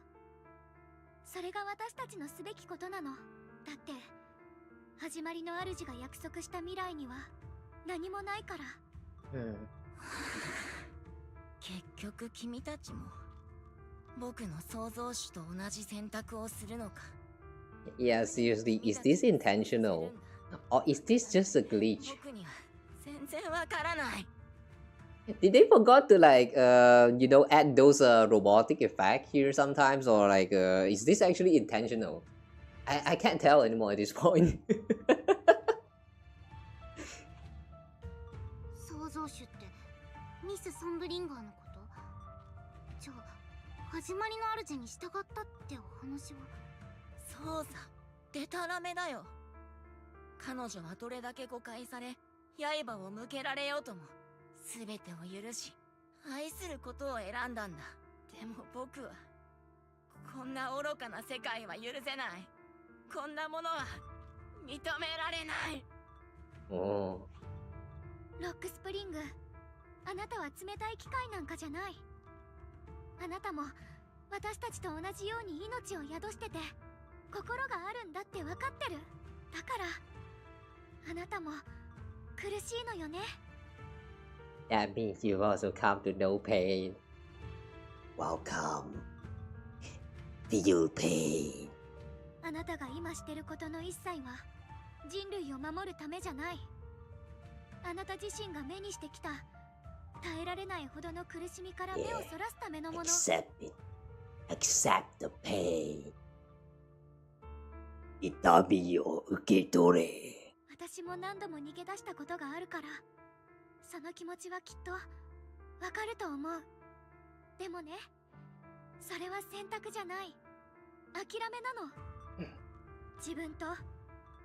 Speaker 2: それが私たちのすべきことなの。だって始まりの主が約束した未来には何もないから。
Speaker 12: 結局君たちも僕の創造主と同じ選択をするのか。
Speaker 1: Yeah, seriously, is this intentional? Or is this just a glitch?
Speaker 12: 僕には全然わからない。
Speaker 1: Did they forgot to like add those robotic effect here sometimes, or like is this actually intentional? I can't tell anymore at this point.
Speaker 9: 創造主ってミス・サンブリンガーのこと？じゃあ始まりの主に従ったってお話は？
Speaker 12: そうさ、デタラメだよ。彼女はどれだけ誤解され刃を向けられようとも全てを許し愛することを選んだんだ。でも僕はこんな愚かな世界は許せない。こんなものは認められない。
Speaker 1: お
Speaker 2: ロックスプリング、あなたは冷たい機械なんかじゃない。あなたも私たちと同じように命を宿してて心があるんだって分かってる。だからあなたも苦しいのよね。
Speaker 1: That means you've also come to know pain. Welcome. Feel pain.
Speaker 2: あなたが今してることの一切は人類を守るためじゃない。あなた自身が目にしてきた耐えられないほどの苦しみから目をそらすためのもの。
Speaker 1: Accept it. Accept the pain. 痛みを受け取れ。
Speaker 2: 私も何度も逃げ出したことがあるからその気持ちはきっとわかると思う。でもね、それは選択じゃない。諦めなの。自分と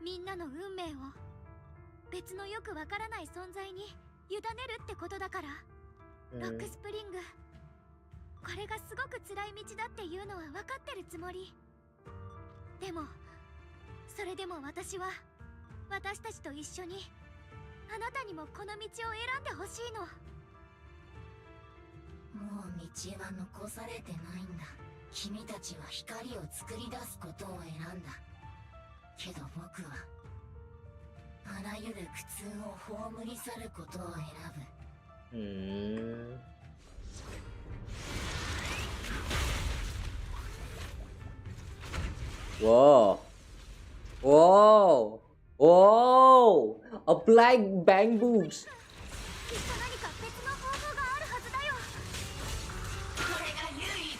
Speaker 2: みんなの運命を別のよくわからない存在に委ねるってことだから。ロックスプリング、これがすごく辛い道だっていうのは分かってるつもり。でもそれでも私は私たちと一緒にあなたにもこの道を選んでほしいの。
Speaker 12: もう道は残されてないんだ。君たちは光を作り出すことを選んだ。けど僕はあらゆる苦痛を葬り去ることを選ぶ。
Speaker 1: Whoa. Whoa. Whoa. A black bang boobs.
Speaker 2: 何か別の方法があるはずだよ。
Speaker 12: これが唯一で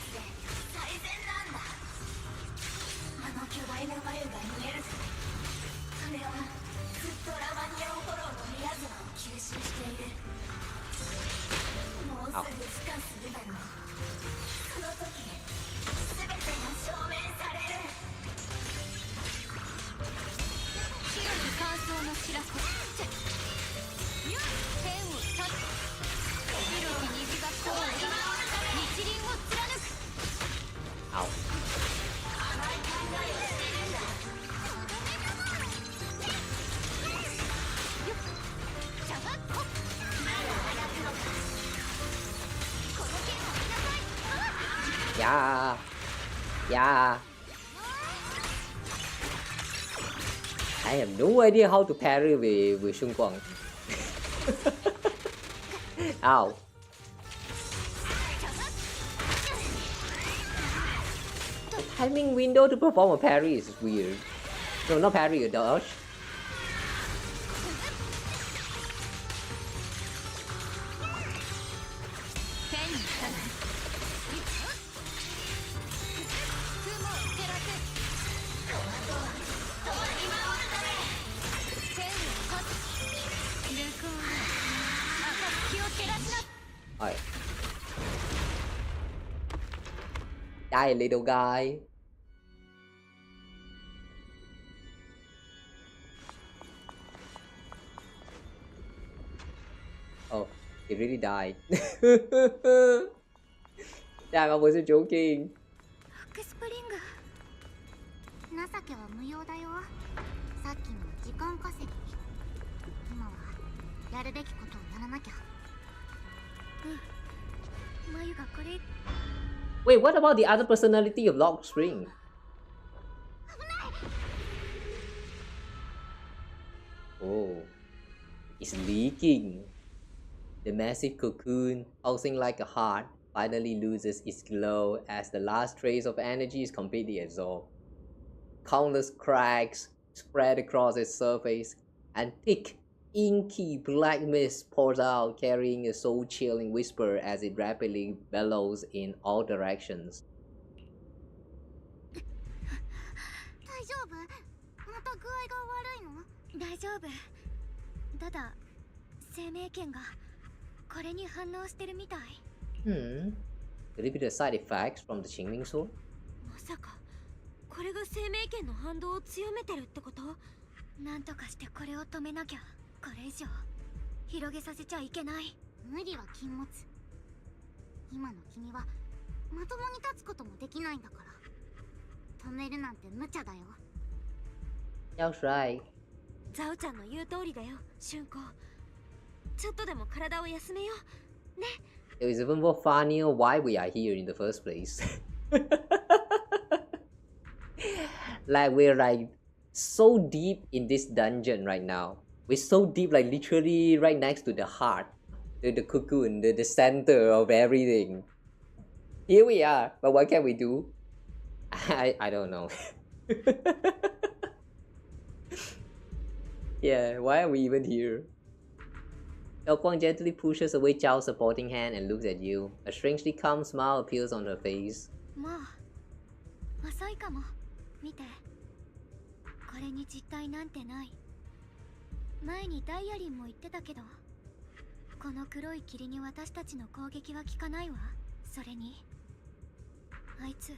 Speaker 12: 最善なんだ。あの巨大な眉が見える。それはずっとラマニアンフォローのミラズマを吸収している。もうすぐ孵化するだろう。その時全てが証明される。
Speaker 2: 白に乾燥の知らせ。天を立つ。白き虹がこう日輪を貫く。
Speaker 1: Ow.
Speaker 12: 甘い考えをしているんだ。
Speaker 2: シャバッコ。まだ早くのか。この剣を見なさい。
Speaker 1: Yeah. Yeah. I have no idea how to parry with Xiaoguang. Ow. The timing window to perform a parry is weird. No, not parry, a dodge. Alright. Die, little guy. Oh, he really died. Damn, I wasn't joking.
Speaker 2: ロックスプリング。
Speaker 9: 情けは無用だよ。さっきの時間稼ぎ。今はやるべきことをやらなきゃ。
Speaker 2: 眉がこれ。
Speaker 1: Wait, what about the other personality of Lock Spring? Oh, it's leaking. The massive cocoon, pulsing like a heart, finally loses its glow as the last trace of energy is completely absorbed. Countless cracks spread across its surface, and thick, inky black mist pours out, carrying a soul-chilling whisper as it rapidly bellows in all directions.
Speaker 9: 大丈夫？また具合が悪いの？
Speaker 2: 大丈夫。ただ生命圏がこれに反応してるみたい。
Speaker 1: Could it be the side effects from the Qing Ming Sword?
Speaker 7: まさかこれが生命圏の反動を強めてるってこと？
Speaker 2: なんとかしてこれを止めなきゃ。これ以上広げさせちゃいけない。
Speaker 9: 無理は禁物。今の君はまともに立つこともできないんだから。止めるなんて無茶だよ。
Speaker 1: That's right.
Speaker 7: ザオちゃんの言う通りだよ、春子。ちょっとでも体を休めよう。ね。
Speaker 1: It was even more funnier why we are here in the first place. Like we're like so deep in this dungeon right now. We're so deep, like literally right next to the heart, the cocoon, the center of everything. Here we are, but what can we do? I don't know. Yeah, why are we even here? Xiaoguang gently pushes away Zhao's supporting hand and looks at you. A strangely calm smile appears on her face.
Speaker 2: もう遅いかも。見て。これに実体なんてない。前にダイアリンも言ってたけど、この黒い霧に私たちの攻撃は効かないわ。それにあいつ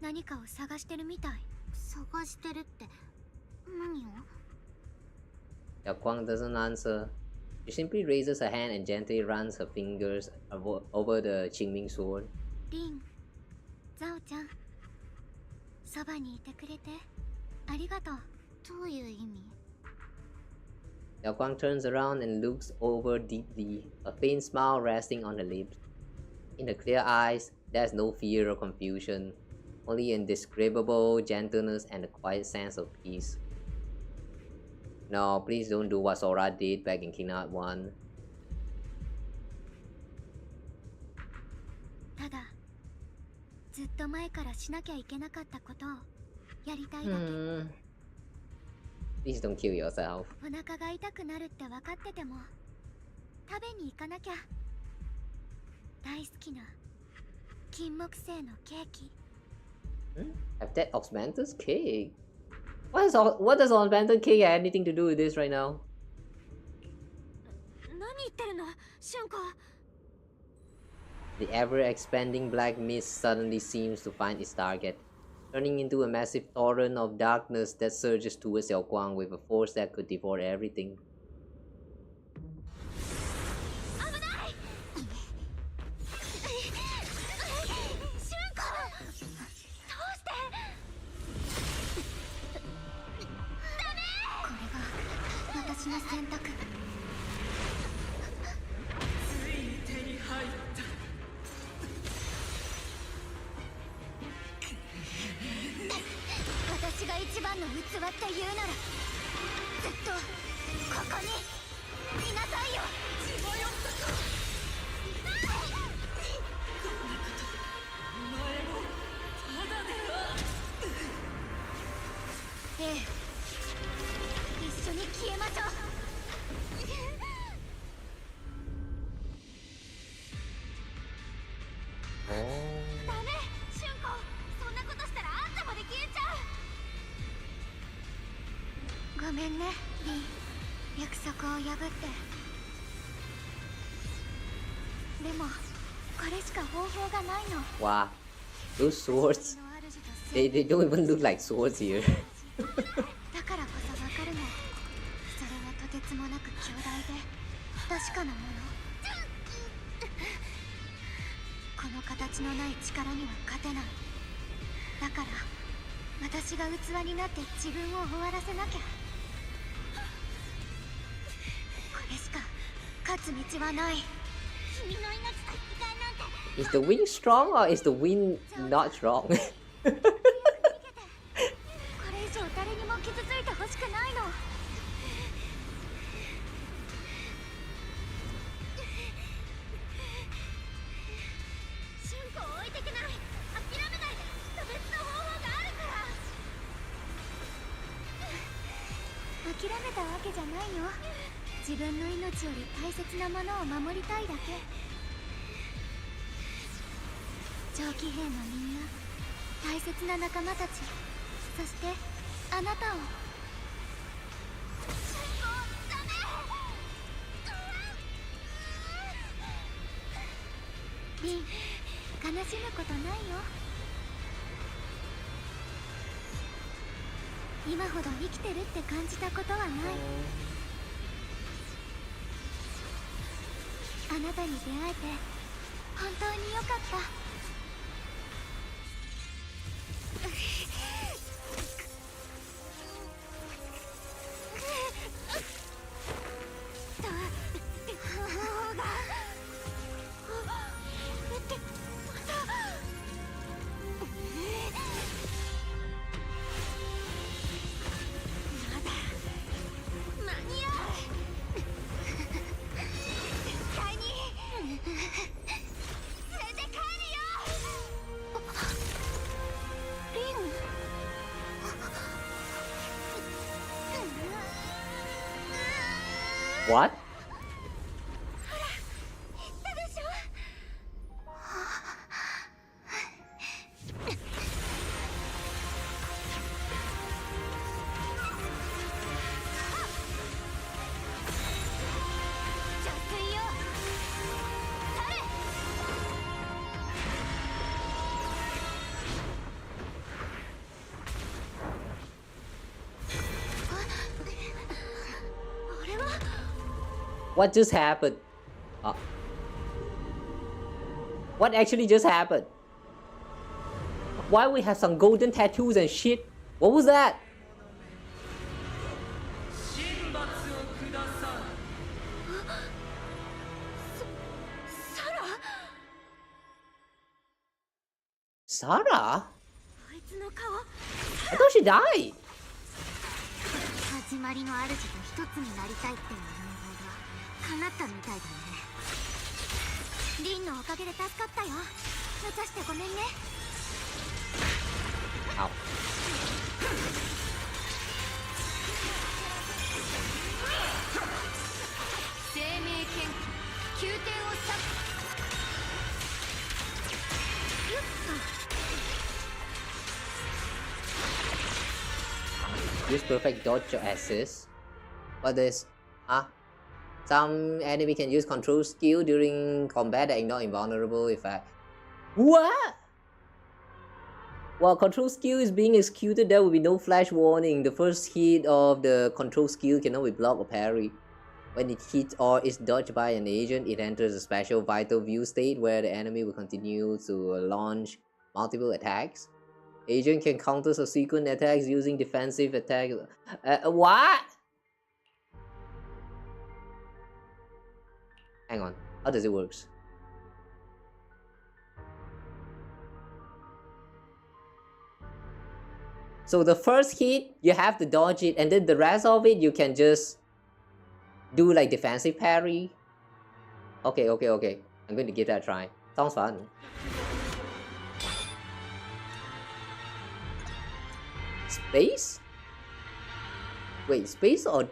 Speaker 2: 何かを探してるみたい。
Speaker 9: 探してるって何を？
Speaker 1: Xiaoguang doesn't answer. She simply raises her hand and gently runs her fingers over the Qing Ming Sword.
Speaker 2: リン、ザオちゃん、そばにいてくれてありがとう。
Speaker 9: どういう意味？
Speaker 1: Xiaoguang turns around and looks over deeply, a faint smile resting on her lips. In her clear eyes, there's no fear or confusion, only indescribable gentleness and a quiet sense of peace. No, please don't do what Sora did back in Kingdom 1.
Speaker 2: ただ、ずっと前からしなきゃいけなかったことをやりたいだけ。
Speaker 1: Please don't kill yourself.
Speaker 2: お腹が痛くなるって分かってても食べに行かなきゃ。大好きな金木犀のケーキ。
Speaker 1: Have that Osmanthus cake? What does Osmanthus cake have anything to do with this right now?
Speaker 7: 何言ってるの、春子。
Speaker 1: The ever-expanding black mist suddenly seems to find its target, turning into a massive torrent of darkness that surges towards Xiaoguang with a force that could devour everything.
Speaker 2: 危ない。春子、どうして？ダメ。これが私の選択。
Speaker 16: ついに手に入った。
Speaker 2: 私が一番の器って言うならずっとここにいなさいよ。
Speaker 16: 血迷ったか。お前もただでは。
Speaker 2: ええ、一緒に消えましょう。ダメ、春子、そんなことしたらあんたまで消えちゃう。ごめんね、リン。約束を破って。でもこれしか方法がないの。
Speaker 1: Wow, those swords, they don't even look like swords here.
Speaker 2: だからこそわかるの。それはとてつもなく強大で確かなもの。この形のない力には勝てない。だから私が器になって自分を終わらせなきゃ。これしか勝つ道はない。君の命と引き換えなんて。
Speaker 1: Is the wind strong or is the wind not strong?
Speaker 2: これ以上誰にも傷ついてほしくないの。春子を置いてけない。諦めないで。別の方法があるから。諦めたわけじゃないよ。自分の命より大切なものを守りたいだけ。蒸気兵のみんな、大切な仲間たち、そしてあなたを。ダメ。リン、悲しむことないよ。今ほど生きてるって感じたことはない。あなたに出会えて本当によかった。
Speaker 1: What? What just happened? What actually just happened? Why we have some golden tattoos and shit? What was that? Sarah? I thought she died.
Speaker 2: 始まりの主と一つになりたいっていう願望が叶ったみたいだね。リンのおかげで助かったよ。無茶してごめんね。
Speaker 11: 生命剣宮廷を
Speaker 1: Use perfect dodge or assist. What is? Some enemy can use control skill during combat that ignore invulnerable effect. What? While control skill is being executed, there will be no flash warning. The first hit of the control skill cannot be blocked or parry. When it hits or is dodged by an agent, it enters a special vital view state where the enemy will continue to launch multiple attacks. Agent can counter subsequent attacks using defensive attack. What? Hang on. How does it work? So the first hit, you have to dodge it, and then the rest of it, you can just do like defensive parry. Okay. I'm going to give that a try. Sounds fun. Space? Wait, space or...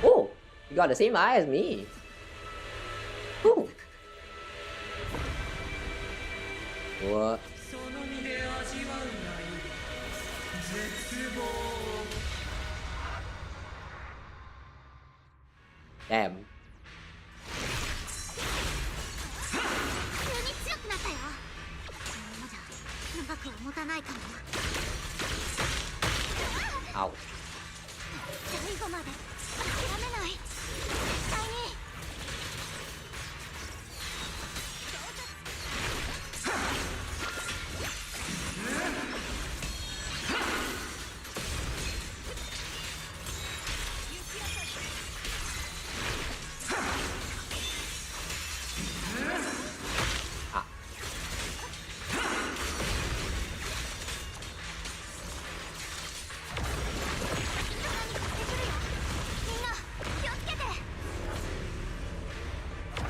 Speaker 1: Oh, you got the same eye as me. Ooh. What? Damn. Ow.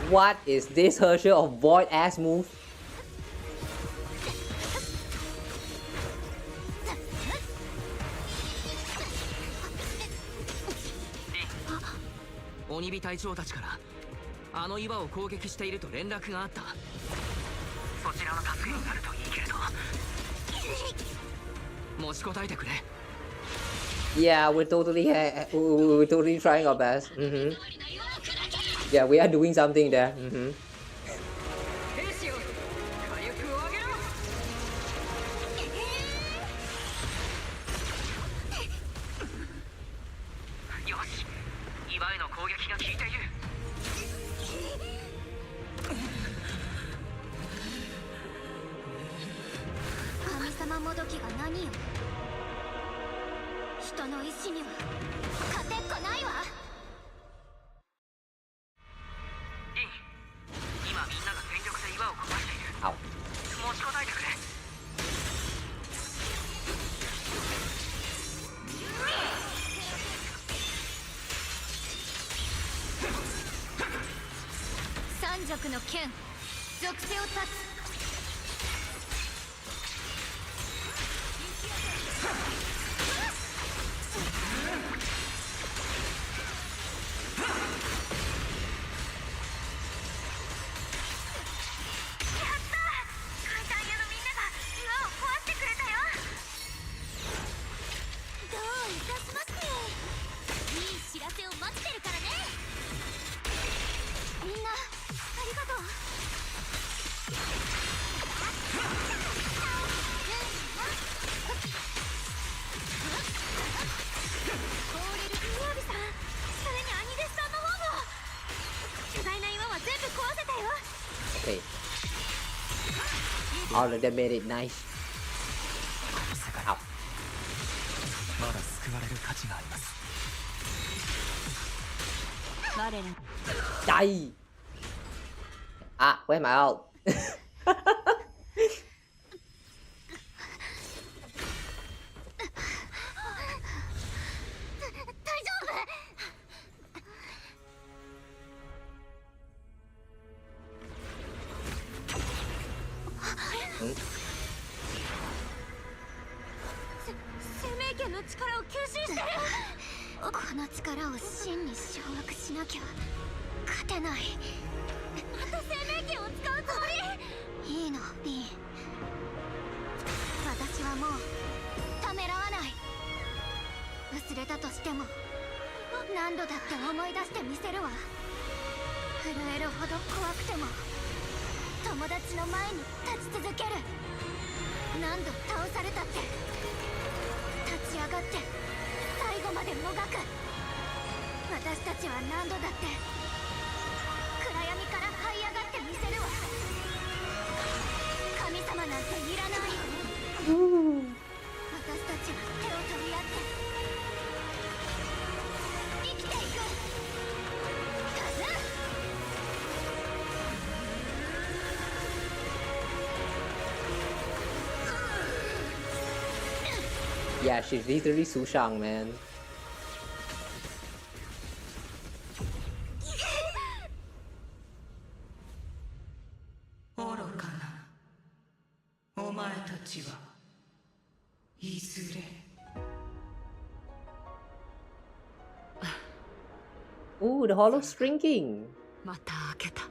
Speaker 1: What is this Herschel of void ass move?
Speaker 3: Onibi 隊長たちからあの岩を攻撃していると連絡があった。そちらの助けになるといいけれど。持ちこたえてくれ。
Speaker 1: Yeah, we're totally trying our best. Yeah, we are doing something there.
Speaker 2: はないわ。
Speaker 3: リン、今みんなが全力で岩を壊している。持ちこたえてくれ。
Speaker 2: 三尺の剣、属性を断つ。
Speaker 1: Okay. All of them made it nice.
Speaker 15: まだ救われる価値があります。
Speaker 19: 我ら
Speaker 1: Die! Ah, where am I out?
Speaker 2: 生命剣の力を吸収してる。この力を真に掌握しなきゃ勝てない。また生命剣を使うつもり？いいの、リン。私はもうためらわない。忘れたとしても何度だって思い出してみせるわ。震えるほど怖くても友達の前に立ち続ける。何度倒されたって立ち上がって最後までもがく。私たちは何度だって暗闇から這い上がってみせるわ。神様なんていらない。私たちは手を取り合って生きていく。
Speaker 1: Yeah, she's literally Sushang, man.
Speaker 16: 愚かなお前たちはいずれ
Speaker 1: Ooh, the hollow shrinking.
Speaker 19: また開けた。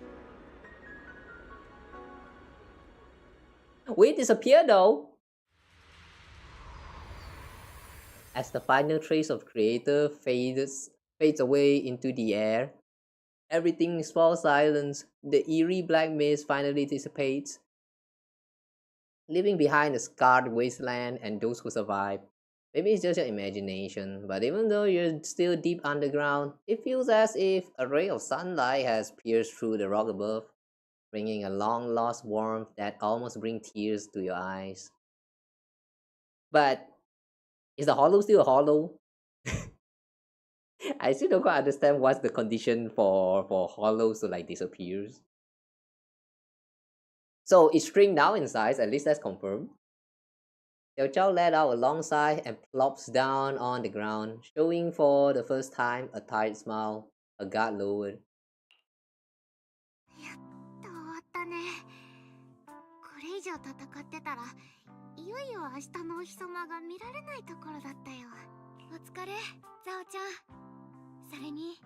Speaker 1: We disappear though. As the final trace of creator fades away into the air, everything falls silent. The eerie black mist finally dissipates, leaving behind a scarred wasteland and those who survive. Maybe it's just your imagination, but even though you're still deep underground, it feels as if a ray of sunlight has pierced through the rock above, bringing a long-lost warmth that almost brings tears to your eyes. But is the hollow still a hollow? I still don't quite understand what's the condition for hollows to like disappear. So it's shrink down in size, at least that's confirmed. Xiaoguang let out a long sigh and plops down on the ground, showing for the first time a tired smile, a guard lowered.
Speaker 2: やっと終わったね。これ以上戦ってたらいよいよ明日のお日様が見られないところだったよ。お疲れ、ザオちゃん。それに、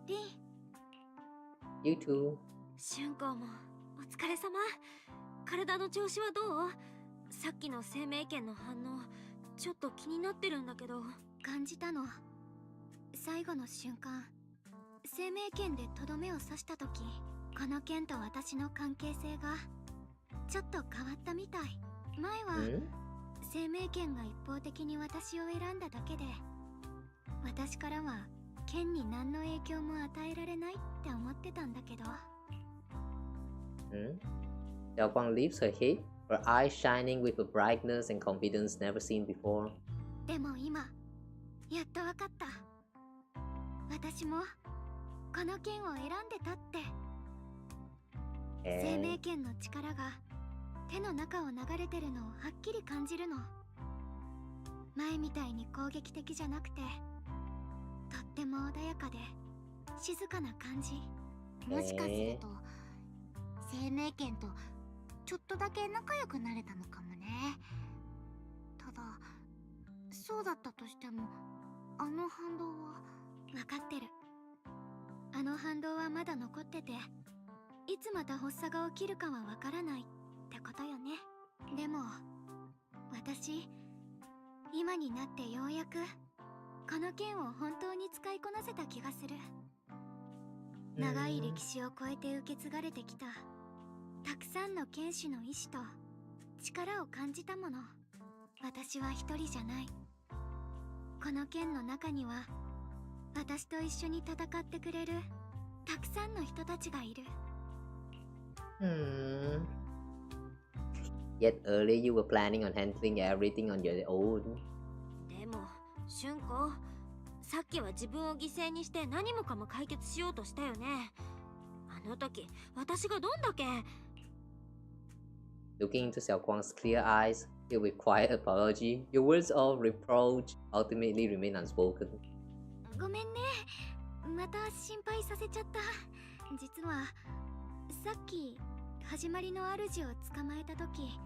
Speaker 2: リン。
Speaker 1: You too.
Speaker 7: 春光もお疲れ様。体の調子はどう？さっきの生命剣の反応、ちょっと気になってるんだけど。
Speaker 2: 感じたの。最後の瞬間、生命剣でとどめを刺した時、この剣と私の関係性がちょっと変わったみたい。前は生命剣が一方的に私を選んだだけで、私からは剣に何の影響も与えられないって思ってたんだけど。
Speaker 1: Xiaoguang lifts her head, her eyes shining with a brightness and confidence never seen before.
Speaker 2: でも今、やっとわかった。私もこの剣を選んでたって。生命剣の力が手の中を流れてるのをはっきり感じるの。前みたいに攻撃的じゃなくて、とっても穏やかで静かな感じ。
Speaker 9: もしかすると生命剣とちょっとだけ仲良くなれたのかもね。ただそうだったとしても、あの反動は。
Speaker 2: 分かってる。あの反動はまだ残ってて、いつまた発作が起きるかはわからないってことよね。でも私、今になってようやくこの剣を本当に使いこなせた気がする。長い歴史を超えて受け継がれてきたたくさんの剣士の意志と力を感じたもの。私は一人じゃない。この剣の中には私と一緒に戦ってくれるたくさんの人たちがいる。
Speaker 1: Yet earlier you were planning on handling everything on your own.
Speaker 7: でも春子、さっきは自分を犠牲にして何もかも解決しようとしたよね。あの時私がどんだけ。
Speaker 1: Looking into Xiaoguang's clear eyes, filled with quiet apology, your words of reproach ultimately remain unspoken.
Speaker 2: ごめんね、また心配させちゃった。実はさっき始まりの主を捕まえた時、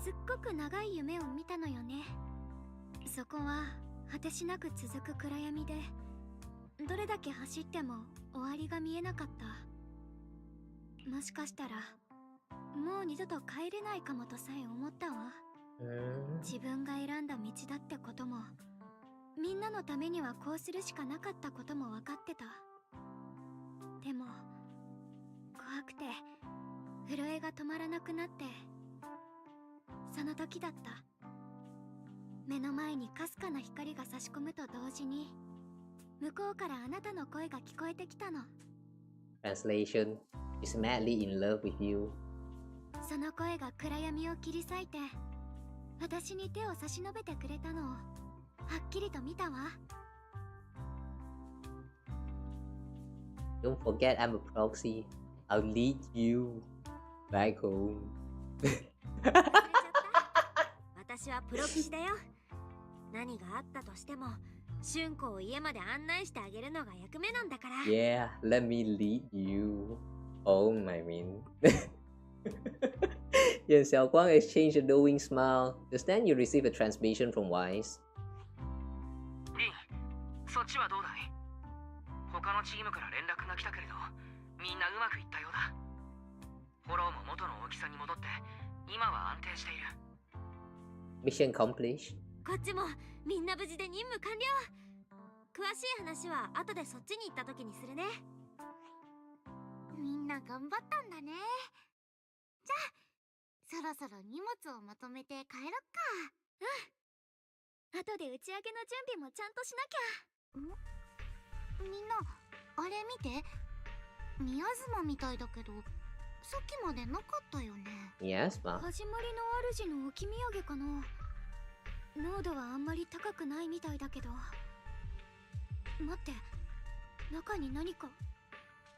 Speaker 2: すっごく長い夢を見たのよね。そこは果てしなく続く暗闇で、どれだけ走っても終わりが見えなかった。もしかしたらもう二度と帰れないかもとさえ思ったわ。自分が選んだ道だってことも、みんなのためにはこうするしかなかったことも分かってた。でも怖くて震えが止まらなくなって、その時だった。目の前にかすかな光が差し込むと同時に、向こうからあなたの声が聞こえてきたの。
Speaker 1: Translation: She's madly in love with you.
Speaker 2: その声が暗闇を切り裂いて、私に手を差し伸べてくれたのをはっきりと見たわ。
Speaker 1: Don't forget I'm a proxy. I'll lead you back home.
Speaker 7: 私はプロ騎士だよ。何があったとしても春子を家まで案内してあげるのが役目なんだから。
Speaker 1: Yeah, let me lead you home, I mean. Yeah, Xiaoguang exchanged a knowing smile. Just then you receive a transmission from Wise.
Speaker 3: リン、そっちはどうだい？他のチームから連絡が来たけれど、みんなうまくいったようだ。フォローも元の大きさに戻って、今は安定している。
Speaker 1: Mission accomplished.
Speaker 7: こっちもみんな無事で任務完了。詳しい話は後でそっちに行った時にするね。
Speaker 9: みんな頑張ったんだね。じゃあそろそろ荷物をまとめて帰ろっか。
Speaker 2: 後で打ち上げの準備もちゃんとしなきゃ。
Speaker 9: みんなあれ見て、宮妻みたいだけどさっきまでなかったよね。
Speaker 1: Yes, ma.
Speaker 2: 始まりの主の置き土産かな。濃度はあんまり高くないみたいだけど。待って、中に何か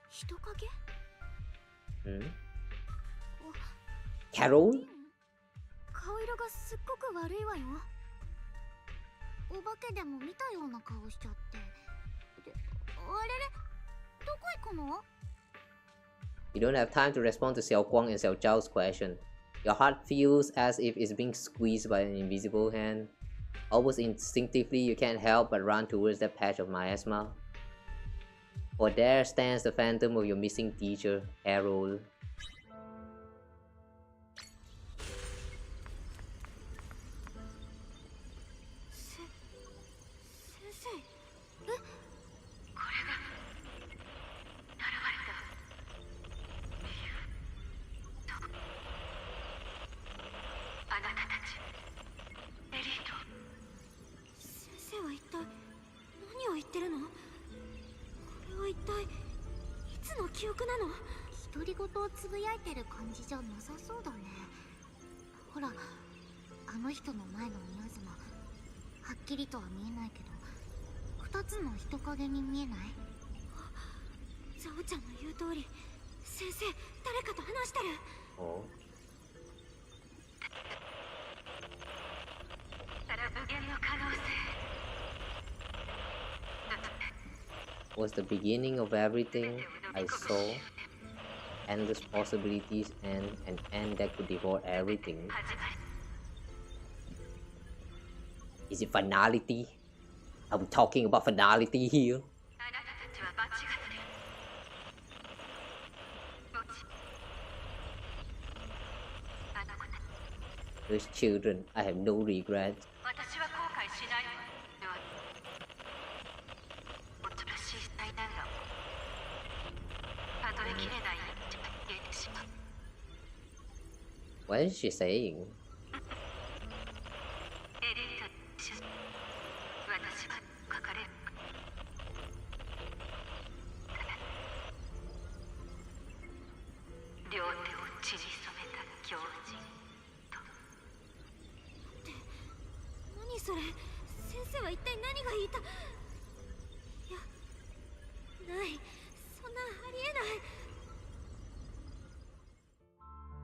Speaker 2: 人影？
Speaker 1: Carol?
Speaker 2: 顔色がすっごく悪いわよ。
Speaker 9: お化けでも見たような顔しちゃって。で、あれれ、どこ行くの？
Speaker 1: You don't have time to respond to Xiaoguang and Xiaozhao's question. Your heart feels as if it's being squeezed by an invisible hand. Almost instinctively, you can't help but run towards that patch of miasma. For there stands the phantom of your missing teacher, Carol.
Speaker 9: 独り言をつぶやいてる感じじゃなさそうだね。ほら、あの人の前の宮妻、はっきりとは見えないけど、2つの人影に見えない？
Speaker 7: ザオちゃんの言う通り、先生誰かと話してる。
Speaker 1: Was the beginning of everything I saw, endless possibilities and an end that could devour everything. Is it finality? Are we talking about finality here? Those children, I have no regrets. What is she saying?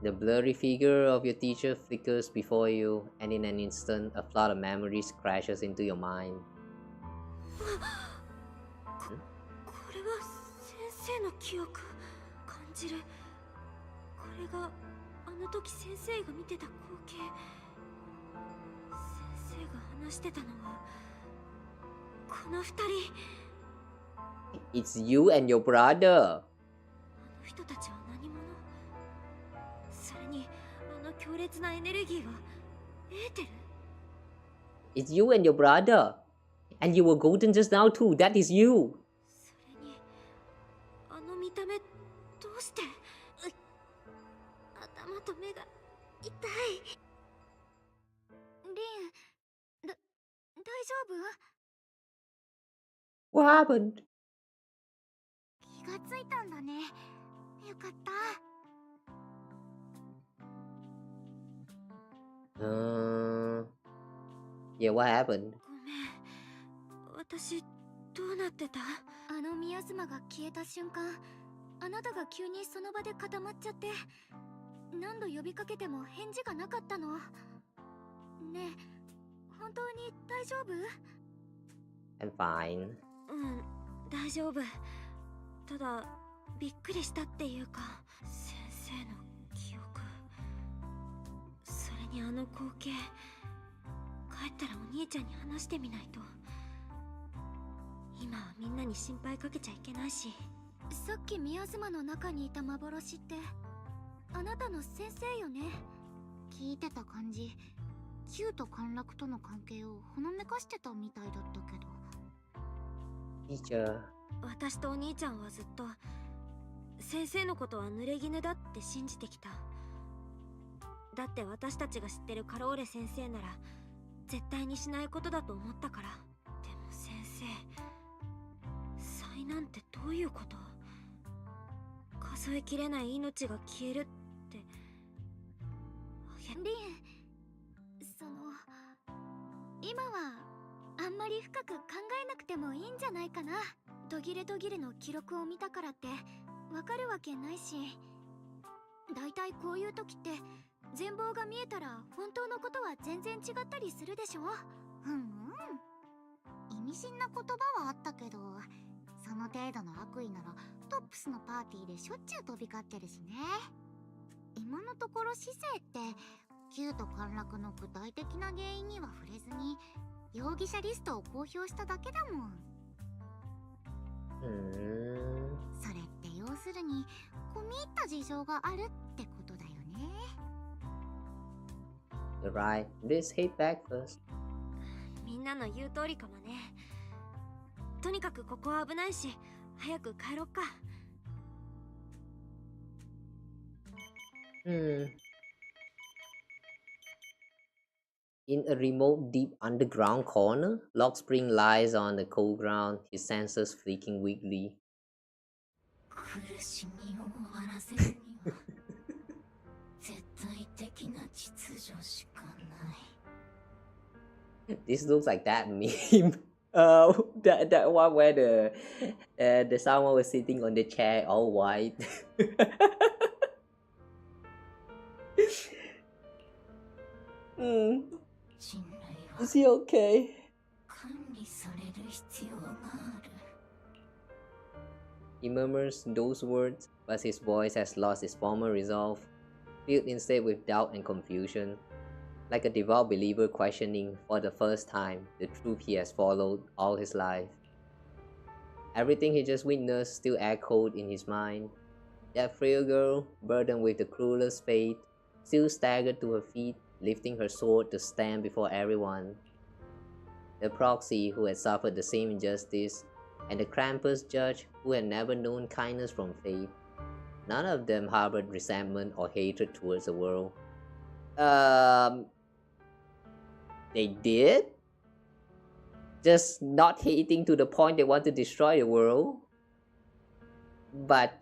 Speaker 1: The blurry figure of your teacher flickers before you, and in an instant, a flood of memories crashes into your mind.
Speaker 7: これは先生の記憶感じる。これがあの時先生が見てた光景。先生が話してたのはこの二人。
Speaker 1: It's you and your brother.
Speaker 7: あの人たちは何者？それにあの強烈なエネルギーはエーテル？
Speaker 1: It's you and your brother. And you were golden just now too. That is you.
Speaker 7: それにあの見た目どうして？頭と目が痛い。
Speaker 9: リン、大丈夫？
Speaker 1: What happened?
Speaker 9: 気がついたんだね。よかった。
Speaker 1: Yeah, what happened?
Speaker 7: ごめん。私どうなってた？
Speaker 9: あの宮妻が消えた瞬間、あなたが急にその場で固まっちゃって、何度呼びかけても返事がなかったの。ねえ、本当に大丈夫？
Speaker 1: I'm fine.
Speaker 7: 大丈夫。ただびっくりしたっていうか、先生の記憶、それにあの光景、帰ったらお兄ちゃんに話してみないと。今はみんなに心配かけちゃいけないし。
Speaker 9: さっき宮妻の中にいた幻ってあなたの先生よね。聞いてた感じ、Qと陥落との関係をほのめかしてたみたいだったけど。
Speaker 1: Teacher.
Speaker 7: 私とお兄ちゃんはずっと先生のことは濡れ衣だって信じてきた。だって私たちが知ってるカローレ先生なら絶対にしないことだと思ったから。でも先生、災難ってどういうこと？数えきれない命が消えるって。
Speaker 9: リン、今はあんまり深く考えなくてもいいんじゃないかな。途切れ途切れの記録を見たからってわかるわけないし、だいたいこういう時って全貌が見えたら本当のことは全然違ったりするでしょ。意味深な言葉はあったけど、その程度の悪意ならトップスのパーティーでしょっちゅう飛び交ってるしね。今のところ市政ってQと陥落の具体的な原因には触れずに容疑者リストを公表しただけだもん。それって要するに込み入った事情があるってことだよね。
Speaker 1: You're right. Let's head back first.
Speaker 7: みんなの言う通りかもね。とにかくここは危ないし、早く帰ろっか。
Speaker 1: In a remote, deep underground corner, Lock Spring lies on the cold ground, his senses flicking weakly. This looks like that meme. That one where the someone was sitting on the chair all white. Is he okay? He murmurs those words, but his voice has lost its former resolve, filled instead with doubt and confusion, like a devout believer questioning for the first time the truth he has followed all his life. Everything he just witnessed still echoed in his mind. That frail girl, burdened with the cruelest fate, still staggered to her feet, lifting her sword to stand before everyone. The proxy who had suffered the same injustice, and the Krampus judge who had never known kindness from fate. None of them harbored resentment or hatred towards the world. They did? Just not hating to the point they want to destroy the world? But,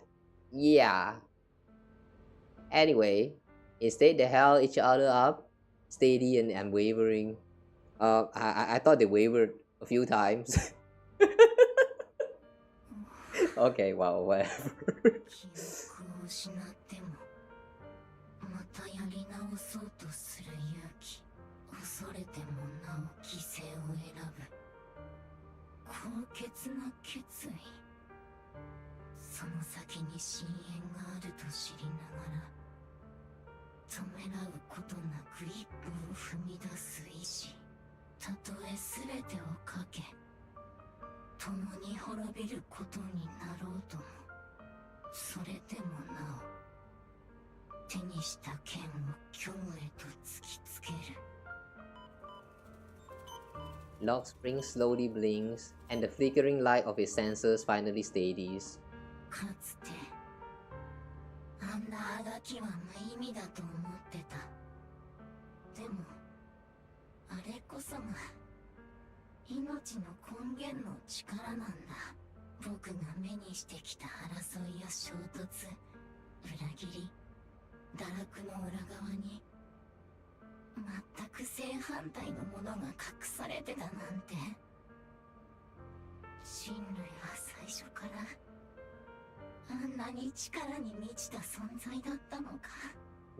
Speaker 1: yeah. Anyway, instead they held each other up, steady and unwavering. I thought they wavered a few times. Okay, well, whatever. Locke Spring slowly blinks, and the flickering light of his sensors finally steadies.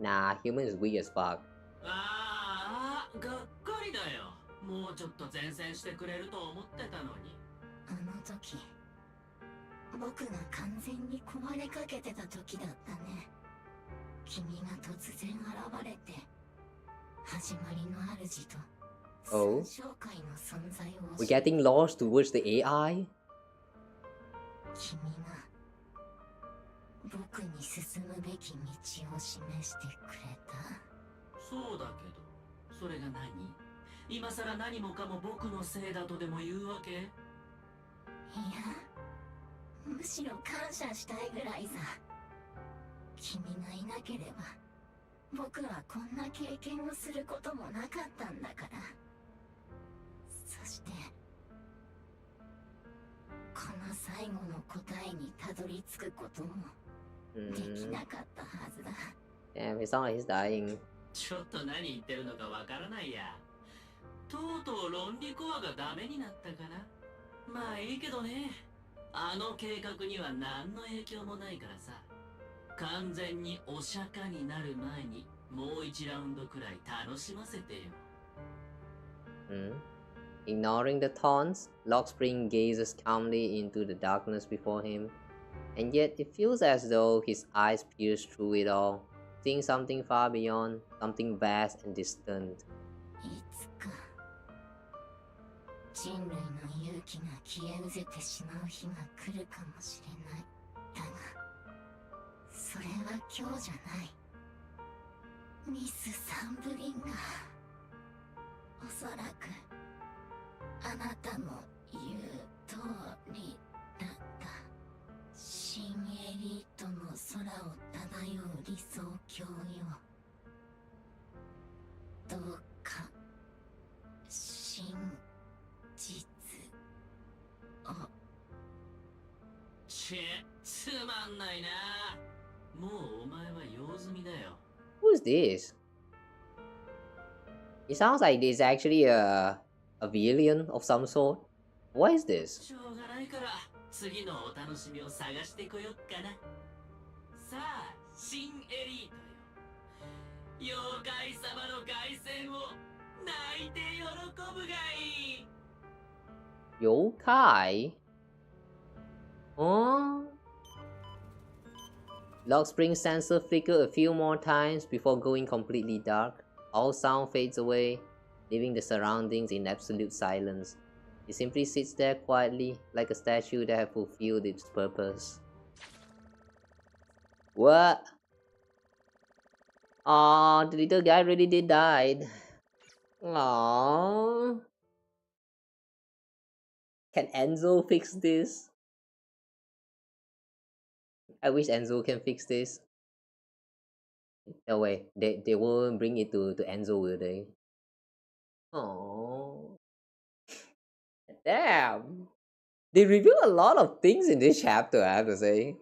Speaker 1: Nah, human is weak as fuck.
Speaker 18: ああ、がっかりだよ。もうちょっと前線してくれると思ってたのに。
Speaker 12: あの時、僕が完全に壊れかけてた時だったね。君が突然現れて、始まりの主と
Speaker 1: Oh?
Speaker 12: 三小会の存在を
Speaker 1: We're getting lost towards the AI?
Speaker 12: 君が僕に進むべき道を示してくれた。
Speaker 18: そうだけど、それが何？今さら何もかも僕のせいだとでも言うわけ？いや、
Speaker 12: むしろ感謝したいぐらいさ。君がいなければ、僕はこんな経験をすることもなかったんだから。そして、この最後の答えにたどり着くこともできなかったはずだ。
Speaker 1: Damn, it sounds like he's dying.
Speaker 18: ちょっと何言ってるのかわからないや。とうとう論理コアがダメになったから。まあいいけどね。あの計画には何の影響もないからさ。完全にお釈迦になる前にもう一ラウンドくらい楽しませてよ。
Speaker 1: Ignoring the taunts, Lockspring gazes calmly into the darkness before him, and yet it feels as though his eyes pierce through it all, seeing something far beyond, something vast and distant.
Speaker 12: いつか人類の勇気が消え失せてしまう日が来るかもしれない。だがそれは今日じゃない。ミス・サンブリンがおそらくあなたの言う通りだった。新エリートの空を漂う理想郷よ。どうか真実を。
Speaker 18: つまんないな。もうお前は用済みだよ。
Speaker 1: Who's this? It sounds like this is actually a villain of some sort. What is this?
Speaker 18: しょうがないから次のお楽しみを探してこよっかな。さあ、新エリートよ。妖怪様の凱旋を泣いて喜ぶがいい。
Speaker 1: Yokai? Oh. Lock spring sensor flicker a few more times before going completely dark. All sound fades away, leaving the surroundings in absolute silence. It simply sits there quietly, like a statue that has fulfilled its purpose. What? Oh, the little guy really did die. Aww. Can Enzo fix this? I wish Enzo can fix this. No way, they won't bring it to Enzo, will they? Oh, damn. They reveal a lot of things in this chapter, I have to say.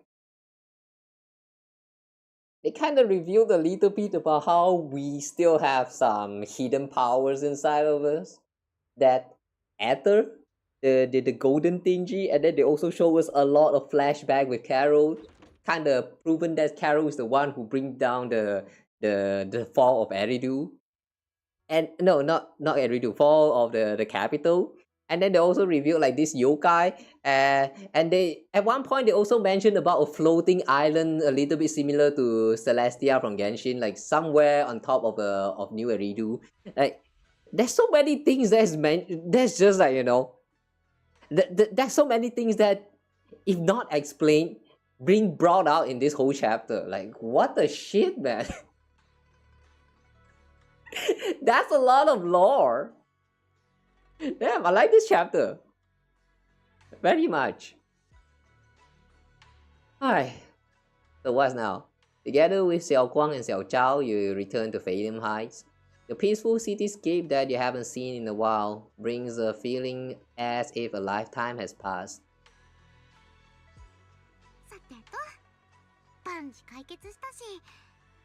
Speaker 1: They kind of revealed a little bit about how we still have some hidden powers inside of us. That Ether, the golden thingy, and then they also show us a lot of flashback with Carol. Kind of proven that Carol is the one who brings down the fall of Eridu. And no, not Eridu, fall of the capital. And then they also revealed like this yokai, and they at one point they also mentioned about a floating island a little bit similar to Celestia from Genshin, like somewhere on top of New Eridu. Like there's so many things that's just like, you know, there's so many things that, if not explained, being brought out in this whole chapter. Like what the shit, man. That's a lot of lore. Damn, I like this chapter very much. Alright, so what's now? Together with Xiaoguang and Xiaochao, you return to Phaethon Heights. The peaceful cityscape that you haven't seen in a while brings a feeling as if a lifetime has passed.
Speaker 2: さてと、万事解決したし、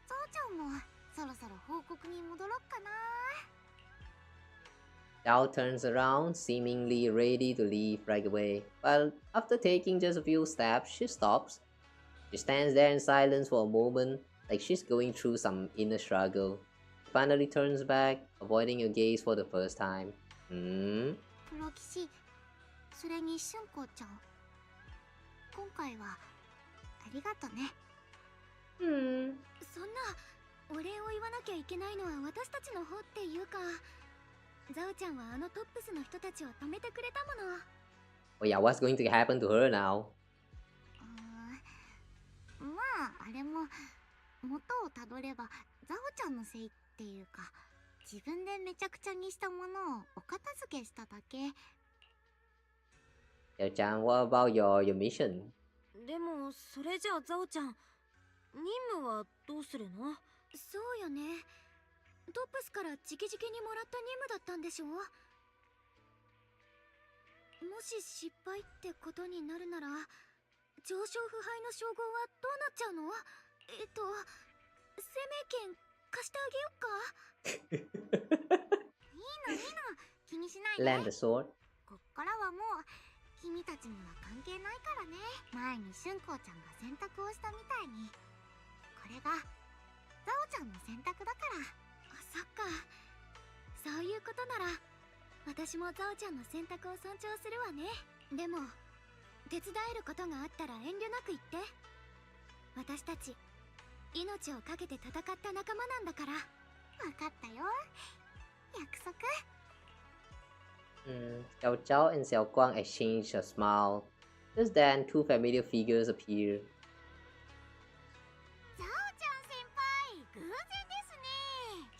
Speaker 2: ゾウちゃんもそろそろ報告に戻ろっかな。
Speaker 1: Zhao turns around, seemingly ready to leave right away, but after taking just a few steps, she stops. She stands there in silence for a moment, like she's going through some inner struggle. She finally turns back, avoiding your gaze for the first time.
Speaker 2: プロ騎士、それに春子ちゃん。今回はありがとね。そんなお礼を言わなきゃいけないのは私たちの方っていうか。ザオちゃんはあのトップスの人たちを止めてくれたもの。
Speaker 1: Oh yeah, what's going to happen to her now?
Speaker 2: まあ、あれも元をたどればザオちゃんのせいっていうか、自分でめちゃくちゃにしたものをお片付けしただけ。
Speaker 1: Xiao-chan, what about your mission?
Speaker 7: でもそれじゃあザオちゃん、任務はどうするの？
Speaker 2: そうよね。トップスから直々にもらった任務だったんでしょ？もし失敗ってことになるなら、上昇腐敗の称号はどうなっちゃうの？生命権貸してあげよっか？いいの、気にしないで。
Speaker 1: Land the sword.
Speaker 2: こっからはもう君たちには関係ないからね。前に春光ちゃんが選択をしたみたいに、これがザオちゃんの選択だから。そっか、そういうことなら私もザオちゃんの選択を尊重するわね。でも手伝えることがあったら遠慮なく言って。私たち命を懸けて戦った仲間なんだから。分かったよ、約束。
Speaker 1: Xiao Zhao and Xiaoguang exchange a smile. Just then, two familiar figures appear.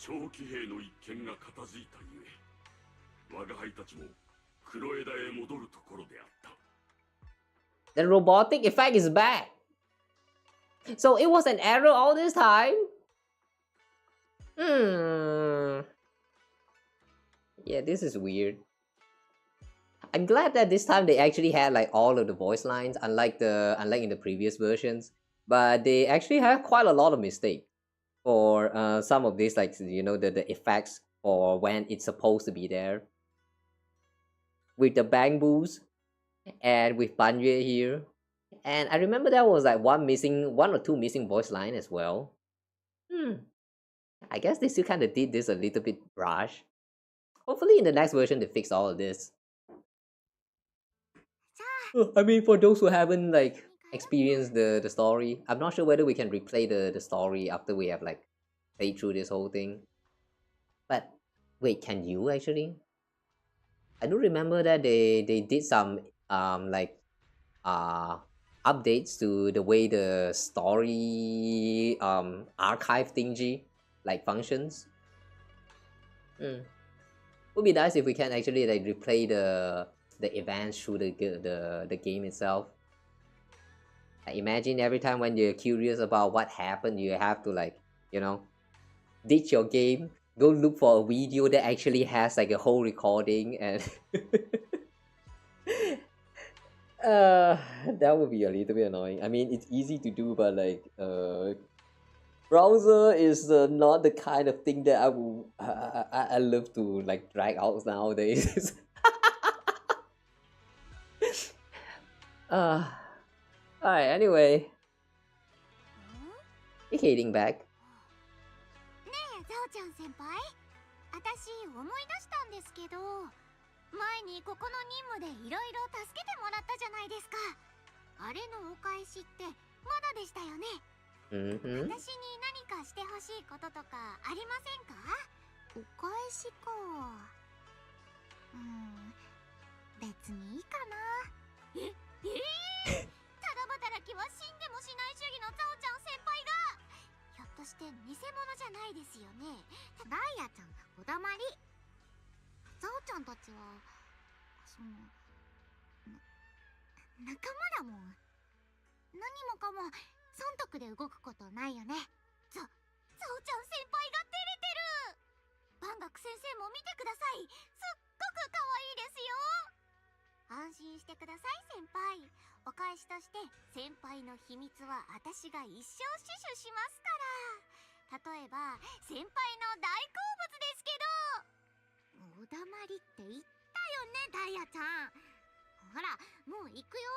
Speaker 6: 長騎兵の一件が片付いたゆえ、我が輩たちも黒枝へ戻るところであった。
Speaker 1: The robotic effect is back. So it was an error all this time? Yeah, this is weird. I'm glad that this time they actually had like all of the voice lines, unlike in the previous versions. But they actually have quite a lot of mistakes for some of these, like, you know, the effects for when it's supposed to be there. with the bamboos and with Banye here. And I remember there was like one or two missing voice line as well. I guess they still kind of did this a little bit rush. Hopefully in the next version they fix all of this. I mean, for those who haven't like experienced the story, I'm not sure whether we can replay the story after we have like played through this whole thing. But wait, can you actually? I do remember that they did some like updates to the way the story archive thingy like functions. Would be nice if we can actually like replay the events through the game itself. Like, imagine every time when you're curious about what happened, you have to like, you know, ditch your game, go look for a video that actually has like a whole recording, and that would be a little bit annoying. I mean, it's easy to do, but like browser is not the kind of thing that I love to like drag out nowadays. Alright, anyway. Heading back.
Speaker 2: ねえ、ザオちゃん先輩、私思い出したんですけど、前にここの任務でいろいろ助けてもらったじゃないですか。あれのお返しってまだでしたよね。私に何かしてほしいこととかありませんか？お返しか。別にいいかな。ただ働きは死んでもしない主義のザオちゃん先輩が、ひょっとして偽物じゃないですよね。ダイヤちゃん、おだまり。ザオちゃんたちは仲間だもん。何もかも損得で動くことないよね。ザオちゃん先輩が照れてる。万学先生も見てください。すっごく可愛いですよ。安心してください先輩。お返しとして先輩の秘密は私が一生死守しますから。例えば先輩の大好物ですけど。おだまりって言ったよね、ダイヤちゃん。ほら、もう行くよ。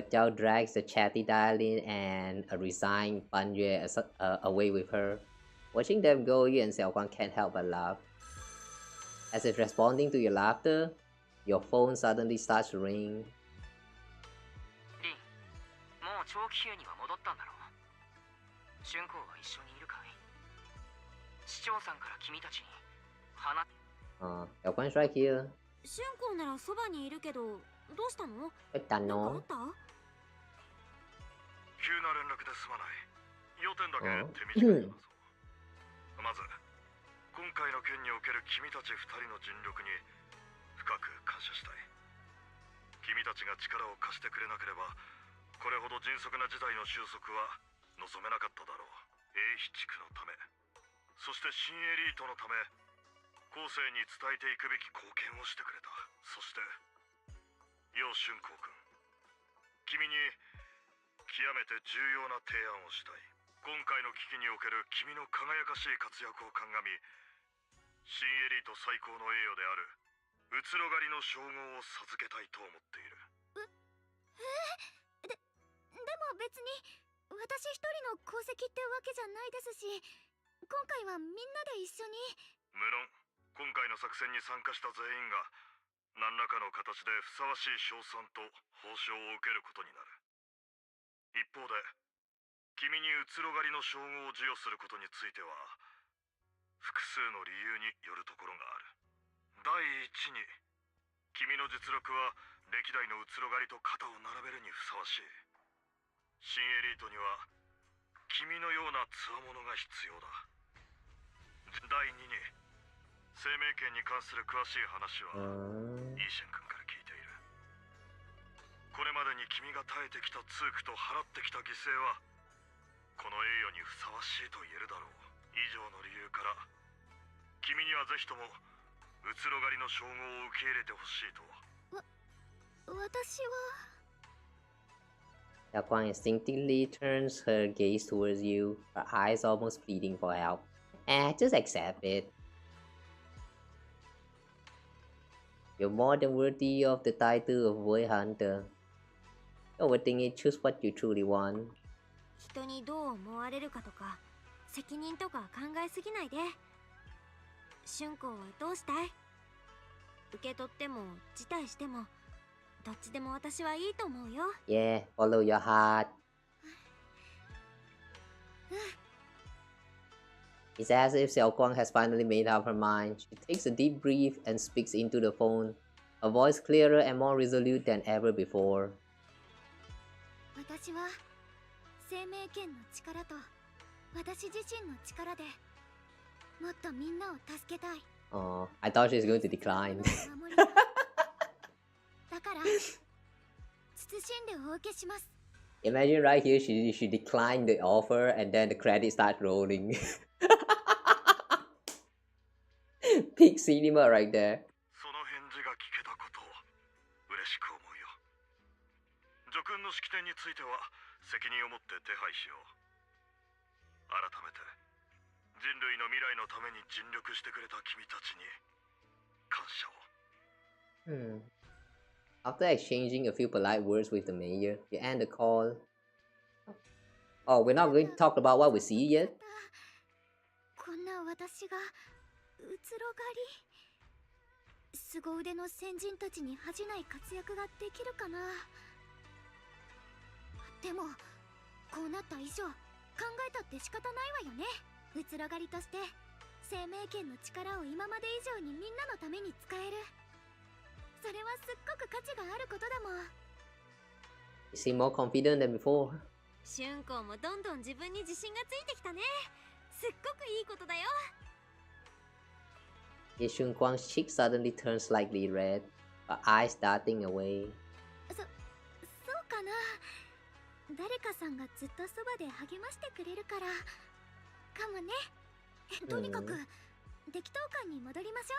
Speaker 1: Zhao drags the chatty darling and a resigned Banye away with her. Watching them go, you and Xiaoguang can't help but laugh. As if responding to your laughter, your phone suddenly starts to ring.
Speaker 3: リン、もう長期兵には戻ったんだろう。春光は一緒にいるかい？市長さんから君たちに話。
Speaker 1: Xiaoguang's right here.
Speaker 7: 春光ならそばにいるけど、どうしたの？
Speaker 1: なんかあった？
Speaker 13: 急な連絡ですまない。要点だけ手短に話そう。まず、今回の件における君たち2人の尽力に深く感謝したい。君たちが力を貸してくれなければ、これほど迅速な事態の収束は望めなかっただろう。英飛地区のため、そして新エリートのため、後世に伝えていくべき貢献をしてくれた。そして、楊春光君、君に極めて重要な提案をしたい。今回の危機における君の輝かしい活躍を鑑み、新エリート最高の栄誉であるうつろ狩りの称号を授けたいと思っている。
Speaker 2: でも別に私一人の功績ってわけじゃないですし、今回はみんなで一緒に。
Speaker 13: 無論今回の作戦に参加した全員が何らかの形でふさわしい賞賛と報奨を受けることになる。一方で君にうつろ狩りの称号を授与することについては複数の理由によるところがある。第一に、君の実力は歴代のうつろ狩りと肩を並べるにふさわしい。新エリートには君のような強者が必要だ。第二に、生命権に関する詳しい話はイーシェン君から聞いている。これまでに君が耐えてきた痛苦と払ってきた犠牲はこの栄誉にふさわしいと言えるだろう。以上の理由から君にはぜひともうつろ狩りの称号を受け入れてほしいと。
Speaker 2: 私は。
Speaker 1: Xiaoguang instinctively turns her gaze towards you, her eyes almost pleading for help. Just accept it. You're more than worthy of the title of Boy Hunter. Overthink it, choose what you truly want.
Speaker 7: 人にどう思われるかとか責任とか考えすぎないで。春光はどうしたい？受け取っても辞退してもどっちでも私はいいと思うよ。
Speaker 1: Yeah, follow your heart. It's as if Xiaoguang has finally made up her mind. She takes a deep breath and speaks into the phone, her voice clearer and more resolute than ever before.
Speaker 2: 私は生命圏の力と私自身の力でもっとみんなを助けたい。
Speaker 1: Oh, I thought she was going to decline.
Speaker 2: だから慎んでお受けします。
Speaker 1: Imagine right here she declined the offer and then the credits start rolling. Peak cinema right there.
Speaker 13: その返事が聞けたことを嬉しく思うよ。叙勲の式典については責任を持って手配しよう。改めて人類の未来のために尽力してくれた君たちに感謝を。
Speaker 1: After exchanging a few polite words with the mayor, you end the call. Oh, we're not going to talk about what we see yet?
Speaker 2: こんな私がうつろがり凄腕の先人たちに恥じない活躍ができるかな。でもこうなった以上考えたって仕方ないわよね。うつろがりとして生命圏の力を今まで以上にみんなのために使える。それはすっごく価値があることだもん。
Speaker 1: You seem more confident than before.
Speaker 7: 春光もどんどん自分に自信がついてきたね。すっごくいいことだよ。
Speaker 1: Xiaoguang's cheek suddenly turned slightly red, her eyes darting away.
Speaker 2: そうかな。誰かさんがずっとそばで励ましてくれるからかもね。とにかく適当感に戻りましょ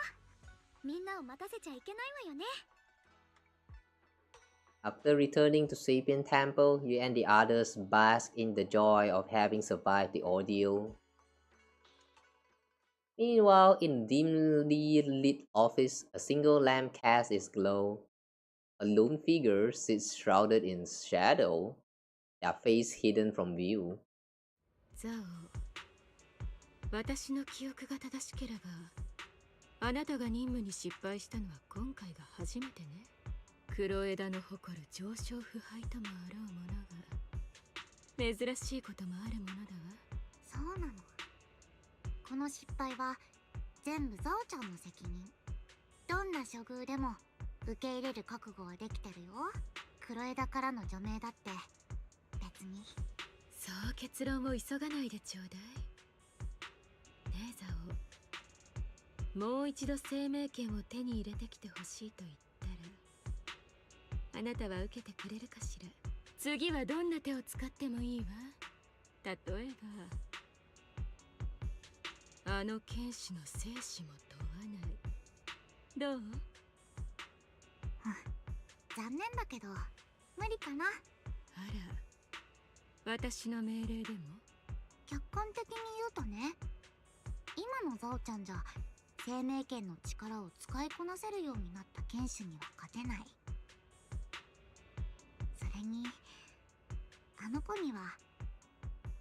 Speaker 2: う。みんなを待たせちゃいけないわよね。
Speaker 1: After returning to Sapien Temple, you and the others bask in the joy of having survived the ordeal. Meanwhile, in dimly lit office, a single lamp casts its glow. A lone figure sits shrouded in shadow, their face hidden from view.
Speaker 19: ザオ、私の記憶が正しければあなたが任務に失敗したのは今回が初めてね。黒枝の誇る上昇腐敗ともあろうものが珍しいこともあるものだわ。
Speaker 9: そうなの。この失敗は全部ザオちゃんの責任。どんな処遇でも受け入れる覚悟はできてるよ。黒枝からの除名だって別に。
Speaker 19: そう結論を急がないでちょうだい。ねえザオ、もう一度生命権を手に入れてきてほしいと言ったらあなたは受けてくれるかしら。次はどんな手を使ってもいいわ。例えばあの剣士の生死も問わない。どう？
Speaker 9: 残念だけど無理かな。
Speaker 19: あら、私の命令でも？
Speaker 9: 客観的に言うとね、今のザオちゃんじゃ生命権の力を使いこなせるようになった剣士には勝てない。それにあの子には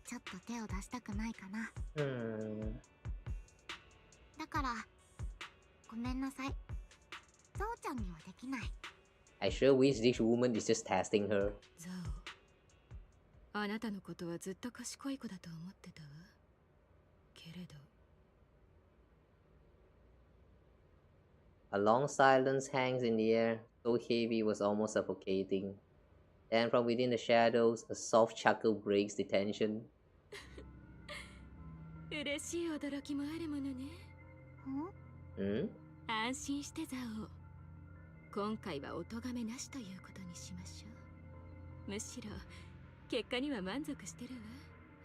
Speaker 9: ちょっと手を出したくないかな。だからごめんなさい。ザオちゃんにはできない。
Speaker 1: I sure wish this woman is just testing her.
Speaker 19: ザオ、あなたのことはずっと賢い子だと思ってたわ。けれど。
Speaker 1: A long silence hangs in the air, so heavy it was almost suffocating. Then from within the shadows, a soft chuckle breaks the tension.
Speaker 19: 嬉しい驚きもあるものね。安心してザオ。今回はお咎めなしということにしましょう。むしろ結果には満足してる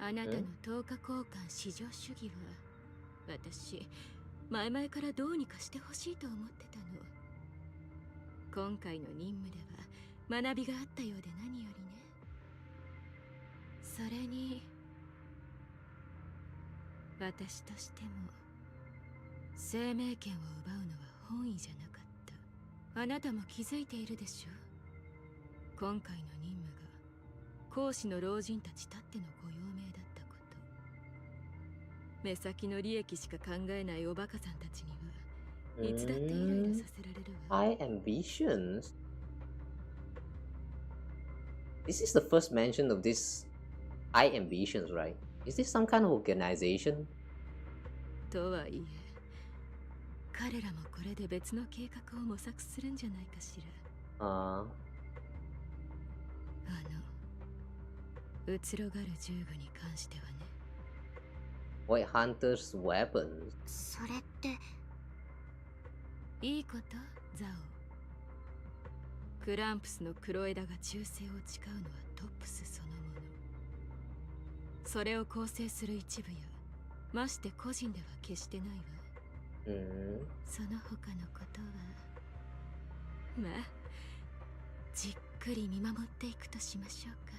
Speaker 19: わ。あなたの10日交換至上主義は私前々からどうにかしてほしいと思ってたの。今回の任務では学びがあったようで何よりね。それに私としても生命権を奪うのは本意じゃなかった。あなたも気づいているでしょう。今回の任務が講師の老人たちたってのご用命だったこと。目先の利益しか考えないおバカさんたちにはいつだってイライラさせられるわ。
Speaker 1: High ambitions? This is the first mention of this high ambitions, right? Is this some kind of organization?
Speaker 19: とはいえ、彼らもこれで別の計画を模索するんじゃないかしら。移ろがる銃具に関してはね。
Speaker 1: White Hunter's weapons?
Speaker 2: それって。
Speaker 19: いいこと、ザオ。クランプスの黒枝が忠誠を誓うのはトップスそのもの。それを構成する一部や、まして個人では決してないわ。その他のことは、まあ、じっくり見守っていくとしましょうか。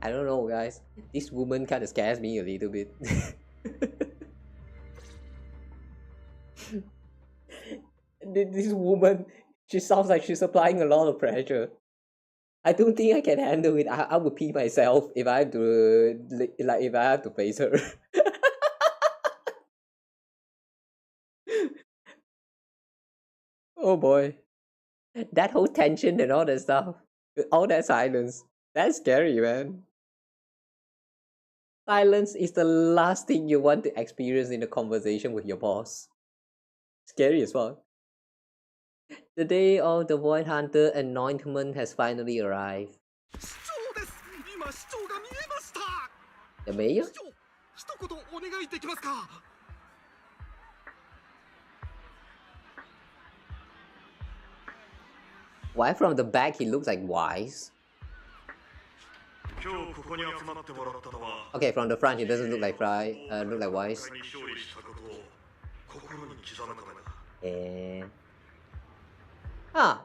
Speaker 1: I don't know, guys. This woman kind of scares me a little bit. This woman, she sounds like she's applying a lot of pressure. I don't think I can handle it. I would pee myself if I have to, like, if I have to face her. Oh boy. That whole tension and all that stuff, all that silence, that's scary, man. Silence is the last thing you want to experience in a conversation with your boss. Scary as well. The day of the Void Hunter anointment has finally arrived. The mayor? Why from the back he looks like wise? Okay, from the front he doesn't look like wise.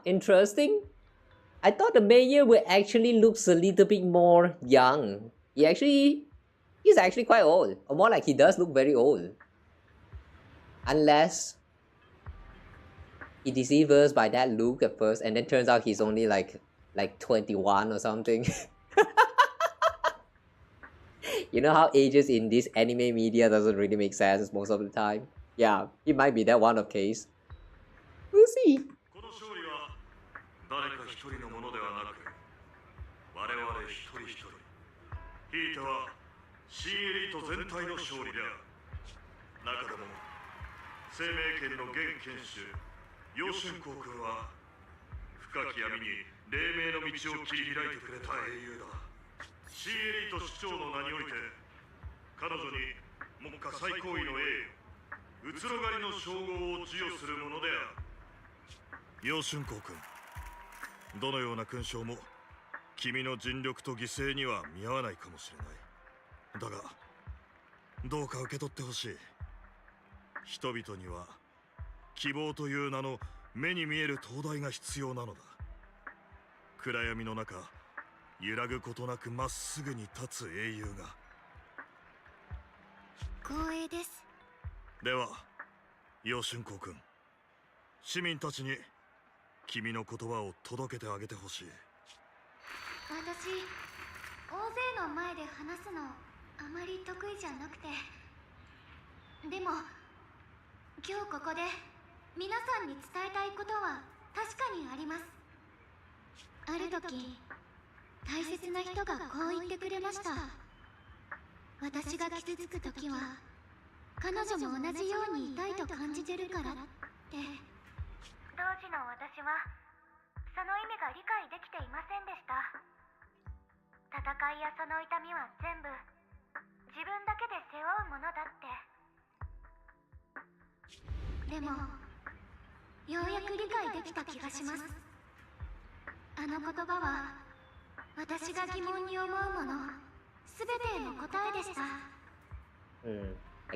Speaker 1: Interesting. I thought the mayor would actually looks a little bit more young. He's actually quite old. Or more like he does look very old. Unless he deceives us by that look at first, and then turns out he's only like 21 or something. You know how ages in this anime media doesn't really make sense most of the time? Yeah, it might be that one of case. We'll see. I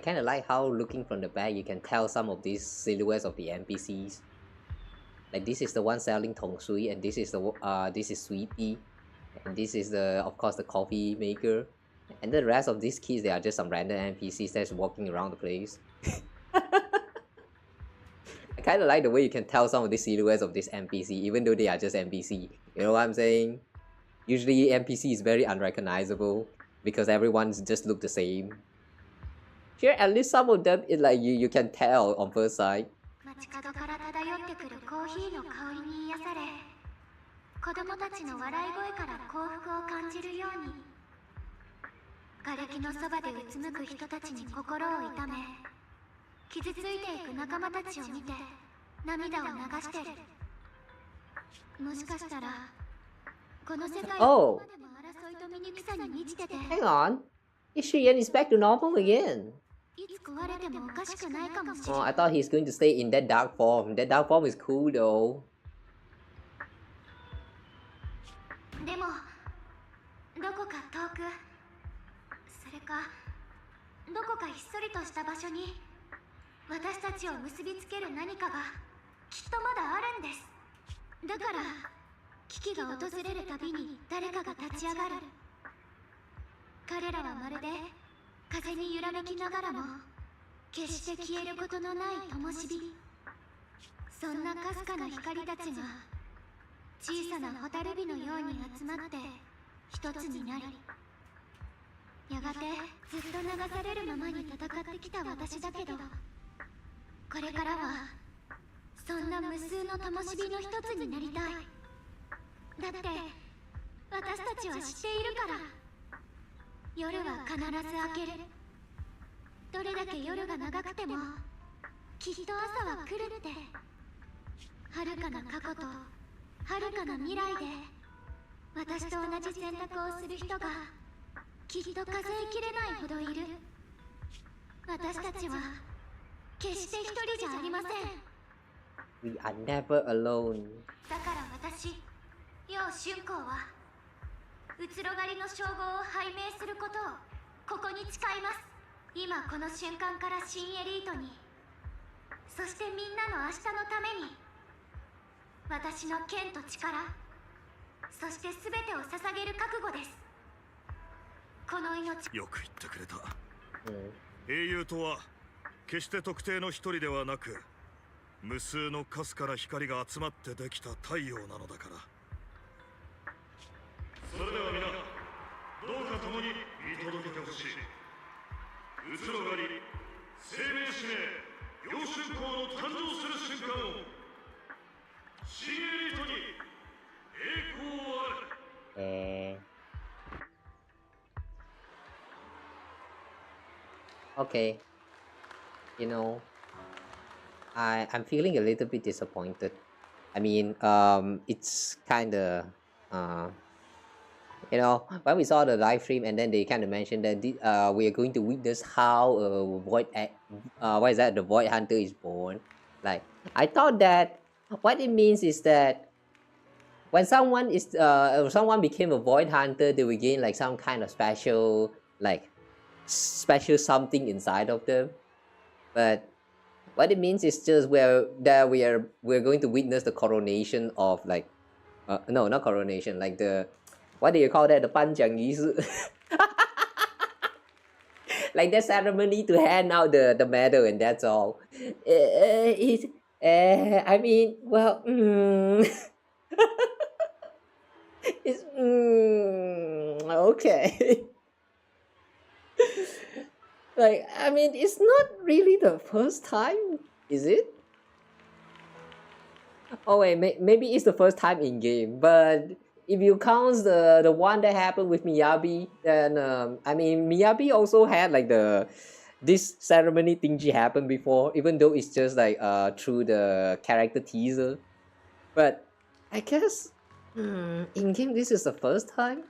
Speaker 1: kind of like how looking from the back you can tell some of these silhouettes of the NPCs. Like this is the one selling Tong Sui, and this is Sweetie, and this is of course the coffee maker, and the rest of these kids they are just some random NPCs that's walking around the place. I kind of like the way you can tell some of the silhouettes of this NPC, even though they are just NPC. You know what I'm saying? Usually NPC is very unrecognizable because everyone's just look the same. Here, at least some of them, it like you can tell on first sight.
Speaker 2: 街角から漂ってくるコーヒーの香りに癒され、子供たちの笑い声から幸福を感じるように、瓦礫のそばでうつむく人たちに心を痛め、傷ついていく仲間たちを見て涙を流してる。もしかしたらこの世界は今でも争いと醜さに満ちてて。
Speaker 1: Hang on, Ye Shiyuan is back to normal again.
Speaker 2: いつ壊れてもおかしくないかもしれ
Speaker 1: Oh,
Speaker 2: ない。
Speaker 1: I thought he's going to stay in that dark form. That dark form is cool though.
Speaker 2: でもどこか遠く、それかどこかひっそりとした場所に私たちを結びつける何かがきっとまだあるんです。だから危機が訪れるたびに誰かが立ち上がる。彼らはまるで風に揺らめきながらも決して消えることのない灯火。そんなかすかな光たちが小さな蛍火のように集まって一つになり、やがてずっと流されるままに戦ってきた私だけど、これからはそんな無数の灯火の一つになりたい。だって私たちは知っているから、夜は必ず明ける。どれだけ夜が長くてもきっと朝は来るって。遥かな過去と遥かな未来で私と同じ選択をする人がきっと数えきれないほどいる。私たちは決して一人じゃありません。
Speaker 1: We are never alone.
Speaker 2: だから私、楊春光はうつろがりの称号を拝命することをここに誓います。今この瞬間から新エリートに、そしてみんなの明日のために、私の剣と力、そして全てを捧げる覚悟です。この命。
Speaker 13: よく言ってくれた。英雄とは決して特定の一人ではなく、無数のかすかな光が集まってできた太陽なのだから。それでは皆、どうか共に見届けてほしい。うつろがり、生命使命、楊春光の誕生する瞬間を、新エリートに栄光あれ。
Speaker 1: Okay. You know, I'm feeling a little bit disappointed. I mean, it's kind of you know, when we saw the live stream and then they kind of mentioned that we are going to witness how what is that, the Void Hunter is born. Like, I thought that what it means is that when someone someone became a Void Hunter, they will gain like some kind of special special something inside of them. But what it means is just we're going to witness the coronation of like no, not coronation, like the, what do you call that, the 颁奖仪式. Like that ceremony to hand out the medal, and that's all. I mean, well, it's okay. Like, I mean, it's not really the first time, is it? Oh wait, maybe it's the first time in game, but if you count the one that happened with Miyabi, then I mean, Miyabi also had like this ceremony thingy happened before, even though it's just like through the character teaser. But I guess in game this is the first time.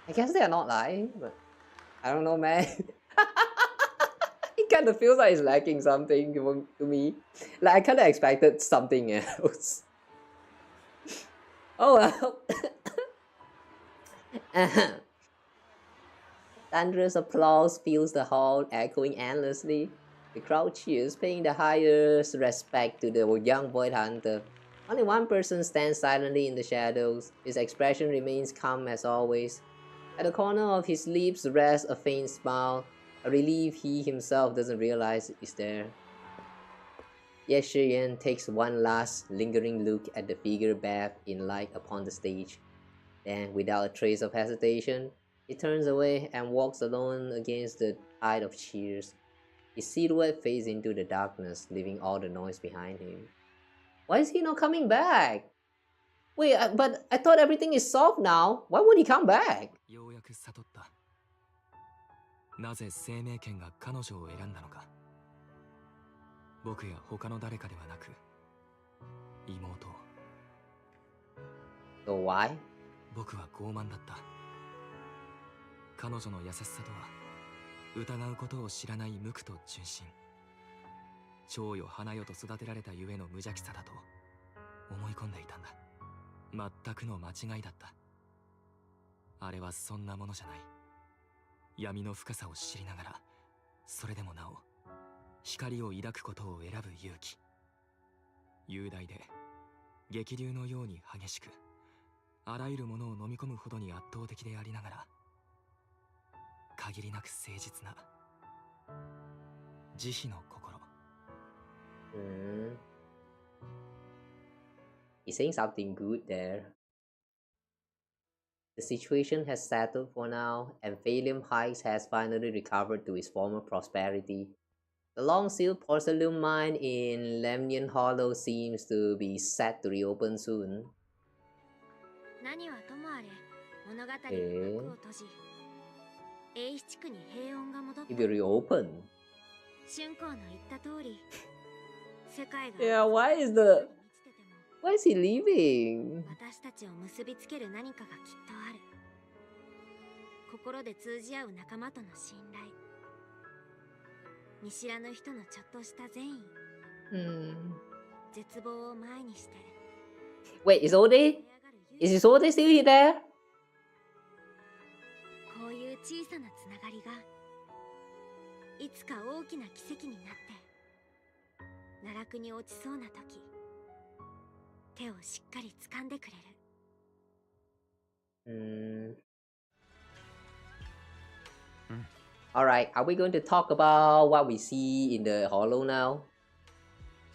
Speaker 1: I guess they are not lying, but I don't know, man. It kind of feels like it's lacking something to me. Like I kind of expected something else. Oh well. Thunderous applause fills the hall, echoing endlessly. The crowd cheers, paying the highest respect to the young Void Hunter. Only one person stands silently in the shadows. His expression remains calm as always. At the corner of his lips rests a faint smile, a relief he himself doesn't realize is there. Ye Shiyuan takes one last lingering look at the figure bathed in light upon the stage. Then, without a trace of hesitation, he turns away and walks alone against the tide of cheers. His silhouette fades into the darkness, leaving all the noise behind him. Why is he not coming back? Wait, but I thought everything is solved now. Why would he come back?
Speaker 15: ようやく悟った。なぜ生命権が彼女を選んだのか。僕や他の誰かではなく、妹を。
Speaker 1: So why?
Speaker 15: 僕は傲慢だった。彼女の優しさとは、疑うことを知らない無垢と純真。蝶よ花よと育てられたゆえの無邪気さだと思い込んでいたんだ。全くの間違いだった。あれはそんなものじゃない。闇の深さを知りながら、それでもなお光を抱くことを選ぶ勇気。雄大で激流のように激しく、あらゆるものを飲み込むほどに圧倒的でありながら、限りなく誠実な慈悲の心。
Speaker 1: He's saying something good there. The situation has settled for now, and Phaelium Heights has finally recovered to its former prosperity. The long-sealed porcelain mine in Lemnian Hollow seems to be set to reopen soon.
Speaker 7: 何はともあれ、物語の幕を閉じ、英七区に平穏が戻った。
Speaker 1: It will reopen.
Speaker 7: 春光の言った通り、世界が
Speaker 1: Yeah, why is he leaving?
Speaker 7: 私たちを結びつける何かがきっとある。心で通じ合う仲間との信頼。見知らぬ人のちょっとした善意。絶望を前にして。
Speaker 1: Wait, is Isolde still there?
Speaker 7: こういう小さなつながりが、いつか大きな奇跡になって、奈落に落ちそうな時、手をしっかり掴んでくれる。
Speaker 1: Alright, are we going to talk about what we see in the hollow now?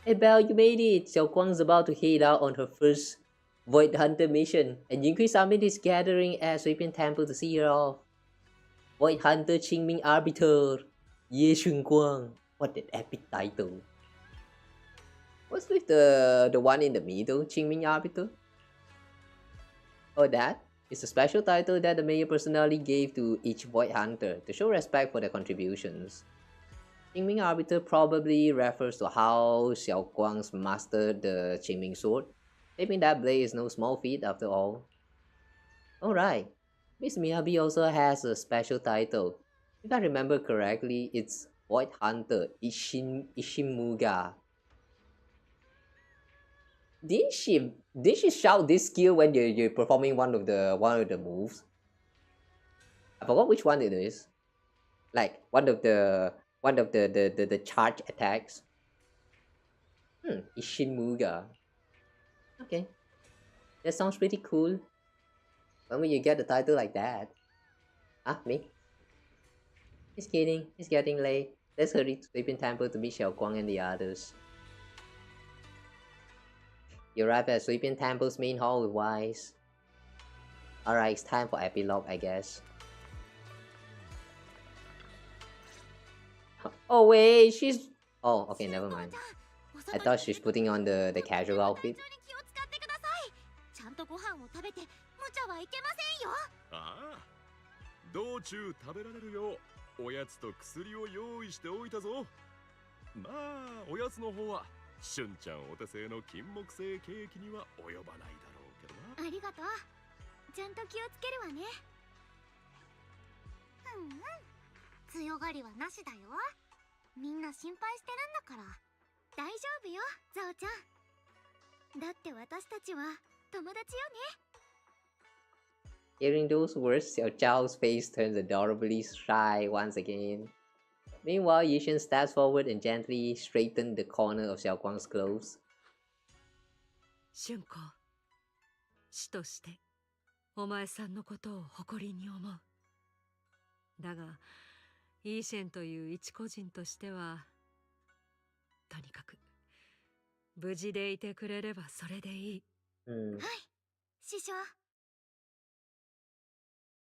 Speaker 1: Hey Belle, you made it! Xiaoguang's about to head out on her first Void Hunter mission, and Yingqi's army is gathering at Sweeping Temple to see her off. Void Hunter Qing Ming Arbiter, Ye Xiaoguang. What an epic title. What's with the one in the middle, Qing Ming Arbiter? Oh, that is a special title that the mayor personally gave to each Void Hunter to show respect for their contributions. Qing Ming Arbiter probably refers to how Xiaoguang's mastered the Qing Ming Sword. Taping that blade is no small feat after all. Alright, Miss Miyabi also has a special title. If I remember correctly, it's Void Hunter Ishimuga. Did she shout this skill when you're performing one of the moves? I forgot which one it is. Like one of the charge attacks. Ishimuga. Okay, that sounds pretty cool. When will you get a title like that? Me? Just kidding, it's getting late. Let's hurry to Sweeping Temple to meet Xiaoguang and the others. You arrive at Sweeping Temple's main hall with Wise. Alright, it's time for epilogue, I guess. Oh wait, she's... Oh, okay, never mind. I thought she's putting on the casual outfit.
Speaker 2: ちゃんとご飯を食べて無茶はいけませんよ。
Speaker 6: ああ、道中食べられるようおやつと薬を用意しておいたぞ。まあおやつの方はしゅんちゃんお手製の金木犀ケーキには及ばないだろうけどな。
Speaker 2: ありがとう。ちゃんと気をつけるわね。強がりはなしだよ。みんな心配してるんだから。大丈夫よ、ザオちゃん。だって私たちは友達よね。
Speaker 1: Hearing those words, Xiao Zhao's face turns adorably shy once again. Meanwhile, Yishan steps forward and gently straightens the corner of Xiaoguang's clothes.
Speaker 19: 春光、師としてお前さんのことを誇りに思う。だが、イーシェンという一個人としては、とにかく
Speaker 5: 無事でいてくれればそれでいい。
Speaker 2: はい、師匠。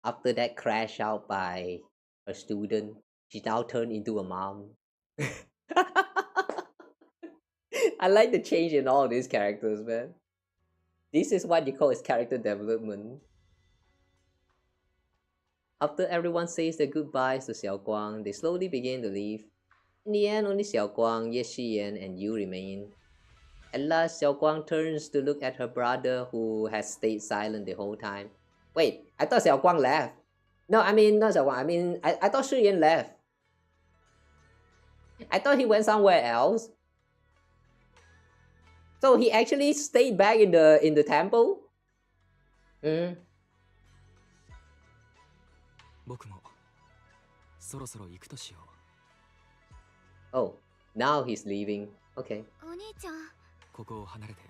Speaker 1: After that crash out by a student, she now turned into a mom. I like the change in all these characters, man. This is what you call its character development. After everyone says their goodbyes to Xiaoguang, they slowly begin to leave. In the end, only Xiaoguang, Ye Shiyuan, and Yu remain. At last, Xiaoguang turns to look at her brother who has stayed silent the whole time. Wait, I thought Xiaoguang left. No, I mean, not Xiaoguang. I mean, I thought Shiyuan left. I thought he went somewhere else. So he actually stayed back in the temple? Hmm.
Speaker 15: 僕もそろそろ行くとしよう。
Speaker 1: Oh, now he's leaving. Okay.
Speaker 2: お兄ちゃん。
Speaker 15: ここを離れて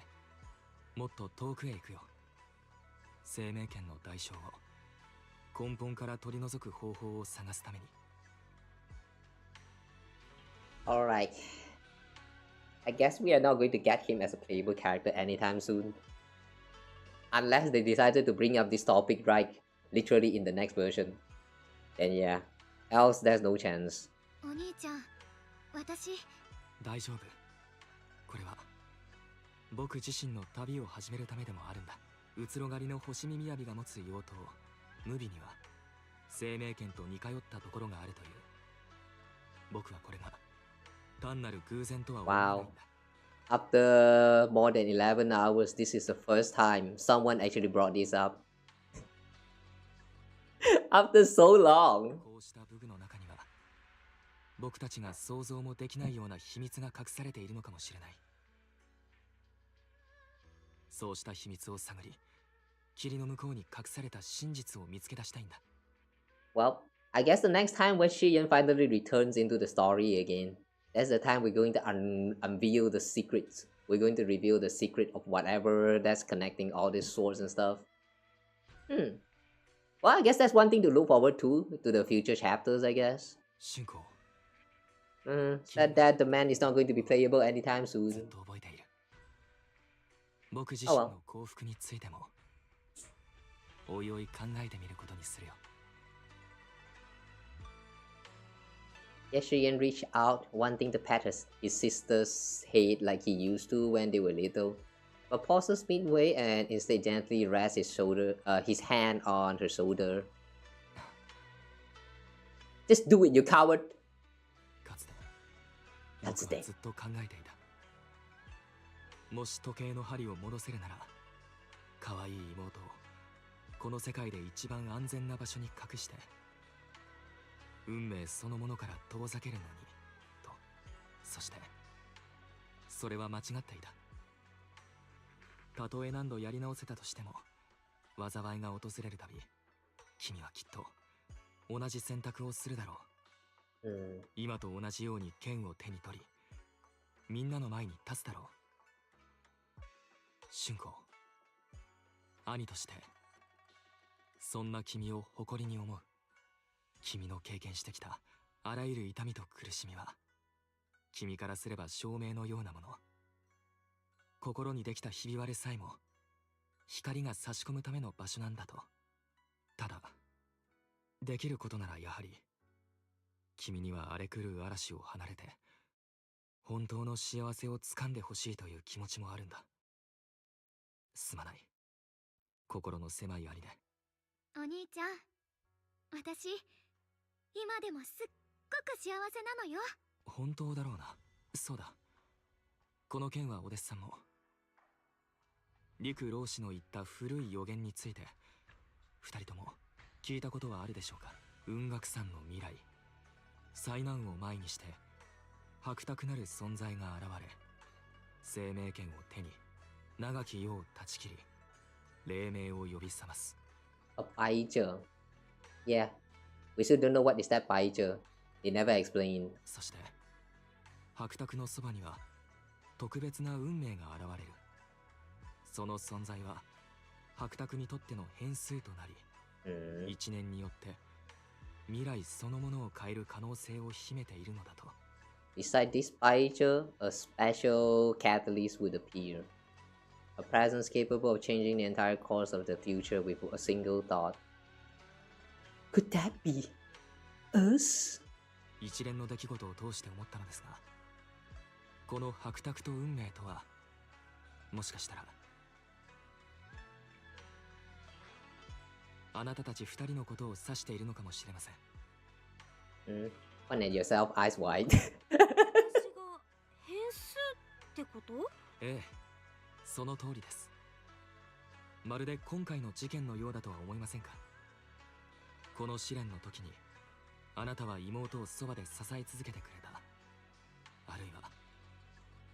Speaker 15: もっと遠くへ行くよ。生命権の代償を根本から取り除く方法を探すために。
Speaker 1: Alright. I guess we are not going to get him as a playable character anytime soon. Unless they decided to bring up this topic right literally in the next version. Then yeah. Else there's no chance.
Speaker 2: お兄ちゃん、私。
Speaker 15: 大丈夫。これは僕自身の旅を始めるためでもあるんだ。うつろ狩りの星見雅が持つ妖刀無備には生命権と似通ったところがあるという。僕はこれが単なる偶然とは思わないんだ。
Speaker 1: Wow. After more than 11 hours, this is the first time someone actually brought this up. After so long.
Speaker 15: こうした武具の中には僕たちが想像もできないような秘密が隠されているのかもしれない。そうした秘密を探り、霧の向こうに隠された真実を見つけ出したいんだ。
Speaker 1: Well, I guess the next time when Shiyuan finally returns into the story again, that's the time we're going to unveil the secrets. We're going to reveal the secret of whatever that's connecting all these swords and stuff. Well, I guess that's one thing to look forward to the future chapters, I guess. That the man is not going to be playable anytime soon.
Speaker 15: 僕自身の幸福についてもおいおい考えてみることにするよ。
Speaker 1: Shiyuan reached out, wanting to pat his sister's head like he used to when they were little, but pauses midway and instead gently rests his hand on her shoulder. Just do it, you coward!
Speaker 15: かつて僕はずっと考えていた。もし時計の針を戻せるなら、可愛い妹をこの世界で一番安全な場所に隠して運命そのものから遠ざけるのにと。そしてそれは間違っていた。たとえ何度やり直せたとしても災いが訪れるたび、君はきっと同じ選択をするだろう。今と同じように剣を手に取り、みんなの前に立つだろう。春子、兄としてそんな君を誇りに思う。君の経験してきたあらゆる痛みと苦しみは君からすれば証明のようなもの。心にできたひび割れさえも光が差し込むための場所なんだと。ただできることならやはり君には荒れ狂う嵐を離れて本当の幸せをつかんでほしいという気持ちもあるんだ。すまない、心の狭い兄で。
Speaker 2: お兄ちゃん、私今でもすっごく幸せなのよ。
Speaker 15: 本当だろうな。そうだ。この件はお弟子さんも陸老師の言った古い予言について二人とも聞いたことはあるでしょうか。雲岳山の未来、災難を前にして白濁なる存在が現れ、生命権を手に長き世を断ち切り黎明を呼び覚ます。
Speaker 1: A Paicher. Yeah, we still don't know what is that Paicher. They never explain.
Speaker 15: そして白濁のそばには特別な運命が現れる。その存在は白濁にとっての変数となり、一年によって未来そのものを変える可能性を秘めているのだと。
Speaker 1: Beside this picture, a special catalyst would appear. A presence capable of changing the entire course of the future with a single thought. Could that be us?
Speaker 15: 一連の出来事を通して思ったのですが、この白沢と運命とは、もしかしたらあなたたち二人のことを指しているのかもしれません。
Speaker 1: Point at yourself, eyes wide.
Speaker 7: 私が変数ってこと？
Speaker 15: ええ、その通りです。まるで今回の事件のようだとは思いませんか？この試練の時にあなたは妹をそばで支え続けてくれた。あるいは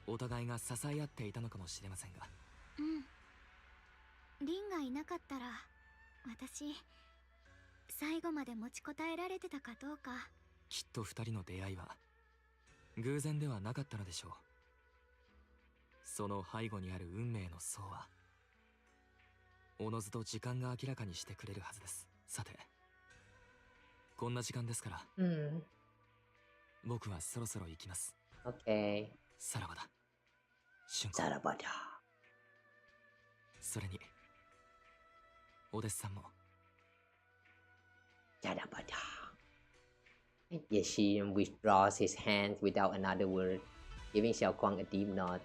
Speaker 15: お互いが支え合っていたのかもしれませんが。
Speaker 2: リンがいなかったら私最後まで持ちこたえられてたかどうか。
Speaker 15: きっと二人の出会いは偶然ではなかったのでしょう。その背後にある運命の層はおのずと時間が明らかにしてくれるはずです。さて、こんな時間ですから、僕はそろそろ行きます。
Speaker 1: OK。
Speaker 15: さらばだ。
Speaker 1: さらばだ。
Speaker 15: それにお弟子さんも。
Speaker 1: さらばだ。Ye Shiyuan withdraws his hand without another word, giving Xiaoguang a deep nod.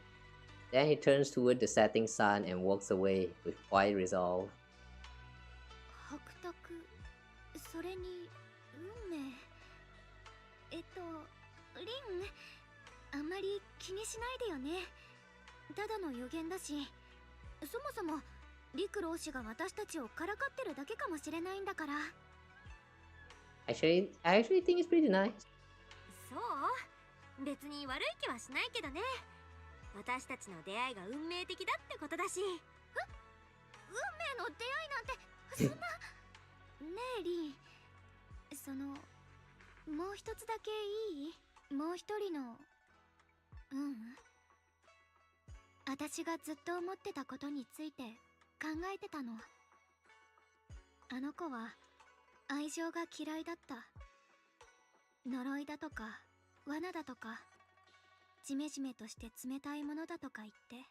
Speaker 1: Then he turns toward the setting sun and walks away with quiet resolve.
Speaker 2: 白沢、それに運命。リン、あんまり気にしないでよね。ただの予言だし、そもそも陸老師が私たちをからかってるだけかもしれないんだから。
Speaker 1: I actually think it's pretty nice.
Speaker 7: そう？別に悪い気はしないけどね。私たちの出会いが運命的だってことだし。運
Speaker 2: 命の出会いなんて、そんな。ねえリン、もう一つだけいい？もう一人の。私がずっと思ってたことについて考えてたの。あの子は愛情が嫌いだった。呪いだとか罠だとかジメジメとして冷たいものだとか言って、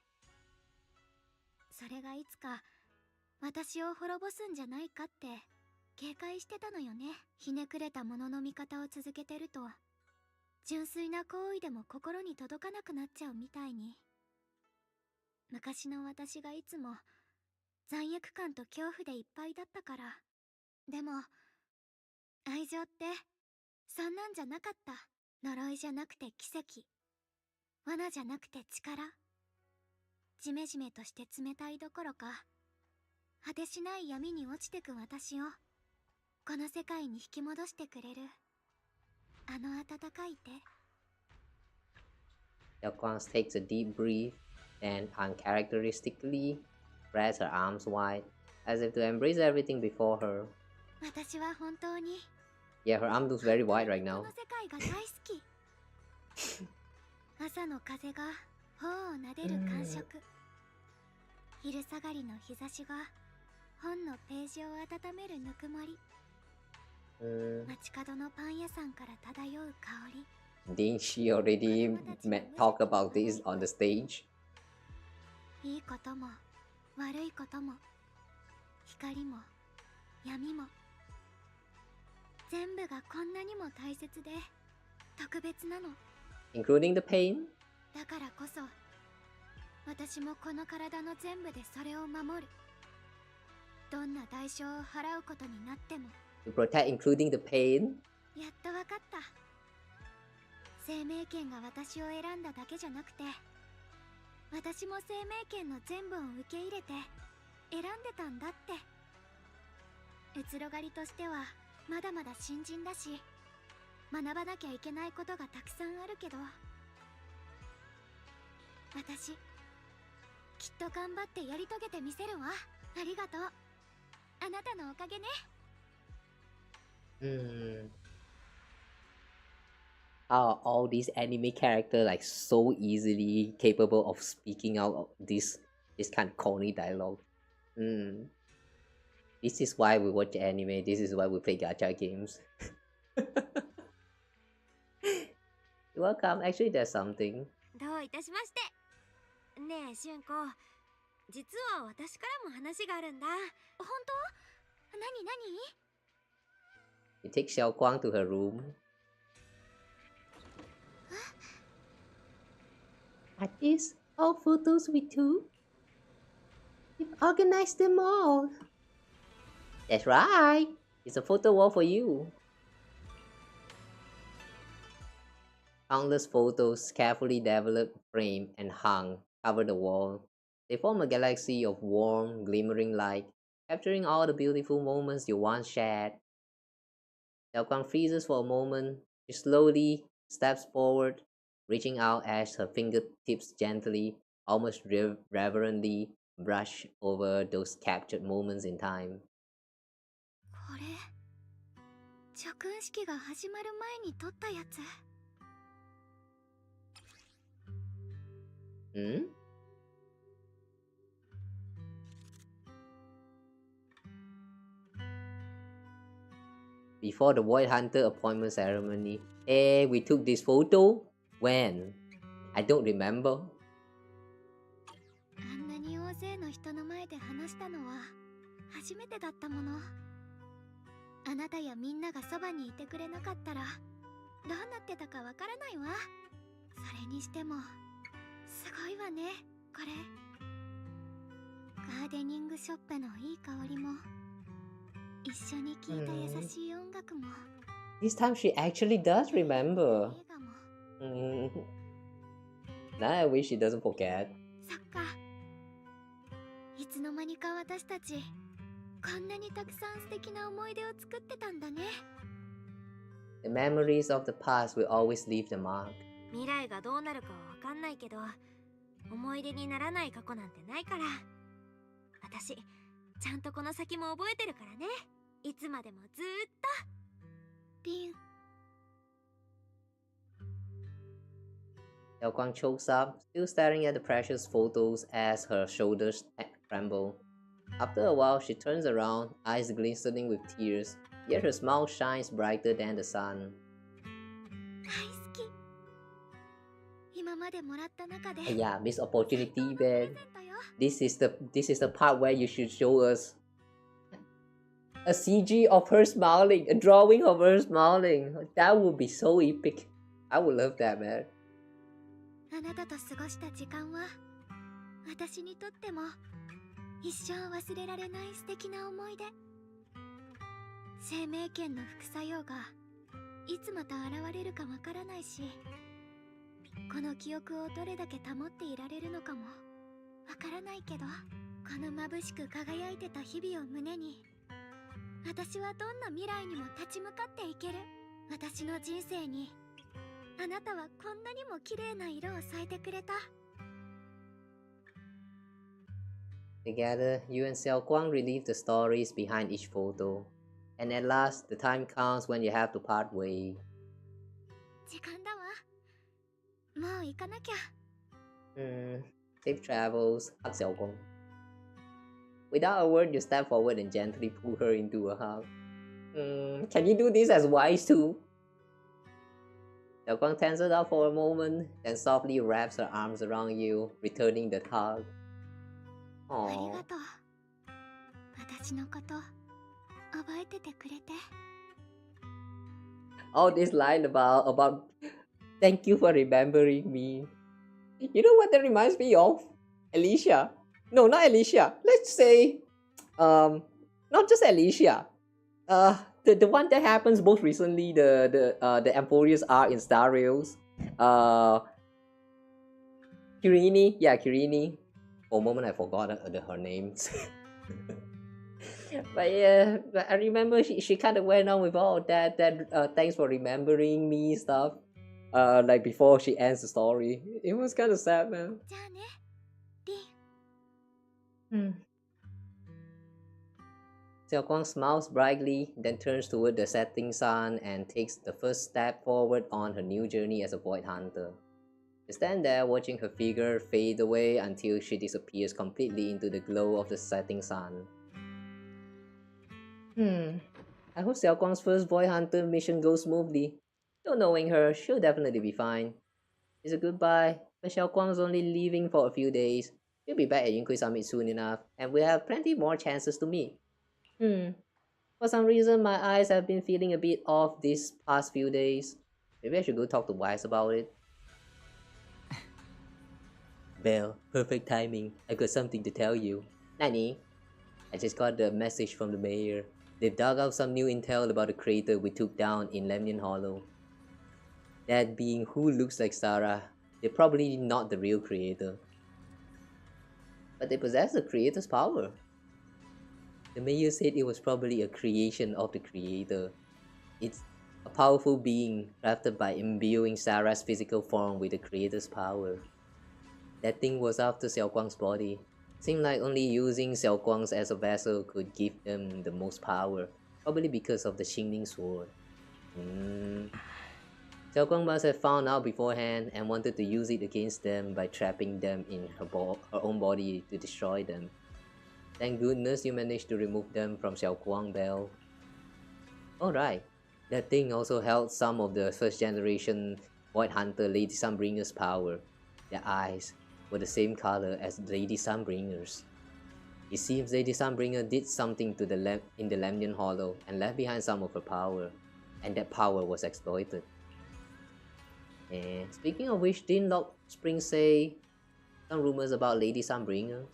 Speaker 2: それがいつか私を滅ぼすんじゃないかって警戒してたのよね。ひねくれたものの見方を続けてると純粋な行為でも心に届かなくなっちゃうみたいに。昔の私がいつも罪悪感と恐怖でいっぱいだったから。でも愛情ってそんなんじゃなかった。呪いじゃなくて奇跡、罠じゃなくて力。ジメジメとして冷たいどころか果てしない闇に落ちてく私をこの世界に引き戻してくれるあの温かい手。
Speaker 1: Xiaoguang takes a deep breath, then uncharacteristically spreads her arms wide, as if to embrace everything before her.
Speaker 2: 私は本当に
Speaker 1: Yeah, her arm looks very wide right now.
Speaker 2: この世界が大好き。朝の風が頬を撫でる感触、昼下がりの日差しが本のページを温めるぬくもり、街角のパン屋さんから漂う香り。
Speaker 1: Didn't she already talk about this on the stage?
Speaker 2: いいことも悪いことも光も闇も全部がこんなにも大切で特別なの。
Speaker 1: Including the pain?
Speaker 2: だからこそ私もこの体の全部でそれを守る。どんな代償を払うことになっても。
Speaker 1: To protect including the pain?
Speaker 2: やっとわかった。生命権が私を選んだだけじゃなくて、私も生命権の全部を受け入れて選んでたんだって。うつろがりとしてはまだまだ新人だし、学ばなきゃいけないことがたくさんあるけど、私きっと頑張ってやり遂げてみせるわ。ありがとう。あなたのおかげね。
Speaker 1: How are all these anime characters like so easily capable of speaking out this kind of corny dialogue? This is why we watch anime. This is why we play gacha games. You're welcome. Actually, there's something.
Speaker 7: どういたしまして。ねえ、俊子。実は私からも話があるんだ。
Speaker 2: 本当？何何？
Speaker 1: You take Xiaoguang to her room.
Speaker 10: Are these all photos we took? We've organized them all.
Speaker 1: That's right. It's a photo wall for you. Countless photos, carefully developed, framed, and hung, cover the wall. They form a galaxy of warm, glimmering light, capturing all the beautiful moments you once shared. Xiaoguang freezes for a moment. She slowly steps forward, reaching out as her fingertips gently, almost reverently, brush over those captured moments in time.
Speaker 2: これ着訓式が始まる前に撮ったやつ。
Speaker 1: Hmm? Before the Void Hunter appointment ceremony. Hey, we took this photo? When? I don't remember.
Speaker 2: あんなに大勢の人の前で話したのは初めてだったもの。あなたやみんながそばにいてくれなかったらどうなってたかわからないわ。それにしてもすごいわね、これ。ガーデニングショップのいい香りも一緒に聴いた優しい音楽も。
Speaker 1: This time she actually does remember. Now I wish she doesn't forget.
Speaker 2: そっか。いつの間にか私たちこんなにたくさん素敵な思い出を作ってたんだね。
Speaker 1: The memories of the past will always leave the mark.
Speaker 7: 未来がどうなるかはわかんないけど、思い出にならない過去なんてないから。私、ちゃんとこの先も覚えてるからね。いつまでもずーっと。
Speaker 2: リン。
Speaker 1: Xiaoguang chokes up, still staring at the precious photos as her shoulders tremble. After a while, she turns around, eyes glistening with tears, yet her smile shines brighter than the sun.
Speaker 2: 大好き。今までもらった中で。
Speaker 1: Yeah, missed opportunity, man. This is the part where you should show us a CG of her smiling, a drawing of her smiling. That would be so epic. I would love that, man.
Speaker 2: あなたと過ごした時間は私にとっても一生忘れられない素敵な思い出。生命圏の副作用がいつまた現れるかわからないし、この記憶をどれだけ保っていられるのかもわからないけど、この眩しく輝いてた日々を胸に、私はどんな未来にも立ち向かっていける。私の人生にあなたはこんなにも綺麗な色を添えてくれた。
Speaker 1: Together, you and Xiaoguang relive the stories behind each photo. And at last, the time comes when you have to part ways.
Speaker 2: 時間だわ。もう行かなきゃ。
Speaker 1: Safe travels, hug Xiaoguang. Without a word, you step forward and gently pull her into a hug. Can you do this as wise too? Xiaoguang tenses up for a moment, then softly wraps her arms around you, returning the hug.
Speaker 2: ありがとう。私のこと覚えててくれて。
Speaker 1: All this line about thank you for remembering me. You know what that reminds me of? Alicia. No, not Alicia. Let's say not just Alicia. The one that happens most recently, the Emporious arc in Star Rails. Kirini. Yeah, Kirini. For a moment I forgot her names. But yeah, I remember she kind of went on with all that thanks for remembering me stuff. Like before she ends the story. It was kind of sad, man. Xiaoguang smiles brightly, then turns toward the setting sun and takes the first step forward on her new journey as a void hunter. You stand there watching her figure fade away until she disappears completely into the glow of the setting sun. I hope Xiaoguang's first void hunter mission goes smoothly. Though knowing her, she'll definitely be fine. It's a goodbye, but Xiaoguang's only leaving for a few days. He'll be back at Yunqui Summit soon enough, and we'll have plenty more chances to meet. For some reason, my eyes have been feeling a bit off these past few days. Maybe I should go talk to Wise about it. Belle, perfect timing. I got something to tell you. Nani? I just got the message from the mayor. They've dug out some new intel about the crater we took down in Lemnian Hollow. That being who looks like Sarah, they're probably not the real creator. But they possess the creator's power. The mayor said it was probably a creation of the creator. It's a powerful being crafted by imbuing Sarah's physical form with the creator's power. That thing was after Xiaoguang's body. Seemed like only using Xiaoguang's as a vessel could give them the most power, probably because of the Qing Ming Sword. Xiaoguang must have found out beforehand and wanted to use it against them by trapping them in her own body to destroy them. Thank goodness you managed to remove them from Xiaoguang, Belle. Alright, that thing also held some of the first generation Void Hunter Lady Sunbringer's power. Their eyes were the same color as Lady Sunbringer's. It seems Lady Sunbringer did something to in the Lemnian Hollow and left behind some of her power, and that power was exploited. And speaking of which, didn't Lock Spring say some rumors about Lady Sunbringer?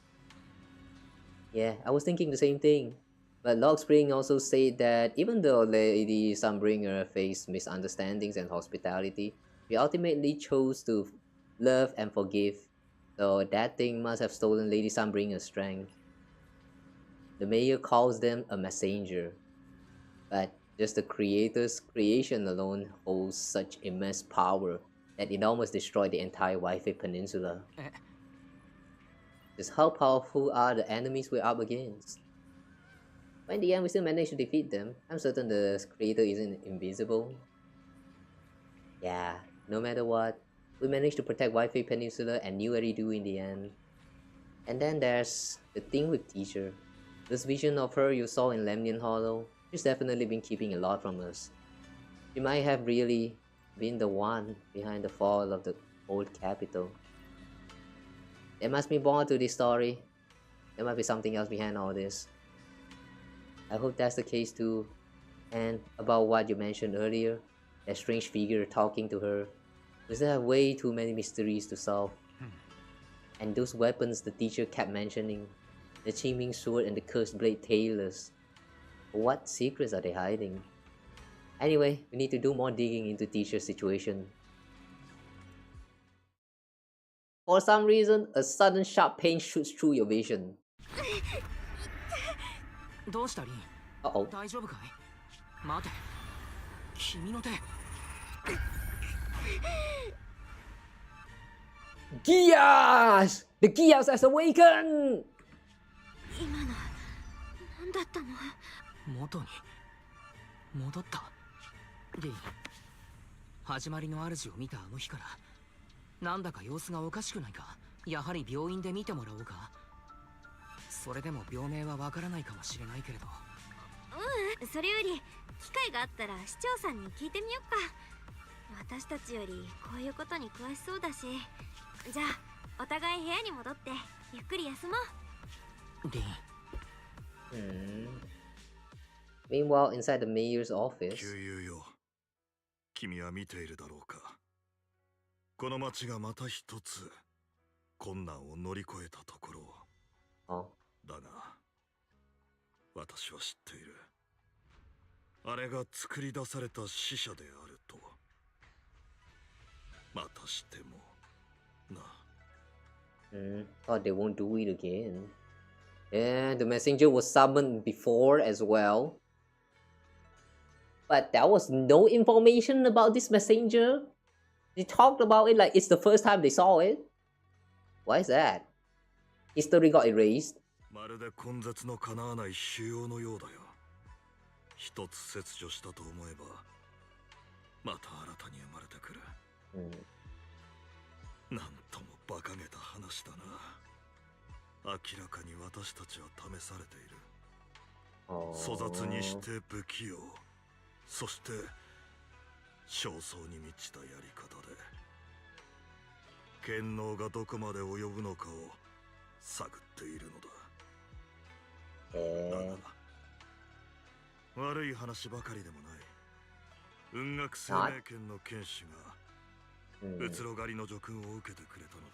Speaker 1: Yeah, I was thinking the same thing. But Lock Spring also said that even though Lady Sunbringer faced misunderstandings and hospitality, she ultimately chose to love and forgive. So that thing must have stolen Lady Sunbringer's strength. The mayor calls them a messenger, but just the creator's creation alone holds such immense power that it almost destroyed the entire Waifei Peninsula. Just how powerful are the enemies we're up against? But in the end, we still managed to defeat them. I'm certain the creator isn't invisible. Yeah, no matter what, we managed to protect Waifei Peninsula and New Eridu in the end. And then there's the thing with Teacher. This vision of her you saw in Lemnian Hollow, she's definitely been keeping a lot from us. She might have really been the one behind the fall of the old capital. There must be more to this story. There might be something else behind all this. I hope that's the case too. And about what you mentioned earlier, that strange figure talking to her. Because there are way too many mysteries to solve. And those weapons the teacher kept mentioning, the Qing Ming Sword and the Cursed Blade Tailors. What secrets are they hiding? Anyway, we need to do more digging into teacher's situation. For some reason, a sudden sharp pain shoots through your vision. Uh-oh. Gears! The Gears has awakened!
Speaker 3: 元に戻った。リン、始まりの主を見たあの日からなんだか様子がおかしくないか。やはり病院で見てもらおうか。それでも病名はわからないかもしれないけれど。
Speaker 7: それより機会があったら市長さんに聞いてみよっか。私たちよりこういうことに詳しそうだし。じゃあお互い部屋に戻ってゆっくり休もう。リン。
Speaker 1: Meanwhile, inside the mayor's office.
Speaker 13: 旧友よ、君は見ているだろうか。この町がまた一つ困難を乗り越えたところを。だが、私は知っている。あれが作り出された死者であると。またしてもな。
Speaker 1: Thought they won't do it again. Yeah, the messenger was summoned before as well. But there was no information about this messenger. They talked about it like it's the first time they saw it. Why is that? History got erased.
Speaker 13: まるで根絶の叶わない腫瘍のようだよ。一つ切除したと思えば、また新たに生まれてくる。なんとも馬鹿げた話だな。明らかに私たちは試されている。粗雑にして不器用。そして焦燥に満ちたやり方で権能がどこまで及ぶのかを探っているのだ。だが悪い話ばかりでもない。雲岳生命権の剣士がうつろ狩りの叙勲を受けてくれたのだ。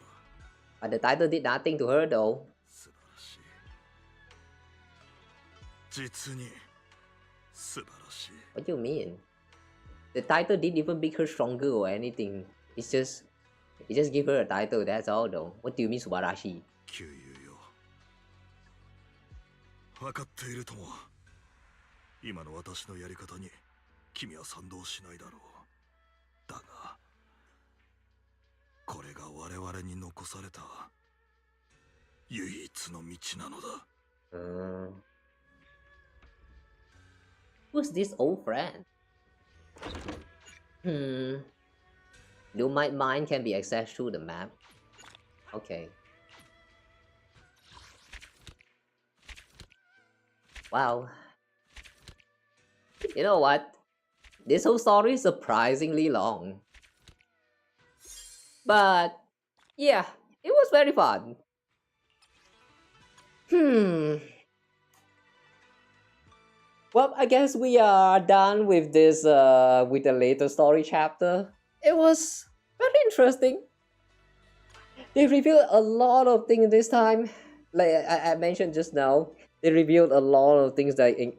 Speaker 1: But the title did nothing to her though.
Speaker 13: 素晴らしい。実に素晴らしい。
Speaker 1: What do you mean? The title didn't even make her stronger or anything. It just gave her a title, that's all though. What do you mean 素晴らしい?
Speaker 13: 旧友よ。分かっているとも。今の私のやり方に君は賛同しないだろう。だが、これが我々に残された唯一の道なのだ。
Speaker 1: Who's this old friend? Do my mind can be accessed through the map? Okay. Wow. You know what? This whole story is surprisingly long. But yeah, it was very fun. Well, I guess we are done with this with the later story chapter. It was very interesting. They revealed a lot of things this time. Like I mentioned just now, they revealed a lot of things like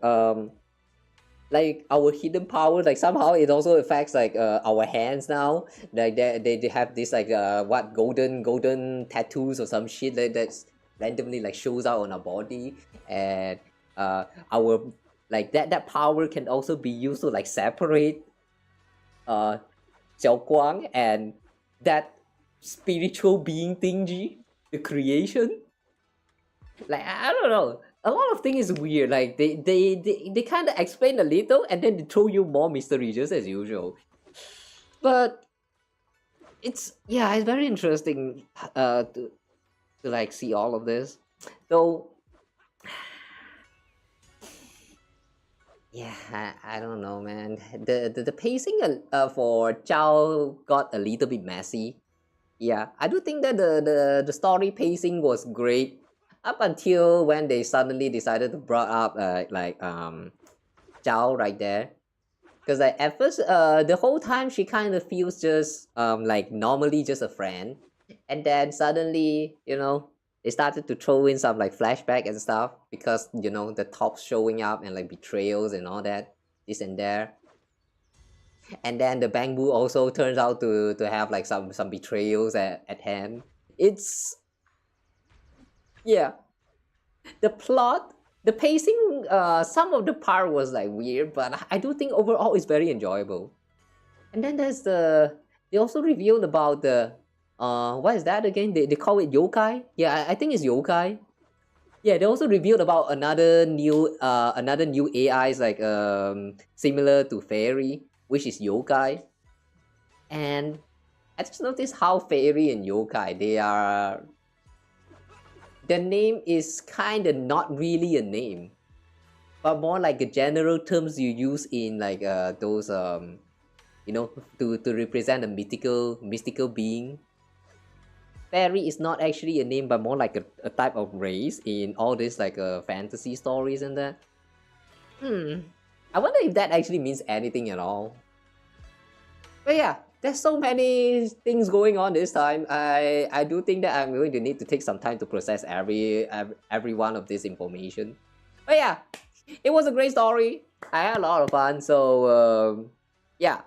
Speaker 1: our hidden powers. Like somehow it also affects like our hands now. Like they have this like what golden tattoos or some shit that's randomly like shows out on our body, and our like that power can also be used to like separate Xiaoguang and that spiritual being thingy, the creation. Like I don't know, a lot of things is weird. Like they kind of explain a little and then they throw you more mystery just as usual. But it's very interesting to like see all of this. Though yeah, I don't know, man. The pacing for Zhao got a little bit messy. Yeah, I do think that the story pacing was great up until when they suddenly decided to brought up Zhao right there. Because like at first the whole time she kind of feels just like normally just a friend, and then suddenly, you know, they started to throw in some like flashback and stuff because, you know, the tops showing up and like betrayals and all that, this and there. And then the bamboo also turns out to have like some betrayals at hand. It's yeah, the plot, the pacing, some of the part was like weird, but I do think overall it's very enjoyable. And then there's they also revealed about the what is that again? They call it yokai. Yeah, I think it's yokai. Yeah, they also revealed about another new AIs like similar to fairy, which is yokai. And I just noticed how fairy and yokai, the name is kind of not really a name, but more like a general terms you use in like those you know, to represent a mystical being. Fairy is not actually a name, but more like a type of race in all these like fantasy stories and that. I wonder if that actually means anything at all. But yeah, there's so many things going on this time. I do think that I'm going to need to take some time to process every one of this information. But yeah, it was a great story. I had a lot of fun. So yeah,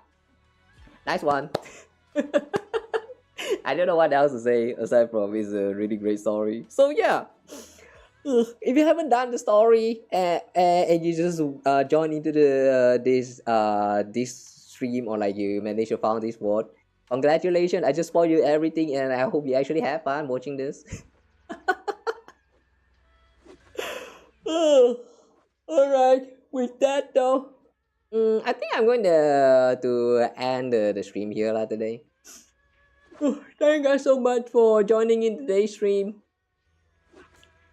Speaker 1: nice one. I don't know what else to say aside from it's a really great story. So yeah, if you haven't done the story and you just join into the this stream, or like you managed to found this word, congratulations! I just spoiled you everything, and I hope you actually have fun watching this. Alright, with that though, I think I'm going to end the stream here today. Thank you guys so much for joining in today's stream.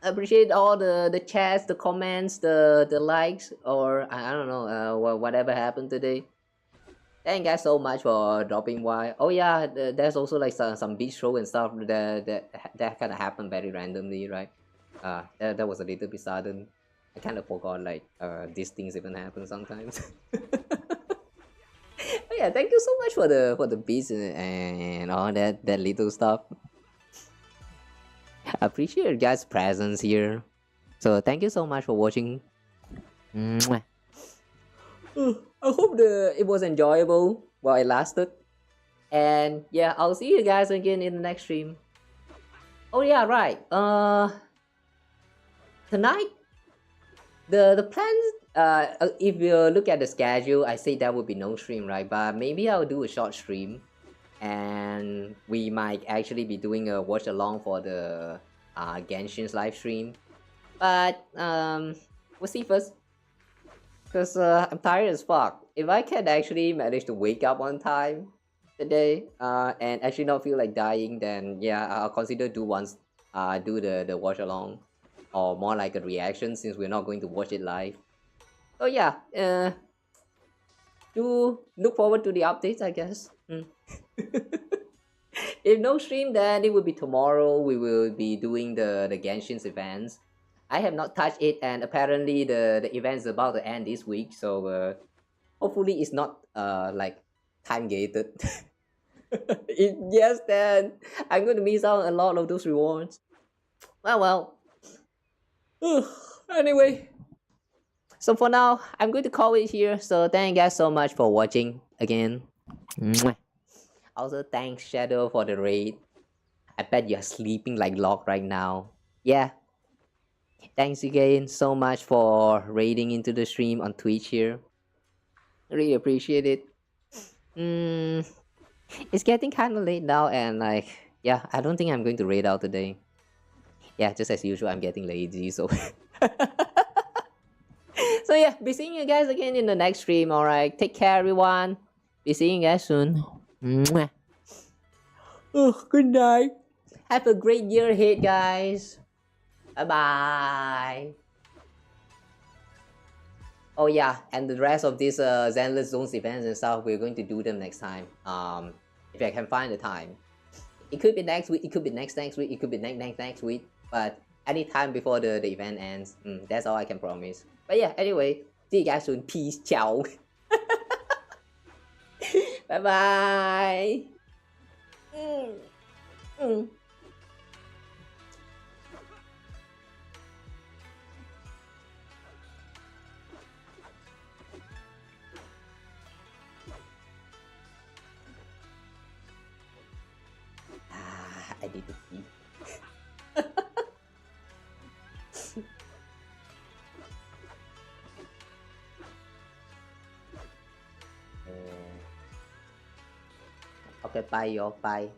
Speaker 1: I appreciate all the chats, the comments, the likes, or I don't know whatever happened today. Thank you guys so much for dropping by. Oh yeah, there's also like some beach show and stuff that kind of happened very randomly, right? That was a little bit sudden. I kind of forgot like these things even happen sometimes. But yeah, thank you so much for the beats and all that little stuff. I appreciate your guys' presence here. So thank you so much for watching. Mwah. I hope it was enjoyable while it lasted. And yeah, I'll see you guys again in the next stream. Oh yeah, right. Tonight the plans, if you look at the schedule, I say there will be no stream, right? But maybe I'll do a short stream, and we might actually be doing a watch along for the Genshin's live stream. But we'll see first, because I'm tired as fuck. If I can actually manage to wake up on time today and actually not feel like dying, then yeah, I'll consider do the watch along, or more like a reaction, since we're not going to watch it live. So yeah, do look forward to the updates, I guess. If no stream, then it will be tomorrow. We will be doing the Genshin's events. I have not touched it, and apparently the event is about to end this week, so hopefully it's not like time gated. If yes, then I'm going to miss out a lot of those rewards. Well. Anyway, so for now, I'm going to call it here. So thank you guys so much for watching again. Mwah. Also, thanks Shadow for the raid. I bet you're sleeping like log right now. Yeah. Thanks again so much for raiding into the stream on Twitch here. Really appreciate it. It's getting kind of late now, and like, yeah, I don't think I'm going to raid out today. Yeah, just as usual, I'm getting lazy, so... So yeah, be seeing you guys again in the next stream, alright? Take care, everyone. Be seeing you guys soon. Mwah. Oh, good night. Have a great year ahead, guys. Bye-bye. Oh yeah, and the rest of these Zenless Zones events and stuff, we're going to do them next time. If I can find the time. It could be next week, it could be next week, it could be next week. But anytime before the event ends. That's all I can promise. But yeah, anyway, see you guys soon. Peace, ciao. Bye bye. I need to sleep. Okay, bye y'all, bye.